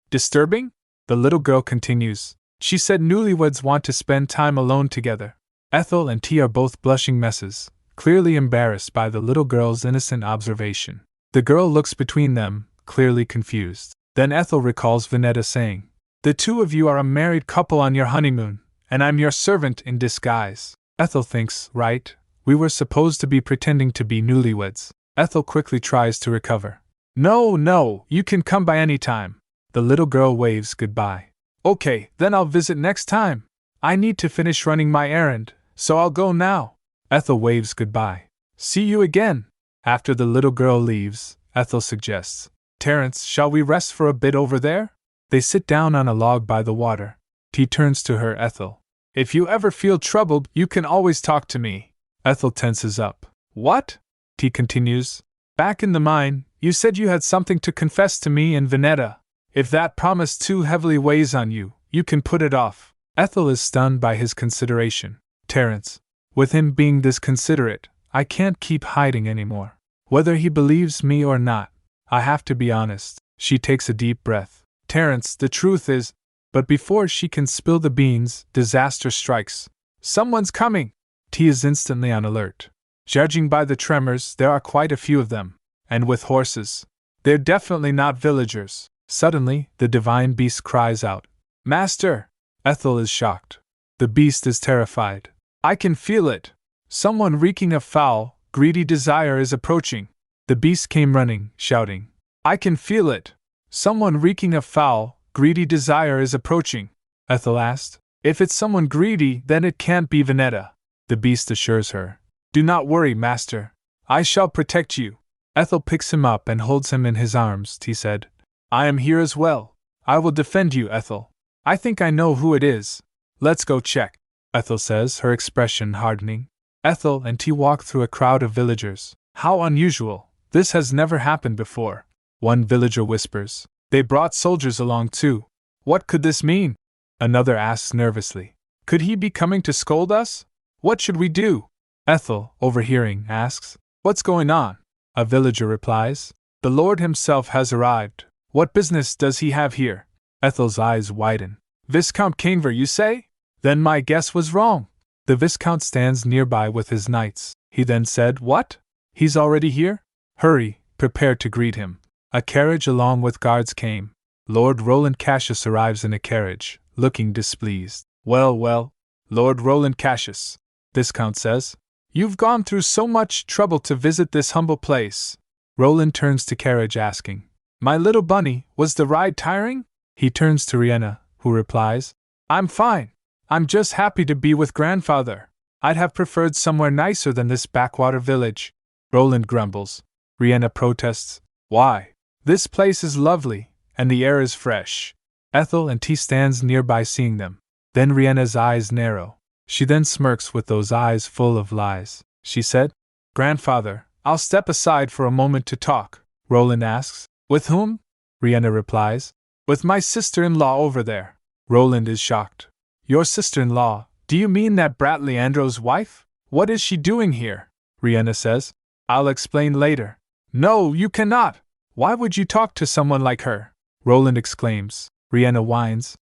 Disturbing? The little girl continues. She said newlyweds want to spend time alone together. Ethel and T are both blushing messes, clearly embarrassed by the little girl's innocent observation. The girl looks between them, clearly confused. Then Ethel recalls Venetta saying, The two of you are a married couple on your honeymoon, and I'm your servant in disguise. Ethel thinks, right, we were supposed to be pretending to be newlyweds. Ethel quickly tries to recover. No, you can come by any time. The little girl waves goodbye. Okay, then I'll visit next time. I need to finish running my errand, so I'll go now. Ethel waves goodbye. See you again. After the little girl leaves, Ethel suggests, Terrence, shall we rest for a bit over there? They sit down on a log by the water. T turns to her, Ethel. If you ever feel troubled, you can always talk to me. Ethel tenses up. What? T continues. Back in the mine, you said you had something to confess to me and Venetta. If that promise too heavily weighs on you, you can put it off. Ethel is stunned by his consideration. Terrence, with him being this considerate, I can't keep hiding anymore. Whether he believes me or not, I have to be honest. She takes a deep breath. Terrence, the truth is. But before she can spill the beans, disaster strikes. Someone's coming! T is instantly on alert. Judging by the tremors, there are quite a few of them. And with horses. They're definitely not villagers. Suddenly, the divine beast cries out, Master! Ethel is shocked. The beast is terrified. I can feel it. Someone reeking of foul, greedy desire is approaching. The beast came running, shouting. I can feel it. Someone reeking of foul, greedy desire is approaching. Ethel asked. If it's someone greedy, then it can't be Veneta. The beast assures her. Do not worry, master. I shall protect you. Ethel picks him up and holds him in his arms. He said, I am here as well. I will defend you, Ethel. I think I know who it is. Let's go check, Ethel says, her expression hardening. Ethel and T walk through a crowd of villagers. How unusual. This has never happened before. One villager whispers. They brought soldiers along too. What could this mean? Another asks nervously. Could he be coming to scold us? What should we do? Ethel, overhearing, asks. What's going on? A villager replies. The Lord himself has arrived. What business does he have here? Ethel's eyes widen. Viscount Cainver, you say? Then my guess was wrong. The Viscount stands nearby with his knights. He then said, What? He's already here? Hurry, prepare to greet him. A carriage along with guards came. Lord Roland Cassius arrives in a carriage, looking displeased. Well, well, Lord Roland Cassius, Viscount says. You've gone through so much trouble to visit this humble place. Roland turns to carriage asking, My little bunny, was the ride tiring? He turns to Riena, who replies, I'm fine. I'm just happy to be with grandfather. I'd have preferred somewhere nicer than this backwater village. Roland grumbles. Riena protests, Why? This place is lovely, and the air is fresh. Ethel and T stands nearby seeing them. Then Riena's eyes narrow. She then smirks with those eyes full of lies. She said, Grandfather, I'll step aside for a moment to talk. Roland asks, With whom? Riena replies, With my sister-in-law over there. Roland is shocked. Your sister-in-law, do you mean that brat Leandro's wife? What is she doing here? Riena says, I'll explain later. No, you cannot. Why would you talk to someone like her? Roland exclaims. Riena whines.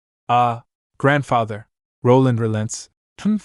Grandfather. Roland relents.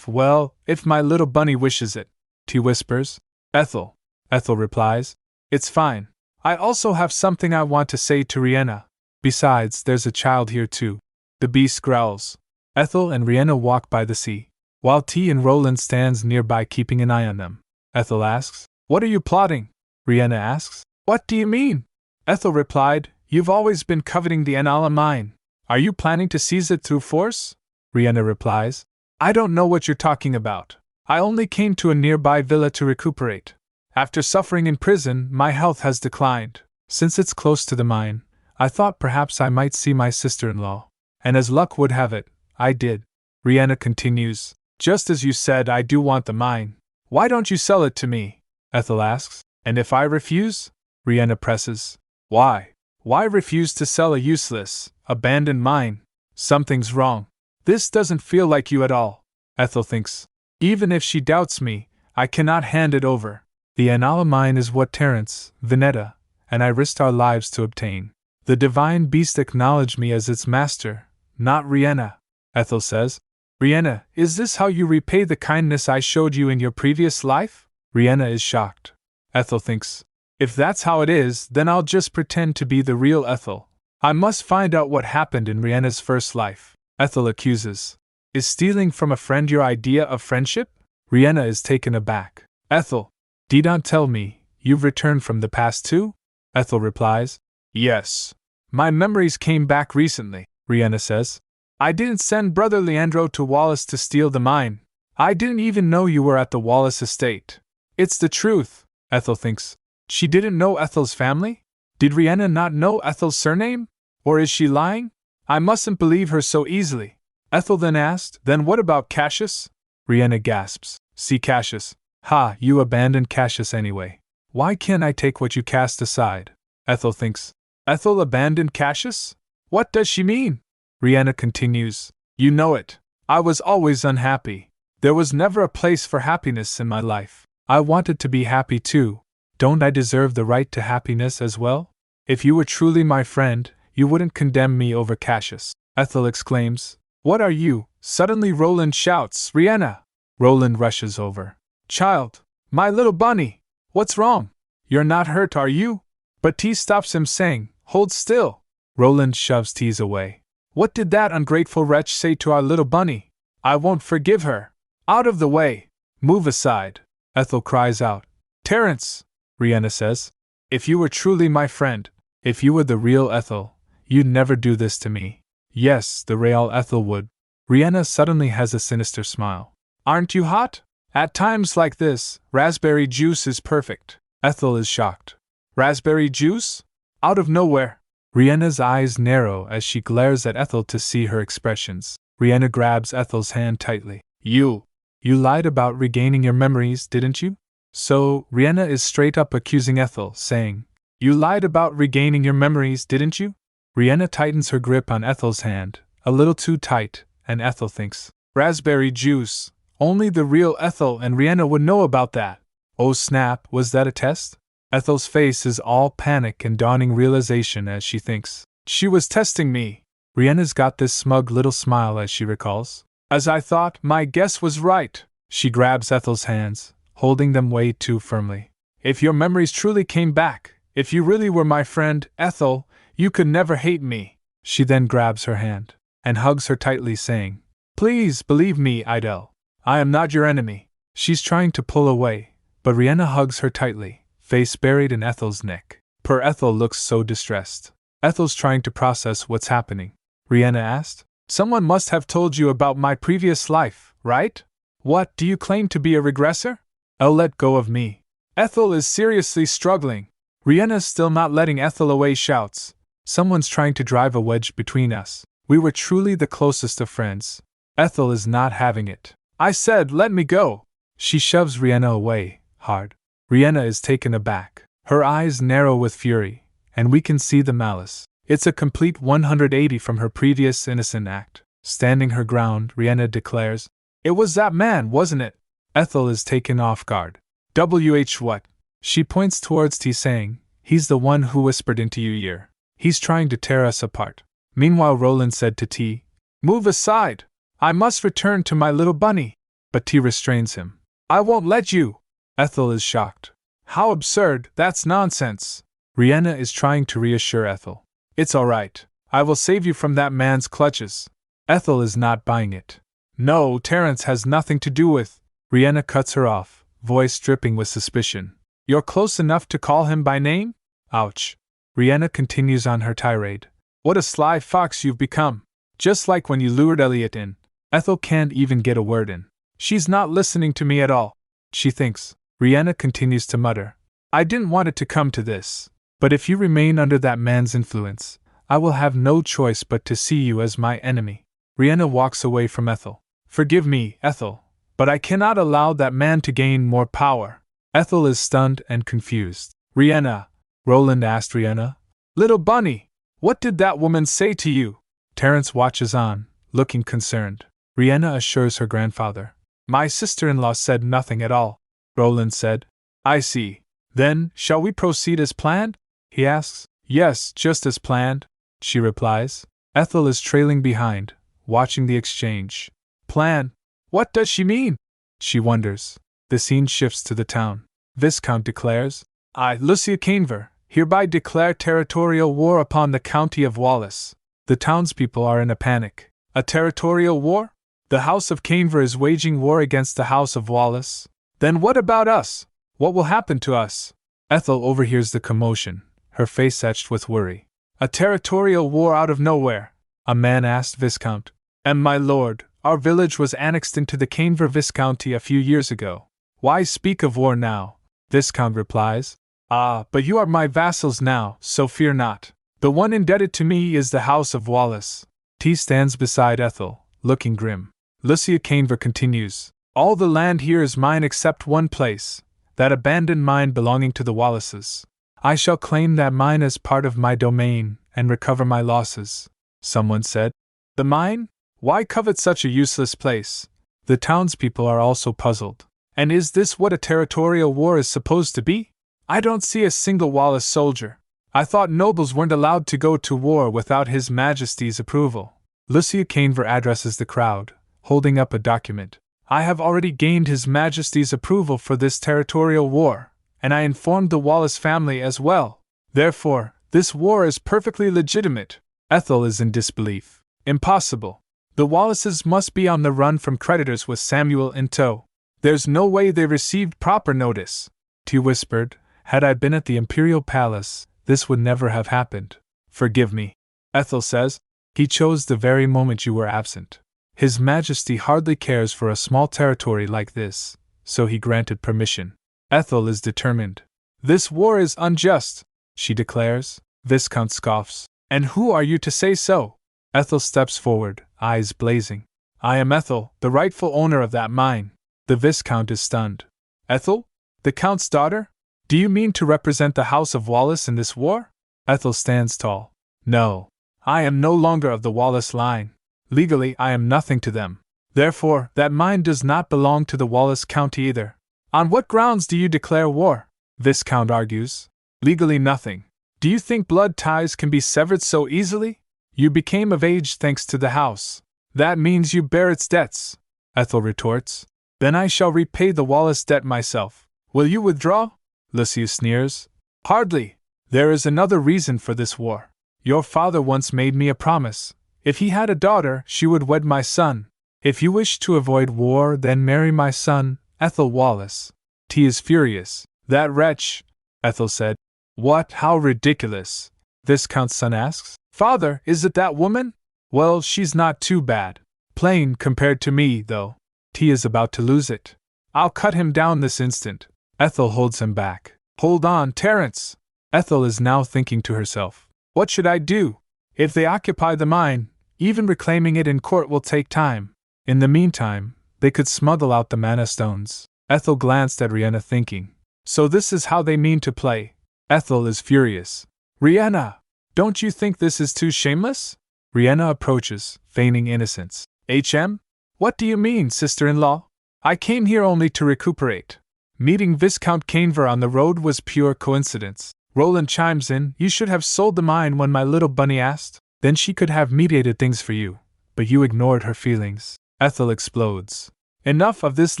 Well, if my little bunny wishes it. T whispers. Ethel. Ethel replies. It's fine. I also have something I want to say to Riena. Besides, there's a child here too. The beast growls. Ethel and Riena walk by the sea, while T and Roland stands nearby keeping an eye on them. Ethel asks, What are you plotting? Riena asks, What do you mean? Ethel replied, You've always been coveting the Anala mine. Are you planning to seize it through force? Riena replies, I don't know what you're talking about. I only came to a nearby villa to recuperate. After suffering in prison, my health has declined. Since it's close to the mine, I thought perhaps I might see my sister-in-law. And as luck would have it, I did. Riena continues, Just as you said, I do want the mine. Why don't you sell it to me? Ethel asks. And if I refuse? Riena presses. Why? Why refuse to sell a useless, abandoned mine? Something's wrong. This doesn't feel like you at all. Ethel thinks. Even if she doubts me, I cannot hand it over. The Anala mine is what Terence, Veneta, and I risked our lives to obtain. The divine beast acknowledged me as its master, not Riena. Ethel says. Riena, is this how you repay the kindness I showed you in your previous life? Riena is shocked. Ethel thinks. If that's how it is, then I'll just pretend to be the real Ethel. I must find out what happened in Riena's first life. Ethel accuses. Is stealing from a friend your idea of friendship? Riena is taken aback. Ethel, don't tell me, you've returned from the past too? Ethel replies. Yes. My memories came back recently, Riena says. I didn't send Brother Leandro to Wallace to steal the mine. I didn't even know you were at the Wallace estate. It's the truth, Ethel thinks. She didn't know Ethel's family? Did Riena not know Ethel's surname? Or is she lying? I mustn't believe her so easily. Ethel then asked, Then what about Cassius? Riena gasps. See Cassius. Ha, you abandoned Cassius anyway. Why can't I take what you cast aside? Ethel thinks. Ethel abandoned Cassius? What does she mean? Riena continues. You know it. I was always unhappy. There was never a place for happiness in my life. I wanted to be happy too. Don't I deserve the right to happiness as well? If you were truly my friend, you wouldn't condemn me over Cassius. Ethel exclaims. What are you? Suddenly Roland shouts, Riena! Roland rushes over. Child, my little bunny! What's wrong? You're not hurt, are you? But T stops him saying, Hold still! Roland shoves T's away. What did that ungrateful wretch say to our little bunny? I won't forgive her. Out of the way! Move aside! Ethel cries out. Terence, Riena says. If you were truly my friend, if you were the real Ethel, you'd never do this to me. Yes, the real Ethel would. Riena suddenly has a sinister smile. Aren't you hot? At times like this, raspberry juice is perfect. Ethel is shocked. Raspberry juice? Out of nowhere. Riena's eyes narrow as she glares at Ethel to see her expressions. Riena grabs Ethel's hand tightly. You lied about regaining your memories, didn't you? So, Riena is straight up accusing Ethel, saying, You lied about regaining your memories, didn't you? Riena tightens her grip on Ethel's hand, a little too tight, and Ethel thinks, Raspberry juice. Only the real Ethel and Riena would know about that. Oh snap, was that a test? Ethel's face is all panic and dawning realization as she thinks, She was testing me. Riena's got this smug little smile as she recalls. As I thought, my guess was right. She grabs Ethel's hands, holding them way too firmly. If your memories truly came back, if you really were my friend, Ethel, you could never hate me. She then grabs her hand and hugs her tightly, saying, Please believe me, Idel. I am not your enemy. She's trying to pull away, but Riena hugs her tightly, face buried in Ethel's neck. Poor Ethel looks so distressed. Ethel's trying to process what's happening. Riena asked, Someone must have told you about my previous life, right? What, do you claim to be a regressor? Oh, let go of me. Ethel is seriously struggling. Riena's still not letting Ethel away, shouts. Someone's trying to drive a wedge between us. We were truly the closest of friends. Ethel is not having it. I said, let me go. She shoves Riena away, hard. Riena is taken aback. Her eyes narrow with fury, and we can see the malice. It's a complete 180 from her previous innocent act. Standing her ground, Riena declares, It was that man, wasn't it? Ethel is taken off guard. What? She points towards T, saying, He's the one who whispered into your ear. He's trying to tear us apart. Meanwhile, Roland said to T, Move aside. I must return to my little bunny. But T restrains him. I won't let you. Ethel is shocked. How absurd, that's nonsense. Riena is trying to reassure Ethel. It's all right. I will save you from that man's clutches. Ethel is not buying it. No, Terence has nothing to do with. Riena cuts her off, voice dripping with suspicion. You're close enough to call him by name? Ouch. Riena continues on her tirade. What a sly fox you've become. Just like when you lured Elliot in. Ethel can't even get a word in. She's not listening to me at all. She thinks. Riena continues to mutter. I didn't want it to come to this. But if you remain under that man's influence, I will have no choice but to see you as my enemy. Riena walks away from Ethel. Forgive me, Ethel, but I cannot allow that man to gain more power. Ethel is stunned and confused. Riena, Roland asked Riena. Little bunny, what did that woman say to you? Terence watches on, looking concerned. Riena assures her grandfather. My sister-in-law said nothing at all. Roland said. I see. Then, shall we proceed as planned? He asks. Yes, just as planned, she replies. Ethel is trailing behind, watching the exchange. Plan? What does she mean? She wonders. The scene shifts to the town. Viscount declares, I, Lucia Canver, hereby declare territorial war upon the county of Wallace. The townspeople are in a panic. A territorial war? The House of Canver is waging war against the House of Wallace? Then what about us? What will happen to us? Ethel overhears the commotion, her face etched with worry. A territorial war out of nowhere? A man asked Viscount. And my lord, our village was annexed into the Canver Viscounty a few years ago. Why speak of war now? Viscount replies. Ah, but you are my vassals now, so fear not. The one indebted to me is the House of Wallace. T stands beside Ethel, looking grim. Lucia Canver continues. All the land here is mine except one place, that abandoned mine belonging to the Wallaces. I shall claim that mine as part of my domain, and recover my losses. Someone said. The mine? Why covet such a useless place? The townspeople are also puzzled. And is this what a territorial war is supposed to be? I don't see a single Wallace soldier. I thought nobles weren't allowed to go to war without His Majesty's approval. Lucia Canver addresses the crowd, holding up a document. I have already gained His Majesty's approval for this territorial war, and I informed the Wallace family as well. Therefore, this war is perfectly legitimate. Ethel is in disbelief. Impossible. The Wallaces must be on the run from creditors with Samuel in tow. There's no way they received proper notice. T whispered, had I been at the Imperial Palace, this would never have happened. Forgive me. Ethel says, he chose the very moment you were absent. His Majesty hardly cares for a small territory like this, so he granted permission. Ethel is determined. This war is unjust, she declares. Viscount scoffs. And who are you to say so? Ethel steps forward, eyes blazing. I am Ethel, the rightful owner of that mine. The Viscount is stunned. Ethel? The Count's daughter? Do you mean to represent the House of Wallace in this war? Ethel stands tall. No. I am no longer of the Wallace line. Legally, I am nothing to them. Therefore, that mine does not belong to the Wallace County either. On what grounds do you declare war? Viscount argues. Legally nothing. Do you think blood ties can be severed so easily? You became of age thanks to the house. That means you bear its debts, Ethel retorts. Then I shall repay the Wallace debt myself. Will you withdraw? Lucius sneers. Hardly. There is another reason for this war. Your father once made me a promise. If he had a daughter, she would wed my son. If you wish to avoid war, then marry my son, Ethel Wallace. T is furious. That wretch, Ethel said. What? How ridiculous! Viscount's son asks. Father, is it that woman? Well, she's not too bad. Plain compared to me, though. T is about to lose it. I'll cut him down this instant. Ethel holds him back. Hold on, Terence! Ethel is now thinking to herself. What should I do? If they occupy the mine, even reclaiming it in court will take time. In the meantime, they could smuggle out the mana stones. Ethel glanced at Riena thinking. So this is how they mean to play. Ethel is furious. Riena! Don't you think this is too shameless? Riena approaches, feigning innocence. HM? What do you mean, sister-in-law? I came here only to recuperate. Meeting Viscount Canver on the road was pure coincidence. Roland chimes in, you should have sold the mine when my little bunny asked. Then she could have mediated things for you. But you ignored her feelings. Ethel explodes. Enough of this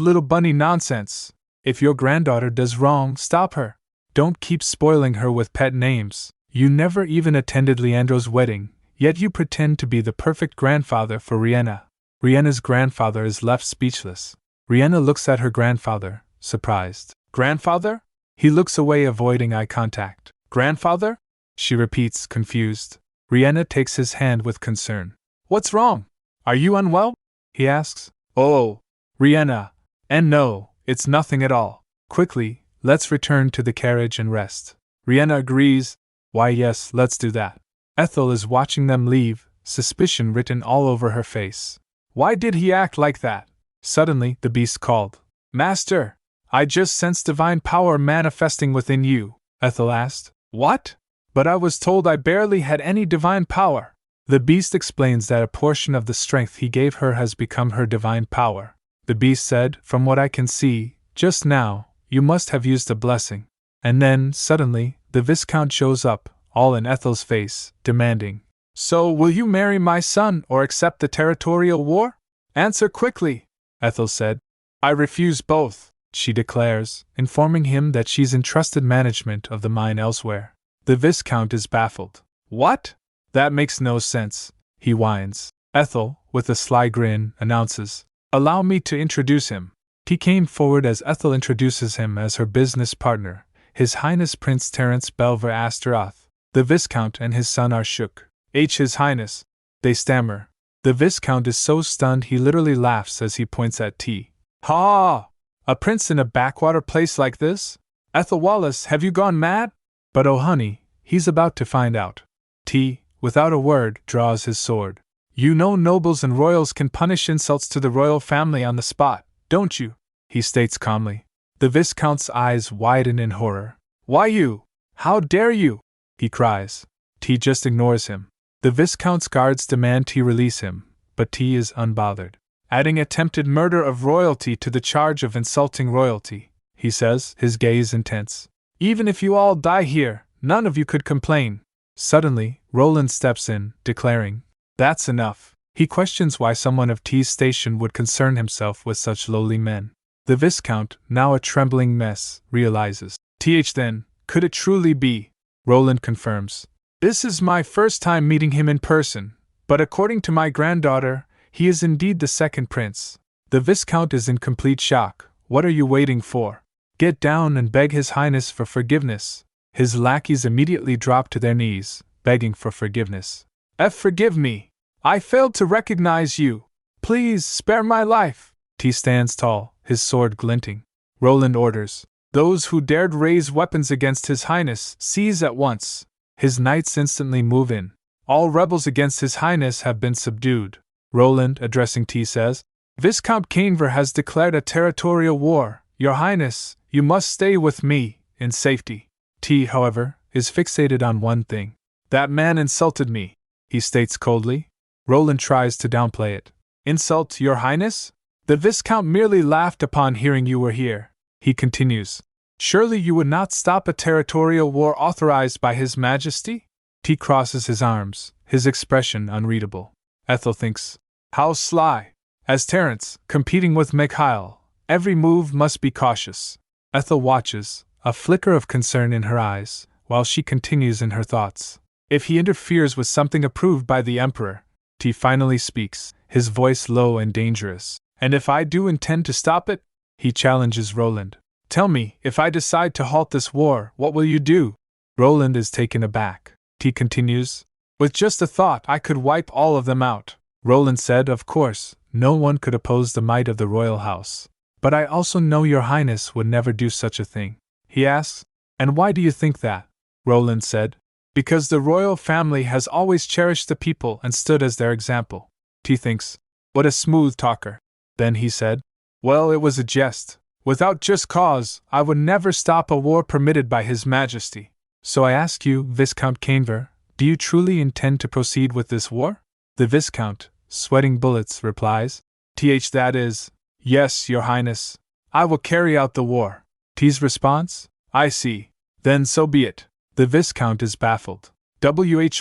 little bunny nonsense. If your granddaughter does wrong, stop her. Don't keep spoiling her with pet names. You never even attended Leandro's wedding, yet you pretend to be the perfect grandfather for Riena. Riena's grandfather is left speechless. Riena looks at her grandfather, surprised. Grandfather? He looks away, avoiding eye contact. Grandfather? She repeats, confused. Riena takes his hand with concern. What's wrong? Are you unwell? He asks. Oh, Riena. And no, it's nothing at all. Quickly, let's return to the carriage and rest. Riena agrees. Why yes, let's do that. Ethel is watching them leave, suspicion written all over her face. Why did he act like that? Suddenly, the beast called. Master! I just sensed divine power manifesting within you, Ethel asked. What? But I was told I barely had any divine power. The beast explains that a portion of the strength he gave her has become her divine power. The beast said, from what I can see, just now, you must have used a blessing. And then, suddenly, the Viscount shows up, all in Ethel's face, demanding, So, will you marry my son or accept the territorial war? Answer quickly, Ethel said. I refuse both, she declares, informing him that she's entrusted management of the mine elsewhere. The Viscount is baffled. What? That makes no sense, he whines. Ethel, with a sly grin, announces, Allow me to introduce him. He came forward as Ethel introduces him as her business partner, His Highness Prince Terence Belver Asteroth. The Viscount and his son are shook. His Highness, they stammer. The Viscount is so stunned he literally laughs as he points at T. Ha! A prince in a backwater place like this? Ethel Wallace, have you gone mad? But oh honey, he's about to find out. T, without a word, draws his sword. You know nobles and royals can punish insults to the royal family on the spot, don't you? He states calmly. The Viscount's eyes widen in horror. Why you? How dare you? He cries. T just ignores him. The Viscount's guards demand T release him, but T is unbothered. Adding attempted murder of royalty to the charge of insulting royalty, he says, his gaze intense. Even if you all die here, none of you could complain. Suddenly, Roland steps in, declaring, That's enough. He questions why someone of T's station would concern himself with such lowly men. The Viscount, now a trembling mess, realizes. Then, could it truly be? Roland confirms. This is my first time meeting him in person, But according to my granddaughter, he is indeed the second prince. The Viscount is in complete shock. What are you waiting for? Get down and beg His Highness for forgiveness. His lackeys immediately drop to their knees, begging for forgiveness. Forgive me. I failed to recognize you. Please spare my life. He stands tall, his sword glinting. Roland orders. Those who dared raise weapons against His Highness seize at once. His knights instantly move in. All rebels against His Highness have been subdued. Roland, addressing T, says, Viscount Canver has declared a territorial war. Your Highness, you must stay with me, in safety. T, however, is fixated on one thing. That man insulted me, he states coldly. Roland tries to downplay it. Insult, Your Highness? The Viscount merely laughed upon hearing you were here. He continues. Surely you would not stop a territorial war authorized by His Majesty? T crosses his arms, his expression unreadable. Ethel thinks, how sly. As Terence, competing with Mikhail, every move must be cautious. Ethel watches, a flicker of concern in her eyes, while she continues in her thoughts. If he interferes with something approved by the Emperor, T finally speaks, his voice low and dangerous. And if I do intend to stop it? He challenges Roland. Tell me, if I decide to halt this war, what will you do? Roland is taken aback. T continues. With just a thought, I could wipe all of them out. Roland said, of course, no one could oppose the might of the royal house. But I also know Your Highness would never do such a thing. He asks, and why do you think that? Roland said, because the royal family has always cherished the people and stood as their example. T thinks, what a smooth talker. Then he said, well, it was a jest. Without just cause, I would never stop a war permitted by His Majesty. So I ask you, Viscount Canver, do you truly intend to proceed with this war? The Viscount, sweating bullets, replies, that is, yes, Your Highness. I will carry out the war. T's response, I see. Then so be it. The Viscount is baffled.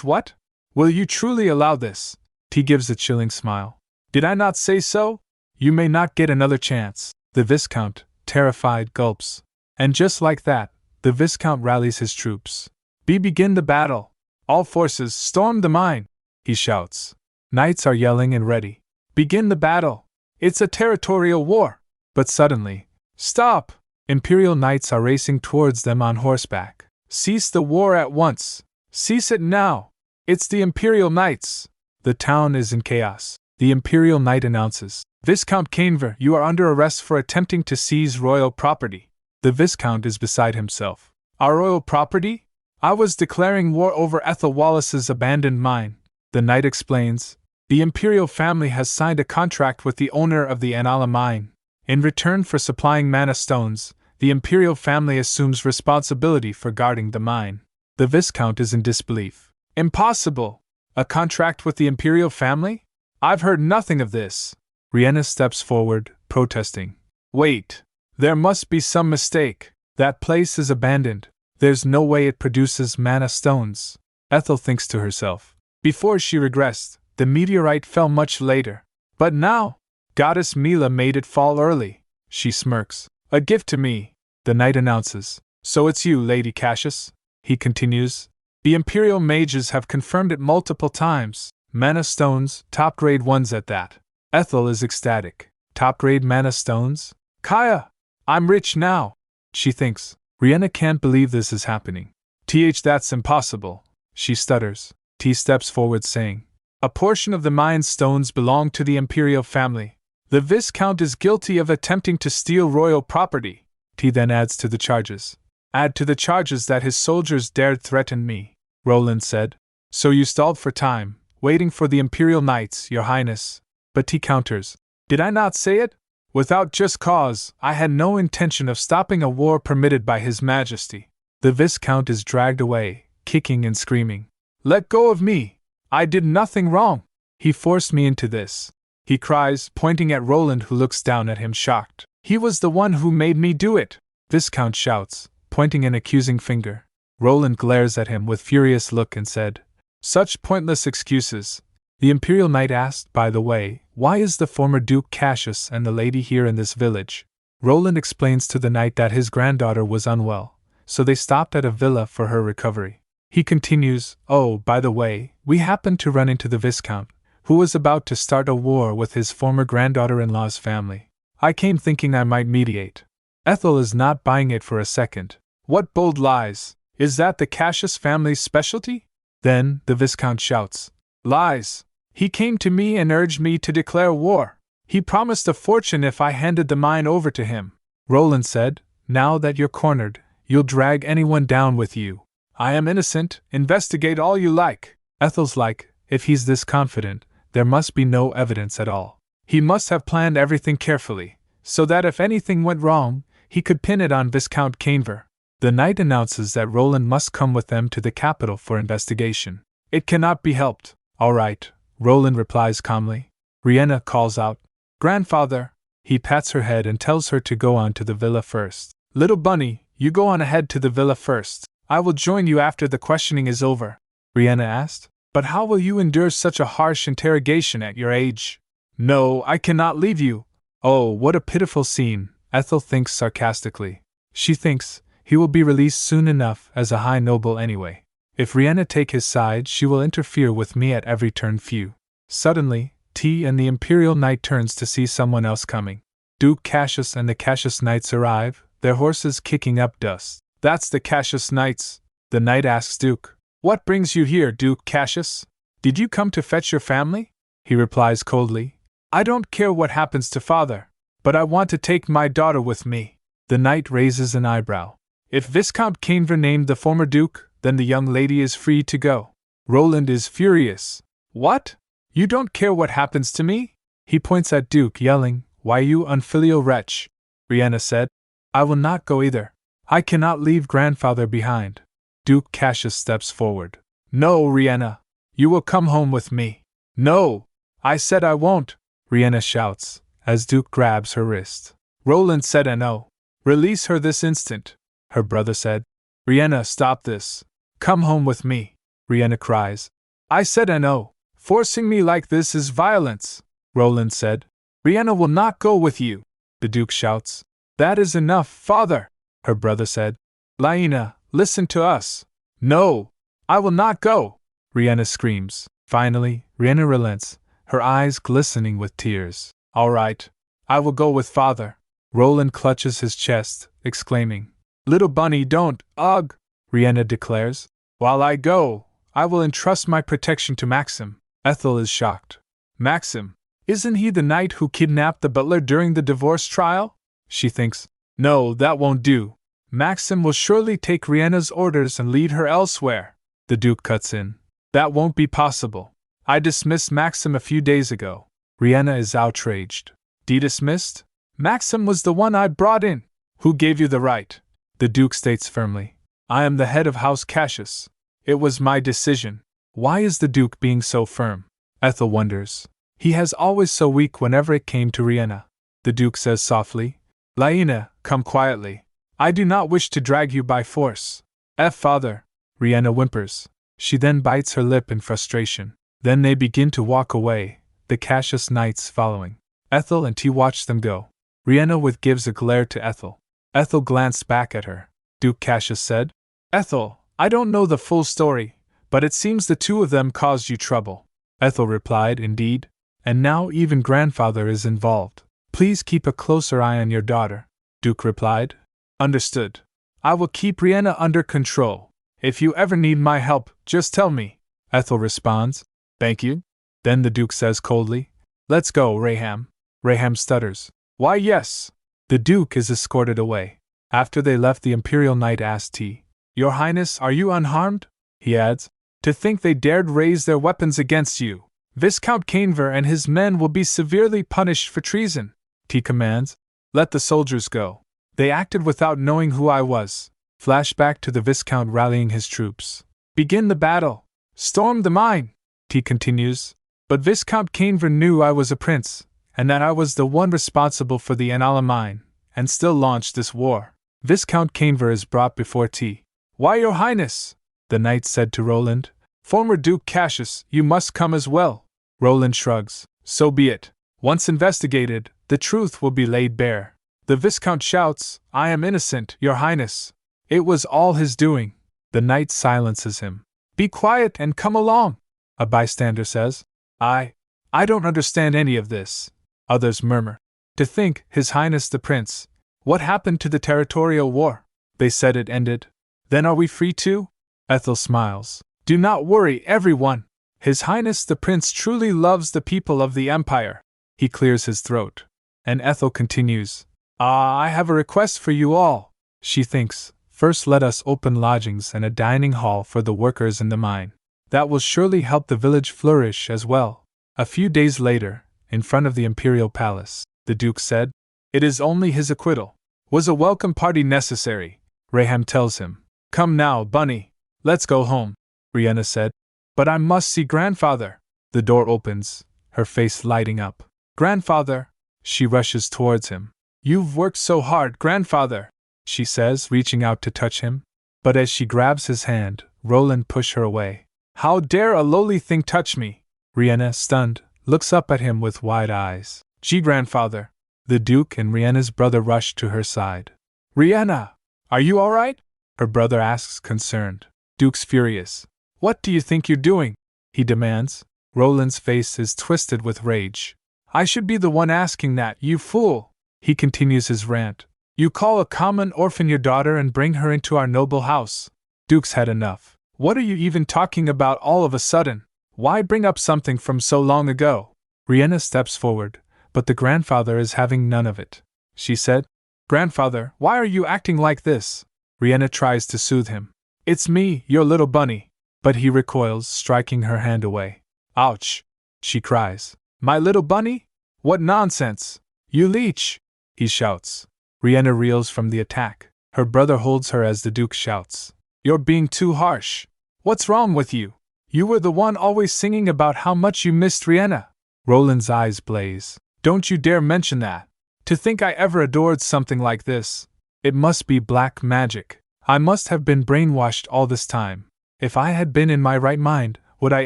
What? Will you truly allow this? T gives a chilling smile. Did I not say so? You may not get another chance. The Viscount, terrified, gulps. And just like that, the Viscount rallies his troops. Begin the battle. All forces, storm the mine, he shouts. Knights are yelling and ready. Begin the battle. It's a territorial war. But suddenly, stop! Imperial knights are racing towards them on horseback. Cease the war at once. Cease it now. It's the Imperial Knights. The town is in chaos. The Imperial Knight announces, Viscount Canver, you are under arrest for attempting to seize royal property. The Viscount is beside himself. Our royal property? I was declaring war over Ethel Wallace's abandoned mine. The knight explains, the Imperial family has signed a contract with the owner of the Anala mine. In return for supplying mana stones, the Imperial family assumes responsibility for guarding the mine. The Viscount is in disbelief. Impossible! A contract with the Imperial family? I've heard nothing of this. Riena steps forward, protesting. Wait! There must be some mistake. That place is abandoned. There's no way it produces mana stones. Ethel thinks to herself. Before she regressed, the meteorite fell much later. But now, Goddess Mila made it fall early. She smirks. A gift to me, the knight announces. So it's you, Lady Cassius? He continues. The Imperial mages have confirmed it multiple times. Mana stones, top-grade ones at that. Ethel is ecstatic. Top-grade mana stones? Kaya! I'm rich now! She thinks. Riena can't believe this is happening. That's impossible, she stutters. T steps forward saying, a portion of the mine stones belong to the Imperial family. The Viscount is guilty of attempting to steal royal property. T then adds to the charges. Add to the charges that his soldiers dared threaten me, Roland said. So you stalled for time, waiting for the Imperial Knights, Your Highness. But T counters. Did I not say it? Without just cause, I had no intention of stopping a war permitted by His Majesty. The Viscount is dragged away, kicking and screaming. Let go of me! I did nothing wrong! He forced me into this. He cries, pointing at Roland, who looks down at him shocked. He was the one who made me do it! Viscount shouts, pointing an accusing finger. Roland glares at him with furious look and said, such pointless excuses. The Imperial Knight asked, by the way, why is the former Duke Cassius and the lady here in this village? Roland explains to the knight that his granddaughter was unwell, so they stopped at a villa for her recovery. He continues, oh, by the way, we happened to run into the Viscount. who was about to start a war with his former granddaughter-in-law's family. I came thinking I might mediate. Ethel is not buying it for a second. What bold lies! Is that the Cassius family's specialty? Then the Viscount shouts. Lies! He came to me and urged me to declare war. He promised a fortune if I handed the mine over to him. Roland said, Now that you're cornered, you'll drag anyone down with you. I am innocent, investigate all you like. Ethel's like, if he's this confident, there must be no evidence at all. He must have planned everything carefully, so that if anything went wrong, he could pin it on Viscount Canver. The knight announces that Roland must come with them to the capital for investigation. It cannot be helped. All right, Roland replies calmly. Riena calls out, Grandfather. He pats her head and tells her to go on to the villa first. Little bunny, you go on ahead to the villa first. I will join you after the questioning is over. Riena asked, But how will you endure such a harsh interrogation at your age? No, I cannot leave you. Oh, what a pitiful scene, Ethel thinks sarcastically. She thinks, he will be released soon enough as a high noble anyway. If Riena take his side, she will interfere with me at every turn. Phew. Suddenly, T and the Imperial Knight turns to see someone else coming. Duke Cassius and the Cassius Knights arrive, their horses kicking up dust. That's the Cassius Knights. The knight asks Duke, What brings you here, Duke Cassius? Did you come to fetch your family? He replies coldly, I don't care what happens to father, but I want to take my daughter with me. The knight raises an eyebrow. If Viscount Canver named the former duke, then the young lady is free to go. Roland is furious. What? You don't care what happens to me? He points at Duke, yelling, Why, you unfilial wretch! Riena said, I will not go either. I cannot leave grandfather behind. Duke Cassius steps forward. No, Riena. You will come home with me. No! I said I won't! Riena shouts, as Duke grabs her wrist. Roland said no. Release her this instant, her brother said. Riena, stop this. Come home with me, Riena cries. I said no. Forcing me like this is violence, Roland said. Riena will not go with you, the Duke shouts. That is enough, father, her brother said. Riena, listen to us. No, I will not go, Riena screams. Finally, Riena relents, her eyes glistening with tears. All right, I will go with father. Roland clutches his chest, exclaiming, Little bunny, don't, ugh, Riena declares. While I go, I will entrust my protection to Maxim. Ethel is shocked. Maxim? Isn't he the knight who kidnapped the butler during the divorce trial? She thinks, No, that won't do. Maxim will surely take Riena's orders and lead her elsewhere. The Duke cuts in. That won't be possible. I dismissed Maxim a few days ago. Riena is outraged. Dismissed? Maxim was the one I brought in. Who gave you the right? The Duke states firmly. I am the head of House Cassius. It was my decision. Why is the Duke being so firm? Ethel wonders. He has always so weak whenever it came to Riena. The Duke says softly, Riena, come quietly. I do not wish to drag you by force. Father, Riena whimpers. She then bites her lip in frustration. Then they begin to walk away, the Cassius Knights following. Ethel and T watch them go. Riena gives a glare to Ethel. Ethel glanced back at her. Duke Cassius said, Ethel, I don't know the full story, but it seems the two of them caused you trouble. Ethel replied, Indeed. And now even grandfather is involved. Please keep a closer eye on your daughter. Duke replied. Understood. I will keep Riena under control. If you ever need my help, just tell me. Ethel responds. Thank you. Then the Duke says coldly, Let's go, Raham. Raham stutters. Why, yes. The Duke is escorted away. After they left, the Imperial Knight asked T. Your Highness, are you unharmed? He adds. To think they dared raise their weapons against you. Viscount Canver and his men will be severely punished for treason. T commands. Let the soldiers go. They acted without knowing who I was. Flashback to the Viscount rallying his troops. Begin the battle. Storm the mine. T continues. But Viscount Canver knew I was a prince, and that I was the one responsible for the Anala mine, and still launched this war. Viscount Canver is brought before T. Why, your Highness? The knight said to Roland. Former Duke Cassius, you must come as well. Roland shrugs. So be it. Once investigated, the truth will be laid bare. The Viscount shouts, I am innocent, your Highness. It was all his doing. The knight silences him. Be quiet and come along, a bystander says. I I don't understand any of this, others murmur. To think, His Highness the Prince. What happened to the territorial war? They said it ended. Then are we free too? Ethel smiles. Do not worry, everyone. His Highness the Prince truly loves the people of the Empire. He clears his throat. And Ethel continues. I have a request for you all. She thinks, first let us open lodgings and a dining hall for the workers in the mine. That will surely help the village flourish as well. A few days later, in front of the Imperial Palace, the Duke said, It is only his acquittal. Was a welcome party necessary? Raham tells him. Come now, Bunny. Let's go home. Riena said. But I must see grandfather. The door opens, her face lighting up. Grandfather! She rushes towards him. You've worked so hard, grandfather, she says, reaching out to touch him. But as she grabs his hand, Roland pushes her away. How dare a lowly thing touch me? Riena, stunned, looks up at him with wide eyes. Gee, grandfather. The Duke and Riena's brother rush to her side. Riena! Are you all right? Her brother asks, concerned. Duke's furious. What do you think you're doing? He demands. Roland's face is twisted with rage. I should be the one asking that, you fool! He continues his rant. You call a common orphan your daughter and bring her into our noble house. Duke's had enough. What are you even talking about all of a sudden? Why bring up something from so long ago? Riena steps forward, but the grandfather is having none of it. She said, Grandfather, why are you acting like this? Riena tries to soothe him. It's me, your little bunny. But he recoils, striking her hand away. Ouch! She cries. My little bunny? What nonsense! You leech! He shouts. Riena reels from the attack. Her brother holds her as the Duke shouts. You're being too harsh. What's wrong with you? You were the one always singing about how much you missed Riena. Roland's eyes blaze. Don't you dare mention that. To think I ever adored something like this. It must be black magic. I must have been brainwashed all this time. If I had been in my right mind, would I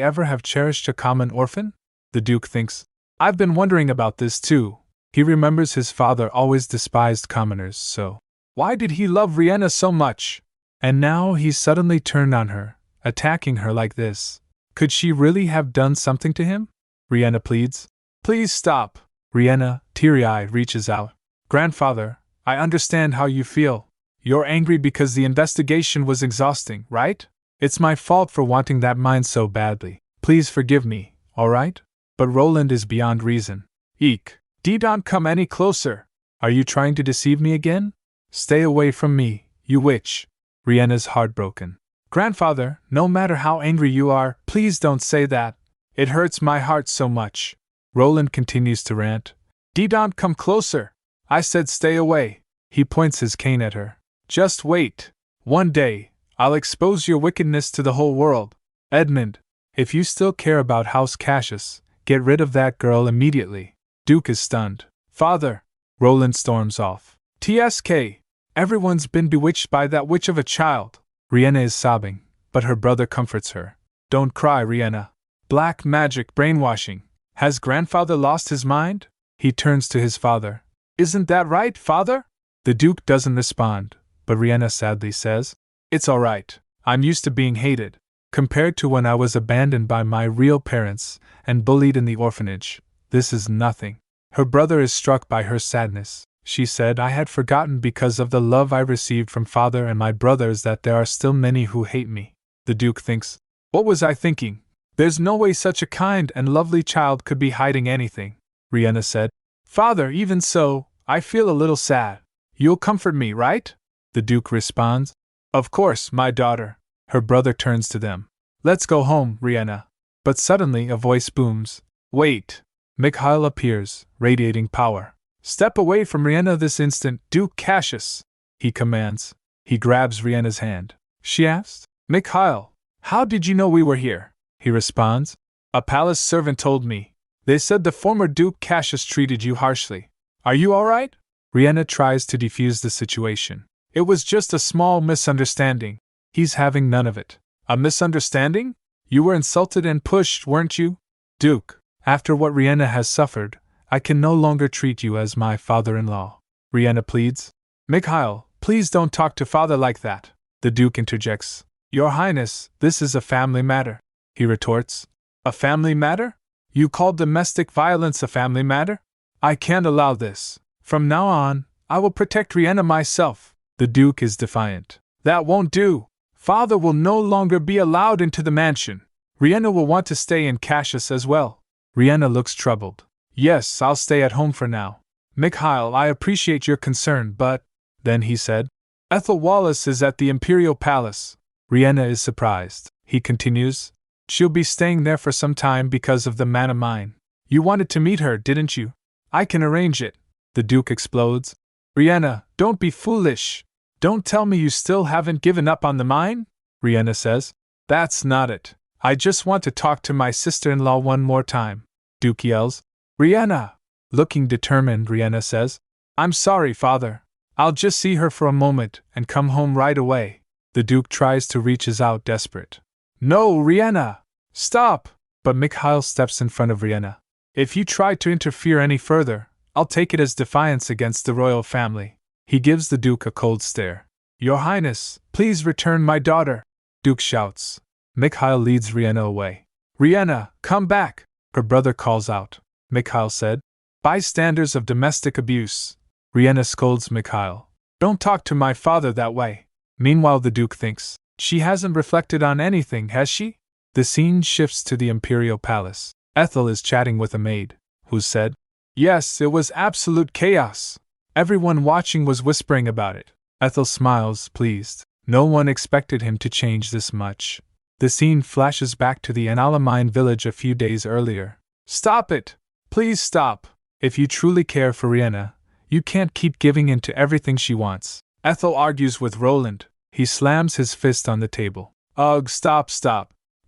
ever have cherished a common orphan? The Duke thinks. I've been wondering about this too. He remembers his father always despised commoners, so why did he love Riena so much? And now he's suddenly turned on her, attacking her like this. Could she really have done something to him? Riena pleads. Please stop. Riena, teary-eyed, reaches out. Grandfather, I understand how you feel. You're angry because the investigation was exhausting, right? It's my fault for wanting that mine so badly. Please forgive me, all right? But Roland is beyond reason. Eek! Don't come any closer! Are you trying to deceive me again? Stay away from me, you witch! Riena's heartbroken. Grandfather, no matter how angry you are, please don't say that. It hurts my heart so much. Roland continues to rant. Don't come closer! I said stay away. He points his cane at her. Just wait. One day, I'll expose your wickedness to the whole world. Edmund, if you still care about House Cassius, get rid of that girl immediately. Duke is stunned. Father! Roland storms off. TSK! Everyone's been bewitched by that witch of a child. Riena is sobbing, but her brother comforts her. Don't cry, Riena. Black magic brainwashing. Has grandfather lost his mind? He turns to his father. Isn't that right, father? The Duke doesn't respond, but Riena sadly says, It's all right. I'm used to being hated. Compared to when I was abandoned by my real parents and bullied in the orphanage, this is nothing. Her brother is struck by her sadness. She said, I had forgotten because of the love I received from father and my brothers that there are still many who hate me. The Duke thinks, What was I thinking? There's no way such a kind and lovely child could be hiding anything. Riena said, Father, even so, I feel a little sad. You'll comfort me, right? The Duke responds, Of course, my daughter. Her brother turns to them. Let's go home, Riena. But suddenly a voice booms. Wait. Mikhail appears, radiating power. Step away from Riena this instant, Duke Cassius, he commands. He grabs Riena's hand. She asks, Mikhail, how did you know we were here? He responds, A palace servant told me. They said the former Duke Cassius treated you harshly. Are you all right? Riena tries to defuse the situation. It was just a small misunderstanding. He's having none of it. A misunderstanding? You were insulted and pushed, weren't you? Duke, after what Riena has suffered, I can no longer treat you as my father-in-law. Riena pleads. Mikhail, please don't talk to father like that. The Duke interjects. Your Highness, this is a family matter. He retorts. A family matter? You call domestic violence a family matter? I can't allow this. From now on, I will protect Riena myself. The Duke is defiant. That won't do. Father will no longer be allowed into the mansion. Riena will want to stay in Cassius as well. Riena looks troubled. Yes, I'll stay at home for now. Mikhail, I appreciate your concern, but… Then he said, Ethel Wallace is at the Imperial Palace. Riena is surprised. He continues, she'll be staying there for some time because of the man of mine. You wanted to meet her, didn't you? I can arrange it. The Duke explodes. Riena, don't be foolish. Don't tell me you still haven't given up on the mine? Riena says. That's not it. I just want to talk to my sister-in-law one more time. Duke yells. Riena! Looking determined, Riena says, I'm sorry, Father. I'll just see her for a moment and come home right away. The Duke tries to reach out desperate. No, Riena! Stop! But Mikhail steps in front of Riena. If you try to interfere any further, I'll take it as defiance against the royal family. He gives the Duke a cold stare. Your Highness, please return my daughter! Duke shouts. Mikhail leads Riena away. Riena, come back! Her brother calls out. Mikhail said, bystanders of domestic abuse. Riena scolds Mikhail. Don't talk to my father that way. Meanwhile, the Duke thinks, she hasn't reflected on anything, has she? The scene shifts to the Imperial Palace. Ethel is chatting with a maid, who said, yes, it was absolute chaos. Everyone watching was whispering about it. Ethel smiles, pleased. No one expected him to change this much. The scene flashes back to the Analamine village a few days earlier. Stop it! Please stop! If you truly care for Riena, you can't keep giving in to everything she wants. Ethel argues with Roland. He slams his fist on the table. Ugh, stop.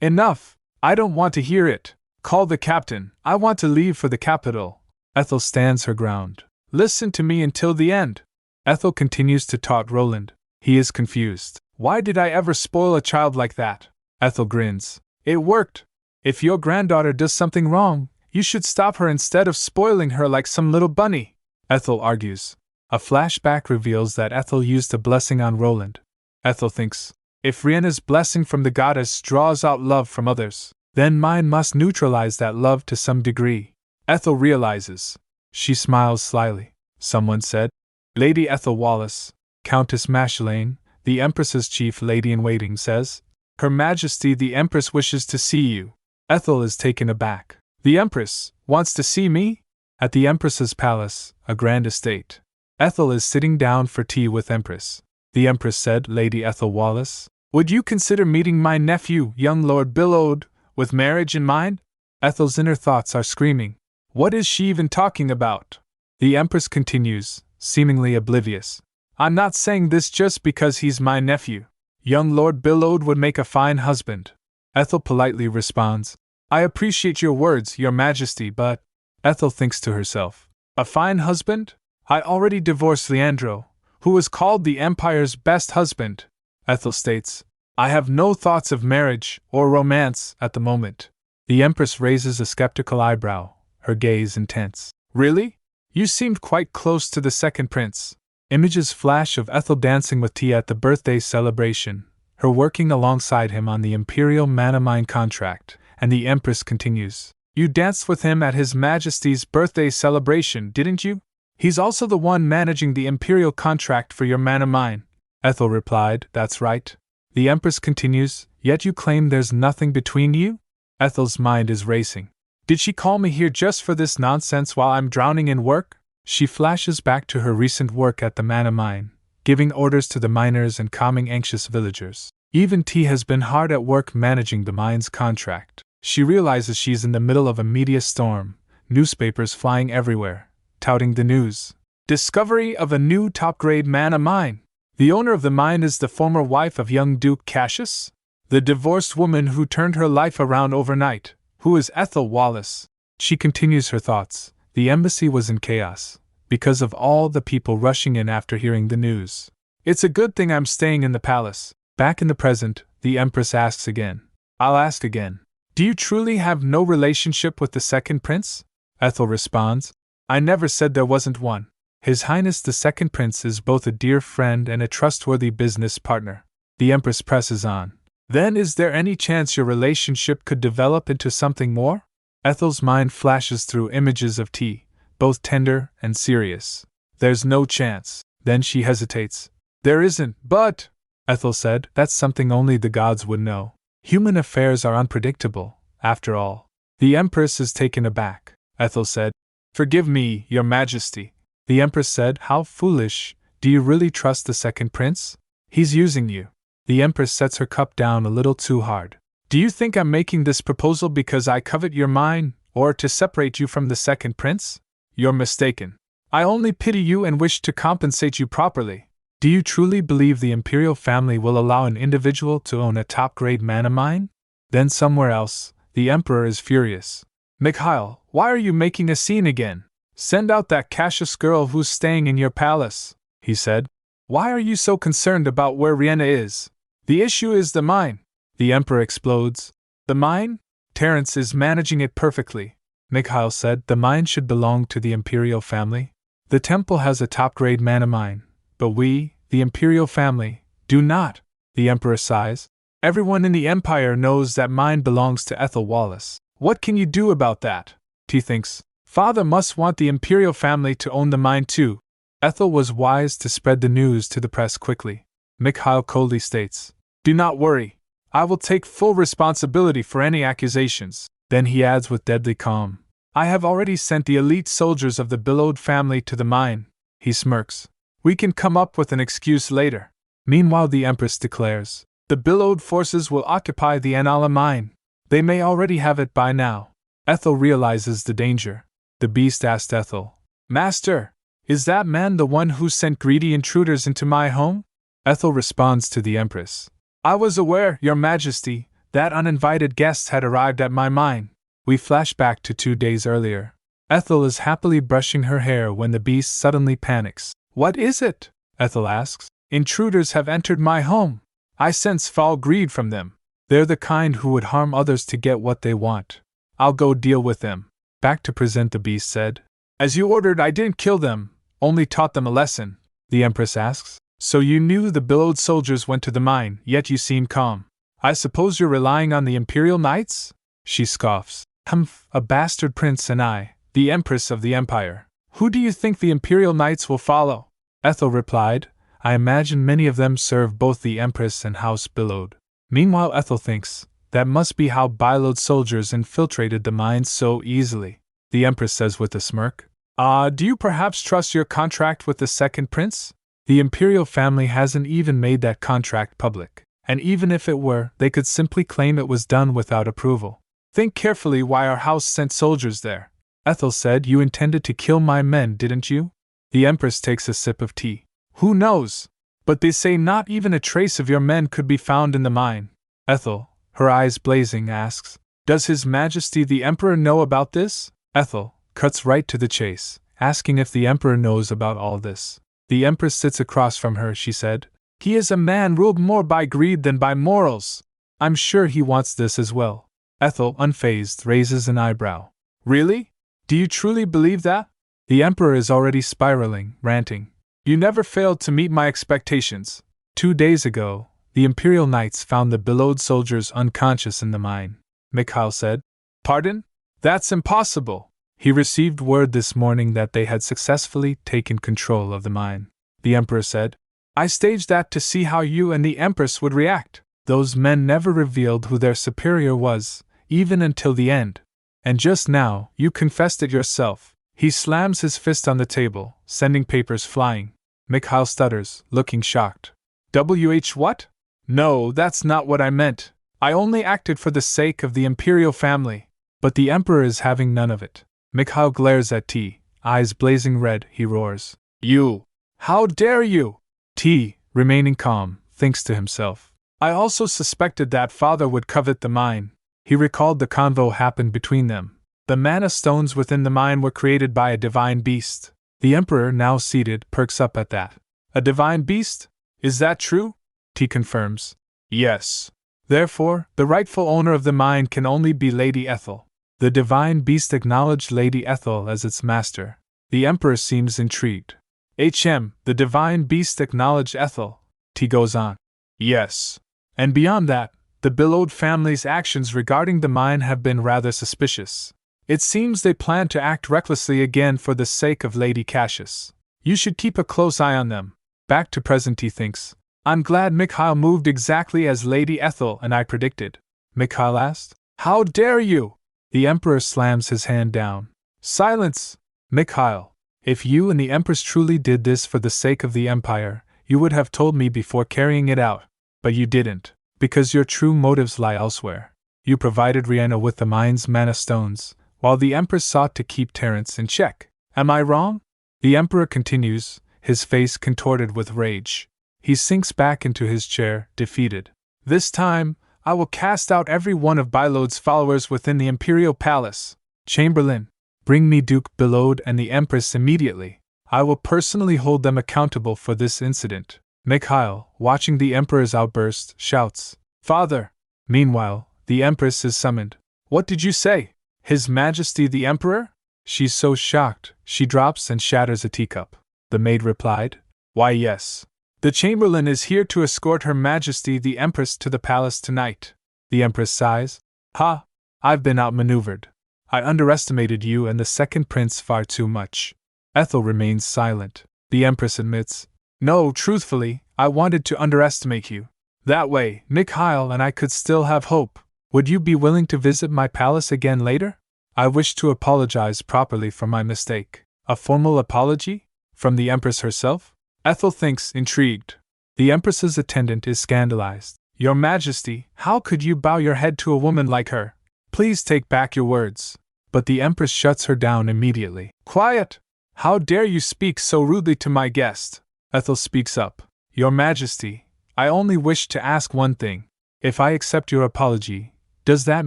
Enough! I don't want to hear it. Call the captain. I want to leave for the capital. Ethel stands her ground. Listen to me until the end. Ethel continues to taunt Roland. He is confused. Why did I ever spoil a child like that? Ethel grins. It worked. If your granddaughter does something wrong, you should stop her instead of spoiling her like some little bunny. Ethel argues. A flashback reveals that Ethel used a blessing on Roland. Ethel thinks, if Riena's blessing from the goddess draws out love from others, then mine must neutralize that love to some degree. Ethel realizes. She smiles slyly. Someone said, Lady Ethel Wallace, Countess Mashelane, the Empress's chief lady-in-waiting, says, Her Majesty the Empress wishes to see you. Ethel is taken aback. The Empress wants to see me? At the Empress's palace, a grand estate. Ethel is sitting down for tea with Empress. The Empress said, Lady Ethel Wallace, would you consider meeting my nephew, young Lord Billowed, with marriage in mind? Ethel's inner thoughts are screaming. What is she even talking about? The Empress continues, seemingly oblivious. I'm not saying this just because he's my nephew. Young Lord Billowed would make a fine husband. Ethel politely responds, I appreciate your words, Your Majesty, but… Ethel thinks to herself, a fine husband? I already divorced Leandro, who was called the Empire's best husband. Ethel states, I have no thoughts of marriage or romance at the moment. The Empress raises a skeptical eyebrow, her gaze intense. Really? You seemed quite close to the second prince. Images flash of Ethel dancing with Tia at the birthday celebration, her working alongside him on the Imperial Manamine contract, and the Empress continues. You danced with him at His Majesty's birthday celebration, didn't you? He's also the one managing the Imperial contract for your Manamine. Ethel replied, That's right. The Empress continues, Yet you claim there's nothing between you? Ethel's mind is racing. Did she call me here just for this nonsense while I'm drowning in work? She flashes back to her recent work at the Manamine, giving orders to the miners and calming anxious villagers. Even T has been hard at work managing the mine's contract. She realizes she's in the middle of a media storm, newspapers flying everywhere, touting the news. Discovery of a new top-grade mana mine. The owner of the mine is the former wife of young Duke Cassius, the divorced woman who turned her life around overnight, who is Ethel Wallace. She continues her thoughts. The embassy was in chaos, because of all the people rushing in after hearing the news. It's a good thing I'm staying in the palace. Back in the present, the Empress asks again. I'll ask again. Do you truly have no relationship with the second prince? Ethel responds. I never said there wasn't one. His Highness the second prince is both a dear friend and a trustworthy business partner. The Empress presses on. Then is there any chance your relationship could develop into something more? Ethel's mind flashes through images of T, both tender and serious. There's no chance. Then she hesitates. There isn't, but, Ethel said, that's something only the gods would know. Human affairs are unpredictable, after all. The Empress is taken aback. Ethel said, Forgive me, your majesty. The Empress said, How foolish. Do you really trust the second prince? He's using you. The Empress sets her cup down a little too hard. Do you think I'm making this proposal because I covet your mind, or to separate you from the second prince? You're mistaken. I only pity you and wish to compensate you properly. Do you truly believe the imperial family will allow an individual to own a top-grade mana mine? Then somewhere else, the emperor is furious. Mikhail, why are you making a scene again? Send out that Cassius girl who's staying in your palace, he said. Why are you so concerned about where Riena is? The issue is the mine. The emperor explodes. The mine? Terence is managing it perfectly. Mikhail said the mine should belong to the imperial family. The temple has a top-grade mana mine, but we, the imperial family, do not. The emperor sighs. Everyone in the empire knows that mine belongs to Ethel Wallace. What can you do about that? T thinks. Father must want the imperial family to own the mine too. Ethel was wise to spread the news to the press quickly. Mikhail coldly states, Do not worry. I will take full responsibility for any accusations. Then he adds with deadly calm, I have already sent the elite soldiers of the Billowed family to the mine. He smirks. We can come up with an excuse later. Meanwhile, the Empress declares, The Billowed forces will occupy the Anala mine. They may already have it by now. Ethel realizes the danger. The beast asked Ethel, Master, is that man the one who sent greedy intruders into my home? Ethel responds to the Empress, I was aware, your majesty, that uninvited guests had arrived at my mine. We flash back to 2 days earlier. Ethel is happily brushing her hair when the beast suddenly panics. What is it? Ethel asks. Intruders have entered my home. I sense foul greed from them. They're the kind who would harm others to get what they want. I'll go deal with them. Back to present, the beast said. As you ordered, I didn't kill them, only taught them a lesson. The Empress asks. So you knew the Billowed soldiers went to the mine, yet you seem calm. I suppose you're relying on the Imperial Knights? She scoffs. Humph, a bastard prince and I, the Empress of the Empire. Who do you think the Imperial Knights will follow? Ethel replied, I imagine many of them serve both the Empress and House Billowed. Meanwhile, Ethel thinks, that must be how Billowed soldiers infiltrated the mines so easily. The Empress says with a smirk, do you perhaps trust your contract with the second prince? The Imperial family hasn't even made that contract public, and even if it were, they could simply claim it was done without approval. Think carefully why our house sent soldiers there. Ethel said, You intended to kill my men, didn't you? The Empress takes a sip of tea. Who knows? But they say not even a trace of your men could be found in the mine. Ethel, her eyes blazing, asks, Does His Majesty the Emperor know about this? Ethel cuts right to the chase, asking if the Emperor knows about all this. The Empress sits across from her, she said. He is a man ruled more by greed than by morals. I'm sure he wants this as well. Ethel, unfazed, raises an eyebrow. Really? Do you truly believe that? The Emperor is already spiraling, ranting. You never failed to meet my expectations. 2 days ago, the Imperial Knights found the Billowed soldiers unconscious in the mine. Mikhail said. Pardon? That's impossible. He received word this morning that they had successfully taken control of the mine. The Emperor said. I staged that to see how you and the Empress would react. Those men never revealed who their superior was, even until the end. And just now, you confessed it yourself. He slams his fist on the table, sending papers flying. Mikhail stutters, looking shocked. What? No, that's not what I meant. I only acted for the sake of the Imperial family. But the Emperor is having none of it. Mikhail glares at T, eyes blazing red, he roars. You! How dare you! T, remaining calm, thinks to himself. I also suspected that father would covet the mine. He recalled the convo happened between them. The mana stones within the mine were created by a divine beast. The Emperor, now seated, perks up at that. A divine beast? Is that true? T confirms. Yes. Therefore, the rightful owner of the mine can only be Lady Ethel. The divine beast acknowledged Lady Ethel as its master. The Emperor seems intrigued. The divine beast acknowledged Ethel. T goes on. Yes. And beyond that, the Billowed family's actions regarding the mine have been rather suspicious. It seems they plan to act recklessly again for the sake of Lady Cassius. You should keep a close eye on them. Back to present, he thinks. I'm glad Mikhail moved exactly as Lady Ethel and I predicted. Mikhail asked. How dare you? The Emperor slams his hand down. Silence! Mikhail, if you and the Empress truly did this for the sake of the Empire, you would have told me before carrying it out. But you didn't, because your true motives lie elsewhere. You provided Riena with the mind's mana stones, while the Empress sought to keep Terence in check. Am I wrong? The Emperor continues, his face contorted with rage. He sinks back into his chair, defeated. This time, I will cast out every one of Bilod's followers within the Imperial Palace. Chamberlain, bring me Duke Bilod and the Empress immediately. I will personally hold them accountable for this incident. Mikhail, watching the Emperor's outburst, shouts, Father! Meanwhile, the Empress is summoned. What did you say? His Majesty the Emperor? She's so shocked, she drops and shatters a teacup. The maid replied, Why yes. The Chamberlain is here to escort Her Majesty the Empress to the palace tonight. The Empress sighs. Ha! I've been outmaneuvered. I underestimated you and the second prince far too much. Ethel remains silent. The Empress admits, No, truthfully, I wanted to underestimate you. That way, Mikhail and I could still have hope. Would you be willing to visit my palace again later? I wish to apologize properly for my mistake. A formal apology? From the Empress herself? Ethel thinks, intrigued. The Empress's attendant is scandalized. Your Majesty, how could you bow your head to a woman like her? Please take back your words. But the Empress shuts her down immediately. Quiet! How dare you speak so rudely to my guest? Ethel speaks up. Your Majesty, I only wish to ask one thing. If I accept your apology, does that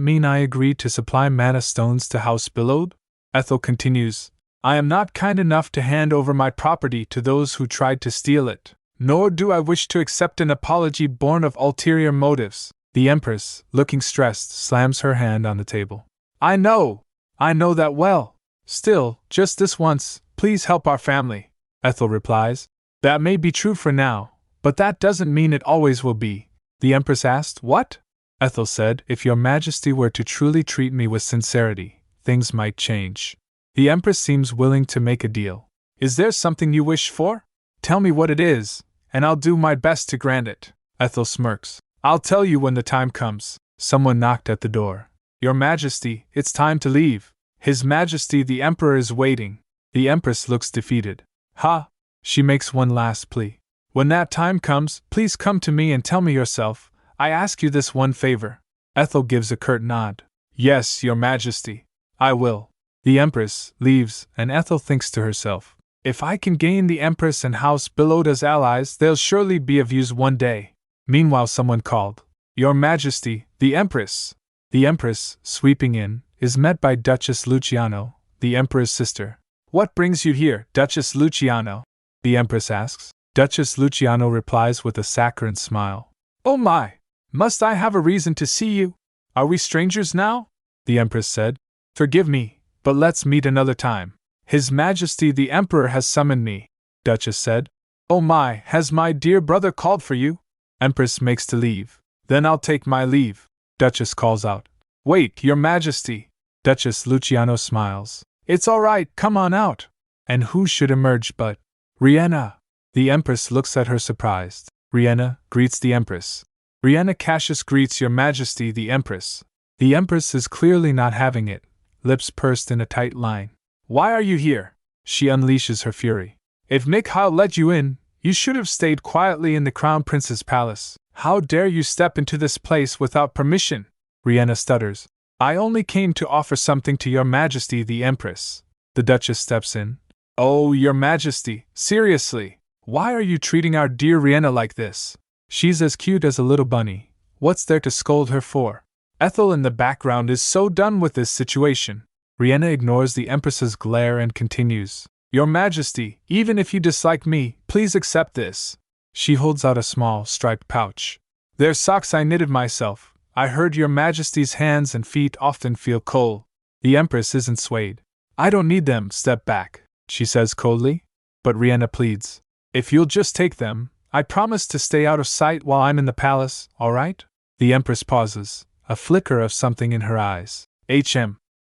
mean I agree to supply mana stones to House Bilod? Ethel continues. I am not kind enough to hand over my property to those who tried to steal it, nor do I wish to accept an apology born of ulterior motives. The Empress, looking stressed, slams her hand on the table. I know that well. Still, just this once, please help our family. Ethel replies. That may be true for now, but that doesn't mean it always will be. The Empress asked, What? Ethel said, If your Majesty were to truly treat me with sincerity, things might change. The Empress seems willing to make a deal. Is there something you wish for? Tell me what it is, and I'll do my best to grant it. Ethel smirks. I'll tell you when the time comes. Someone knocked at the door. Your Majesty, it's time to leave. His Majesty the Emperor is waiting. The Empress looks defeated. Ha! She makes one last plea. When that time comes, please come to me and tell me yourself. I ask you this one favor. Ethel gives a curt nod. Yes, Your Majesty. I will. The Empress leaves, and Ethel thinks to herself, If I can gain the Empress and House Bilod as allies, they'll surely be of use one day. Meanwhile someone called, Your Majesty, the Empress. The Empress, sweeping in, is met by Duchess Luciano, the Emperor's sister. What brings you here, Duchess Luciano? The Empress asks. Duchess Luciano replies with a saccharine smile. Oh my! Must I have a reason to see you? Are we strangers now? The Empress said. Forgive me, but let's meet another time. His Majesty the Emperor has summoned me, Duchess said. Oh my, has my dear brother called for you? Empress makes to leave. Then I'll take my leave, Duchess calls out. Wait, Your Majesty. Duchess Luciano smiles. It's all right, come on out. And who should emerge but Riena? The Empress looks at her surprised. Riena greets the Empress. Riena Cassius greets Your Majesty the Empress. The Empress is clearly not having it, lips pursed in a tight line. Why are you here? She unleashes her fury. If Mikhail let you in, you should have stayed quietly in the Crown Prince's palace. How dare you step into this place without permission? Riena stutters. I only came to offer something to Your Majesty the Empress. The Duchess steps in. Oh, Your Majesty, seriously, why are you treating our dear Riena like this? She's as cute as a little bunny. What's there to scold her for? Ethel in the background is so done with this situation. Riena ignores the Empress's glare and continues. Your Majesty, even if you dislike me, please accept this. She holds out a small, striped pouch. They're socks I knitted myself. I heard Your Majesty's hands and feet often feel cold. The Empress isn't swayed. I don't need them, step back, she says coldly. But Riena pleads. If you'll just take them, I promise to stay out of sight while I'm in the palace, all right? The Empress pauses, a flicker of something in her eyes.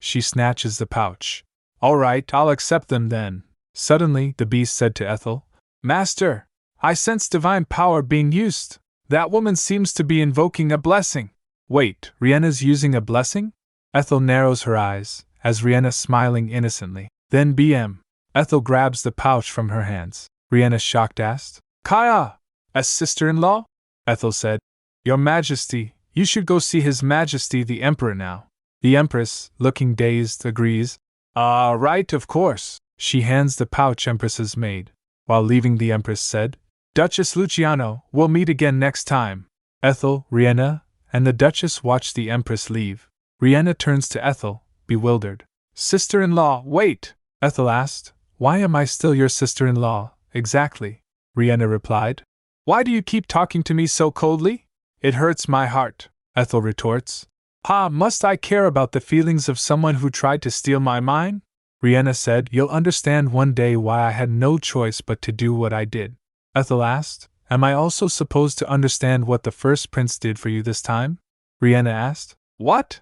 She snatches the pouch. All right, I'll accept them then. Suddenly, the beast said to Ethel, Master, I sense divine power being used. That woman seems to be invoking a blessing. Wait, Riena's using a blessing? Ethel narrows her eyes, as Riena smiling innocently. Then BM. Ethel grabs the pouch from her hands. Riena shocked asked, Kaya! As sister-in-law? Ethel said, Your Majesty, you should go see His Majesty the Emperor now. The Empress, looking dazed, agrees. Right, of course. She hands the pouch Empress's maid. While leaving, the Empress said, Duchess Luciano, we'll meet again next time. Ethel, Riena, and the Duchess watch the Empress leave. Riena turns to Ethel, bewildered. Sister-in-law, wait! Ethel asked, Why am I still your sister-in-law, exactly? Riena replied, Why do you keep talking to me so coldly? It hurts my heart, Ethel retorts. Must I care about the feelings of someone who tried to steal my mind? Riena said, You'll understand one day why I had no choice but to do what I did. Ethel asked, Am I also supposed to understand what the first prince did for you this time? Riena asked. What?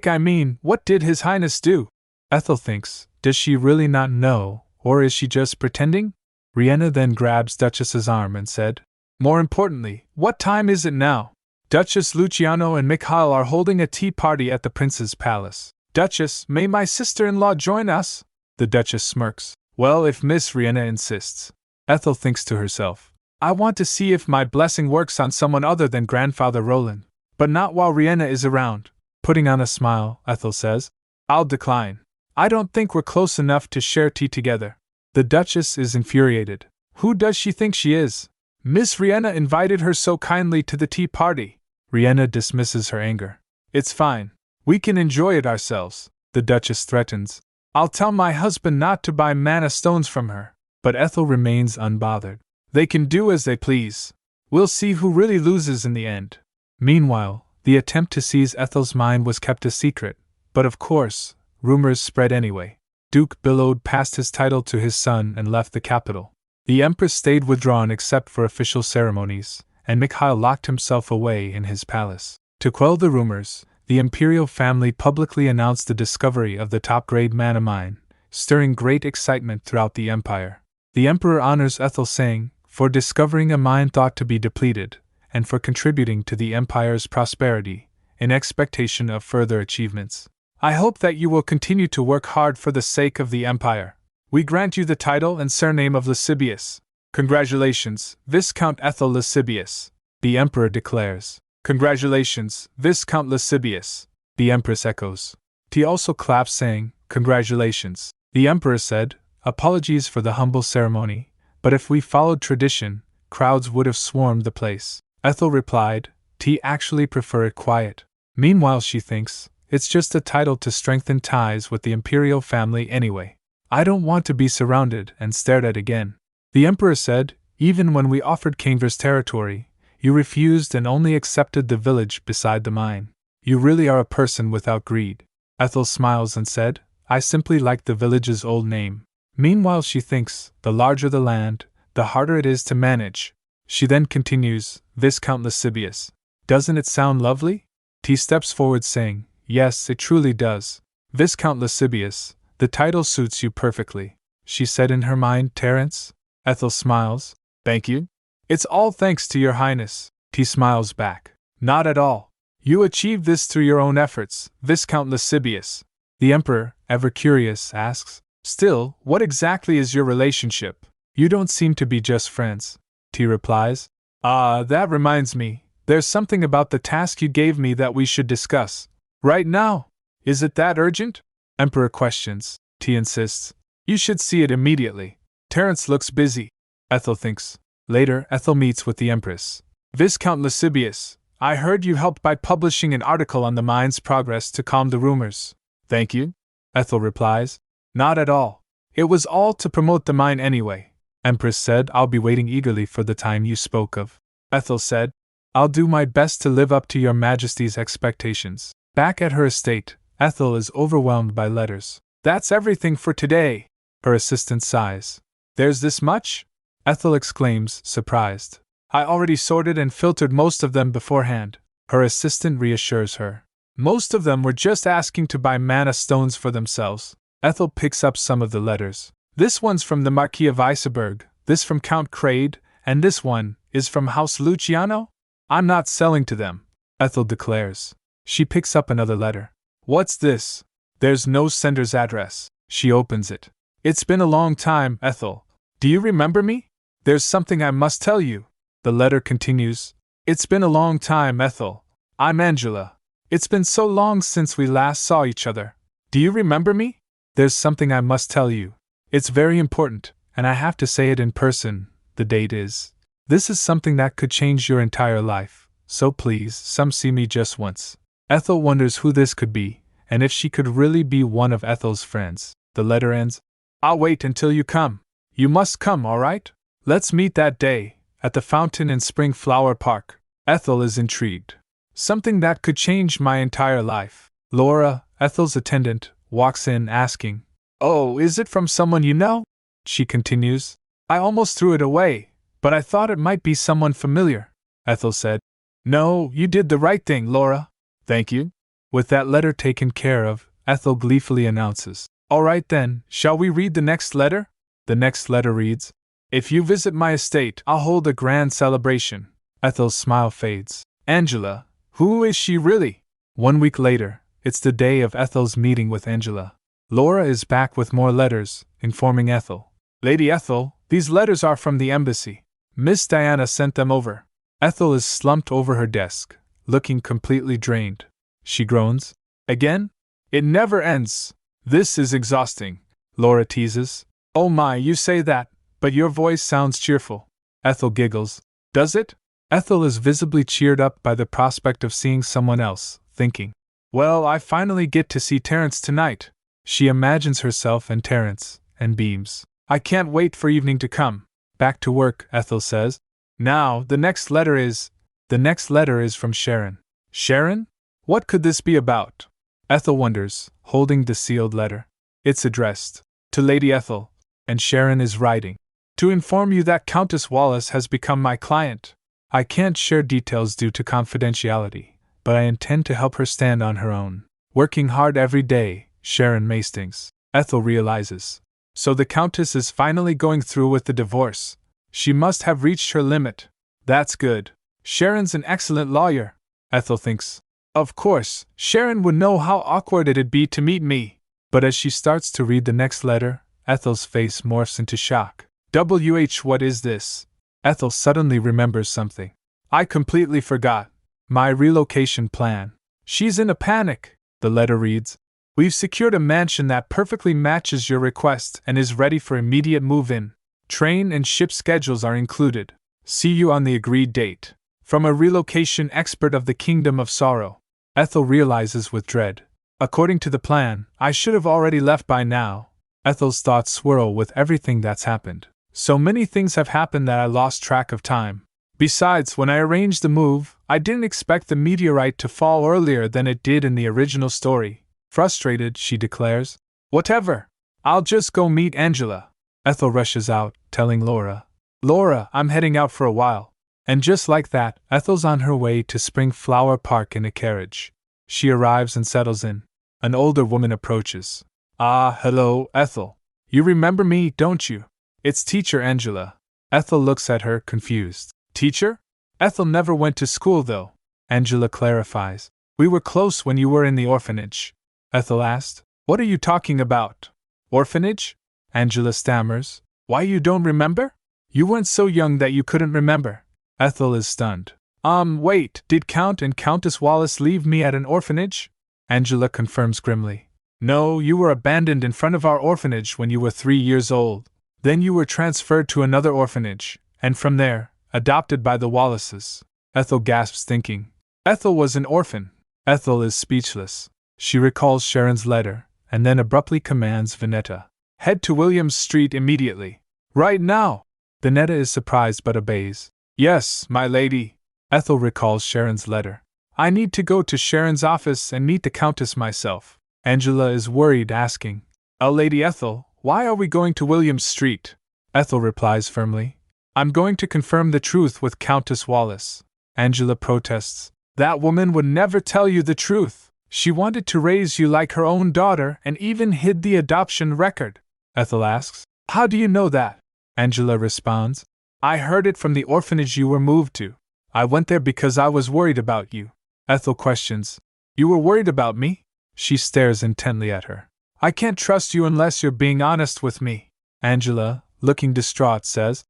I mean, what did His Highness do? Ethel thinks, does she really not know, or is she just pretending? Riena then grabs Duchess's arm and said, More importantly, what time is it now? Duchess Luciano and Mikhail are holding a tea party at the prince's palace. Duchess, may my sister-in-law join us? The Duchess smirks. Well, if Miss Riena insists. Ethel thinks to herself, I want to see if my blessing works on someone other than Grandfather Roland. But not while Riena is around. Putting on a smile, Ethel says, I'll decline. I don't think we're close enough to share tea together. The Duchess is infuriated. Who does she think she is? Miss Riena invited her so kindly to the tea party. Riena dismisses her anger. It's fine. We can enjoy it ourselves, the Duchess threatens. I'll tell my husband not to buy mana stones from her. But Ethel remains unbothered. They can do as they please. We'll see who really loses in the end. Meanwhile, the attempt to seize Ethel's mind was kept a secret, but of course, rumors spread anyway. Duke billowed past his title to his son and left the capital. The Empress stayed withdrawn except for official ceremonies, and Mikhail locked himself away in his palace. To quell the rumors, the imperial family publicly announced the discovery of the top-grade mana mine, stirring great excitement throughout the empire. The emperor honors Ethel, saying, for discovering a mine thought to be depleted, and for contributing to the empire's prosperity, in expectation of further achievements. I hope that you will continue to work hard for the sake of the empire. We grant you the title and surname of Lascivious. Congratulations, Viscount Ethel Lascivious, the emperor declares. Congratulations, Viscount Lascivious, the empress echoes. He also claps, saying, Congratulations. The emperor said, Apologies for the humble ceremony, but if we followed tradition, crowds would have swarmed the place. Ethel replied, T actually prefer it quiet. Meanwhile she thinks, it's just a title to strengthen ties with the imperial family anyway. I don't want to be surrounded and stared at again. The emperor said, even when we offered Kainver's territory, you refused and only accepted the village beside the mine. You really are a person without greed. Ethel smiles and said, I simply like the village's old name. Meanwhile she thinks, the larger the land, the harder it is to manage. She then continues, Viscount Lascivious. Doesn't it sound lovely? T steps forward saying, Yes, it truly does. Viscount Lascivious, the title suits you perfectly. She said in her mind, Terence? Ethel smiles, Thank you. It's all thanks to your highness. T smiles back. Not at all. You achieved this through your own efforts, Viscount Lascivious. The emperor, ever curious, asks, Still, what exactly is your relationship? You don't seem to be just friends. T replies, that reminds me, there's something about the task you gave me that we should discuss. Right now? Is it that urgent? Emperor questions. T insists, You should see it immediately. Terence looks busy. Ethel thinks. Later, Ethel meets with the empress. Viscount Lascivious, I heard you helped by publishing an article on the mine's progress to calm the rumors. Thank you. Ethel replies, Not at all. It was all to promote the mine anyway. Empress said, I'll be waiting eagerly for the time you spoke of. Ethel said, I'll do my best to live up to your majesty's expectations. Back at her estate, Ethel is overwhelmed by letters. That's everything for today. Her assistant sighs. There's this much? Ethel exclaims, surprised. I already sorted and filtered most of them beforehand. Her assistant reassures her. Most of them were just asking to buy mana stones for themselves. Ethel picks up some of the letters. This one's from the Marquis of Iceberg, this from Count Crade, and this one is from House Luciano? I'm not selling to them, Ethel declares. She picks up another letter. What's this? There's no sender's address. She opens it. It's been a long time, Ethel. Do you remember me? There's something I must tell you. The letter continues. It's been a long time, Ethel. I'm Angela. It's been so long since we last saw each other. Do you remember me? There's something I must tell you. It's very important, and I have to say it in person. The date is. This is something that could change your entire life, so please, see me just once. Ethel wonders who this could be, and if she could really be one of Ethel's friends. The letter ends. I'll wait until you come. You must come, all right? Let's meet that day, at the fountain in Spring Flower Park. Ethel is intrigued. Something that could change my entire life. Laura, Ethel's attendant, walks in asking, Oh, is it from someone you know? She continues. I almost threw it away, but I thought it might be someone familiar. Ethel said. No, you did the right thing, Laura. Thank you. With that letter taken care of, Ethel gleefully announces. All right then, shall we read the next letter? The next letter reads, If you visit my estate, I'll hold a grand celebration. Ethel's smile fades. Angela, who is she really? 1 week later, it's the day of Ethel's meeting with Angela. Laura is back with more letters, informing Ethel. Lady Ethel, these letters are from the embassy. Miss Diana sent them over. Ethel is slumped over her desk, looking completely drained. She groans. Again? It never ends. This is exhausting, Laura teases. Oh my, you say that, but your voice sounds cheerful. Ethel giggles. Does it? Ethel is visibly cheered up by the prospect of seeing someone else, thinking, Well, I finally get to see Terence tonight. She imagines herself and Terence, and beams. I can't wait for evening to come. Back to work, Ethel says. Now, the next letter is from Sharon. Sharon? What could this be about? Ethel wonders, holding the sealed letter. It's addressed to Lady Ethel, and Sharon is writing. To inform you that Countess Wallace has become my client. I can't share details due to confidentiality, but I intend to help her stand on her own. Working hard every day, Sharon Mastings. Ethel realizes. So the Countess is finally going through with the divorce. She must have reached her limit. That's good. Sharon's an excellent lawyer, Ethel thinks. Of course, Sharon would know how awkward it'd be to meet me. But as she starts to read the next letter, Ethel's face morphs into shock. What is this? Ethel suddenly remembers something. I completely forgot. My relocation plan. She's in a panic. The letter reads, We've secured a mansion that perfectly matches your request and is ready for immediate move-in. Train and ship schedules are included. See you on the agreed date. From a relocation expert of the Kingdom of Sorrow. Ethel realizes with dread. According to the plan, I should have already left by now. Ethel's thoughts swirl with everything that's happened. So many things have happened that I lost track of time. Besides, when I arranged the move, I didn't expect the meteorite to fall earlier than it did in the original story. Frustrated, she declares, Whatever. I'll just go meet Angela. Ethel rushes out, telling Laura, Laura, I'm heading out for a while. And just like that, Ethel's on her way to Spring Flower Park in a carriage. She arrives and settles in. An older woman approaches. Ah, hello, Ethel. You remember me, don't you? It's Teacher Angela. Ethel looks at her, confused. Teacher? Ethel never went to school, though. Angela clarifies. We were close when you were in the orphanage. Ethel asked. What are you talking about? Orphanage? Angela stammers. Why, you don't remember? You weren't so young that you couldn't remember. Ethel is stunned. Wait, did Count and Countess Wallace leave me at an orphanage? Angela confirms grimly. No, you were abandoned in front of our orphanage when you were 3 years old. Then you were transferred to another orphanage, and from there, adopted by the Wallaces. Ethel gasps, thinking. Ethel was an orphan. Ethel is speechless. She recalls Sharon's letter, and then abruptly commands Vinetta. Head to Williams Street immediately. Right now! Vinetta is surprised but obeys. Yes, my lady. Ethel recalls Sharon's letter. I need to go to Sharon's office and meet the Countess myself. Angela is worried, asking, Lady Ethel, why are we going to Williams Street? Ethel replies firmly, I'm going to confirm the truth with Countess Wallace. Angela protests, That woman would never tell you the truth. She wanted to raise you like her own daughter and even hid the adoption record. Ethel asks. How do you know that? Angela responds. I heard it from the orphanage you were moved to. I went there because I was worried about you. Ethel questions. You were worried about me? She stares intently at her. I can't trust you unless you're being honest with me. Angela, looking distraught, says.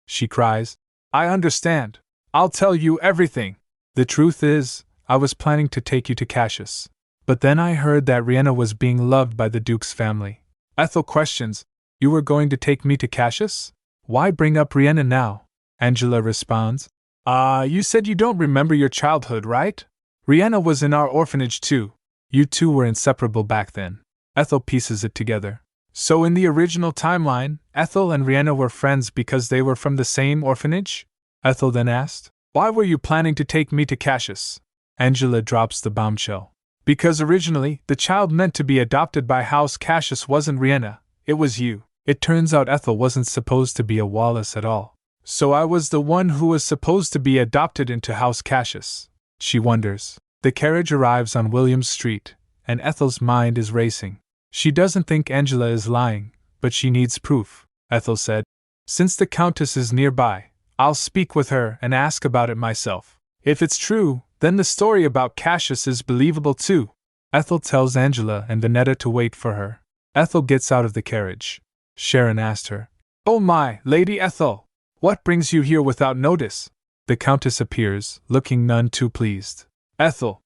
She cries. I understand. I'll tell you everything. The truth is, I was planning to take you to Cassius. But then I heard that Riena was being loved by the Duke's family. Ethel questions. You were going to take me to Cassius? Why bring up Riena now? Angela responds. You said you don't remember your childhood, right? Riena was in our orphanage too. You two were inseparable back then. Ethel pieces it together. So in the original timeline, Ethel and Riena were friends because they were from the same orphanage? Ethel then asked. Why were you planning to take me to Cassius? Angela drops the bombshell. Because originally, the child meant to be adopted by House Cassius wasn't Riena, it was you. It turns out Ethel wasn't supposed to be a Wallace at all. So I was the one who was supposed to be adopted into House Cassius. She wonders. The carriage arrives on Williams Street, and Ethel's mind is racing. She doesn't think Angela is lying, but she needs proof, Ethel said. Since the Countess is nearby, I'll speak with her and ask about it myself. If it's true, then the story about Cassius is believable too. Ethel tells Angela and Vanetta to wait for her. Ethel gets out of the carriage. Sharon asked her, Oh my, Lady Ethel, what brings you here without notice? The Countess appears, looking none too pleased. Ethel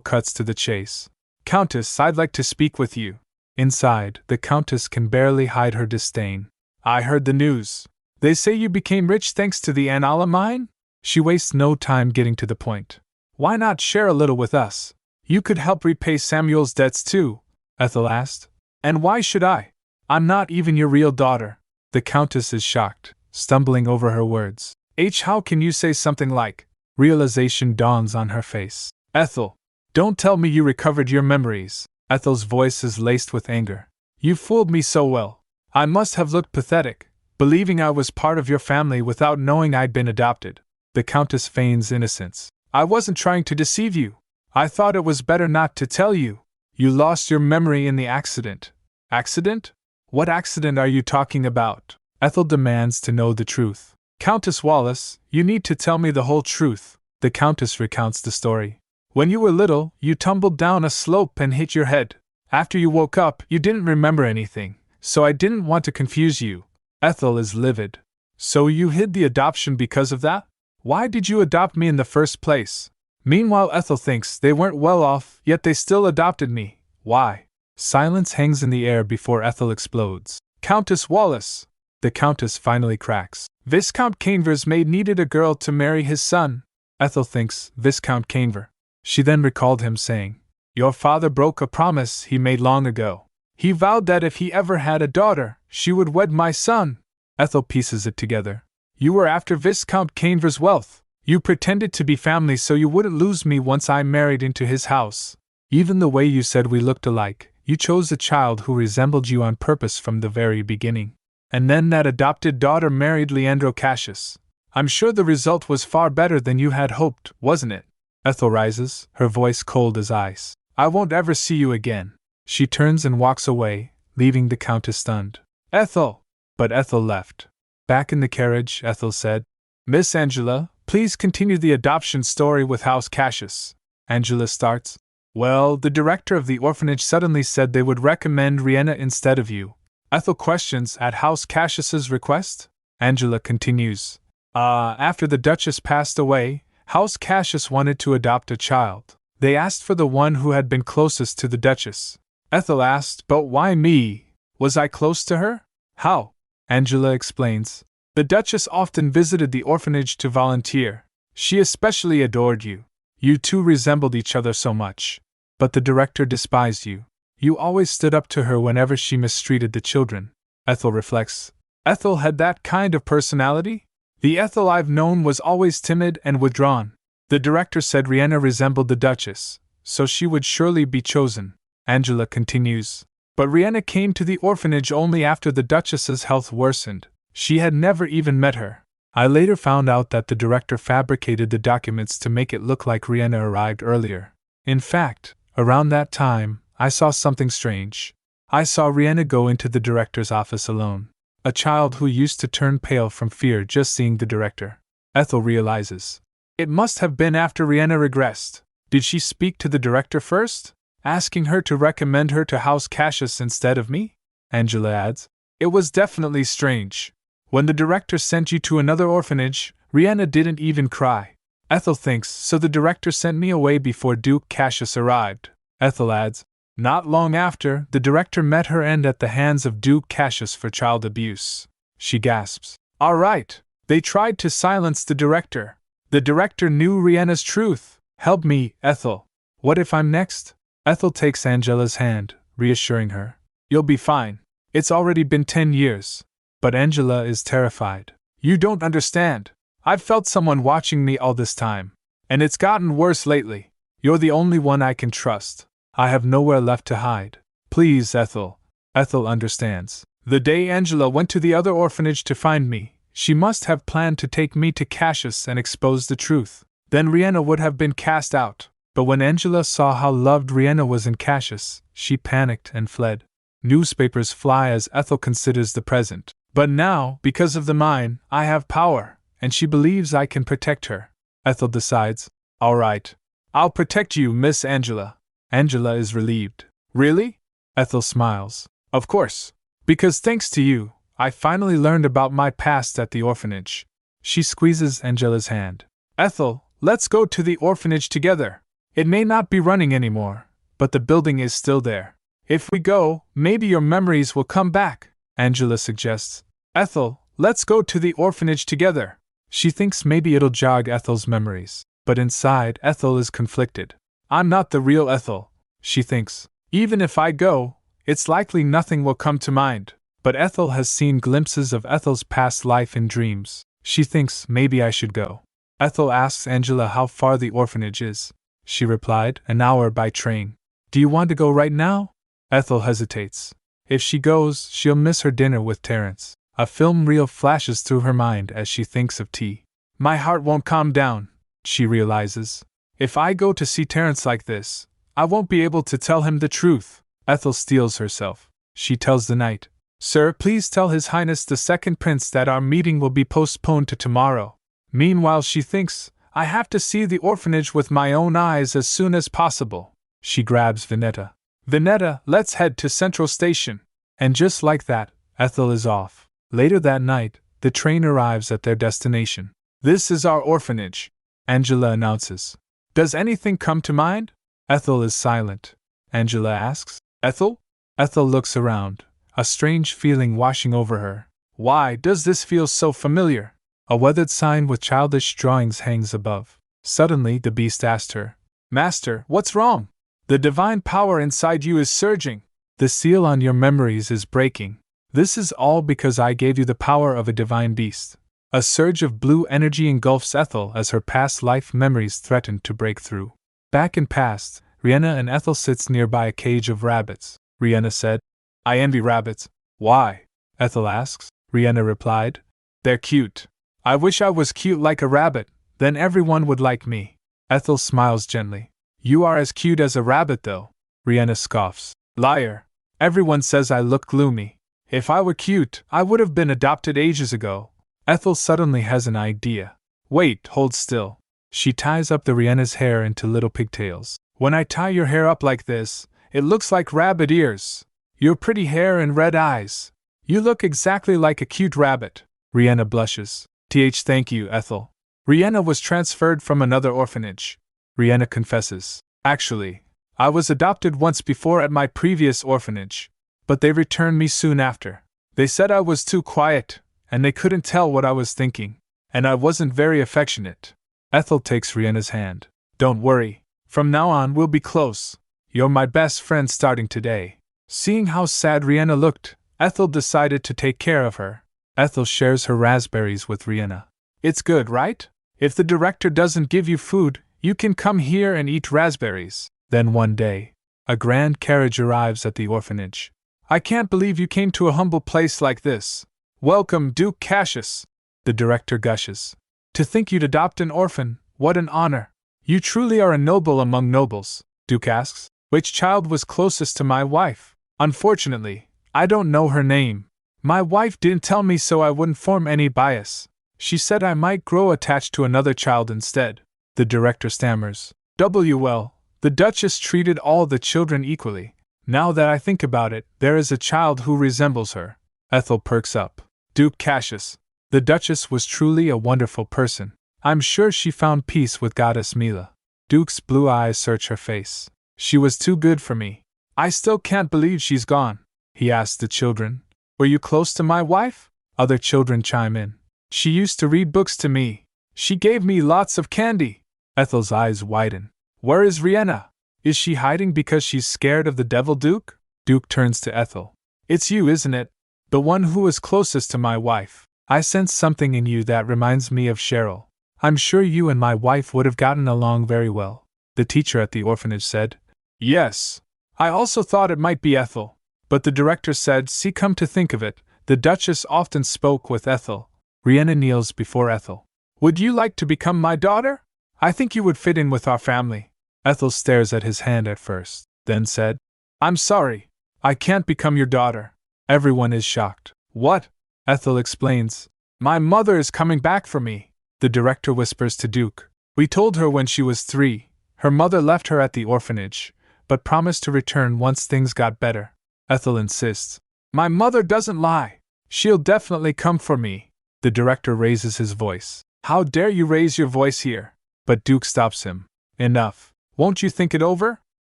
cuts to the chase. Countess, I'd like to speak with you. Inside, the Countess can barely hide her disdain. I heard the news. They say you became rich thanks to the Anala mine? She wastes no time getting to the point. Why not share a little with us? You could help repay Samuel's debts too, Ethel asked. And why should I? I'm not even your real daughter. The Countess is shocked, stumbling over her words. How can you say something like? Realization dawns on her face. Ethel, don't tell me you recovered your memories. Ethel's voice is laced with anger. You fooled me so well. I must have looked pathetic, believing I was part of your family without knowing I'd been adopted. The Countess feigns innocence. I wasn't trying to deceive you. I thought it was better not to tell you. You lost your memory in the accident. Accident? What accident are you talking about? Ethel demands to know the truth. Countess Wallace, you need to tell me the whole truth. The Countess recounts the story. When you were little, you tumbled down a slope and hit your head. After you woke up, you didn't remember anything, so I didn't want to confuse you. Ethel is livid. So you hid the adoption because of that? Why did you adopt me in the first place? Meanwhile, Ethel thinks they weren't well off, yet they still adopted me. Why? Silence hangs in the air before Ethel explodes. Countess Wallace! The Countess finally cracks. Viscount Canver's maid needed a girl to marry his son. Ethel thinks, Viscount Canver. She then recalled him saying, Your father broke a promise he made long ago. He vowed that if he ever had a daughter, she would wed my son. Ethel pieces it together. You were after Viscount Canver's wealth. You pretended to be family so you wouldn't lose me once I married into his house. Even the way you said we looked alike, you chose a child who resembled you on purpose from the very beginning. And then that adopted daughter married Leandro Cassius. I'm sure the result was far better than you had hoped, wasn't it? Ethel rises, her voice cold as ice. I won't ever see you again. She turns and walks away, leaving the Countess stunned. Ethel! But Ethel left. Back in the carriage, Ethel said, Miss Angela, please continue the adoption story with House Cassius. Angela starts. Well, the director of the orphanage suddenly said they would recommend Riena instead of you. Ethel questions at House Cassius's request? Angela continues. After the Duchess passed away, House Cassius wanted to adopt a child. They asked for the one who had been closest to the Duchess. Ethel asked, But why me? Was I close to her? How? Angela explains. The Duchess often visited the orphanage to volunteer. She especially adored you. You two resembled each other so much. But the director despised you. You always stood up to her whenever she mistreated the children. Ethel reflects. Ethel had that kind of personality? The Ethel I've known was always timid and withdrawn. The director said Riena resembled the Duchess, so she would surely be chosen. Angela continues. But Riena came to the orphanage only after the Duchess's health worsened. She had never even met her. I later found out that the director fabricated the documents to make it look like Riena arrived earlier. In fact, around that time, I saw something strange. I saw Riena go into the director's office alone. A child who used to turn pale from fear just seeing the director. Ethel realizes. It must have been after Riena regressed. Did she speak to the director first, asking her to recommend her to House Cassius instead of me? Angela adds. It was definitely strange. When the director sent you to another orphanage, Riena didn't even cry. Ethel thinks, so the director sent me away before Duke Cassius arrived. Ethel adds. Not long after, the director met her end at the hands of Duke Cassius for child abuse. She gasps. All right. They tried to silence the director. The director knew Riena's truth. Help me, Ethel. What if I'm next? Ethel takes Angela's hand, reassuring her. You'll be fine. It's already been 10 years. But Angela is terrified. You don't understand. I've felt someone watching me all this time. And it's gotten worse lately. You're the only one I can trust. I have nowhere left to hide. Please, Ethel. Ethel understands. The day Angela went to the other orphanage to find me, she must have planned to take me to Cassius and expose the truth. Then Riena would have been cast out. But when Angela saw how loved Riena was in Cassius, she panicked and fled. Newspapers fly as Ethel considers the present. But now, because of the mine, I have power, and she believes I can protect her. Ethel decides. All right. I'll protect you, Miss Angela. Angela is relieved. Really? Ethel smiles. Of course. Because thanks to you, I finally learned about my past at the orphanage. She squeezes Angela's hand. Ethel, let's go to the orphanage together. It may not be running anymore, but the building is still there. If we go, maybe your memories will come back, Angela suggests. Ethel, let's go to the orphanage together. She thinks maybe it'll jog Ethel's memories, but inside Ethel is conflicted. I'm not the real Ethel, she thinks. Even if I go, it's likely nothing will come to mind. But Ethel has seen glimpses of Ethel's past life in dreams. She thinks maybe I should go. Ethel asks Angela how far the orphanage is. She replied, an hour by train. Do you want to go right now? Ethel hesitates. If she goes, she'll miss her dinner with Terence. A film reel flashes through her mind as she thinks of tea. My heart won't calm down, she realizes. If I go to see Terence like this, I won't be able to tell him the truth. Ethel steels herself. She tells the knight, Sir, please tell His Highness the Second Prince that our meeting will be postponed to tomorrow. Meanwhile she thinks, I have to see the orphanage with my own eyes as soon as possible. She grabs Vinetta. Vinetta, let's head to Central Station. And just like that, Ethel is off. Later that night, the train arrives at their destination. This is our orphanage, Angela announces. Does anything come to mind? Ethel is silent. Angela asks, Ethel? Ethel looks around, a strange feeling washing over her. Why does this feel so familiar? A weathered sign with childish drawings hangs above. Suddenly the beast asked her, Master, what's wrong? The divine power inside you is surging. The seal on your memories is breaking. This is all because I gave you the power of a divine beast. A surge of blue energy engulfs Ethel as her past life memories threaten to break through. Back in past, Riena and Ethel sits nearby a cage of rabbits. Riena said, I envy rabbits. Why? Ethel asks. Riena replied, They're cute. I wish I was cute like a rabbit, then everyone would like me. Ethel smiles gently. You are as cute as a rabbit though. Riena scoffs. Liar. Everyone says I look gloomy. If I were cute, I would have been adopted ages ago. Ethel suddenly has an idea. Wait, hold still. She ties up the Riena's hair into little pigtails. When I tie your hair up like this, it looks like rabbit ears. Your pretty hair and red eyes. You look exactly like a cute rabbit. Riena blushes. Thank you, Ethel. Riena was transferred from another orphanage. Riena confesses. Actually, I was adopted once before at my previous orphanage, but they returned me soon after. They said I was too quiet, and they couldn't tell what I was thinking, and I wasn't very affectionate. Ethel takes Riena's hand. Don't worry, from now on we'll be close. You're my best friend starting today. Seeing how sad Riena looked, Ethel decided to take care of her. Ethel shares her raspberries with Riena. It's good, right? If the director doesn't give you food, you can come here and eat raspberries. Then one day, a grand carriage arrives at the orphanage. I can't believe you came to a humble place like this. Welcome, Duke Cassius, the director gushes. To think you'd adopt an orphan, what an honor. You truly are a noble among nobles. Duke asks. Which child was closest to my wife? Unfortunately, I don't know her name. My wife didn't tell me so I wouldn't form any bias. She said I might grow attached to another child instead. The director stammers. Well, the Duchess treated all the children equally. Now that I think about it, there is a child who resembles her. Ethel perks up. Duke Cassius. The Duchess was truly a wonderful person. I'm sure she found peace with Goddess Mila. Duke's blue eyes search her face. She was too good for me. I still can't believe she's gone. He asked the children. Were you close to my wife? Other children chime in. She used to read books to me. She gave me lots of candy. Ethel's eyes widen. Where is Riena? Is she hiding because she's scared of the devil, Duke? Duke turns to Ethel. It's you, isn't it? The one who is closest to my wife. I sense something in you that reminds me of Cheryl. I'm sure you and my wife would have gotten along very well. The teacher at the orphanage said. Yes. I also thought it might be Ethel. But the director said, see, come to think of it, the Duchess often spoke with Ethel. Riena kneels before Ethel. Would you like to become my daughter? I think you would fit in with our family. Ethel stares at his hand at first, then said, I'm sorry. I can't become your daughter. Everyone is shocked. What? Ethel explains. My mother is coming back for me. The director whispers to Duke. We told her when she was 3. Her mother left her at the orphanage, but promised to return once things got better. Ethel insists. My mother doesn't lie. She'll definitely come for me. The director raises his voice. How dare you raise your voice here? But Duke stops him. Enough. Won't you think it over?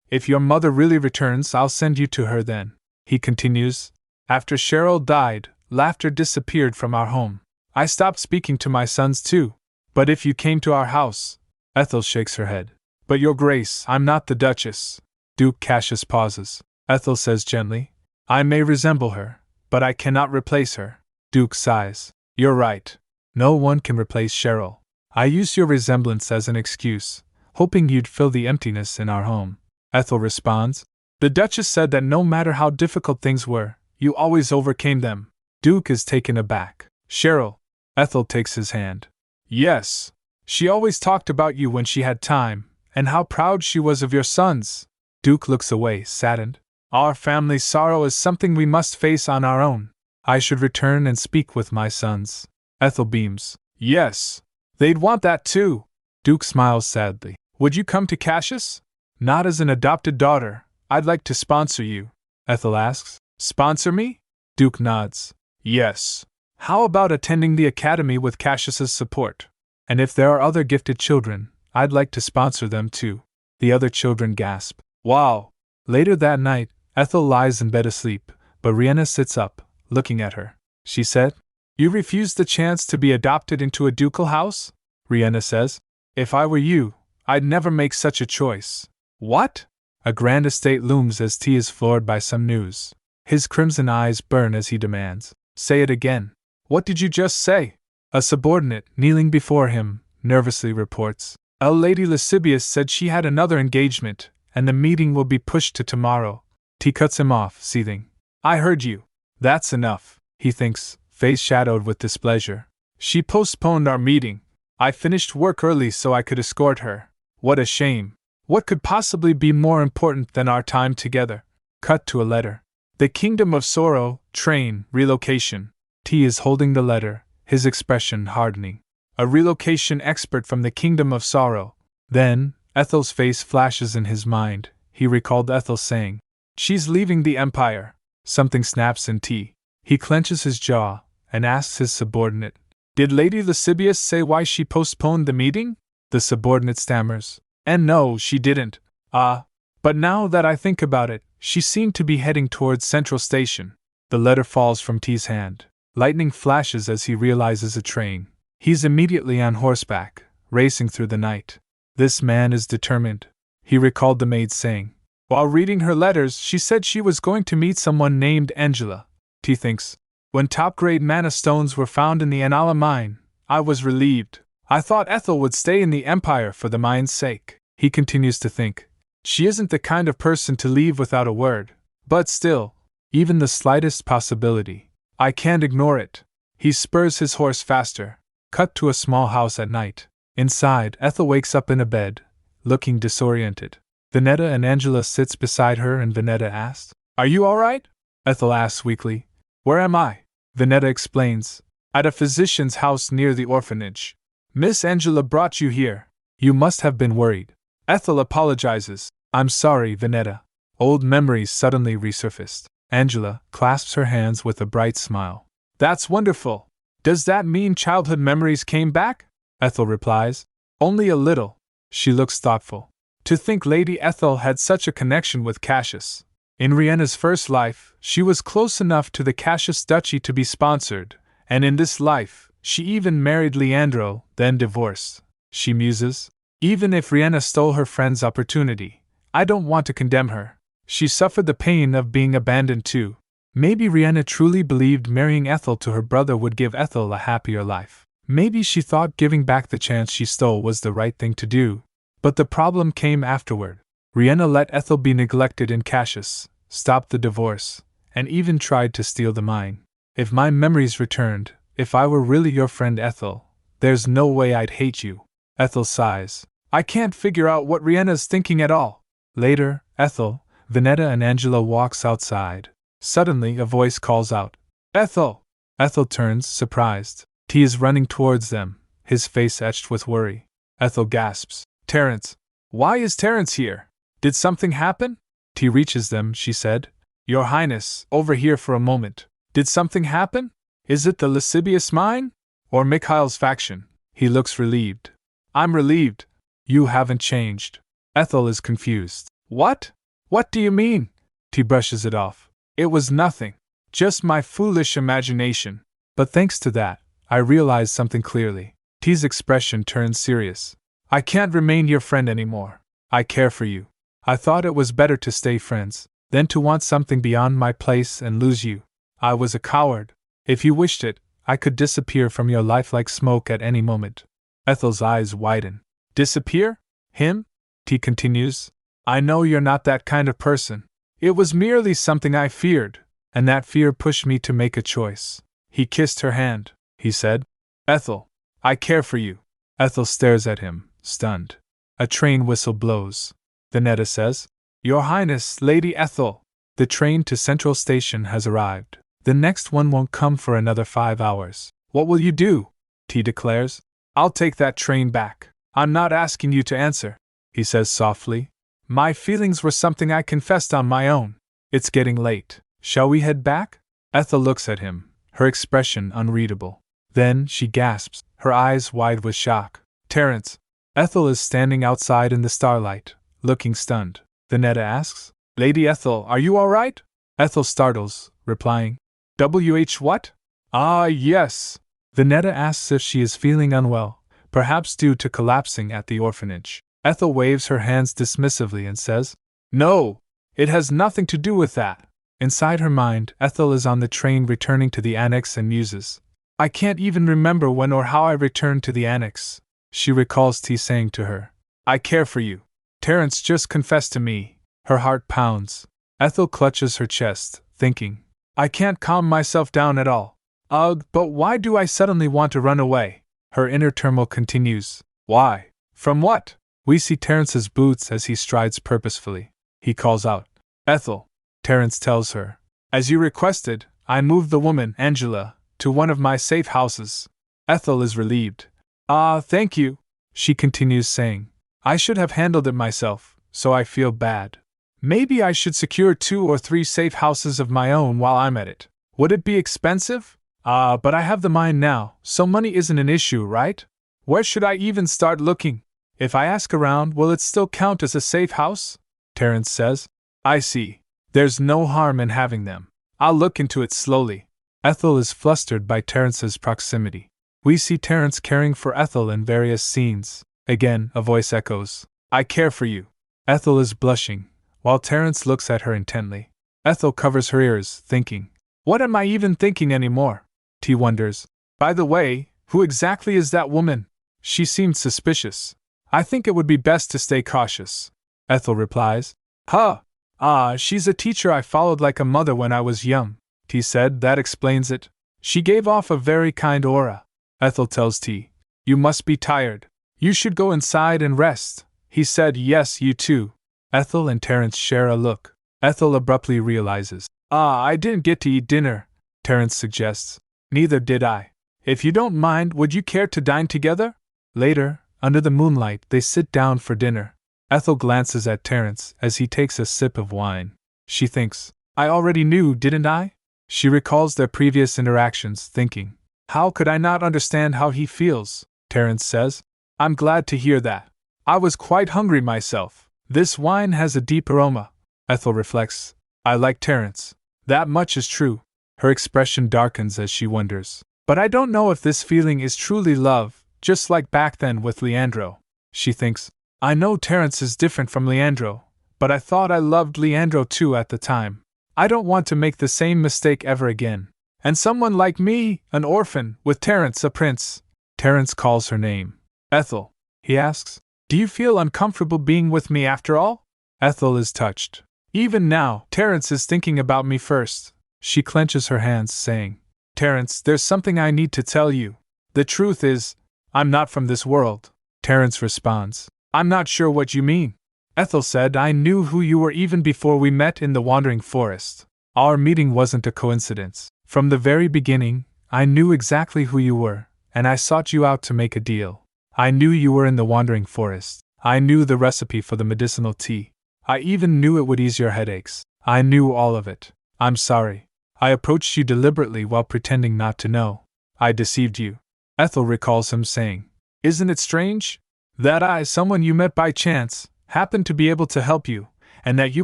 If your mother really returns, I'll send you to her then. He continues. After Cheryl died, laughter disappeared from our home. I stopped speaking to my sons too. But if you came to our house... Ethel shakes her head. But your grace, I'm not the Duchess. Duke Cassius pauses. Ethel says gently. I may resemble her, but I cannot replace her. Duke sighs. You're right. No one can replace Cheryl. I use your resemblance as an excuse, hoping you'd fill the emptiness in our home. Ethel responds. The Duchess said that no matter how difficult things were, you always overcame them. Duke is taken aback. Cheryl. Ethel takes his hand. Yes. She always talked about you when she had time, and how proud she was of your sons. Duke looks away, saddened. Our family's sorrow is something we must face on our own. I should return and speak with my sons. Ethel beams. Yes. They'd want that too. Duke smiles sadly. Would you come to Cassius? Not as an adopted daughter. I'd like to sponsor you. Ethel asks. Sponsor me? Duke nods. Yes. How about attending the academy with Cassius's support? And if there are other gifted children, I'd like to sponsor them too. The other children gasp. Wow. Later that night, Ethel lies in bed asleep, but Riena sits up, looking at her. She said, You refused the chance to be adopted into a ducal house? Riena says, If I were you, I'd never make such a choice. What? A grand estate looms as T is floored by some news. His crimson eyes burn as he demands, Say it again. What did you just say? A subordinate, kneeling before him, nervously reports, Lady Lascivious said she had another engagement, and the meeting will be pushed to tomorrow. T cuts him off, seething. I heard you. That's enough, he thinks, face shadowed with displeasure. She postponed our meeting. I finished work early so I could escort her. What a shame. What could possibly be more important than our time together? Cut to a letter. The Kingdom of Sorrow, train, relocation. T is holding the letter, his expression hardening. A relocation expert from the Kingdom of Sorrow. Then, Ethel's face flashes in his mind. He recalled Ethel saying, She's leaving the Empire. Something snaps in T. He clenches his jaw and asks his subordinate, Did Lady Lascivious say why she postponed the meeting? The subordinate stammers, And no, she didn't. But now that I think about it, she seemed to be heading towards Central Station. The letter falls from T's hand. Lightning flashes as he realizes a train. He's immediately on horseback, racing through the night. This man is determined. He recalled the maid saying. While reading her letters, she said she was going to meet someone named Angela. T thinks. When top-grade mana stones were found in the Anala mine, I was relieved. I thought Ethel would stay in the Empire for the mine's sake. He continues to think. She isn't the kind of person to leave without a word. But still, even the slightest possibility. I can't ignore it. He spurs his horse faster. Cut to a small house at night. Inside, Ethel wakes up in a bed, looking disoriented. Vineta and Angela sits beside her and Vineta asks, "Are you alright?" Ethel asks weakly. "Where am I?" Vineta explains, "At a physician's house near the orphanage. Miss Angela brought you here. You must have been worried." Ethel apologizes. "I'm sorry, Vineta." Old memories suddenly resurfaced. Angela clasps her hands with a bright smile. "That's wonderful! Does that mean childhood memories came back?" Ethel replies, "Only a little." She looks thoughtful. To think Lady Ethel had such a connection with Cassius. In Riena's first life, she was close enough to the Cassius duchy to be sponsored, and in this life, she even married Leandro, then divorced. She muses, "Even if Riena stole her friend's opportunity, I don't want to condemn her. She suffered the pain of being abandoned too. Maybe Riena truly believed marrying Ethel to her brother would give Ethel a happier life. Maybe she thought giving back the chance she stole was the right thing to do. But the problem came afterward. Riena let Ethel be neglected in Cassius, stopped the divorce, and even tried to steal the mine. If my memories returned, if I were really your friend Ethel, there's no way I'd hate you." Ethel sighs. "I can't figure out what Riena's thinking at all." Later, Ethel, Vineta and Angela walks outside. Suddenly a voice calls out, "Ethel!" Ethel turns, surprised. T is running towards them, his face etched with worry. Ethel gasps, "Terence! Why is Terence here? Did something happen?" T reaches them, she said. "Your Highness, over here for a moment. Did something happen? Is it the lascivious mine? Or Mikhail's faction?" He looks relieved. "I'm relieved. You haven't changed." Ethel is confused. "What? What do you mean?" T brushes it off. "It was nothing. Just my foolish imagination." But thanks to that, I realized something clearly. T's expression turns serious. "I can't remain your friend anymore. I care for you. I thought it was better to stay friends than to want something beyond my place and lose you. I was a coward. If you wished it, I could disappear from your life like smoke at any moment." Ethel's eyes widen. "Disappear? Him?" T continues. "I know you're not that kind of person. It was merely something I feared, and that fear pushed me to make a choice." He kissed her hand. He said, "Ethel, I care for you." Ethel stares at him, stunned. A train whistle blows. Vineta says, "Your Highness, Lady Ethel, the train to Central Station has arrived. The next one won't come for another 5 hours. What will you do?" T declares. "I'll take that train back. I'm not asking you to answer," he says softly. "My feelings were something I confessed on my own. It's getting late. Shall we head back?" Ethel looks at him, her expression unreadable. Then she gasps, her eyes wide with shock. "Terence!" Ethel is standing outside in the starlight, looking stunned. Vineta asks, "Lady Ethel, are you all right?" Ethel startles, replying, "WH what?" "Ah, yes." Vineta asks if she is feeling unwell, perhaps due to collapsing at the orphanage. Ethel waves her hands dismissively and says, "No, it has nothing to do with that." Inside her mind, Ethel is on the train returning to the annex and muses, "I can't even remember when or how I returned to the annex." She recalls T saying to her, "I care for you. Terence just confessed to me." Her heart pounds. Ethel clutches her chest, thinking, "I can't calm myself down at all. Ugh, but why do I suddenly want to run away?" Her inner turmoil continues. "Why? From what?" We see Terence's boots as he strides purposefully. He calls out, "Ethel." Terence tells her, "As you requested, I moved the woman, Angela, to one of my safe houses." Ethel is relieved. "Ah, thank you," she continues saying. "I should have handled it myself, so I feel bad. Maybe I should secure 2 or 3 safe houses of my own while I'm at it. Would it be expensive? Ah, but I have the mine now, so money isn't an issue, right? Where should I even start looking? If I ask around, will it still count as a safe house?" Terence says, "I see. There's no harm in having them. I'll look into it slowly." Ethel is flustered by Terence's proximity. We see Terence caring for Ethel in various scenes. Again, a voice echoes, "I care for you." Ethel is blushing, while Terence looks at her intently. Ethel covers her ears, thinking, "What am I even thinking anymore?" T wonders, "By the way, who exactly is that woman? She seemed suspicious. I think it would be best to stay cautious." Ethel replies, "Huh! Ah, she's a teacher I followed like a mother when I was young." T said, "That explains it. She gave off a very kind aura." Ethel tells T, "You must be tired. You should go inside and rest." He said, "Yes, you too." Ethel and Terence share a look. Ethel abruptly realizes. I didn't get to eat dinner, Terence suggests. Neither did I. If you don't mind, would you care to dine together? Later, under the moonlight, they sit down for dinner. Ethel glances at Terence as he takes a sip of wine. She thinks, I already knew, didn't I? She recalls their previous interactions, thinking, how could I not understand how he feels? Terence says, I'm glad to hear that. I was quite hungry myself. This wine has a deep aroma. Ethel reflects, I like Terence. That much is true. Her expression darkens as she wonders. But I don't know if this feeling is truly love, just like back then with Leandro. She thinks, I know Terence is different from Leandro, but I thought I loved Leandro too at the time. I don't want to make the same mistake ever again. And someone like me, an orphan, with Terence a prince. Terence calls her name. Ethel, he asks, do you feel uncomfortable being with me after all? Ethel is touched. Even now, Terence is thinking about me first. She clenches her hands, saying, Terence, there's something I need to tell you. The truth is, I'm not from this world. Terence responds, I'm not sure what you mean. Ethel said I knew who you were even before we met in the wandering forest. Our meeting wasn't a coincidence. From the very beginning, I knew exactly who you were, and I sought you out to make a deal. I knew you were in the wandering forest. I knew the recipe for the medicinal tea. I even knew it would ease your headaches. I knew all of it. I'm sorry. I approached you deliberately while pretending not to know. I deceived you. Ethel recalls him saying, Isn't it strange? That I, someone you met by chance, happened to be able to help you, and that you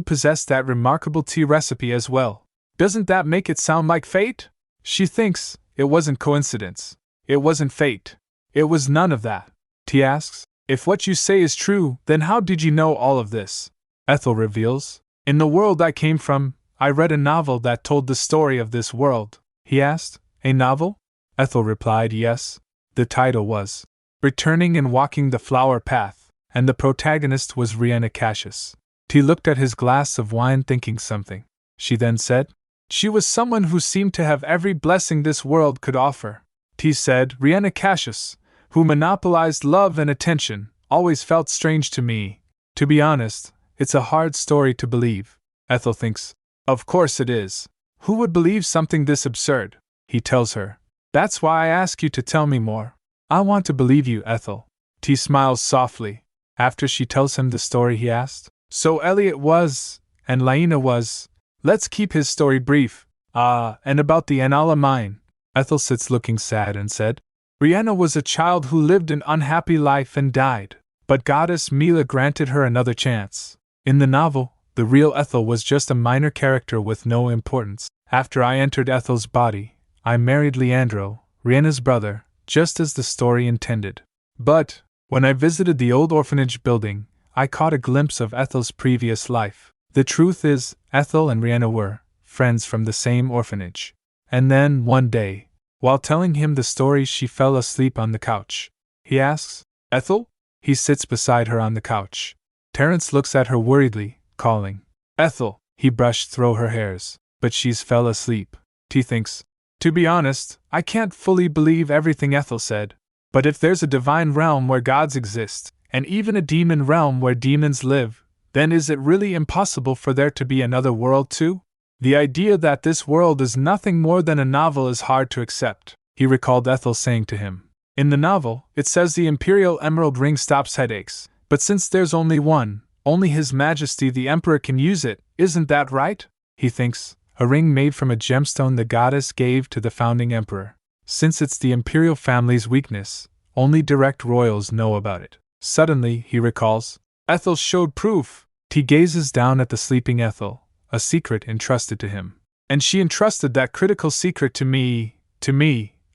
possessed that remarkable tea recipe as well. Doesn't that make it sound like fate? She thinks, it wasn't coincidence. It wasn't fate. It was none of that. T asks, if what you say is true, then how did you know all of this? Ethel reveals, in the world I came from, I read a novel that told the story of this world. He asked, a novel? Ethel replied yes. The title was Returning and Walking the Flower Path, and the protagonist was Riena Cassius. T looked at his glass of wine thinking something. She then said, she was someone who seemed to have every blessing this world could offer. T said, Riena Cassius, who monopolized love and attention, always felt strange to me. To be honest, it's a hard story to believe. Ethel thinks, of course it is. Who would believe something this absurd? He tells her, that's why I ask you to tell me more. I want to believe you, Ethel. T smiles softly. After she tells him the story he asked, so Elliot was, and Laina was. Let's keep his story brief. And about the Anala mine. Ethel sits looking sad and said, Riena was a child who lived an unhappy life and died, but Goddess Mila granted her another chance. In the novel, the real Ethel was just a minor character with no importance. After I entered Ethel's body, I married Leandro, Riena's brother, just as the story intended. But, when I visited the old orphanage building, I caught a glimpse of Ethel's previous life. The truth is, Ethel and Riena were friends from the same orphanage. And then, one day, while telling him the story, she fell asleep on the couch. He asks, Ethel? He sits beside her on the couch. Terence looks at her worriedly, calling, Ethel. He brushed through her hairs, but she's fell asleep. T thinks, to be honest, I can't fully believe everything Ethel said. But if there's a divine realm where gods exist, and even a demon realm where demons live, then is it really impossible for there to be another world too? The idea that this world is nothing more than a novel is hard to accept, he recalled Ethel saying to him. In the novel, it says the Imperial Emerald Ring stops headaches, but since there's only one, only His Majesty the Emperor can use it, isn't that right? He thinks, a ring made from a gemstone the goddess gave to the founding emperor. Since it's the imperial family's weakness, only direct royals know about it. Suddenly, he recalls, Ethel showed proof. He gazes down at the sleeping Ethel, a secret entrusted to him. And she entrusted that critical secret to me,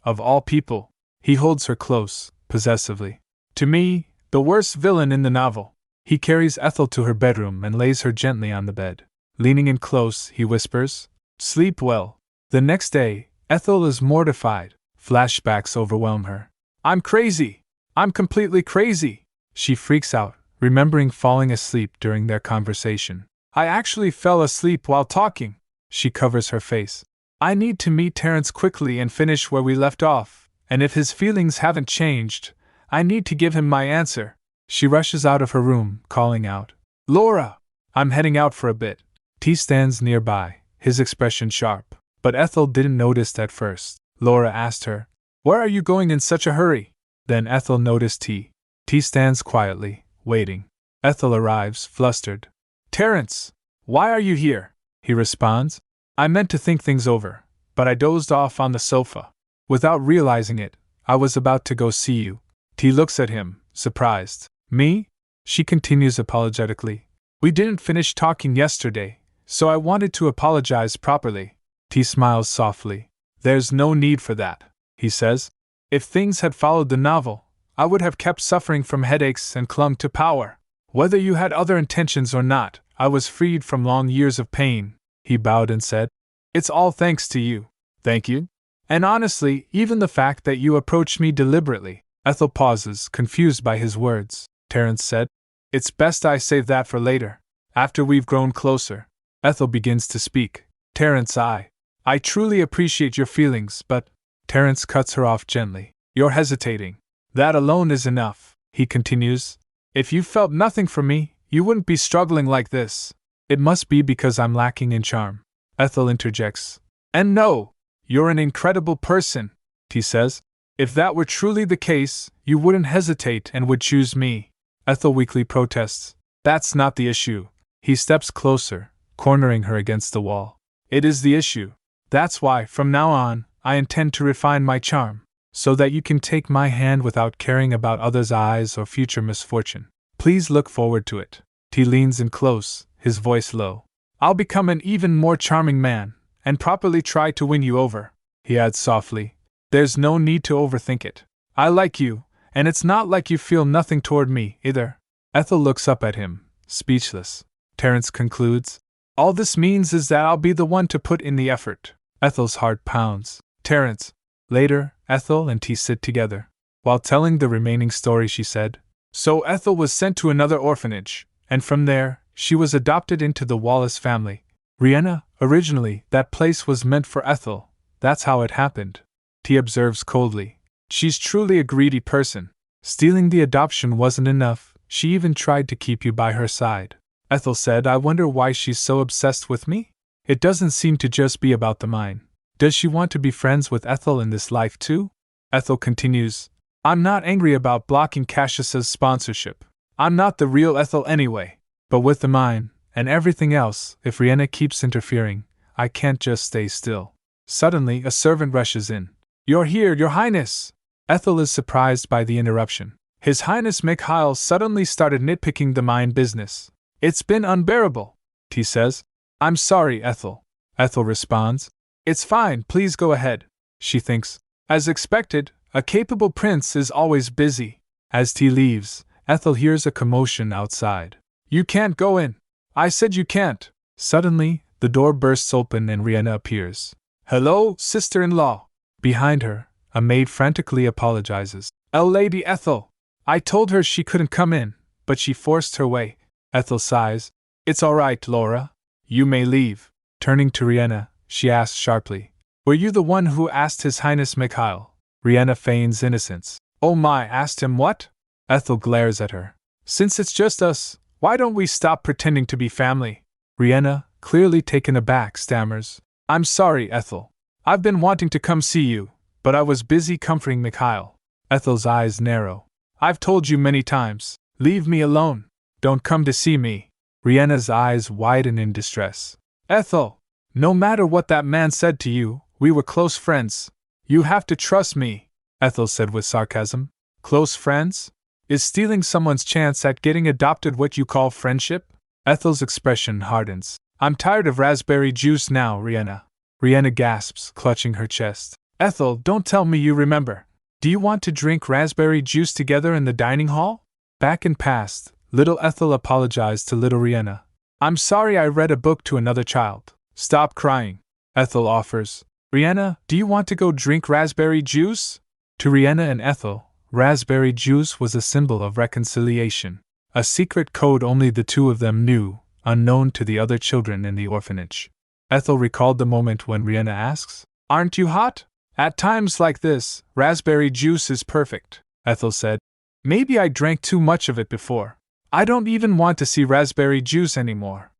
of all people. He holds her close, possessively. To me, the worst villain in the novel. He carries Ethel to her bedroom and lays her gently on the bed. Leaning in close, he whispers, sleep well. The next day, Ethel is mortified. Flashbacks overwhelm her. I'm crazy! I'm completely crazy! She freaks out, remembering falling asleep during their conversation. I actually fell asleep while talking. She covers her face. I need to meet Terence quickly and finish where we left off, and if his feelings haven't changed, I need to give him my answer. She rushes out of her room, calling out, Laura! I'm heading out for a bit. T stands nearby, his expression sharp, but Ethel didn't notice at first. Laura asked her, "Where are you going in such a hurry?" Then Ethel noticed T. T stands quietly, waiting. Ethel arrives, flustered. "Terence! Why are you here?" He responds. "I meant to think things over, but I dozed off on the sofa. Without realizing it, I was about to go see you." T looks at him, surprised. "Me?" She continues apologetically. "We didn't finish talking yesterday, so I wanted to apologize properly." T smiles softly. "There's no need for that," he says. "If things had followed the novel, I would have kept suffering from headaches and clung to power. Whether you had other intentions or not, I was freed from long years of pain." He bowed and said, "It's all thanks to you." "Thank you? And honestly, even the fact that you approached me deliberately." Ethel pauses, confused by his words. Terence said, "It's best I save that for later, after we've grown closer." Ethel begins to speak. "Terence, I truly appreciate your feelings, but—" Terence cuts her off gently. "You're hesitating. That alone is enough," he continues. "If you felt nothing for me, you wouldn't be struggling like this." "It must be because I'm lacking in charm," Ethel interjects. "And no, you're an incredible person," T says. "If that were truly the case, you wouldn't hesitate and would choose me." Ethel weakly protests. "That's not the issue." He steps closer, cornering her against the wall. "It is the issue. That's why, from now on, I intend to refine my charm, so that you can take my hand without caring about others' eyes or future misfortune. Please look forward to it." T leans in close, his voice low. "I'll become an even more charming man, and properly try to win you over." He adds softly, "There's no need to overthink it. I like you, and it's not like you feel nothing toward me, either." Ethel looks up at him, speechless. Terence concludes, "All this means is that I'll be the one to put in the effort." Ethel's heart pounds. "Terence." Later, Ethel and T sit together. While telling the remaining story, she said, "So Ethel was sent to another orphanage, and from there, she was adopted into the Wallace family. Riena, originally, that place was meant for Ethel. That's how it happened." T observes coldly, "She's truly a greedy person. Stealing the adoption wasn't enough, she even tried to keep you by her side." Ethel said, "I wonder why she's so obsessed with me? It doesn't seem to just be about the mine. Does she want to be friends with Ethel in this life too?" Ethel continues, "I'm not angry about blocking Cassius's sponsorship. I'm not the real Ethel anyway. But with the mine, and everything else, if Riena keeps interfering, I can't just stay still." Suddenly, a servant rushes in. "You're here, Your Highness!" Ethel is surprised by the interruption. His Highness Mikhail suddenly started nitpicking the mine business. "It's been unbearable," T says. "I'm sorry, Ethel." Ethel responds, "It's fine, please go ahead." She thinks, as expected, a capable prince is always busy. As T leaves, Ethel hears a commotion outside. "You can't go in! I said you can't!" Suddenly, the door bursts open and Riena appears. "Hello, sister-in-law!" Behind her, a maid frantically apologizes. Lady Ethel! I told her she couldn't come in, but she forced her way." Ethel sighs. "It's all right, Laura. You may leave." Turning to Riena, she asks sharply, "Were you the one who asked His Highness Mikhail?" Riena feigns innocence. "Oh my, asked him what?" Ethel glares at her. "Since it's just us, why don't we stop pretending to be family?" Riena, clearly taken aback, stammers, "I'm sorry, Ethel. I've been wanting to come see you, but I was busy comforting Mikhail." Ethel's eyes narrow. "I've told you many times, leave me alone. Don't come to see me." Riena's eyes widen in distress. "Ethel! No matter what that man said to you, we were close friends. You have to trust me," Ethel said with sarcasm. "Close friends? Is stealing someone's chance at getting adopted what you call friendship?" Ethel's expression hardens. "I'm tired of raspberry juice now, Riena." Riena gasps, clutching her chest. "Ethel, don't tell me you remember. Do you want to drink raspberry juice together in the dining hall?" Back in past, little Ethel apologized to little Riena. "I'm sorry I read a book to another child." "Stop crying," Ethel offers. "Riena, do you want to go drink raspberry juice?" To Riena and Ethel, raspberry juice was a symbol of reconciliation. A secret code only the two of them knew, unknown to the other children in the orphanage. Ethel recalled the moment when Riena asks, "Aren't you hot?" "At times like this, raspberry juice is perfect," Ethel said. "Maybe I drank too much of it before. I don't even want to see raspberry juice anymore.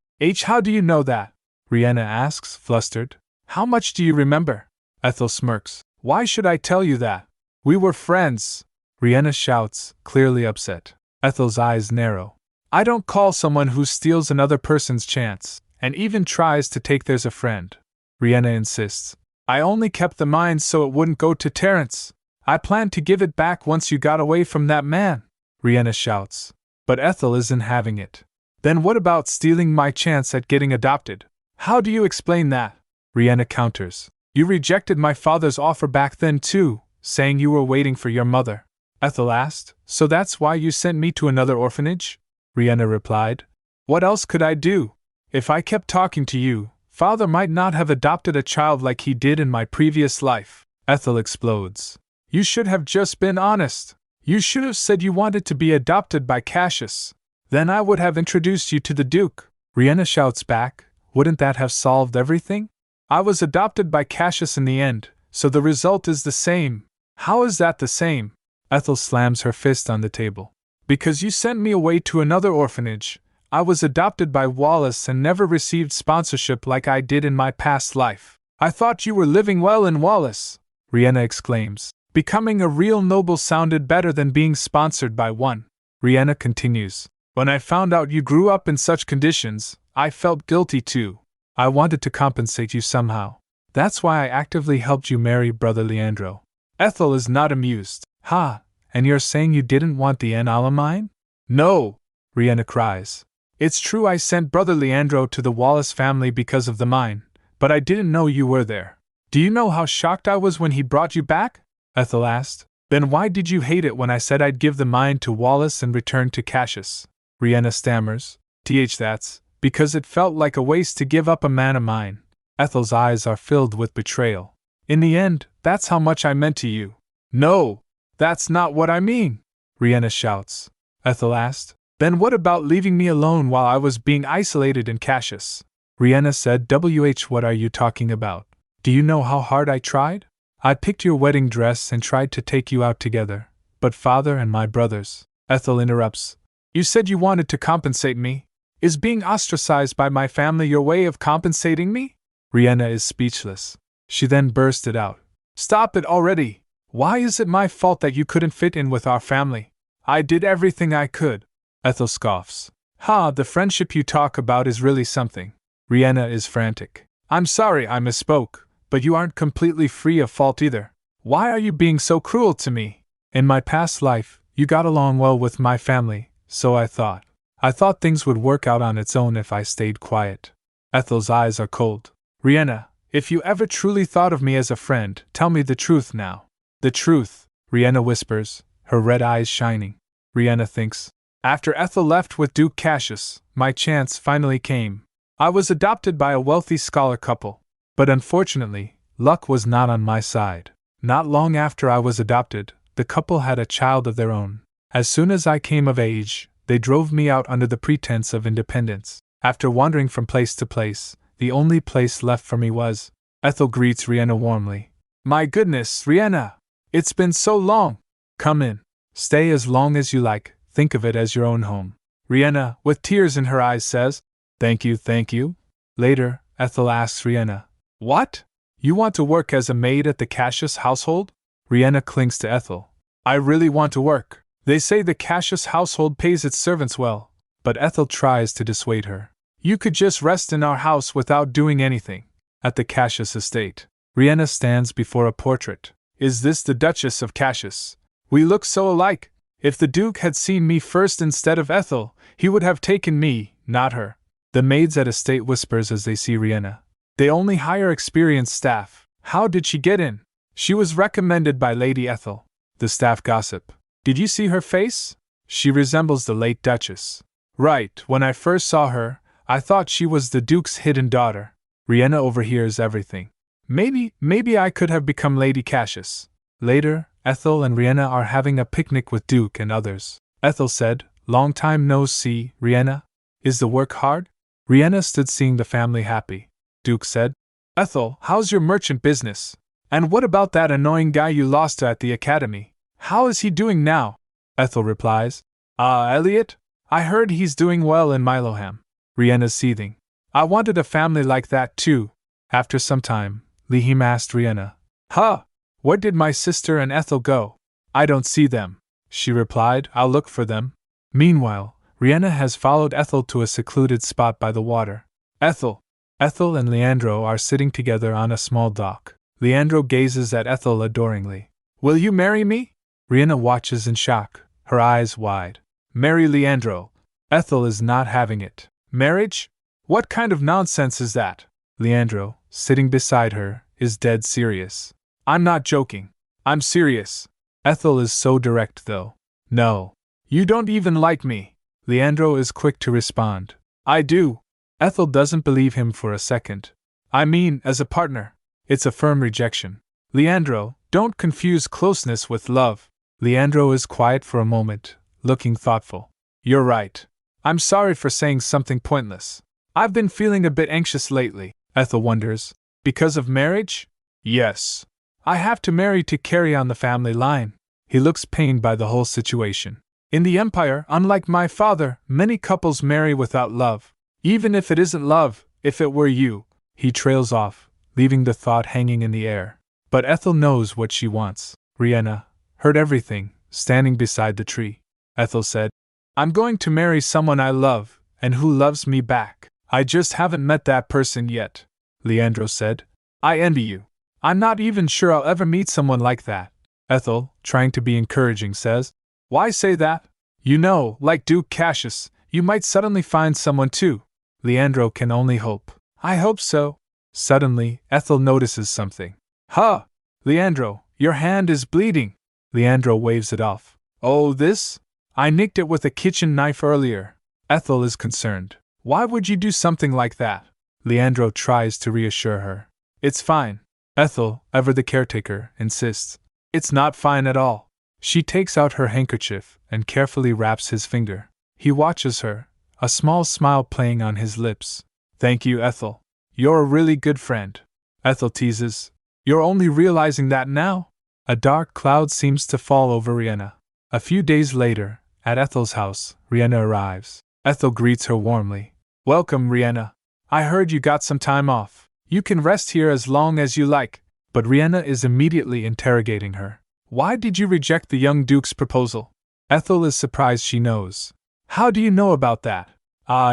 How do you know that? Riena asks, flustered. How much do you remember? Ethel smirks. Why should I tell you that? We were friends. Riena shouts, clearly upset. Ethel's eyes narrow. I don't call someone who steals another person's chance, and even tries to take theirs a friend. Riena insists. I only kept the mine so it wouldn't go to Terrence. I planned to give it back once you got away from that man. Riena shouts. But Ethel isn't having it. Then what about stealing my chance at getting adopted? How do you explain that? Riena counters. You rejected my father's offer back then too, saying you were waiting for your mother. Ethel asked, so that's why you sent me to another orphanage? Riena replied. What else could I do? If I kept talking to you, father might not have adopted a child like he did in my previous life. Ethel explodes. You should have just been honest. You should have said you wanted to be adopted by Cassius. Then I would have introduced you to the Duke. Riena shouts back, wouldn't that have solved everything? I was adopted by Cassius in the end, so the result is the same. How is that the same? Ethel slams her fist on the table. Because you sent me away to another orphanage. I was adopted by Wallace and never received sponsorship like I did in my past life. I thought you were living well in Wallace, Riena exclaims. Becoming a real noble sounded better than being sponsored by one. Riena continues. When I found out you grew up in such conditions, I felt guilty too. I wanted to compensate you somehow. That's why I actively helped you marry Brother Leandro. Ethel is not amused. Ha, and you're saying you didn't want the Alamine? No, Riena cries. It's true I sent Brother Leandro to the Wallace family because of the mine, but I didn't know you were there. Do you know how shocked I was when he brought you back? Ethel asked. Then why did you hate it when I said I'd give the mine to Wallace and return to Cassius? Riena stammers. That's because it felt like a waste to give up a man of mine. Ethel's eyes are filled with betrayal. In the end, that's how much I meant to you. No, that's not what I mean, Riena shouts. Ethel asked. Then what about leaving me alone while I was being isolated in Cassius? Riena said, what are you talking about? Do you know how hard I tried? I picked your wedding dress and tried to take you out together, but father and my brothers. Ethel interrupts. You said you wanted to compensate me. Is being ostracized by my family your way of compensating me? Riena is speechless. She then bursted out. Stop it already! Why is it my fault that you couldn't fit in with our family? I did everything I could. Ethel scoffs. The friendship you talk about is really something. Riena is frantic. I'm sorry I misspoke, but you aren't completely free of fault either. Why are you being so cruel to me? In my past life, you got along well with my family, so I thought. I thought things would work out on its own if I stayed quiet. Ethel's eyes are cold. Riena, if you ever truly thought of me as a friend, tell me the truth now. The truth, Riena whispers, her red eyes shining. Riena thinks. After Ethel left with Duke Cassius, my chance finally came. I was adopted by a wealthy scholar couple. But unfortunately, luck was not on my side. Not long after I was adopted, the couple had a child of their own. As soon as I came of age, they drove me out under the pretense of independence. After wandering from place to place, the only place left for me was. Ethel greets Riena warmly. My goodness, Riena! It's been so long! Come in. Stay as long as you like, think of it as your own home. Riena, with tears in her eyes, says, Thank you. Later, Ethel asks Riena, What? You want to work as a maid at the Cassius household? Riena clings to Ethel. I really want to work. They say the Cassius household pays its servants well, but Ethel tries to dissuade her. You could just rest in our house without doing anything. At the Cassius estate, Riena stands before a portrait. Is this the Duchess of Cassius? We look so alike. If the Duke had seen me first instead of Ethel, he would have taken me, not her. The maids at estate whispers as they see Riena. They only hire experienced staff. How did she get in? She was recommended by Lady Ethel. The staff gossip. Did you see her face? She resembles the late Duchess. Right, when I first saw her, I thought she was the Duke's hidden daughter. Riena overhears everything. Maybe I could have become Lady Cassius. Later, Ethel and Riena are having a picnic with Duke and others. Ethel said, Long time no see, Riena. Is the work hard? Riena stood seeing the family happy. Duke said, Ethel, how's your merchant business? And what about that annoying guy you lost at the academy? How is he doing now? Ethel replies, Elliot? I heard he's doing well in Miloham. Riena's seething. I wanted a family like that too. After some time, Lihim asked Riena, Huh! Where did my sister and Ethel go? I don't see them. She replied, I'll look for them. Meanwhile, Riena has followed Ethel to a secluded spot by the water. Ethel and Leandro are sitting together on a small dock. Leandro gazes at Ethel adoringly. Will you marry me? Riena watches in shock, her eyes wide. Marry Leandro. Ethel is not having it. Marriage? What kind of nonsense is that? Leandro, sitting beside her, is dead serious. I'm not joking. I'm serious. Ethel is so direct though. No. You don't even like me. Leandro is quick to respond. I do. Ethel doesn't believe him for a second. I mean, as a partner. It's a firm rejection. Leandro, don't confuse closeness with love. Leandro is quiet for a moment, looking thoughtful. You're right. I'm sorry for saying something pointless. I've been feeling a bit anxious lately. Ethel wonders. Because of marriage? Yes. I have to marry to carry on the family line. He looks pained by the whole situation. In the Empire, unlike my father, many couples marry without love. Even if it isn't love, if it were you. He trails off, leaving the thought hanging in the air. But Ethel knows what she wants. Riena heard everything, standing beside the tree. Ethel said, I'm going to marry someone I love, and who loves me back. I just haven't met that person yet. Leandro said, I envy you. I'm not even sure I'll ever meet someone like that. Ethel, trying to be encouraging, says, Why say that? You know, like Duke Cassius, you might suddenly find someone too. Leandro can only hope. I hope so. Suddenly, Ethel notices something. Huh! Leandro, your hand is bleeding. Leandro waves it off. Oh, this? I nicked it with a kitchen knife earlier. Ethel is concerned. Why would you do something like that? Leandro tries to reassure her. It's fine. Ethel, ever the caretaker, insists. It's not fine at all. She takes out her handkerchief and carefully wraps his finger. He watches her, a small smile playing on his lips. Thank you, Ethel. You're a really good friend. Ethel teases. You're only realizing that now? A dark cloud seems to fall over Riena. A few days later, at Ethel's house, Riena arrives. Ethel greets her warmly. Welcome, Riena. I heard you got some time off. You can rest here as long as you like. But Riena is immediately interrogating her. Why did you reject the young Duke's proposal? Ethel is surprised she knows. How do you know about that?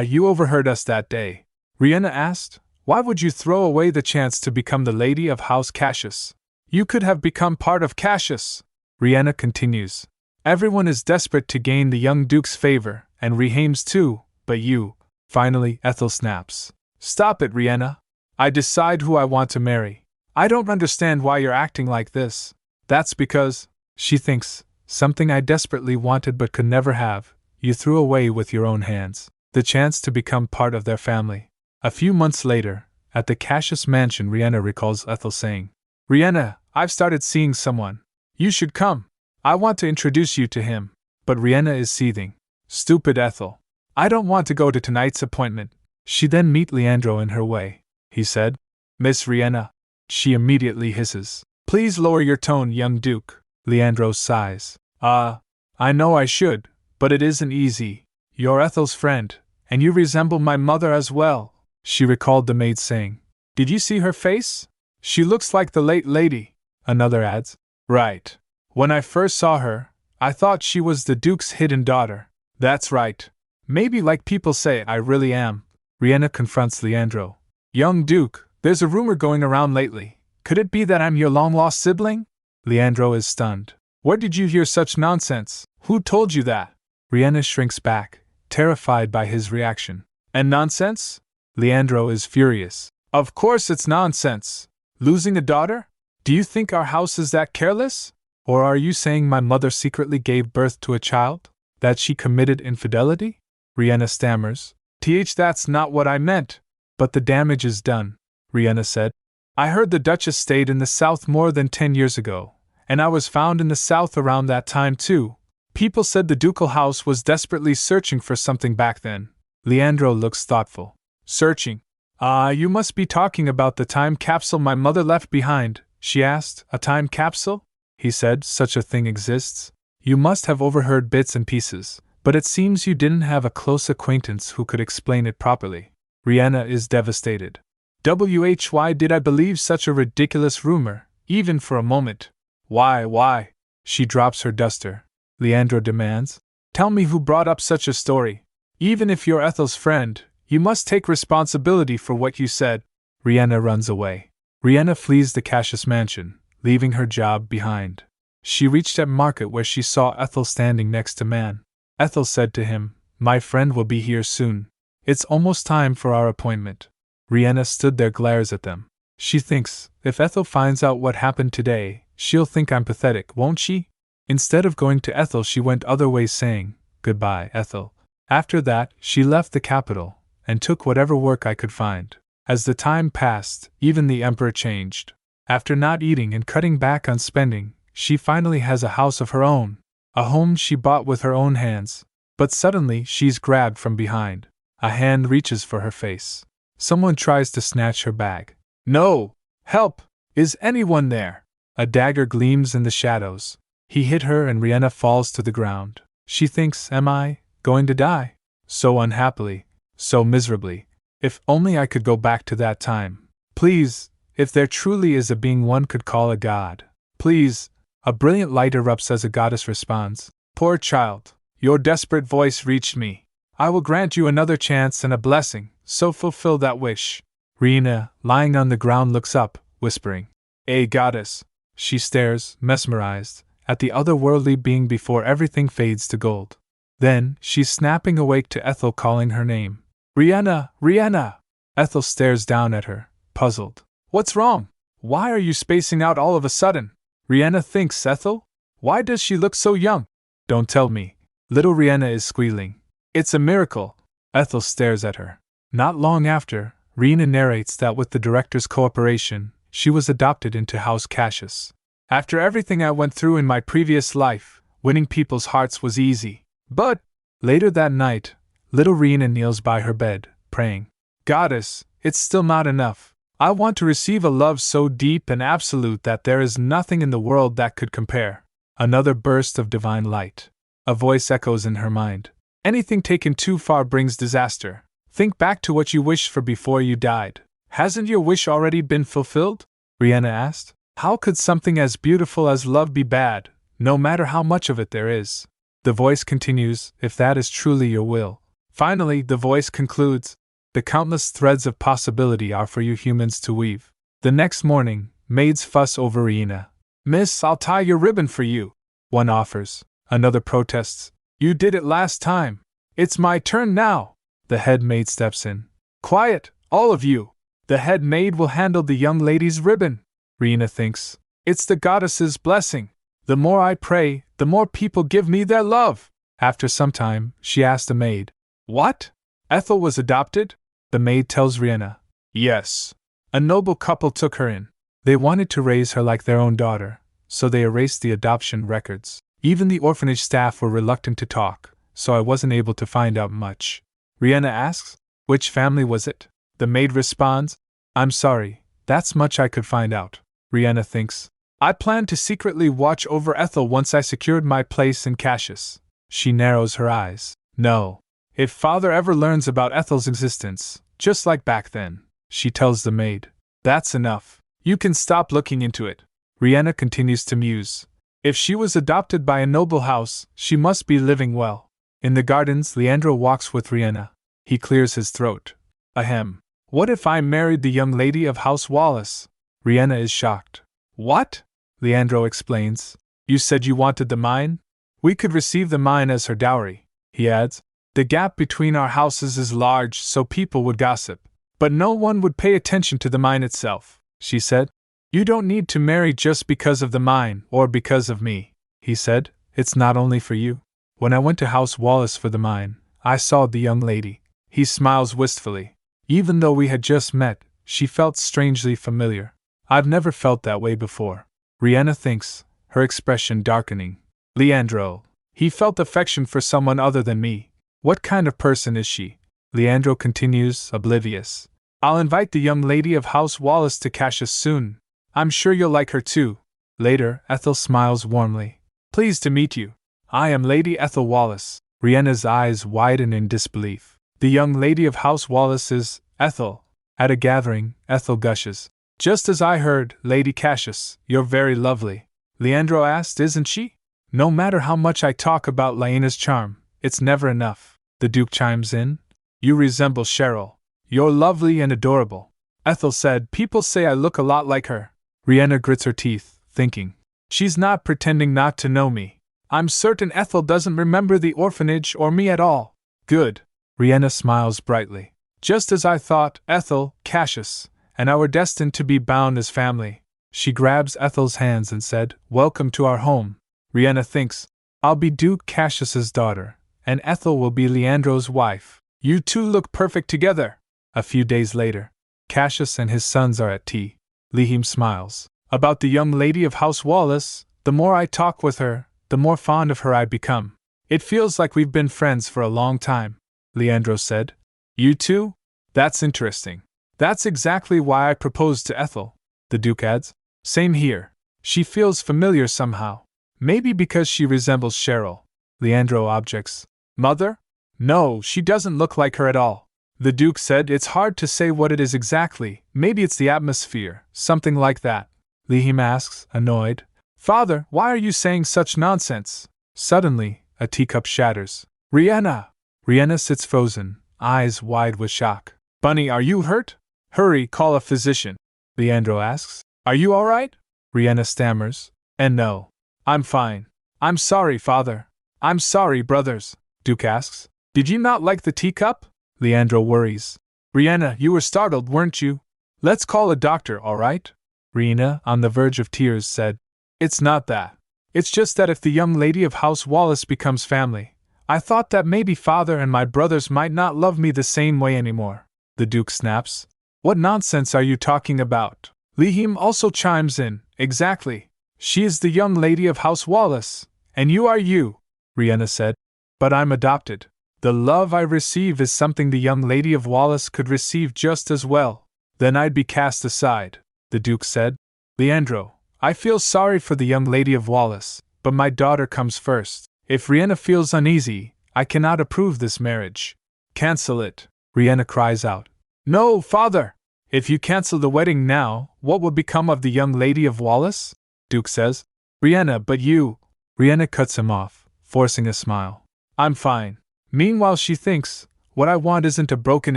You overheard us that day. Riena asked. Why would you throw away the chance to become the lady of House Cassius? You could have become part of Cassius. Riena continues. Everyone is desperate to gain the young Duke's favor, and Rihaim's too, but you. Finally, Ethel snaps. Stop it, Riena. I decide who I want to marry. I don't understand why you're acting like this. That's because, she thinks, something I desperately wanted but could never have, you threw away with your own hands. The chance to become part of their family. A few months later, at the Cassius mansion, Riena recalls Ethel saying, Riena, I've started seeing someone. You should come. I want to introduce you to him. But Riena is seething. Stupid Ethel. I don't want to go to tonight's appointment. She then meet Leandro in her way. He said, Miss Riena. She immediately hisses. Please lower your tone, young Duke. Leandro sighs. I know I should, but it isn't easy. You're Ethel's friend, and you resemble my mother as well. She recalled the maid saying. Did you see her face? She looks like the late lady. Another adds. Right. When I first saw her, I thought she was the Duke's hidden daughter. That's right. Maybe like people say I really am. Riena confronts Leandro. Young Duke, there's a rumor going around lately. Could it be that I'm your long-lost sibling? Leandro is stunned. Where did you hear such nonsense? Who told you that? Riena shrinks back, terrified by his reaction. And nonsense? Leandro is furious. Of course it's nonsense. Losing a daughter? Do you think our house is that careless? Or are you saying my mother secretly gave birth to a child? That she committed infidelity? Riena stammers. That's not what I meant. But the damage is done, Riena said. I heard the Duchess stayed in the South more than 10 years ago, and I was found in the South around that time too. People said the ducal house was desperately searching for something back then. Leandro looks thoughtful. Searching? You must be talking about the time capsule my mother left behind, she asked. A time capsule? He said, such a thing exists. You must have overheard bits and pieces. but it seems you didn't have a close acquaintance who could explain it properly. Riena is devastated. Why did I believe such a ridiculous rumor, even for a moment? Why? She drops her duster. Leandro demands. Tell me who brought up such a story. Even if you're Ethel's friend, you must take responsibility for what you said. Riena runs away. Riena flees the Cassius mansion, leaving her job behind. She reached at market where she saw Ethel standing next to Man. Ethel said to him, My friend will be here soon. It's almost time for our appointment. Riena stood there, glares at them. She thinks, if Ethel finds out what happened today, she'll think I'm pathetic, won't she? Instead of going to Ethel, she went other ways, saying, Goodbye, Ethel. After that, she left the capital, and took whatever work I could find. As the time passed, even the emperor changed. After not eating and cutting back on spending, she finally has a house of her own, a home she bought with her own hands. But suddenly she's grabbed from behind. A hand reaches for her face. Someone tries to snatch her bag. No! Help! Is anyone there? A dagger gleams in the shadows. He hit her and Riena falls to the ground. She thinks, am I going to die? So unhappily, so miserably. If only I could go back to that time. Please, if there truly is a being one could call a god. Please. A brilliant light erupts as a goddess responds. Poor child, your desperate voice reached me. I will grant you another chance and a blessing, so fulfill that wish. Riena, lying on the ground, looks up, whispering, A goddess. She stares, mesmerized, at the otherworldly being before everything fades to gold. Then, she's snapping awake to Ethel calling her name. Riena! Riena! Ethel stares down at her, puzzled. What's wrong? Why are you spacing out all of a sudden? Riena thinks, Ethel? Why does she look so young? Don't tell me. Little Riena is squealing. It's a miracle. Ethel stares at her. Not long after, Riena narrates that with the director's cooperation, she was adopted into House Cassius. After everything I went through in my previous life, winning people's hearts was easy. But, later that night, little Riena kneels by her bed, praying, Goddess, it's still not enough. I want to receive a love so deep and absolute that there is nothing in the world that could compare. Another burst of divine light. A voice echoes in her mind. Anything taken too far brings disaster. Think back to what you wished for before you died. Hasn't your wish already been fulfilled? Riena asked. How could something as beautiful as love be bad, no matter how much of it there is? The voice continues, if that is truly your will. Finally, the voice concludes, the countless threads of possibility are for you humans to weave. The next morning, maids fuss over Riena. Miss, I'll tie your ribbon for you. One offers. Another protests. You did it last time. It's my turn now. The head maid steps in. Quiet, all of you. The head maid will handle the young lady's ribbon. Riena thinks. It's the goddess's blessing. The more I pray, the more people give me their love. After some time, she asked the maid. What? Ethel was adopted? The maid tells Riena. Yes. A noble couple took her in. They wanted to raise her like their own daughter, so they erased the adoption records. Even the orphanage staff were reluctant to talk, so I wasn't able to find out much. Riena asks, which family was it? The maid responds, I'm sorry, that's much I could find out. Riena thinks, I planned to secretly watch over Ethel once I secured my place in Cassius. She narrows her eyes. No. If father ever learns about Ethel's existence, just like back then, she tells the maid, that's enough. You can stop looking into it. Riena continues to muse. If she was adopted by a noble house, she must be living well. In the gardens, Leandro walks with Riena. He clears his throat. Ahem. What if I married the young lady of House Wallace? Riena is shocked. What? Leandro explains. You said you wanted the mine? We could receive the mine as her dowry, he adds. The gap between our houses is large, so people would gossip. But no one would pay attention to the mine itself, she said. You don't need to marry just because of the mine, or because of me, he said. It's not only for you. When I went to House Wallace for the mine, I saw the young lady. He smiles wistfully. Even though we had just met, she felt strangely familiar. I've never felt that way before. Riena thinks, her expression darkening. Leandro. He felt affection for someone other than me. What kind of person is she? Leandro continues, oblivious. I'll invite the young lady of House Wallace to Cassius soon. I'm sure you'll like her too. Later, Ethel smiles warmly. Pleased to meet you. I am Lady Ethel Wallace. Riena's eyes widen in disbelief. The young lady of House Wallace is Ethel. At a gathering, Ethel gushes. Just as I heard, Lady Cassius, you're very lovely. Leandro asked, isn't she? No matter how much I talk about Liena's charm, it's never enough. The Duke chimes in. You resemble Cheryl. You're lovely and adorable. Ethel said, people say I look a lot like her. Riena grits her teeth, thinking. She's not pretending not to know me. I'm certain Ethel doesn't remember the orphanage or me at all. Good. Riena smiles brightly. Just as I thought, Ethel, Cassius, and I were destined to be bound as family. She grabs Ethel's hands and said, welcome to our home. Riena thinks, I'll be Duke Cassius's daughter, and Ethel will be Leandro's wife. You two look perfect together. A few days later, Cassius and his sons are at tea. Lihim smiles. About the young lady of House Wallace, the more I talk with her, the more fond of her I become. It feels like we've been friends for a long time, Leandro said. You too? That's interesting. That's exactly why I proposed to Ethel, the Duke adds. Same here. She feels familiar somehow. Maybe because she resembles Cheryl. Leandro objects. Mother? No, she doesn't look like her at all. The Duke said it's hard to say what it is exactly. Maybe it's the atmosphere, something like that. Lihim asks, annoyed. Father, why are you saying such nonsense? Suddenly, a teacup shatters. Riena! Riena sits frozen, eyes wide with shock. Bunny, are you hurt? Hurry, call a physician. Leandro asks. Are you all right? Riena stammers. And no. I'm fine. I'm sorry, Father. I'm sorry, brothers. Duke asks. Did you not like the teacup? Leandro worries. Riena, you were startled, weren't you? Let's call a doctor, all right? Riena, on the verge of tears, said. It's not that. It's just that if the young lady of House Wallace becomes family, I thought that maybe Father and my brothers might not love me the same way anymore. The Duke snaps. What nonsense are you talking about? Lihim also chimes in. Exactly. She is the young lady of House Wallace, and you are you, Riena said. But I'm adopted. The love I receive is something the young lady of Wallace could receive just as well. Then I'd be cast aside, the Duke said. Leandro, I feel sorry for the young lady of Wallace, but my daughter comes first. If Riena feels uneasy, I cannot approve this marriage. Cancel it, Riena cries out. No, Father! If you cancel the wedding now, what will become of the young lady of Wallace? Duke says. Riena, but you… Riena cuts him off, forcing a smile. I'm fine. Meanwhile she thinks, what I want isn't a broken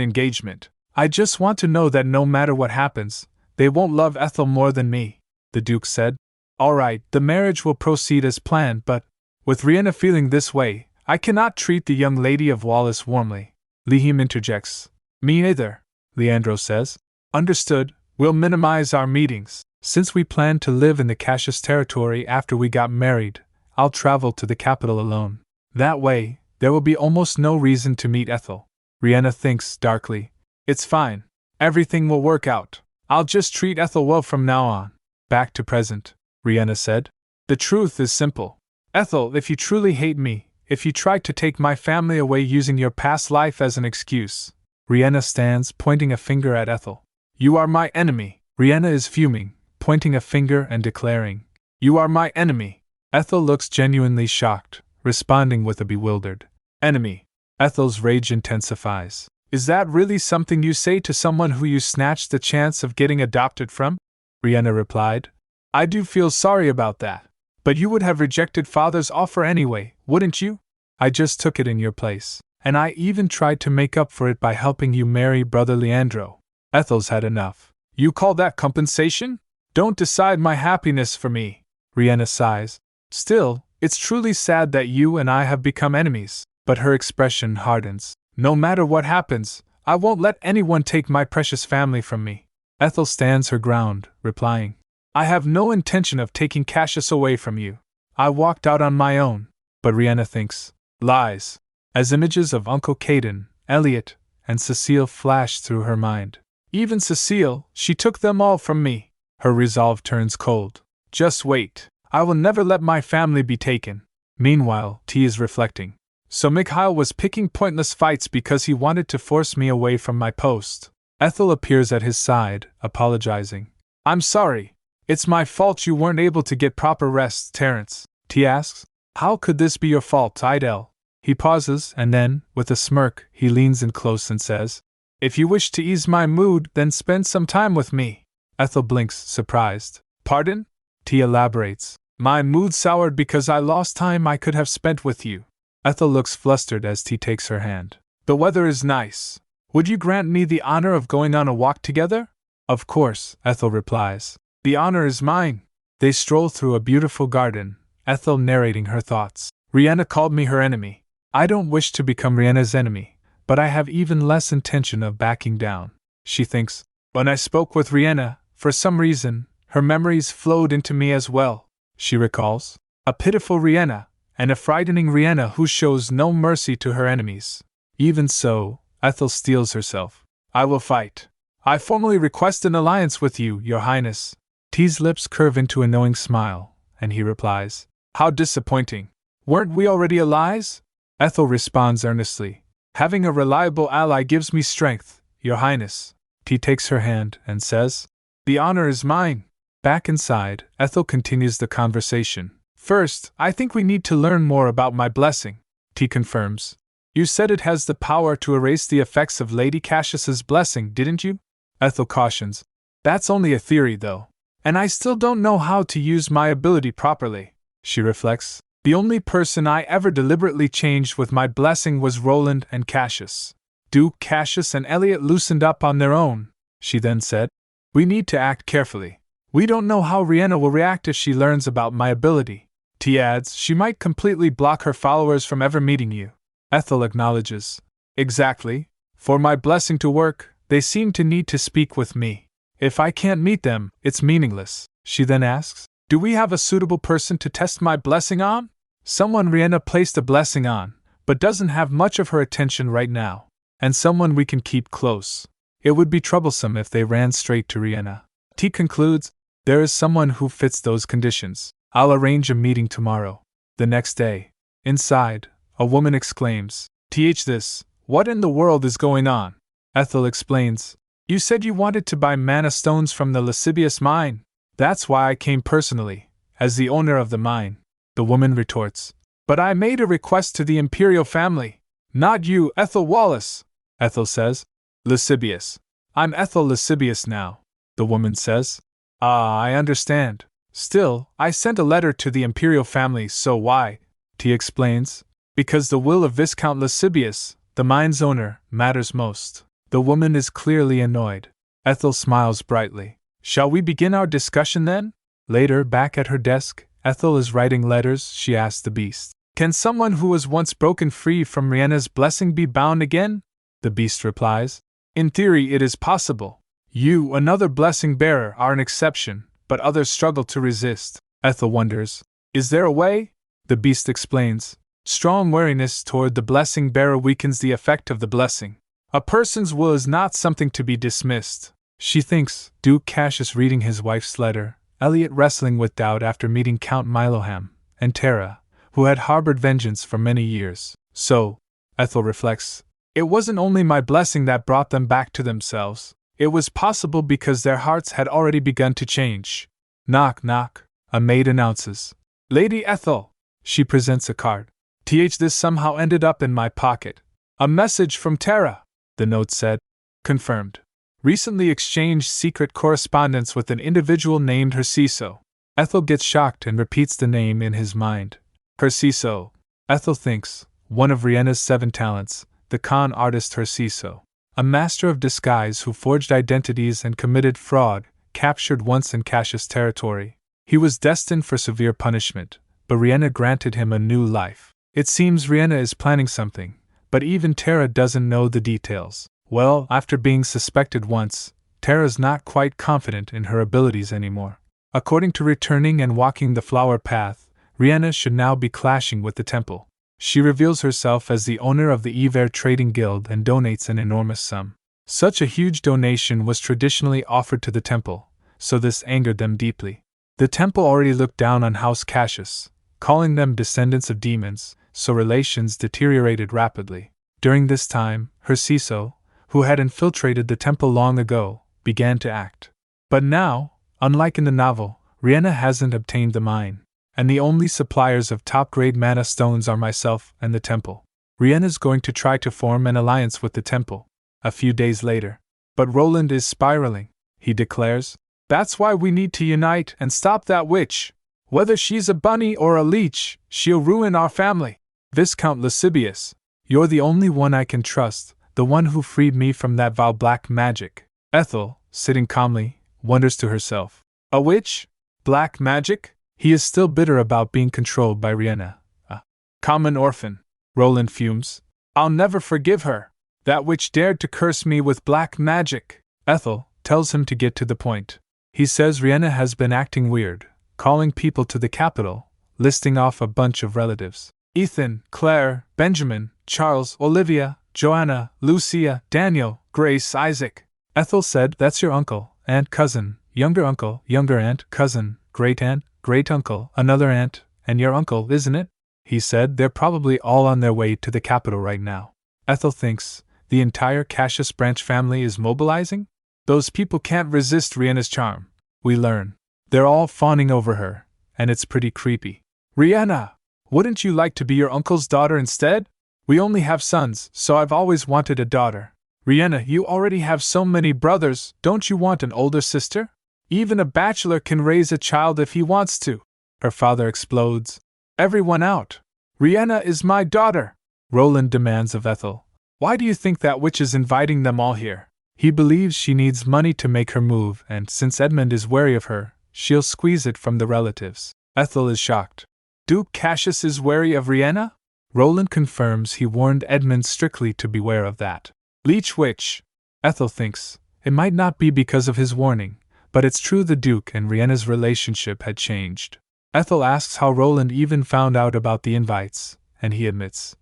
engagement. I just want to know that no matter what happens, they won't love Ethel more than me, the Duke said. All right, the marriage will proceed as planned, but with Riena feeling this way, I cannot treat the young lady of Wallace warmly. Lihim interjects. Me neither, Leandro says. Understood, we'll minimize our meetings. Since we plan to live in the Cassius territory after we got married, I'll travel to the capital alone. That way, there will be almost no reason to meet Ethel. Riena thinks darkly. It's fine. Everything will work out. I'll just treat Ethel well from now on. Back to present, Riena said. The truth is simple. Ethel, if you truly hate me, if you tried to take my family away using your past life as an excuse. Riena stands, pointing a finger at Ethel. You are my enemy. Riena is fuming, pointing a finger and declaring. You are my enemy. Ethel looks genuinely shocked, responding with a bewildered enemy. Ethel's rage intensifies. Is that really something you say to someone who you snatched the chance of getting adopted from? Riena replied. I do feel sorry about that. But you would have rejected Father's offer anyway, wouldn't you? I just took it in your place, and I even tried to make up for it by helping you marry Brother Leandro. Ethel's had enough. You call that compensation? Don't decide my happiness for me. Riena sighs. Still, it's truly sad that you and I have become enemies. But her expression hardens. No matter what happens, I won't let anyone take my precious family from me. Ethel stands her ground, replying. I have no intention of taking Cassius away from you. I walked out on my own. But Riena thinks. Lies. As images of Uncle Caden, Elliot, and Cecile flash through her mind. Even Cecile, she took them all from me. Her resolve turns cold. Just wait. I will never let my family be taken. Meanwhile, T is reflecting. So Mikhail was picking pointless fights because he wanted to force me away from my post. Ethel appears at his side, apologizing. I'm sorry. It's my fault you weren't able to get proper rest, Terence. T asks. How could this be your fault, Idel? He pauses, and then, with a smirk, he leans in close and says, "If you wish to ease my mood, then spend some time with me." Ethel blinks, surprised. "Pardon?" T elaborates. "My mood soured because I lost time I could have spent with you." Ethel looks flustered as T takes her hand. "The weather is nice. Would you grant me the honor of going on a walk together?" "Of course," Ethel replies. "The honor is mine." They stroll through a beautiful garden, Ethel narrating her thoughts. "Riena called me her enemy. I don't wish to become Riena's enemy, but I have even less intention of backing down," she thinks. "When I spoke with Riena, for some reason, her memories flowed into me as well," she recalls. "A pitiful Riena, and a frightening Riena who shows no mercy to her enemies." Even so, Ethel steels herself. "I will fight. I formally request an alliance with you, Your Highness." T's lips curve into a knowing smile, and he replies, "How disappointing. Weren't we already allies?" Ethel responds earnestly, "Having a reliable ally gives me strength, Your Highness." T takes her hand and says, "The honor is mine." Back inside, Ethel continues the conversation. "First, I think we need to learn more about my blessing," T confirms. "You said it has the power to erase the effects of Lady Cassius's blessing, didn't you?" Ethel cautions. "That's only a theory, though. And I still don't know how to use my ability properly," she reflects. "The only person I ever deliberately changed with my blessing was Roland and Cassius. Duke Cassius and Elliot loosened up on their own," she then said. "We need to act carefully. We don't know how Riena will react if she learns about my ability." T adds, "She might completely block her followers from ever meeting you." Ethel acknowledges. "Exactly. For my blessing to work, they seem to need to speak with me. If I can't meet them, it's meaningless." She then asks, "Do we have a suitable person to test my blessing on?" "Someone Riena placed a blessing on, but doesn't have much of her attention right now. And someone we can keep close. It would be troublesome if they ran straight to Riena." T concludes, "There is someone who fits those conditions. I'll arrange a meeting tomorrow." The next day, inside, a woman exclaims, "This, what in the world is going on?" Ethel explains, "You said you wanted to buy mana stones from the lascivious mine. That's why I came personally, as the owner of the mine." The woman retorts, "But I made a request to the imperial family." "Not you, Ethel Wallace," Ethel says. "Lascivious. I'm Ethel Lascivious now," the woman says. "Ah, I understand. Still, I sent a letter to the imperial family, so why?" T explains. "Because the will of Viscount Lascivious, the mine's owner, matters most." The woman is clearly annoyed. Ethel smiles brightly. "Shall we begin our discussion then?" Later, back at her desk, Ethel is writing letters. She asks the beast, "Can someone who was once broken free from Riena's blessing be bound again?" The beast replies, "In theory it is possible. You, another blessing bearer, are an exception, but others struggle to resist." Ethel wonders, "Is there a way?" The beast explains, "Strong wariness toward the blessing bearer weakens the effect of the blessing. A person's will is not something to be dismissed." She thinks, Duke Cassius reading his wife's letter, Elliot wrestling with doubt after meeting Count Miloham, and Tara, who had harbored vengeance for many years. So, Ethel reflects, it wasn't only my blessing that brought them back to themselves. It was possible because their hearts had already begun to change. Knock, knock, a maid announces. "Lady Ethel." She presents a card. This somehow ended up in my pocket. "A message from Tara," the note said. "Confirmed. Recently exchanged secret correspondence with an individual named Herciso." Ethel gets shocked and repeats the name in his mind. Herciso. Ethel thinks, one of Riena's 7 talents, the con artist Herciso. A master of disguise who forged identities and committed fraud, captured once in Cassius territory. He was destined for severe punishment, but Riena granted him a new life. It seems Riena is planning something, but even Tara doesn't know the details. Well, after being suspected once, Tara's not quite confident in her abilities anymore. According to returning and walking the flower path, Riena should now be clashing with the temple. She reveals herself as the owner of the Iver Trading Guild and donates an enormous sum. Such a huge donation was traditionally offered to the temple, so this angered them deeply. The temple already looked down on House Cassius, calling them descendants of demons, so relations deteriorated rapidly. During this time, Herciso, who had infiltrated the temple long ago, began to act. But now, unlike in the novel, Riena hasn't obtained the mine, and the only suppliers of top-grade mana stones are myself and the temple. Riena's going to try to form an alliance with the temple. A few days later. But Roland is spiraling, he declares. That's why we need to unite and stop that witch. Whether she's a bunny or a leech, she'll ruin our family. Viscount Lascivious, you're the only one I can trust, the one who freed me from that vile black magic. Ethel, sitting calmly, wonders to herself. A witch? Black magic? He is still bitter about being controlled by Riena. A common orphan. Roland fumes. I'll never forgive her. That witch dared to curse me with black magic. Ethel tells him to get to the point. He says Riena has been acting weird, calling people to the capital, listing off a bunch of relatives. Ethan, Claire, Benjamin, Charles, Olivia, Joanna, Lucia, Daniel, Grace, Isaac. Ethel said, that's your uncle, aunt, cousin, younger aunt, cousin, great uncle, another aunt, and your uncle, isn't it? He said, they're probably all on their way to the capital right now. Ethel thinks, the entire Cassius branch family is mobilizing? Those people can't resist Riena's charm. We learn. They're all fawning over her, and it's pretty creepy. Riena! Wouldn't you like to be your uncle's daughter instead? We only have sons, so I've always wanted a daughter. Riena, you already have so many brothers, don't you want an older sister? Even a bachelor can raise a child if he wants to. Her father explodes. Everyone out. Riena is my daughter. Roland demands of Ethel. Why do you think that witch is inviting them all here? He believes she needs money to make her move, and since Edmund is wary of her, she'll squeeze it from the relatives. Ethel is shocked. Duke Cassius is wary of Riena? Roland confirms he warned Edmund strictly to beware of that. Leech witch. Ethel thinks, it might not be because of his warning, but it's true the Duke and Riena's relationship had changed. Ethel asks how Roland even found out about the invites, and he admits,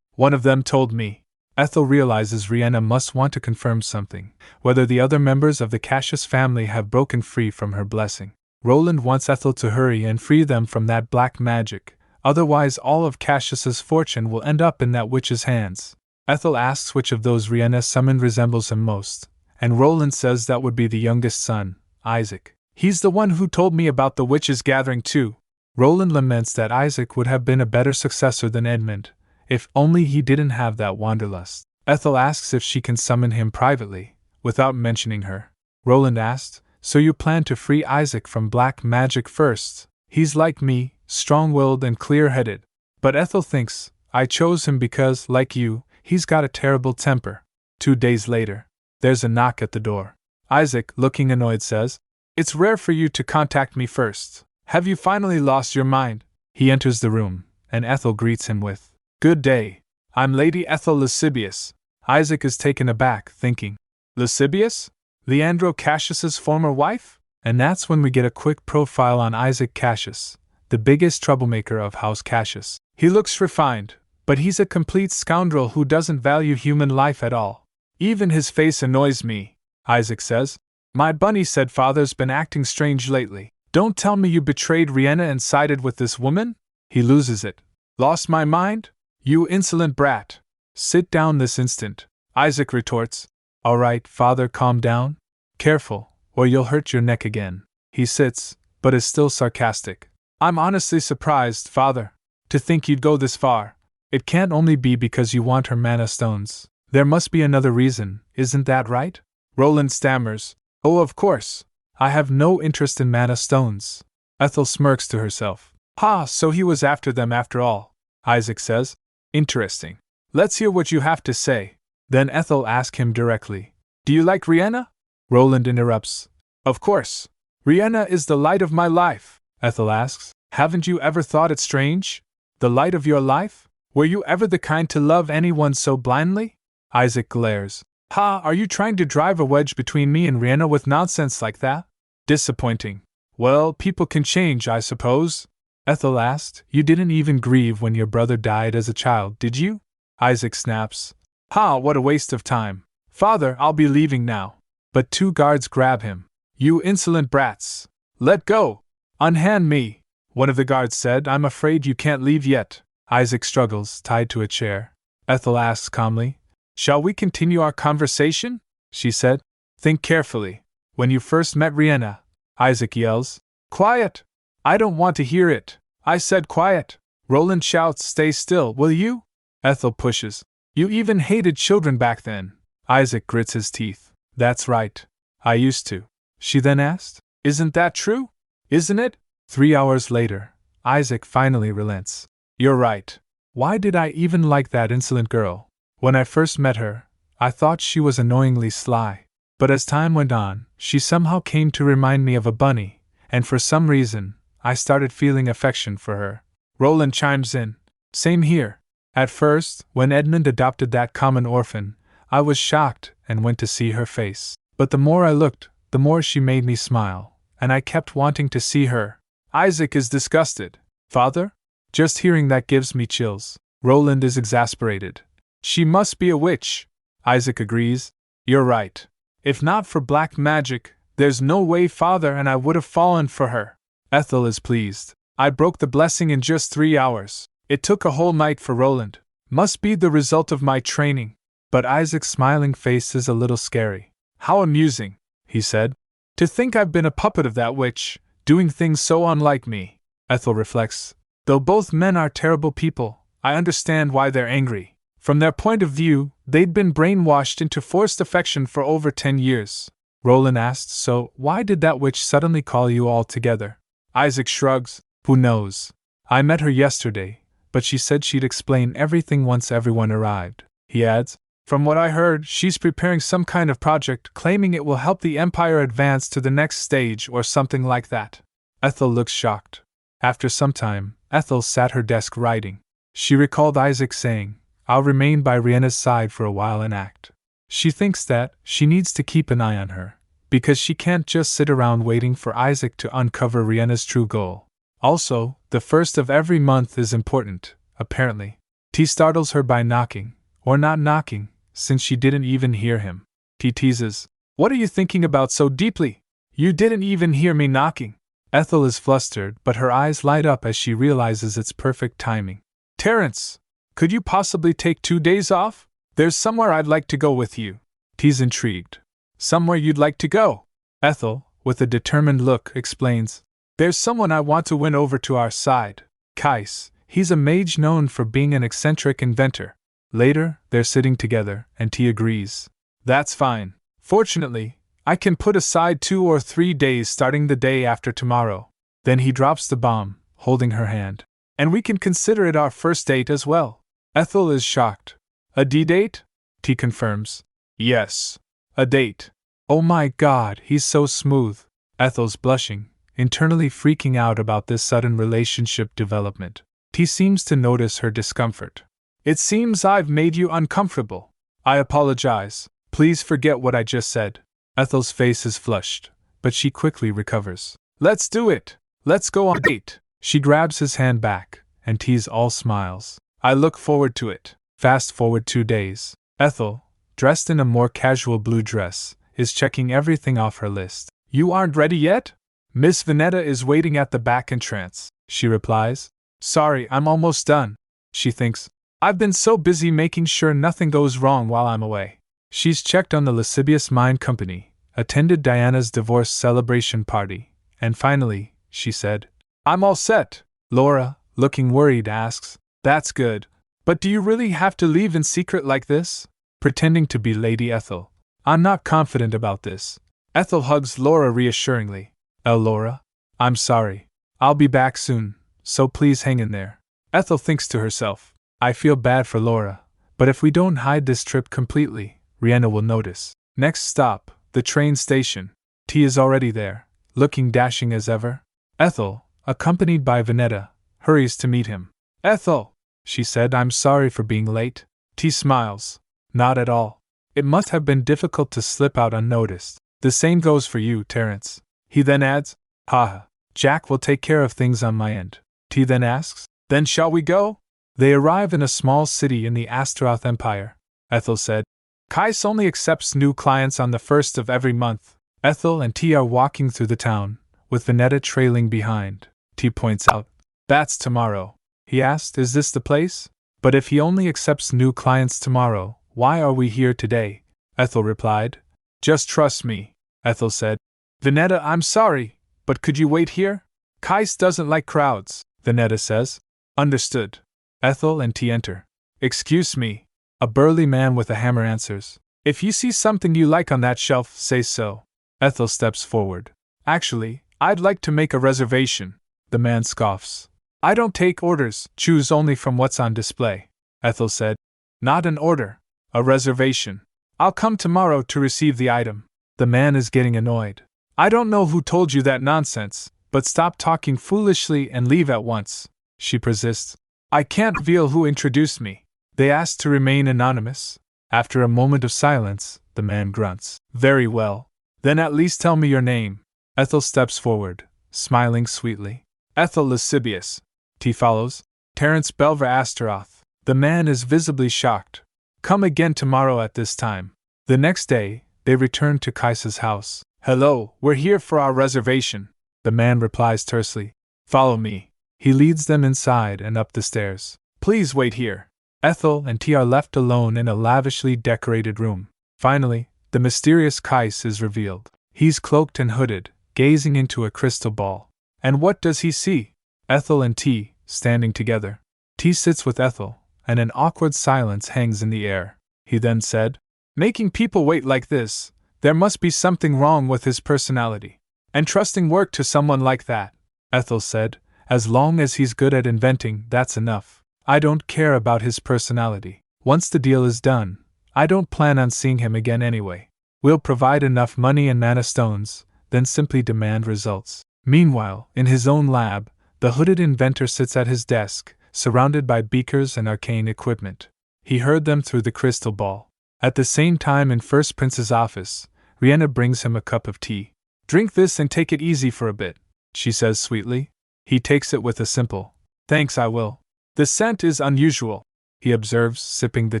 one of them told me. Ethel realizes Riena must want to confirm something, whether the other members of the Cassius family have broken free from her blessing. Roland wants Ethel to hurry and free them from that black magic, otherwise all of Cassius's fortune will end up in that witch's hands. Ethel asks which of those Riena summoned resembles him most, and Roland says that would be the youngest son, Isaac. He's the one who told me about the witches gathering too. Roland laments that Isaac would have been a better successor than Edmund, if only he didn't have that wanderlust. Ethel asks if she can summon him privately, without mentioning her. Roland asked, so you plan to free Isaac from black magic first? He's like me, strong-willed and clear-headed. But Ethel thinks, I chose him because, like you, he's got a terrible temper. 2 days later, there's a knock at the door. Isaac, looking annoyed, says, it's rare for you to contact me first. Have you finally lost your mind? He enters the room, and Ethel greets him with, good day. I'm Lady Ethel Lascivious. Isaac is taken aback, thinking, Lascivious? Leandro Cassius's former wife? And that's when we get a quick profile on Isaac Cassius, the biggest troublemaker of House Cassius. He looks refined, but he's a complete scoundrel who doesn't value human life at all. Even his face annoys me, Isaac says. My bunny said father's been acting strange lately. Don't tell me you betrayed Riena and sided with this woman? He loses it. Lost my mind? You insolent brat. Sit down this instant, Isaac retorts. All right, father, calm down. Careful, or you'll hurt your neck again. He sits, but is still sarcastic. I'm honestly surprised, father, to think you'd go this far. It can't only be because you want her mana stones. There must be another reason, isn't that right? Roland stammers. Oh, of course. I have no interest in mana stones. Ethel smirks to herself. Ha, so he was after them after all, Isaac says. Interesting. Let's hear what you have to say. Then Ethel asks him directly, do you like Riena? Roland interrupts. Of course. Riena is the light of my life, Ethel asks. Haven't you ever thought it strange? The light of your life? Were you ever the kind to love anyone so blindly? Isaac glares. Ha, are you trying to drive a wedge between me and Riena with nonsense like that? Disappointing. Well, people can change, I suppose. Ethel asked, you didn't even grieve when your brother died as a child, did you? Isaac snaps. Ha, what a waste of time. Father, I'll be leaving now. But 2 guards grab him. You insolent brats. Let go. Unhand me. One of the guards said, I'm afraid you can't leave yet. Isaac struggles, tied to a chair. Ethel asks calmly, shall we continue our conversation? She said. Think carefully. When you first met Riena, Isaac yells. Quiet! I don't want to hear it. I said quiet. Roland shouts, "Stay still, will you?" Ethel pushes. "You even hated children back then." Isaac grits his teeth. "That's right. I used to." She then asked, "Isn't that true? Isn't it?" 3 hours later, Isaac finally relents. "You're right. Why did I even like that insolent girl? When I first met her, I thought she was annoyingly sly. But as time went on, she somehow came to remind me of a bunny, and for some reason, I started feeling affection for her." Roland chimes in. "Same here. At first, when Edmund adopted that common orphan, I was shocked and went to see her face. But the more I looked, the more she made me smile, and I kept wanting to see her." Isaac is disgusted. "Father? Just hearing that gives me chills." Roland is exasperated. "She must be a witch." Isaac agrees. "You're right. If not for black magic, there's no way Father and I would have fallen for her." Ethel is pleased. "I broke the blessing in just 3 hours. It took a whole night for Roland. Must be the result of my training." But Isaac's smiling face is a little scary. "How amusing," he said. "To think I've been a puppet of that witch, doing things so unlike me." Ethel reflects. "Though both men are terrible people, I understand why they're angry. From their point of view, they'd been brainwashed into forced affection for over 10 years. Roland asked, "So, why did that witch suddenly call you all together?" Isaac shrugs. "Who knows? I met her yesterday, but she said she'd explain everything once everyone arrived." He adds, "From what I heard, she's preparing some kind of project claiming it will help the Empire advance to the next stage or something like that." Ethel looks shocked. After some time, Ethel sat at her desk writing. She recalled Isaac saying, "I'll remain by Riena's side for a while and act." She thinks that she needs to keep an eye on her, because she can't just sit around waiting for Isaac to uncover Riena's true goal. Also, the first of every month is important, apparently. T startles her by knocking, or not knocking, since she didn't even hear him. T teases, "What are you thinking about so deeply? You didn't even hear me knocking." Ethel is flustered, but her eyes light up as she realizes its perfect timing. "Terence, could you possibly take 2 days off? There's somewhere I'd like to go with you." T's intrigued. "Somewhere you'd like to go?" Ethel, with a determined look, explains, "There's someone I want to win over to our side. Kais, he's a mage known for being an eccentric inventor." Later, they're sitting together, and T agrees. "That's fine. Fortunately, I can put aside 2 or 3 days starting the day after tomorrow." Then he drops the bomb, holding her hand. "And we can consider it our first date as well." Ethel is shocked. "A D-date?" T confirms. "Yes, a date." "Oh my God, he's so smooth." Ethel's blushing, internally freaking out about this sudden relationship development. T seems to notice her discomfort. "It seems I've made you uncomfortable. I apologize. Please forget what I just said." Ethel's face is flushed, but she quickly recovers. "Let's do it. Let's go on a date." She grabs his hand back, and T's all smiles. "I look forward to it." Fast forward 2 days. Ethel, dressed in a more casual blue dress, is checking everything off her list. "You aren't ready yet?" "Miss Veneta is waiting at the back entrance," she replies. "Sorry, I'm almost done." She thinks, "I've been so busy making sure nothing goes wrong while I'm away." She's checked on the Lascivious Mind Company, attended Diana's divorce celebration party, and finally, she said, "I'm all set." Laura, looking worried, asks, "That's good. But do you really have to leave in secret like this?" Pretending to be Lady Ethel, "I'm not confident about this." Ethel hugs Laura reassuringly. Laura, I'm sorry. I'll be back soon, so please hang in there." Ethel thinks to herself, "I feel bad for Laura, but if we don't hide this trip completely, Riena will notice." Next stop, the train station. T is already there, looking dashing as ever. Ethel, accompanied by Veneta, hurries to meet him. "Ethel," she said, "I'm sorry for being late." T smiles. "Not at all. It must have been difficult to slip out unnoticed." "The same goes for you, Terence." He then adds, "Haha, Jack will take care of things on my end." T then asks, "Then shall we go?" They arrive in a small city in the Astaroth Empire. Ethel said, "Kais only accepts new clients on the 1st of every month." Ethel and T are walking through the town, with Veneta trailing behind. T points out, "That's tomorrow." He asked, "Is this the place?" "But if he only accepts new clients tomorrow, why are we here today?" Ethel replied. "Just trust me," Ethel said. "Veneta, I'm sorry, but could you wait here?" "Kais doesn't like crowds," Veneta says. Understood. Ethel and T enter. Excuse me. A burly man with a hammer answers. If you see something you like on that shelf, say so. Ethel steps forward. Actually, I'd like to make a reservation. The man scoffs. I don't take orders, choose only from what's on display. Ethel said. Not an order. A reservation. I'll come tomorrow to receive the item. The man is getting annoyed. I don't know who told you that nonsense, but stop talking foolishly and leave at once. She persists. I can't reveal who introduced me. They asked to remain anonymous. After a moment of silence, the man grunts. Very well. Then at least tell me your name. Ethel steps forward, smiling sweetly. Ethel Lascivious. T follows. Terence Belver Astaroth. The man is visibly shocked. Come again tomorrow at this time. The next day, they return to Kais's house. Hello, we're here for our reservation. The man replies tersely. Follow me. He leads them inside and up the stairs. Please wait here. Ethel and T are left alone in a lavishly decorated room. Finally, the mysterious Kais is revealed. He's cloaked and hooded, gazing into a crystal ball. And what does he see? Ethel and T, standing together. T sits with Ethel, and an awkward silence hangs in the air. He then said, Making people wait like this, there must be something wrong with his personality. Entrusting work to someone like that, Ethel said, as long as he's good at inventing, that's enough. I don't care about his personality. Once the deal is done, I don't plan on seeing him again anyway. We'll provide enough money and mana stones, then simply demand results. Meanwhile, in his own lab, the hooded inventor sits at his desk, surrounded by beakers and arcane equipment. He heard them through the crystal ball. At the same time in First Prince's office, Riena brings him a cup of tea. Drink this and take it easy for a bit, she says sweetly. He takes it with a simple, thanks I will. The scent is unusual, he observes, sipping the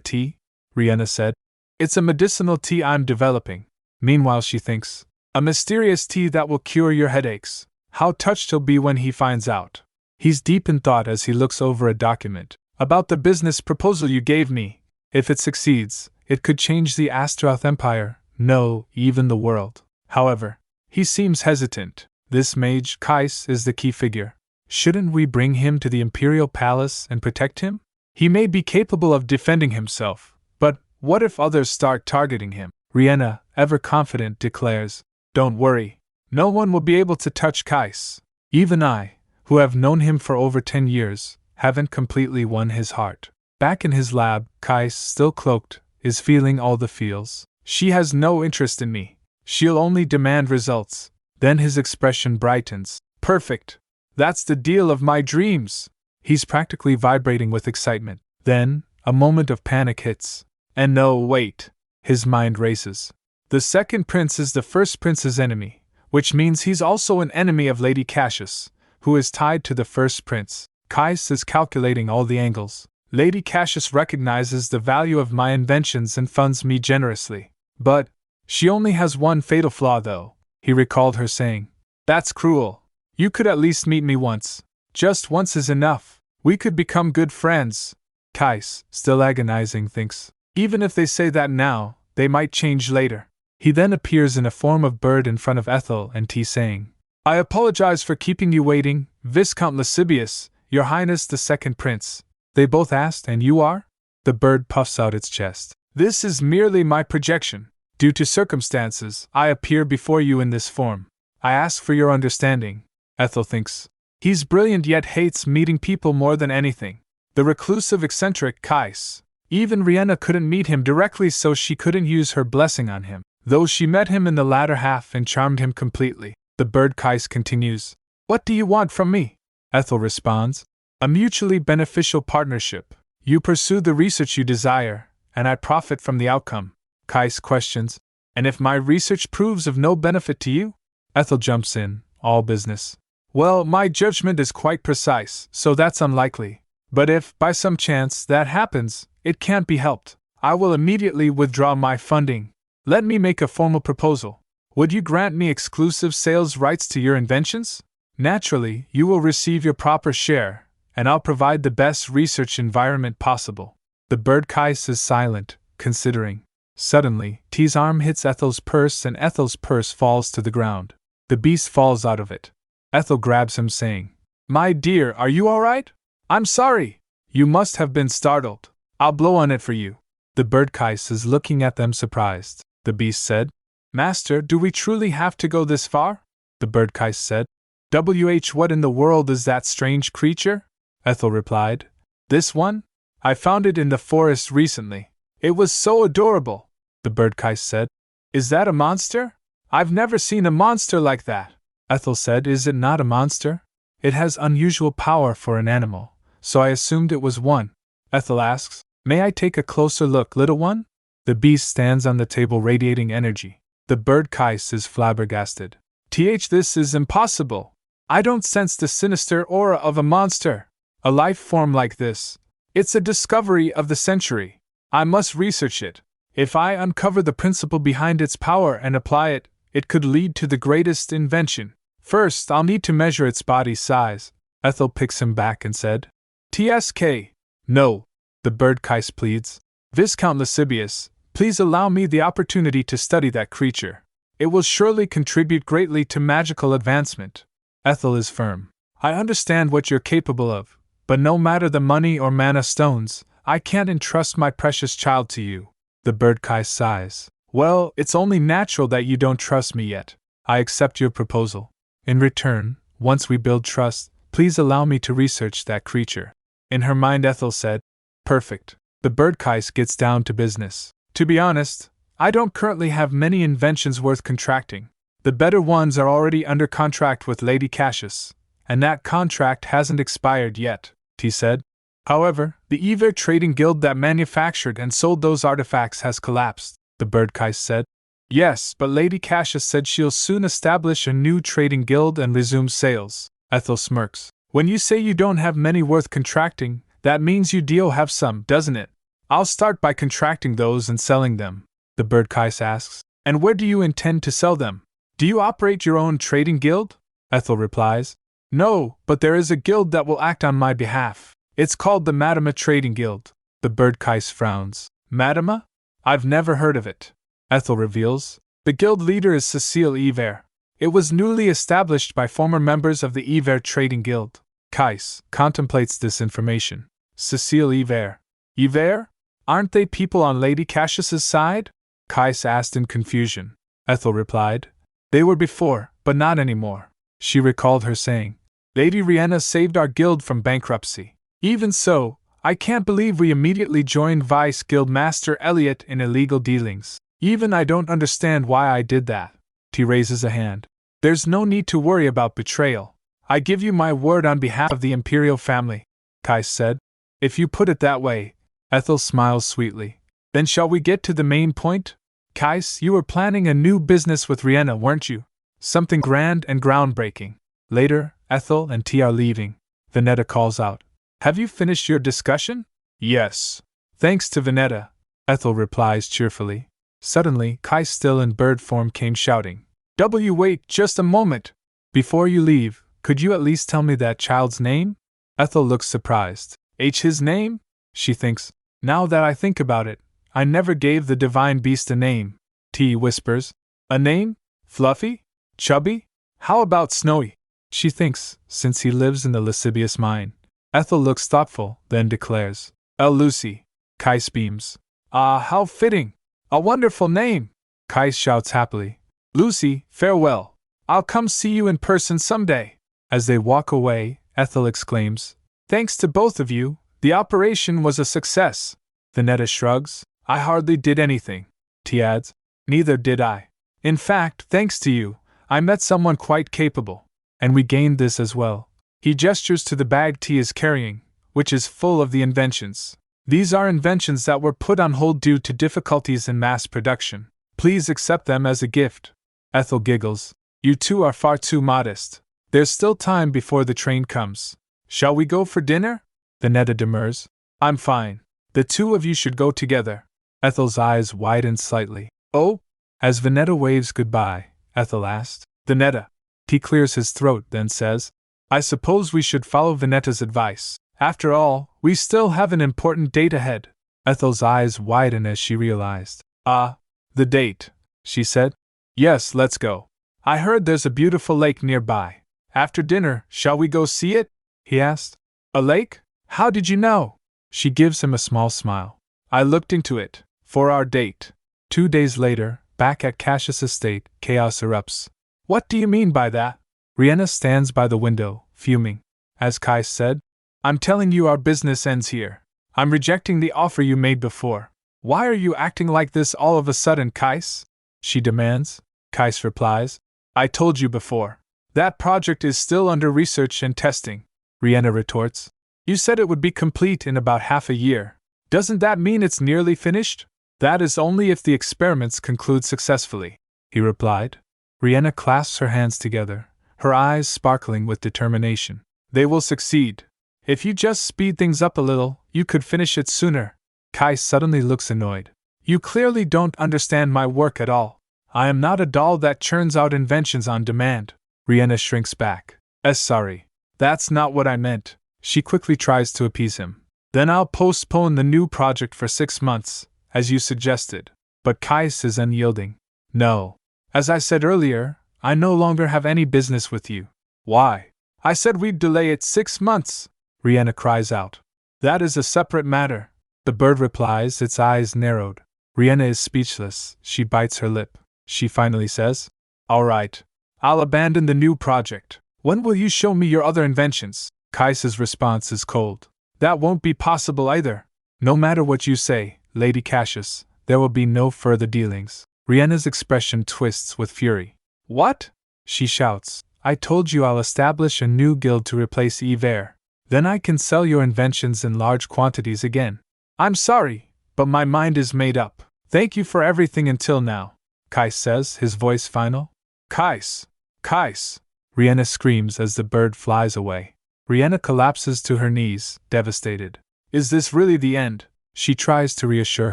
tea. Riena said, It's a medicinal tea I'm developing. Meanwhile she thinks, a mysterious tea that will cure your headaches. How touched he'll be when he finds out. He's deep in thought as he looks over a document. About the business proposal you gave me. If it succeeds, it could change the Astaroth Empire, no, even the world. However, he seems hesitant. This mage, Kais, is the key figure. Shouldn't we bring him to the Imperial Palace and protect him? He may be capable of defending himself, but what if others start targeting him? Riena, ever confident, declares, Don't worry. No one will be able to touch Kais. Even I, who have known him for over 10 years, haven't completely won his heart. Back in his lab, Kais, still cloaked, is feeling all the feels. She has no interest in me. She'll only demand results. Then his expression brightens. Perfect. That's the deal of my dreams. He's practically vibrating with excitement. Then, a moment of panic hits. And no, wait. His mind races. The second prince is the first prince's enemy, which means he's also an enemy of Lady Cassius, who is tied to the first prince. Kais is calculating all the angles. Lady Cassius recognizes the value of my inventions and funds me generously. But she only has one fatal flaw, though, he recalled her saying. That's cruel. You could at least meet me once. Just once is enough. We could become good friends. Kais, still agonizing, thinks. Even if they say that now, they might change later. He then appears in a form of bird in front of Ethel and T, saying, I apologize for keeping you waiting, Viscount Lascivious, Your Highness the Second Prince. They both asked, and you are? The bird puffs out its chest. This is merely my projection. Due to circumstances, I appear before you in this form. I ask for your understanding. Ethel thinks. He's brilliant yet hates meeting people more than anything. The reclusive eccentric Kais. Even Riena couldn't meet him directly, so she couldn't use her blessing on him, though she met him in the latter half and charmed him completely. The bird Kais continues. What do you want from me? Ethel responds. A mutually beneficial partnership. You pursue the research you desire, and I profit from the outcome. Kais questions. And if my research proves of no benefit to you? Ethel jumps in, all business. Well, my judgment is quite precise, so that's unlikely. But if, by some chance, that happens, it can't be helped. I will immediately withdraw my funding. Let me make a formal proposal. Would you grant me exclusive sales rights to your inventions? Naturally, you will receive your proper share, and I'll provide the best research environment possible. The bird Kais is silent, considering. Suddenly, T's arm hits Ethel's purse and Ethel's purse falls to the ground. The beast falls out of it. Ethel grabs him, saying, My dear, are you all right? I'm sorry. You must have been startled. I'll blow on it for you. The bird Kais is looking at them surprised. The beast said, Master, do we truly have to go this far? The bird Kais said, what in the world is that strange creature? Ethel replied, This one? I found it in the forest recently. It was so adorable. The bird Kais said, Is that a monster? I've never seen a monster like that. Ethel said, Is it not a monster? It has unusual power for an animal, so I assumed it was one. Ethel asks, May I take a closer look, little one? The beast stands on the table radiating energy. The bird Kais is flabbergasted. This is impossible. I don't sense the sinister aura of a monster. A life form like this. It's a discovery of the century. I must research it. If I uncover the principle behind its power and apply it, it could lead to the greatest invention. First, I'll need to measure its body size. Ethel picks him back and said, TSK. No. The bird Kais pleads. Viscount Lascivious, please allow me the opportunity to study that creature. It will surely contribute greatly to magical advancement. Ethel is firm. I understand what you're capable of, but no matter the money or mana stones, I can't entrust my precious child to you. The bird Kais sighs. Well, it's only natural that you don't trust me yet. I accept your proposal. In return, once we build trust, please allow me to research that creature. In her mind, Ethel said, Perfect. The bird Kais gets down to business. To be honest, I don't currently have many inventions worth contracting. The better ones are already under contract with Lady Cassius, and that contract hasn't expired yet, he said. However, the Ever trading guild that manufactured and sold those artifacts has collapsed, the bird Kais said. Yes, but Lady Cassius said she'll soon establish a new trading guild and resume sales. Ethel smirks. When you say you don't have many worth contracting, that means you do have some, doesn't it? I'll start by contracting those and selling them, the bird Kais asks. And where do you intend to sell them? Do you operate your own trading guild? Ethel replies. No, but there is a guild that will act on my behalf. It's called the Manhwa Trading Guild. The bird Kais frowns. Manhwa? I've never heard of it. Ethel reveals. The guild leader is Cecile Ever. It was newly established by former members of the Ever Trading Guild. Kais contemplates this information. Cecile Ever. Ever? Aren't they people on Lady Cassius's side? Kais asked in confusion. Ethel replied. They were before, but not anymore. She recalled her saying, Lady Riena saved our guild from bankruptcy. Even so, I can't believe we immediately joined Vice Guild Master Elliot in illegal dealings. Even I don't understand why I did that. He raises a hand. There's no need to worry about betrayal. I give you my word on behalf of the Imperial family, Kais said. If you put it that way, Ethel smiles sweetly. Then shall we get to the main point? Kais, you were planning a new business with Riena, weren't you? Something grand and groundbreaking. Later, Ethel and T are leaving. Venetta calls out. Have you finished your discussion? Yes. Thanks to Venetta, Ethel replies cheerfully. Suddenly, Kais, still in bird form, came shouting. Wait just a moment. Before you leave, could you at least tell me that child's name? Ethel looks surprised. His name? She thinks. Now that I think about it, I never gave the divine beast a name. T whispers. A name? Fluffy? Chubby? How about Snowy? She thinks, since he lives in the lascivious mine. Ethel looks thoughtful, then declares. Lucy. Kais beams. Ah, how fitting! A wonderful name! Kais shouts happily. Lucy, farewell. I'll come see you in person someday. As they walk away, Ethel exclaims. Thanks to both of you, the operation was a success. Venetta shrugs. I hardly did anything. T adds. Neither did I. In fact, thanks to you, I met someone quite capable. And we gained this as well. He gestures to the bag T is carrying, which is full of the inventions. These are inventions that were put on hold due to difficulties in mass production. Please accept them as a gift. Ethel giggles. You two are far too modest. There's still time before the train comes. Shall we go for dinner? Venetta demurs. I'm fine. The two of you should go together. Ethel's eyes widen slightly. Oh? As Venetta waves goodbye, Ethel asked. Venetta. He clears his throat, then says, I suppose we should follow Venetta's advice. After all, we still have an important date ahead. Ethel's eyes widen as she realized. Ah, the date, she said. Yes, let's go. I heard there's a beautiful lake nearby. After dinner, shall we go see it? He asked. A lake? How did you know? She gives him a small smile. I looked into it. For our date. 2 days later, back at Cassius' estate, chaos erupts. What do you mean by that? Riena stands by the window, fuming. As Kai said, I'm telling you our business ends here. I'm rejecting the offer you made before. Why are you acting like this all of a sudden, Kais? She demands. Kais replies, I told you before. That project is still under research and testing. Riena retorts. You said it would be complete in about half a year. Doesn't that mean it's nearly finished? That is only if the experiments conclude successfully, he replied. Riena clasps her hands together, her eyes sparkling with determination. They will succeed. If you just speed things up a little, you could finish it sooner. Kai suddenly looks annoyed. You clearly don't understand my work at all. I am not a doll that churns out inventions on demand. Riena shrinks back. Sorry. That's not what I meant. She quickly tries to appease him. Then I'll postpone the new project for 6 months, as you suggested. But Kais is unyielding. No. As I said earlier, I no longer have any business with you. Why? I said we'd delay it 6 months, Riena cries out. That is a separate matter. The bird replies, its eyes narrowed. Riena is speechless. She bites her lip. She finally says, All right. I'll abandon the new project. When will you show me your other inventions? Kais's response is cold. That won't be possible either. No matter what you say, Lady Cassius, there will be no further dealings. Riena's expression twists with fury. What? She shouts. I told you I'll establish a new guild to replace Yver. Then I can sell your inventions in large quantities again. I'm sorry, but my mind is made up. Thank you for everything until now, Kais says, his voice final. Kais! Kais! Riena screams as the bird flies away. Riena collapses to her knees, devastated. Is this really the end? She tries to reassure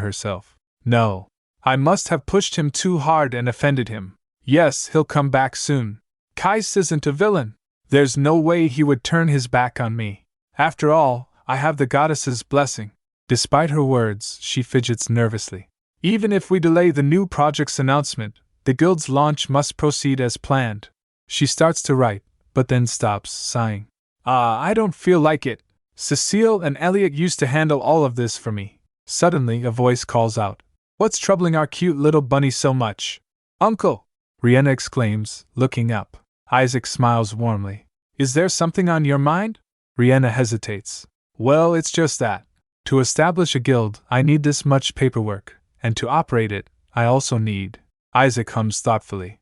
herself. No. I must have pushed him too hard and offended him. Yes, he'll come back soon. Kais isn't a villain. There's no way he would turn his back on me. After all, I have the goddess's blessing. Despite her words, she fidgets nervously. Even if we delay the new project's announcement, the guild's launch must proceed as planned. She starts to write, but then stops, sighing. I don't feel like it. Cecile and Elliot used to handle all of this for me. Suddenly, a voice calls out. What's troubling our cute little bunny so much? Uncle! Riena exclaims, looking up. Isaac smiles warmly. Is there something on your mind? Riena hesitates. Well, it's just that. To establish a guild, I need this much paperwork, and to operate it, I also need. Isaac hums thoughtfully.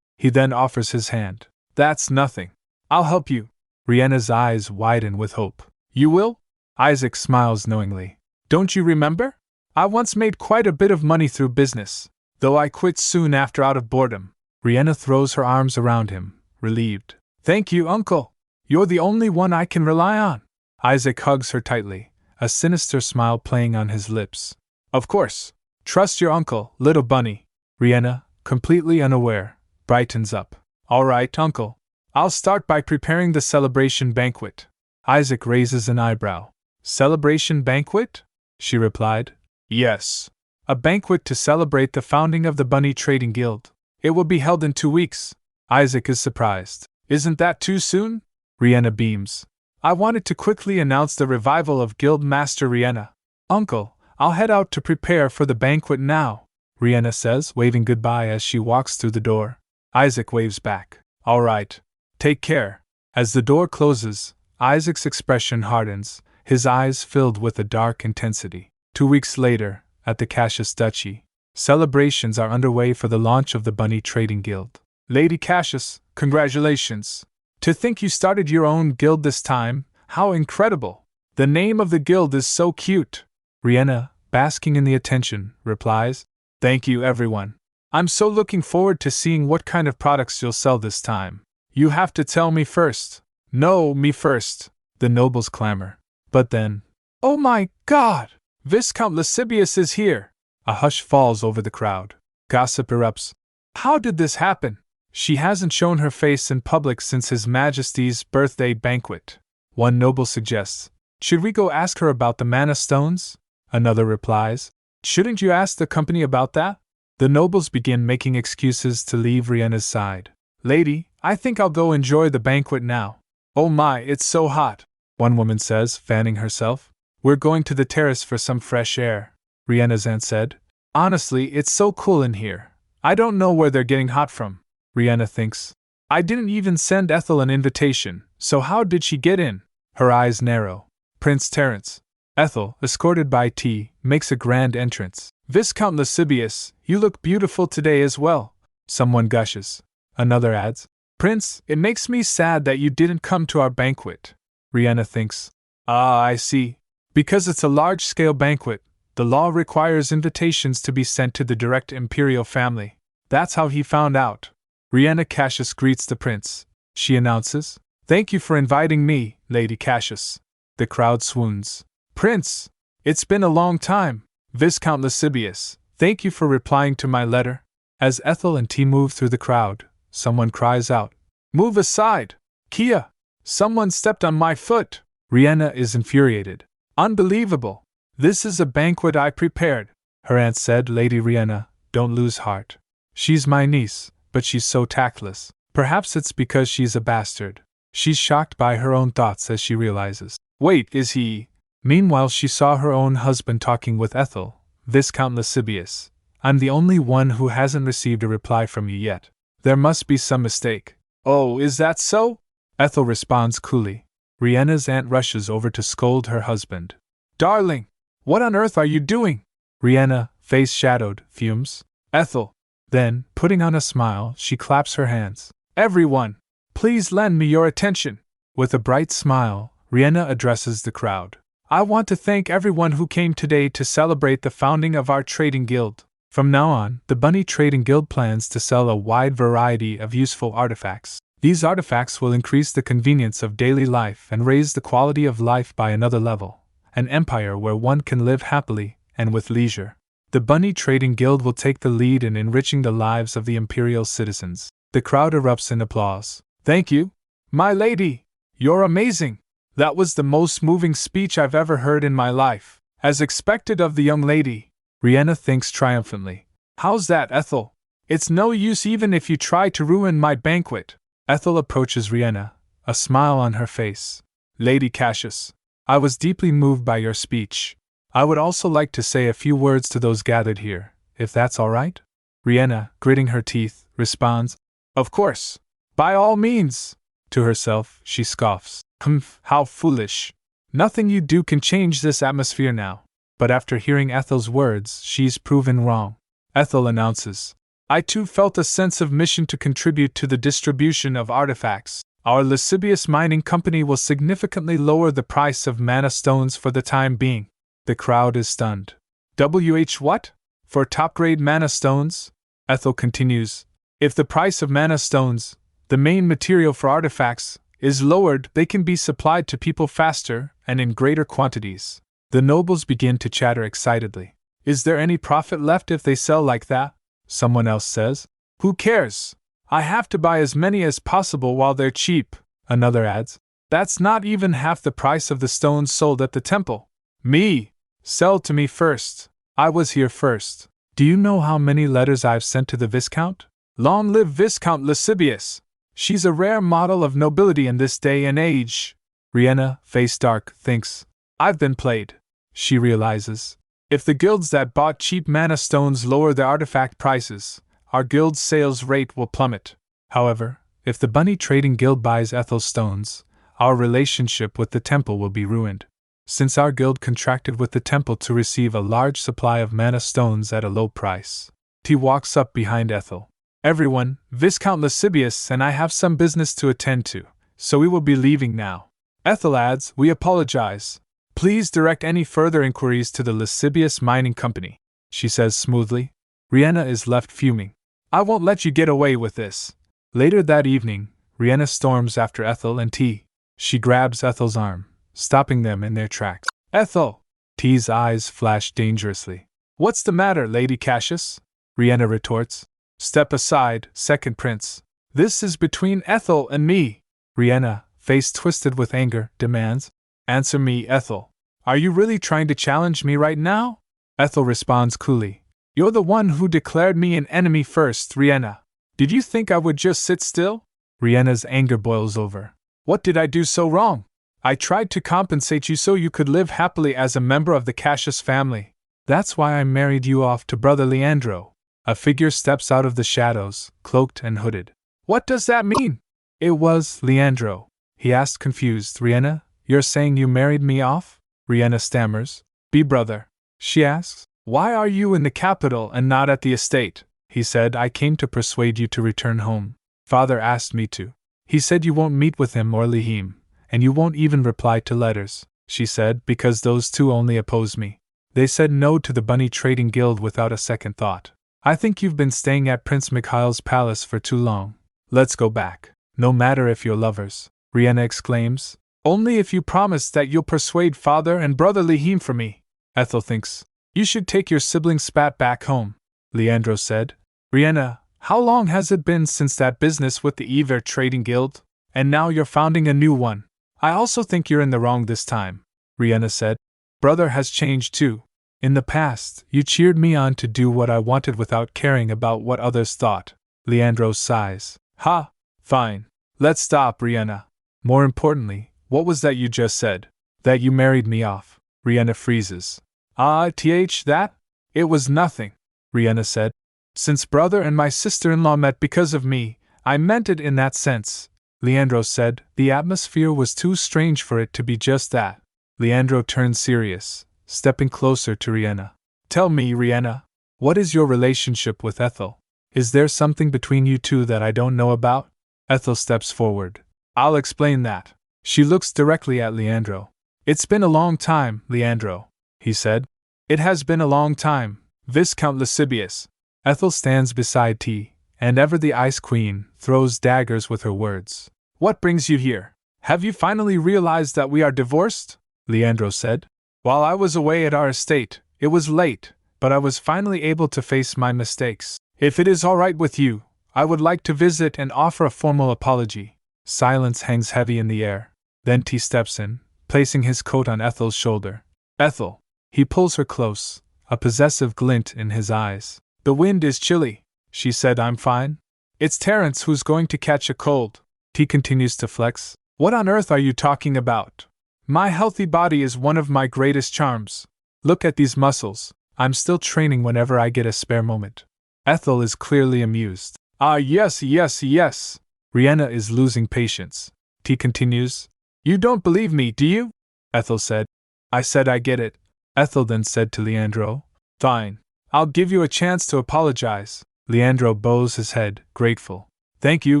He then offers his hand. That's nothing. I'll help you. Riena's eyes widen with hope. You will? Isaac smiles knowingly. Don't you remember? I once made quite a bit of money through business, though I quit soon after out of boredom. Riena throws her arms around him, relieved. Thank you, Uncle. You're the only one I can rely on. Isaac hugs her tightly, a sinister smile playing on his lips. Of course. Trust your uncle, little bunny. Riena, completely unaware, brightens up. All right, Uncle. I'll start by preparing the celebration banquet. Isaac raises an eyebrow. Celebration banquet? She replied. Yes. A banquet to celebrate the founding of the Bunny Trading Guild. It will be held in 2 weeks. Isaac is surprised. Isn't that too soon? Riena beams. I wanted to quickly announce the revival of Guild Master Riena. Uncle, I'll head out to prepare for the banquet now, Riena says, waving goodbye as she walks through the door. Isaac waves back. All right. Take care. As the door closes, Isaac's expression hardens, his eyes filled with a dark intensity. 2 weeks later, at the Cassius Duchy, celebrations are underway for the launch of the Bunny Trading Guild. Lady Cassius, congratulations! To think you started your own guild this time, how incredible! The name of the guild is so cute! Riena, basking in the attention, replies, Thank you, everyone. I'm so looking forward to seeing what kind of products you'll sell this time. You have to tell me first. No, me first, the nobles clamor. But then, oh my God! Viscount Lascivious is here! A hush falls over the crowd. Gossip erupts. How did this happen? She hasn't shown her face in public since His Majesty's birthday banquet. One noble suggests. Should we go ask her about the mana stones? Another replies. Shouldn't you ask the company about that? The nobles begin making excuses to leave Riena's side. Lady, I think I'll go enjoy the banquet now. Oh my, it's so hot. one woman says, fanning herself. We're going to the terrace for some fresh air, Riena's aunt said. Honestly, it's so cool in here. I don't know where they're getting hot from, Riena thinks. I didn't even send Ethel an invitation, so how did she get in? Her eyes narrow. Prince Terence. Ethel, escorted by T, makes a grand entrance. Viscount Lascivious, you look beautiful today as well, someone gushes. Another adds, Prince, it makes me sad that you didn't come to our banquet. Riena thinks. Ah, I see. Because it's a large-scale banquet, the law requires invitations to be sent to the direct imperial family. That's how he found out. Riena Cassius greets the prince. She announces, Thank you for inviting me, Lady Cassius. The crowd swoons. Prince! It's been a long time. Viscount Lascivious, thank you for replying to my letter. As Ethel and T move through the crowd, someone cries out, Move aside! Kia! Someone stepped on my foot! Riena is infuriated. Unbelievable! This is a banquet I prepared. Her aunt said, Lady Riena, don't lose heart. She's my niece, but she's so tactless. Perhaps it's because she's a bastard. She's shocked by her own thoughts as she realizes. Wait, is he? Meanwhile, she saw her own husband talking with Ethel. Viscount Lascivious, I'm the only one who hasn't received a reply from you yet. There must be some mistake. Oh, is that so? Ethel responds coolly. Riena's aunt rushes over to scold her husband. Darling, what on earth are you doing? Riena, face shadowed, fumes. Ethel. Then, putting on a smile, she claps her hands. Everyone, please lend me your attention. With a bright smile, Riena addresses the crowd. I want to thank everyone who came today to celebrate the founding of our trading guild. From now on, the Bunny Trading Guild plans to sell a wide variety of useful artifacts. These artifacts will increase the convenience of daily life and raise the quality of life by another level. An empire where one can live happily and with leisure. The Bunny Trading Guild will take the lead in enriching the lives of the imperial citizens. The crowd erupts in applause. Thank you, my lady! You're amazing! That was the most moving speech I've ever heard in my life. As expected of the young lady. Riena thinks triumphantly. How's that, Ethel? It's no use even if you try to ruin my banquet. Ethel approaches Riena, a smile on her face. Lady Cassius, I was deeply moved by your speech. I would also like to say a few words to those gathered here, if that's all right? Riena, gritting her teeth, responds, Of course. By all means. To herself, she scoffs. Humph, how foolish. Nothing you do can change this atmosphere now. But after hearing Ethel's words, she's proven wrong. Ethel announces, I too felt a sense of mission to contribute to the distribution of artifacts. Our lascivious mining company will significantly lower the price of mana stones for the time being. The crowd is stunned. What? For top-grade mana stones? Ethel continues, If the price of mana stones, the main material for artifacts, is lowered, they can be supplied to people faster and in greater quantities. The nobles begin to chatter excitedly. Is there any profit left if they sell like that? Someone else says. Who cares? I have to buy as many as possible while they're cheap, another adds. That's not even half the price of the stones sold at the temple. Me! Sell to me first. I was here first. Do you know how many letters I've sent to the Viscount? Long live Viscount Lascivious! She's a rare model of nobility in this day and age. Riena, face dark, thinks. I've been played. She realizes. If the guilds that bought cheap mana stones lower their artifact prices, our guild's sales rate will plummet. However, if the Bunny Trading Guild buys Ethel's stones, our relationship with the temple will be ruined. Since our guild contracted with the temple to receive a large supply of mana stones at a low price. T walks up behind Ethel. Everyone, Viscount Lascivious and I have some business to attend to, so we will be leaving now. Ethel adds, We apologize. Please direct any further inquiries to the Lascivious Mining Company, she says smoothly. Riena is left fuming. I won't let you get away with this. Later that evening, Riena storms after Ethel and T. She grabs Ethel's arm, stopping them in their tracks. Ethel! T's eyes flash dangerously. What's the matter, Lady Cassius? Riena retorts. Step aside, second prince. This is between Ethel and me. Riena, face twisted with anger, demands. Answer me, Ethel. Are you really trying to challenge me right now? Ethel responds coolly. You're the one who declared me an enemy first, Riena. Did you think I would just sit still? Riena's anger boils over. What did I do so wrong? I tried to compensate you so you could live happily as a member of the Cassius family. That's why I married you off to Brother Leandro. A figure steps out of the shadows, cloaked and hooded. What does that mean? It was Leandro. He asked confused. Riena, you're saying you married me off? Riena stammers. Be brother. She asks. Why are you in the capital and not at the estate? He said, I came to persuade you to return home. Father asked me to. He said you won't meet with him or Lihim, and you won't even reply to letters, she said, because those two only oppose me. They said no to the Bunny Trading Guild without a second thought. I think you've been staying at Prince Mikhail's palace for too long. Let's go back. No matter if you're lovers, Riena exclaims. Only if you promise that you'll persuade Father and Brother Lihim for me. Ethel thinks. You should take your sibling spat back home, Leandro said. Riena, how long has it been since that business with the Ever Trading Guild? And now you're founding a new one. I also think you're in the wrong this time, Riena said. Brother has changed too. In the past, you cheered me on to do what I wanted without caring about what others thought. Leandro sighs. Ha! Fine. Let's stop, Riena. More importantly, what was that you just said? That you married me off. Riena freezes. That? It was nothing, Riena said. Since brother and my sister-in-law met because of me, I meant it in that sense, Leandro said. The atmosphere was too strange for it to be just that. Leandro turned serious, stepping closer to Riena. Tell me, Riena, what is your relationship with Ethel? Is there something between you two that I don't know about? Ethel steps forward. I'll explain that. She looks directly at Leandro. It's been a long time, Leandro, he said. It has been a long time, Viscount Lascivious. Ethel stands beside T, and ever the Ice Queen throws daggers with her words. What brings you here? Have you finally realized that we are divorced? Leandro said. While I was away at our estate, it was late, but I was finally able to face my mistakes. If it is all right with you, I would like to visit and offer a formal apology. Silence hangs heavy in the air. Then T steps in, placing his coat on Ethel's shoulder. Ethel. He pulls her close, a possessive glint in his eyes. The wind is chilly, she said. I'm fine. It's Terence who's going to catch a cold. T continues to flex. What on earth are you talking about? My healthy body is one of my greatest charms. Look at these muscles. I'm still training whenever I get a spare moment. Ethel is clearly amused. Yes. Riena is losing patience. T continues. You don't believe me, do you? Ethel said. I said I get it. Ethel then said to Leandro. Fine. I'll give you a chance to apologize. Leandro bows his head, grateful. Thank you,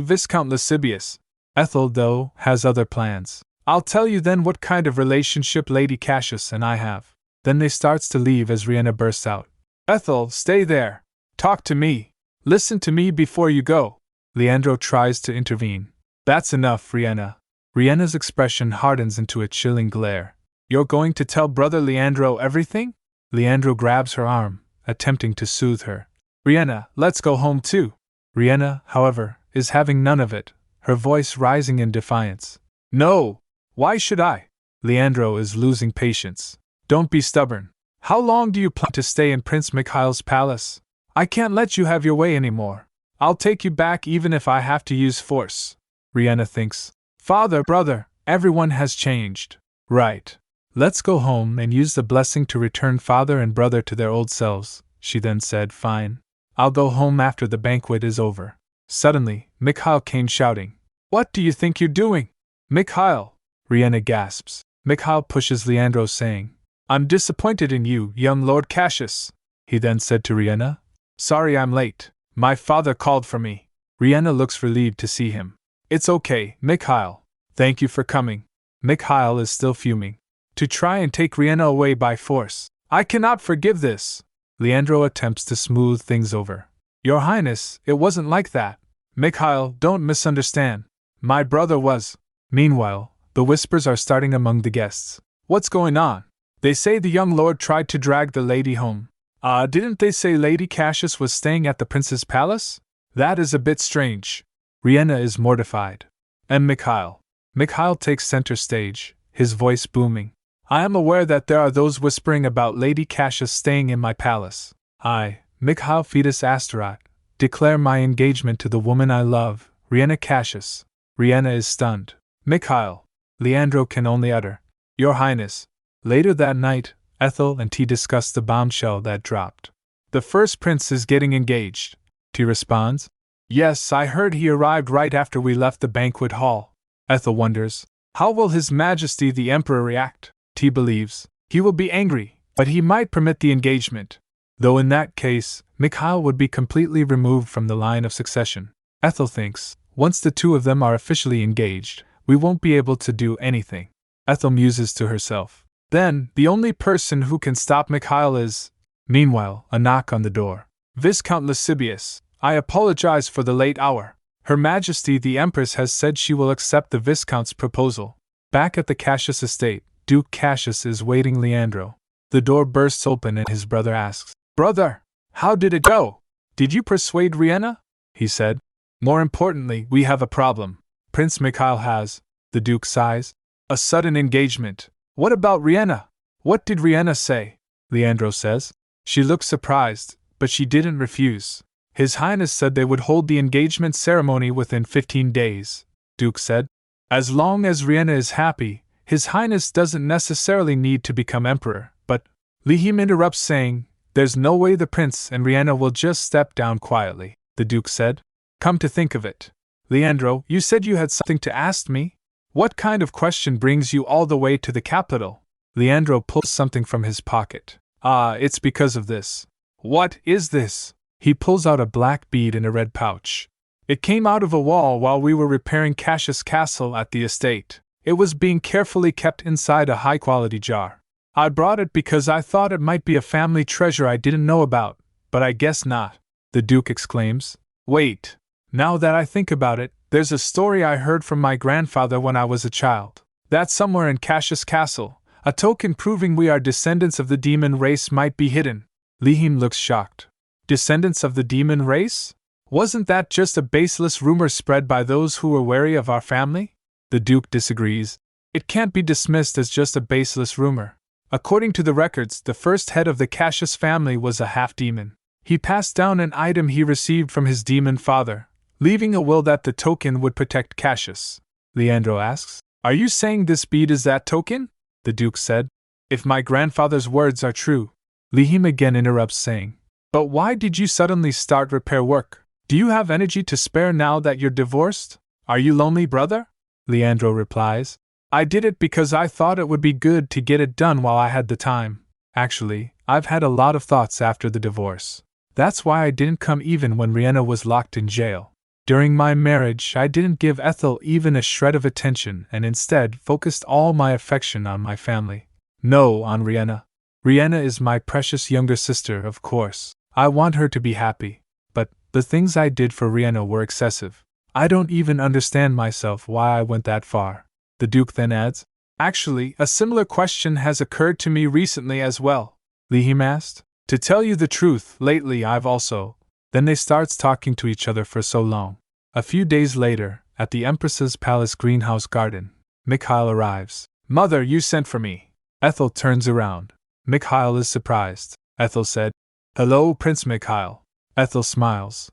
Viscount Lascivious. Ethel, though, has other plans. I'll tell you then what kind of relationship Lady Cassius and I have. Then they starts to leave as Riena bursts out. Ethel, stay there. Talk to me. Listen to me before you go. Leandro tries to intervene. That's enough, Riena. Riena's expression hardens into a chilling glare. You're going to tell Brother Leandro everything? Leandro grabs her arm, attempting to soothe her. Riena, let's go home too. Riena, however, is having none of it, her voice rising in defiance. No! Why should I? Leandro is losing patience. Don't be stubborn. How long do you plan to stay in Prince Mikhail's palace? I can't let you have your way anymore. I'll take you back even if I have to use force. Riena thinks. Father, brother, everyone has changed. Right. Let's go home and use the blessing to return father and brother to their old selves, she then said. Fine. I'll go home after the banquet is over. Suddenly, Mikhail came shouting. What do you think you're doing? Mikhail! Riena gasps. Mikhail pushes Leandro, saying, I'm disappointed in you, young Lord Cassius. He then said to Riena. Sorry I'm late. My father called for me. Riena looks relieved to see him. It's okay, Mikhail. Thank you for coming. Mikhail is still fuming. To try and take Riena away by force. I cannot forgive this. Leandro attempts to smooth things over. Your Highness, it wasn't like that. Mikhail, don't misunderstand. My brother was. Meanwhile, the whispers are starting among the guests. What's going on? They say the young lord tried to drag the lady home. Didn't they say Lady Cassius was staying at the prince's palace? That is a bit strange. Riena is mortified. And Mikhail. Mikhail takes center stage, his voice booming. I am aware that there are those whispering about Lady Cassius staying in my palace. I, Mikhail Fetus Asterat, declare my engagement to the woman I love, Riena Cassius. Riena is stunned. Mikhail. Leandro can only utter, "Your Highness." Later that night, Ethel and T discuss the bombshell that dropped. "The first prince is getting engaged," T responds. "Yes, I heard he arrived right after we left the banquet hall." Ethel wonders, "How will His Majesty the Emperor react?" T believes, "He will be angry, but he might permit the engagement. Though in that case, Mikhail would be completely removed from the line of succession." Ethel thinks, once the two of them are officially engaged, we won't be able to do anything. Ethel muses to herself. Then, the only person who can stop Mikhail is… Meanwhile, a knock on the door. "Viscount Lascivious, I apologize for the late hour. Her Majesty the Empress has said she will accept the Viscount's proposal." Back at the Cassius estate, Duke Cassius is waiting Leandro. The door bursts open and his brother asks, "Brother, how did it go? Did you persuade Riena?" He said, "More importantly, we have a problem. Prince Mikhail has," the Duke sighs, "a sudden engagement." "What about Riena? What did Riena say?" Leandro says. "She looked surprised, but she didn't refuse. His Highness said they would hold the engagement ceremony within 15 days, Duke said. "As long as Riena is happy, His Highness doesn't necessarily need to become emperor, but…" Lihim interrupts saying, "There's no way the prince and Riena will just step down quietly," the Duke said. "Come to think of it, Leandro, you said you had something to ask me? What kind of question brings you all the way to the capital?" Leandro pulls something from his pocket. It's because of this." "What is this?" He pulls out a black bead in a red pouch. "It came out of a wall while we were repairing Cassius Castle at the estate. It was being carefully kept inside a high-quality jar. I brought it because I thought it might be a family treasure I didn't know about, but I guess not," the Duke exclaims. "Wait. Now that I think about it, there's a story I heard from my grandfather when I was a child. That somewhere in Cassius Castle, a token proving we are descendants of the demon race might be hidden." Lihim looks shocked. "Descendants of the demon race? Wasn't that just a baseless rumor spread by those who were wary of our family?" The Duke disagrees. "It can't be dismissed as just a baseless rumor. According to the records, the first head of the Cassius family was a half-demon. He passed down an item he received from his demon father, leaving a will that the token would protect Cassius." Leandro asks, "Are you saying this bead is that token?" The Duke said, "If my grandfather's words are true." Lihim again interrupts saying, "But why did you suddenly start repair work? Do you have energy to spare now that you're divorced? Are you lonely, brother?" Leandro replies, "I did it because I thought it would be good to get it done while I had the time. Actually, I've had a lot of thoughts after the divorce. That's why I didn't come even when Riena was locked in jail. During my marriage, I didn't give Ethel even a shred of attention and instead focused all my affection on my family. No, on Riena. Riena is my precious younger sister, of course. I want her to be happy. But the things I did for Riena were excessive. I don't even understand myself why I went that far." The Duke then adds, "Actually, a similar question has occurred to me recently as well," Lihim asked. "To tell you the truth, lately I've also…" Then they starts talking to each other for so long. A few days later, at the Empress's palace greenhouse garden, Mikhail arrives. "Mother, you sent for me." Ethel turns around. Mikhail is surprised. Ethel said, "Hello, Prince Mikhail." Ethel smiles.